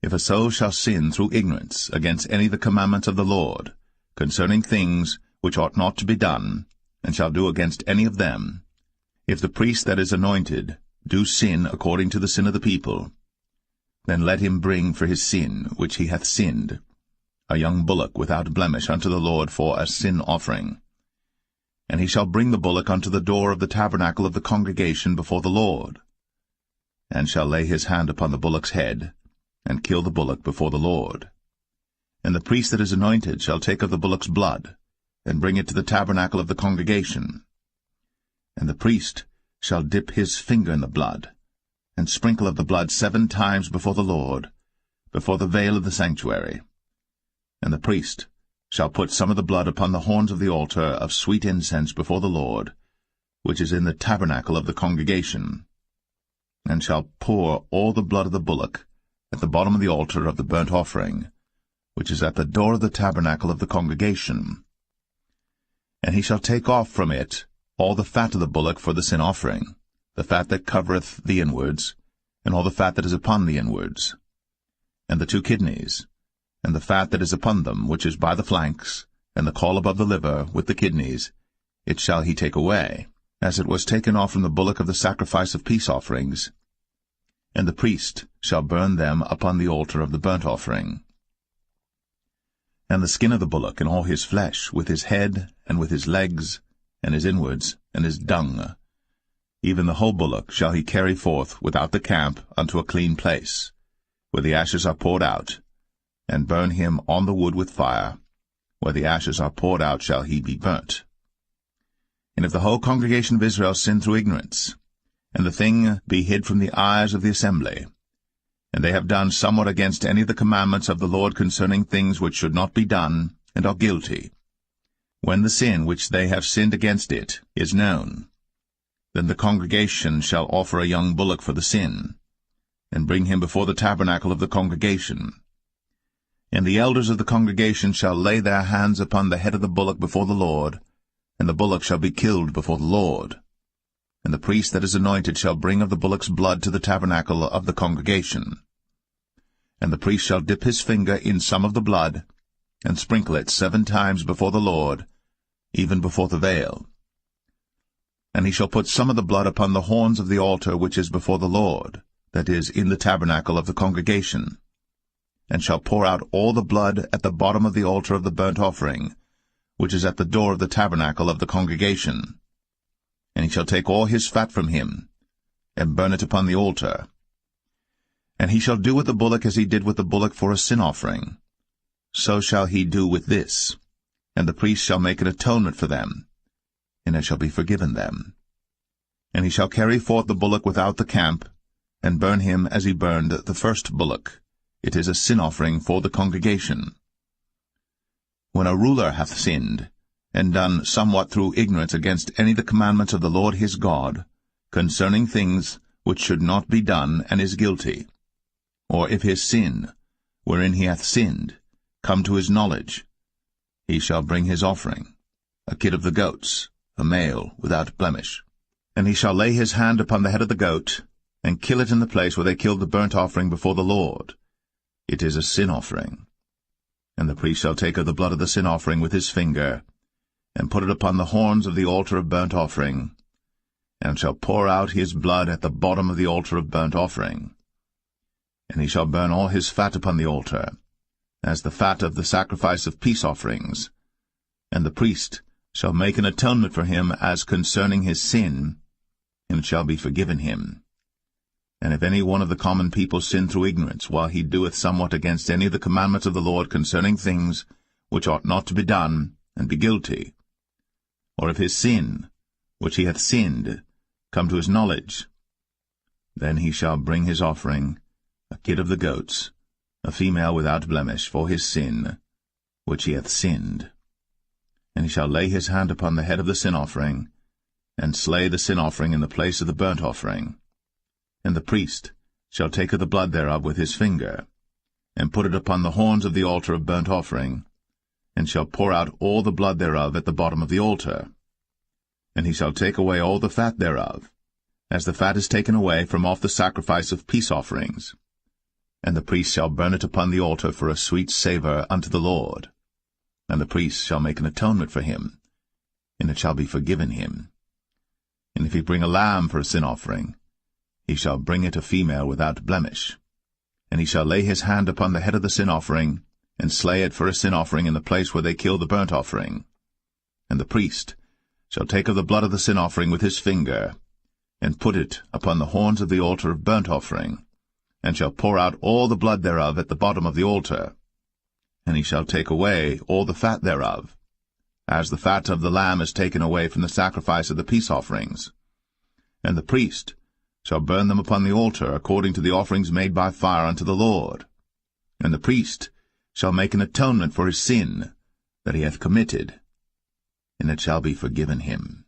If a soul shall sin through ignorance against any of the commandments of the Lord, concerning things which ought not to be done, and shall do against any of them, if the priest that is anointed do sin according to the sin of the people, then let him bring for his sin which he hath sinned a young bullock without blemish unto the Lord for a sin offering. And he shall bring the bullock unto the door of the tabernacle of the congregation before the Lord, and shall lay his hand upon the bullock's head, and kill the bullock before the Lord. And the priest that is anointed shall take of the bullock's blood, and bring it to the tabernacle of the congregation. And the priest shall dip his finger in the blood, and sprinkle of the blood 7 times before the Lord, before the veil of the sanctuary. And the priest shall put some of the blood upon the horns of the altar of sweet incense before the Lord, which is in the tabernacle of the congregation, and shall pour all the blood of the bullock at the bottom of the altar of the burnt offering, which is at the door of the tabernacle of the congregation. And he shall take off from it all the fat of the bullock for the sin offering, the fat that covereth the inwards, and all the fat that is upon the inwards, and the 2 kidneys, and the fat that is upon them, which is by the flanks, and the caul above the liver, with the kidneys, it shall he take away, as it was taken off from the bullock of the sacrifice of peace offerings. And the priest shall burn them upon the altar of the burnt offering. And the skin of the bullock, and all his flesh, with his head, and with his legs, and his inwards, and his dung, even the whole bullock shall he carry forth without the camp unto a clean place, where the ashes are poured out, and burn him on the wood with fire. Where the ashes are poured out shall he be burnt. And if the whole congregation of Israel sin through ignorance, and the thing be hid from the eyes of the assembly, and they have done somewhat against any of the commandments of the Lord concerning things which should not be done, and are guilty, when the sin which they have sinned against it is known, then the congregation shall offer a young bullock for the sin, and bring him before the tabernacle of the congregation. And the elders of the congregation shall lay their hands upon the head of the bullock before the Lord, and the bullock shall be killed before the Lord. And the priest that is anointed shall bring of the bullock's blood to the tabernacle of the congregation. And the priest shall dip his finger in some of the blood, and sprinkle it 7 times before the Lord, even before the veil. And he shall put some of the blood upon the horns of the altar which is before the Lord, that is, in the tabernacle of the congregation, and shall pour out all the blood at the bottom of the altar of the burnt offering, which is at the door of the tabernacle of the congregation. And he shall take all his fat from him, and burn it upon the altar. And he shall do with the bullock as he did with the bullock for a sin offering. So shall he do with this, and the priest shall make an atonement for them, and it shall be forgiven them. And he shall carry forth the bullock without the camp, and burn him as he burned the first bullock. It is a sin offering for the congregation. When a ruler hath sinned, and done somewhat through ignorance against any of the commandments of the Lord his God, concerning things which should not be done, and is guilty, or if his sin, wherein he hath sinned, come to his knowledge, he shall bring his offering, a kid of the goats, a male without blemish. And he shall lay his hand upon the head of the goat, and kill it in the place where they killed the burnt offering before the Lord. It is a sin offering. And the priest shall take of the blood of the sin offering with his finger, and put it upon the horns of the altar of burnt offering, and shall pour out his blood at the bottom of the altar of burnt offering. And he shall burn all his fat upon the altar, as the fat of the sacrifice of peace offerings. And the priest shall make an atonement for him as concerning his sin, and it shall be forgiven him. And if any one of the common people sin through ignorance, while he doeth somewhat against any of the commandments of the Lord concerning things which ought not to be done, and be guilty, or if his sin, which he hath sinned, come to his knowledge, then he shall bring his offering, a kid of the goats, a female without blemish, for his sin, which he hath sinned. And he shall lay his hand upon the head of the sin offering, and slay the sin offering in the place of the burnt offering. And the priest shall take of the blood thereof with his finger, and put it upon the horns of the altar of burnt offering, and shall pour out all the blood thereof at the bottom of the altar. And he shall take away all the fat thereof, as the fat is taken away from off the sacrifice of peace offerings. And the priest shall burn it upon the altar for a sweet savour unto the Lord. And the priest shall make an atonement for him, and it shall be forgiven him. And if he bring a lamb for a sin offering, he shall bring it a female without blemish. And he shall lay his hand upon the head of the sin offering, and slay it for a sin offering in the place where they kill the burnt offering. And the priest shall take of the blood of the sin offering with his finger, and put it upon the horns of the altar of burnt offering, and shall pour out all the blood thereof at the bottom of the altar. And he shall take away all the fat thereof, as the fat of the lamb is taken away from the sacrifice of the peace offerings. And the priest shall burn them upon the altar according to the offerings made by fire unto the Lord. And the priest shall make an atonement for his sin that he hath committed, and it shall be forgiven him.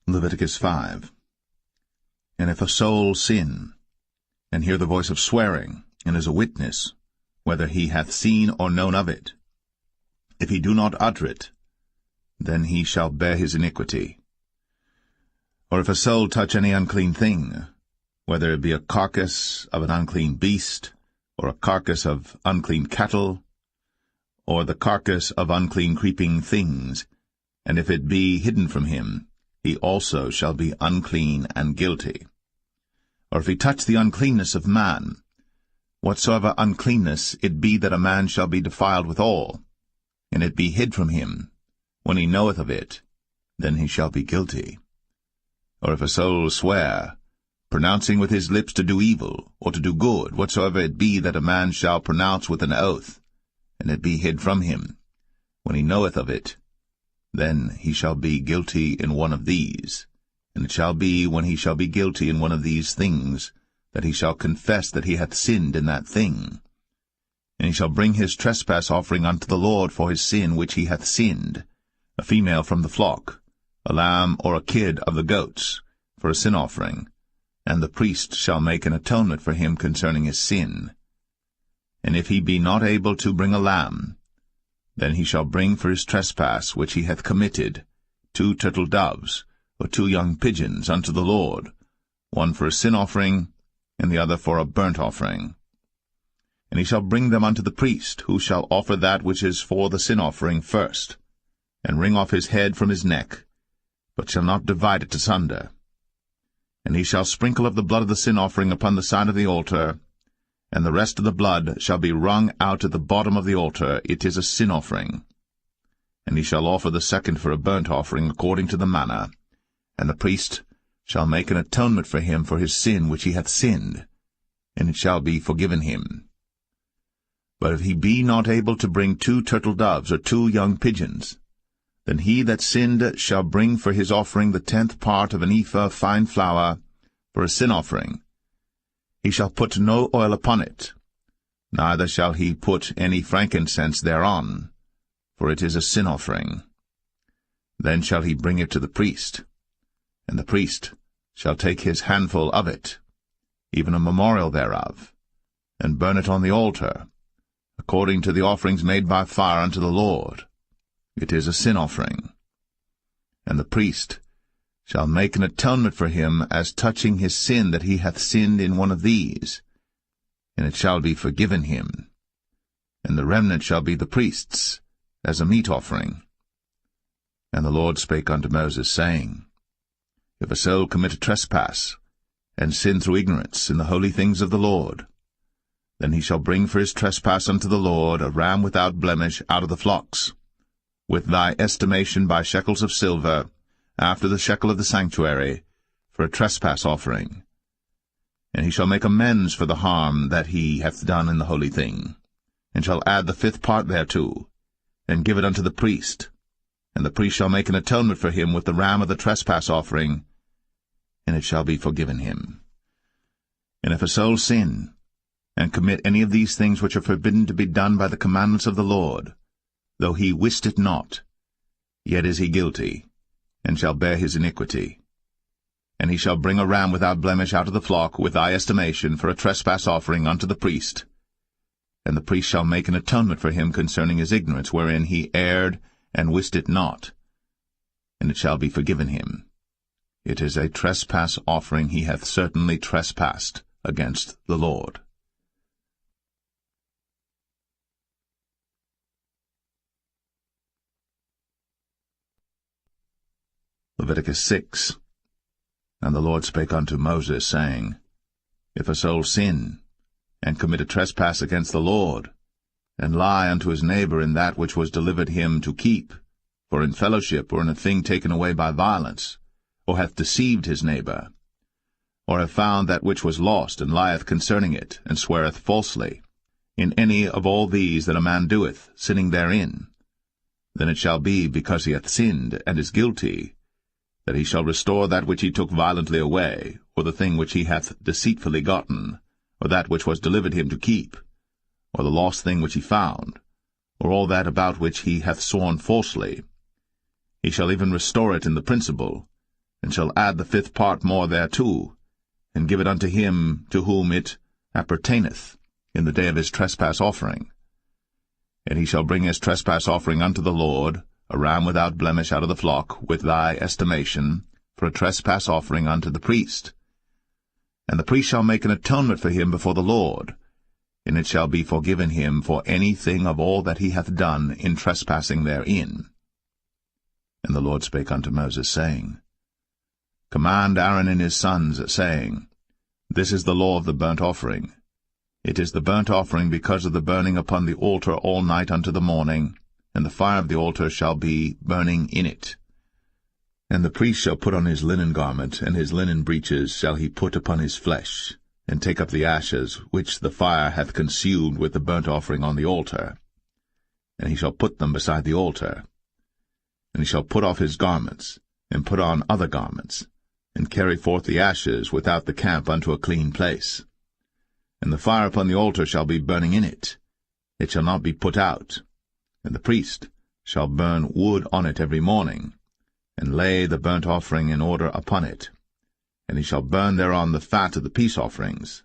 Leviticus 5. And if a soul sin, and hear the voice of swearing, and is a witness, whether he hath seen or known of it, if he do not utter it, then he shall bear his iniquity. Or if a soul touch any unclean thing, whether it be a carcass of an unclean beast, or a carcass of unclean cattle, or the carcass of unclean creeping things, and if it be hidden from him, he also shall be unclean and guilty. Or if he touch the uncleanness of man, whatsoever uncleanness it be that a man shall be defiled withal, and it be hid from him, when he knoweth of it, then he shall be guilty. Or if a soul swear, pronouncing with his lips to do evil, or to do good, whatsoever it be that a man shall pronounce with an oath, and it be hid from him, when he knoweth of it, then he shall be guilty in one of these. And it shall be, when he shall be guilty in one of these things, that he shall confess that he hath sinned in that thing. And he shall bring his trespass offering unto the Lord for his sin which he hath sinned, a female from the flock, a lamb or a kid of the goats, for a sin offering, and the priest shall make an atonement for him concerning his sin. And if he be not able to bring a lamb, then he shall bring for his trespass which he hath committed 2 turtle doves, or 2 young pigeons unto the Lord, one for a sin offering, and the other for a burnt offering. And he shall bring them unto the priest, who shall offer that which is for the sin offering first, and wring off his head from his neck, but shall not divide it asunder. And he shall sprinkle of the blood of the sin offering upon the side of the altar, and the rest of the blood shall be wrung out at the bottom of the altar. It is a sin offering. And he shall offer the second for a burnt offering according to the manner, and the priest shall make an atonement for him for his sin which he hath sinned, and it shall be forgiven him. But if he be not able to bring 2 turtle doves or 2 young pigeons, then he that sinned shall bring for his offering the 10th part of an ephah of fine flour for a sin offering. He shall put no oil upon it, neither shall he put any frankincense thereon, for it is a sin offering. Then shall he bring it to the priest, and the priest shall take his handful of it, even a memorial thereof, and burn it on the altar, according to the offerings made by fire unto the Lord. It is a sin offering. And the priest shall make an atonement for him as touching his sin that he hath sinned in one of these, and it shall be forgiven him. And the remnant shall be the priest's, as a meat offering. And the Lord spake unto Moses, saying, If a soul commit a trespass, and sin through ignorance in the holy things of the Lord, then he shall bring for his trespass unto the Lord a ram without blemish out of the flocks, with thy estimation by shekels of silver, after the shekel of the sanctuary, for a trespass offering. And he shall make amends for the harm that he hath done in the holy thing, and shall add the 5th part thereto, and give it unto the priest. And the priest shall make an atonement for him with the ram of the trespass offering, and it shall be forgiven him. And if a soul sin, and commit any of these things which are forbidden to be done by the commandments of the Lord, though he wist it not, yet is he guilty, and shall bear his iniquity. And he shall bring a ram without blemish out of the flock with thy estimation for a trespass offering unto the priest, And the priest shall make an atonement for him concerning his ignorance, wherein he erred and wist it not, and it shall be forgiven him. It is a trespass offering. He hath certainly trespassed against the Lord. Leviticus 6. And the Lord spake unto Moses, saying, If a soul sin, and commit a trespass against the Lord, and lie unto his neighbor in that which was delivered him to keep, for in fellowship, or in a thing taken away by violence, or hath deceived his neighbor, or have found that which was lost, and lieth concerning it, and sweareth falsely, in any of all these that a man doeth, sinning therein, then it shall be, because he hath sinned, and is guilty, that he shall restore that which he took violently away, or the thing which he hath deceitfully gotten, or that which was delivered him to keep, or the lost thing which he found, or all that about which he hath sworn falsely. He shall even restore it in the principal, and shall add the 5th part more thereto, and give it unto him to whom it appertaineth, in the day of his trespass offering. And he shall bring his trespass offering unto the Lord, a ram without blemish out of the flock, with thy estimation, for a trespass offering unto the priest. And the priest shall make an atonement for him before the Lord, and it shall be forgiven him for anything of all that he hath done in trespassing therein. And the Lord spake unto Moses, saying, Command Aaron and his sons, saying, This is the law of the burnt offering. It is the burnt offering because of the burning upon the altar all night unto the morning, and the fire of the altar shall be burning in it. And the priest shall put on his linen garment, and his linen breeches shall he put upon his flesh, and take up the ashes which the fire hath consumed with the burnt offering on the altar. And he shall put them beside the altar. And he shall put off his garments, and put on other garments, and carry forth the ashes without the camp unto a clean place. And the fire upon the altar shall be burning in it. It shall not be put out. And the priest shall burn wood on it every morning, and lay the burnt offering in order upon it. And he shall burn thereon the fat of the peace offerings.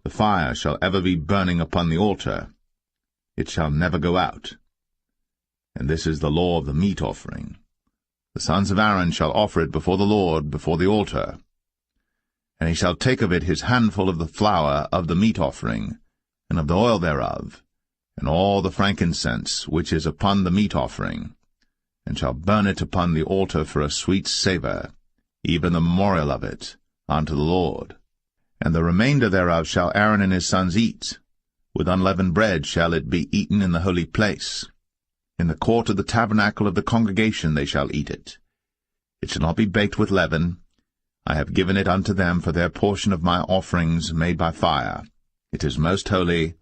The fire shall ever be burning upon the altar. It shall never go out. And this is the law of the meat offering. The sons of Aaron shall offer it before the Lord, before the altar. And he shall take of it his handful of the flour of the meat offering, and of the oil thereof, and all the frankincense which is upon the meat offering, and shall burn it upon the altar for a sweet savour, even the memorial of it, unto the Lord. And the remainder thereof shall Aaron and his sons eat. With unleavened bread shall it be eaten in the holy place. In the court of the tabernacle of the congregation they shall eat it. It shall not be baked with leaven. I have given it unto them for their portion of my offerings made by fire. It is most holy,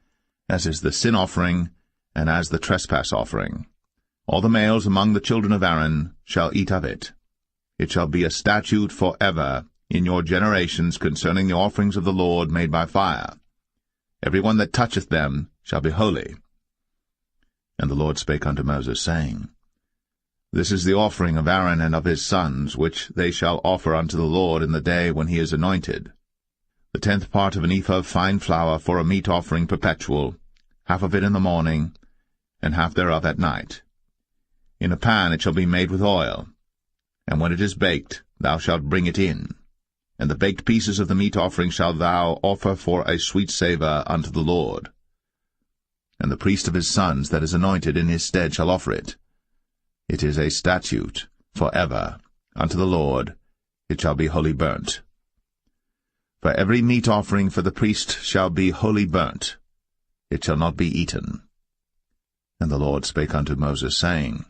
as is the sin offering, and as the trespass offering. All the males among the children of Aaron shall eat of it. It shall be a statute for ever in your generations concerning the offerings of the Lord made by fire. Every one that toucheth them shall be holy. And the Lord spake unto Moses, saying, This is the offering of Aaron and of his sons, which they shall offer unto the Lord in the day when he is anointed. The 10th part of an ephah of fine flour for a meat offering perpetual, half of it in the morning, and half thereof at night. In a pan it shall be made with oil, and when it is baked, thou shalt bring it in. And the baked pieces of the meat offering shalt thou offer for a sweet savour unto the Lord. And the priest of his sons that is anointed in his stead shall offer it. It is a statute for ever unto the Lord. It shall be wholly burnt. For every meat offering for the priest shall be wholly burnt. It shall not be eaten. And the Lord spake unto Moses, saying,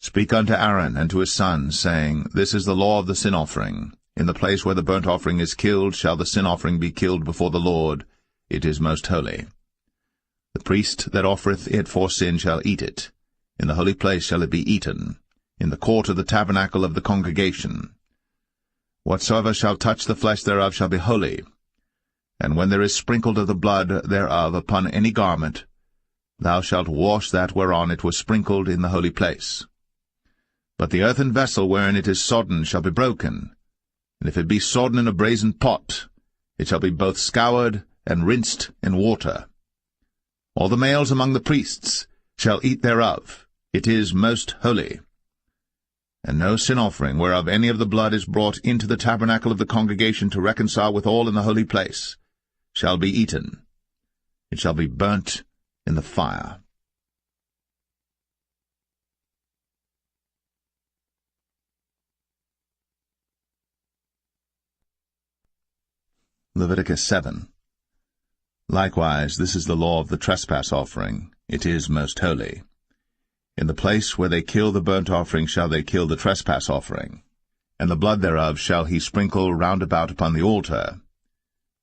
Speak unto Aaron and to his sons, saying, This is the law of the sin offering. In the place where the burnt offering is killed shall the sin offering be killed before the Lord. It is most holy. The priest that offereth it for sin shall eat it. In the holy place shall it be eaten, in the court of the tabernacle of the congregation. Whatsoever shall touch the flesh thereof shall be holy. And when there is sprinkled of the blood thereof upon any garment, thou shalt wash that whereon it was sprinkled in the holy place. But the earthen vessel wherein it is sodden shall be broken, and if it be sodden in a brazen pot, it shall be both scoured and rinsed in water. All the males among the priests shall eat thereof. It is most holy. And no sin offering whereof any of the blood is brought into the tabernacle of the congregation to reconcile with all in the holy place shall be eaten. It shall be burnt in the fire. Leviticus 7. Likewise, this is the law of the trespass offering. It is most holy. In the place where they kill the burnt offering shall they kill the trespass offering, and the blood thereof shall he sprinkle round about upon the altar.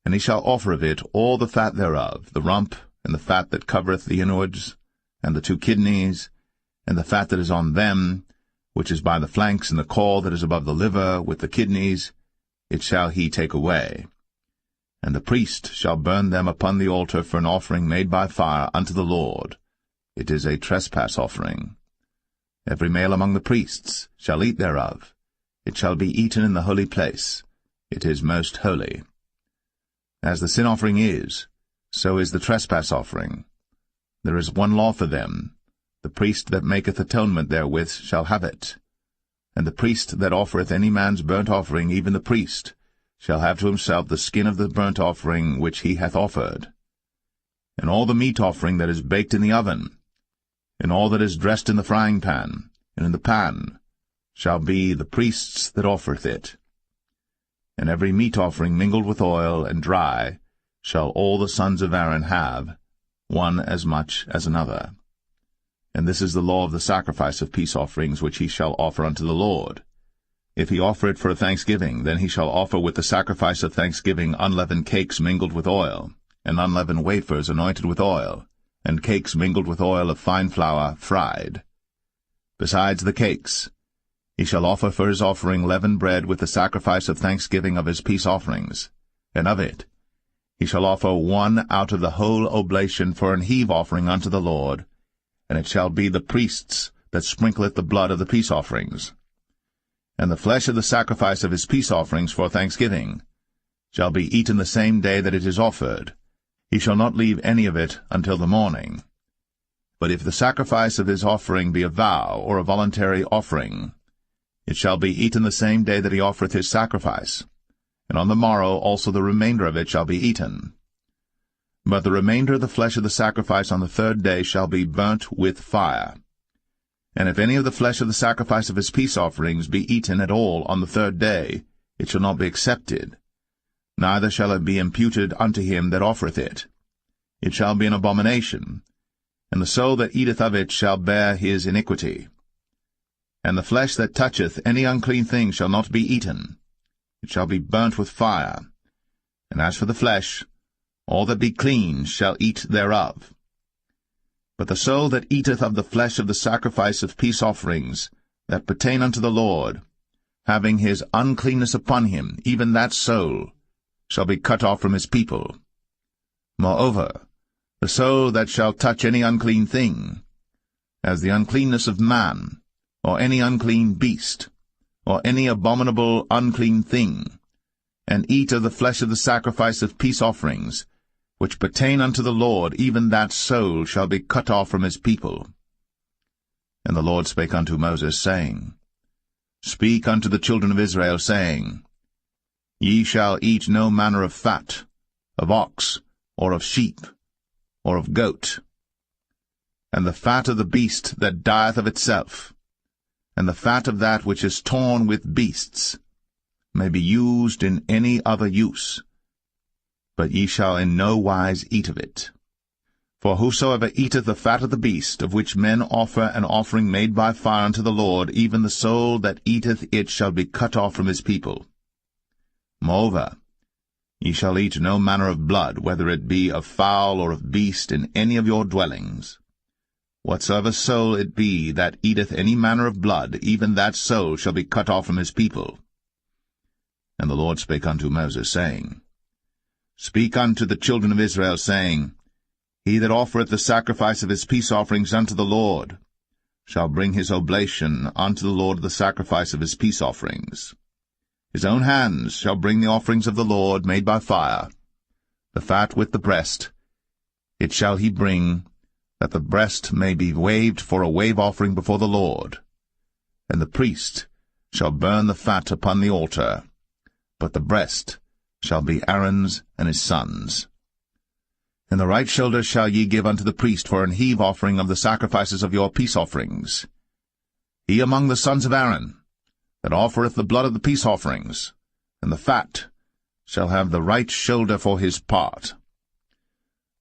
And he shall offer of it all the fat thereof, the rump, and the fat that covereth the inwards, and the 2 kidneys, and the fat that is on them, which is by the flanks, and the caul that is above the liver, with the kidneys, it shall he take away. And the priest shall burn them upon the altar for an offering made by fire unto the Lord. It is a trespass offering. Every male among the priests shall eat thereof. It shall be eaten in the holy place. It is most holy. As the sin offering is, so is the trespass offering. There is one law for them. The priest that maketh atonement therewith shall have it. And the priest that offereth any man's burnt offering, even the priest, shall have to himself the skin of the burnt offering which he hath offered. And all the meat offering that is baked in the oven, and all that is dressed in the frying pan, and in the pan, shall be the priest's that offereth it. And every meat offering mingled with oil and dry shall all the sons of Aaron have, one as much as another. And this is the law of the sacrifice of peace offerings which he shall offer unto the Lord. If he offer it for a thanksgiving, then he shall offer with the sacrifice of thanksgiving unleavened cakes mingled with oil, and unleavened wafers anointed with oil, and cakes mingled with oil of fine flour fried. Besides the cakes, he shall offer for his offering leavened bread with the sacrifice of thanksgiving of his peace offerings, and of it he shall offer one out of the whole oblation for an heave offering unto the Lord, and it shall be the priest's that sprinkleth the blood of the peace offerings. And the flesh of the sacrifice of his peace offerings for thanksgiving shall be eaten the same day that it is offered. He shall not leave any of it until the morning. But if the sacrifice of his offering be a vow or a voluntary offering, it shall be eaten the same day that he offereth his sacrifice, and on the morrow also the remainder of it shall be eaten. But the remainder of the flesh of the sacrifice on the 3rd day shall be burnt with fire. And if any of the flesh of the sacrifice of his peace offerings be eaten at all on the 3rd day, it shall not be accepted, neither shall it be imputed unto him that offereth it. It shall be an abomination, and the soul that eateth of it shall bear his iniquity. And the flesh that toucheth any unclean thing shall not be eaten. It shall be burnt with fire. And as for the flesh, all that be clean shall eat thereof. But the soul that eateth of the flesh of the sacrifice of peace offerings, that pertain unto the Lord, having his uncleanness upon him, even that soul, shall be cut off from his people. Moreover, the soul that shall touch any unclean thing, as the uncleanness of man, or any unclean beast, or any abominable unclean thing, and eat of the flesh of the sacrifice of peace offerings, which pertain unto the Lord, even that soul shall be cut off from his people. And the Lord spake unto Moses, saying, Speak unto the children of Israel, saying, Ye shall eat no manner of fat, of ox, or of sheep, or of goat, and the fat of the beast that dieth of itself, and the fat of that which is torn with beasts, may be used in any other use, but ye shall in no wise eat of it. For whosoever eateth the fat of the beast, of which men offer an offering made by fire unto the Lord, even the soul that eateth it shall be cut off from his people. Moreover, ye shall eat no manner of blood, whether it be of fowl or of beast, in any of your dwellings. Whatsoever soul it be that eateth any manner of blood, even that soul shall be cut off from his people. And the Lord spake unto Moses, saying, Speak unto the children of Israel, saying, He that offereth the sacrifice of his peace offerings unto the Lord shall bring his oblation unto the Lord the sacrifice of his peace offerings. His own hands shall bring the offerings of the Lord made by fire, the fat with the breast, it shall he bring, that the breast may be waved for a wave offering before the Lord. And the priest shall burn the fat upon the altar, but the breast shall be Aaron's and his sons'. And the right shoulder shall ye give unto the priest for an heave offering of the sacrifices of your peace offerings. He among the sons of Aaron, that offereth the blood of the peace offerings, and the fat, shall have the right shoulder for his part.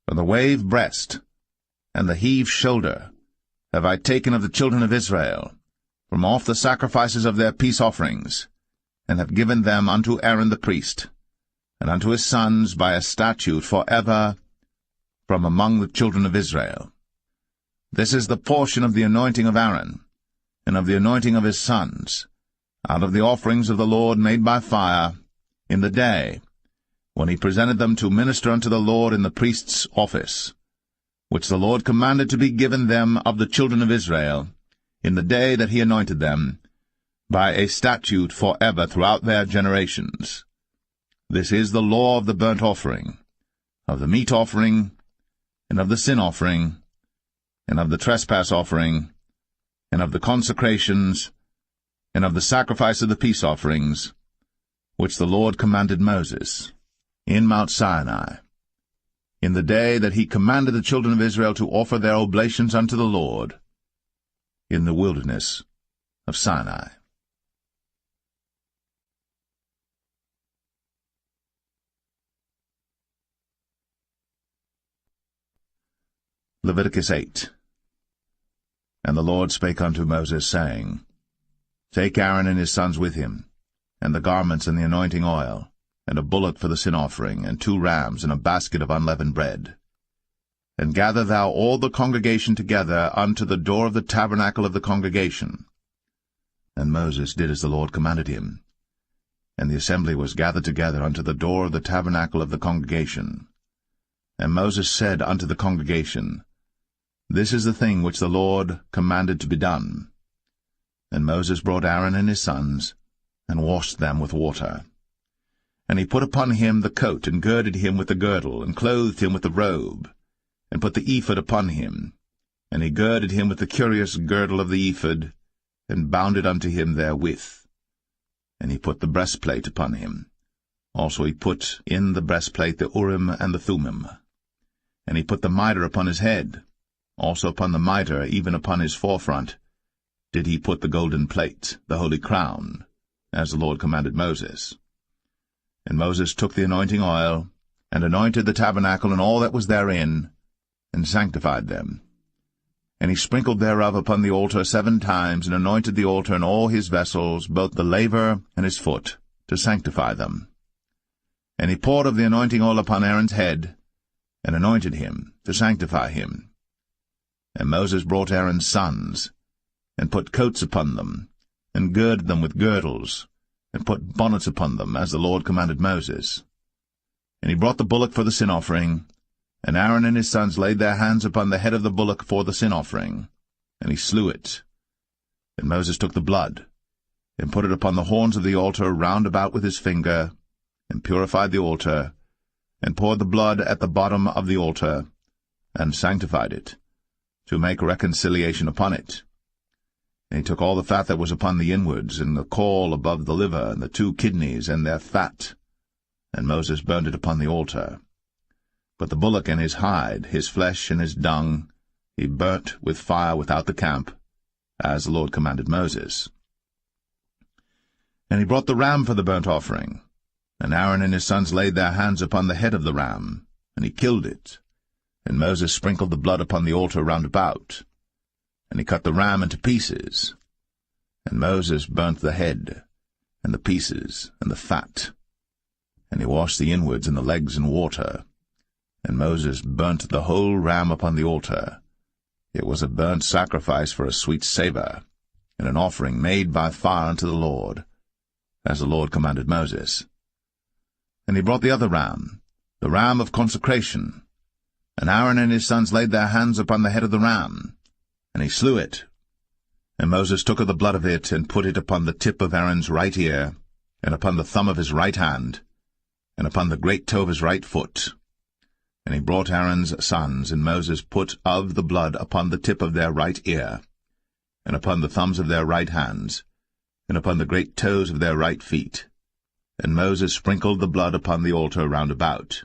For the wave breast, and the heave shoulder, have I taken of the children of Israel, from off the sacrifices of their peace offerings, and have given them unto Aaron the priest, and unto his sons by a statute for ever, from among the children of Israel. This is the portion of the anointing of Aaron, and of the anointing of his sons, out of the offerings of the Lord made by fire, in the day, when he presented them to minister unto the Lord in the priest's office, which the Lord commanded to be given them of the children of Israel, in the day that he anointed them, by a statute for ever throughout their generations. This is the law of the burnt offering, of the meat offering, and of the sin offering, and of the trespass offering, and of the consecrations, and of the sacrifice of the peace offerings, which the Lord commanded Moses, in Mount Sinai, in the day that he commanded the children of Israel to offer their oblations unto the Lord, in the wilderness of Sinai. Leviticus 8. And the Lord spake unto Moses, saying, Take Aaron and his sons with him, and the garments and the anointing oil, and a bullock for the sin offering, and 2 rams, and a basket of unleavened bread. And gather thou all the congregation together unto the door of the tabernacle of the congregation. And Moses did as the Lord commanded him. And the assembly was gathered together unto the door of the tabernacle of the congregation. And Moses said unto the congregation, This is the thing which the Lord commanded to be done. And Moses brought Aaron and his sons, and washed them with water. And he put upon him the coat, and girded him with the girdle, and clothed him with the robe, and put the ephod upon him. And he girded him with the curious girdle of the ephod, and bound it unto him therewith. And he put the breastplate upon him. Also he put in the breastplate the Urim and the Thummim. And he put the mitre upon his head. Also upon the mitre, even upon his forefront, did he put the golden plate, the holy crown, as the Lord commanded Moses. And Moses took the anointing oil, and anointed the tabernacle and all that was therein, and sanctified them. And he sprinkled thereof upon the altar 7 times, and anointed the altar and all his vessels, both the laver and his foot, to sanctify them. And he poured of the anointing oil upon Aaron's head, and anointed him, to sanctify him. And Moses brought Aaron's sons, and put coats upon them, and girded them with girdles, and put bonnets upon them, as the Lord commanded Moses. And he brought the bullock for the sin offering, and Aaron and his sons laid their hands upon the head of the bullock for the sin offering, and he slew it. And Moses took the blood, and put it upon the horns of the altar round about with his finger, and purified the altar, and poured the blood at the bottom of the altar, and sanctified it, to make reconciliation upon it. And he took all the fat that was upon the inwards, and the caul above the liver, and the 2 kidneys, and their fat, and Moses burned it upon the altar. But the bullock and his hide, his flesh and his dung, he burnt with fire without the camp, as the Lord commanded Moses. And he brought the ram for the burnt offering, and Aaron and his sons laid their hands upon the head of the ram, and he killed it. And Moses sprinkled the blood upon the altar round about, and he cut the ram into pieces. And Moses burnt the head, and the pieces, and the fat. And he washed the inwards and the legs in water. And Moses burnt the whole ram upon the altar. It was a burnt sacrifice for a sweet savour, and an offering made by fire unto the Lord, as the Lord commanded Moses. And he brought the other ram, the ram of consecration. And Aaron and his sons laid their hands upon the head of the ram, and he slew it. And Moses took of the blood of it, and put it upon the tip of Aaron's right ear, and upon the thumb of his right hand, and upon the great toe of his right foot. And he brought Aaron's sons, and Moses put of the blood upon the tip of their right ear, and upon the thumbs of their right hands, and upon the great toes of their right feet. And Moses sprinkled the blood upon the altar round about.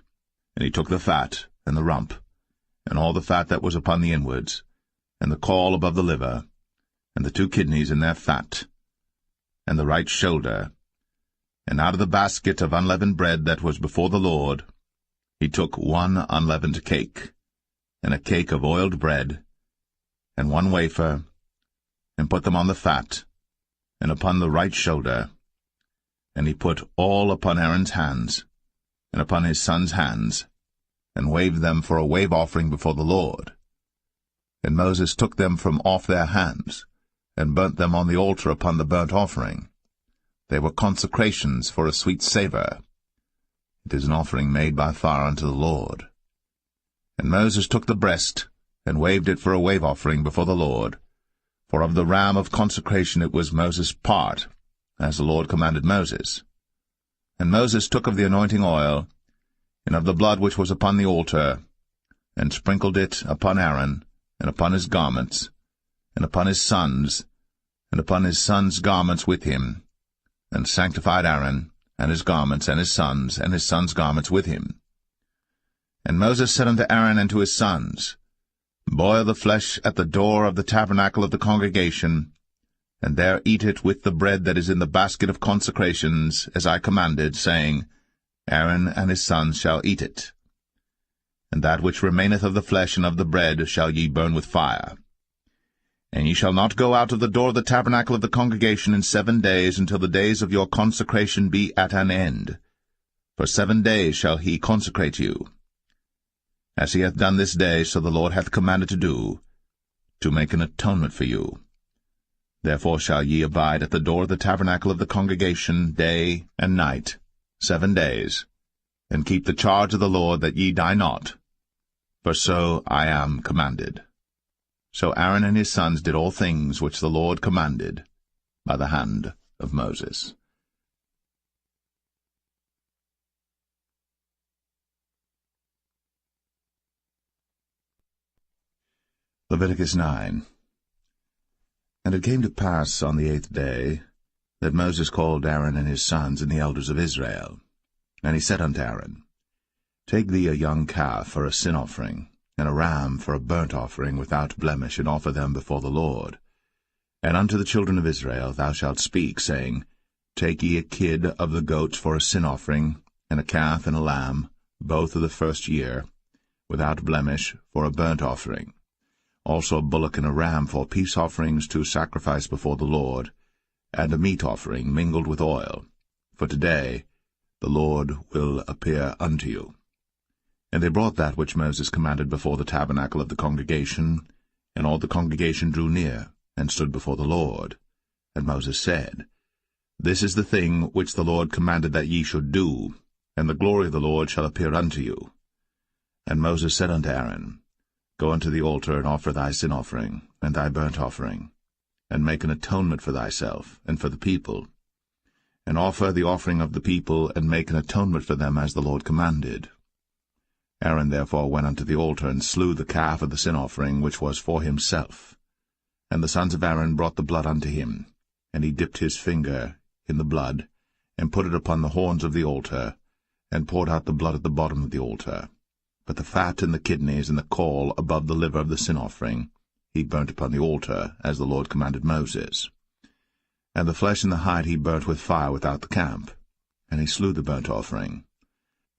And he took the fat, and the rump, and all the fat that was upon the inwards, and the caul above the liver, and the 2 kidneys in their fat, and the right shoulder, and out of the basket of unleavened bread that was before the Lord, he took 1 unleavened cake, and a cake of oiled bread, and 1 wafer, and put them on the fat, and upon the right shoulder. And he put all upon Aaron's hands, and upon his sons' hands, and waved them for a wave offering before the Lord. And Moses took them from off their hands, and burnt them on the altar upon the burnt offering. They were consecrations for a sweet savour. It is an offering made by fire unto the Lord. And Moses took the breast, and waved it for a wave offering before the Lord. For of the ram of consecration it was Moses' part, as the Lord commanded Moses. And Moses took of the anointing oil, and of the blood which was upon the altar, and sprinkled it upon Aaron, and upon his garments, and upon his sons, and upon his sons' garments with him, and sanctified Aaron, and his garments, and his sons' garments with him. And Moses said unto Aaron and to his sons, Boil the flesh at the door of the tabernacle of the congregation, and there eat it with the bread that is in the basket of consecrations, as I commanded, saying, Aaron and his sons shall eat it. And that which remaineth of the flesh and of the bread shall ye burn with fire. And ye shall not go out of the door of the tabernacle of the congregation in 7 days, until the days of your consecration be at an end. For 7 days shall he consecrate you. As he hath done this day, so the Lord hath commanded to do, to make an atonement for you. Therefore shall ye abide at the door of the tabernacle of the congregation day and night, 7 days, and keep the charge of the Lord, that ye die not. For so I am commanded. So Aaron and his sons did all things which the Lord commanded by the hand of Moses. Leviticus 9. And it came to pass on the 8th day that Moses called Aaron and his sons and the elders of Israel. And he said unto Aaron, Take thee a young calf for a sin offering, and a ram for a burnt offering without blemish, and offer them before the Lord. And unto the children of Israel thou shalt speak, saying, Take ye a kid of the goats for a sin offering, and a calf and a lamb, both of the first year, without blemish, for a burnt offering. Also a bullock and a ram for peace offerings to sacrifice before the Lord, and a meat offering mingled with oil. For today the Lord will appear unto you. And they brought that which Moses commanded before the tabernacle of the congregation, and all the congregation drew near, and stood before the Lord. And Moses said, This is the thing which the Lord commanded that ye should do, and the glory of the Lord shall appear unto you. And Moses said unto Aaron, Go unto the altar, and offer thy sin offering, and thy burnt offering, and make an atonement for thyself, and for the people. And offer the offering of the people, and make an atonement for them, as the Lord commanded. Aaron therefore went unto the altar, and slew the calf of the sin offering, which was for himself. And the sons of Aaron brought the blood unto him, and he dipped his finger in the blood, and put it upon the horns of the altar, and poured out the blood at the bottom of the altar. But the fat and the kidneys and the caul above the liver of the sin offering he burnt upon the altar, as the Lord commanded Moses. And the flesh and the hide he burnt with fire without the camp. And he slew the burnt offering.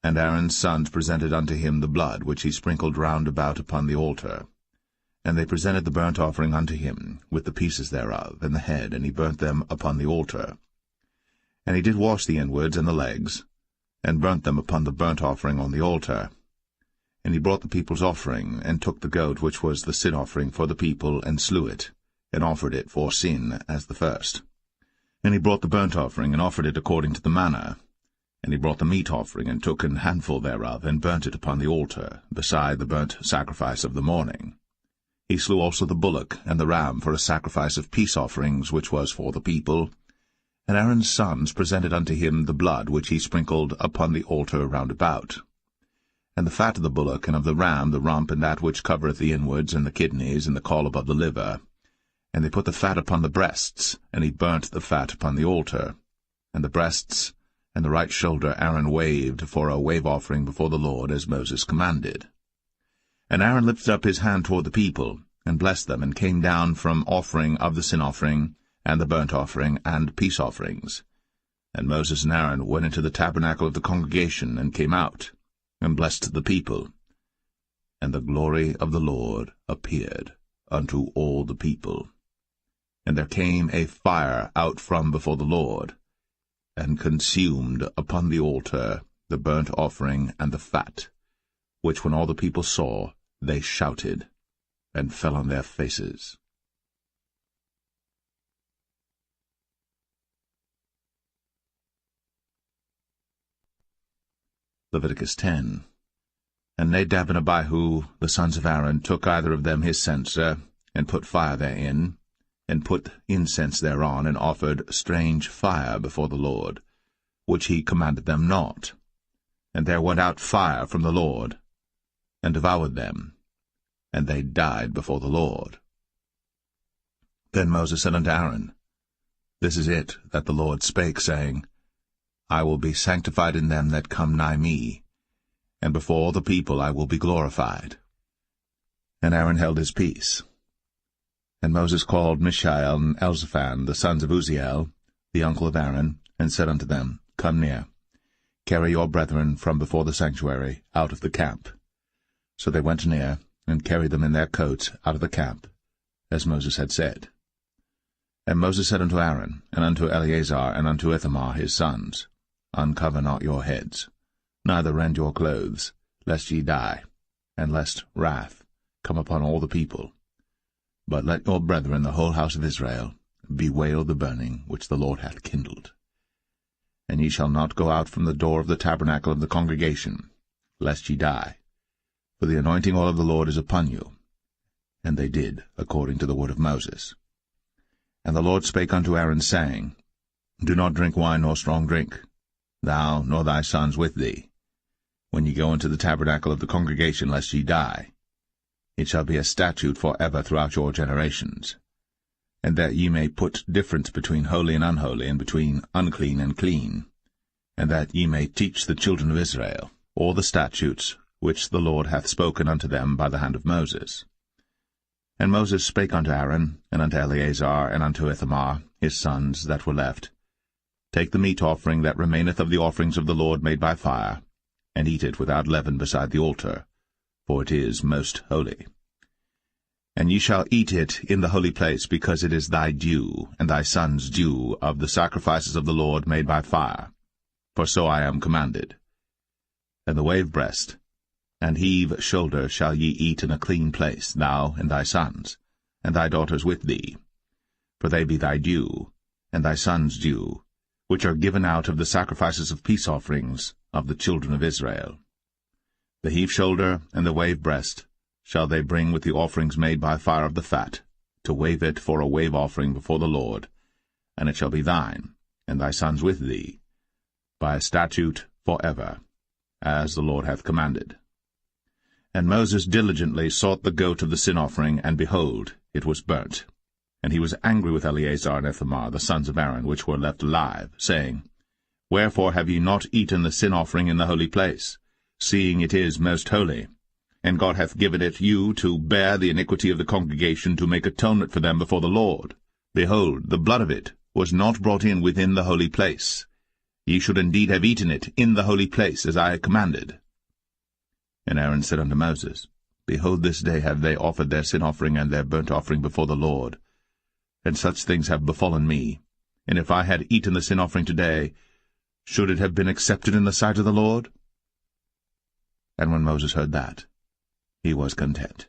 And Aaron's sons presented unto him the blood, which he sprinkled round about upon the altar. And they presented the burnt offering unto him, with the pieces thereof, and the head, and he burnt them upon the altar. And he did wash the inwards and the legs, and burnt them upon the burnt offering on the altar. And he brought the people's offering, and took the goat which was the sin offering for the people, and slew it, and offered it for sin as the first. And he brought the burnt offering, and offered it according to the manner. And he brought the meat offering, and took an handful thereof, and burnt it upon the altar, beside the burnt sacrifice of the morning. He slew also the bullock and the ram for a sacrifice of peace offerings, which was for the people. And Aaron's sons presented unto him the blood which he sprinkled upon the altar round about. And the fat of the bullock and of the ram, the rump, and that which covereth the inwards, and the kidneys, and the caul above the liver. And they put the fat upon the breasts, and he burnt the fat upon the altar. And the breasts and the right shoulder Aaron waved for a wave offering before the Lord, as Moses commanded. And Aaron lifted up his hand toward the people, and blessed them, and came down from offering of the sin offering, and the burnt offering, and peace offerings. And Moses and Aaron went into the tabernacle of the congregation, and came out, and blessed the people. And the glory of the Lord appeared unto all the people. And there came a fire out from before the Lord, and consumed upon the altar the burnt offering and the fat, which when all the people saw, they shouted, and fell on their faces. Leviticus 10. And Nadab and Abihu, the sons of Aaron, took either of them his censer, and put fire therein, and put incense thereon, and offered strange fire before the Lord, which he commanded them not. And there went out fire from the Lord, and devoured them, and they died before the Lord. Then Moses said unto Aaron, This is it that the Lord spake, saying, I will be sanctified in them that come nigh me, and before all the people I will be glorified. And Aaron held his peace. And Moses called Mishael and Elzaphan, the sons of Uzziel, the uncle of Aaron, and said unto them, Come near, carry your brethren from before the sanctuary out of the camp. So they went near, and carried them in their coats out of the camp, as Moses had said. And Moses said unto Aaron, and unto Eleazar, and unto Ithamar his sons, Uncover not your heads, neither rend your clothes, lest ye die, and lest wrath come upon all the people. But let your brethren, the whole house of Israel, bewail the burning which the Lord hath kindled. And ye shall not go out from the door of the tabernacle of the congregation, lest ye die. For the anointing oil of the Lord is upon you. And they did according to the word of Moses. And the Lord spake unto Aaron, saying, Do not drink wine nor strong drink, thou nor thy sons with thee, when ye go into the tabernacle of the congregation, lest ye die. It shall be a statute for ever throughout your generations. And that ye may put difference between holy and unholy, and between unclean and clean, and that ye may teach the children of Israel all the statutes which the Lord hath spoken unto them by the hand of Moses. And Moses spake unto Aaron, and unto Eleazar, and unto Ithamar, his sons that were left, Take the meat offering that remaineth of the offerings of the Lord made by fire, and eat it without leaven beside the altar, for it is most holy. And ye shall eat it in the holy place, because it is thy due, and thy son's due, of the sacrifices of the Lord made by fire, for so I am commanded. And the wave breast and heave shoulder shall ye eat in a clean place, thou and thy sons, and thy daughters with thee, for they be thy due, and thy sons' due, which are given out of the sacrifices of peace offerings of the children of Israel. The heave shoulder and the wave breast shall they bring with the offerings made by fire of the fat, to wave it for a wave offering before the Lord, and it shall be thine, and thy sons with thee, by a statute for ever, as the Lord hath commanded. And Moses diligently sought the goat of the sin offering, and behold, it was burnt. And he was angry with Eleazar and Ithamar, the sons of Aaron, which were left alive, saying, Wherefore have ye not eaten the sin offering in the holy place, seeing it is most holy? And God hath given it you to bear the iniquity of the congregation, to make atonement for them before the Lord. Behold, the blood of it was not brought in within the holy place. Ye should indeed have eaten it in the holy place, as I commanded. And Aaron said unto Moses, Behold, this day have they offered their sin offering and their burnt offering before the Lord. And such things have befallen me. And if I had eaten the sin offering today, should it have been accepted in the sight of the Lord? And when Moses heard that, he was content.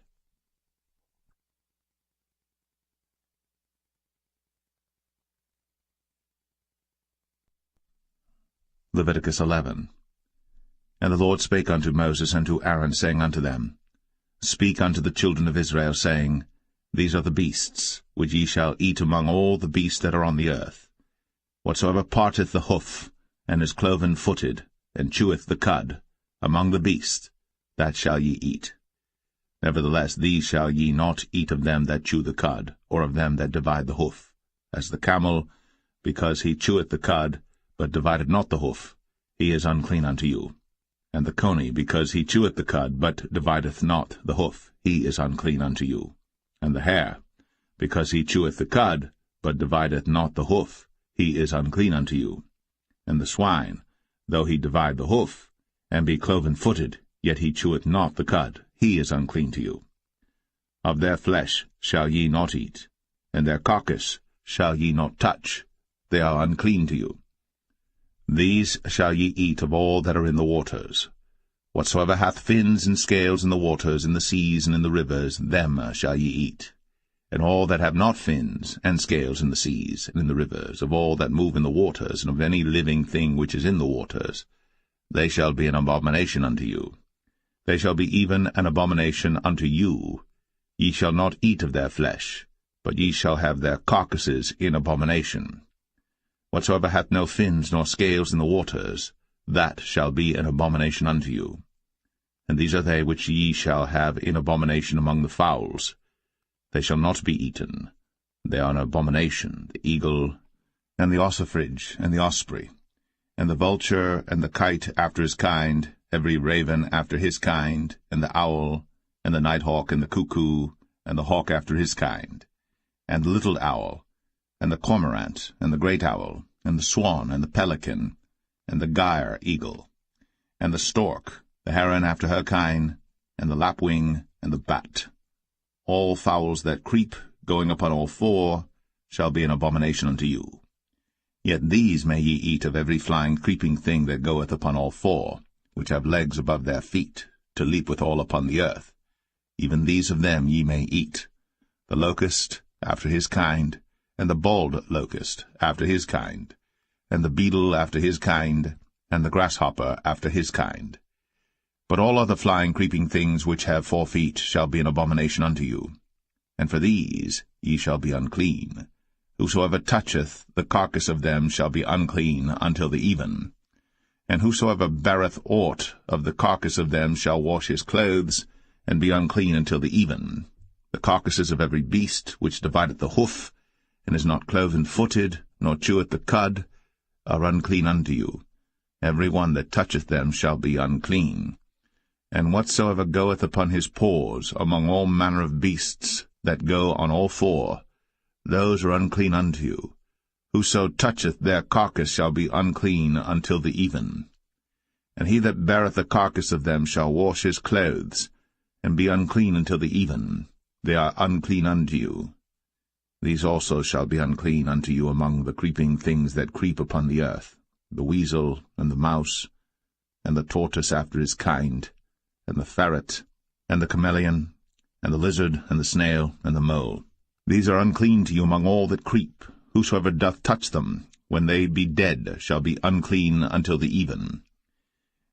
Leviticus 11. And the Lord spake unto Moses and to Aaron, saying unto them, Speak unto the children of Israel, saying, These are the beasts, which ye shall eat among all the beasts that are on the earth. Whatsoever parteth the hoof, and is cloven-footed, and cheweth the cud, among the beasts, that shall ye eat. Nevertheless these shall ye not eat of them that chew the cud, or of them that divide the hoof, as the camel, because he cheweth the cud, but divideth not the hoof, he is unclean unto you. And the coney, because he cheweth the cud, but divideth not the hoof, he is unclean unto you. And the hare, because he cheweth the cud, but divideth not the hoof, he is unclean unto you. And the swine, though he divide the hoof, and be cloven-footed, yet he cheweth not the cud, he is unclean to you. Of their flesh shall ye not eat, and their carcass shall ye not touch, they are unclean to you. These shall ye eat of all that are in the waters. Whatsoever hath fins and scales in the waters, in the seas, and in the rivers, them shall ye eat. And all that have not fins and scales in the seas, and in the rivers, of all that move in the waters, and of any living thing which is in the waters, they shall be an abomination unto you. They shall be even an abomination unto you. Ye shall not eat of their flesh, but ye shall have their carcasses in abomination. Whatsoever hath no fins nor scales in the waters, that shall be an abomination unto you. And these are they which ye shall have in abomination among the fowls. They shall not be eaten. They are an abomination, the eagle, and the ossifrage, and the osprey, and the vulture, and the kite after his kind, every raven after his kind, and the owl, and the nighthawk, and the cuckoo, and the hawk after his kind, and the little owl, and the cormorant, and the great owl, and the swan, and the pelican, and the gyre eagle, and the stork, the heron after her kind, and the lapwing, and the bat. All fowls that creep, going upon all four, shall be an abomination unto you. Yet these may ye eat of every flying creeping thing that goeth upon all four, which have legs above their feet, to leap withal upon the earth. Even these of them ye may eat, the locust after his kind, and the bald locust after his kind, and the beetle after his kind, and the grasshopper after his kind. But all other flying creeping things which have 4 feet shall be an abomination unto you. And for these ye shall be unclean. Whosoever toucheth the carcass of them shall be unclean until the even. And whosoever beareth aught of the carcass of them shall wash his clothes, and be unclean until the even. The carcasses of every beast which divideth the hoof, and is not cloven-footed, nor cheweth the cud, are unclean unto you. Every one that toucheth them shall be unclean. And whatsoever goeth upon his paws among all manner of beasts that go on all four, those are unclean unto you. Whoso toucheth their carcass shall be unclean until the even. And he that beareth the carcass of them shall wash his clothes, and be unclean until the even. They are unclean unto you. These also shall be unclean unto you among the creeping things that creep upon the earth, the weasel, and the mouse, and the tortoise after his kind, and the ferret, and the chameleon, and the lizard, and the snail, and the mole. These are unclean to you among all that creep. Whosoever doth touch them, when they be dead, shall be unclean until the even.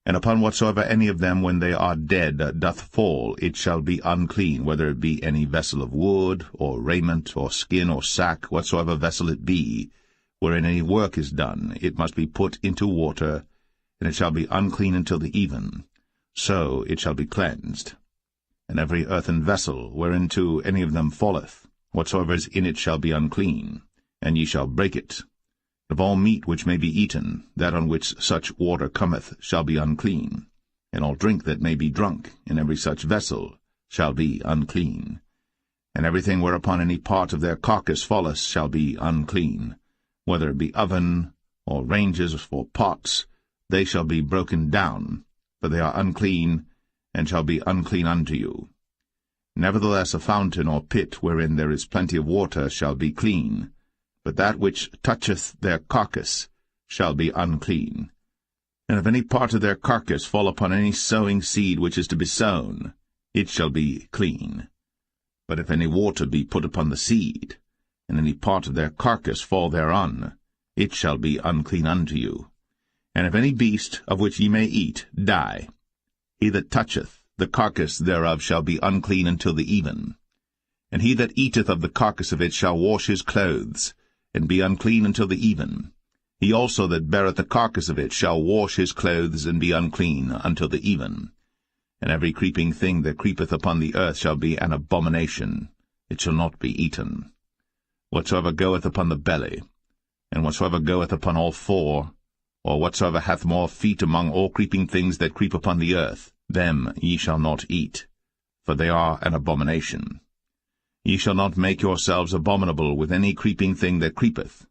And upon whatsoever any of them, when they are dead, doth fall, it shall be unclean, whether it be any vessel of wood, or raiment, or skin, or sack, whatsoever vessel it be, wherein any work is done, it must be put into water, and it shall be unclean until the even. So it shall be cleansed. And every earthen vessel, whereinto any of them falleth, whatsoever is in it shall be unclean, and ye shall break it. Of all meat which may be eaten, that on which such water cometh shall be unclean, and all drink that may be drunk in every such vessel shall be unclean. And everything whereupon any part of their carcass falleth shall be unclean, whether it be oven, or ranges, or pots, they shall be broken down, for they are unclean, and shall be unclean unto you. Nevertheless a fountain or pit wherein there is plenty of water shall be clean, but that which toucheth their carcass shall be unclean. And if any part of their carcass fall upon any sowing seed which is to be sown, it shall be clean. But if any water be put upon the seed, and any part of their carcass fall thereon, it shall be unclean unto you. And if any beast, of which ye may eat, die, he that toucheth the carcass thereof shall be unclean until the even. And he that eateth of the carcass of it shall wash his clothes, and be unclean until the even. He also that beareth the carcass of it shall wash his clothes, and be unclean until the even. And every creeping thing that creepeth upon the earth shall be an abomination. It shall not be eaten. Whatsoever goeth upon the belly, and whatsoever goeth upon all four, or whatsoever hath more feet among all creeping things that creep upon the earth, them ye shall not eat, for they are an abomination. Ye shall not make yourselves abominable with any creeping thing that creepeth,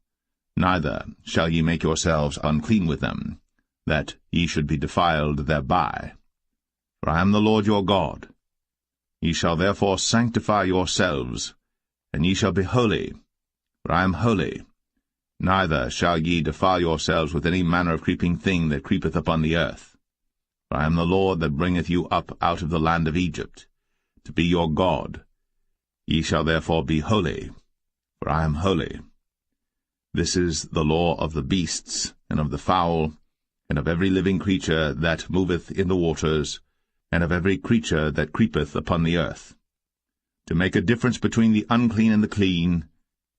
neither shall ye make yourselves unclean with them, that ye should be defiled thereby. For I am the Lord your God. Ye shall therefore sanctify yourselves, and ye shall be holy, for I am holy. Neither shall ye defile yourselves with any manner of creeping thing that creepeth upon the earth. For I am the Lord that bringeth you up out of the land of Egypt, to be your God. Ye shall therefore be holy, for I am holy. This is the law of the beasts, and of the fowl, and of every living creature that moveth in the waters, and of every creature that creepeth upon the earth, to make a difference between the unclean and the clean,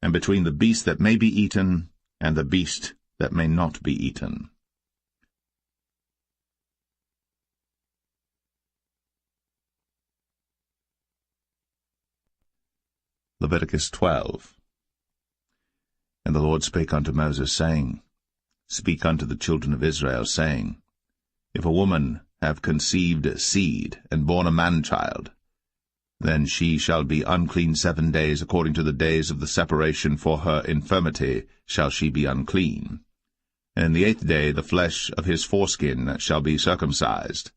and between the beast that may be eaten, and the beast that may not be eaten. Leviticus 12. And the Lord spake unto Moses, saying, Speak unto the children of Israel, saying, If a woman have conceived seed, and born a man-child, then she shall be unclean 7 days, according to the days of the separation for her infirmity shall she be unclean. And in the 8th day the flesh of his foreskin shall be circumcised,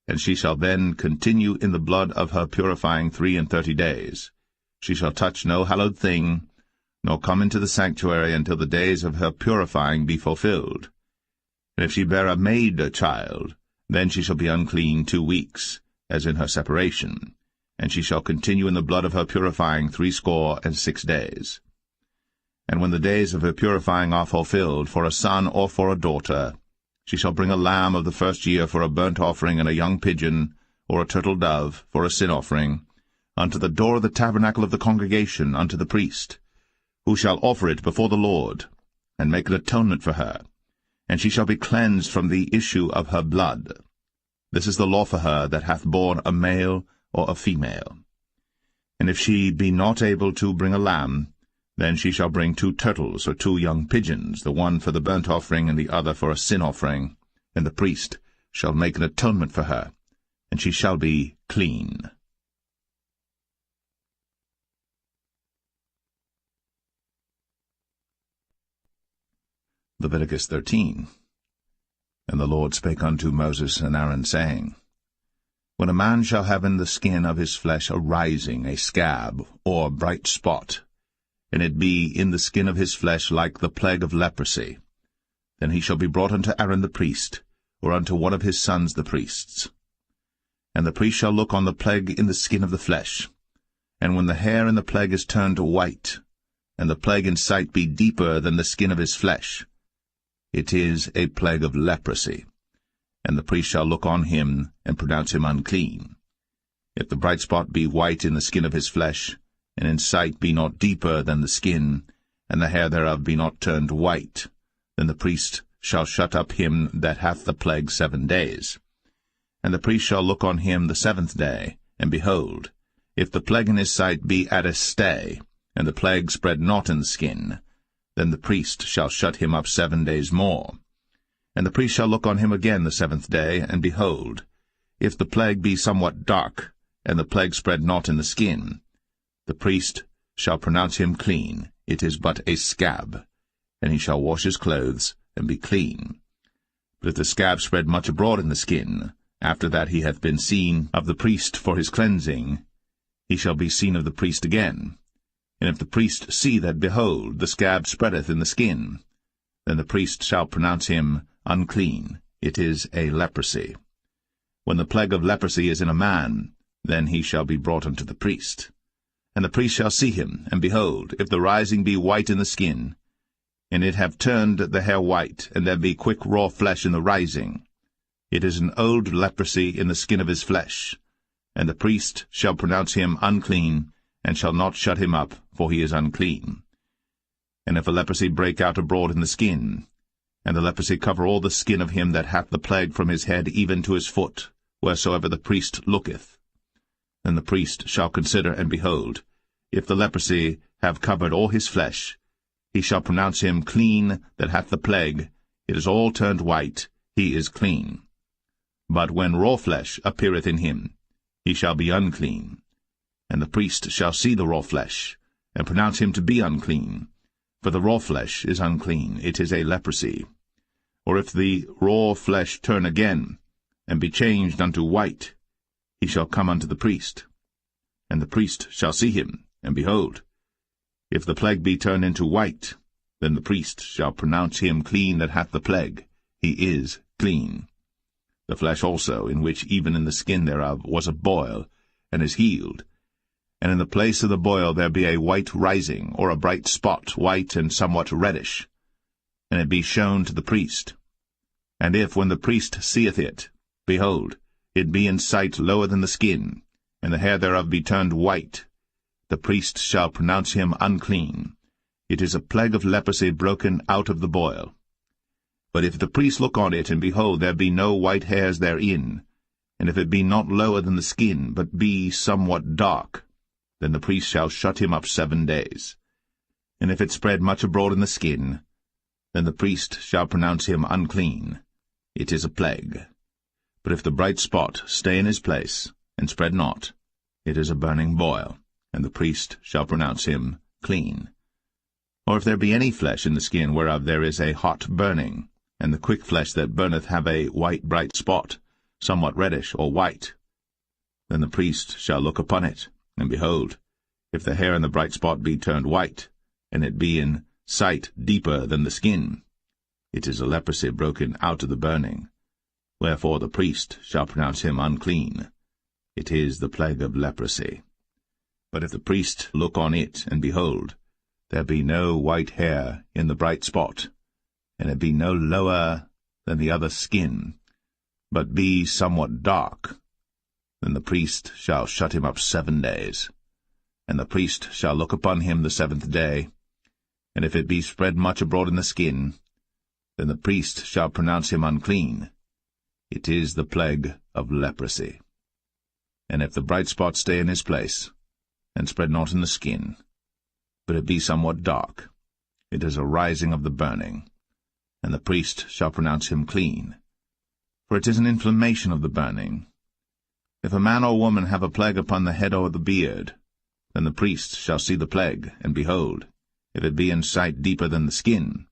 and she shall then continue in the blood of her purifying 33 days. She shall touch no hallowed thing, nor come into the sanctuary until the days of her purifying be fulfilled. And if she bear a maid-child, then she shall be unclean 2 weeks, as in her separation, and she shall continue in the blood of her purifying 66 days. And when the days of her purifying are fulfilled, for a son or for a daughter, she shall bring a lamb of the first year for a burnt offering, and a young pigeon, or a turtle dove, for a sin offering, unto the door of the tabernacle of the congregation, unto the priest, who shall offer it before the Lord, and make an atonement for her. And she shall be cleansed from the issue of her blood. This is the law for her that hath borne a male or a female. And if she be not able to bring a lamb, then she shall bring 2 turtles or 2 young pigeons, the one for the burnt offering and the other for a sin offering, and the priest shall make an atonement for her, and she shall be clean. Leviticus 13. And the Lord spake unto Moses and Aaron, saying, When a man shall have in the skin of his flesh a rising, a scab, or bright spot, and it be in the skin of his flesh like the plague of leprosy, then he shall be brought unto Aaron the priest, or unto one of his sons the priests. And the priest shall look on the plague in the skin of the flesh, and when the hair in the plague is turned white, and the plague in sight be deeper than the skin of his flesh, it is a plague of leprosy, and the priest shall look on him, and pronounce him unclean. If the bright spot be white in the skin of his flesh, and in sight be not deeper than the skin, and the hair thereof be not turned white, then the priest shall shut up him that hath the plague 7 days. And the priest shall look on him the 7th day, and behold, if the plague in his sight be at a stay, and the plague spread not in the skin, then the priest shall shut him up 7 days more. And the priest shall look on him again the 7th day, and behold, if the plague be somewhat dark, and the plague spread not in the skin, the priest shall pronounce him clean. It is but a scab, and he shall wash his clothes, and be clean. But if the scab spread much abroad in the skin, after that he hath been seen of the priest for his cleansing, he shall be seen of the priest again. And if the priest see that, behold, the scab spreadeth in the skin, then the priest shall pronounce him unclean. It is a leprosy. When the plague of leprosy is in a man, then he shall be brought unto the priest. And the priest shall see him, and behold, if the rising be white in the skin, and it have turned the hair white, and there be quick raw flesh in the rising, it is an old leprosy in the skin of his flesh. And the priest shall pronounce him unclean, and shall not shut him up, for he is unclean. And if a leprosy break out abroad in the skin, and the leprosy cover all the skin of him that hath the plague from his head even to his foot, wheresoever the priest looketh. Then the priest shall consider, and behold, if the leprosy have covered all his flesh, he shall pronounce him clean that hath the plague. It is all turned white, he is clean. But when raw flesh appeareth in him, he shall be unclean. And the priest shall see the raw flesh, and pronounce him to be unclean. For the raw flesh is unclean, it is a leprosy. Or if the raw flesh turn again, and be changed unto white, he shall come unto the priest. And the priest shall see him, and behold, if the plague be turned into white, then the priest shall pronounce him clean that hath the plague. He is clean. The flesh also, in which even in the skin thereof was a boil, and is healed, and in the place of the boil there be a white rising, or a bright spot, white and somewhat reddish, and it be shown to the priest. And if, when the priest seeth it, behold, it be in sight lower than the skin, and the hair thereof be turned white, the priest shall pronounce him unclean. It is a plague of leprosy broken out of the boil. But if the priest look on it, and behold, there be no white hairs therein, and if it be not lower than the skin, but be somewhat dark, then the priest shall shut him up 7 days. And if it spread much abroad in the skin, then the priest shall pronounce him unclean. It is a plague. But if the bright spot stay in his place, and spread not, it is a burning boil, and the priest shall pronounce him clean. Or if there be any flesh in the skin whereof there is a hot burning, and the quick flesh that burneth have a white bright spot, somewhat reddish or white, then the priest shall look upon it, and behold, if the hair in the bright spot be turned white, and it be in sight deeper than the skin, it is a leprosy broken out of the burning. Wherefore the priest shall pronounce him unclean. It is the plague of leprosy. But if the priest look on it, and behold, there be no white hair in the bright spot, and it be no lower than the other skin, but be somewhat dark, then the priest shall shut him up 7 days. And the priest shall look upon him the 7th day, and if it be spread much abroad in the skin, then the priest shall pronounce him unclean. It is the plague of leprosy. And if the bright spot stay in his place, and spread not in the skin, but it be somewhat dark, it is a rising of the burning, and the priest shall pronounce him clean. For it is an inflammation of the burning. If a man or woman have a plague upon the head or the beard, then the priest shall see the plague, and behold, if it be in sight deeper than the skin,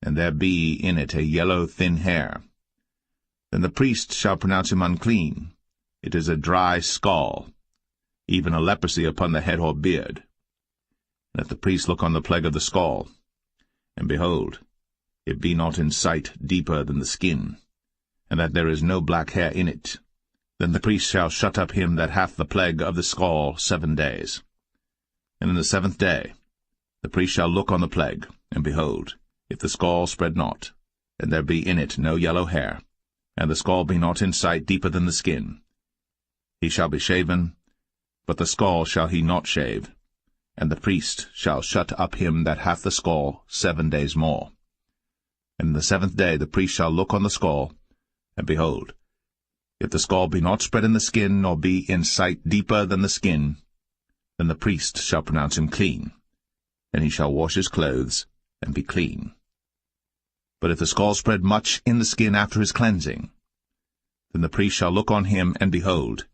and there be in it a yellow thin hair, then the priest shall pronounce him unclean. It is a dry scall, even a leprosy upon the head or beard. And if the priest look on the plague of the scall, and behold, it be not in sight deeper than the skin, and that there is no black hair in it, then the priest shall shut up him that hath the plague of the scall 7 days. And in the 7th day the priest shall look on the plague, and behold, if the scall spread not, and there be in it no yellow hair, and the scall be not in sight deeper than the skin, he shall be shaven, but the scall shall he not shave, and the priest shall shut up him that hath the scall 7 days more. And in the 7th day the priest shall look on the scall, and behold, if the scall be not spread in the skin, nor be in sight deeper than the skin, then the priest shall pronounce him clean, and he shall wash his clothes, and be clean. But if the scall spread much in the skin after his cleansing, then the priest shall look on him, and behold,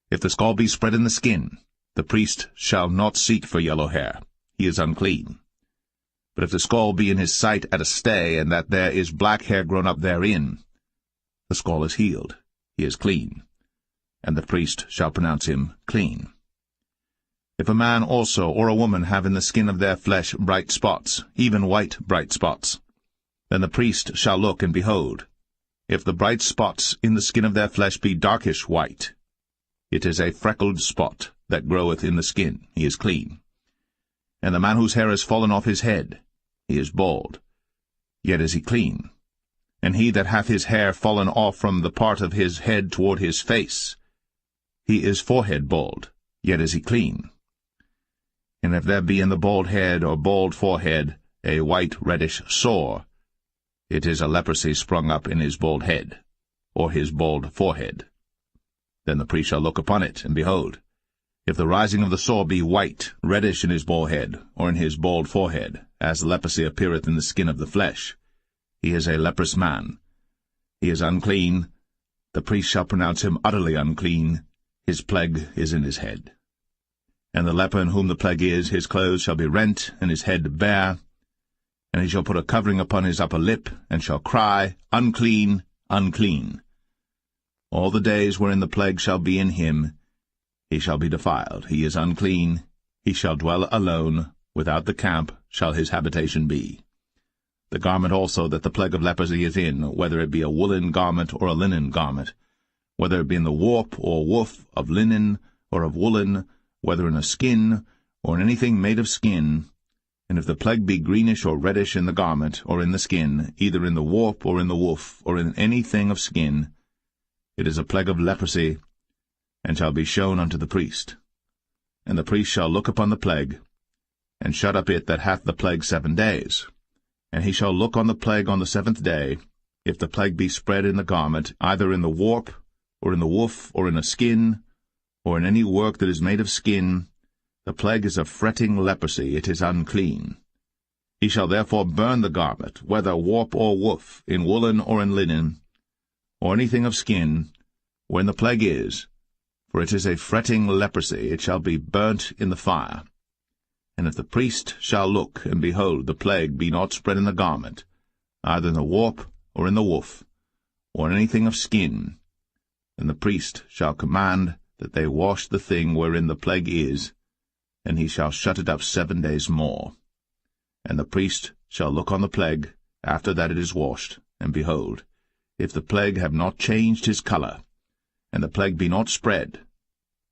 if the scall be spread in the skin, the priest shall not seek for yellow hair, he is unclean. But if the scall be in his sight at a stay, and that there is black hair grown up therein, the scall is healed, he is clean, and the priest shall pronounce him clean. If a man also or a woman have in the skin of their flesh bright spots, even white bright spots, then the priest shall look, and behold, if the bright spots in the skin of their flesh be darkish white, it is a freckled spot that groweth in the skin, he is clean. And the man whose hair is fallen off his head, he is bald, yet is he clean. And he that hath his hair fallen off from the part of his head toward his face, he is forehead bald, yet is he clean. And if there be in the bald head or bald forehead a white reddish sore, it is a leprosy sprung up in his bald head, or his bald forehead. Then the priest shall look upon it, and behold, if the rising of the sore be white, reddish in his bald head, or in his bald forehead, as the leprosy appeareth in the skin of the flesh, he is a leprous man. He is unclean. The priest shall pronounce him utterly unclean. His plague is in his head. And the leper in whom the plague is, his clothes shall be rent, and his head bare, and he shall put a covering upon his upper lip, and shall cry, Unclean, unclean. All the days wherein the plague shall be in him, he shall be defiled. He is unclean. He shall dwell alone. Without the camp shall his habitation be. The garment also that the plague of leprosy is in, whether it be a woolen garment or a linen garment, whether it be in the warp or woof of linen or of woolen, whether in a skin or in anything made of skin, and if the plague be greenish or reddish in the garment or in the skin, either in the warp or in the woof or in anything of skin, it is a plague of leprosy, and shall be shown unto the priest. And the priest shall look upon the plague, and shut up it that hath the plague 7 days. And he shall look on the plague on the 7th day. If the plague be spread in the garment, either in the warp, or in the woof, or in a skin, or in any work that is made of skin, the plague is a fretting leprosy, it is unclean. He shall therefore burn the garment, whether warp or woof, in woolen or in linen, or anything of skin, wherein the plague is, for it is a fretting leprosy, it shall be burnt in the fire. And if the priest shall look, and behold, the plague be not spread in the garment, either in the warp, or in the woof, or in anything of skin, then the priest shall command that they wash the thing wherein the plague is, and he shall shut it up 7 days more. And the priest shall look on the plague, after that it is washed, and behold, if the plague have not changed his colour, and the plague be not spread,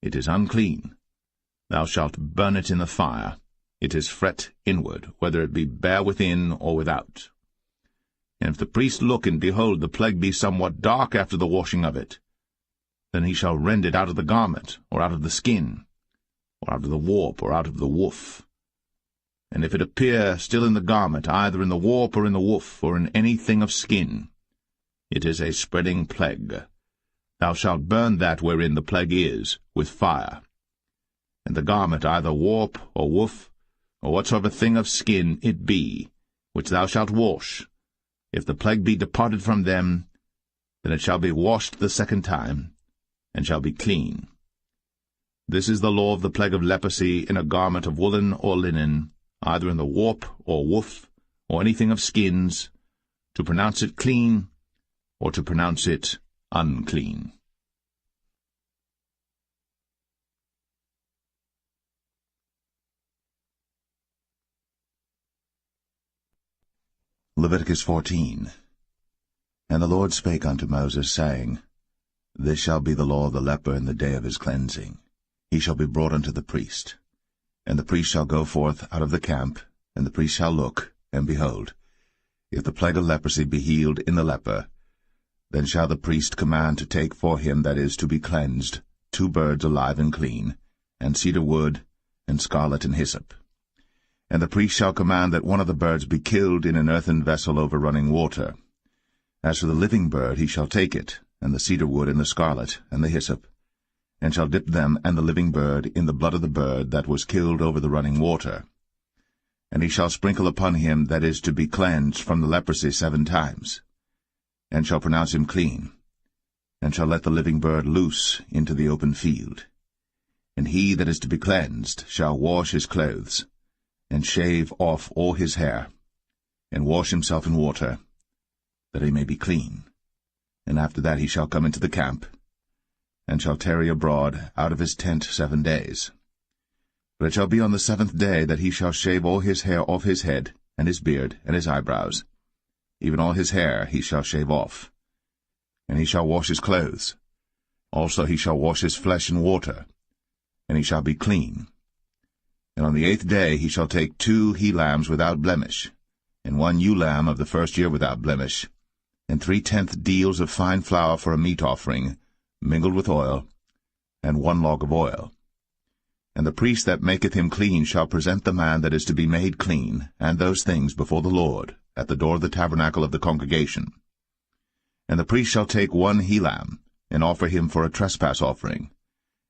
it is unclean. Thou shalt burn it in the fire. It is fret inward, whether it be bare within or without. And if the priest look, and behold, the plague be somewhat dark after the washing of it, then he shall rend it out of the garment, or out of the skin, or out of the warp, or out of the woof. And if it appear still in the garment, either in the warp, or in the woof, or in anything of skin, it is a spreading plague. Thou shalt burn that wherein the plague is, with fire. And the garment, either warp, or woof, or whatsoever thing of skin it be, which thou shalt wash, if the plague be departed from them, then it shall be washed the 2nd time, and shall be clean. This is the law of the plague of leprosy in a garment of woolen or linen, either in the warp or woof, or anything of skins, to pronounce it clean, or to pronounce it unclean. Leviticus 14. And the Lord spake unto Moses, saying, This shall be the law of the leper in the day of his cleansing. He shall be brought unto the priest. And the priest shall go forth out of the camp, and the priest shall look, and behold, if the plague of leprosy be healed in the leper, then shall the priest command to take for him that is to be cleansed 2 birds alive and clean, and cedar wood, and scarlet and hyssop. And the priest shall command that one of the birds be killed in an earthen vessel over running water. As for the living bird, he shall take it, and the cedar wood, and the scarlet, and the hyssop, and shall dip them and the living bird in the blood of the bird that was killed over the running water. And he shall sprinkle upon him that is to be cleansed from the leprosy 7 times, and shall pronounce him clean, and shall let the living bird loose into the open field. And he that is to be cleansed shall wash his clothes, and shave off all his hair, and wash himself in water, that he may be clean. And after that he shall come into the camp, and shall tarry abroad out of his tent 7 days. But it shall be on the 7th day that he shall shave all his hair off his head, and his beard, and his eyebrows. Even all his hair he shall shave off. And he shall wash his clothes. Also he shall wash his flesh in water, and he shall be clean. And on the 8th day he shall take 2 he-lambs without blemish, and 1 ewe-lamb of the 1st year without blemish, and 3/10 deals of fine flour for a meat offering, mingled with oil, and 1 log of oil. And the priest that maketh him clean shall present the man that is to be made clean, and those things before the Lord, at the door of the tabernacle of the congregation. And the priest shall take 1 he-lamb, and offer him for a trespass offering,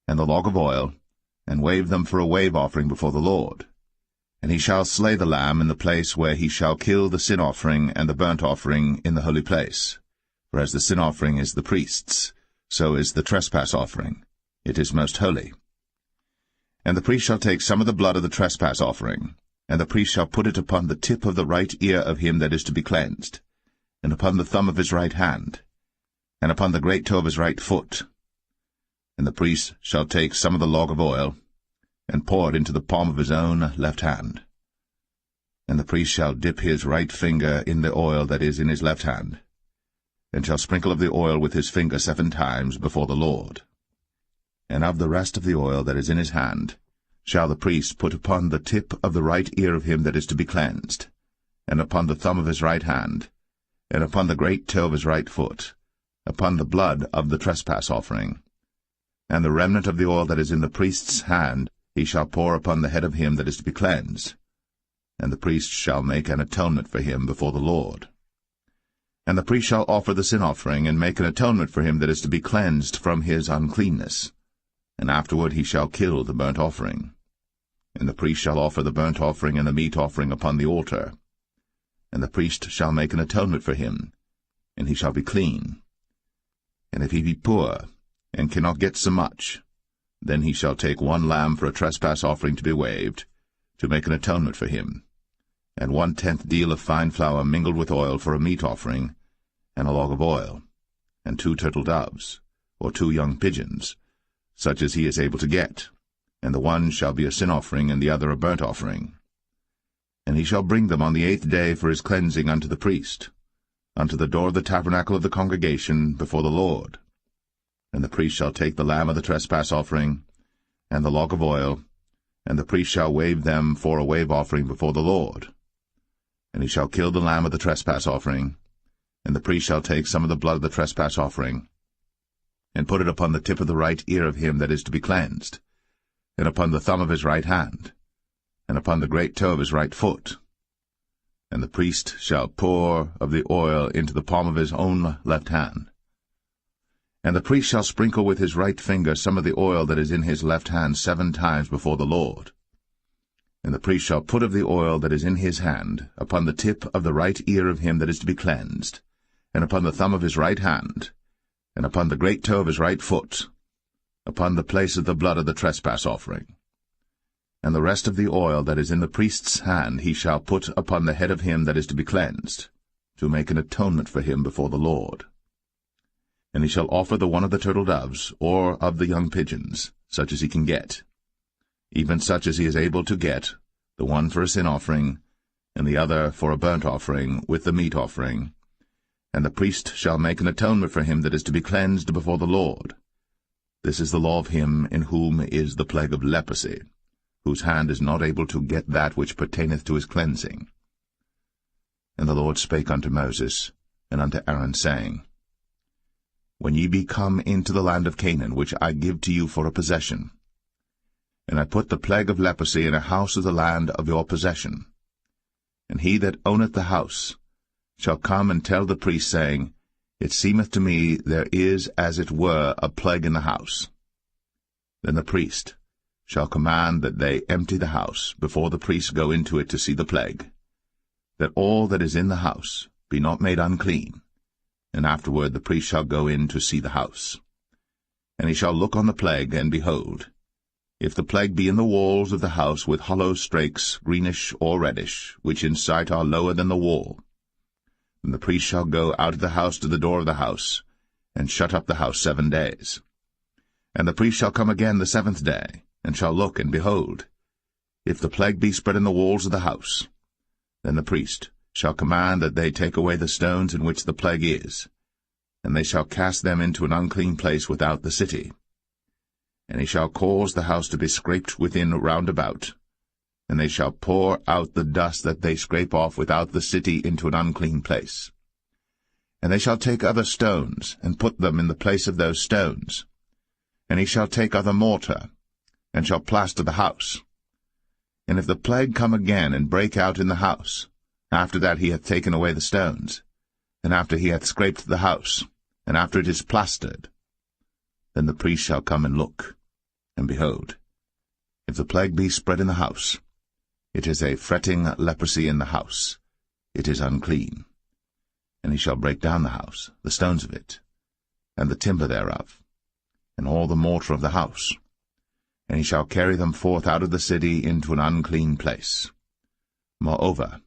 and the log of oil, and wave them for a wave offering before the Lord. And he shall slay the lamb in the place where he shall kill the sin offering and the burnt offering in the holy place. For as the sin offering is the priest's, so is the trespass offering. It is most holy. And the priest shall take some of the blood of the trespass offering, and the priest shall put it upon the tip of the right ear of him that is to be cleansed, and upon the thumb of his right hand, and upon the great toe of his right foot. And the priest shall take some of the log of oil, and pour it into the palm of his own left hand. And the priest shall dip his right finger in the oil that is in his left hand, and shall sprinkle of the oil with his finger 7 times before the Lord. And of the rest of the oil that is in his hand shall the priest put upon the tip of the right ear of him that is to be cleansed, and upon the thumb of his right hand, and upon the great toe of his right foot, upon the blood of the trespass offering. And the remnant of the oil that is in the priest's hand he shall pour upon the head of him that is to be cleansed, and the priest shall make an atonement for him before the Lord. And the priest shall offer the sin offering, and make an atonement for him that is to be cleansed from his uncleanness, and afterward he shall kill the burnt offering. And the priest shall offer the burnt offering and the meat offering upon the altar. And the priest shall make an atonement for him, and he shall be clean. And if he be poor, and cannot get so much, then he shall take 1 lamb for a trespass offering to be waved, to make an atonement for him, and 1/10 deal of fine flour mingled with oil for a meat offering, and a log of oil, and 2 turtle doves, or 2 young pigeons, such as he is able to get, and the one shall be a sin offering, and the other a burnt offering. And he shall bring them on the 8th day for his cleansing unto the priest, unto the door of the tabernacle of the congregation before the Lord. And the priest shall take the lamb of the trespass offering, and the log of oil, and the priest shall wave them for a wave offering before the Lord. And he shall kill the lamb of the trespass offering, and the priest shall take some of the blood of the trespass offering, and put it upon the tip of the right ear of him that is to be cleansed, and upon the thumb of his right hand, and upon the great toe of his right foot. And the priest shall pour of the oil into the palm of his own left hand. And the priest shall sprinkle with his right finger some of the oil that is in his left hand 7 times before the Lord. And the priest shall put of the oil that is in his hand upon the tip of the right ear of him that is to be cleansed, and upon the thumb of his right hand, and upon the great toe of his right foot, upon the place of the blood of the trespass offering. And the rest of the oil that is in the priest's hand he shall put upon the head of him that is to be cleansed, to make an atonement for him before the Lord. And he shall offer the one of the turtle doves, or of the young pigeons, such as he can get, even such as he is able to get, the one for a sin offering, and the other for a burnt offering, with the meat offering. And the priest shall make an atonement for him that is to be cleansed before the Lord. This is the law of him in whom is the plague of leprosy, whose hand is not able to get that which pertaineth to his cleansing. And the Lord spake unto Moses and unto Aaron, saying, When ye be come into the land of Canaan, which I give to you for a possession, and I put the plague of leprosy in a house of the land of your possession, and he that owneth the house shall come and tell the priest, saying, It seemeth to me there is as it were a plague in the house. Then the priest shall command that they empty the house, before the priests go into it to see the plague, that all that is in the house be not made unclean. And afterward the priest shall go in to see the house. And he shall look on the plague, and behold, if the plague be in the walls of the house with hollow strakes, greenish or reddish, which in sight are lower than the wall, then the priest shall go out of the house to the door of the house, and shut up the house 7 days. And the priest shall come again the 7th day, and shall look, and behold, if the plague be spread in the walls of the house, then the priest shall command that they take away the stones in which the plague is, and they shall cast them into an unclean place without the city. And he shall cause the house to be scraped within round about, and they shall pour out the dust that they scrape off without the city into an unclean place. And they shall take other stones, and put them in the place of those stones. And he shall take other mortar, and shall plaster the house. And if the plague come again, and break out in the house, after that he hath taken away the stones, and after he hath scraped the house, and after it is plastered, Then the priest shall come and look, and behold, if the plague be spread in the house, it is a fretting leprosy in the house, it is unclean. And he shall break down the house, the stones of it, and the timber thereof, and all the mortar of the house, and he shall carry them forth out of the city into an unclean place. Moreover,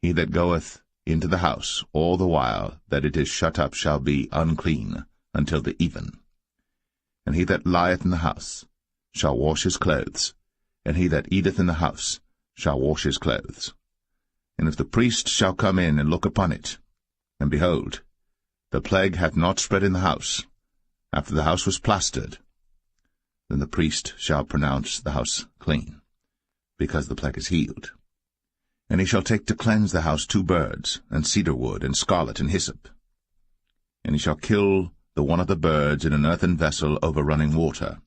he that goeth into the house all the while that it is shut up shall be unclean until the even. And he that lieth in the house shall wash his clothes, and he that eateth in the house shall wash his clothes. And if the priest shall come in and look upon it, and behold, the plague hath not spread in the house, after the house was plastered, then the priest shall pronounce the house clean, because the plague is healed. And he shall take to cleanse the house 2 birds, and cedar wood, and scarlet, and hyssop. And he shall kill the one of the birds in an earthen vessel over running water.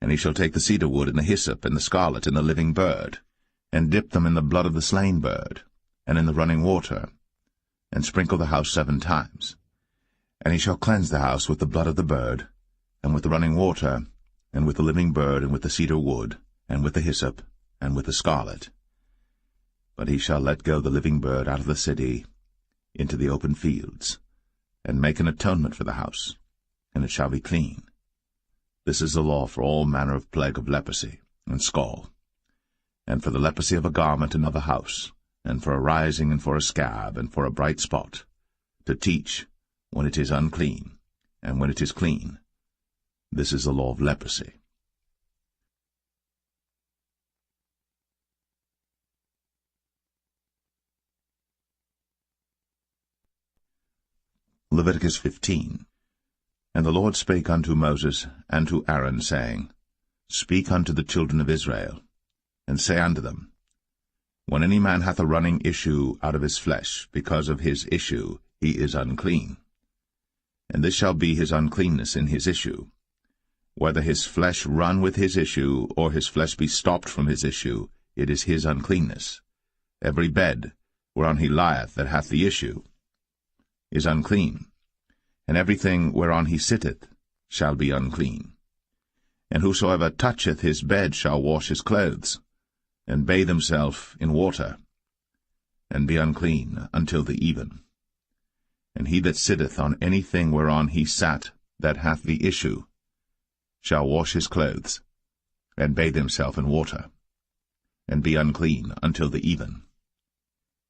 And he shall take the cedar wood, and the hyssop, and the scarlet, and the living bird, and dip them in the blood of the slain bird, and in the running water, and sprinkle the house 7 times. And he shall cleanse the house with the blood of the bird, and with the running water, and with the living bird, and with the cedar wood, and with the hyssop, and with the scarlet. But he shall let go the living bird out of the city into the open fields, and make an atonement for the house, and it shall be clean. This is the law for all manner of plague of leprosy and scall, and for the leprosy of a garment and of a house, and for a rising, and for a scab, and for a bright spot, to teach when it is unclean, and when it is clean. This is the law of leprosy. Leviticus 15. And the Lord spake unto Moses and to Aaron, saying, Speak unto the children of Israel, and say unto them, When any man hath a running issue out of his flesh, because of his issue he is unclean. And this shall be his uncleanness in his issue, whether his flesh run with his issue, or his flesh be stopped from his issue, it is his uncleanness. Every bed whereon he lieth that hath the issue is unclean, and everything whereon he sitteth shall be unclean. And whosoever toucheth his bed shall wash his clothes, and bathe himself in water, and be unclean until the even. And he that sitteth on anything whereon he sat that hath the issue shall wash his clothes, and bathe himself in water, and be unclean until the even.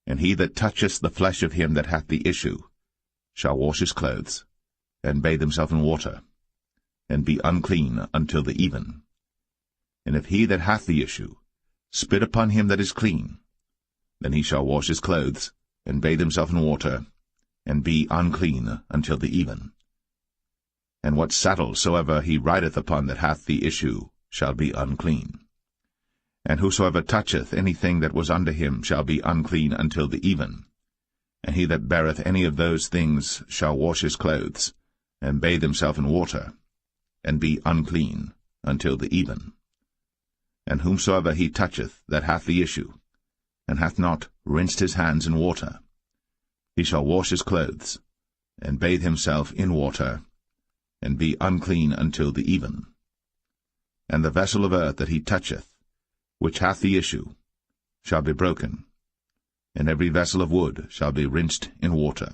And he that toucheth the flesh of him that hath the issue shall wash his clothes, and bathe himself in water, and be unclean until the even. And if he that hath the issue spit upon him that is clean, then he shall wash his clothes, and bathe himself in water, and be unclean until the even. And what saddle soever he rideth upon that hath the issue shall be unclean. And whosoever toucheth anything that was under him shall be unclean until the even. And he that beareth any of those things shall wash his clothes, and bathe himself in water, and be unclean until the even. And whomsoever he toucheth that hath the issue, and hath not rinsed his hands in water, he shall wash his clothes, and bathe himself in water, and be unclean until the even. And the vessel of earth that he toucheth, which hath the issue, shall be broken, and every vessel of wood shall be rinsed in water.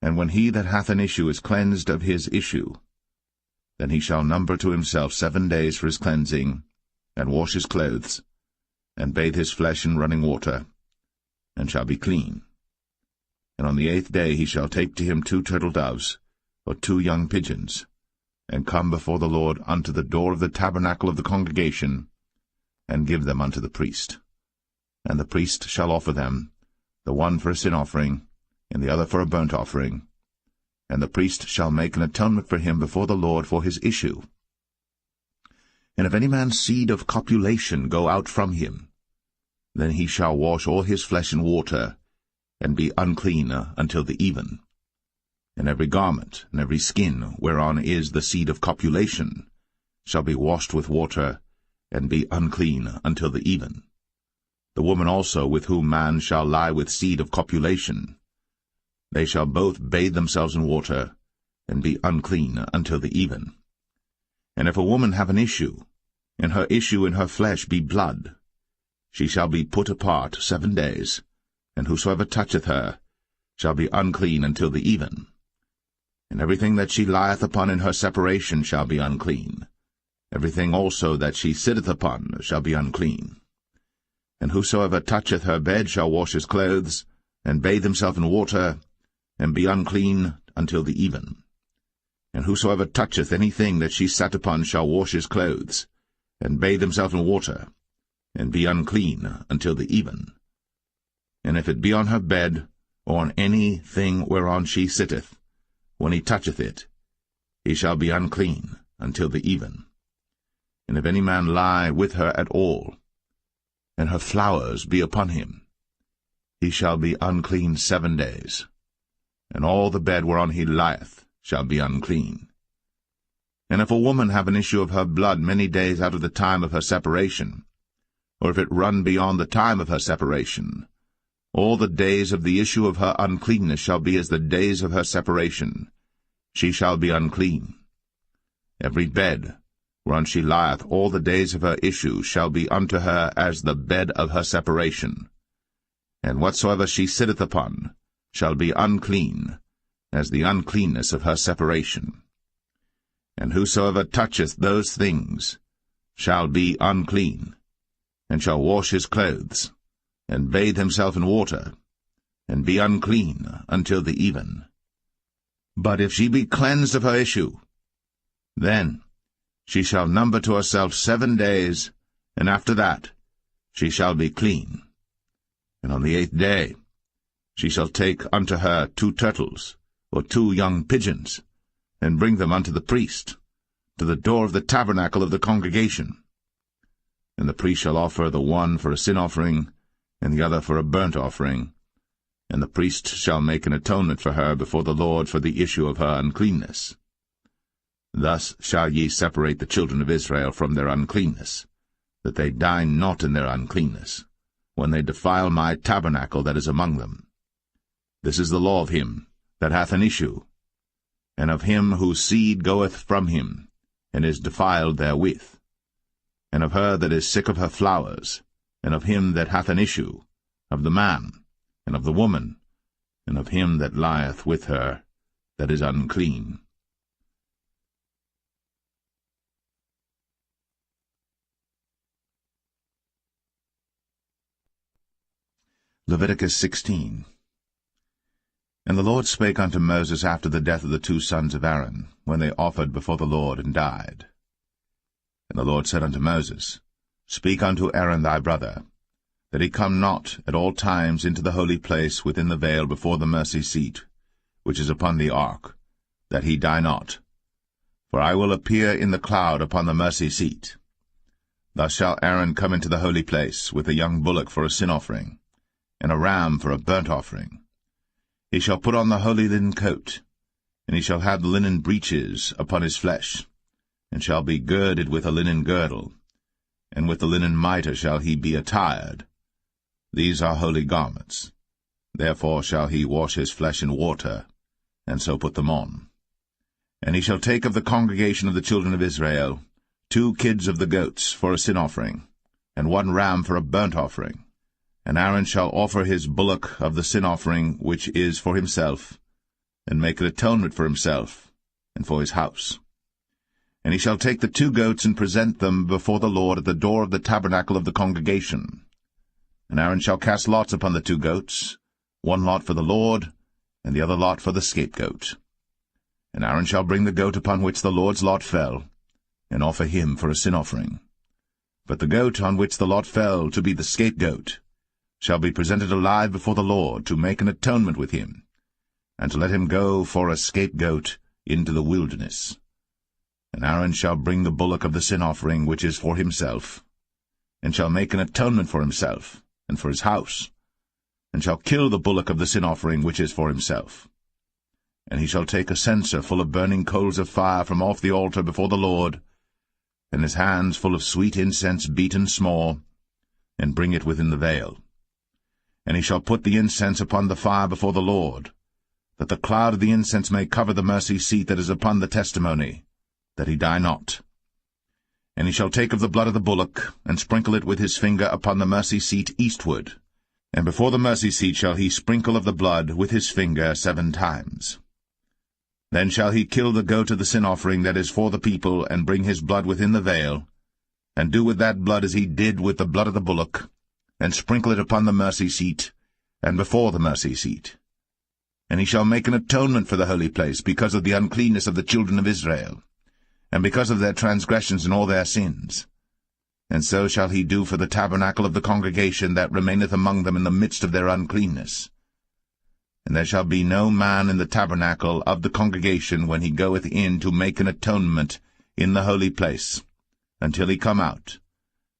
And when he that hath an issue is cleansed of his issue, then he shall number to himself 7 days for his cleansing, and wash his clothes, and bathe his flesh in running water, and shall be clean. And on the 8th day he shall take to him 2 turtle doves, or 2 young pigeons, and come before the Lord unto the door of the tabernacle of the congregation, and give them unto the priest. And the priest shall offer them, the one for a sin offering, and the other for a burnt offering. And the priest shall make an atonement for him before the Lord for his issue. And if any man's seed of copulation go out from him, then he shall wash all his flesh in water, and be unclean until the even. And every garment, and every skin, whereon is the seed of copulation, shall be washed with water, and be unclean until the even. The woman also with whom man shall lie with seed of copulation, they shall both bathe themselves in water, and be unclean until the even. And if a woman have an issue, and her issue in her flesh be blood, she shall be put apart 7 days, and whosoever toucheth her shall be unclean until the even. And everything that she lieth upon in her separation shall be unclean. Everything also that she sitteth upon shall be unclean. And whosoever toucheth her bed shall wash his clothes, and bathe himself in water, and be unclean until the even. And whosoever toucheth anything that she sat upon shall wash his clothes, and bathe himself in water, and be unclean until the even. And if it be on her bed, or on any thing whereon she sitteth, when he toucheth it, he shall be unclean until the even. And if any man lie with her at all, and her flowers be upon him, he shall be unclean 7 days, and all the bed whereon he lieth shall be unclean. And if a woman have an issue of her blood many days out of the time of her separation, or if it run beyond the time of her separation, all the days of the issue of her uncleanness shall be as the days of her separation. She shall be unclean. Every bed whereon she lieth all the days of her issue shall be unto her as the bed of her separation. And whatsoever she sitteth upon shall be unclean, as the uncleanness of her separation. And whosoever toucheth those things shall be unclean, and shall wash his clothes, and bathe himself in water, and be unclean until the even. But if she be cleansed of her issue, then she shall number to herself 7 days, and after that she shall be clean. And on the 8th day she shall take unto her 2 turtles, or 2 young pigeons, and bring them unto the priest, to the door of the tabernacle of the congregation. And the priest shall offer the one for a sin offering, and the other for a burnt offering, and the priest shall make an atonement for her before the Lord for the issue of her uncleanness. Thus shall ye separate the children of Israel from their uncleanness, that they die not in their uncleanness, when they defile my tabernacle that is among them. This is the law of him that hath an issue, and of him whose seed goeth from him, and is defiled therewith, and of her that is sick of her flowers, and of him that hath an issue, of the man, and of the woman, and of him that lieth with her, that is unclean. Leviticus 16. And the Lord spake unto Moses after the death of the 2 sons of Aaron, when they offered before the Lord and died. And the Lord said unto Moses, Speak unto Aaron thy brother, that he come not at all times into the holy place within the veil before the mercy seat, which is upon the ark, that he die not. For I will appear in the cloud upon the mercy seat. Thus shall Aaron come into the holy place, with a young bullock for a sin offering, and a ram for a burnt offering. He shall put on the holy linen coat, and he shall have the linen breeches upon his flesh, and shall be girded with a linen girdle, and with the linen mitre shall he be attired. These are holy garments. Therefore shall he wash his flesh in water, and so put them on. And he shall take of the congregation of the children of Israel 2 kids of the goats for a sin offering, and 1 ram for a burnt offering. And Aaron shall offer his bullock of the sin offering which is for himself, and make an atonement for himself, and for his house. And he shall take the 2 goats and present them before the Lord at the door of the tabernacle of the congregation. And Aaron shall cast lots upon the 2 goats, 1 lot for the Lord, and the other lot for the scapegoat. And Aaron shall bring the goat upon which the Lord's lot fell, and offer him for a sin offering. But the goat on which the lot fell to be the scapegoat shall be presented alive before the Lord, to make an atonement with him, and to let him go for a scapegoat into the wilderness. And Aaron shall bring the bullock of the sin offering which is for himself, and shall make an atonement for himself, and for his house, and shall kill the bullock of the sin offering which is for himself. And he shall take a censer full of burning coals of fire from off the altar before the Lord, and his hands full of sweet incense beaten small, and bring it within the veil. And he shall put the incense upon the fire before the Lord, that the cloud of the incense may cover the mercy seat that is upon the testimony, that he die not. And he shall take of the blood of the bullock, and sprinkle it with his finger upon the mercy seat eastward, and before the mercy seat shall he sprinkle of the blood with his finger 7 times. Then shall he kill the goat of the sin offering that is for the people, and bring his blood within the veil, and do with that blood as he did with the blood of the bullock, and sprinkle it upon the mercy seat, and before the mercy seat. And he shall make an atonement for the holy place, because of the uncleanness of the children of Israel, and because of their transgressions and all their sins. And so shall he do for the tabernacle of the congregation that remaineth among them in the midst of their uncleanness. And there shall be no man in the tabernacle of the congregation when he goeth in to make an atonement in the holy place, until he come out,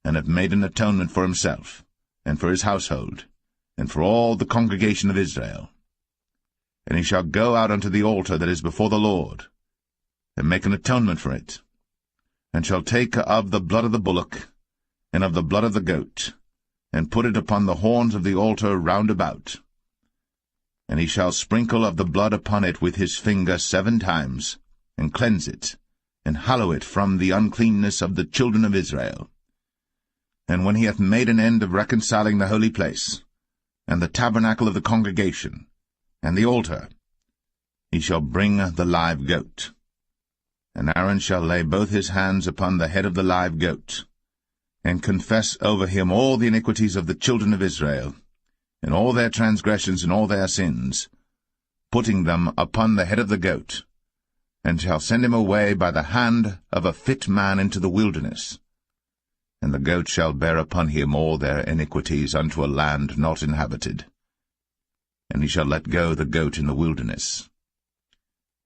and have made an atonement for himself, and for his household, and for all the congregation of Israel. And he shall go out unto the altar that is before the Lord, and make an atonement for it, and shall take of the blood of the bullock, and of the blood of the goat, and put it upon the horns of the altar round about. And he shall sprinkle of the blood upon it with his finger 7 times, and cleanse it, and hallow it from the uncleanness of the children of Israel. And when he hath made an end of reconciling the holy place, and the tabernacle of the congregation, and the altar, he shall bring the live goat. And Aaron shall lay both his hands upon the head of the live goat, and confess over him all the iniquities of the children of Israel, and all their transgressions and all their sins, putting them upon the head of the goat, and shall send him away by the hand of a fit man into the wilderness. And the goat shall bear upon him all their iniquities unto a land not inhabited. And he shall let go the goat in the wilderness.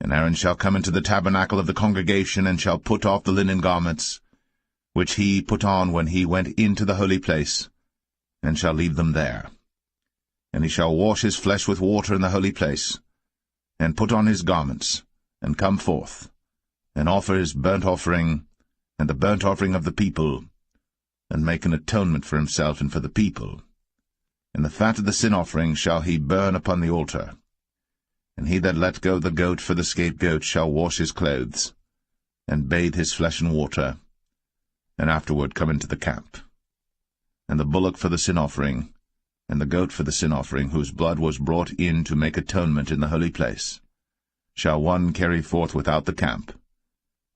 And Aaron shall come into the tabernacle of the congregation, and shall put off the linen garments, which he put on when he went into the holy place, and shall leave them there. And he shall wash his flesh with water in the holy place, and put on his garments, and come forth, and offer his burnt offering, and the burnt offering of the people, and make an atonement for himself and for the people. And the fat of the sin offering shall he burn upon the altar. And he that let go the goat for the scapegoat shall wash his clothes, and bathe his flesh in water, and afterward come into the camp. And the bullock for the sin offering, and the goat for the sin offering, whose blood was brought in to make atonement in the holy place, shall one carry forth without the camp,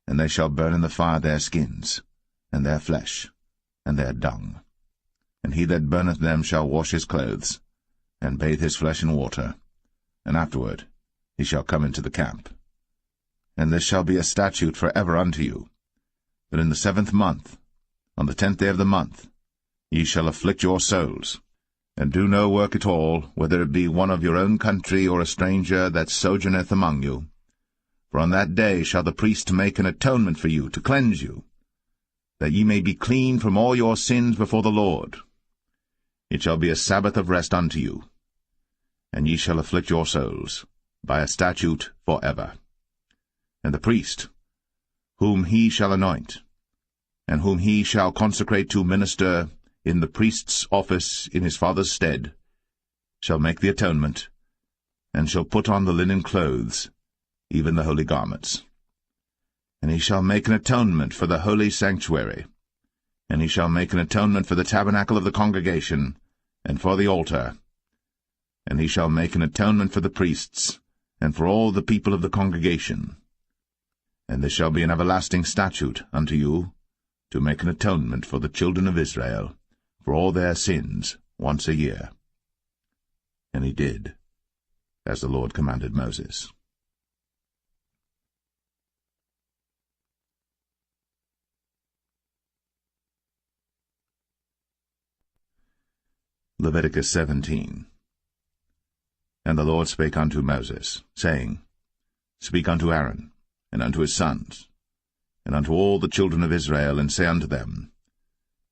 and they shall burn in the fire their skins, and their flesh, and their dung. And he that burneth them shall wash his clothes, and bathe his flesh in water, and afterward he shall come into the camp. And this shall be a statute for ever unto you, that in the 7th month, on the 10th day of the month, ye shall afflict your souls, and do no work at all, whether it be one of your own country or a stranger that sojourneth among you. For on that day shall the priest make an atonement for you, to cleanse you, that ye may be clean from all your sins before the Lord. It shall be a Sabbath of rest unto you, and ye shall afflict your souls, by a statute for ever. And the priest, whom he shall anoint, and whom he shall consecrate to minister in the priest's office in his father's stead, shall make the atonement, and shall put on the linen clothes, even the holy garments. And he shall make an atonement for the holy sanctuary, and he shall make an atonement for the tabernacle of the congregation, and for the altar, and he shall make an atonement for the priests, and for all the people of the congregation. And this shall be an everlasting statute unto you, to make an atonement for the children of Israel, for all their sins, once a year. And he did, as the Lord commanded Moses. Leviticus 17. And the Lord spake unto Moses, saying, Speak unto Aaron, and unto his sons, and unto all the children of Israel, and say unto them,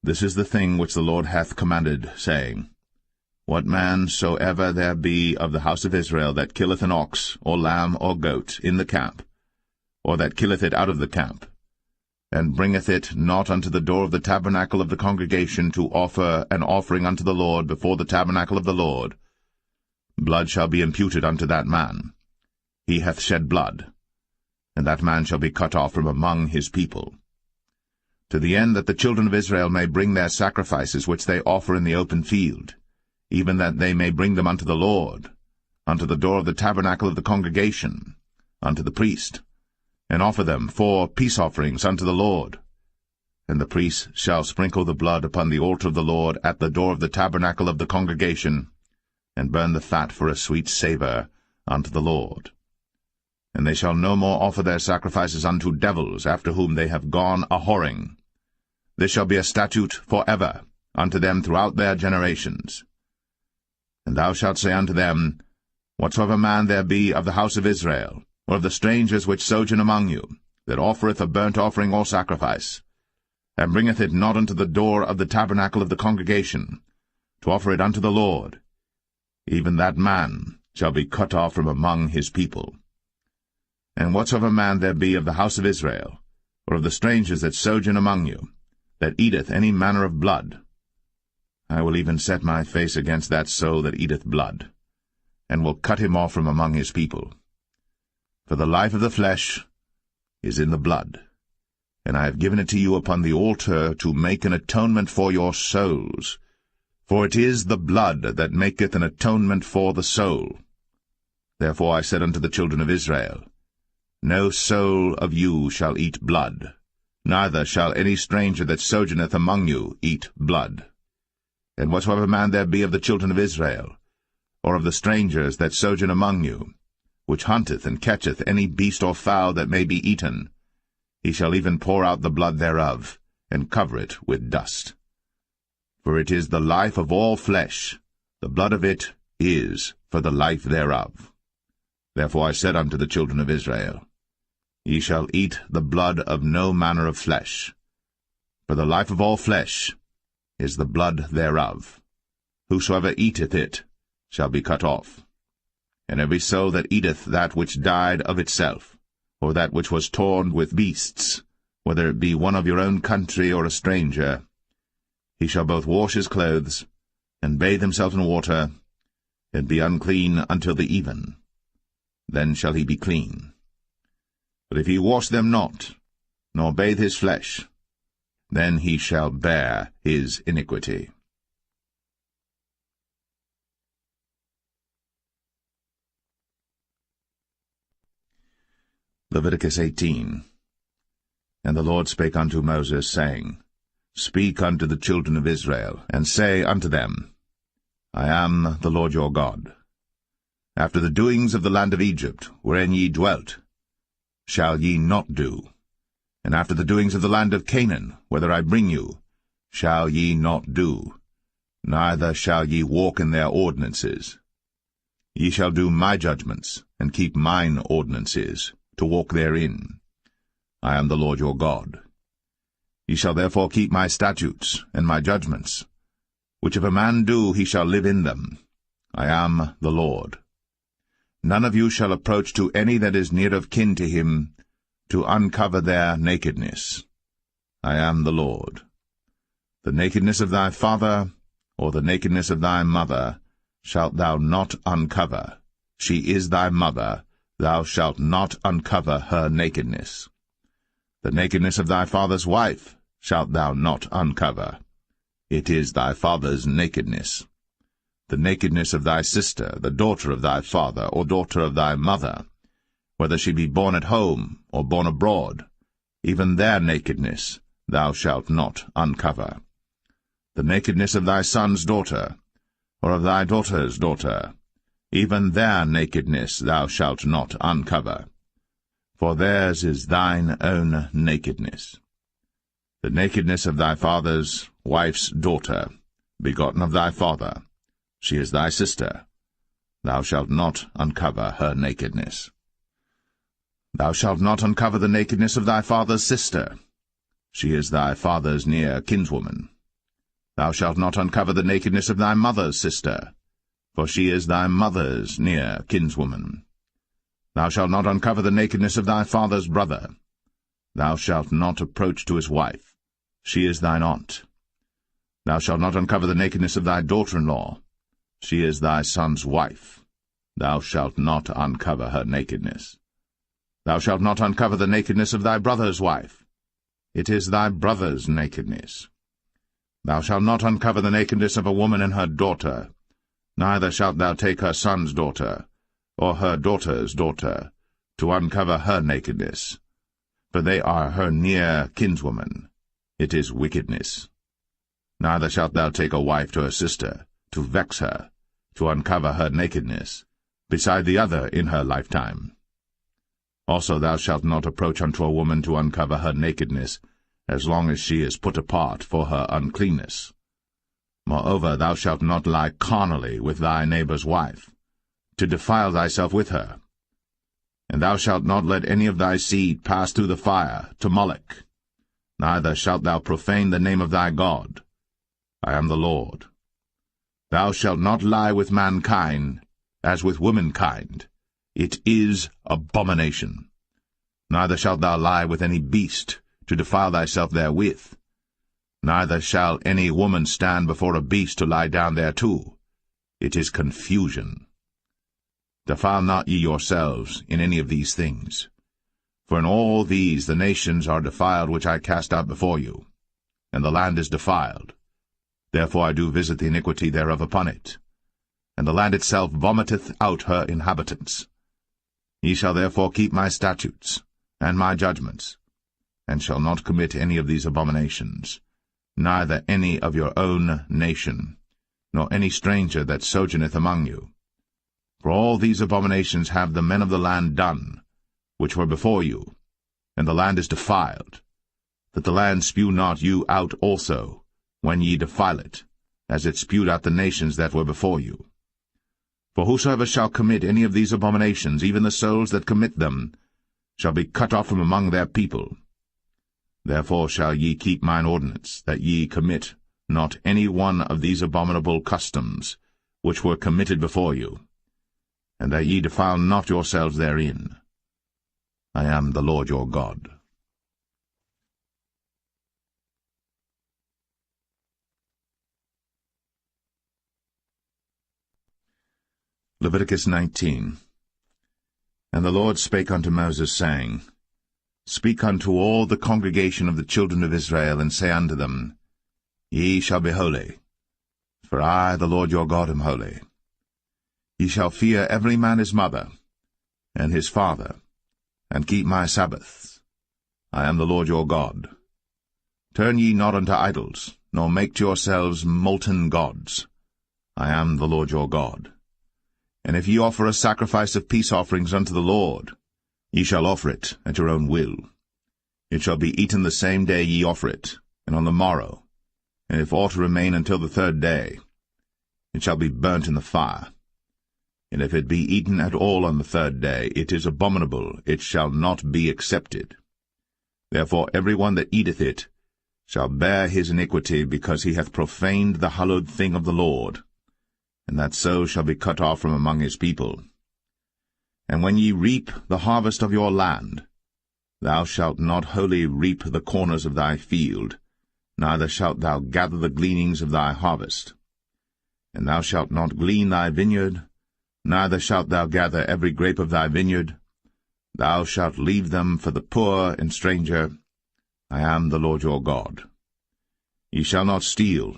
This is the thing which the Lord hath commanded, saying, What man soever there be of the house of Israel that killeth an ox, or lamb, or goat, in the camp, or that killeth it out of the camp, and bringeth it not unto the door of the tabernacle of the congregation to offer an offering unto the Lord before the tabernacle of the Lord, blood shall be imputed unto that man, he hath shed blood, and that man shall be cut off from among his people. To the end that the children of Israel may bring their sacrifices which they offer in the open field, even that they may bring them unto the Lord, unto the door of the tabernacle of the congregation, unto the priest, and offer them for peace offerings unto the Lord. And the priest shall sprinkle the blood upon the altar of the Lord at the door of the tabernacle of the congregation, and burn the fat for a sweet savour unto the Lord. And they shall no more offer their sacrifices unto devils, after whom they have gone a-whoring. This shall be a statute for ever unto them throughout their generations. And thou shalt say unto them, Whatsoever man there be of the house of Israel, or of the strangers which sojourn among you, that offereth a burnt offering or sacrifice, and bringeth it not unto the door of the tabernacle of the congregation, to offer it unto the Lord, even that man shall be cut off from among his people. And whatsoever man there be of the house of Israel, or of the strangers that sojourn among you, that eateth any manner of blood, I will even set my face against that soul that eateth blood, and will cut him off from among his people. For the life of the flesh is in the blood, and I have given it to you upon the altar to make an atonement for your souls. For it is the blood that maketh an atonement for the soul. Therefore I said unto the children of Israel, No soul of you shall eat blood, neither shall any stranger that sojourneth among you eat blood. And whatsoever man there be of the children of Israel, or of the strangers that sojourn among you, which hunteth and catcheth any beast or fowl that may be eaten, he shall even pour out the blood thereof, and cover it with dust. For it is the life of all flesh, the blood of it is for the life thereof. Therefore I said unto the children of Israel, Ye shall eat the blood of no manner of flesh, for the life of all flesh is the blood thereof. Whosoever eateth it shall be cut off. And every soul that eateth that which died of itself, or that which was torn with beasts, whether it be one of your own country or a stranger, he shall both wash his clothes, and bathe himself in water, and be unclean until the even. Then shall he be clean. But if he wash them not, nor bathe his flesh, then he shall bear his iniquity. Leviticus 18. And the Lord spake unto Moses, saying, Speak unto the children of Israel, and say unto them, I am the Lord your God. After the doings of the land of Egypt, wherein ye dwelt, shall ye not do, and after the doings of the land of Canaan, whither I bring you, shall ye not do, neither shall ye walk in their ordinances. Ye shall do my judgments, and keep mine ordinances, to walk therein. I am the Lord your God. Ye shall therefore keep my statutes and my judgments, which if a man do, he shall live in them. I am the Lord. None of you shall approach to any that is near of kin to him, to uncover their nakedness. I am the Lord. The nakedness of thy father, or the nakedness of thy mother, shalt thou not uncover. She is thy mother, thou shalt not uncover her nakedness. The nakedness of thy father's wife shalt thou not uncover. It is thy father's nakedness. The nakedness of thy sister, the daughter of thy father, or daughter of thy mother, whether she be born at home, or born abroad, even their nakedness thou shalt not uncover. The nakedness of thy son's daughter, or of thy daughter's daughter, even their nakedness thou shalt not uncover. For theirs is thine own nakedness. The nakedness of thy father's wife's daughter, begotten of thy father, she is thy sister. Thou shalt not uncover her nakedness. Thou shalt not uncover the nakedness of thy father's sister. She is thy father's near kinswoman. Thou shalt not uncover the nakedness of thy mother's sister, for she is thy mother's near kinswoman. Thou shalt not uncover the nakedness of thy father's brother. Thou shalt not approach to his wife. She is thine aunt. Thou shalt not uncover the nakedness of thy daughter-in-law. She is thy son's wife. thou shalt not uncover her nakedness. Thou shalt not uncover the nakedness of thy brother's wife. It is thy brother's nakedness. Thou shalt not uncover the nakedness of a woman and her daughter, neither shalt thou take her son's daughter, or her daughter's daughter, to uncover her nakedness, for they are her near kinswoman. It is wickedness. Neither shalt thou take a wife to her sister, to vex her, to uncover her nakedness, beside the other in her lifetime. Also thou shalt not approach unto a woman to uncover her nakedness, as long as she is put apart for her uncleanness. Moreover, thou shalt not lie carnally with thy neighbour's wife, to defile thyself with her. And thou shalt not let any of thy seed pass through the fire to Moloch, neither shalt thou profane the name of thy God. I am the Lord. Thou shalt not lie with mankind, as with womankind. It is abomination. Neither shalt thou lie with any beast, to defile thyself therewith. Neither shall any woman stand before a beast to lie down thereto. It is confusion. Defile not ye yourselves in any of these things. For in all these the nations are defiled which I cast out before you, and the land is defiled. Therefore I do visit the iniquity thereof upon it, and the land itself vomiteth out her inhabitants. Ye shall therefore keep my statutes, and my judgments, and shall not commit any of these abominations, neither any of your own nation, nor any stranger that sojourneth among you. For all these abominations have the men of the land done, which were before you, and the land is defiled, that the land spew not you out also, when ye defile it, as it spewed out the nations that were before you. For whosoever shall commit any of these abominations, even the souls that commit them, shall be cut off from among their people. Therefore shall ye keep mine ordinance, that ye commit not any one of these abominable customs, which were committed before you, and that ye defile not yourselves therein. I am the Lord your God. Leviticus 19. And the Lord spake unto Moses, saying, Speak unto all the congregation of the children of Israel, and say unto them, Ye shall be holy, for I, the Lord your God, am holy. Ye shall fear every man his mother, and his father, and keep my Sabbaths. I am the Lord your God. Turn ye not unto idols, nor make to yourselves molten gods. I am the Lord your God. And if ye offer a sacrifice of peace offerings unto the Lord, ye shall offer it at your own will. It shall be eaten the same day ye offer it, and on the morrow. And if aught remain until the third day, it shall be burnt in the fire. And if it be eaten at all on the third day, it is abominable, it shall not be accepted. Therefore every one that eateth it shall bear his iniquity, because he hath profaned the hallowed thing of the Lord, and that so shall be cut off from among his people. And when ye reap the harvest of your land, thou shalt not wholly reap the corners of thy field, neither shalt thou gather the gleanings of thy harvest. And thou shalt not glean thy vineyard, neither shalt thou gather every grape of thy vineyard. Thou shalt leave them for the poor and stranger. I am the Lord your God. Ye shall not steal,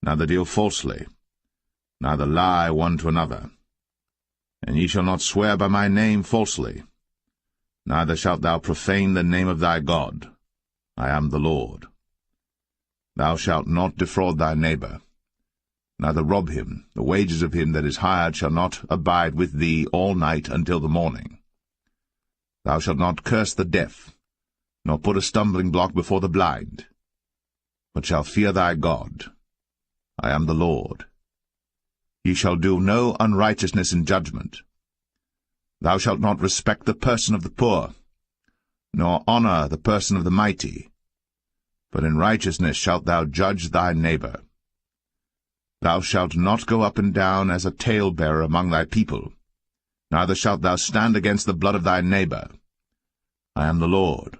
neither deal falsely, neither lie one to another. And ye shall not swear by my name falsely, neither shalt thou profane the name of thy God. I am the Lord. Thou shalt not defraud thy neighbor, neither rob him. The wages of him that is hired shall not abide with thee all night until the morning. Thou shalt not curse the deaf, nor put a stumbling block before the blind, but shall fear thy God. I am the Lord. Ye shall do no unrighteousness in judgment. Thou shalt not respect the person of the poor, nor honor the person of the mighty, but in righteousness shalt thou judge thy neighbor. Thou shalt not go up and down as a talebearer among thy people, neither shalt thou stand against the blood of thy neighbor. I am the Lord.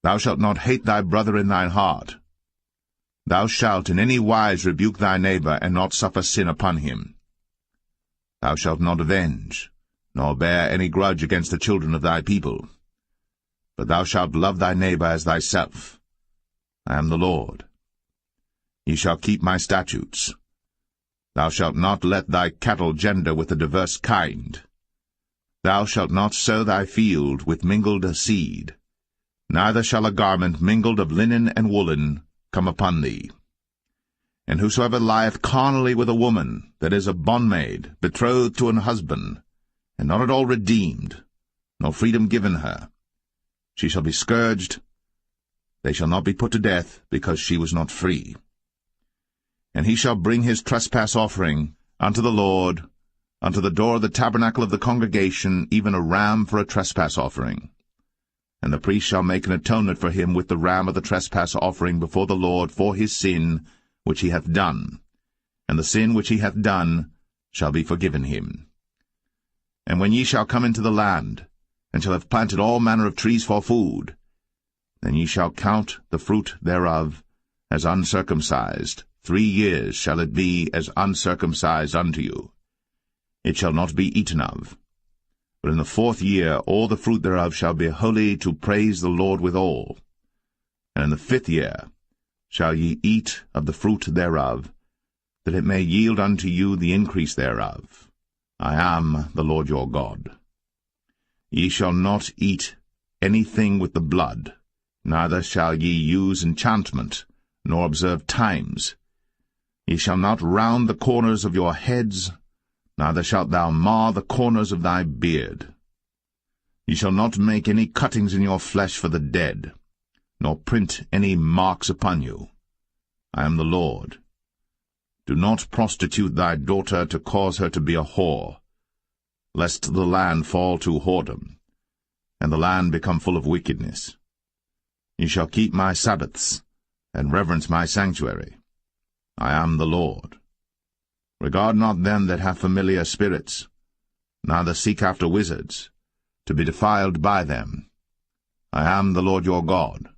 Thou shalt not hate thy brother in thine heart. Thou shalt in any wise rebuke thy neighbor, and not suffer sin upon him. Thou shalt not avenge, nor bear any grudge against the children of thy people. But thou shalt love thy neighbor as thyself. I am the Lord. Ye shall keep my statutes. Thou shalt not let thy cattle gender with a diverse kind. Thou shalt not sow thy field with mingled seed, neither shall a garment mingled of linen and woolen come upon thee. And whosoever lieth carnally with a woman that is a bondmaid, betrothed to an husband, and not at all redeemed, nor freedom given her, she shall be scourged. They shall not be put to death, because she was not free. And he shall bring his trespass offering unto the Lord, unto the door of the tabernacle of the congregation, even a ram for a trespass offering. And the priest shall make an atonement for him with the ram of the trespass offering before the Lord for his sin which he hath done, and the sin which he hath done shall be forgiven him. And when ye shall come into the land, and shall have planted all manner of trees for food, then ye shall count the fruit thereof as uncircumcised. 3 years shall it be as uncircumcised unto you. It shall not be eaten of. But in the 4th year all the fruit thereof shall be holy to praise the Lord withal. And in the 5th year shall ye eat of the fruit thereof, that it may yield unto you the increase thereof. I am the Lord your God. Ye shall not eat anything with the blood, neither shall ye use enchantment, nor observe times. Ye shall not round the corners of your heads, neither shalt thou mar the corners of thy beard. Ye shall not make any cuttings in your flesh for the dead, nor print any marks upon you. I am the Lord. Do not prostitute thy daughter to cause her to be a whore, lest the land fall to whoredom, and the land become full of wickedness. Ye shall keep my Sabbaths, and reverence my sanctuary. I am the Lord. Regard not them that have familiar spirits, neither seek after wizards, to be defiled by them. I am the Lord your God.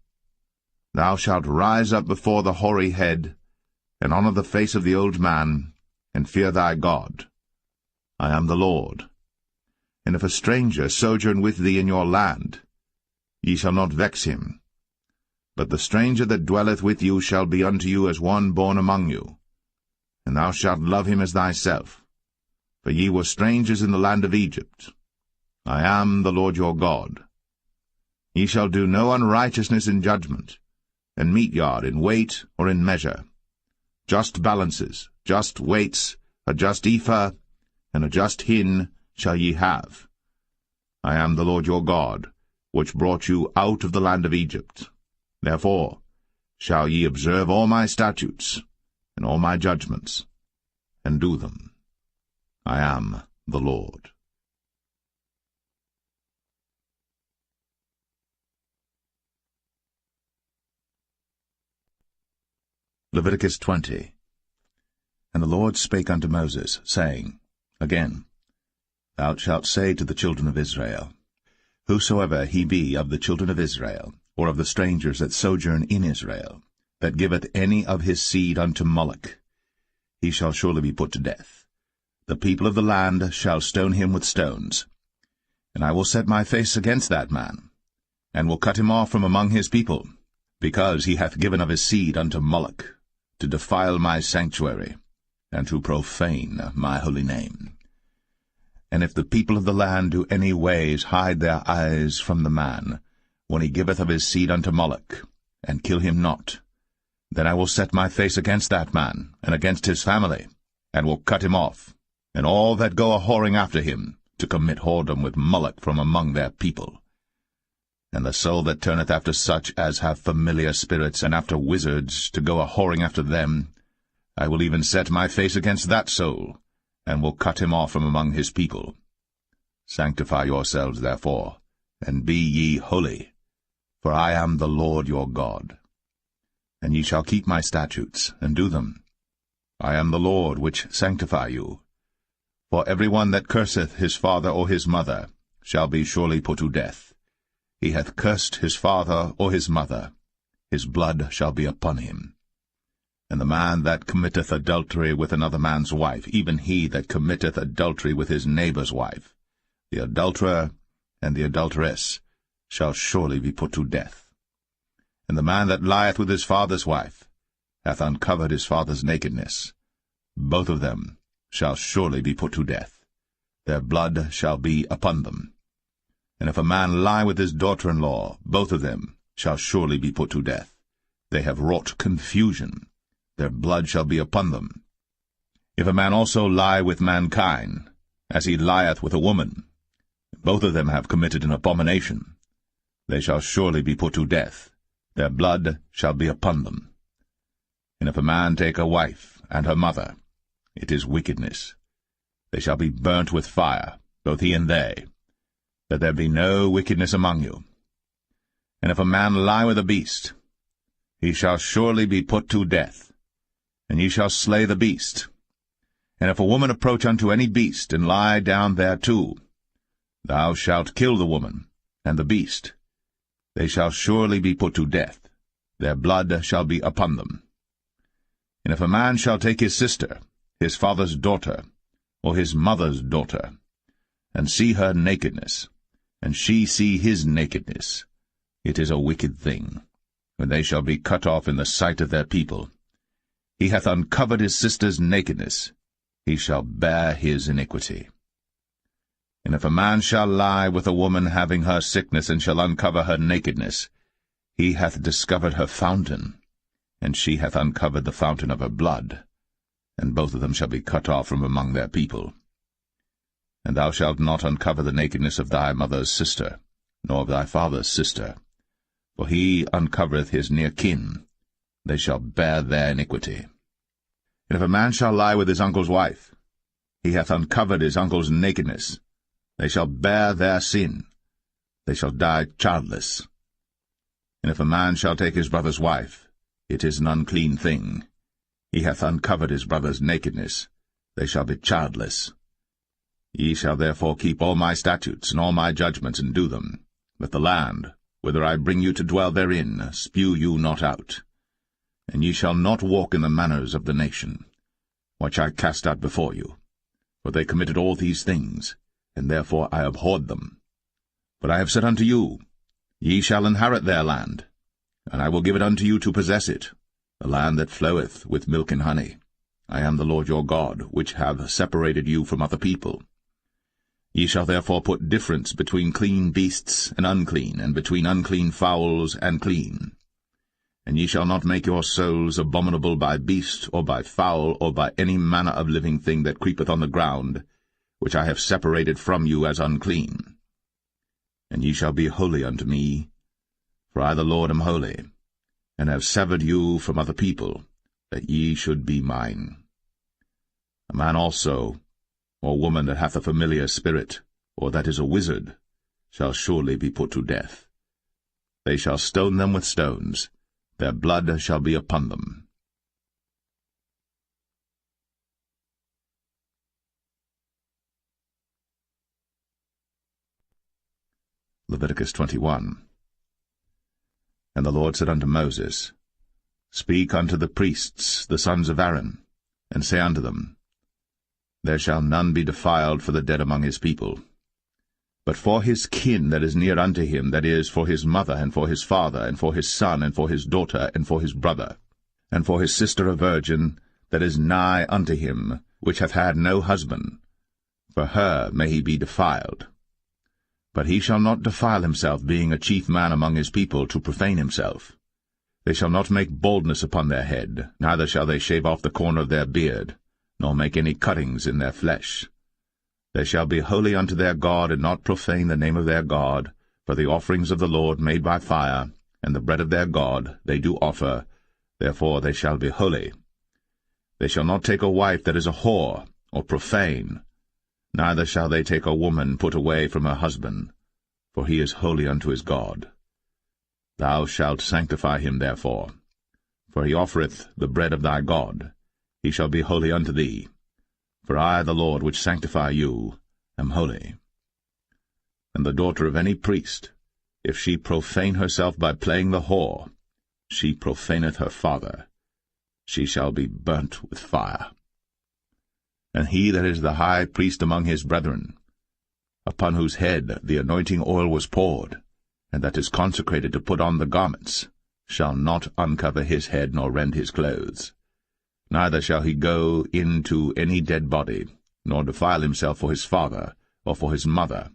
Thou shalt rise up before the hoary head, and honour the face of the old man, and fear thy God. I am the Lord. And if a stranger sojourn with thee in your land, ye shall not vex him. But the stranger that dwelleth with you shall be unto you as one born among you, and thou shalt love him as thyself. For ye were strangers in the land of Egypt. I am the Lord your God. Ye shall do no unrighteousness in judgment, and mete yard in weight or in measure. Just balances, just weights, a just ephah, and a just hin shall ye have. I am the Lord your God, which brought you out of the land of Egypt. Therefore shall ye observe all my statutes, and all my judgments, and do them. I am the Lord. Leviticus 20. And the Lord spake unto Moses, saying, Again, thou shalt say to the children of Israel, Whosoever he be of the children of Israel, or of the strangers that sojourn in Israel, that giveth any of his seed unto Moloch, he shall surely be put to death. The people of the land shall stone him with stones. And I will set my face against that man, and will cut him off from among his people, because he hath given of his seed unto Moloch, to defile my sanctuary, and to profane my holy name. And if the people of the land do any ways hide their eyes from the man, when he giveth of his seed unto Moloch, and kill him not, then I will set my face against that man, and against his family, and will cut him off, and all that go a-whoring after him, to commit whoredom with Moloch from among their people. And the soul that turneth after such as have familiar spirits, and after wizards, to go a-whoring after them, I will even set my face against that soul, and will cut him off from among his people. Sanctify yourselves, therefore, and be ye holy, for I am the Lord your God. And ye shall keep my statutes, and do them. I am the Lord which sanctify you. For every one that curseth his father or his mother shall be surely put to death. He hath cursed his father or his mother, his blood shall be upon him. And the man that committeth adultery with another man's wife, even he that committeth adultery with his neighbour's wife, the adulterer and the adulteress shall surely be put to death. And the man that lieth with his father's wife hath uncovered his father's nakedness. Both of them shall surely be put to death. Their blood shall be upon them. And if a man lie with his daughter-in-law, both of them shall surely be put to death. They have wrought confusion. Their blood shall be upon them. If a man also lie with mankind, as he lieth with a woman, both of them have committed an abomination. They shall surely be put to death. Their blood shall be upon them. And if a man take a wife and her mother, it is wickedness. They shall be burnt with fire, both he and they, that there be no wickedness among you. And if a man lie with a beast, he shall surely be put to death, and ye shall slay the beast. And if a woman approach unto any beast, and lie down thereto, thou shalt kill the woman and the beast. They shall surely be put to death. Their blood shall be upon them. And if a man shall take his sister, his father's daughter, or his mother's daughter, and see her nakedness, and she see his nakedness, it is a wicked thing, when they shall be cut off in the sight of their people. He hath uncovered his sister's nakedness, he shall bear his iniquity. And if a man shall lie with a woman having her sickness, and shall uncover her nakedness, he hath discovered her fountain, and she hath uncovered the fountain of her blood, and both of them shall be cut off from among their people. And thou shalt not uncover the nakedness of thy mother's sister, nor of thy father's sister, for he uncovereth his near kin. They shall bear their iniquity. And if a man shall lie with his uncle's wife, he hath uncovered his uncle's nakedness. They shall bear their sin. They shall die childless. And if a man shall take his brother's wife, it is an unclean thing. He hath uncovered his brother's nakedness. They shall be childless. Ye shall therefore keep all my statutes and all my judgments, and do them, that the land, whither I bring you to dwell therein, spew you not out. And ye shall not walk in the manners of the nation, which I cast out before you. For they committed all these things, and therefore I abhorred them. But I have said unto you, Ye shall inherit their land, and I will give it unto you to possess it, the land that floweth with milk and honey. I am the Lord your God, which have separated you from other people. Ye shall therefore put difference between clean beasts and between unclean fowls and clean. And ye shall not make your souls abominable by beast, or by fowl, or by any manner of living thing that creepeth on the ground, which I have separated from you as unclean. And ye shall be holy unto me, for I the Lord am holy, and have severed you from other people, that ye should be mine. A man also, or woman that hath a familiar spirit, or that is a wizard, shall surely be put to death. They shall stone them with stones, their blood shall be upon them. Leviticus 21. And the Lord said unto Moses, Speak unto the priests, the sons of Aaron, and say unto them, There shall none be defiled for the dead among his people. But for his kin that is near unto him, that is, for his mother, and for his father, and for his son, and for his daughter, and for his brother, and for his sister a virgin, that is nigh unto him, which hath had no husband, for her may he be defiled. But he shall not defile himself, being a chief man among his people, to profane himself. They shall not make baldness upon their head, neither shall they shave off the corner of their beard, nor make any cuttings in their flesh. They shall be holy unto their God, and not profane the name of their God, for the offerings of the Lord made by fire, and the bread of their God, they do offer, therefore they shall be holy. They shall not take a wife that is a whore, or profane, neither shall they take a woman put away from her husband, for he is holy unto his God. Thou shalt sanctify him therefore, for he offereth the bread of thy God. He shall be holy unto thee. For I, the Lord, which sanctify you, am holy. And the daughter of any priest, if she profane herself by playing the whore, she profaneth her father. she shall be burnt with fire. And he that is the high priest among his brethren, upon whose head the anointing oil was poured, and that is consecrated to put on the garments, shall not uncover his head nor rend his clothes. Neither shall he go into any dead body, nor defile himself for his father or for his mother.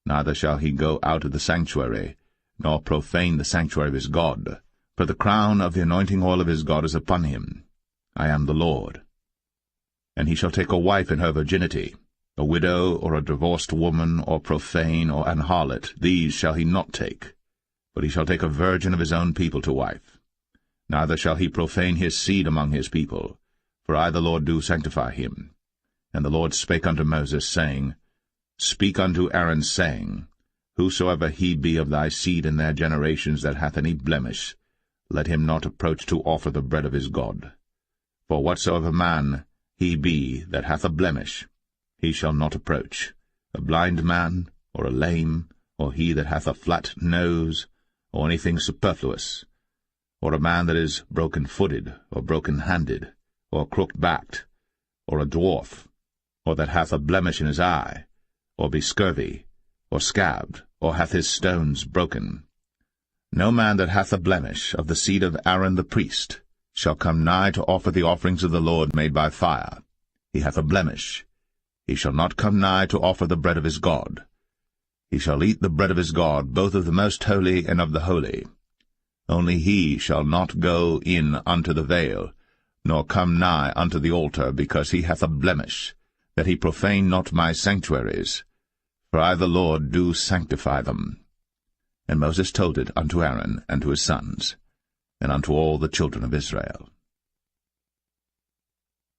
Neither shall he go out of the sanctuary, nor profane the sanctuary of his God. For the crown of the anointing oil of his God is upon him. I am the Lord. And he shall take a wife in her virginity, a widow, or a divorced woman, or profane, or an harlot. These shall he not take, but he shall take a virgin of his own people to wife. Neither shall he profane his seed among his people, for I the Lord do sanctify him. And the Lord spake unto Moses, saying, Speak unto Aaron, saying, Whosoever he be of thy seed in their generations that hath any blemish, let him not approach to offer the bread of his God. For whatsoever man he be that hath a blemish, he shall not approach, a blind man, or a lame, or he that hath a flat nose, or anything superfluous, or a man that is broken-footed, or broken-handed, or crooked-backed, or a dwarf, or that hath a blemish in his eye, or be scurvy, or scabbed, or hath his stones broken. No man that hath a blemish of the seed of Aaron the priest shall come nigh to offer the offerings of the Lord made by fire. He hath a blemish. He shall not come nigh to offer the bread of his God. He shall eat the bread of his God, both of the most holy and of the holy. Only he shall not go in unto the veil, nor come nigh unto the altar, because he hath a blemish, that he profane not my sanctuaries. For I the Lord do sanctify them. And Moses told it unto Aaron and to his sons, and unto all the children of Israel.